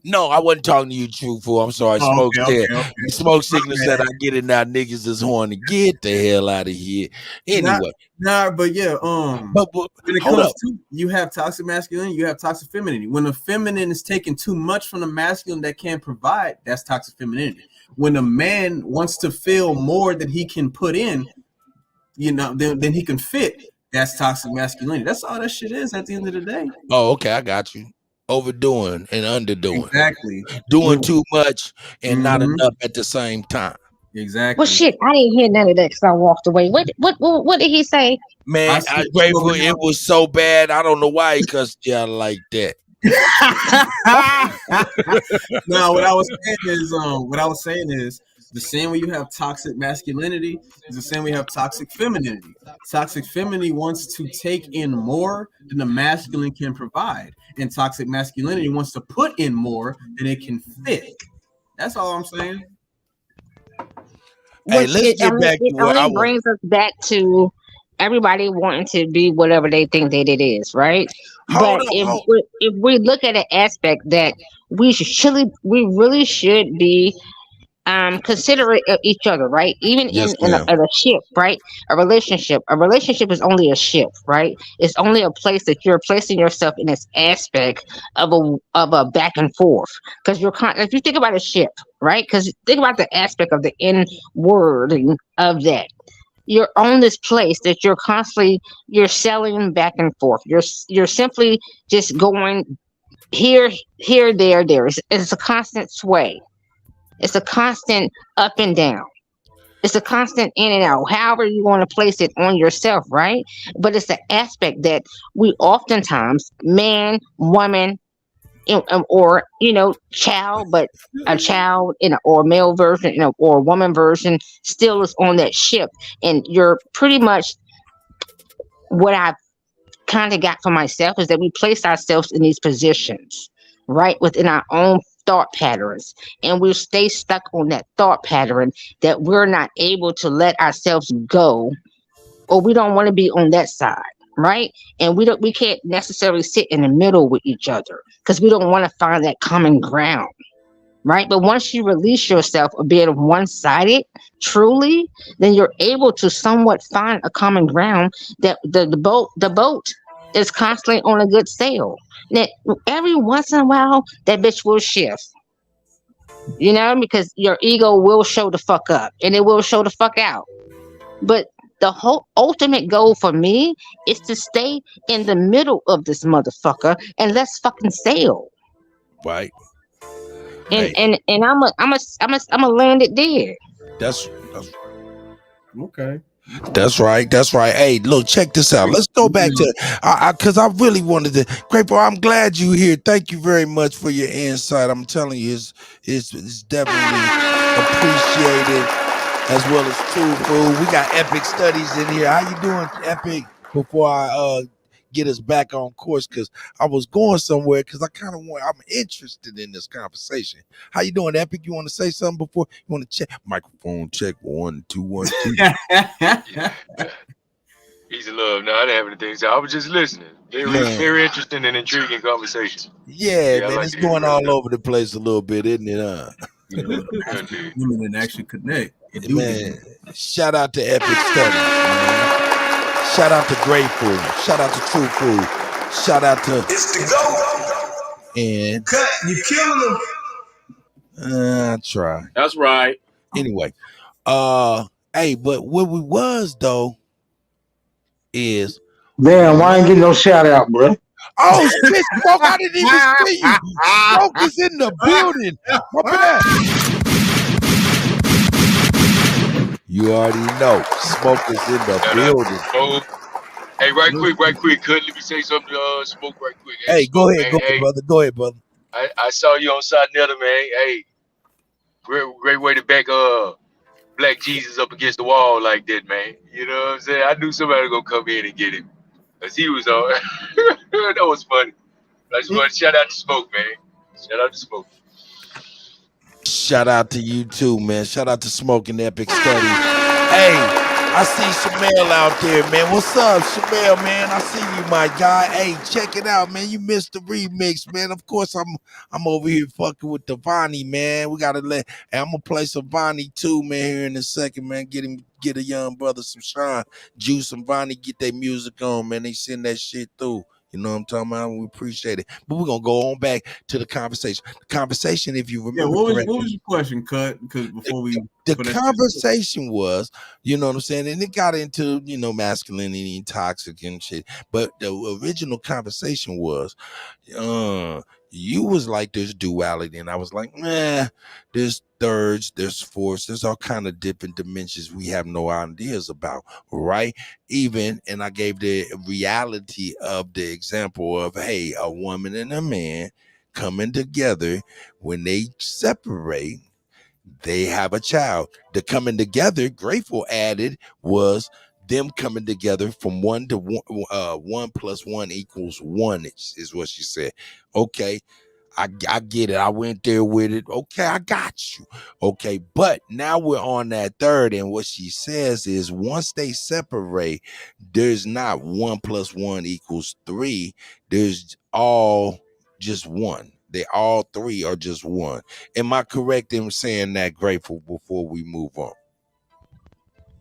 No, I wasn't talking to you, truthful. I'm sorry. Smoke signal said I get it now. Niggas is horny. Get the hell out of here. Anyway. But yeah. But when it comes to, you have toxic masculinity, you have toxic femininity. When the feminine is taking too much from the masculine that can provide, that's toxic femininity. When a man wants to feel more than he can put in, then he can fit, that's toxic masculinity. That's all that shit is at the end of the day. Oh, okay, I got you. Overdoing and underdoing. Exactly. Doing too much and not enough at the same time. Exactly. Well, shit, I didn't hear none of that because I walked away. What did he say? Man, I'm grateful. It was so bad. I don't know why he cussed you out like that. No, what I was saying is the same way you have toxic masculinity is the same way you have toxic femininity. Toxic femininity wants to take in more than the masculine can provide, and toxic masculinity wants to put in more than it can fit. That's all I'm saying. Hey, let's get back to what I brings us back to everybody wanting to be whatever they think that it is, right? But if we look at an aspect that we really should be considerate of each other, right? Even in a ship, right? A relationship is only a ship, right? It's only a place that you're placing yourself in this aspect of a back and forth. Because if you think about a ship, right? Because think about the aspect of the inwarding of that. You're on this place that you're selling back and forth. You're simply just going here, there. It's a constant sway. It's a constant up and down. It's a constant in and out. However you want to place it on yourself, right? But it's the aspect that we oftentimes, man, woman, or child, but a child or a male version, or a woman version, still is on that ship, and you're pretty much what I've kind of got for myself is that we place ourselves in these positions, right, within our own thought patterns, and we stay stuck on that thought pattern that we're not able to let ourselves go, or we don't want to be on that side, right? And we can't necessarily sit in the middle with each other because we don't want to find that common ground, right? But once you release yourself of being one-sided truly, then you're able to somewhat find a common ground that the boat is constantly on a good sail. Now, every once in a while, that bitch will shift, because your ego will show the fuck up and it will show the fuck out. But The whole ultimate goal for me is to stay in the middle of this motherfucker and let's fucking sail. Right. And Hey, and I'm a land it there. that's Okay. That's right. That's right. Hey, look, check this out. Let's go back to because I really wanted to. Grateful. I'm glad you here. Thank you very much for your insight. I'm telling you, it's definitely appreciated as well as true food. We got Epic Studies in here. How you doing, Epic? Before I get us back on course, because I was going somewhere because I'm interested in this conversation. How you doing, Epic? You want to say something before you want to check microphone check 1 2 1 2? Easy love. No, I didn't have anything. So I was just listening. Very interesting and intriguing conversation. Yeah, I man, like it's to hear going about all over the place a little bit, isn't it? Yeah, well, the masculine women that actually connect. It do Man, shout out to Epic Studies, man. Shout out to Grateful. Shout out to True Food. Shout out to It's the go. and Cut, you killing them. I try. That's right. Anyway, hey, but what we was though is Damn, why ain't getting no shout out, bro? oh shit, Smoke! I didn't even see you. Smoke is in the building. What that? You already know. Smoke is in the building. Hey, right quick. Cut. Let me say something to Smoke right quick. Hey, Smoke, go ahead, brother. Go ahead, brother. I saw you on Side Nether, man. Hey, great way to back Black Jesus up against the wall like that, man. You know what I'm saying? I knew somebody was gonna come in and get him. Cause he was on. That was funny. I just want to shout out to Smoke, man. Shout out to Smoke. Shout out to you too, man. Shout out to Smoking Epic Studies. Hey, I see Shamel out there, man. What's up, Shamel, man? I see you, my guy. Hey, check it out, man. You missed the remix, man. Of course, I'm over here fucking with the Vonnie, man. We gotta hey, I'm gonna play some Vonnie too, man, here in a second, man. Get a young brother some shine. Juice and Vonnie, get their music on, man. They send that shit through. You know what I'm talking about? We appreciate it. But we're gonna go on back to the conversation. The conversation, if you remember, what was your question, Cut? Because before the conversation was, you know what I'm saying, and it got into, you know, masculinity and toxic and shit. But the original conversation was, you was like there's duality, and I was like, there's thirds, there's fourths, there's all kind of different dimensions we have no ideas about, right? Even, and I gave the reality of the example of, hey, a woman and a man coming together. When they separate, they have a child. The coming together, Grateful added, was them coming together from 1 to 1, 1 plus 1 equals 1 is what she said. Okay, I get it. I went there with it. Okay, I got you. Okay, but now we're on that third, and what she says is once they separate, there's not 1 plus 1 equals 3. There's all just 1. They all 3 are just 1. Am I correct in saying that, Grateful, before we move on?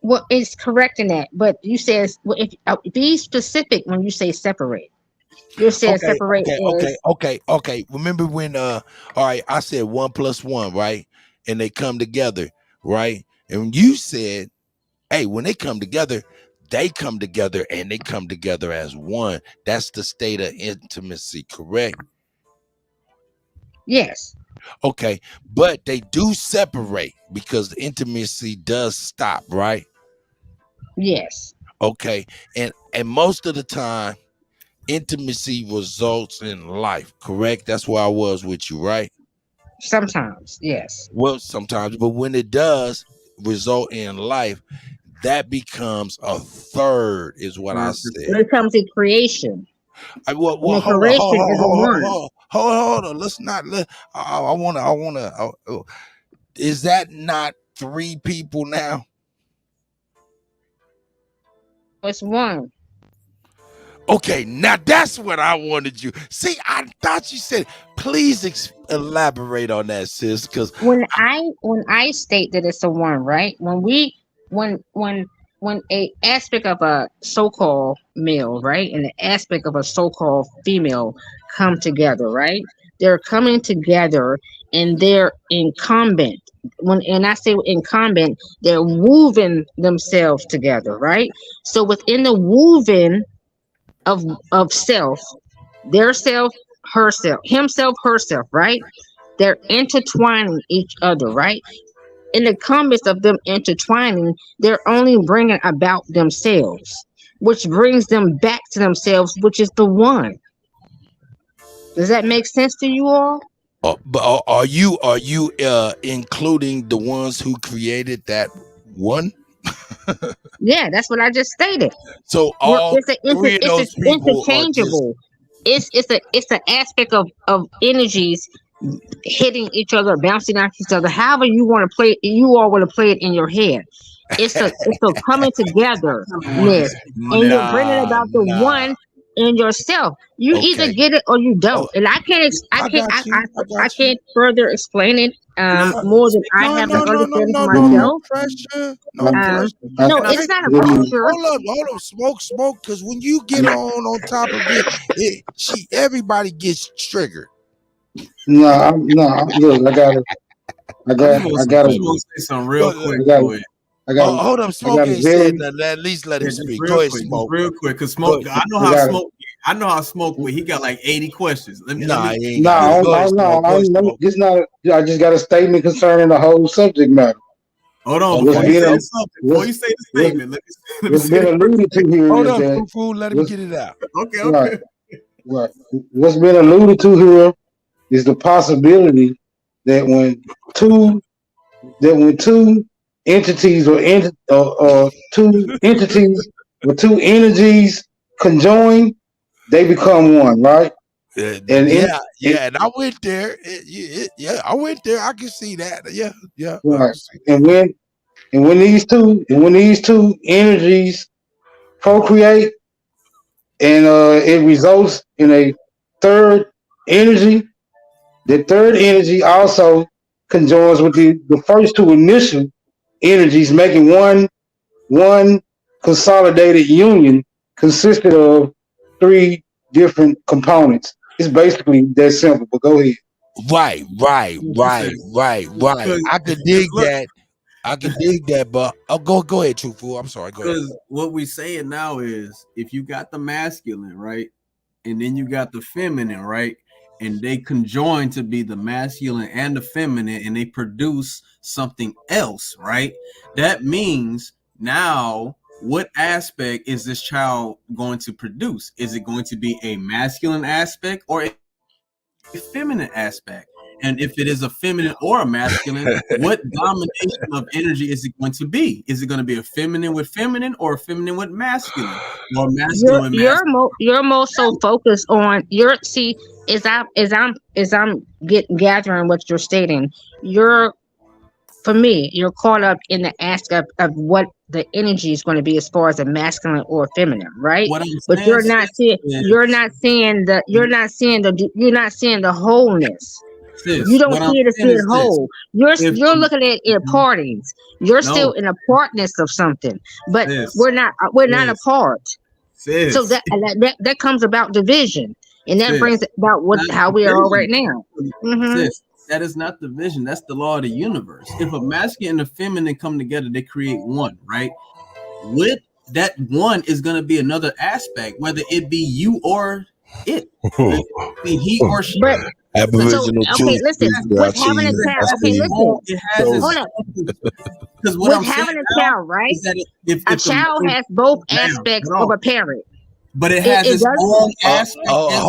Well, it's correct in that, but you said if be specific when you say separate. You're saying separate is Okay. Remember when all right, I said 1 plus 1, right? And they come together, right? And you said, hey, when they come together and they come together as one. That's the state of intimacy, correct? Yes. Okay, but they do separate because the intimacy does stop, right? Yes. Okay, and most of the time intimacy results in life, correct? That's where I was with you, right? Sometimes, yes. Well, sometimes, but when it does result in life, that becomes a third, is what I said. When it comes to creation. Well, hold on. Let's not let. I wanna. Is that not 3 people now? It's 1. Okay, now that's what I wanted you. See, I thought you said. Please elaborate on that, sis. Because when I state that it's a 1, right? When a aspect of a so-called male, right, and the aspect of a so-called female come together, right? They're coming together and they're incumbent and I say in comment, they're woven themselves together, right? So within the woven of self, their self, herself, himself, herself, right? They're intertwining each other, right? In the comments of them intertwining, they're only bringing about themselves, which brings them back to themselves, which is the one. Does that make sense to you all? But are you including the ones who created that one? Yeah, that's what I just stated. So all three of It's those people are just interchangeable. It's an aspect of energies hitting each other, bouncing off each other. However you want to play, you all want to play it in your head. It's a coming togetherness, and you're bringing about the one in yourself. You either Okay. get it or you don't. And I can't I got you. I can't further explain it more than I have an understanding for myself. Pressure. No, it's not a pressure. Hold up, smoke, because when you get on top of it, everybody gets triggered. No, look, I gotta say something real quick. Hold up, Smoke ain't said nothing. At least let him speak. Go ahead, Smoke. Real quick, because Smoke, I know how Smoke with. He got like 80 questions. It's not. I just got a statement concerning the whole subject matter. Hold on, before you say the statement, let me what's been alluded to here. Hold up, fool. Let him get it out. Okay. Right. What's been alluded to here is the possibility that when two entities or two entities with two energies conjoin, they become one, right? And I went there. I went there. I can see that. Yeah. Right. And when these two energies procreate, and it results in a third energy. The third energy also conjoins with the first two initial energies, making one consolidated union consisted of three different components. It's basically that simple, but go ahead. Right. I can dig that. But go ahead, Truthful. I'm sorry. Go ahead. Because what we saying now is, if you got the masculine, right, and then you got the feminine, right, and they conjoin to be the masculine and the feminine, and they produce something else, right? That means now, what aspect is this child going to produce? Is it going to be a masculine aspect or a feminine aspect? And if it is a feminine or a masculine, what domination of energy is it going to be? Is it going to be a feminine with feminine or a feminine with masculine? Or masculine with masculine? You're more so focused on as I'm gathering what you're stating, you're caught up in the aspect of what the energy is going to be as far as a masculine or feminine, right? But you're not seeing the wholeness. Sis, you don't see it as being whole. You're looking at it partings. You're still in a partness of something, but we're not apart. So that comes about division, and that brings about how we are right now. Sis, that is not division. That's the law of the universe. If a masculine and a feminine come together, they create one, right? With that one is going to be another aspect, whether it be you or it, be he or she. Aboriginal listen. With having a child, hold up. With having a child, right? A child has both aspects of a parent. But it has its own aspect as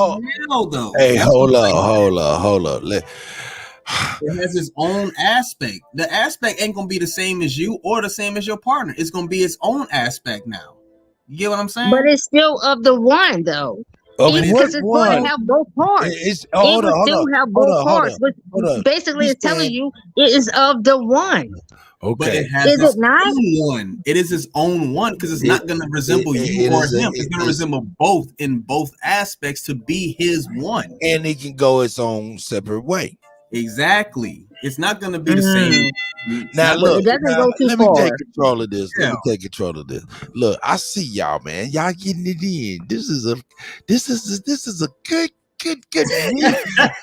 well, though. Hey, hold up. It has its own aspect. The aspect ain't gonna be the same as you or the same as your partner. It's gonna be its own aspect now. You get what I'm saying? But it's still of the one, though. Because it's going to have both parts. Hold on. Which basically is telling you it is of the one. Okay. But it has its own one. It is its own one because it's not going to resemble you or him. It's going to resemble both in both aspects to be his one. And it can go its own separate way. Exactly. It's not going to be the same. Now look, let me take control of this. Look, I see y'all, man. Y'all getting it in. This is a good good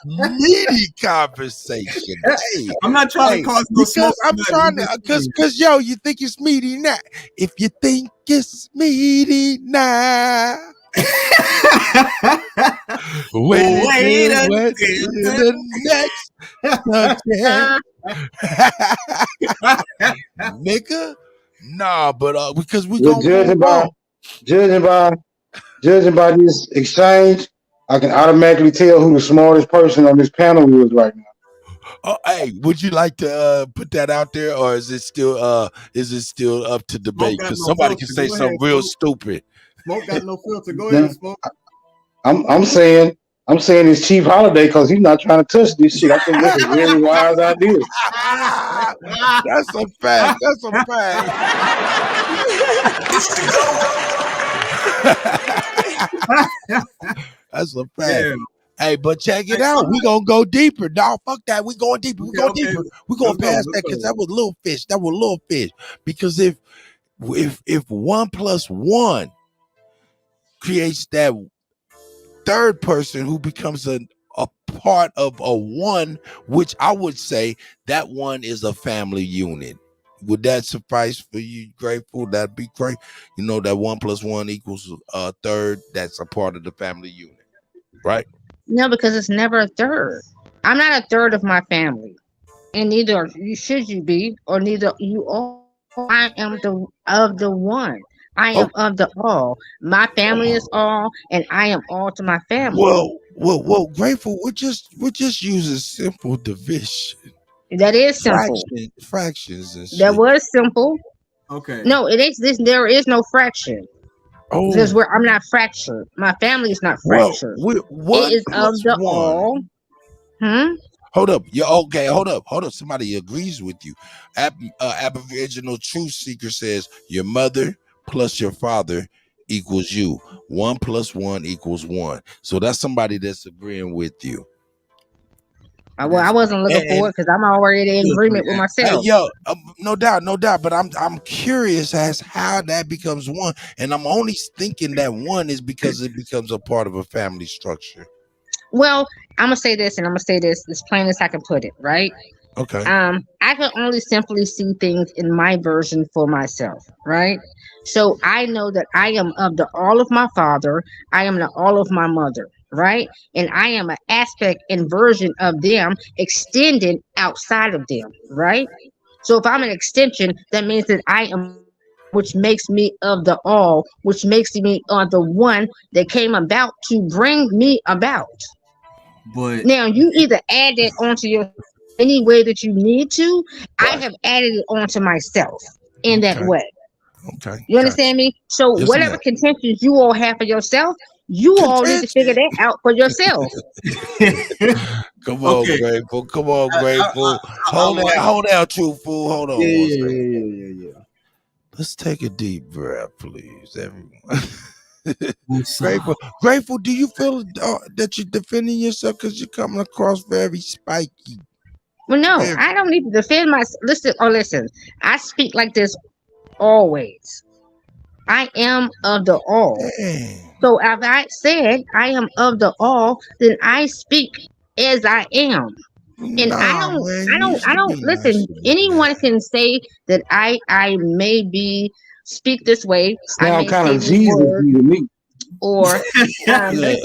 meaty conversation. Hey, I'm not trying to cause no smoke. because I'm trying to because yo, you think it's meaty now. If you think it's meaty now. Wait until to the next subject. Nigga. Nah, but because we Well, gonna move on. judging by this exchange, I can automatically tell who the smartest person on this panel is right now. Oh, hey, would you like to put that out there, or is it still up to debate? got Because no somebody can filter. say Go something ahead, real Smoke. stupid. Smoke got no filter. Go Now, ahead, Smoke. I'm saying it's Chief Holiday because he's not trying to touch this shit. I think that's a very wise idea. That's a fact. That's a fact. It's the That's a fact. Yeah. Hey, but check it Hey, out. We gonna go deeper, dog. Fuck that. We going deeper. We Okay, going okay. deeper. We going Let's go, past let's that because go. that was little fish. That was little fish. Because if 1 + 1 creates that third person who becomes a part of a one, which I would say that one is a family unit. Would that suffice for you, Grateful? That'd be great. You know that 1 + 1 equals a third. That's a part of the family unit, right? No, because it's never a third. I'm not a third of my family, and neither should you be, or neither you are. I am of the one. I Oh, am of the all. My family is all, and I am all to my family. well, Grateful. We're just using simple division, That is simple. fractions and That shit. was simple. Okay. No, it is this. There is no fraction. Because Oh, I'm not fractured. My family is not well, fractured. we're It 1 is of + the 1. all. Hmm. Hold up. Yeah, okay, hold up. Somebody agrees with you. Aboriginal Truth Seeker says your mother plus your father equals you. 1 + 1 = 1. So that's somebody that's agreeing with you. Well, I wasn't looking for And it because I'm already in agreement with hey, myself. yo, no doubt. But I'm curious as how that becomes one, and I'm only thinking that one is because it becomes a part of a family structure. Well, I'm gonna say this, and I'm gonna say this as plain as I can put it. Right. Okay. I can only simply see things in my version for myself, right? So I know that I am of the all of my father, I am the all of my mother, right? And I am an aspect and version of them extended outside of them, right? So if I'm an extension, that means that I am which makes me of the all, which makes me the one that came about to bring me about. But Now you either add that onto your any way that you need to. I Right. have added it onto myself in that Okay. way. Okay. You Gotcha. understand me? So Yes, whatever ma'am. contentions you all have for yourself, you all need to figure Contention. that out for yourself. Come on, okay. Grateful. Come on, I, Grateful. Hold like that. Hold that, Truthful. Hold yeah, on one yeah, second. yeah. Let's take a deep breath, please, everyone. Woosah. Grateful. Do you feel that you're defending yourself because you're coming across very spiky? Well, no, Very, I don't need to defend myself. Listen. I speak like this always. I am of the all. man. So if I said I am of the all, then I speak as I am. And Nah, man. You used I to don't be listen. nicer than Anyone that. can say that I may be speak this way. I Sound may kind say of these Jesus words, to me. or um, Yeah.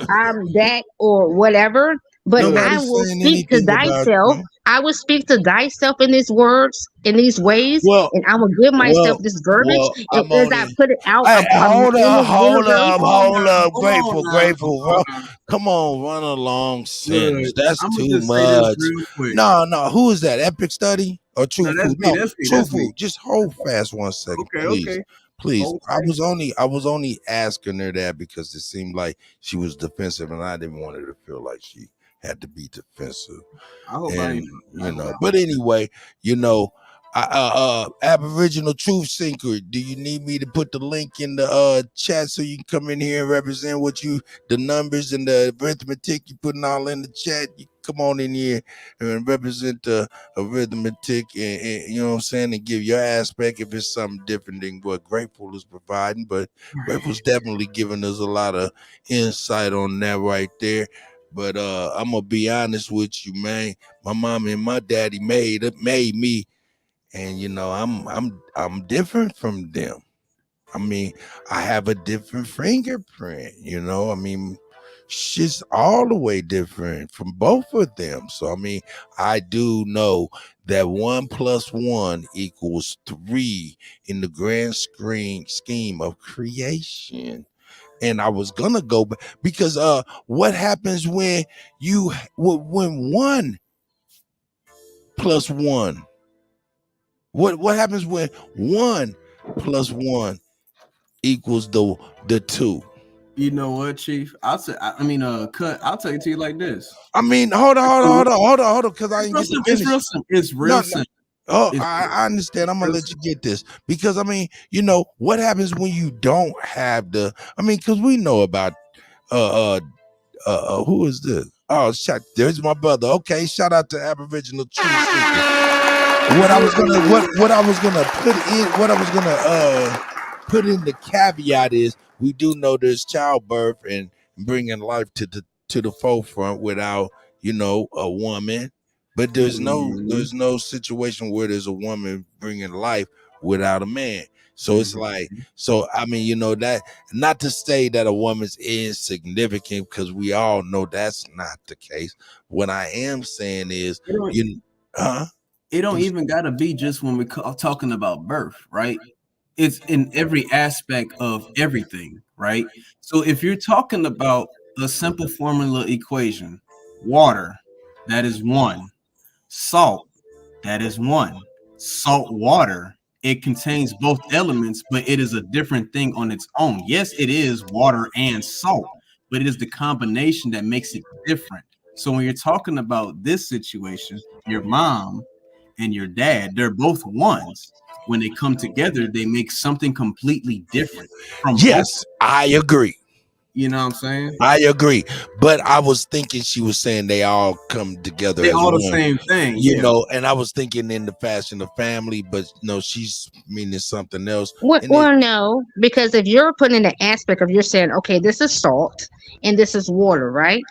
I'm that or whatever. But Look, I Nobody's will saying speak to anything about thyself. you. I will speak to thyself in these words, in these ways, Well, and I will give myself well, this verbiage. And I'm as I only. put it out Hey, in this universe, hold on Grateful, now, grateful. hold on. Come on, run along sentence. Look, That's I'm gonna too just say this much. real quick. No. Who is that? Epic Study or No, Truthful? that's me. No, That's me. That's Truthful. me. Just hold fast 1 second, Okay, please. okay. Please. Hold I tight. was only asking her that because it seemed like she was defensive, and I didn't want her to feel like she had to be defensive. I hope I And ain't. I hope I but anyway, you know, Aboriginal Truth Seeker, do you need me to put the link in the chat so you can come in here and represent the numbers and the arithmetic you putting all in the chat? You come on in here and represent the arithmetic and you know what I'm saying, and give your aspect if it's something different than what Grateful is providing. But Grateful's definitely giving us a lot of insight on that right there. But I'm gonna be honest with you, man. My mom and my daddy made me. And you know, I'm different from them. I mean, I have a different fingerprint, you know. I mean, she's all the way different from both of them. So I mean, I do know that 1 + 1 = 3 in the grand scheme of creation. And I was gonna go back because what happens when when 1 + 1? What happens when 1 + 1 = the 2? You know what, Chief? Cut. I'll tell it to you like this. I mean, hold on, because I didn't get to finish. It's real simple. Oh, I understand. I'm gonna let you get this because I mean, you know, what happens when you don't have because we know about who is this? Oh, there's my brother. Okay, shout out to Aboriginal Truth Seekers. What I was gonna put in the caveat is we do know there's childbirth and bringing life to the forefront without a woman, but there's no situation where there's a woman bringing life without a man. So it's like, so I mean, that, not to say that a woman's insignificant, because we all know that's not the case. What I am saying is, it don't even gotta be just when we're talking about birth, right? It's in every aspect of everything, right? So if you're talking about a simple formula equation, water, that is 1. Salt, that is 1. Salt water, it contains both elements, but it is a different thing on its own. Yes, it is water and salt, but it is the combination that makes it different. So when you're talking about this situation, your mom and your dad, they're both 1s. When they come together, they make something completely different from both. I agree. You know what I'm saying? I agree. But I was thinking she was saying they all come together. They as all the one, same thing. You know, and I was thinking in the fashion of family, but no, she's meaning something else. Well, no, because if you're putting in the aspect of, you're saying, okay, this is salt and this is water, right?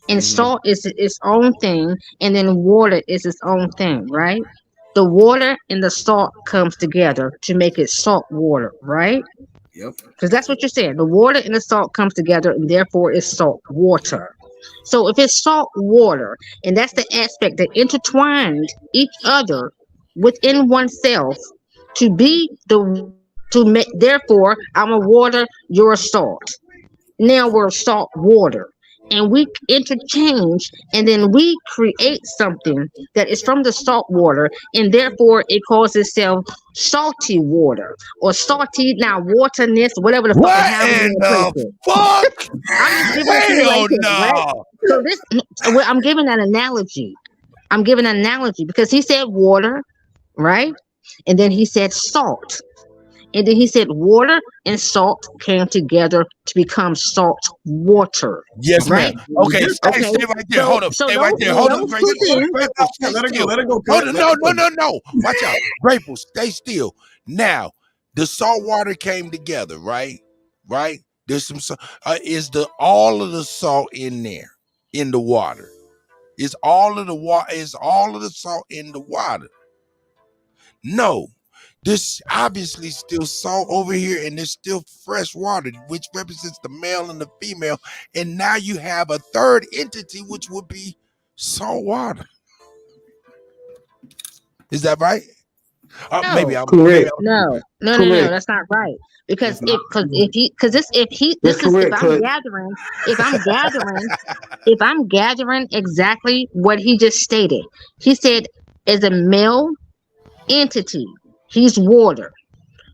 And salt is its own thing, and then water is its own thing, right? The water and the salt comes together to make it salt water, right? Yep. Because that's what you're saying. The water and the salt comes together, and therefore it's salt water. So if it's salt water, and that's the aspect that intertwined each other within oneself to be to make. Therefore, I'm a water, you're a salt. Now we're salt water, and we interchange, and then we create something that is from the salt water, and therefore it calls itself salty water or salty now waterness, whatever the fuck, however you want to place it. Fuck? I'm just giving it to you like this, right? So this, well, I'm giving an analogy. I'm giving an analogy because he said water, right? And then he said salt. And then he said water and salt came together to become salt water. Yes, right? ma'am. Okay, stay right there. Hold up. Stay right there. Hold up. Let it go. Hold on. No. Watch out. Grateful. Stay still. Now, the salt water came together, right? Right? There's some is all of the salt in there in the water? Is all of the salt in the water? No. There's obviously still salt over here, and there's still fresh water, which represents the male and the female. And now you have a third entity, which would be salt water. Is that right? No. Maybe I'm correct. No, that's not right. Because if I'm gathering exactly what he just stated. He said, as a male entity, he's water.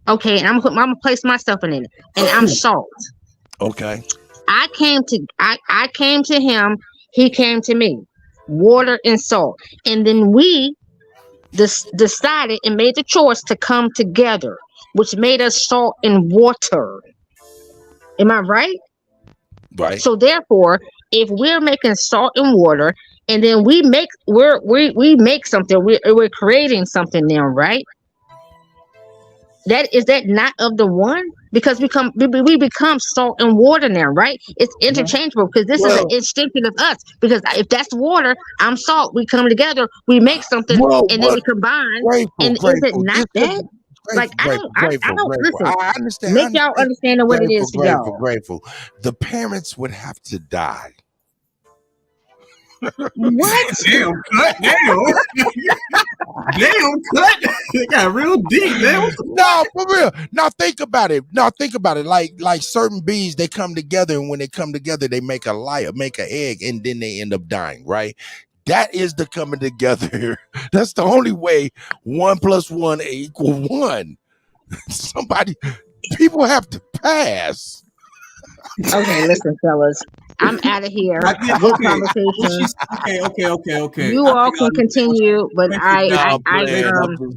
Okay, and I'm gonna place myself in it, and I'm salt. Okay. I came to him, he came to me. Water and salt. And then we decided and made the choice to come together, which made us salt and water. Am I right? Right. So therefore, if we're making salt and water, and then we make something, we're creating something now, right? That is that not of the one? Because we become salt and water now, right? It's interchangeable because this is an Well, extension of us. Because if that's water, I'm salt. We come together, we make something, well, and then but we combine. grateful, And is it grateful. not This is that? Like I don't grateful. listen. I understand. Make y'all understand what it is to y'all. Grateful. The parents would have to die. What? Damn, cut. Damn, cut. It got real deep, man. No, for real. Now think about it. Like certain bees, they come together, and when they come together, they make make an egg, and then they end up dying, right? That is the coming together. That's the only way 1 + 1 = 1. People have to pass. Okay, listen, fellas. I'm out of here. Good conversation. Okay. You all can continue, but I'm about to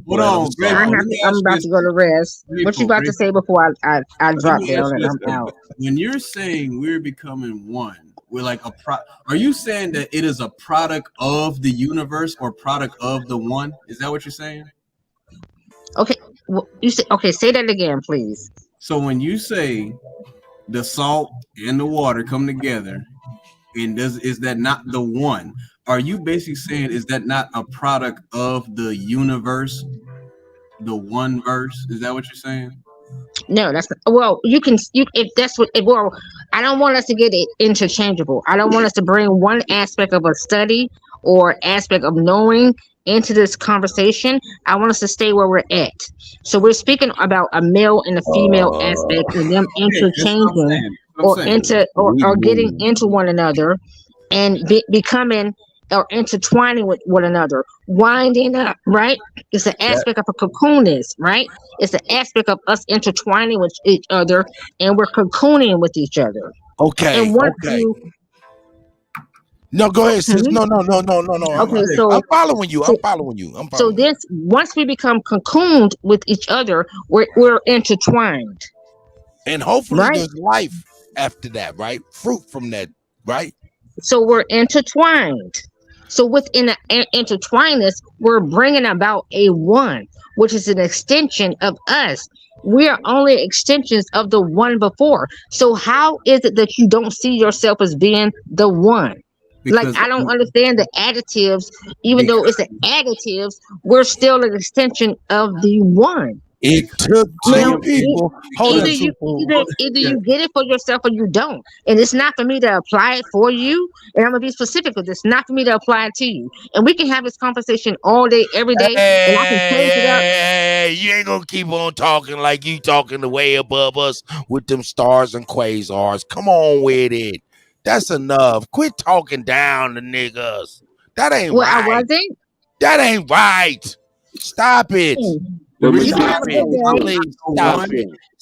go to rest. What you about to say before I drop down and I'm out? When you're saying we're becoming one, we're like are you saying that it is a product of the universe or product of the one? Is that what you're saying? Okay, say that again, please. So when you say the salt and the water come together, and is that not the one? Are you basically saying is that not a product of the universe, the one verse? Is that what you're saying? No, that's well. You if that's what. Well, I don't want us to get it interchangeable. I don't want us to bring one aspect of a study or aspect of knowing into this conversation. I want us to stay where we're at. So we're speaking about a male and a female aspect, and them interchanging or getting into one another, and becoming or intertwining with one another, winding up, right? It's an aspect of a cocoon right? It's an aspect of us intertwining with each other, and we're cocooning with each other. Okay. And once no, go ahead, sis. No. Okay, I'm following you. So this, once we become cocooned with each other, we're intertwined. And hopefully right? there's life after that, right? Fruit from that, right? So we're intertwined. So within the intertwinedness, we're bringing about a one, which is an extension of us. We are only extensions of the one before. So how is it that you don't see yourself as being the one? Like, I don't understand the additives. Even though it's an additives, we're still an extension of the one. It took two people. Either you get it for yourself or you don't. And it's not for me to apply it for you. And I'm gonna be specific with this. Not for me to apply it to you. And we can have this conversation all day, every day. And I can change it up. Hey, you ain't gonna keep on talking like you talking the way above us with them stars and quasars. Come on with it. That's enough. Quit talking down to niggas. That ain't right. I wasn't. That ain't right. Stop it. Stop it.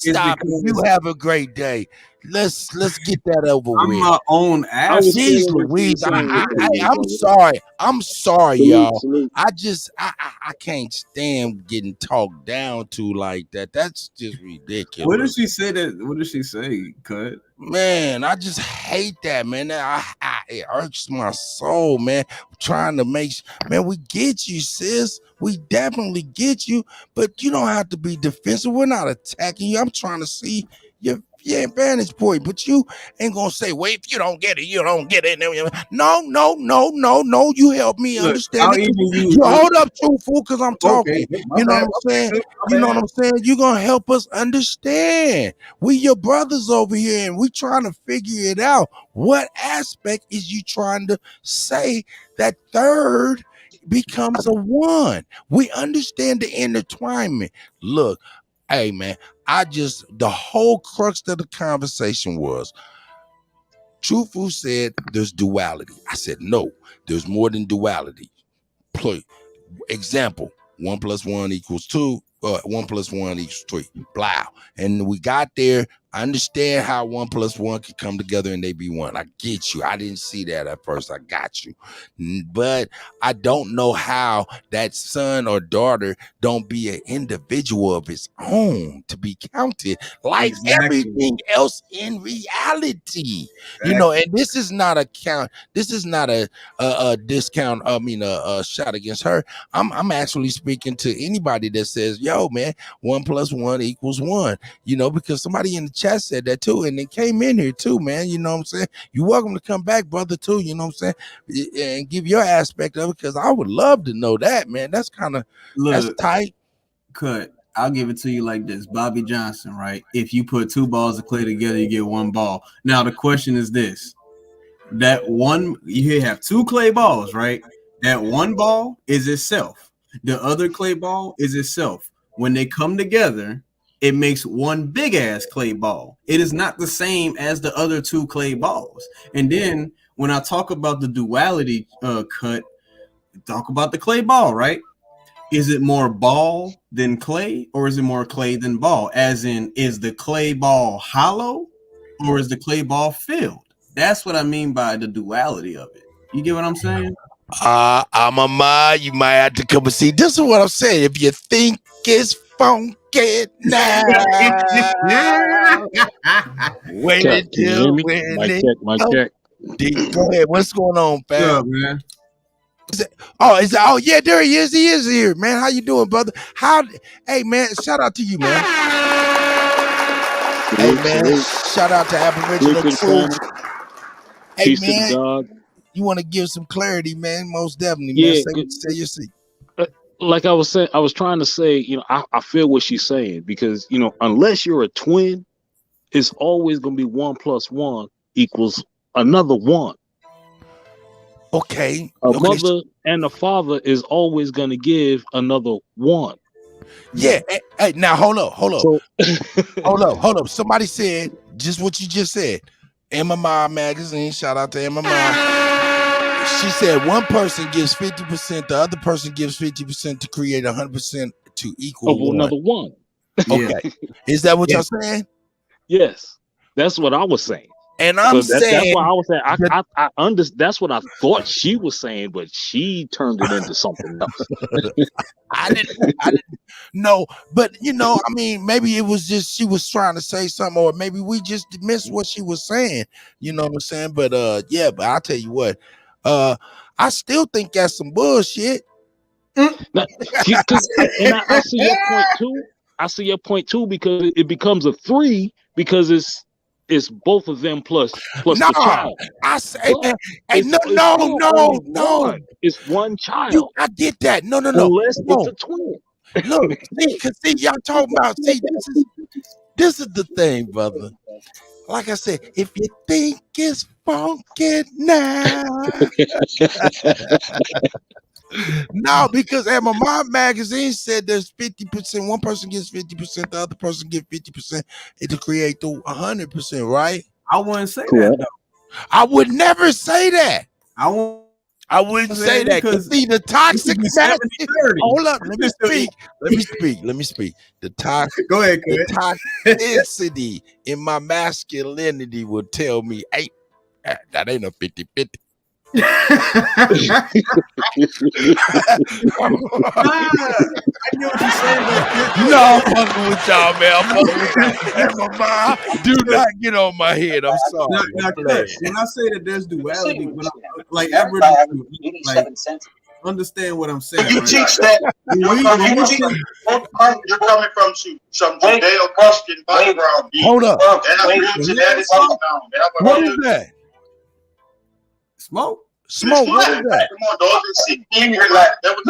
You have a great day. Let's get that over with. I'm my own ass. Jeez Louise. I'm sorry, y'all. I can't stand getting talked down to like that. That's just ridiculous. What did she say? What did she say, Cut? Man, I just hate that, man. It irks my soul, man. I'm trying to man, we get you, sis. We definitely get you, but you don't have to be defensive. We're not attacking you. I'm trying to see your vantage point, but you ain't gonna say, "Wait, if you don't get it, you don't get it." No. You help me understand it. You hold up, truthful, because I'm talking. You know what I'm saying? You know what I'm saying? You're gonna help us understand. We your brothers over here, and we trying to figure it out. What aspect is you trying to say that third becomes a one? We understand the intertwinement. Look, hey man, the whole crux of the conversation was Truthful said there's duality. I said no, there's more than duality. Example, 1 + 1 = 2, 1 + 1 = 3. Blah. And we got there I understand how 1 + 1 can come together and they be one. I get you. I didn't see that at first. I got you. But I don't know how that son or daughter don't be an individual of its own to be counted like everything else in reality. You know, and this is not a count. This is not a discount. I mean, a shot against her. I'm actually speaking to anybody that says, "Yo, man, 1 + 1 = 1." You know, because somebody in the chat said that too, and they came in here too, man. You know what I'm saying? You're welcome to come back, brother, too. You know what I'm saying? And give your aspect of it, because I would love to know that, man. That's kind of that's tight. Cut. I'll give it to you like this. Bobby Johnson, right? If you put 2 balls of clay together, you get 1 ball. Now the question is this: that one, you have 2 clay balls, right? That 1 ball is itself. The other clay ball is itself. When they come together, it makes 1 big ass clay ball. It is not the same as the other 2 clay balls. And then when I talk about the duality cut, talk about the clay ball, right? Is it more ball than clay, or is it more clay than ball? As in, is the clay ball hollow, or is the clay ball filled? That's what I mean by the duality of it. You get what I'm saying? I'm a ma. You might have to come and see. This is what I'm saying. If you think it's funky now, wait until when Mic check. Go ahead. What's going on, fam? Yeah, man. Oh, yeah, there he is. He is here, man. How you doing, brother? Hey, man, shout out to you, man. Hey, man, shout out to Aboriginal Truth. Hey, Peace man, to the God. you want to give some clarity, man? Most definitely, Yeah, man. Say your seat. Like I was saying, I was trying to say, you know, I feel what she's saying, because, you know, unless you're a twin, it's always going to be 1 + 1 = another 1. Okay. A mother and a father is always going to give another 1. Yeah. Hey, now hold up. hold up. Somebody said just what you just said. MMI magazine. Shout out to MMI. She said one person gives 50%, the other person gives 50% to create 100% to equal another 1. Okay. Is that what y'all saying? Yes, that's what I was saying. And I'm saying that's why I was saying I understand. That's what I thought she was saying, but she turned it into something else. I didn't know, but you know, I mean, maybe it was just she was trying to say something, or maybe we just missed what she was saying. You know what I'm saying? But yeah, but I'll tell you what, I still think that's some bullshit. Now, I see your point too. I see your point too, because it becomes a 3 because it's both of them plus the child. I say, no. It's 1 child. I get that. No. Unless it's a twin. Look, see, y'all talking about. See, this is the thing, brother. Like I said, if you think it's funky now. No, because my magazine said there's 50%. One person gets 50%, the other person gets 50% to create the 100%, right? I wouldn't say that though. I would never say that. I wouldn't say that. Because see, the toxic masculinity. Hold up, let me speak. The toxic. Go ahead. The toxicity in my masculinity would tell me, hey, that ain't a 50-50. I knew what you said. No, I'm fucking with y'all, man. I'm fucking with y'all. Do not get on my head. I'm sorry. When I say that there's duality, when like Aboriginal, like understand what I'm saying. You teach that you're coming from some Judeo-Christian background. Hold up. What is that? Smoke. What is that? Come on, dog. There was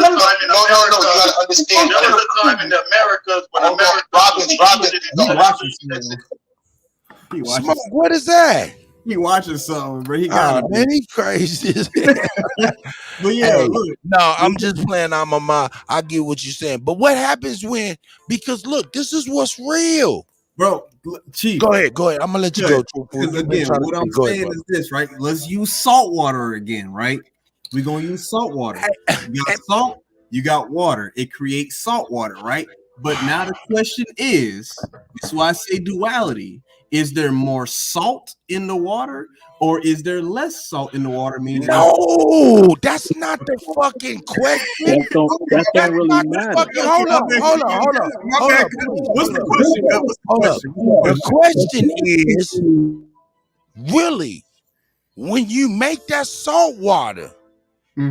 a time in the Americas when Smoke, what is that? He watching something, bro. He got man, he crazy. But yeah, hey, look. No, I'm just playing on my mind. I get what you're saying. But what happens because look, this is what's real. Bro, Chief. Go ahead. I'm gonna let you go. Again, what I'm saying is this, right? Let's use salt water again, right? We're gonna use salt water. You got salt, you got water. It creates salt water, right? But now the question is, this is why I say duality. is there more salt in the water or is there less salt in the water? Meaning no, that's not the fucking question. That don't That's really not the matter. fucking. Hold up, please. What's the question? What's the Hold up. question? The question is really when you make that salt water.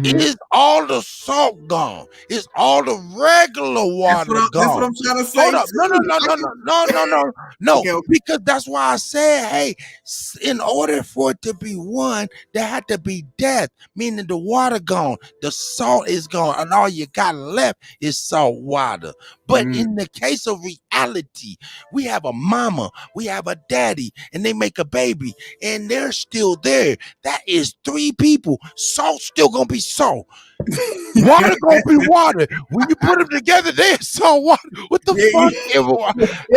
Is all the salt gone? Is all the regular water gone? That's what I'm trying to say. Hold up. No. Okay. Because that's why I said, hey, in order for it to be one, there had to be death, meaning the water gone, the salt is gone, and all you got left is salt water. But in the case of reality, we have a mama, we have a daddy, and they make a baby, and they're still there. That is 3 people. Salt's still gonna be salt. Water gonna be water. When you put them together, they're salt water. What the fuck?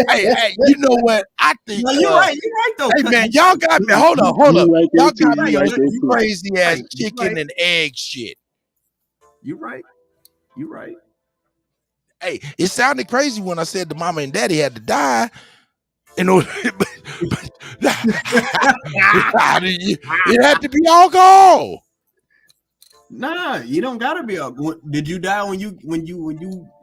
Hey, you know what? I think No, you're right though. Hey man, y'all got me. Hold up. Right Y'all there, got me on too. crazy ass chicken and egg shit. You're right. Hey, it sounded crazy when I said the mama and daddy had to die. In order, it had to be all gone. Nah, you don't gotta be up. Did you die when you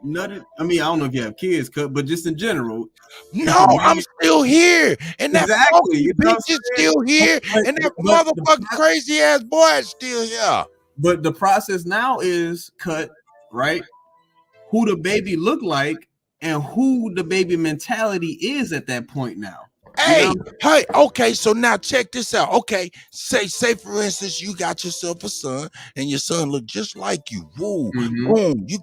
nutted? I mean, I don't know if you have kids, but just in general. No, I'm still here, and that exactly bitch is still here, and that motherfucking crazy ass boy is still here. But the process now is cut right. Who the baby look like and who the baby mentality is at that point now. Hey, okay, so now check this out. Okay, say for instance, you got yourself a son, and your son look just like you. Woo, boom, you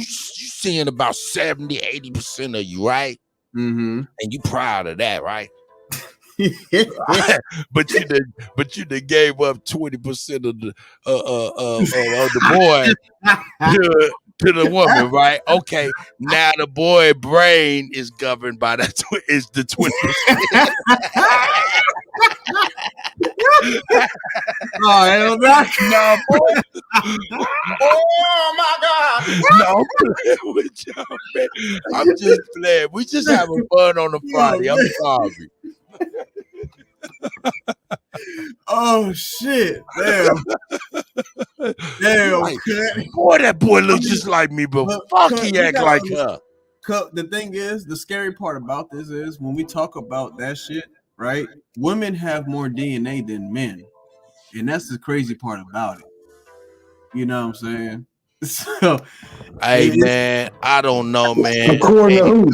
seeing about 70-80% of you, right? And you proud of that, right? but you done gave up 20% of the boy to the woman, right? Okay, now the boy brain is governed by that is the 20%. Oh hell no! Oh my God! No, I'm playing with y'all, man. I'm just playing. We just having fun on the Friday. I'm sorry. Oh shit! Damn! Like, boy, that boy looks just like me, but fuck, he act like her. The thing is, the scary part about this is when we talk about that shit, right? Women have more DNA than men, and that's the crazy part about it. You know what I'm saying? So, hey man, I don't know, man. According to who?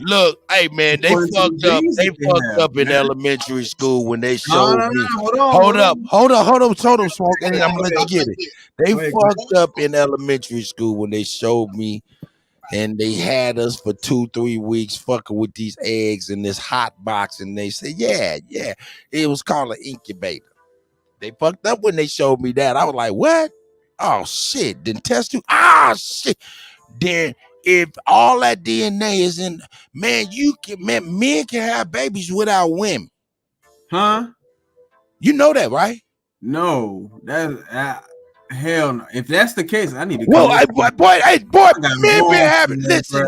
Look, hey man, they fucked up. They fucked up in elementary school when they showed me. Hold up, smoke, and I'm gonna let you get it. They fucked up in elementary school when they showed me, and they had us for 2-3 weeks fucking with these eggs in this hot box, and they said, yeah, it was called an incubator. They fucked up when they showed me that. I was like, what? Oh shit! Didn't test you? Ah shit! Then. If all that DNA is in, men can have babies without women. Huh? You know that, right? No, that hell no. If that's the case, I need to. Well, boy, men been having. Listen,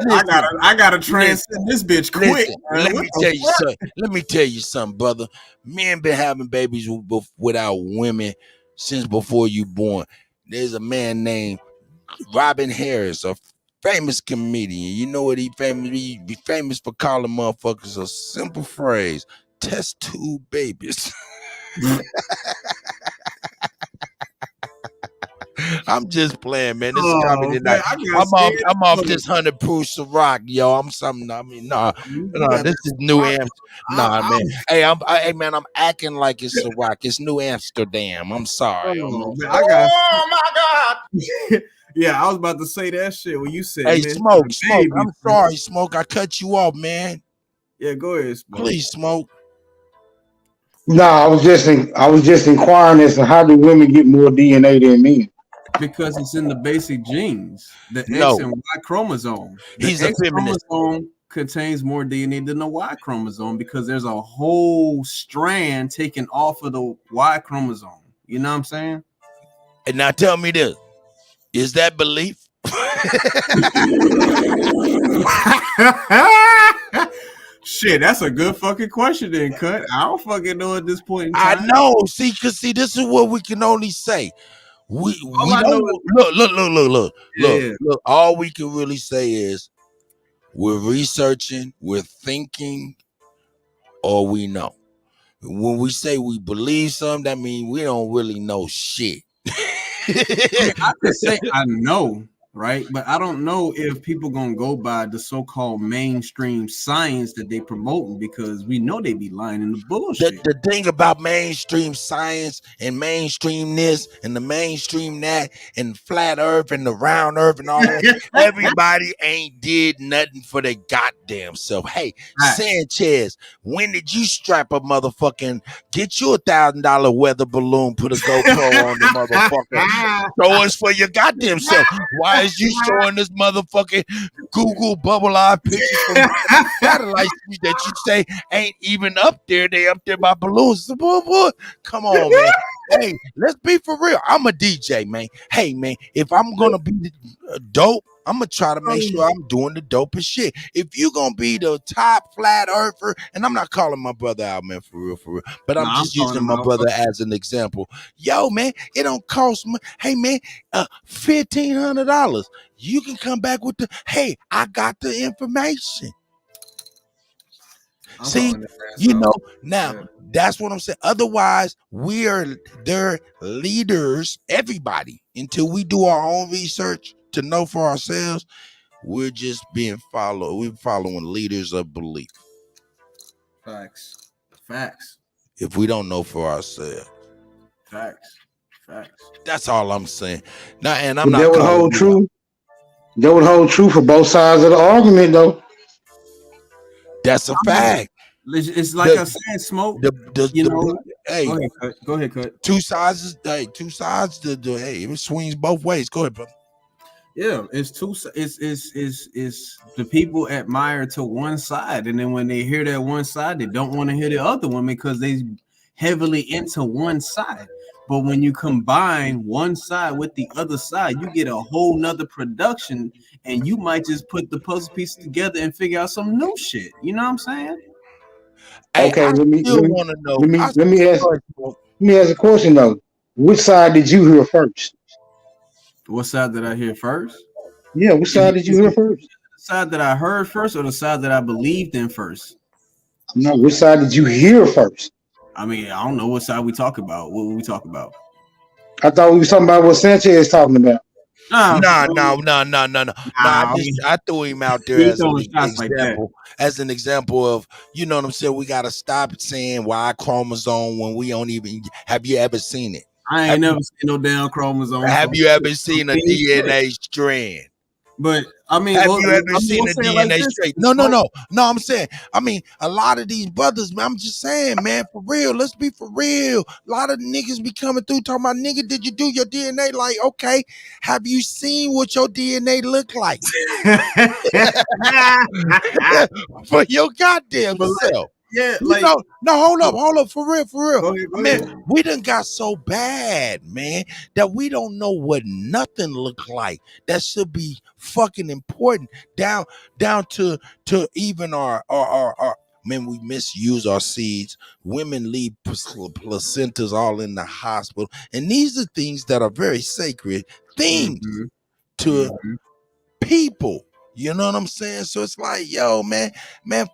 I gotta transcend this bitch quick. Let me tell you something, brother. Men been having babies without women since before you born. There's a man named Robin Harris, a famous comedian. You know what he be famous for calling motherfuckers a simple phrase: test tube babies. I'm just playing, man. This is coming tonight. I'm off this 100 proof Ciroc, yo. I'm something. I mean, no, this is New Amsterdam. Man. Hey, man, I'm acting like it's Ciroc. It's New Amsterdam. I'm sorry. Oh my God. Yeah, I was about to say that shit when you said. Hey, Smoke. I'm sorry, Smoke. I cut you off, man. Yeah, go ahead, Smoke. Please, Smoke. No, I was just inquiring as to how do women get more DNA than men? Because it's in the basic genes, the X and Y chromosome. The X chromosome contains more DNA than the Y chromosome because there's a whole strand taken off of the Y chromosome. You know what I'm saying? And now tell me this. Is that belief? Shit, that's a good fucking question then, Cut. I don't fucking know at this point in time. I know. See, this is what we can only say. We I know don't Yeah. look. All we can really say is we're researching, we're thinking, or we know. When we say we believe something, that means we don't really know shit. I could say I know, right? But I don't know if people gonna go by the so-called mainstream science that they promoting because we know they be lying in the bullshit. The thing about mainstream science and mainstream this and the mainstream that and flat earth and the round earth and all that, everybody ain't did nothing for their goddamn self. Hey, Sanchez, when did you strap a motherfucking get you $1,000 weather balloon, put a GoPro on the motherfucker? Show us for your goddamn self. Why is you showing this motherfucking Google bubble eye pictures from satellites that you say ain't even up there? They up there by balloons. Come on, man. Hey, let's be for real. I'm a DJ, man. Hey, man, if I'm gonna be dope, I'm gonna try to make sure I'm doing the dopest shit. If you gonna be the top flat earther, and I'm not calling my brother out, man, for real, but I'm just using my brother as an example. Yo, man, it don't cost me. Hey, man, $1,500. You can come back with the. Hey, I got the information. See, you know, now that's what I'm saying. Otherwise, we are their leaders, everybody, until we do our own research to know for ourselves. We're just being followed. We're following leaders of belief. Facts. If we don't know for ourselves. Facts. That's all I'm saying. Now, and I'm But not. that would hold true. That would hold true for both sides of the argument, though. That's a fact. It's like I said, Smoke. Hey, go ahead, Cut. Two sides. Hey, two sides. Hey, it swings both ways. Go ahead, brother. Yeah, it's the people admire to one side, and then when they hear that one side, they don't want to hear the other one because they heavily into one side. But when you combine one side with the other side, you get a whole nother production, and you might just put the puzzle pieces together and figure out some new shit. You know what I'm saying? Hey, okay, let me ask a question though. Which side did you hear first? What side did I hear first? Yeah, which side did you hear first? The side that I heard first, or the side that I believed in first? No, which side did you hear first? I mean, I don't know what side we talk about. What we talk about? I thought we were talking about what Sanchez talking about. No. I threw him out there as an example. As an example of, you know what I'm saying? We gotta stop saying Y chromosome when we don't even. Have you ever seen it? I ain't never seen no damn chromosome. Have you ever seen a DNA strand? But I mean, have you ever seen a DNA strand? No. I'm saying, I mean, a lot of these brothers, man, I'm just saying, man, for real. Let's be for real. A lot of niggas be coming through talking about, nigga, did you do your DNA? Like, okay, have you seen what your DNA look like? For your goddamn self. Yeah, like, no, hold up, for real. Go ahead. We done got so bad, man, that we don't know what nothing look like. That should be fucking important. Down to even our man, we misuse our seeds. Women leave placentas all in the hospital, and these are things that are very sacred things to people. You know what I'm saying? So it's like, yo, man,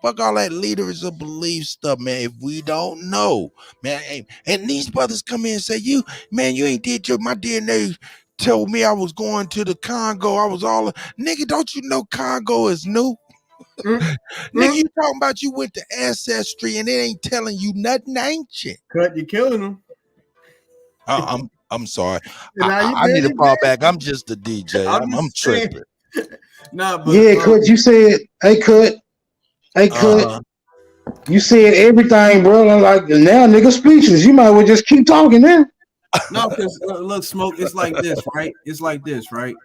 fuck all that leaders of belief stuff, man. If we don't know, man, and these brothers come in and say, you ain't did my DNA told me I was going to the Congo. I was all, nigga, don't you know Congo is new? Nigga, you talking about you went to Ancestry and it ain't telling you nothing ancient. Cut, you killing them. I'm sorry. I need to fall back. I'm just a DJ. I'm tripping. Cut, you said, hey, Cut. You said everything, bro. I'm like, now nigga speechless. You might well just keep talking now. No, because look, Smoke, it's like this, right? It's like this, right?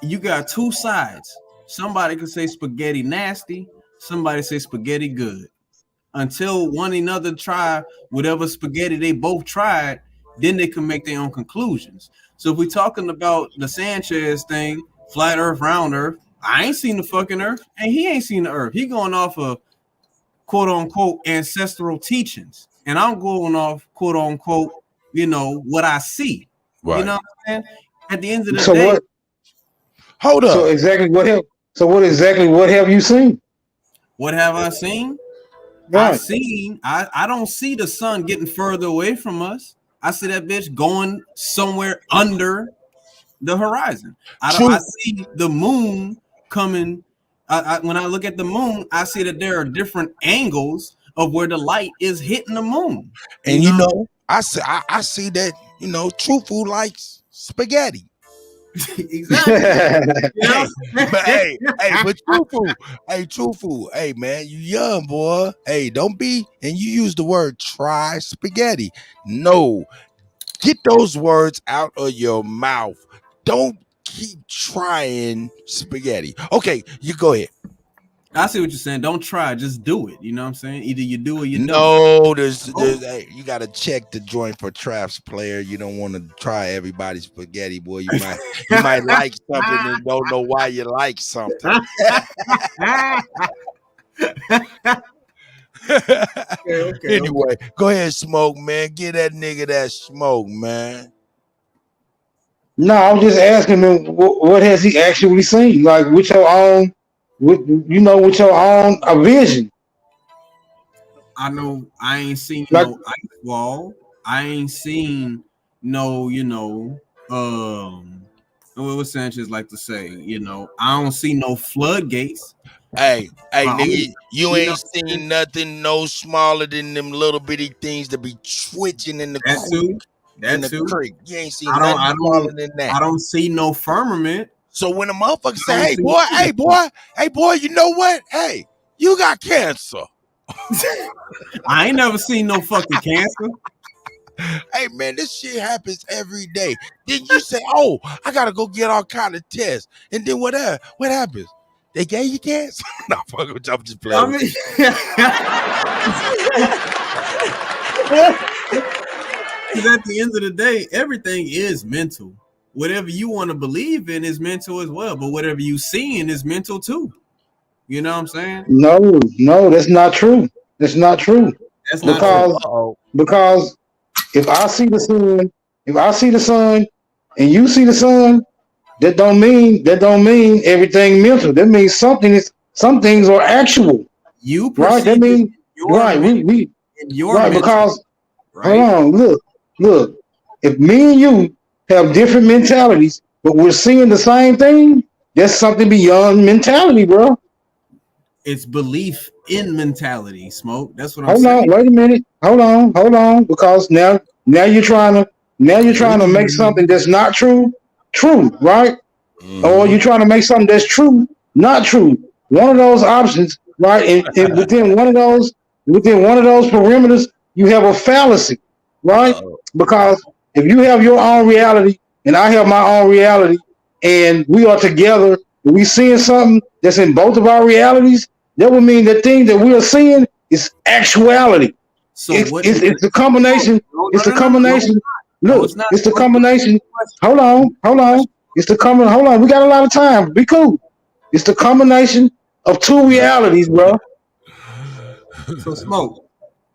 You got two sides. Somebody can say spaghetti nasty, somebody say spaghetti good. Until one another try whatever spaghetti they both tried, then they can make their own conclusions. So if we're talking about the Sanchez thing, flat earth, round earth, I ain't seen the fucking earth, and he ain't seen the earth. He going off of quote unquote ancestral teachings, and I'm going off quote unquote, what I see. Right. You know what I'm saying? At the end of the So day, what? Hold up. So exactly what have? So what exactly what have you seen? what have I seen? Right. I don't see the sun getting further away from us. I see that bitch going somewhere under the horizon. I see the moon coming. When I look at the moon, I see that there are different angles of where the light is hitting the moon. And I see that, Truthful likes spaghetti. Exactly. But truthful, hey man, you young boy. Hey, don't be, and you use the word try spaghetti. No, get those words out of your mouth. Don't keep trying spaghetti. Okay, you go ahead. I see what you're saying. Don't try, just do it. You know what I'm saying? Either you do or you don't. No, hey, you gotta check the joint for traps, player. You don't want to try everybody's spaghetti, boy. You might like something and don't know why you like something. Anyway, go ahead, Smoke, man. Get that nigga that smoke, man. No, I was just asking him what has he actually seen, like with your own, with your own vision. I know I ain't seen Like- no ice wall. I ain't seen no, what Sanchez like to say, I don't see no floodgates. Hey, nigga, you ain't know, seen nothing no smaller than them little bitty things that be twitching in the creek. You ain't seen nothing smaller than that. I don't see no firmament. So when a motherfucker say, hey boy, you know what? Hey, you got cancer. I ain't never seen no fucking cancer. Hey man, this shit happens every day. Then you say, "Oh, I gotta go get all kind of tests," and then what happens? They gave you cancer? No, fuck with you. I'm just playing. Because at the end of the day, everything is mental. Whatever you want to believe in is mental as well, but whatever you seeing is mental too. You know what I'm saying? No, that's not true. That's not true. That's not true. Because if I see the sun, and you see the sun, that don't mean everything mental. That means some things are actual. You right? That means right. We right because hold on, look. If me and you have different mentalities, but we're seeing the same thing, that's something beyond mentality, bro. It's belief in mentality, Smoke. That's what I'm Hold saying. on, wait a minute. Hold on, because now you're trying to make something that's not true, right? Or you're trying to make something that's true, not true. One of those options, right? And within one of those perimeters, you have a fallacy, right? Because if you have your own reality and I have my own reality, and we are together, and we seeing something that's in both of our realities, that would mean the thing that we are seeing is actuality. So it's the combination. It's the combination. Look, it's the combination. Hold on. It's the combination. Hold on. We got a lot of time. Be cool. It's the combination of two realities, bro. So, Smoke,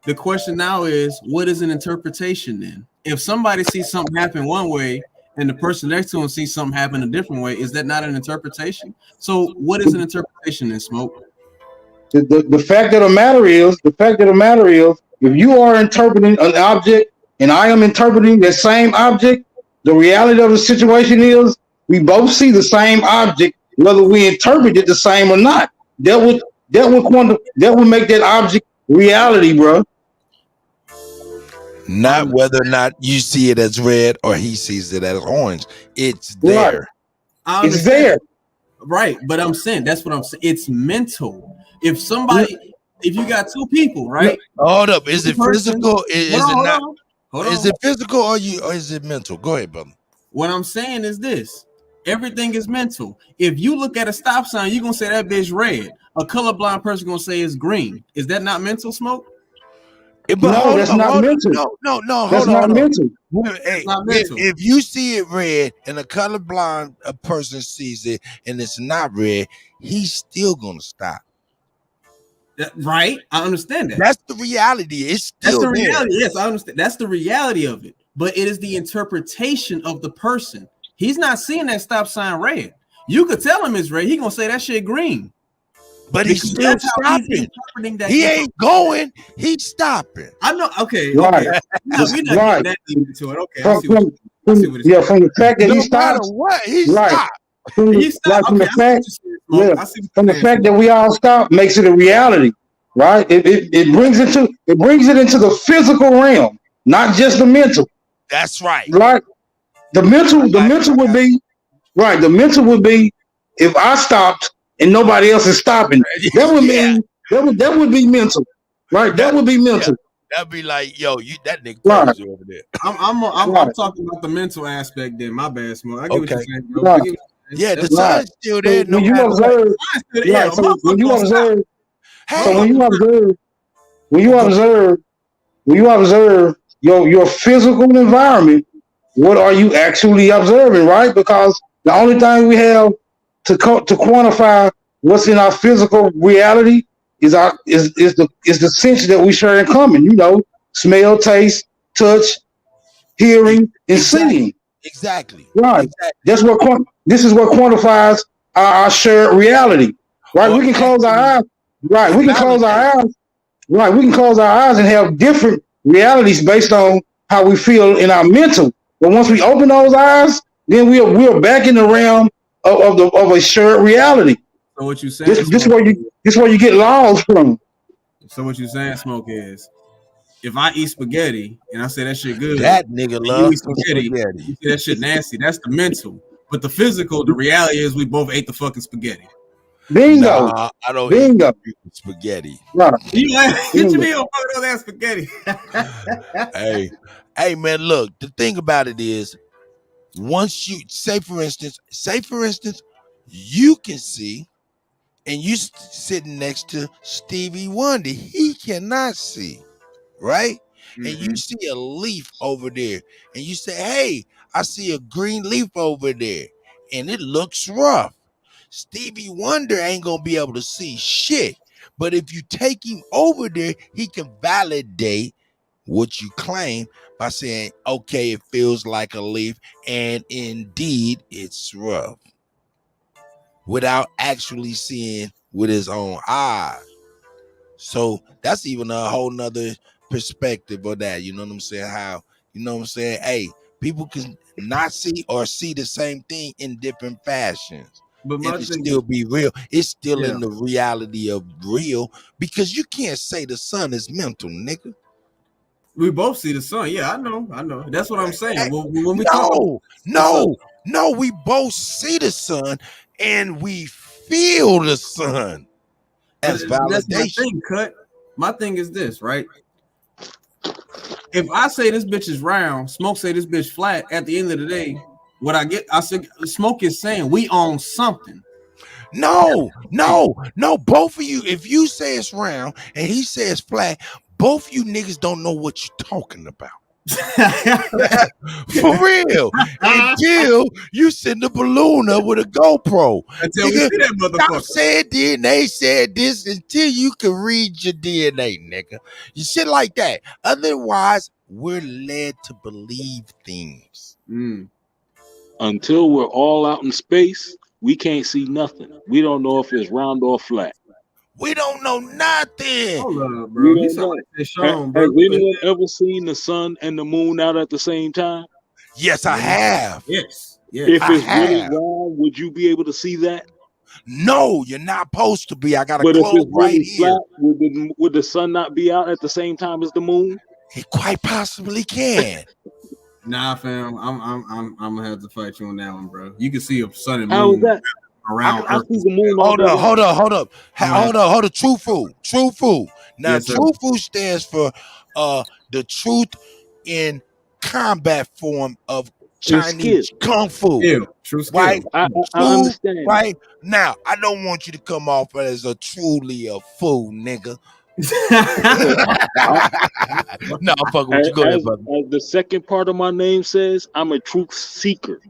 the question now is, what is an interpretation then? If somebody sees something happen one way and the person next to him sees something happen a different way, is that not an interpretation? So, what is an interpretation then, Smoke? The fact of the matter is, if you are interpreting an object and I am interpreting that same object, the reality of the situation is we both see the same object, whether we interpret it the same or not. That would make that object reality, bro. Not whether or not you see it as red or he sees it as orange. It's there. Right. It's there. Right, but I'm saying that's what I'm saying. It's mental. If you got two people, right? Hold up. Is it physical? Is it not? Hold is on. it physical or is it mental? Go ahead, brother. What I'm saying is this: everything is mental. If you look at a stop sign, you're gonna say that bitch red. A colorblind person gonna say it's green. Is that not mental, Smoke? No, that's not mental. No. That's not mental. Hey, if you see it red and a colorblind person sees it and it's not red, he's still gonna stop. Right? I understand that. That's the reality. It's still That's the there. reality. Yes, I understand. That's the reality of it. But it is the interpretation of the person. He's not seeing that stop sign red. You could tell him it's red. He gonna say that shit green. But he's still That's how he's stopping. interpreting that. He ain't going. He's stopping. I know. Okay. Right. Okay. No, we're not Right. getting that deep into it. Okay. I From, see what from, I see what it's yeah, from the fact that No he matter stops, what, he right? stopped. From the, He stopped. from Okay, the fact, yeah, I see what from the you're fact saying. that we all stop makes it a reality, right? It brings it into the physical realm, not just the mental. That's right. Right? The mental would be right. The mental would be if I stopped and nobody else is stopping. That would mean that would be mental, right? That would be mental. That'd be like, yo, you that nigga Right. crazy over there. I'm talking about the mental aspect. Then my bad, Smoke. I get what you're Okay. saying, bro. Right. I get what you're saying. Yeah, the That's sun's still there. So No when you matter what. observe, Yeah, right? So motherfucker when you gonna stop. observe, Hey, so when you observe your physical environment, what are you actually observing, right? Because the only thing we have to quantify what's in our physical reality is the sense that we share in common. You know, smell, taste, touch, hearing, and seeing. Exactly. Right. This is what quantifies our shared reality. Right. We can close our eyes. Right. We can close our eyes. Right. We can close our eyes and have different realities based on how we feel in our mental. But once we open those eyes, then we're back in the realm of a shared reality. So what you saying? This is where you get lost from. So what you saying, Smoke, is if I eat spaghetti and I say that shit good, that nigga and loves you eat spaghetti, you say that shit nasty. That's the mental. But the physical, the reality is we both ate the fucking spaghetti. Bingo. Nah, I don't Bingo. eat spaghetti. Right. Get your meal on that spaghetti. Hey, man, look, the thing about it is, once you say for instance, you can see, and you sitting next to Stevie Wonder, he cannot see, right? And you see a leaf over there, and you say, hey, I see a green leaf over there, and it looks rough. Stevie Wonder ain't gonna be able to see shit. But if you take him over there, he can validate what you claim by saying, okay, it feels like a leaf, and indeed it's rough, without actually seeing with his own eyes. So that's even a whole nother perspective of that. You know what I'm saying? How, you know what I'm saying? Hey, people can not see or see the same thing in different fashions. But my and it thing still be real. It's still Yeah. in the reality of real, because you can't say the sun is mental, nigga. We both see the sun. Yeah, I know. That's what I'm saying. When we talk No, we both see the sun and we feel the sun as That's my validation. thing, Cut. My thing is this, right? If I say this bitch is round, Smoke say this bitch flat, at the end of the day, what I said, Smoke is saying we own something. No. Both of you, if you say it's round and he says flat, both you niggas don't know what you're talking about. For real. Until you send a balloon up with a GoPro. Until we see that motherfucker. Stop saying DNA said this until you can read your DNA, nigga. You shit like that. Otherwise, we're led to believe things. Until we're all out in space, we can't see nothing. We don't know if it's round or flat. We don't know nothing. Hold up, bro. We You don't sound know. like Deshaun, bro. Has anyone ever seen the sun and the moon out at the same time? Yes, I have. Yes. If it's really round, would you be able to see that? No, you're not supposed to be. I got a But if globe it's right really here. flat, would the sun not be out at the same time as the moon? It quite possibly can. Nah, fam. I'm gonna have to fight you on that one, bro. You can see a sun and How is moon that? around I Earth. see the moon. Hold up. Hold up. True fool. Now, Yes, sir. true fool stands for the truth in combat form of Chinese kung fu. True skill. Right? I True, understand. right? Now, I don't want you to come off as a truly a fool, nigga. No, I'm fucking with you. Go ahead, brother. As the second part of my name says, I'm a truth seeker.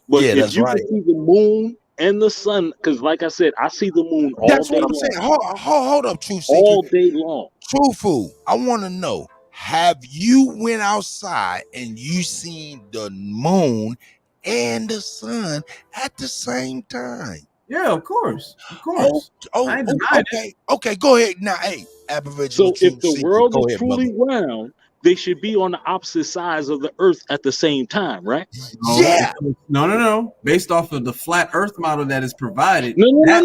But Yeah, if that's you right. can see the moon and the sun, because like I said, I see the moon all That's day what I'm long. saying. Hold up, Truth Seeker. All day long. Truthful, I want to know, have you went outside and you seen the moon and the sun at the same time? Yeah, of course. Of course. I ain't denying it. Okay, go ahead. Now, hey, Aboriginal So if Truth the Seeker, world go is ahead, truly brother. round, they should be on the opposite sides of the earth at the same time, right? Yeah. No. Based off of the flat Earth model that is provided. No. that-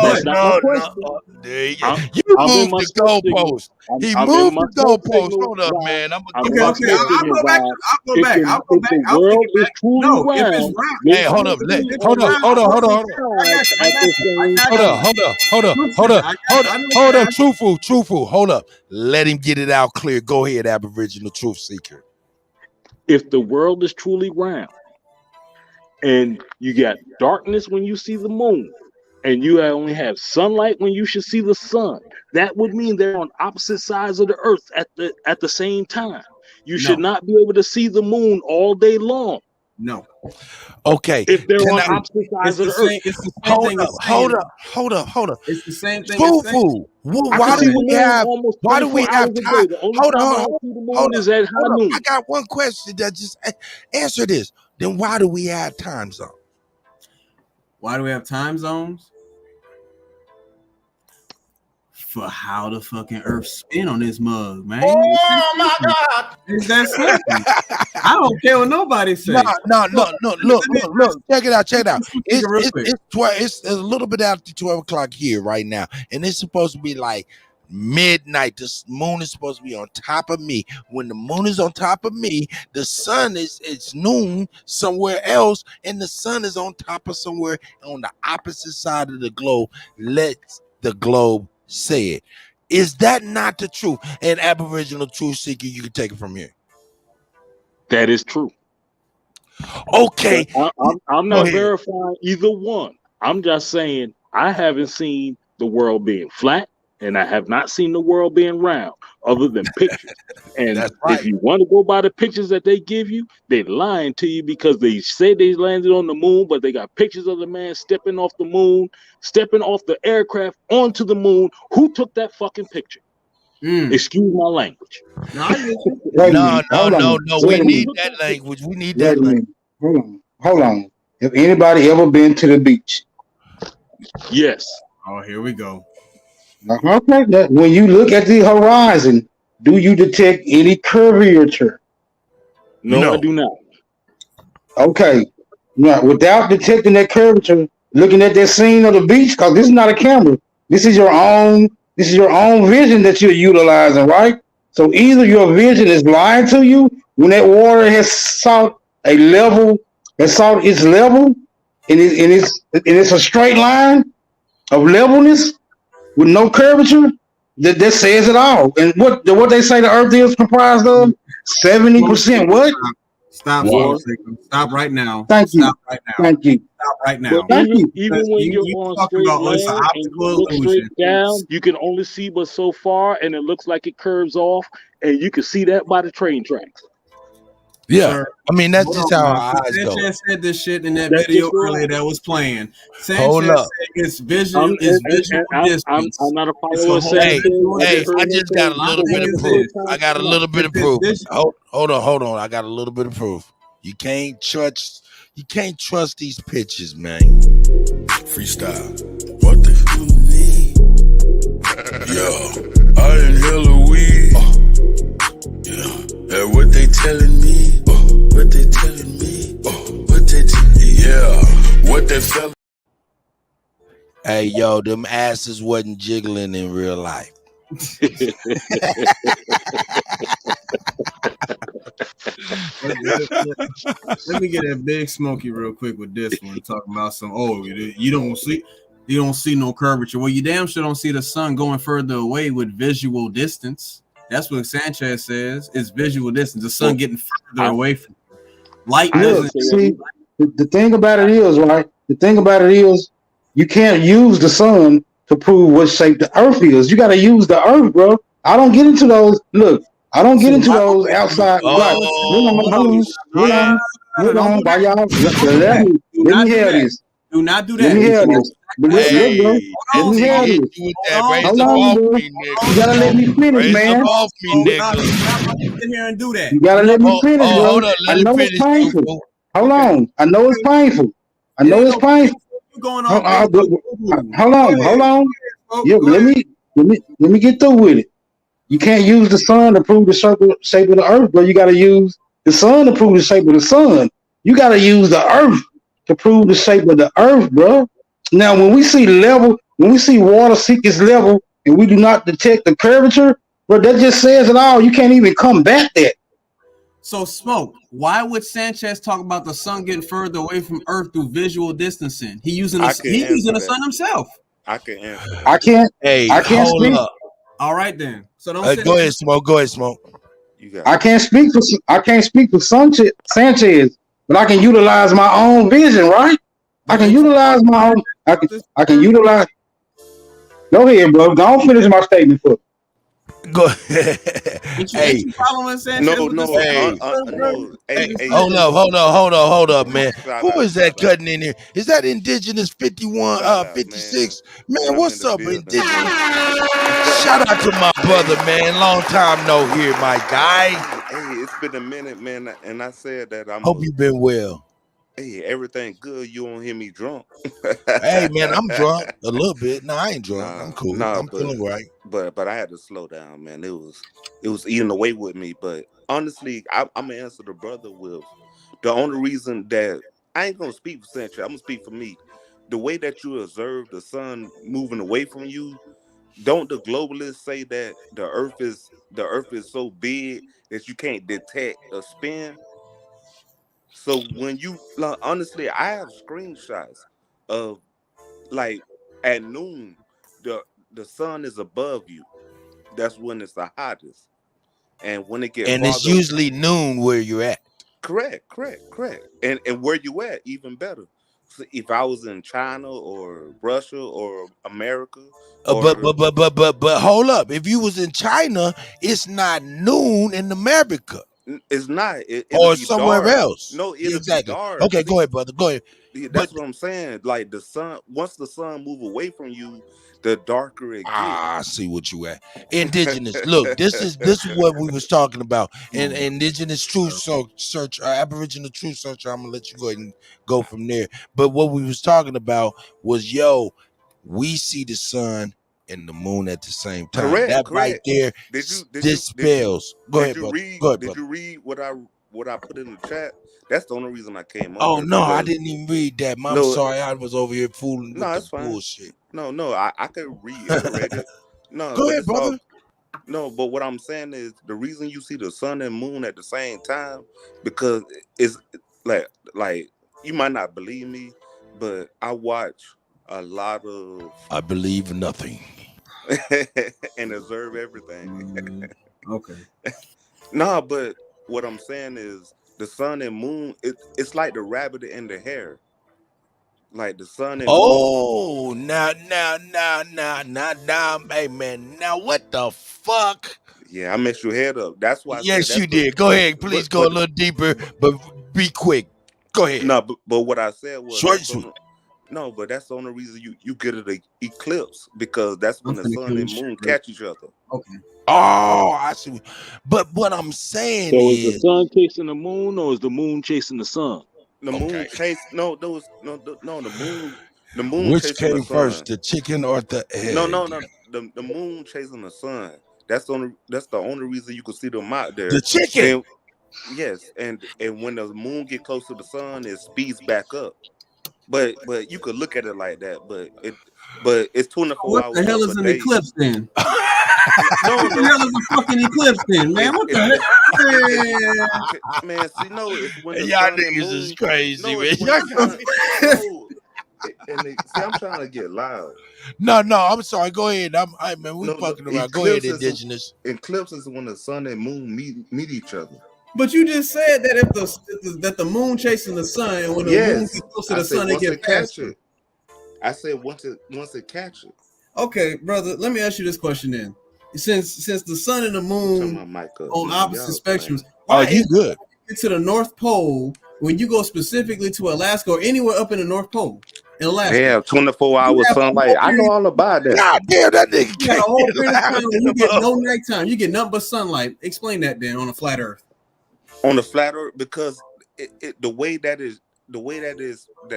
That's not my question. You I'm in moved my the smoke signal. goalpost. He I'm in moved my the smoke goalpost. signal. Hold up, Why? man. I'm in Okay. my I'll smoke signal. go back. Why? I'll go back. If the I'll world take it is back. truly No, if it's round, round. they Hey, hold up. should be If Hold it's up. round, Hold up. I got you. Hold up. Truthful. Hold up. Let him get it out clear. Go ahead, Aboriginal Truth Seeker. If the world is truly round, and you got darkness when you see the moon, and you only have sunlight when you should see the sun, that would mean they're on opposite sides of the earth at the same time. You should not be able to see the moon all day long. No. Okay. If they're on opposite sides of the earth. It's the same thing as saying. Hold up. It's the same thing as saying. Truthful. Why do we have time? Hold on. Is at high noon. I got one question that just answer this. Then why do we have time zone? Why do we have time zones? For how the fucking earth spin on this mug, man. Oh my God! It's that simple. I don't care what nobody says. No. Look. Check it out. It's a little bit after 12 o'clock here right now, and it's supposed to be like midnight. The moon is supposed to be on top of me. When the moon is on top of me, the sun it's noon somewhere else, and the sun is on top of somewhere on the opposite side of the globe. Let the globe say it. Is that not the truth? And Aboriginal Truth Seeker, you can take it from here. That is true. Okay. I'm not verifying either one. I'm just saying I haven't seen the world being flat, and I have not seen the world being round, other than pictures. And if you want to go by the pictures that they give you, they're lying to you because they say they landed on the moon, but they got pictures of the man stepping off the moon, stepping off the aircraft onto the moon. Who took that fucking picture? Excuse my language. No. We need that language. We need that language. Hold on. Have anybody ever been to the beach? Yes. Oh, here we go. Okay. When you look at the horizon, do you detect any curvature? No, I do not. Okay. Now, without detecting that curvature, looking at that scene of the beach, because this is not a camera. This is your own vision that you're utilizing, right? So either your vision is lying to you when that water has sought its level, and it's a straight line of levelness with no curvature. That says it all. And what they say the earth is comprised of? 70% what? Stop right now. Thank you. Stop right now. Thank you. Stop right now. Even when you're on straight land and you look straight down, you can only see but so far, and it looks like it curves off, and you can see that by the train tracks. Yeah, Sir, I mean that's just how our eyes go. Sanchez said this shit in that video earlier that was playing. Hold Sanchez up. said it's visual distance. I'm not a follower of Sanchez. Hey, I just got a little bit of proof. I got a little bit of proof. Hold on. I got a little bit of proof. You can't trust these pictures, man. Freestyle. What the fuck need? Yeah, I inhale a weed. Yeah, and what they telling me? What they telling me? What they felt. Hey, yo, them asses wasn't jiggling in real life. Let me get a big smoky real quick with this one. Talking about some. Oh, you don't see no curvature. Well, you damn sure don't see the sun going further away with visual distance. That's what Sanchez says. It's visual distance. The sun getting further away from you. Light doesn't. See, the thing about it is, right? The thing about it is, you can't use the sun to prove what shape the earth is. You got to use the earth, bro. I don't get into those. Look, I don't get into those outside. Hold on. By y'all. Let me have this. Do not do Let that. me hear this. But look, bro. Let And me see, hear hit this. you with that. Raise Hold up on, off bro. me, You gotta let me nigga. finish, Raise up man. off me, No, nigga. you're not about to sit here and do that. You gotta let me finish, bro. Hold up. I Let him know it's finish, painful. Tupo. Hold on. I know it's painful. I It know ain't it's no painful. you going Hold off based on hold on. Hold on. Yeah, but let me get through with it. You can't use the sun to prove the shape of the earth, bro. You gotta use the sun to prove the shape of the sun. You gotta use the earth to prove the shape of the earth, bro. Now, when we see water seek its level, and we do not detect the curvature, bro, that just says it all. You can't even combat that. So, Smoke, why would Sanchez talk about the sun getting further away from Earth through visual distancing? He's using the sun himself. I can answer that. I can't hold speak. up. All right then. So don't say Go ahead, Smoke. Go ahead, Smoke. You got I can't speak for Sanchez, but I can utilize my own vision, right? I can utilize my own. I can utilize. Go ahead, bro. Don't finish my statement for. Go ahead. Ain't you following Sanchez with this? no. Hey, Hold up, man. Shout Who out, is that shout out. cutting in here? Is that Indigenous 51, Shout out, 56? man Man, I'm in what's the up, building, Indigenous? man. Shout out to my brother, man. Long time no hear, my guy. Hey, it's been a minute, man, and I said that Hope you been well. Hey, everything good. You don't hear me drunk. Hey, man, I'm drunk a little bit. No, I ain't drunk. I'm cool. I'm feeling right. But I had to slow down, man. It was eating away with me. But honestly, I'm gonna answer the brother with the only reason that I ain't gonna speak for Century. I'm gonna speak for me. The way that you observe the sun moving away from you, don't the globalists say that the earth is so big that you can't detect a spin? So when you like, honestly, I have screenshots of like at noon, the the sun is above you. That's when it's the hottest. And when it get And it's farther, usually noon where you're at. correct. And where you at, even better. So if I was in China or Russia or America or But hold up. If you was in China, it's not noon in America. it's not. It'll Or be somewhere dark. else. No, Yeah, it'll be exactly. dark. Okay, go See, ahead, brother. Go ahead. that's what I'm saying. Like the sun, once the sun move away from you, the darker it get. I see what you at. Indigenous. Look, this is what we was talking about. And indigenous truth search, Aboriginal truth search. I'm gonna let you go ahead and go from there. But what we was talking about was, we see the sun and the moon at the same time. That right Correct. there dispels. Go ahead, brother. Go ahead, Did brother. you read what I put in the chat? That's the only reason I came on Oh here no, I because didn't even read that. I'm no, sorry, I was over here fooling with no, the it's fine. bullshit. No, I could reiterate it. No, Go but ahead, it's all brother. no, but what I'm saying is the reason you see the sun and moon at the same time because it's like you might not believe me, but I watch a lot of I believe nothing. and observe everything. Okay. Nah, but what I'm saying is the sun and moon, it's like the rabbit and the hare. Like the sun and moon. Oh, now, hey man, now what the fuck? Yeah, I messed your head up. That's why I said Yes, that's you the did. Go ahead, please go a but little deeper, but be quick. Go ahead. no, but what I said was Short and sweet. no, but that's the only reason you get an eclipse because that's when I'm the finna sun kill and this shit, moon bro. catch each other. Okay. Oh, I see. But what I'm saying So is the is, sun chasing the moon or is the moon chasing the sun? The moon chase the moon which chasing the came first, sun. the chicken or the egg? No. The moon chasing the sun. That's the only reason you can see them out The there. chicken. And yes, and when the moon get close to the sun, it speeds back up. But you could look at it like that. But it's 24 What the hours hell of is a an day. eclipse then? No, What the hell is a fucking eclipse then, man? What the heck? man. See, no, it's when the Y'all sun and niggas is moon. crazy, No, man. it's when the sun. No, see, I'm trying to get loud. No, I'm sorry. Go ahead. Man, we No, fucking around. Go ahead, eclipses. indigenous. Eclipses when the sun and moon meet each other. But you just said that if that the moon chasing the sun, and when the moon Yes, gets close to I the said sun, they once get it catch faster. it. I said once it catch it. Okay, brother, let me ask you this question then. Since the sun and the moon Turn my mic up. on opposite Y'all spectrums, playing. why you is good? it to the North Pole when you go specifically to Alaska or anywhere up in the North Pole? Alaska. They have 24-hour sunlight. I know all about that. God damn, that nigga You got a can't whole get period of time loud where you get enough. no nighttime. You get nothing but sunlight. Explain that then on a flat Earth. On the flat Earth, because the way that is the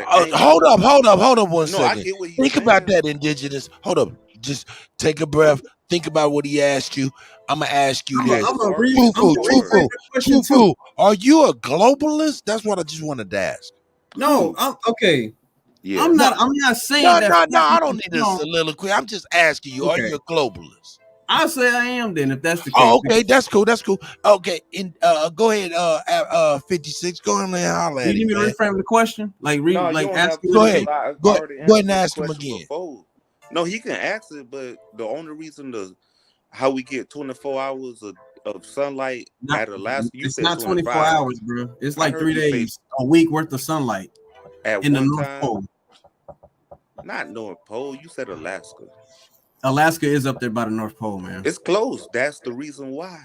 Hold up one No, I second. get what he's Think saying. about that, indigenous. Hold up. Just take a breath. Think about what he asked you. I'm gonna ask you this. I'm gonna rephrase the question too. Truthful. Are you a globalist? That's what I just wanted to ask. No, I'm okay. Yeah. I'm not saying that. No, I don't need a soliloquy. I'm just asking you, are Okay. you a globalist? I'll say I am then if that's the case. Oh, okay, that's cool. Okay, go ahead, 56. Go ahead and holler You at need him, me to man. reframe the question? Like No, you don't ask have you to. Go ahead. I Go already ahead and answered ask the him question again. before. No, he can ask it, but the only reason how we get 24 hours of sunlight at Alaska, you it's said not 25 24 hours, bro. It's I like heard 3 you say days, a week worth of sunlight at in the one North time. Pole. Not North Pole. You said Alaska. Alaska is up there by the North Pole, man. It's close. That's the reason why.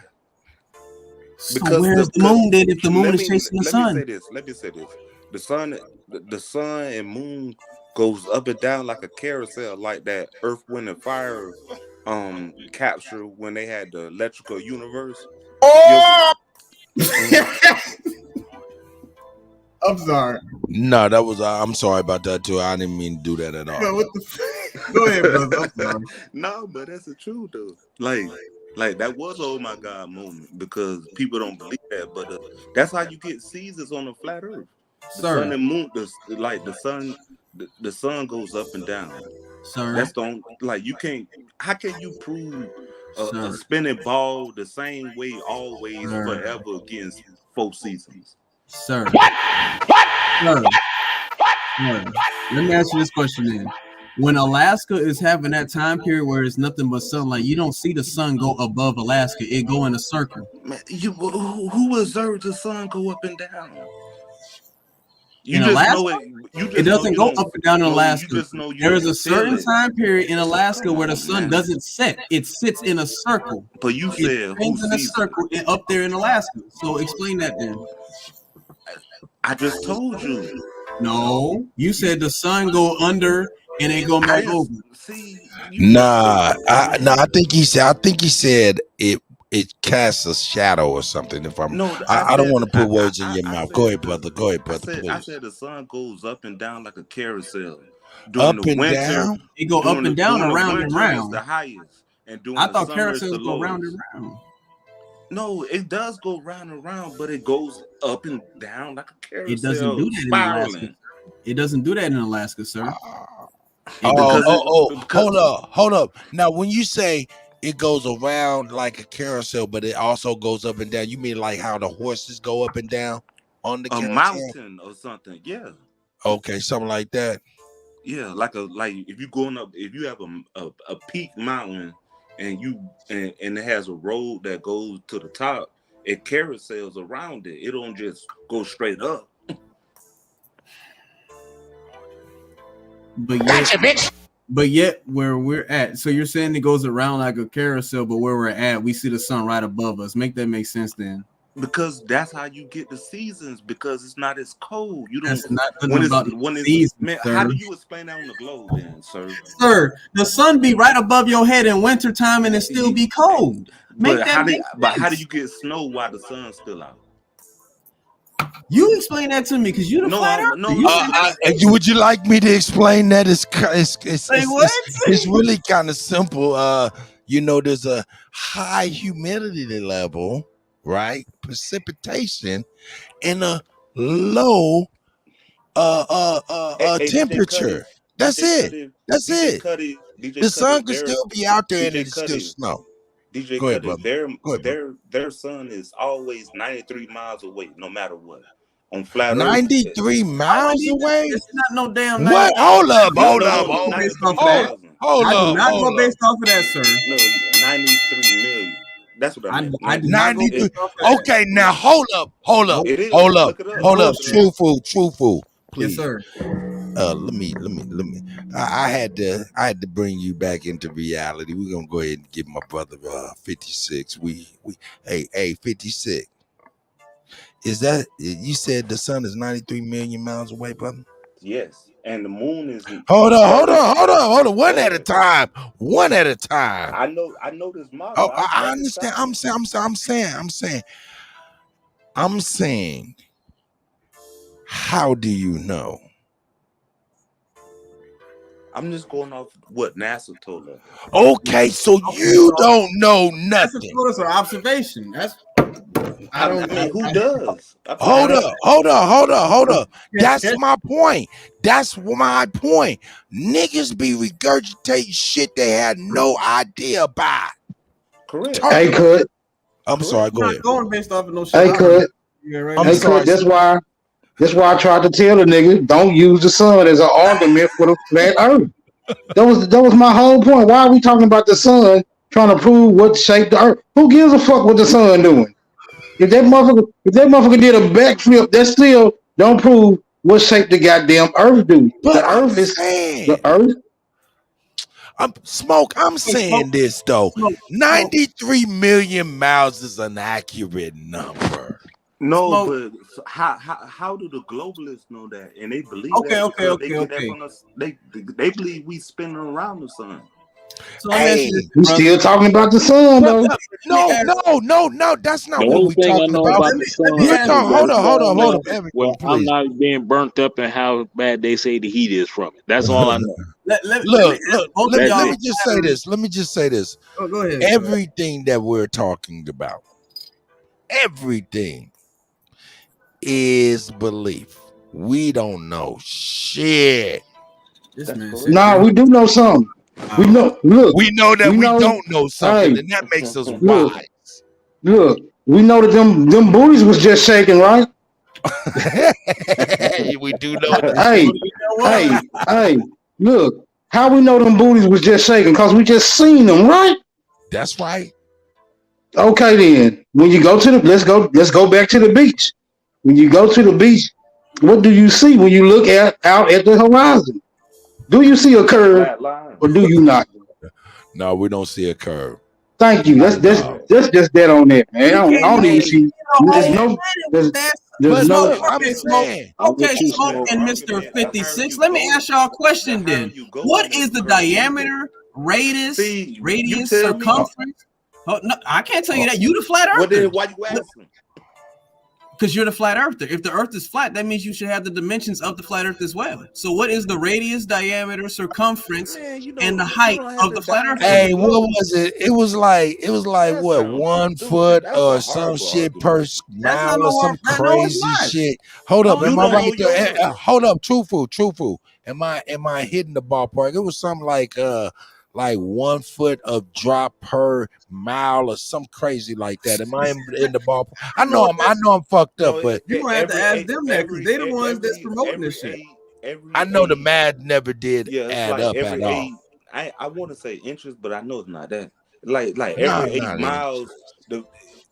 So where's the moon then if the moon is chasing the sun? Let me say this. The sun and moon goes up and down like a carousel, like that Earth, Wind, and Fire capture when they had the electrical universe. I'm sorry. No, that was I'm sorry about that too. I didn't mean to do that at all. What Go ahead, brother. I'm sorry. No, but that's the truth though. Like that was oh my God moment because people don't believe that, but that's how you get seasons on a flat Earth. The sun and moon, the sun goes up and down. Sir. That's you can't. How can you prove a spinning ball the same way always forever against 4 seasons? Sir. What? Sir. Let me ask you this question then. When Alaska is having that time period where it's nothing but sunlight, you don't see the sun go above Alaska. It go in a circle. Man, who observed the sun go up and down? You in just Alaska, know it doesn't go up and down in Alaska. You just know there is a certain time period in Alaska where the sun doesn't set; it sits in a circle. But you said who in a circle up there in Alaska? So explain that then. I just told you. No, you said the sun go under and it go back over. Nah, I think he said it casts a shadow or something. If I'm, I don't want to put words in your mouth. Go ahead, brother. Go ahead, brother. Please. I said the sun goes up and down like a carousel. Up and down. It go up and down, around and round. The highest, and during I thought the summer, carousels go round and round. No, it does go round and round, but it goes up and down like a carousel. It doesn't do that in Alaska. It doesn't do that in Alaska, sir. Hold up. Now, when you say it goes around like a carousel, but it also goes up and down, you mean like how the horses go up and down on the carousel? Mountain or something? Yeah. Okay, something like that. Yeah, like if you going up, if you have a peak mountain and it has a road that goes to the top, it carousels around it. It don't just go straight up. But yet where we're at, so you're saying it goes around like a carousel, but where we're at, we see the sun right above us. Make that make sense then? Because that's how you get the seasons. Because it's not as cold. You don't. That's not when it's seasons, man. sir. How do you explain that on the globe, then, sir? Sir, the sun be right above your head in wintertime and it still be cold. But how do you get snow while the sun's still out? You explain that to me, because you the flat earther. Would you like me to explain that? It's really kind of simple. There's a high humidity level, right? Precipitation, and a low temperature. That's it. That's it. The sun can still be out there and it's still snow. DJ Go ahead, Cuddy, brother. their sun is always 93 miles away, no matter what. On flat 93 miles away? It's not no damn. What? Hold up. I do not go based off of that, sir. No, 93 million. That's what I meant. I do not go based off of that. Okay, now hold up. It is. Hold up. Look it up. Hold up. Truthful. Please. Yes, sir. Let me. I had to bring you back into reality. We're gonna go ahead and give my brother 56. Hey 56. Is that you said the sun is 93 million miles away, brother? Yes, and the moon is. Hold on. One at a time. One at a time. I know this model. Oh, I understand. I'm saying. How do you know? I'm just going off what NASA told us. Okay, so you don't know nothing. That's an observation. I mean, who does? Hold up. That's my point. Niggas be regurgitating shit they had no idea about. Correct. Hey, Cut. I'm sorry. Go ahead. Going based off of no shit. Hey, Cut. Hey, Cut. That's why I tried to tell the nigga don't use the sun as an argument for the flat Earth. That was my whole point. Why are we talking about the sun trying to prove what shaped the Earth? Who gives a fuck what the sun doing? If that motherfucker did a backflip, that still don't prove what shape the goddamn Earth do. But the Earth is the Earth. I'm saying this though. 93 million miles is an accurate number. No, but how do the globalists know that? And they believe that. They believe we spinning around the sun. So we still talking about the sun though. No, that's not what we're talking about. Hold on. Well, I'm not being burnt up in how bad they say the heat is from it. That's all I know. Look, let me just say this. Oh, go ahead. Everything that we're talking about, everything is belief. We don't know shit. Nah, we do know something. We know that we don't know something, and that makes us wise. Look, we know that them booties was just shaking, right? We do know that. Hey, look, how we know them booties was just shaking? Because we just seen them, right? That's right. Okay, then. When you go to let's go back to the beach. When you go to the beach, what do you see when you look out at the horizon? Do you see a curve or do you not? No, we don't see a curve. Thank you. That's just that on that, man. I don't even see. There's no. Okay, Smoke and Mr. 56. Let me ask y'all a question then. What is the diameter, radius, circumference? Oh, no, I can't tell you that. You the flat earther. Well, then why you asking? Because you're the flat earther. If the earth is flat, that means you should have the dimensions of the flat earth as well. So what is the radius, diameter, circumference, and the height of the flat earth? Hey, what was it? It was like what, 1 foot or some shit per mile or some crazy shit. Hold up, am I right there? Hold up, truthful. Am I hitting the ballpark? It was something like 1 foot of drop per mile or some crazy like that. Am I in the ballpark? I know I'm fucked up, but you gonna have to ask them that because they're the ones that's promoting this shit. I know the math never did add up at all. I want to say inches, but I know it's not that. Like every 8 miles,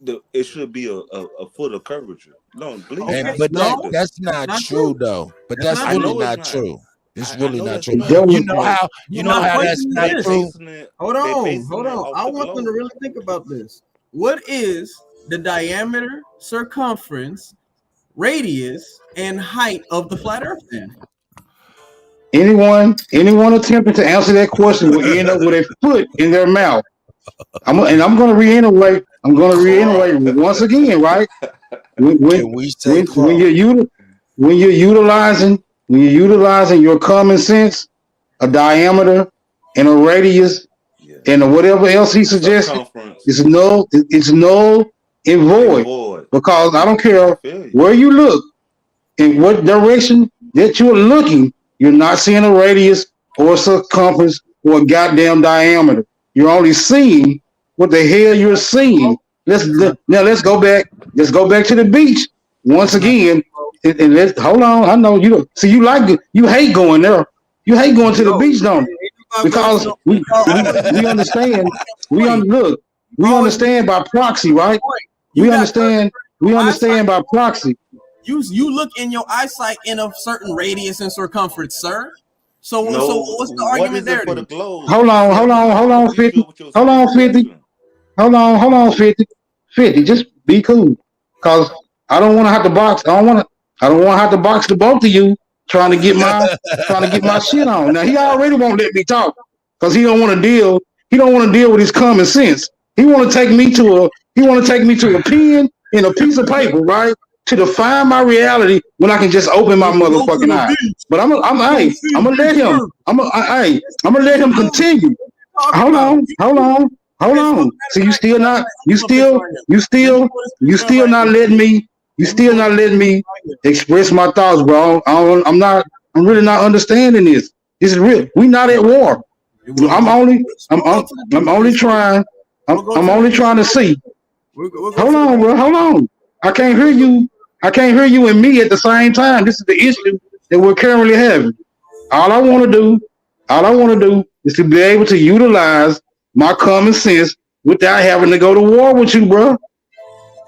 it should be a foot of curvature. No, believe but that's not true though. But that's really not true. It's really not true. You know how that's not true. Hold on. I want them to really think about this. What is the diameter, circumference, radius, and height of the flat Earth then? Anyone attempting to answer that question will end up with a foot in their mouth. I'm going to reiterate. Once again, right? When you're utilizing your common sense, a diameter and a radius, and whatever else he suggested, it's null and void. Because I don't care where you look, in what direction that you're looking, you're not seeing a radius or a circumference or a goddamn diameter. You're only seeing what the hell you're seeing. Let's go back. Let's go back to the beach once again. And let's hold on. I know you don't see you hate going there. You hate going to the beach, don't you? Because we understand. We understand by proxy, right? We understand by proxy. You look in your eyesight in a certain radius and circumference, sir. So what's the argument there? Hold on, 50. Hold on, 50. Just be cool, cause I don't want to have to box. I don't want to have to box the both of you trying to get my shit on. Now he already won't let me talk because he don't want to deal. He don't want to deal with his common sense. He want to take me to a pen and a piece of paper, right, to define my reality when I can just open my motherfucking eyes. But I'm gonna let him continue. Hold on. So you still not letting me express my thoughts, bro. I'm really not understanding this. This is real. We not at war. I'm only trying to see. Hold on, bro. Hold on. I can't hear you and me at the same time. This is the issue that we're currently having. All I want to do is to be able to utilize my common sense without having to go to war with you, bro.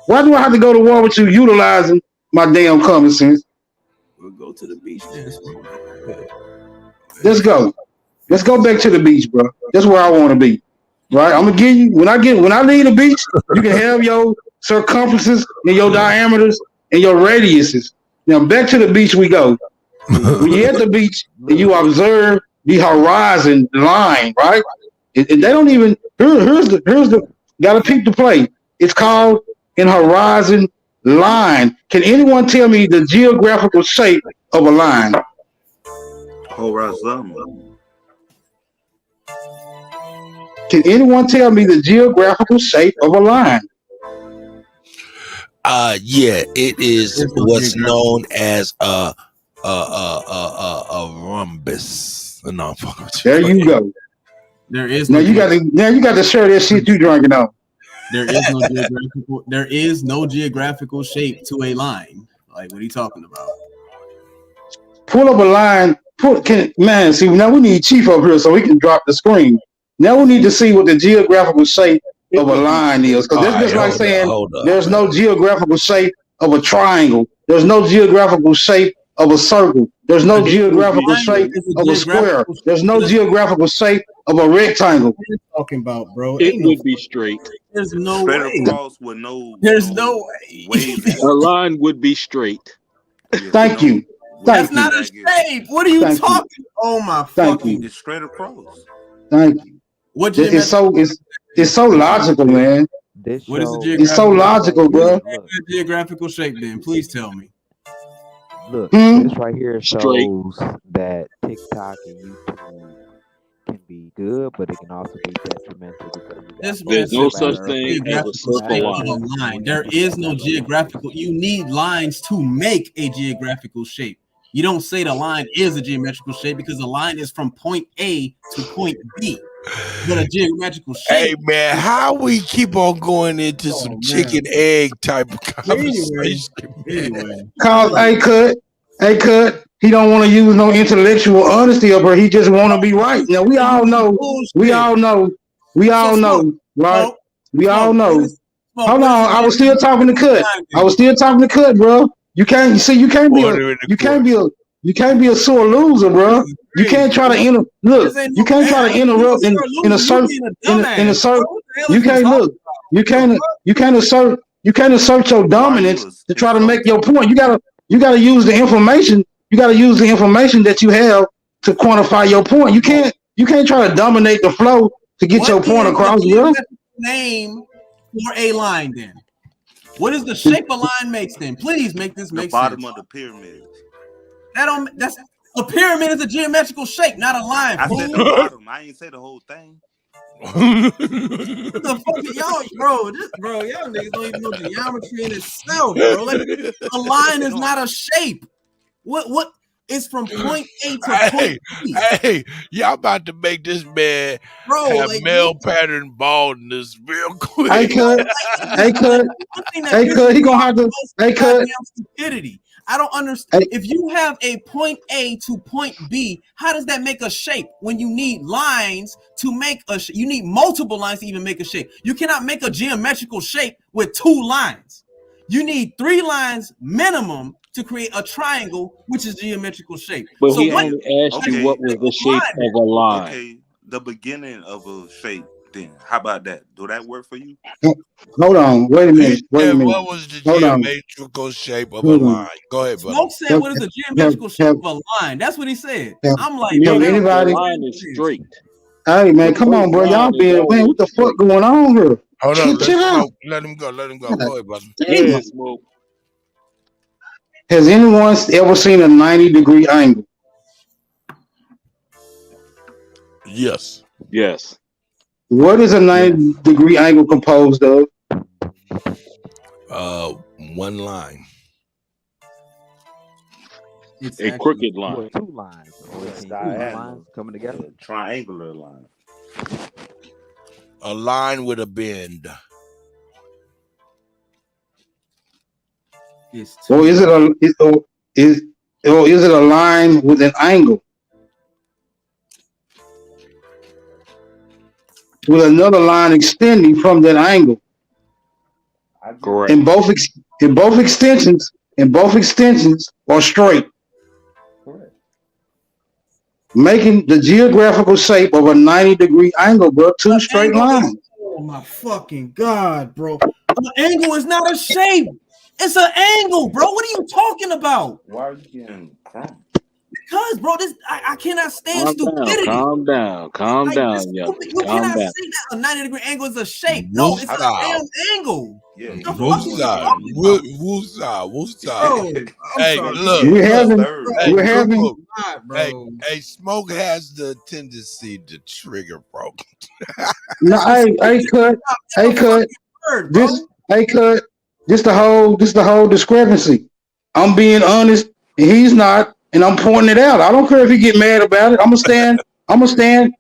Why do I have to go to war with you utilizing my damn common sense? We'll go to the beach then. Let's go. Let's go back to the beach, bro. That's where I want to be. Right? I'm gonna give you when I leave the beach, you can have your circumferences and your diameters and your radiuses. Now back to the beach we go. When you're at the beach and you observe the horizon line, right? And they don't even here's the gotta peep the play. It's called an horizon line. Can anyone tell me the geographical shape of a line? Horizontal. Can anyone tell me the geographical shape of a line? Yeah, it is what's known as a rhombus. No, fuck with you. There you go. There is now you got to share that shit you drinking on. There is no geographical shape to a line. Like, what are you talking about? Pull up a line. See, now we need Chief up here so he can drop the screen. Now we need to see what the geographical shape of a line is, because that's just like saying there's no geographical shape of a triangle. There's no geographical shape of a circle. There's no geographical shape of a square. There's no geographical shape of a rectangle. What are you talking about, bro? It would be straight. There's no straight way. across with no. There's no way. A line would be straight. Thank you. That's not a shape. What are you talking? Oh my fucking! It's straight across. Thank you. It's so logical, man. What is the it's so logical, bro. Geographical shape, then please tell me. Look, this right here shows that TikTok and YouTube can be good, but it can also be detrimental because there's no such thing as a circle line. There is no geographical. You need lines to make a geographical shape. You don't say the line is a geometrical shape because the line is from point A to point B. But a geometrical shape. Hey man, how we keep on going into some chicken egg type of conversation? Anyway. Cause hey cut. He don't want to use no intellectual honesty up here. He just want to be right. Now we all know, right? We all know. Hold on, I was still talking to Cut. Bro. You can't be a sore loser, bro. You can't try to You can't try to interrupt in a certain. You can't assert your dominance to try to make your point. You gotta use the information. You gotta use the information that you have to quantify your point. You can't try to dominate the flow to get your point across, bro. Name for a line, then. What is the shape a line makes, then? Please make this make sense. The bottom of the pyramid. That's a pyramid is a geometrical shape, not a line. I said the bottom. I ain't say the whole thing. What the fuck y'all, y'all niggas don't even know geometry in itself, bro. Like, a line is not a shape. What is from point A to point B? Hey, y'all about to make this man have male pattern baldness real quick. Hey, cut. He gonna have to. Hey, cut. Stupidity. I don't understand. If you have a point A to point B, how does that make a shape when you need lines to make you need multiple lines to even make a shape? You cannot make a geometrical shape with 2 lines. You need 3 lines minimum to create a triangle, which is geometrical shape. But so he only asked you what was the shape of a line. Okay, the beginning of a shape Then how about that? Do that work for you? Hold on. Wait a He minute. Wait a said, minute. what was the Hold on. geometrical shape of a Hold line? on. Go ahead, brother. Smoke said, "What is the geometrical shape of a line?" That's what he said. I'm like, bro, Have that don't The anybody? line is straight. Hey man, The come on, bro. baseline Y'all is being man. always What the fuck straight. going on here? Hold on, Chill let's out. smoke. Let him go. Let him go. Go ahead, brother. Go ahead, Smoke. Has anyone ever seen a 90-degree angle? Yes. Yes. What is a 90-degree angle composed of? One line. It's A crooked line. Two lines. Or can you two lines coming together? Triangular line. A line with a bend. Or is it a line with an angle? With another line extending from that angle. Correct. In both extensions are straight. Correct. Making the geographical shape of a 90-degree angle, bro. Two straight lines. Oh my fucking god, bro! An angle is not a shape. It's an angle, bro. What are you talking about? Why are you getting crumb? Because, bro, this I cannot stand Calm stupidity. Calm down, young. You Calm cannot down. say that a 90-degree angle is a shape. No, it's a damn angle. Yeah, The fuck are you talking about? Woosah. I'm Hey, sorry. look. We're having. Hey, Smoke has the tendency to trigger, bro. No, hey, cut. This the whole discrepancy. I'm being honest, and he's not, and I'm pointing it out. I don't care if he get mad about it. I'm gonna stand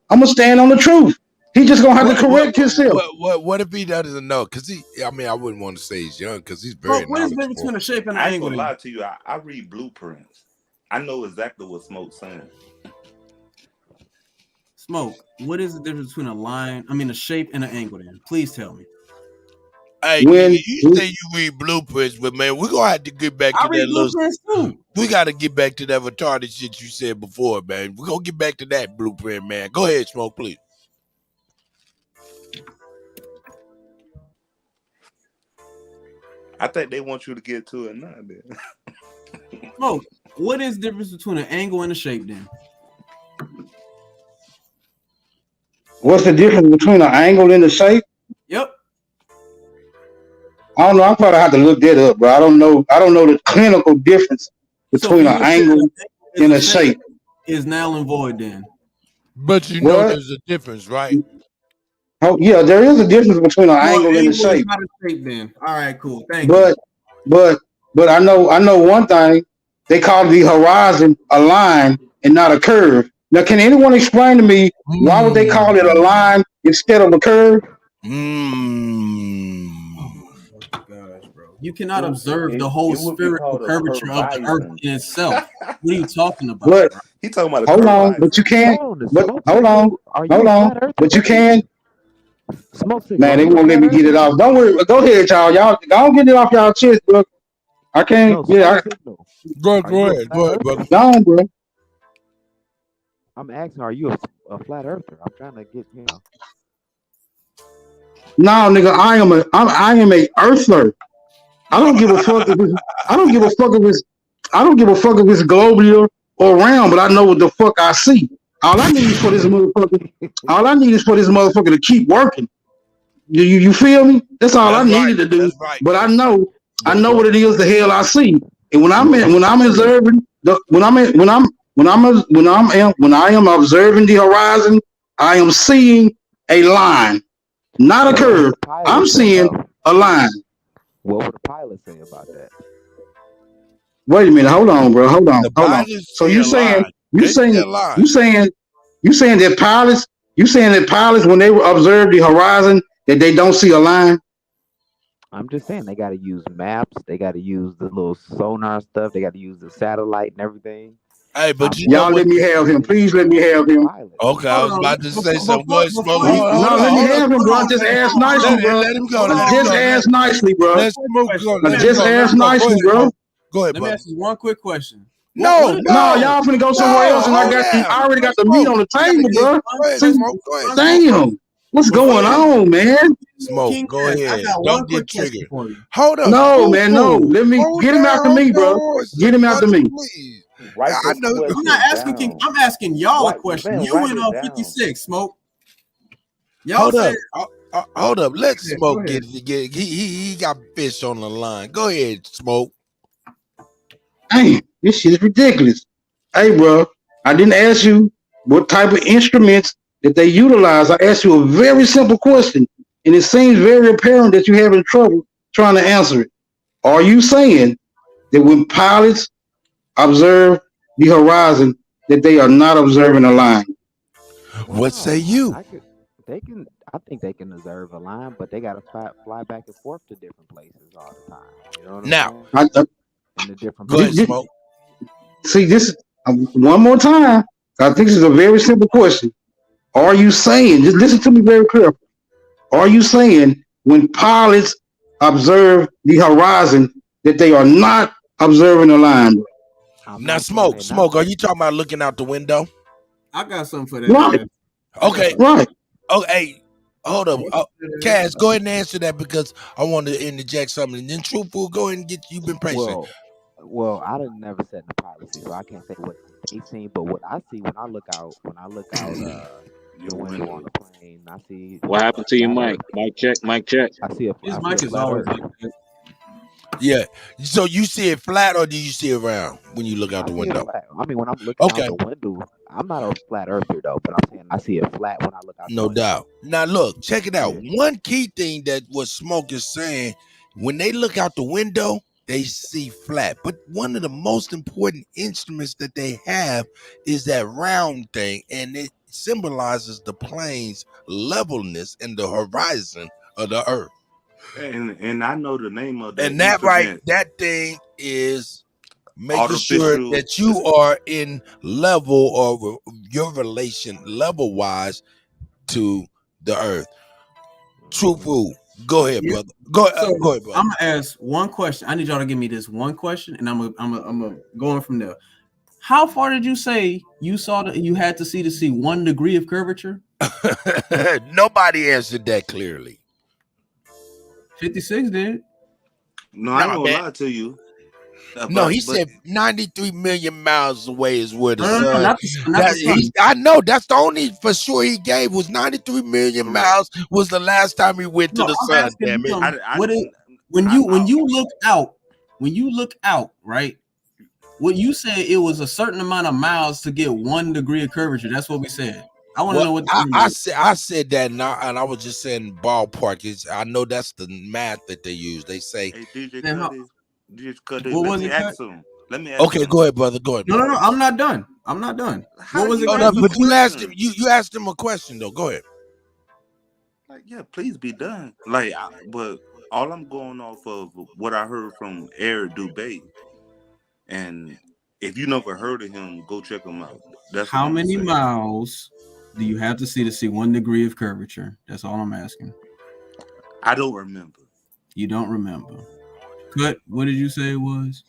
on the truth. He just gonna have to correct himself. What if he doesn't know? Because I wouldn't want to say he's young because he's very What is the difference knowledgeable. between a shape and an I ain't angle? gonna lie to you. I read blueprints. I know exactly what Smoke's saying. Smoke, what is the difference between a shape and an angle then? Please tell me. Hey, you say you read blueprints, but man, we're gonna have to get back to I read blueprints too. We gotta get back to that retarded shit you said before, man. We're gonna get back to that blueprint, man. Go ahead, Smoke, please. I think they want you to get to it now, then. Smoke, what is the difference between an angle and a shape then? What's the difference between an angle and a shape? Yep. I don't know. I probably have to look that up, bro. I don't know the clinical difference between an angle and a shape. Is null and void then. But you know there's a difference, right? Oh yeah, there is a difference between an angle and a shape. Is not a shape then. All right, cool. Thank you. But I know one thing. They call the horizon a line and not a curve. Now, can anyone explain to me why would they call it a line instead of a curve? Gosh, bro. You cannot observe the whole spherical curvature of the earth in itself. What are you talking about? But he talking about hold on, but you can't. But hold on, but you can. Man, they won't let me get it off. Don't worry. Go ahead, y'all. Y'all don't get it off y'all chest, bro. I can't. Go ahead, brother. Go on, bro. I'm asking, are you a flat earther? I'm trying to get, No, nigga, I am a earther. I don't give a fuck if it's global or round, but I know what the fuck I see. All I need is for this motherfucker to keep working. You feel me? That's all I needed to do. But I know what it is the hell I see. And when I am observing the horizon, I am seeing a line, not a curve. I'm seeing a line. What would the pilot say about that? Wait a minute. Hold on, bro. Hold on. So you saying that pilots when they observe the horizon that they don't see a line? I'm just saying they got to use maps. They got to use the little sonar stuff. They got to use the satellite and everything. Hey, but y'all let me have him. Please let me have him. Okay, I was about to say something. Go ahead, Smoke. Let me have him, bro. Just ask nicely, bro. Let him go. Just ask nicely, bro. Let Smoke go. Just ask nicely, bro. Go ahead, Let me ask you one quick question. No, y'all finna go somewhere else, and I already got the meat on the table, bro. Damn. What's going on, man? Smoke, King go Cash, I ahead. got one Don't quick get question triggered. for you. Hold up. No, man, no. Let me Hold get him after down, me, bro. Get him after me. please. Write I the know. I'm question not asking King. down. I'm asking y'all a question. Man, You write went it on down. 56, Smoke. Y'all Hold said. up. Hold up. Let Go Smoke ahead. get. He got fish on the line. Go ahead, Smoke. Hey, this shit is ridiculous. Hey, bro, I didn't ask you what type of instruments that they utilize. I asked you a very simple question, and it seems very apparent that you're having trouble trying to answer it. Are you saying that when pilots observe the horizon, that they are not observing a line? What say you? I think they can observe a line, but they gotta fly back and forth to different places all the time. You know what I'm Now, saying? In the different go ahead, places. Smoke. See, this one more time. I think this is a very simple question. Are you saying, just listen to me very carefully, are you saying when pilots observe the horizon that they are not observing a line? Now, Smoke. Are you talking about looking out the window? I got something for that. Right. Okay. Right. Oh, hey, hold up. Cass, go ahead and answer that because I want to interject something. And then Truthful, go ahead and get you've been patient. Well, I didn't never set the policy, so I can't say what they seen. But what I see when I look out the window on the plane, I see. What happened to your mic? Mic check. I see His a mic is flat always Earth. like that. Yeah. So you see it flat or do you see it round when you look out the I see it window? flat. I mean, when I'm looking out the window, I'm not a flat earther though, but I'm saying I see it flat when I look out the No window. doubt. Now look, check it out. One key thing that what Smoke is saying, when they look out the window, they see flat. But one of the most important instruments that they have is that round thing, and it symbolizes the plane's levelness and the horizon of the earth. And I know the name of the And that instrument. that thing is making sure Artificial. that you are in level or your relation level wise to the earth. Truthful. Go ahead, Yeah. brother. Go So ahead, brother. I'm gonna ask one question. I need y'all to give me this one question, and I'm going from there. How far did you say you saw that you had to see 1 degree of curvature? Nobody answered that clearly. 56 did. No, I ain't gonna lie to you. No, he said 93 million miles away is where the sun. Not the sun. I know that's the only for sure he gave was 93 million miles was the last time he went to the I'm sun. asking Damn it! him, when you look out, right? What you said it was a certain amount of miles to get 1 degree of curvature. That's what we said. I want to know what I said that, and I was just saying ballpark. I know that's the math that they use. They say, "Hey, DJ Cuddy, What let was me it, ask Cut? him. Let me ask okay, him. go ahead, brother. Go ahead. No, I'm not done. What was it? Hold up, but you asked him. You asked him a question though. Go ahead. Like, yeah, please be done. Like, but all I'm going off of what I heard from Eric Dubé, and if you never heard of him, go check him out. That's How what I'm many saying. miles do you have to see 1 degree of curvature? That's all I'm asking. I don't remember. You don't remember. Cut. What did you say it was?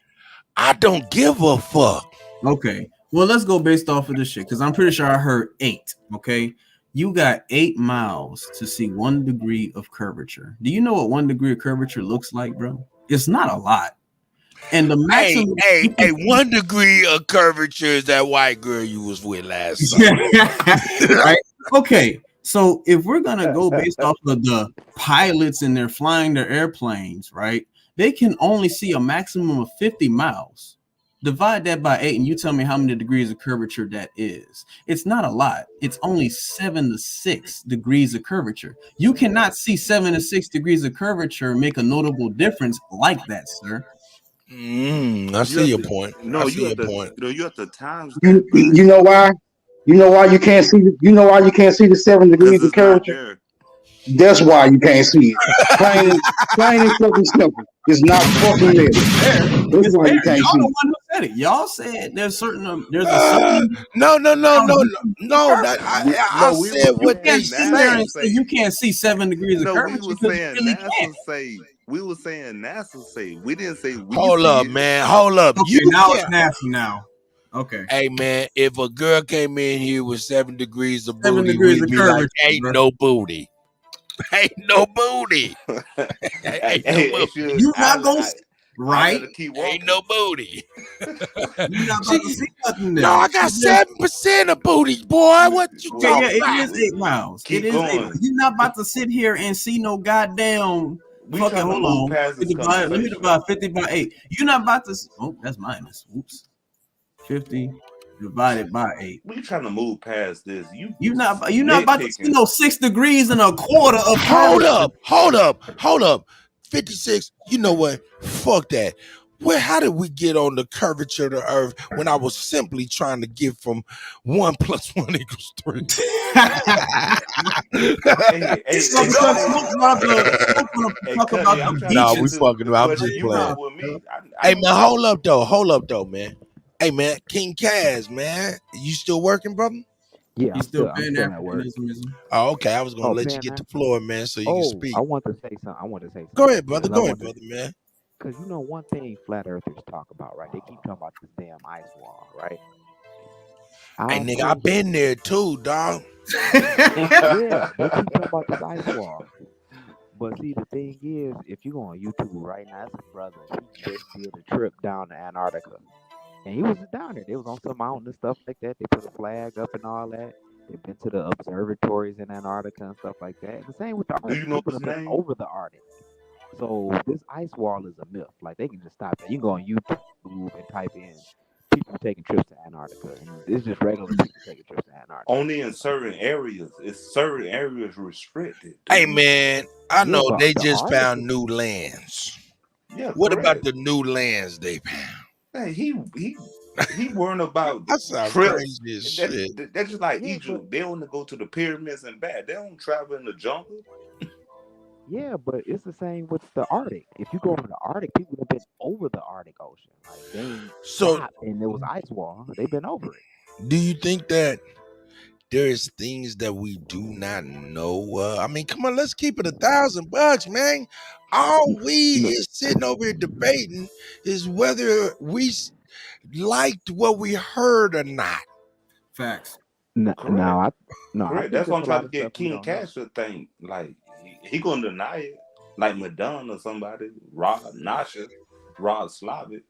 I don't give a fuck. Okay. Well, let's go based off of this shit because I'm pretty sure I heard 8. Okay. You got 8 miles to see 1 degree of curvature. Do you know what 1 degree of curvature looks like, bro? It's not a lot. And the maximum. Hey, 1 degree of curvature is that white girl you was with last summer. Right? Okay. So if we're gonna go based off of the pilots and they're flying their airplanes, right? They can only see a maximum of 50 miles. Divide that by 8, and you tell me how many degrees of curvature that is. It's not a lot. It's only 7 to 6 degrees of curvature. You cannot see 7 to 6 degrees of curvature make a notable difference like that, sir. I see your point. No, I see your point. You have to times You know why? You know why you can't see? You know why you can't see the 7 degrees of it's not curvature? there. That's why you can't see it. Plain and fucking simple. It's not fucking there. That's why you can't Y'all see the it. one who said it. Y'all said there's a certain No. I we said what they sit there said. and say you can't see 7 degrees of No, curvature we were because you saying really NASA can't. say. We were saying NASA say. We didn't say we Hold see up, it. man. Hold up. Okay, You now can't. it's nasty now. Okay. Hey man, if a girl came in here with 7 degrees of 7 booty, degrees we'd of be curvature, like, ain't bro. no booty. Ain't no booty. Ain't no Hey, booty. You not gonna I right? let her keep walking. Ain't no booty. You not about to see nothing there. No, I got 7% of booty, boy. What you Yeah, talking it about? is 8 miles. Keep It is 8 going. miles. You're not about to sit here and see no goddamn We fucking. trying to Hold move on. past this 50 by, let me conversation. divide 50 by 8. You're not about to. Oh, that's minus. Oops. 50 divided by 8. We trying to move past this. You're not about to see no 6 degrees and a quarter of Hold curvature. up. 56. You know what? Fuck that. How did we get on the curvature of the earth when I was simply trying to get from 1 + 1 = 3? Nah, we fucking. I'm just playing. Hey man, hold up though, man. Hey man, King Kaz, man, you still working, brother? Yeah, He's still I'm still at work. Oh, okay. I was gonna let you Pan get the African. floor, man, so you can speak. I want to say something. Go ahead, brother. Go ahead, brother, man. Because you know one thing flat earthers talk about, right? They keep talking about this damn ice wall, right? Hey nigga, I been there too, dog. Yeah, they keep talking about this ice wall. But see, the thing is, if you go on YouTube right now, it's a brother. He just did a trip down to Antarctica. And he was down there. They was on some mountain and stuff like that. They put a flag up and all that. They've been to the observatories in Antarctica and stuff like that. And the same with the Arctic. Do you know People his have been name? over the Arctic. So this ice wall is a myth. Like they can just stop it. You can go on YouTube and type in people taking trips to Antarctica. And it's just regular people taking trips to Antarctica. Only in certain areas. It's certain areas restricted. Hey man, I know they just found new lands. Yeah, what correct. about the new lands they found? Hey, he worrying about That sounds trips. crazy as shit. That's just like Egypt. They want to go to the pyramids and back. They don't travel in the jungle. Yeah, but it's the same with the Arctic. If you go to the Arctic, people have been over the Arctic Ocean. Like they ain't stopped and there was ice wall. They've been over it. Do you think that there is things that we do not know? I mean, come on, let's keep it $1,000, man. All we is sitting over here debating is whether we liked what we heard or not. Facts. Correct. I think That's why I'm there's a trying lot to of get stuff we King don't know. Cash to think like he gonna deny it, like Madonna or somebody, Rod Slavic.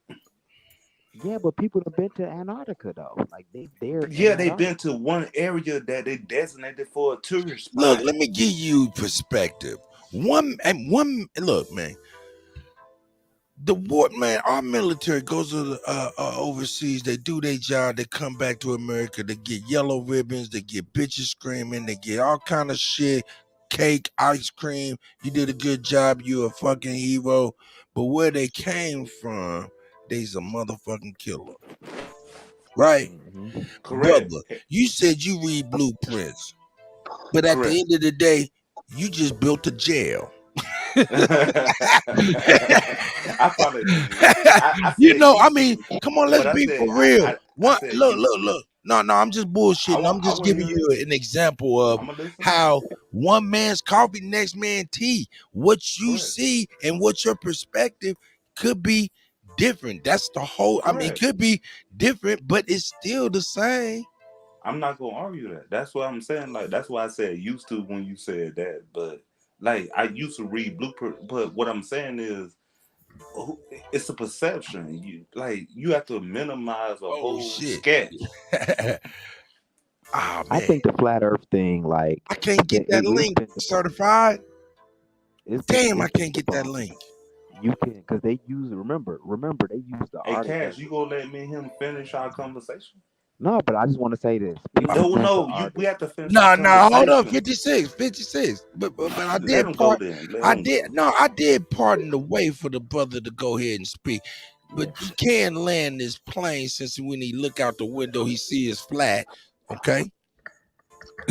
Yeah, but people have been to Antarctica though. Like they there. Yeah, they've been to one area that they designated for a tourist spot. Look, let me give you perspective. Look, man. The war, man, our military goes to the, overseas. They do their job. They come back to America. They get yellow ribbons. They get bitches screaming. They get all kind of shit, cake, ice cream. You did a good job. You a fucking hero. But where they came from, they's a motherfucking killer. Right? Correct. Brother, you said you read blueprints. But at the end of the day, you just built a jail. I probably, I mean, come on, let's be for real. Look. No, I'm just bullshitting. I'm just giving you an example of how one man's coffee, next man tea. What you see and what your perspective could be different. That's the whole. I mean, it could be different, but it's still the same. I'm not gonna argue that. That's what I'm saying. Like that's why I said used to when you said that. But like I used to read blueprint. But what I'm saying is, it's a perception. You have to minimize a whole sketch. Oh, man. I think the flat Earth thing, like I can't get that link certified. Damn, I can't get that link. You can, because they use. Remember, they use the Hey, Cash, you gonna let me and him finish our conversation? No, but I just want to say this. No, we have to finish. No, hold up, 56. But I did part. I did pardon the way for the brother to go ahead and speak. But you can land this plane since when he look out the window, he see it's flat. Okay.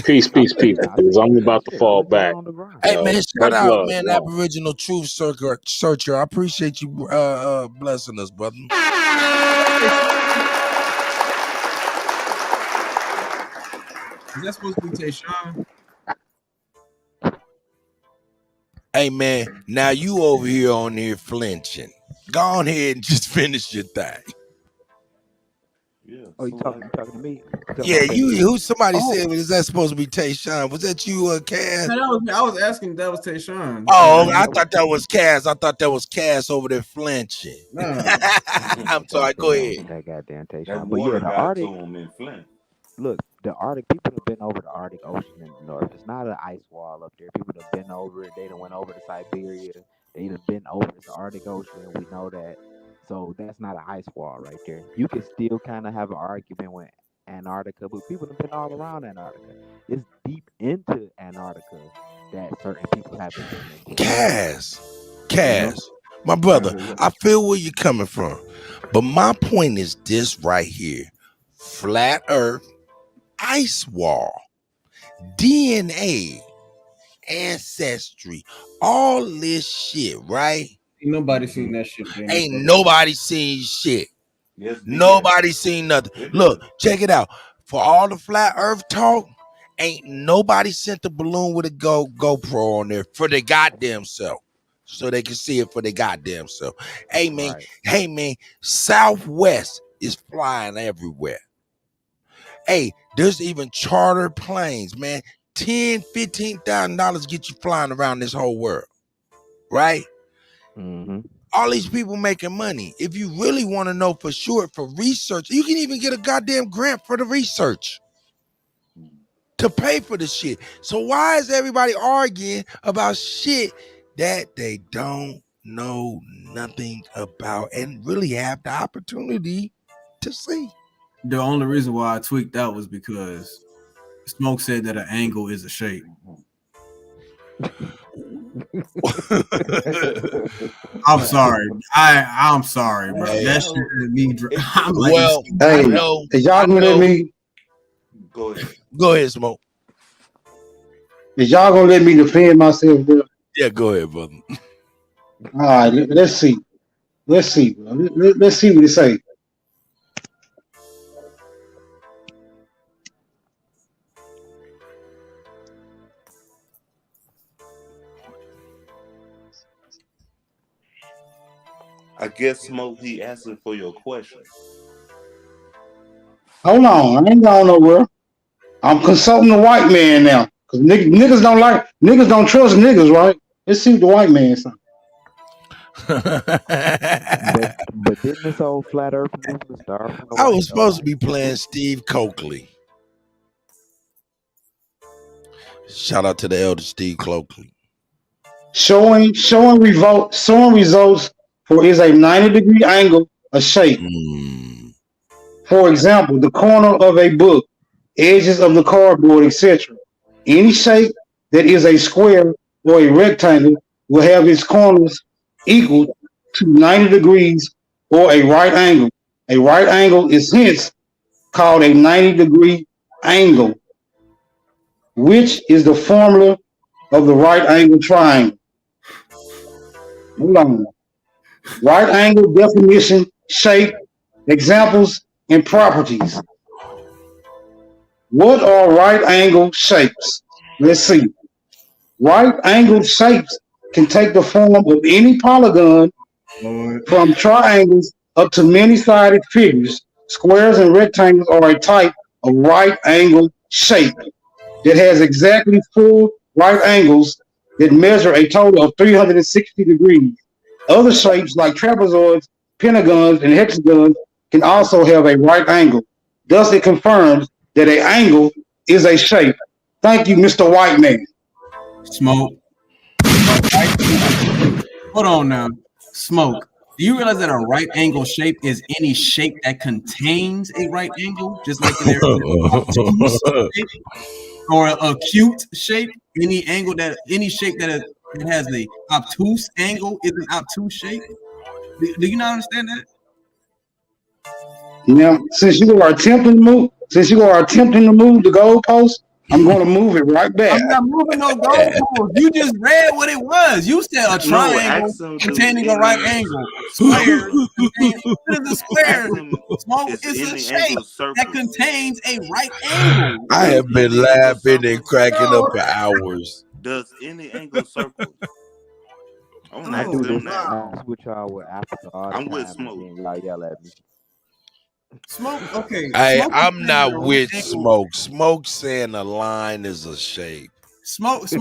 Peace. Because I'm about to fall back. Hey man, shout out, love, man, Aboriginal Truth Searcher. I appreciate you blessing us, brother. Is that supposed to be Tayshawn? Hey man, now you over here on here flinching. Go on ahead and just finish your thing. Yeah. Oh, you talking to me? You talking Yeah, about Tayshaun? who somebody Oh, said is that supposed to be Tayshaun? Was that you, Cass? no, I was asking if that was Tayshaun. Oh, Nah, I that was thought that was Cass. I thought that was Cass over there flinching. Nah. I'm I sorry. thought Go that ahead. was that goddamn That Tayshaun. But yeah, water the got to Arctic. him in Flint. Look, the Arctic people have been over the Arctic Ocean in the north. It's not an ice wall up there. People have been over it. They done went over to Siberia. They done been over the Arctic Ocean. We know that. So that's not an ice wall right there. You can still kind of have an argument with Antarctica, but people have been all around Antarctica. It's deep into Antarctica that certain people haven't been into. Cass, You know? my brother, Yeah. I feel where you're coming from. But my point is this right here: flat earth, ice wall, DNA, ancestry, all this shit, right? Ain't nobody seen that shit, Jamie. Ain't nobody seen shit. Yes, Nobody seen nothing. They Look, did. check it out. For all the flat earth talk, ain't nobody sent the balloon with a GoPro on there for their goddamn self. So they can see it for their goddamn self. Hey man, Southwest is flying everywhere. Hey, there's even charter planes, man. $10,000-$15,000 get you flying around this whole world. Right? Mm-hmm. All these people making money. If you really want to know for sure, for research, you can even get a goddamn grant for the research to pay for the shit. So why is everybody arguing about shit that they don't know nothing about and really have the opportunity to see? The only reason why I tweaked out was because Smoke said that an angle is a shape. I'm sorry. I'm sorry, bro. Hey. That shit is me. I'm like, Well, Hey, I know. is y'all gonna let me? Go ahead. Go ahead, Smoke. Is y'all gonna let me defend myself, bro? Yeah, go ahead, brother. All right, let's see. Let's see, bro. Let's see what it say. I guess Smoke he asking for your question. Hold on, I ain't going nowhere. I'm consulting the white man now, cause niggas don't trust niggas, right? Let's see what the white man say. But didn't this whole flat Earth movement start from the I white? was supposed to be playing Steve Coakley. Shout out to the elder Steve Coakley. Showing results for is a 90-degree angle, a shape. For example, the corner of a book, edges of the cardboard, etc. Any shape that is a square or a rectangle will have its corners equal to 90 degrees or a right angle. A right angle is hence called a 90-degree angle, which is the formula of the right angle triangle. Hold on. Right angle definition, shape, examples, and properties. What are right angle shapes? Let's see. Right angle shapes can take the form of any polygon from triangles up to many-sided figures. Squares and rectangles are a type of right angle shape that has exactly four right angles that measure a total of 360 degrees. Other shapes like trapezoids, pentagons, and hexagons can also have a right angle. Thus, it confirms that an angle is a shape. Thank you, Mr. White Man. Smoke. Hold on now. Smoke. Do you realize that a right angle shape is any shape that contains a right angle? Just like there's an obtuse shape or an acute shape. Any shape that has the obtuse angle is an obtuse shape. Do you not understand that? Now, since you are attempting to move the goalpost, I'm going to move it right back. I'm not moving no goalposts. You just read what it was. You said a triangle containing a right angle. Square contains what is a square? Smoke is a shape that contains a right angle. I have been laughing and cracking up for hours. Does any angle circle? I want to I ask do them this. now. I switch y'all with Africa all the I'm time, with and Smoke. then y'all yell at me. Smoke. Okay. Hey, Smoke is I'm saying not that a with rectangle. Smoke. Smoke saying a line is a shape. Smoke is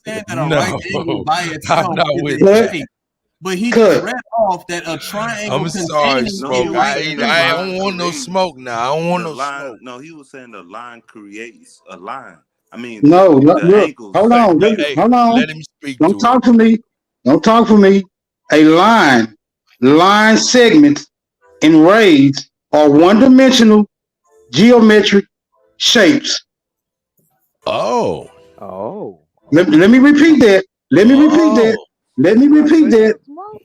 saying that a right No, angle by I'm itself not is with a that. shape. But he just Cut. read off that a triangle I'm sorry, containing No, a he Smoke. was right saying the I angle. line don't want no creates smoke now. I don't want the no line. smoke. No, he was saying the line creates a line. I mean, No, look, the look, angles. hold on, Hey, hold on. let him speak Don't to it. talk to me. Don't talk for me. A line segments and rays are one-dimensional geometric shapes. Oh, Oh, Let me repeat that. Let me repeat that. oh. Let that's me what I repeat that. said, Smoke.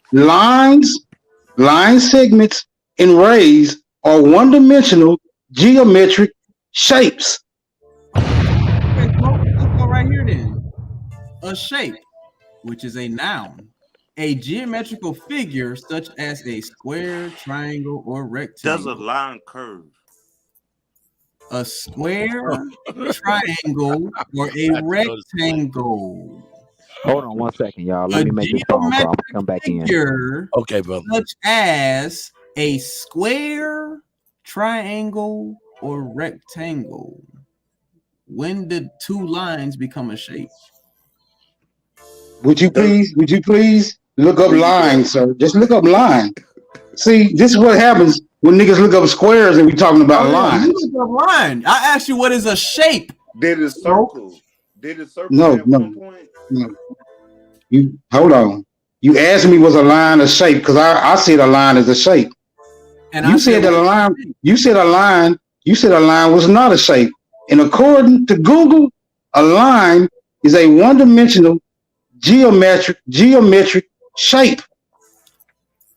Line segments and rays are one-dimensional geometric shapes. Okay, Smoke. Let's go right here then. A shape, which is a noun. A geometrical figure such as a square, triangle, or Does a rectangle. line curve? A square, triangle, or a I know this play. rectangle. Hold on 1 second, y'all. Let A me make this phone call. I'm geometric gonna come back in. figure Okay, brother. such as a square, triangle, or rectangle. When did two lines become a shape? Would you please look up Read line, that. sir? Just look up line. See, this is what happens when niggas look up squares and we talking about Oh yeah, you lines. look up line. I asked you what is a shape. Did it Smoke. circle? Did it circle No, at no, one point? no. You hold on. You asked me was a line a shape because I see the line as a shape. And I You said, said that what a is line. a shape? You said a line was not a shape. And according to Google, a line is a one-dimensional geometric shape.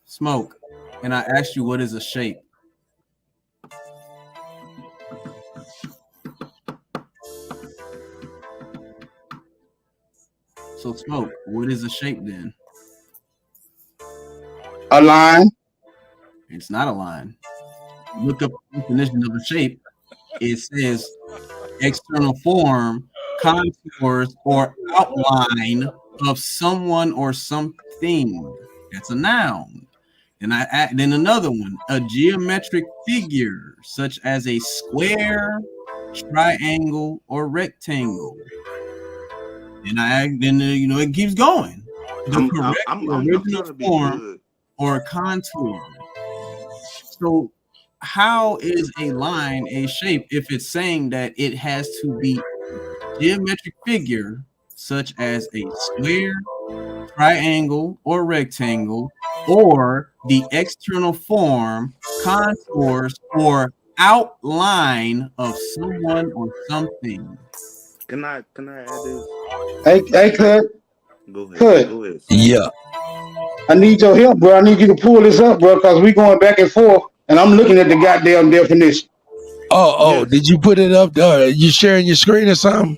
Smoke. And I asked you what is a shape. So Smoke, what is a shape then? A line. It's not a line. Look up the definition of a shape. It says external form, contours, or outline of someone or something. That's a noun. And then another one, a geometric figure, such as a square, triangle, or rectangle. And then it keeps going. The correct I'm original trying to be form good. or contour. So how is a line a shape if it's saying that it has to be geometric figure such as a square, triangle, or rectangle, or the external form, contours, or outline of someone or something? Can I add this? Hey, cut. Go ahead. Cut. Go ahead. Yeah. I need your help, bro. I need you to pull this up, bro, because we going back and forth, and I'm looking at the goddamn definition. Oh, Yes. did you put it up? You sharing your screen or something?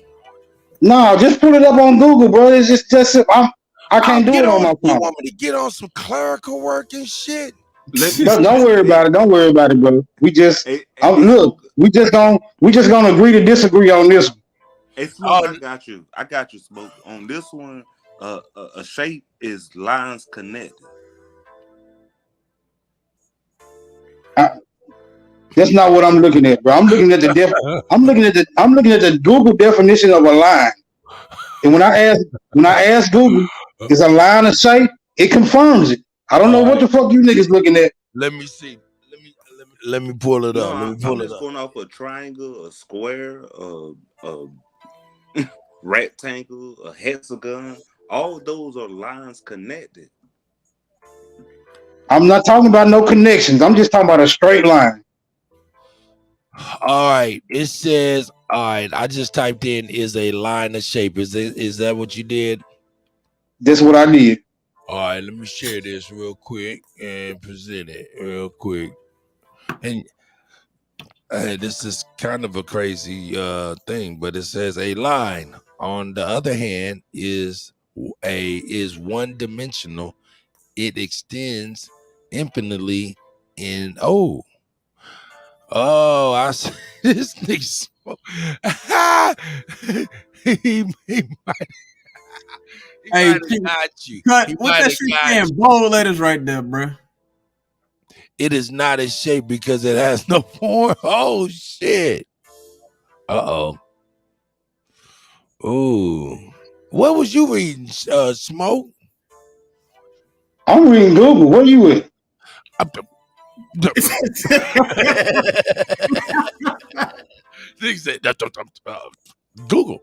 No, just pull it up on Google, bro. It's just I can't do Get it on on. my You phone. want me to get on some clerical work and shit? Let me Don't worry about it. Don't worry about it, bro. We just look. Smoke. We just gonna agree to disagree on this one. Hey, Smoke, I got you. I got you, Smoke. On this one, a shape is lines connected. That's not what I'm looking at, bro. I'm looking at I'm looking at the Google definition of a line. And when I ask Google, is a line a shape? It confirms it. I don't know All what right. the fuck you niggas looking at. Let me see. Let me pull it No, up. Let me I'm pull it just up. going off a triangle, a square, a rectangle, a hexagon. All those are lines connected. I'm not talking about no connections. I'm just talking about a straight line. All right. It says, all right, I just typed in is a line of shape. Is that what you did? That's what I did. All right, let me share this real quick and present it real quick. And this is kind of a crazy thing, but it says a line, on the other hand, is one dimensional. It extends infinitely in I see this nigga he might Hey, have got you. cut. He What might that have shit got saying? you. Bold letters right there, bro. It is not a shape because it has no form. Oh shit. Uh-oh. Ooh. What was you reading, Smoke? I'm reading Google. Where you at? Google.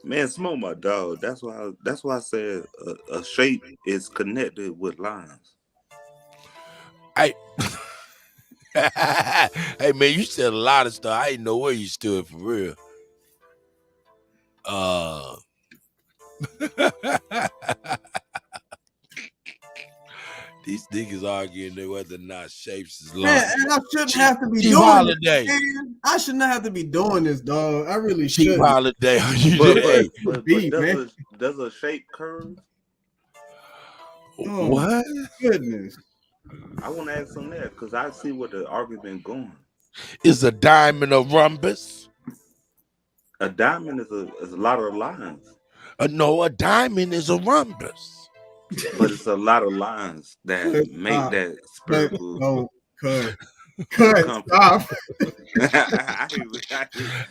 Man, Smoke my dog. That's why I said a shape is connected with lines. Hey, hey man, you said a lot of stuff. I didn't know where you stood for real. These niggas arguing whether or not shapes is Man, lines. and I shouldn't have to be Cheap doing Holiday. this, man. I should not have to be doing this, dog. I really Cheap shouldn't. Holiday. But does a shape curve? Oh, What? Goodness. I want to ask on that because I see where the argument going. Is a diamond a rhombus? A diamond is a lot of lines. No, a diamond is a rhombus. But it's a lot of lines that make that spherical. No, cut, stop.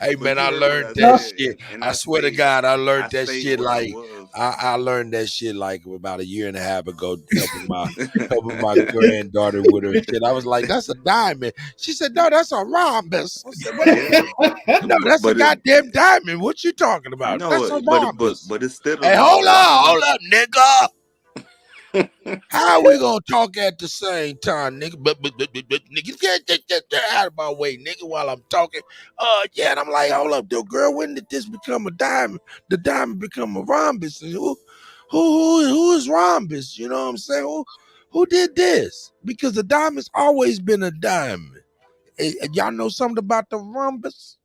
Hey man, I learned that shit. I swear to God, I learned that shit like I learned that shit like about a year and a half ago, helping my granddaughter with her shit. I was like, "That's a diamond." She said, "No, that's a rhombus." I said, "No, that's a goddamn diamond. What you talking about? No, that's a rhombus." but it's still. Hey, hold up, nigga. How we gonna talk at the same time, nigga? But nigga, get out of my way, nigga, while I'm talking. Yeah, and I'm like, hold up, though, girl. When did this become a diamond? The diamond become a rhombus? And who is rhombus? You know what I'm saying? Who did this? Because the diamond's always been a diamond. Y'all know something about the rhombus?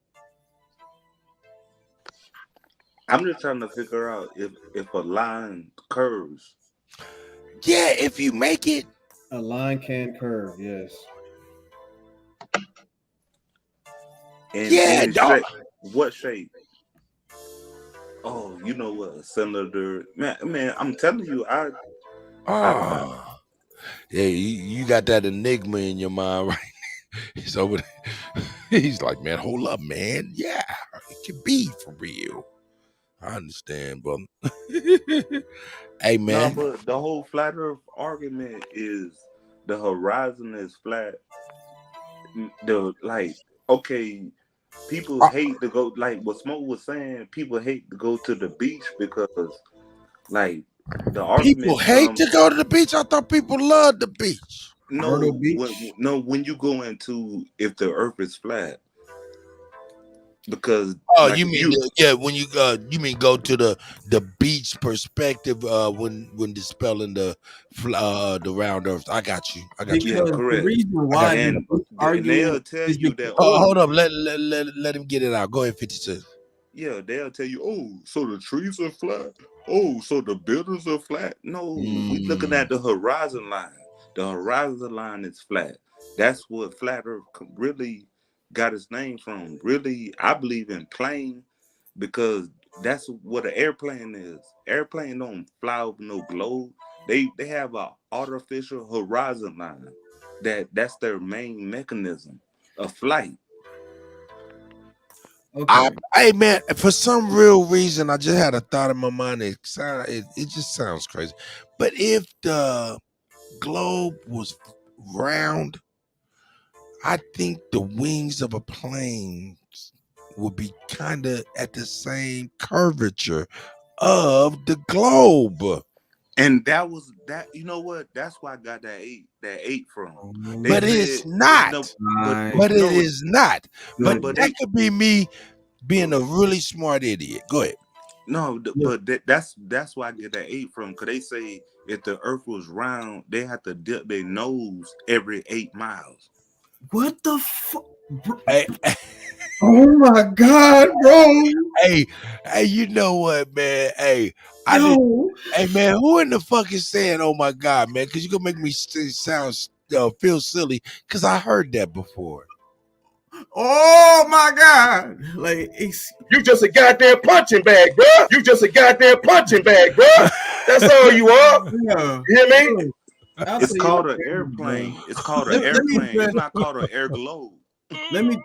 I'm just trying to figure out if a line curves. Yeah, if you make it. A line can curve, yes. And shape, what shape? Oh, you know what? Senator, man, I'm telling you, yeah, you got that enigma in your mind, right? He's over there. He's like, man, hold up, man. Yeah, it could be for real. I understand, brother. Hey, man. No, but the whole flat Earth argument is the horizon is flat. People hate to go, like what Smoke was saying. People hate to go to the beach because, like, the argument. People hate to go to the beach. I thought people loved the beach. No, when you go into if the Earth is flat. Because when you mean go to the beach perspective when dispelling the round earth. I got you. Yeah, correct. The reason why and they'll tell you that. Hold up, let him get it out. Go ahead, 50 Cent. Yeah, they'll tell you, oh, so the trees are flat. Oh, so the buildings are flat. No, we looking at the horizon line. The horizon line is flat. That's what flat Earth really got its name from. Really, I believe in plane because that's what an airplane is. Airplane don't fly over no globe. They have an artificial horizon line. That's their main mechanism of flight. Okay. Hey man, for some real reason, I just had a thought in my mind. It just sounds crazy, but if the globe was round, I think the wings of a plane would be kind of at the same curvature of the globe. And that was that. You know what? That's why I got that eight from. But it's not. But it is not. But that could be me being a really smart idiot. Go ahead. No, but that's why I get that 8 from. Because they say if the Earth was round, they have to dip their nose every 8 miles. What the fuck? Hey, oh my God, bro. Hey, you know what, man? Hey, hey, man, who in the fuck is saying, oh my God, man? Because you're going to make me sound feel silly because I heard that before. Oh my God. Like, you just a goddamn punching bag, bro. You just a goddamn punching bag, bro. That's all you are. Yeah. You hear me? It's called an airplane. It's called an airplane. It's not called an air globe. Let me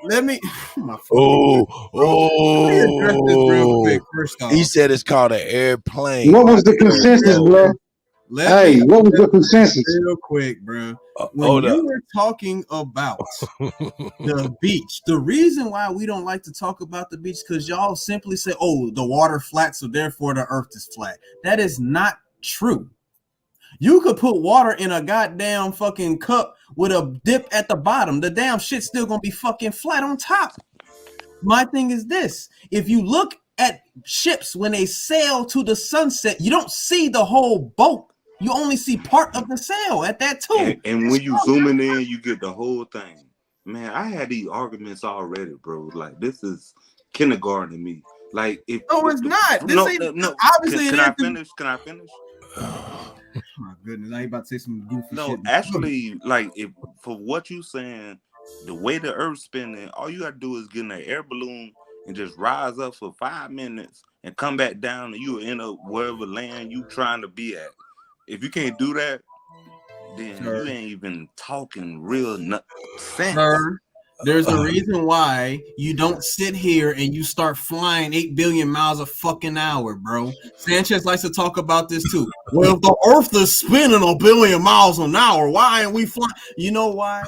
my Oh, let me address this real quick. First off, he said it's called an airplane. What was the consensus, bro? Hey, what was the consensus? Real quick, bro. When hold you up. were talking about the beach, the reason why we don't like to talk about the beach because y'all simply say, "Oh, the water flat, so therefore the earth is flat." That is not true. You could put water in a goddamn fucking cup with a dip at the bottom. The damn shit's still gonna be fucking flat on top. My thing is this: if you look at ships when they sail to the sunset, you don't see the whole boat. You only see part of the sail at that too. And when you zooming in, you get the whole thing. Man, I had these arguments already, bro. Like this is kindergarten to me. Like if no, it's not. This ain't no. Obviously, Can I finish? Can I finish? My goodness, I ain't about to say some goofy shit. No, actually, like if for what you saying, the way the Earth's spinning, all you gotta do is get in an air balloon and just rise up for 5 minutes and come back down, and you end up wherever land you trying to be at. If you can't do that, then you ain't even talking real sense. Sir, there's a reason why you don't sit here and you start flying 8 billion miles a fucking hour, bro. Sanchez likes to talk about this too. Well, if the Earth is spinning a billion miles an hour, why ain't we flying? You know why?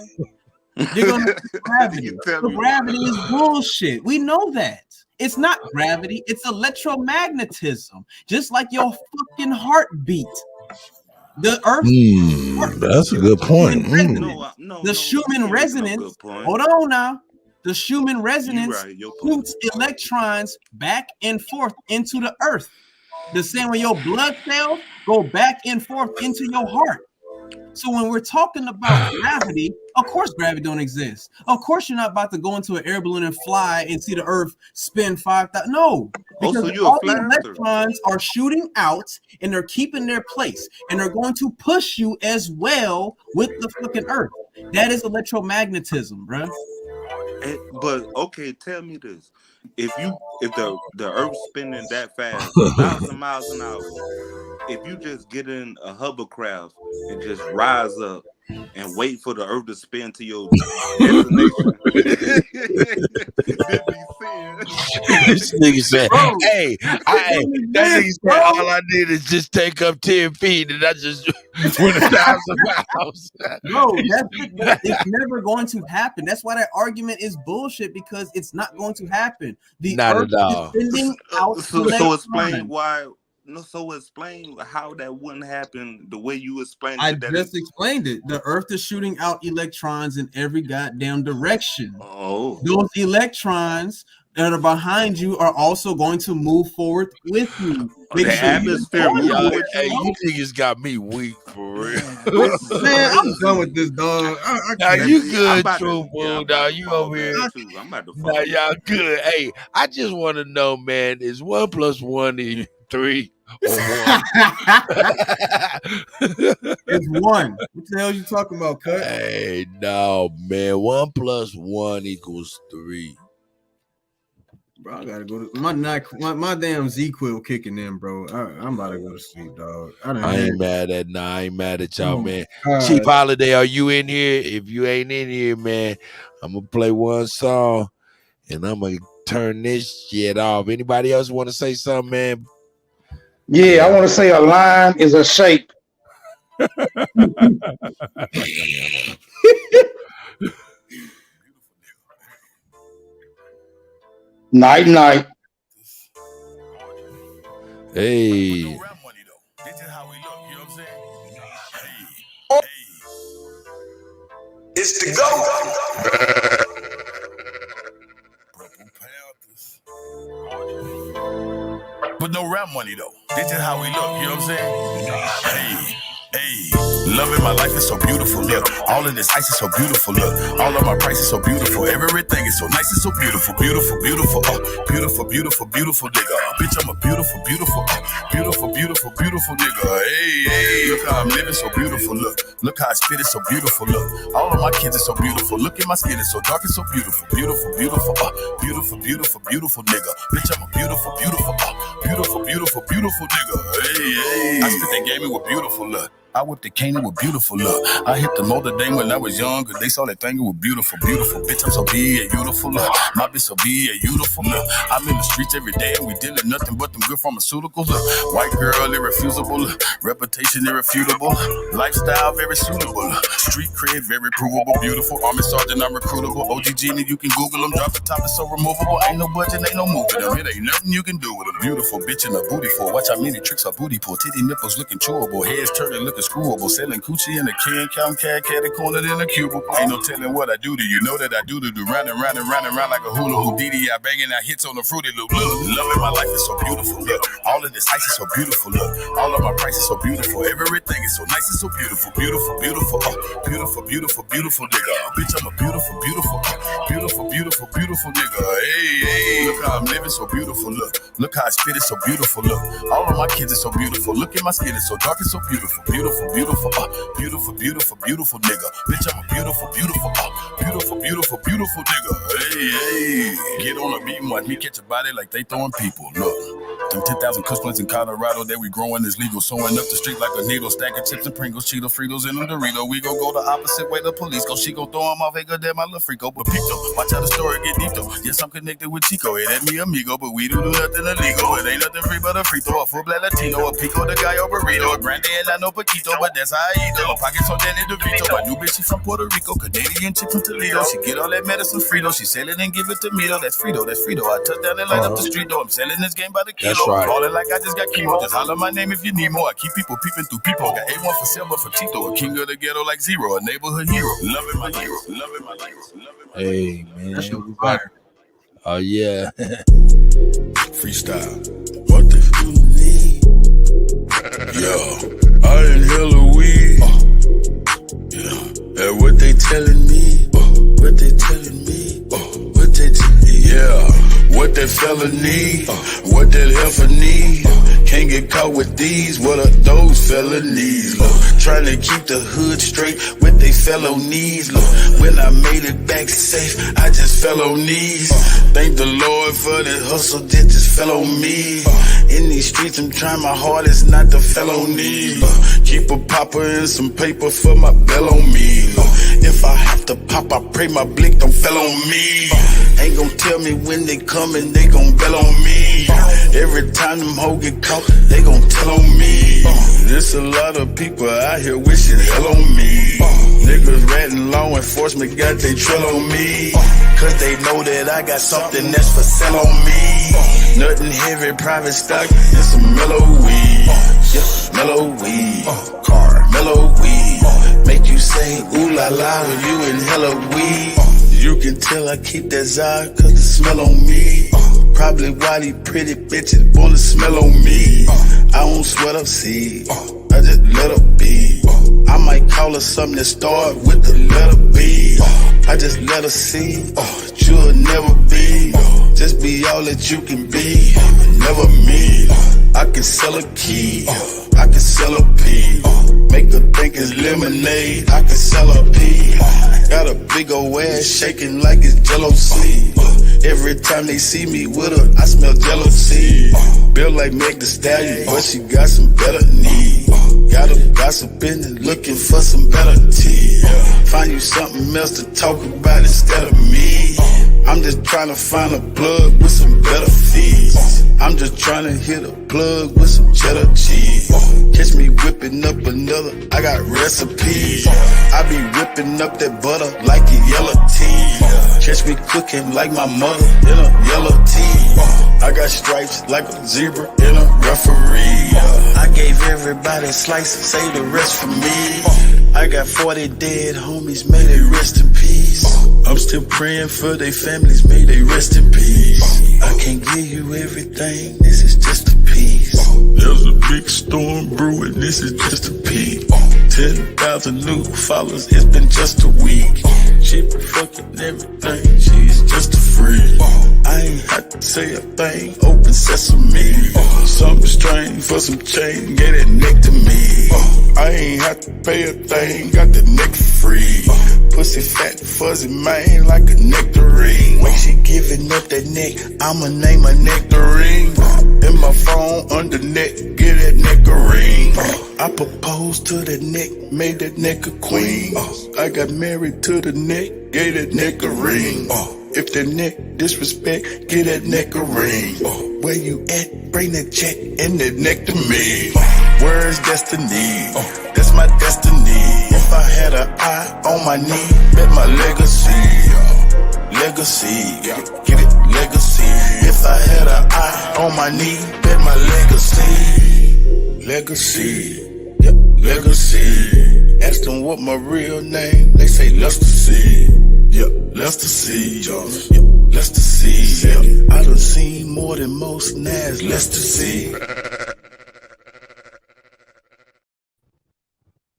You're gonna gravity. The gravity is bullshit. We know that. It's not gravity, it's electromagnetism, just like your fucking heartbeat. The Earth. That's a good point. The Schumann resonance. Hold on now. The Schumann resonance shoots electrons back and forth into the Earth. The same way your blood cells go back and forth into your heart. So when we're talking about gravity, of course gravity don't exist. Of course you're not about to go into an air balloon and fly and see the Earth spin 5,000. No, because all the electrons are shooting out and they're keeping their place and they're going to push you as well with the fucking Earth. That is electromagnetism, bro. But okay, tell me this: if the Earth's spinning that fast, 1,000 miles an hour, if you just get in a hovercraft and just rise up and wait for the Earth to spin to your destination, This nigga said, "Hey, that nigga said all I did is just take up 10 feet, and I just went 1,000 miles." No, it's never going to happen. That's why that argument is bullshit because it's not going to happen. The Not Earth at all. is sending out so explain why. No, so explain how that wouldn't happen the way you explained I it. just explained it. The Earth is shooting out electrons in every goddamn direction. Oh, those electrons that are behind you are also going to move forward with you. The atmosphere, hey, you niggas got me weak for real. Man, I'm done with this, dog. Now you good, true fool. Now you over here. I'm about to now y'all good. Hey, I just want to know, man, is 1 + 1 = 3 or 1? It's 1. What the hell are you talking about, Cut? Hey, no, man. 1 + 1 = 3. Bro, I gotta go to my damn Z-Quill kicking in, bro. I'm about to go to sleep, dog. I ain't mad at y'all, man. Chief Holiday, are you in here? If you ain't in here, man, I'm gonna play one song and I'm gonna turn this shit off. Anybody else want to say something, man? Yeah, I want to say a line is a shape. Night, night. Hey. It's the go. But no rap money though. This is how we look, you know what I'm saying? Hey, loving my life is so beautiful, look. All of this ice is so beautiful, look. All of my price is so beautiful. Everything is so nice and so beautiful. Beautiful, beautiful, beautiful, beautiful, beautiful nigga. Bitch, I'm a beautiful, beautiful, beautiful, beautiful, beautiful nigga. Hey, look how I'm living so beautiful, look. Look how I spit is so beautiful, look. All of my kids are so beautiful. Look at my skin, it's so dark and so beautiful. Beautiful, beautiful, beautiful, beautiful, beautiful nigga. Bitch, I'm a beautiful, beautiful, beautiful, beautiful, beautiful nigga. Hey, I spit that gaming with beautiful, look. I whipped the cane, it was beautiful, look. I hit the Notre Dame when I was young, cause they saw that thing, it was beautiful, beautiful. Bitch, I'm so big and beautiful, look. My bitch so big and beautiful, look. I'm in the streets every day and we dealing nothing but them good pharmaceuticals, look. White girl, irrefusable, look. Reputation irrefutable, lifestyle very suitable, look. Street cred very provable, beautiful. Army sergeant, I'm recruitable. OG Genie, you can Google them. Drop the top, it's so removable. Ain't no budget, ain't no moving them. It ain't nothing you can do with a beautiful bitch in a booty for. Watch how many tricks her booty pull. Titty nipples looking chewable. Heads turning looking screwable. Selling coochie in a can, counting cat cornered in a cubicle. Ain't no telling what I do to you. Know that I do to do. Round and round and round and round like a hula hoop. DD, I banging out hits on the fruity loop. Look, loving my life is so beautiful. Look, all of this ice is so beautiful. Look, all of my price is so beautiful. Everything is so nice and so beautiful. Beautiful, beautiful, beautiful, beautiful, beautiful nigga. Bitch, I'm a beautiful, beautiful, beautiful, beautiful, beautiful nigga. Hey, hey, look how I'm living so beautiful. Look how I spit it so beautiful. Look, all of my kids are so beautiful. Look at my skin, it's so dark and so beautiful. Beautiful, beautiful, beautiful, beautiful, beautiful nigga. Bitch, I'm a beautiful, beautiful, beautiful, beautiful, beautiful nigga. Hey, hey, get on a beat and watch me catch a body like they throwing people. Look, them 10,000 kush plants in Colorado that we growing is legal. Sewing up the street like a needle, stacking chips and Pringles, Cheeto Fritos and them Dorito. We go the opposite way the police go. She go throw them off, hey, good damn, my little freako. But peep though, watch how the story get deep though. Yes, I'm connected with Chico, it ain't me amigo, but we do nothing illegal. It ain't nothing free but a free throw, a full black Latino, a pico, the gallo burrito, a grande and I know Paquito, but that's how I eat though. My pockets so Danny DeVito, my new bitch, she from Puerto Rico, Canadian chick from Toledo. She get all that medicine Frito, she sell it and give it to me though. That's Frito, that's Frito. I touch down and light up the street though. I'm selling this game by the kilo. That's right. Ballin' like I just got chemo. Just holler my name if you need more. I keep people peeping through people. Got A1 for silver for Tito, a king of the ghetto like Zero, a neighborhood hero. Loving my hero, loving my hero. Hey man, oh yeah. Freestyle. What the f need? Yo, I inhale a weed. Yeah, and what they telling me? What they telling me? What they telling me? Yeah, what that fella need? What that heifer need? Can't get caught with these. What are those felonies? Trying to keep the hood straight with they felonies. When I made it back safe, I just fell on knees. Thank the Lord for the hustle that just fell on me. In these streets, I'm trying my hardest not to felony. Keep a popper and some paper for my bell on me. If I have to pop, I pray my blick don't fell on me. Ain't gon' tell me when they coming, they gon' bell on me. Every time them hoes get caught, they gon' tell on me. There's a lot of people out here wishing hell on me. Niggas ratting law enforcement got they trail on me. Cause they know that I got something that's for sale on me. Nothing heavy, private stock, and some mellow weed. Yeah, mellow weed. Car, mellow weed. Make you say ooh la la when you inhale a weed. You can tell I keep that Zod cause the smell on me. Probably why these pretty bitches wanna smell on me. I don't sweat up seed, I just let her be. I might call her something that start with the letter B. I just let her see, you'll never be. Just be all that you can be, never me. I can sell a key, I can sell a pea. Make her think it's lemonade, I can sell a pea. Got a big old ass shaking like it's Jello seed. Every time they see me with her, I smell jealousy. Built like Meg Thee Stallion, but she got some better knees. Got her gossiping and looking for some better tea. Find you something else to talk about instead of me. I'm just trying to find a plug with some better fees. I'm just trying to hit a plug with some cheddar cheese. Catch me whipping up another, I got recipes. I be whipping up that butter like a yellow tea. Catch me cooking like my mother in a yellow tea. I got stripes like a zebra in a referee. I gave everybody slices, save the rest for me. I got 40 dead homies, may they rest in peace. I'm still praying for their families, may they rest in peace. I can't give you everything, this is just a piece. There's a big storm brewing, this is just a peek. 10,000 new followers, it's been just a week. She been fucking everything, she's just a freak. I ain't had to say a thing, open sesame. Something strange for some change, get it neck to me. I ain't had to pay a thing, got the neck free. Pussy fat, fuzzy, man, like a nectarine. When she giving up that neck, I'ma name her nectarine. In my phone, under neck, get that nectarine. I proposed to the neck, made that neck a queen. I got married to the neck, gave that neck a ring. If the neck disrespect, give that neck a ring. Where you at? Bring that check and that neck to me. Where's destiny? That's my destiny. If I had an eye on my knee, bet my legacy. Legacy, get it, legacy. If I had an eye on my knee, bet my legacy. Legacy, yep, legacy. Ask them what my real name, they say Lester C. Yep, Lester C. Yep, Lester C. Yep. I done seen more than most Nas, Lester C.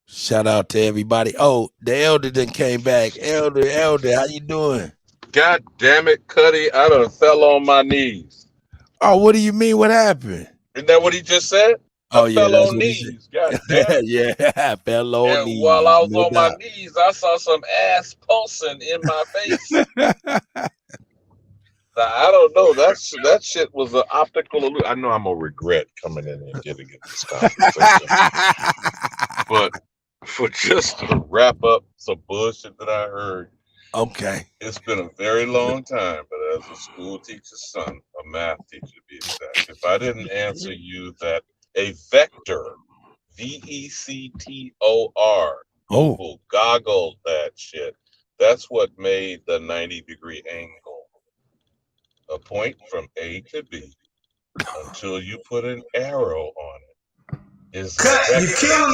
Shout out to everybody. Oh, the elder then came back. Elder, how you doing? God damn it, Cuddy, I done fell on my knees. Oh, what do you mean? What happened? Isn't that what he just said? Oh, I yeah, fell that's on what he said. knees. God damn it. Yeah, fell on And knees. while I was No on my doubt. knees, I saw some ass pulsing in my face. Now, I don't know. That shit was an optical illusion. I know I'm gonna regret coming in and getting in this conversation. But for just to wrap up some bullshit that I heard, okay, it's been a very long time, but as a school teacher's son, a math teacher to be exact, if I didn't answer you that a vector, VECTOR, Google, goggled that shit. That's what made the 90-degree angle. A point from A to B until you put an arrow on it is a vector,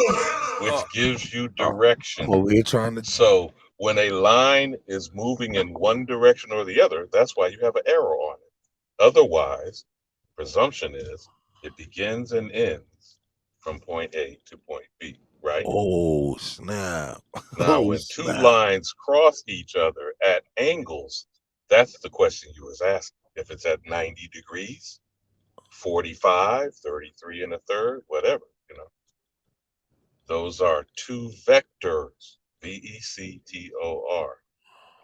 which gives you direction. Well, we're trying to. So when a line is moving in one direction or the other, that's why you have an arrow on it. Otherwise, presumption is it begins and ends from point A to point B, right? Oh, snap. Now, when two lines cross each other at angles, that's the question you was asking. If it's at 90 degrees, 45, 33 and a third, whatever, Those are two vectors, VECTOR,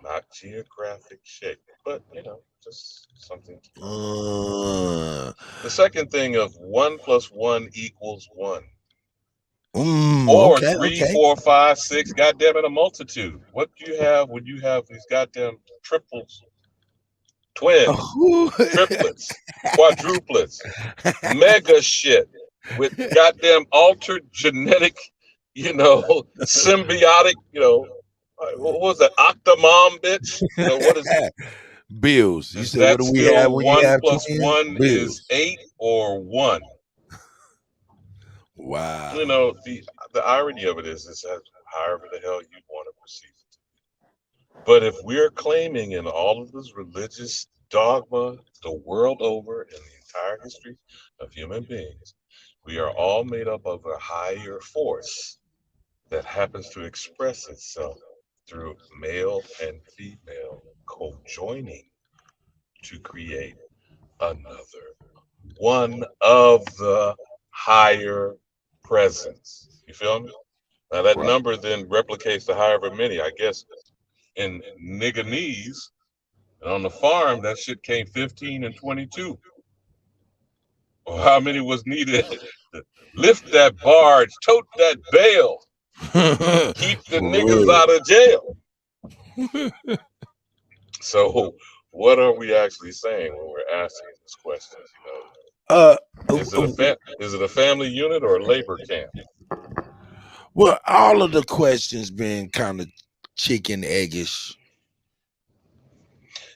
not geographic shape, but, just something. The second thing of 1 + 1 = 1. Or Okay, 3, okay. 4, 5, 6, goddamn it, a multitude. What do you have when you have these goddamn triples, twins, triplets, quadruplets, mega shit with goddamn altered genetic, symbiotic, what was that, octomom, bitch? What is it? Bills. You Is said, that what do we have still when you 1 have + twins? 1 Bills. is 8 or 1? Wow. The irony of it is however the hell you want to perceive it. But if we're claiming in all of this religious dogma the world over in the entire history of human beings, we are all made up of a higher force that happens to express itself through male and female co-joining to create another one of the higher presence. You feel me? Now that number then replicates to however many, I guess, in nigganese, and on the farm, that shit came 15 and 22. Or how many was needed to lift that barge, tote that bale, keep the niggas out of jail. So what are we actually saying when we're asking this question? Is it a family unit or a labor camp? Well, all of the questions been kind of chicken eggish.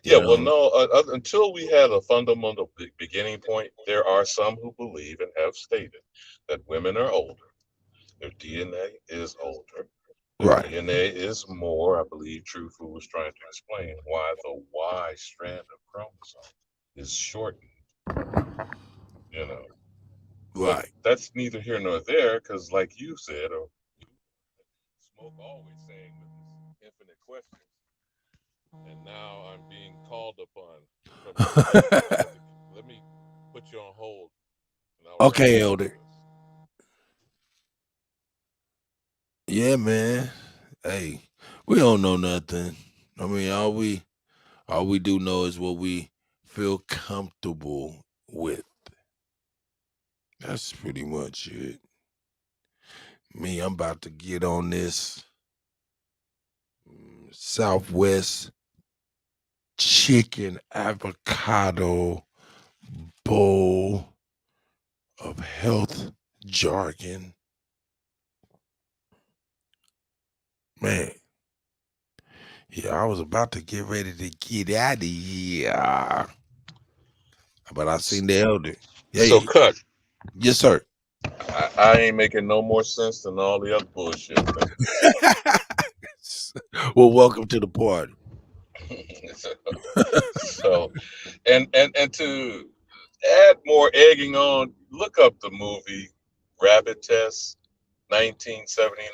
Yeah, well, no, until we had a fundamental beginning point, there are some who believe and have stated that women are older. Their DNA is older. Their DNA is more. I believe Truthful was trying to explain why the Y strand of chromosome is shortened. But that's neither here nor there, because like you said, or Smoke always saying with his infinite questions, and now I'm being called upon from let me put you on hold. Okay, Elder. Yeah, man. Hey, we don't know nothing. I mean, all we do know is what we feel comfortable with. That's pretty much it. Me, I'm about to get on this Southwest chicken avocado bowl of health jargon. Man, yeah, I was about to get ready to get out of here, but I seen the elder. So Hey, cut. yes, sir. I ain't making no more sense than all the other bullshit. Well, welcome to the party. So, and to add more egging on, look up the movie Rabbit Test, 1979.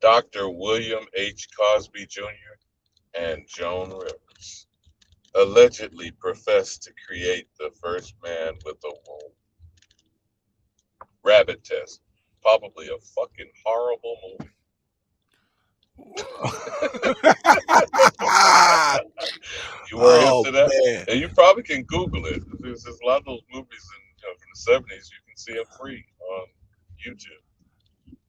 Dr. William H. Cosby Jr. and Joan Rivers allegedly professed to create the first man with a womb. Rabbit Test, probably a fucking horrible movie. You were hip Oh to that, man, and you probably can Google it. There's a lot of those movies from the '70s. You can see them free on YouTube.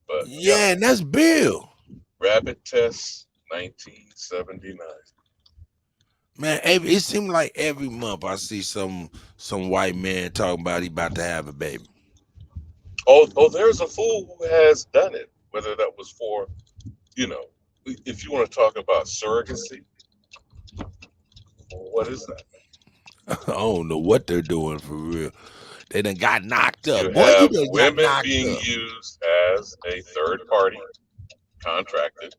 But yeah, yeah, and that's Bill. Rabbit Test, 1979. Man, it seems like every month I see some white man talking about he about to have a baby. Oh, there's a fool who has done it. Whether that was for, you know, if you want to talk about surrogacy, what is that? I don't know what they're doing for real. They done got knocked up. You Boy, you have done got women knocked being up. used as a third party, contracted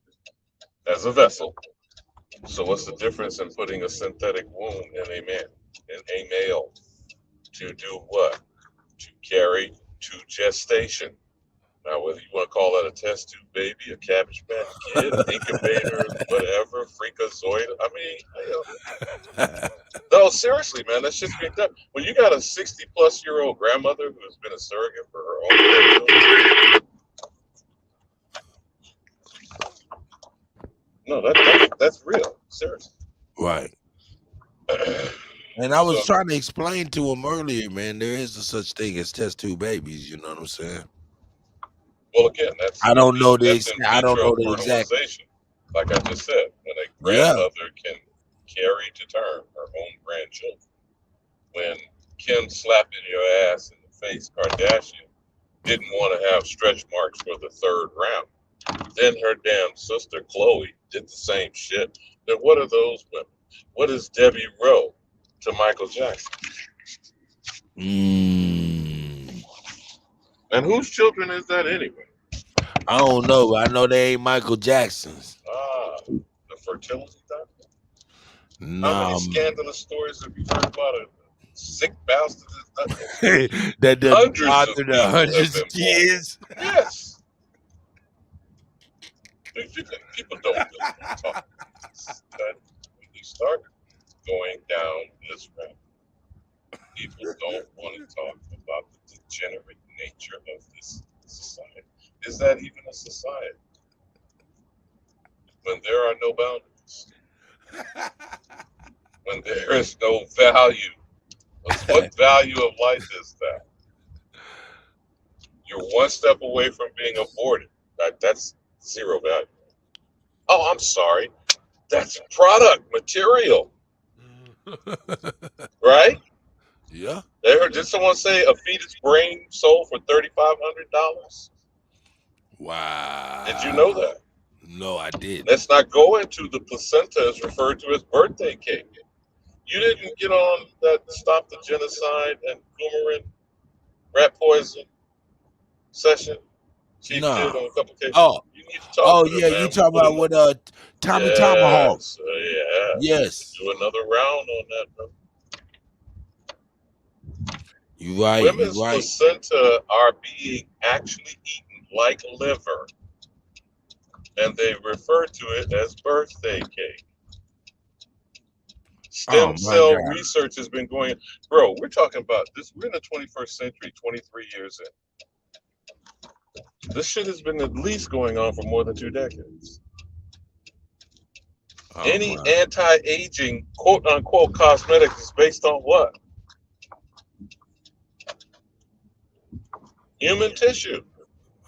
as a vessel. So what's the difference in putting a synthetic womb in a man, in a male, to do what? To carry to gestation. Now, whether you want to call that a test tube baby, a cabbage patch kid, incubator, whatever, freakazoid. I mean, no, seriously, man, that shit's being done. When you got a 60-plus-year-old grandmother who has been a surrogate for her own grandchildren, no, that's real, seriously. Right. And I was So, trying to explain to him earlier, man, there is a such thing as test tube babies. You know what I'm saying? well, again, that's I don't know that's in I don't vitro know the exact. fertilization. Like I just said, when a Yeah. grandmother can carry to term her own grandchildren. When Kim slapping your ass in the face, Kardashian didn't want to have stretch marks for the third round. Then her damn sister Chloe did the same shit. Then what are those women? What is Debbie Rowe to Michael Jackson? And whose children is that anyway? I don't know, but I know they ain't Michael Jackson's. Ah, the fertility doctor. How Nah, many scandalous stories have you heard about a sick bastard that the hundreds of father people the have hundreds been of kids. born? Yes. People don't really want to talk about this. But when you start going down this route, people don't want to talk about the degenerate nature of this society. Is that even a society? When there are no boundaries, when there is no value, what value of life is that? You're one step away from being aborted. That's zero value. Oh, I'm sorry. That's product material, right? Yeah. Did someone say a fetus brain sold for $3,500? Wow. Did you know that? No, I didn't. Let's not go into the placenta is referred to as birthday cake. You didn't get on that Stop the Genocide and coumarin rat poison session. Chief did on a couple cases. You need to talk to them, Yeah, man. you talking Put about them with Tommy Tomahawk. Yes, yeah. Yes. Do another round on that, bro. You right. Women's You right. placenta are being actually eaten like liver, and they refer to it as birthday cake. Stem cell research has been going. Bro, we're talking about this. We're in the 21st century, 23 years in. This shit has been at least going on for more than 2 decades. Any anti-aging, quote unquote, cosmetics is based on what? Human tissue.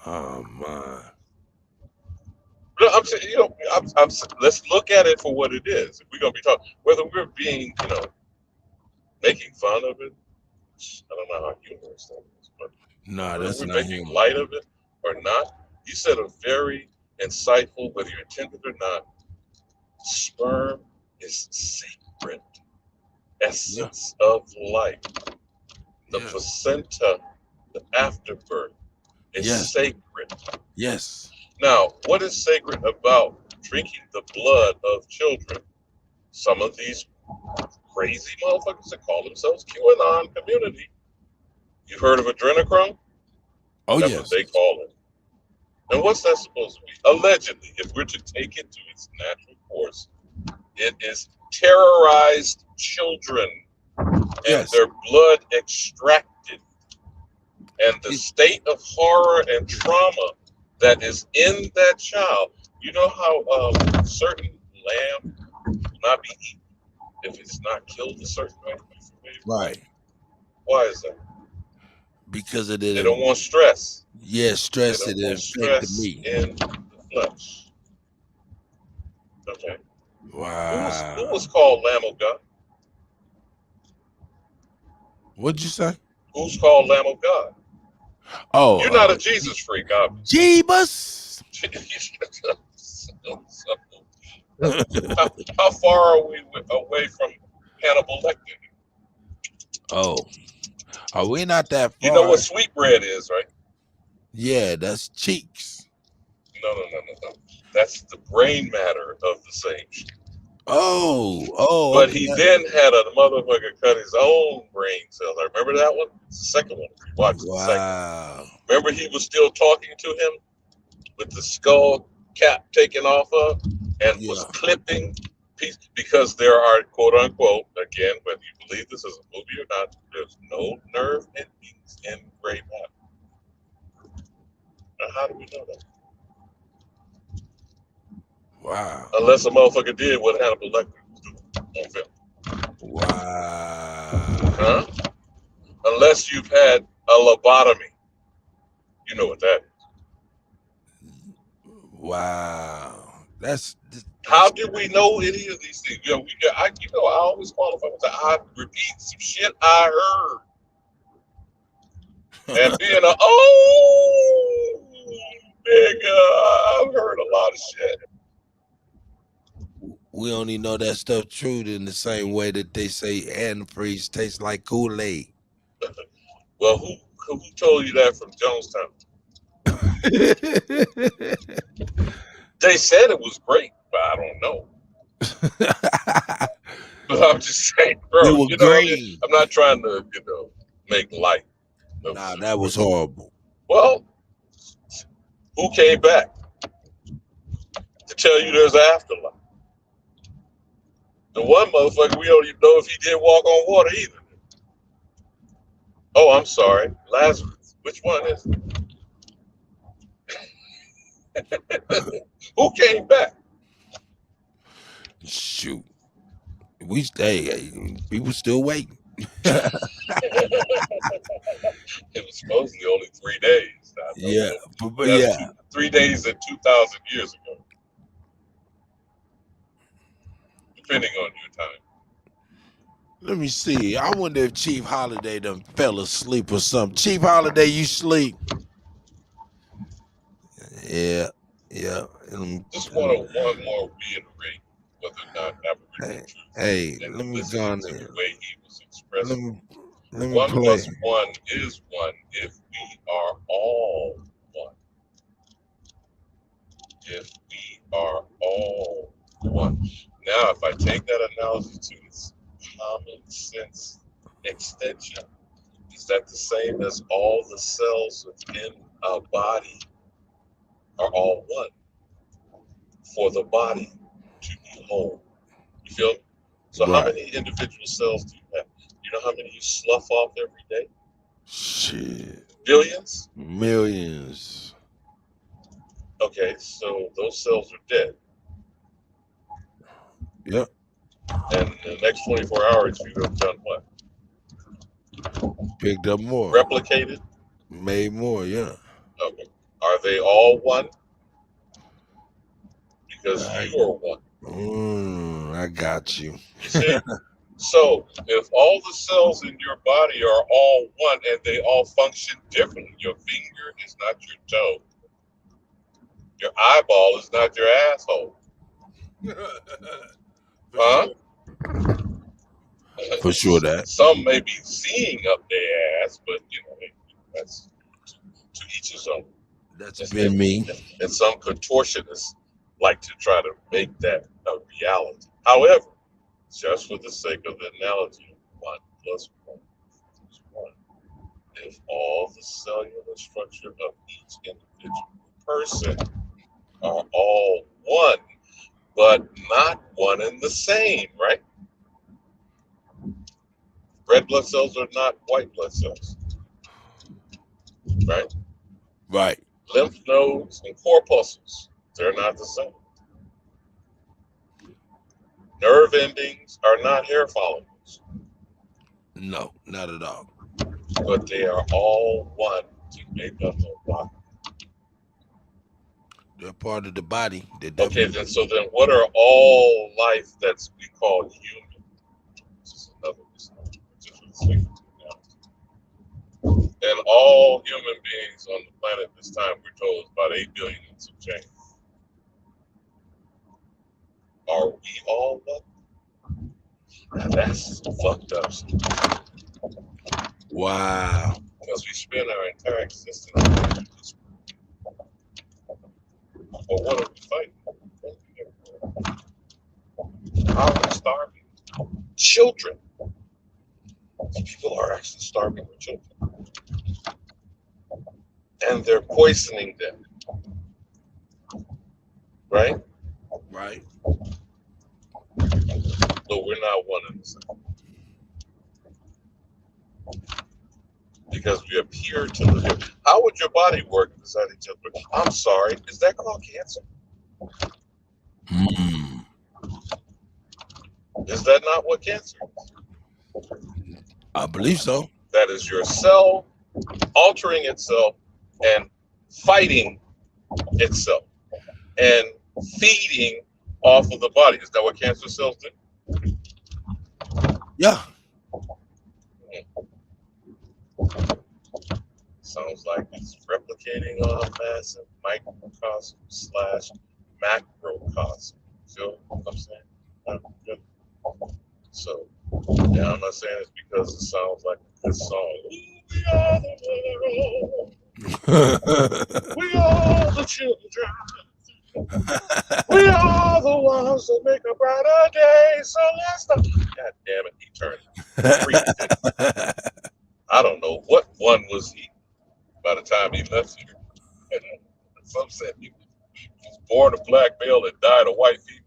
Oh my. No, I'm saying, let's look at it for what it is. If we're gonna be talking, whether we're being, making fun of it, I don't know how humorous that is, but Nah, whether that's we're not making human. light of it or not, you said a very insightful, whether you intended or not, sperm is sacred, Yeah. essence of life. The Yeah. placenta, the afterbirth is Yes. sacred. Yes. Now, what is sacred about drinking the blood of children? Some of these crazy motherfuckers that call themselves QAnon community. You've heard of adrenochrome? Oh That's what yes. they call it. And what's that supposed to be? Allegedly, if we're to take it to its natural course, it is terrorized children and Yes. their blood extracted. And the state of horror and trauma that is in that child. You know how certain lamb will not be eaten if it's not killed a certain way? Right. Why is that? Because of They the don't want stress. yeah, They stress don't it want infected stress me. in the flesh. Okay. Who Wow. was called Lamb of God? What'd you say? Who's called Lamb of God? Oh, You're not a Jesus freak, obviously. Jeebus. how far are we away from Hannibal Lecter? Oh. Are we not that far? You know what sweetbread is, right? Yeah, that's cheeks. No. That's the brain matter of the same shit. Oh, But okay. he then had a motherfucker cut his own brain cells. I remember that one? It's the second one. If you watch the second one. Remember he was still talking to him with the skull cap taken off of and was clipping pieces because there are, quote unquote, again, whether you believe this is a movie or not, there's no nerve endings in gray matter. Now, how do we know that? Wow. Unless a motherfucker did what Hannibal Lecter was doing on film. Wow. Huh? Unless you've had a lobotomy. You know what that is. Wow. That's how did we know any of these things? I always qualify with I repeat some shit I heard. And being nigga, I've heard a lot of shit. We only know that stuff true in the same way that they say antifreeze tastes like Kool-Aid. Well, who told you that from Jonestown? They said it was great, but I don't know. But I'm just saying, bro. They were green. I'm not trying to, make light. Nah, that was horrible. Well, who came back to tell you there's an afterlife? The one motherfucker, we don't even know if he did walk on water either. Oh, I'm sorry, Lazarus. Which one is it? Who came back? Shoot. People still waiting. It was supposedly only 3 days. Yeah, but that's 3 days and 2,000 years ago, depending on your time. Let me see. I wonder if Chief Holiday done fell asleep or something. Chief Holiday, you sleep? Yeah. Just want to one more reiterate whether or not Aboriginal truth. Hey, let me go on To there. the way he was expressing. Let me 1 play. plus 1 is 1 if we are all one. If we are all one. Now, if I take that analogy to its common sense extension, is that the same as all the cells within a body are all one for the body to be whole? You feel me? So how many individual cells do you have? You know how many you slough off every day? Shit. Billions? Millions. Okay, so those cells are dead. Yep. And in the next 24 hours, you have done what? Picked up more. Replicated? Made more, yeah. Okay. Are they all one? Because you are one. I got you. You see? So if all the cells in your body are all one and they all function differently, your finger is not your toe. Your eyeball is not your asshole. Huh? For sure that. Some may be seeing up their ass, but you know, that's to each his own. That's been me. And some contortionists like to try to make that a reality. However, just for the sake of the analogy, 1 plus 1 is 1. If all the cellular structure of each individual person are all one, but not one and the same, right? Red blood cells are not white blood cells, right? Right. Lymph nodes and corpuscles, they're not the same. Nerve endings are not hair follicles. No, not at all. But they are all one to make up the body. They're part of the body. Okay, then what are all life that's we call human? This is another and all human beings on the planet this time, we're told, is about 8 billion and some change. Are we all one? Now that's fucked up. Wow. Because we spend our entire existence on this. But what are we fighting? How are we starving? Children. People are actually starving their children. And they're poisoning them. Right? Right. But we're not one and the same. Because we appear to live. How would your body work beside each other? I'm sorry, is that called cancer? Is that not what cancer is? I believe so. That is your cell altering itself and fighting itself and feeding off of the body. Is that what cancer cells do? Yeah. Sounds like it's replicating on a massive microcosm / macrocosm. Feel what I'm saying? So, yeah, I'm not saying it's because it sounds like a good song. We are the world. We are the children. We are the ones that make a brighter day. So let's stop. God damn it, he turned. I don't know what one was he by the time he left here. And some said he was born a black male and died a white female.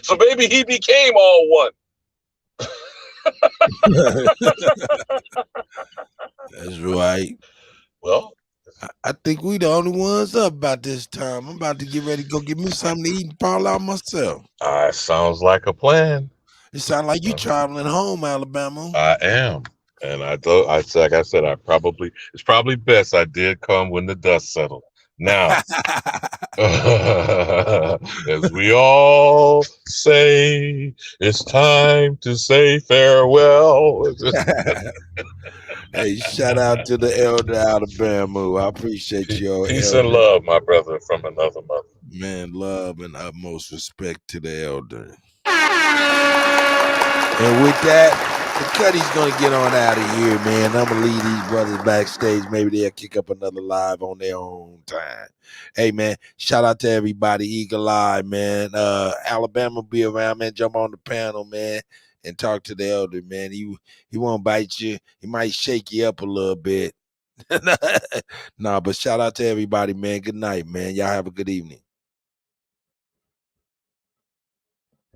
So maybe he became all one. That's right. Well, I think we the only ones up about this time. I'm about to get ready to go get me something to eat and fall out myself. Sounds like a plan. It sounds like you traveling home, Alabama. I am. And like I said, it's probably best I did come when the dust settled. Now, as we all say, it's time to say farewell. Hey, shout out to the elder Alabama. I appreciate you. Peace and love, my brother from another mother. Man, love and utmost respect to the elder. And with that, the Cuddy's gonna get on out of here, man. I'm gonna leave these brothers backstage. Maybe they'll kick up another live on their own time. Hey, man, shout out to everybody. Eagle Eye, man. Alabama be around, man. Jump on the panel, man, and talk to the elder, man. He won't bite you. He might shake you up a little bit. Nah, but shout out to everybody, man. Good night, man. Y'all have a good evening.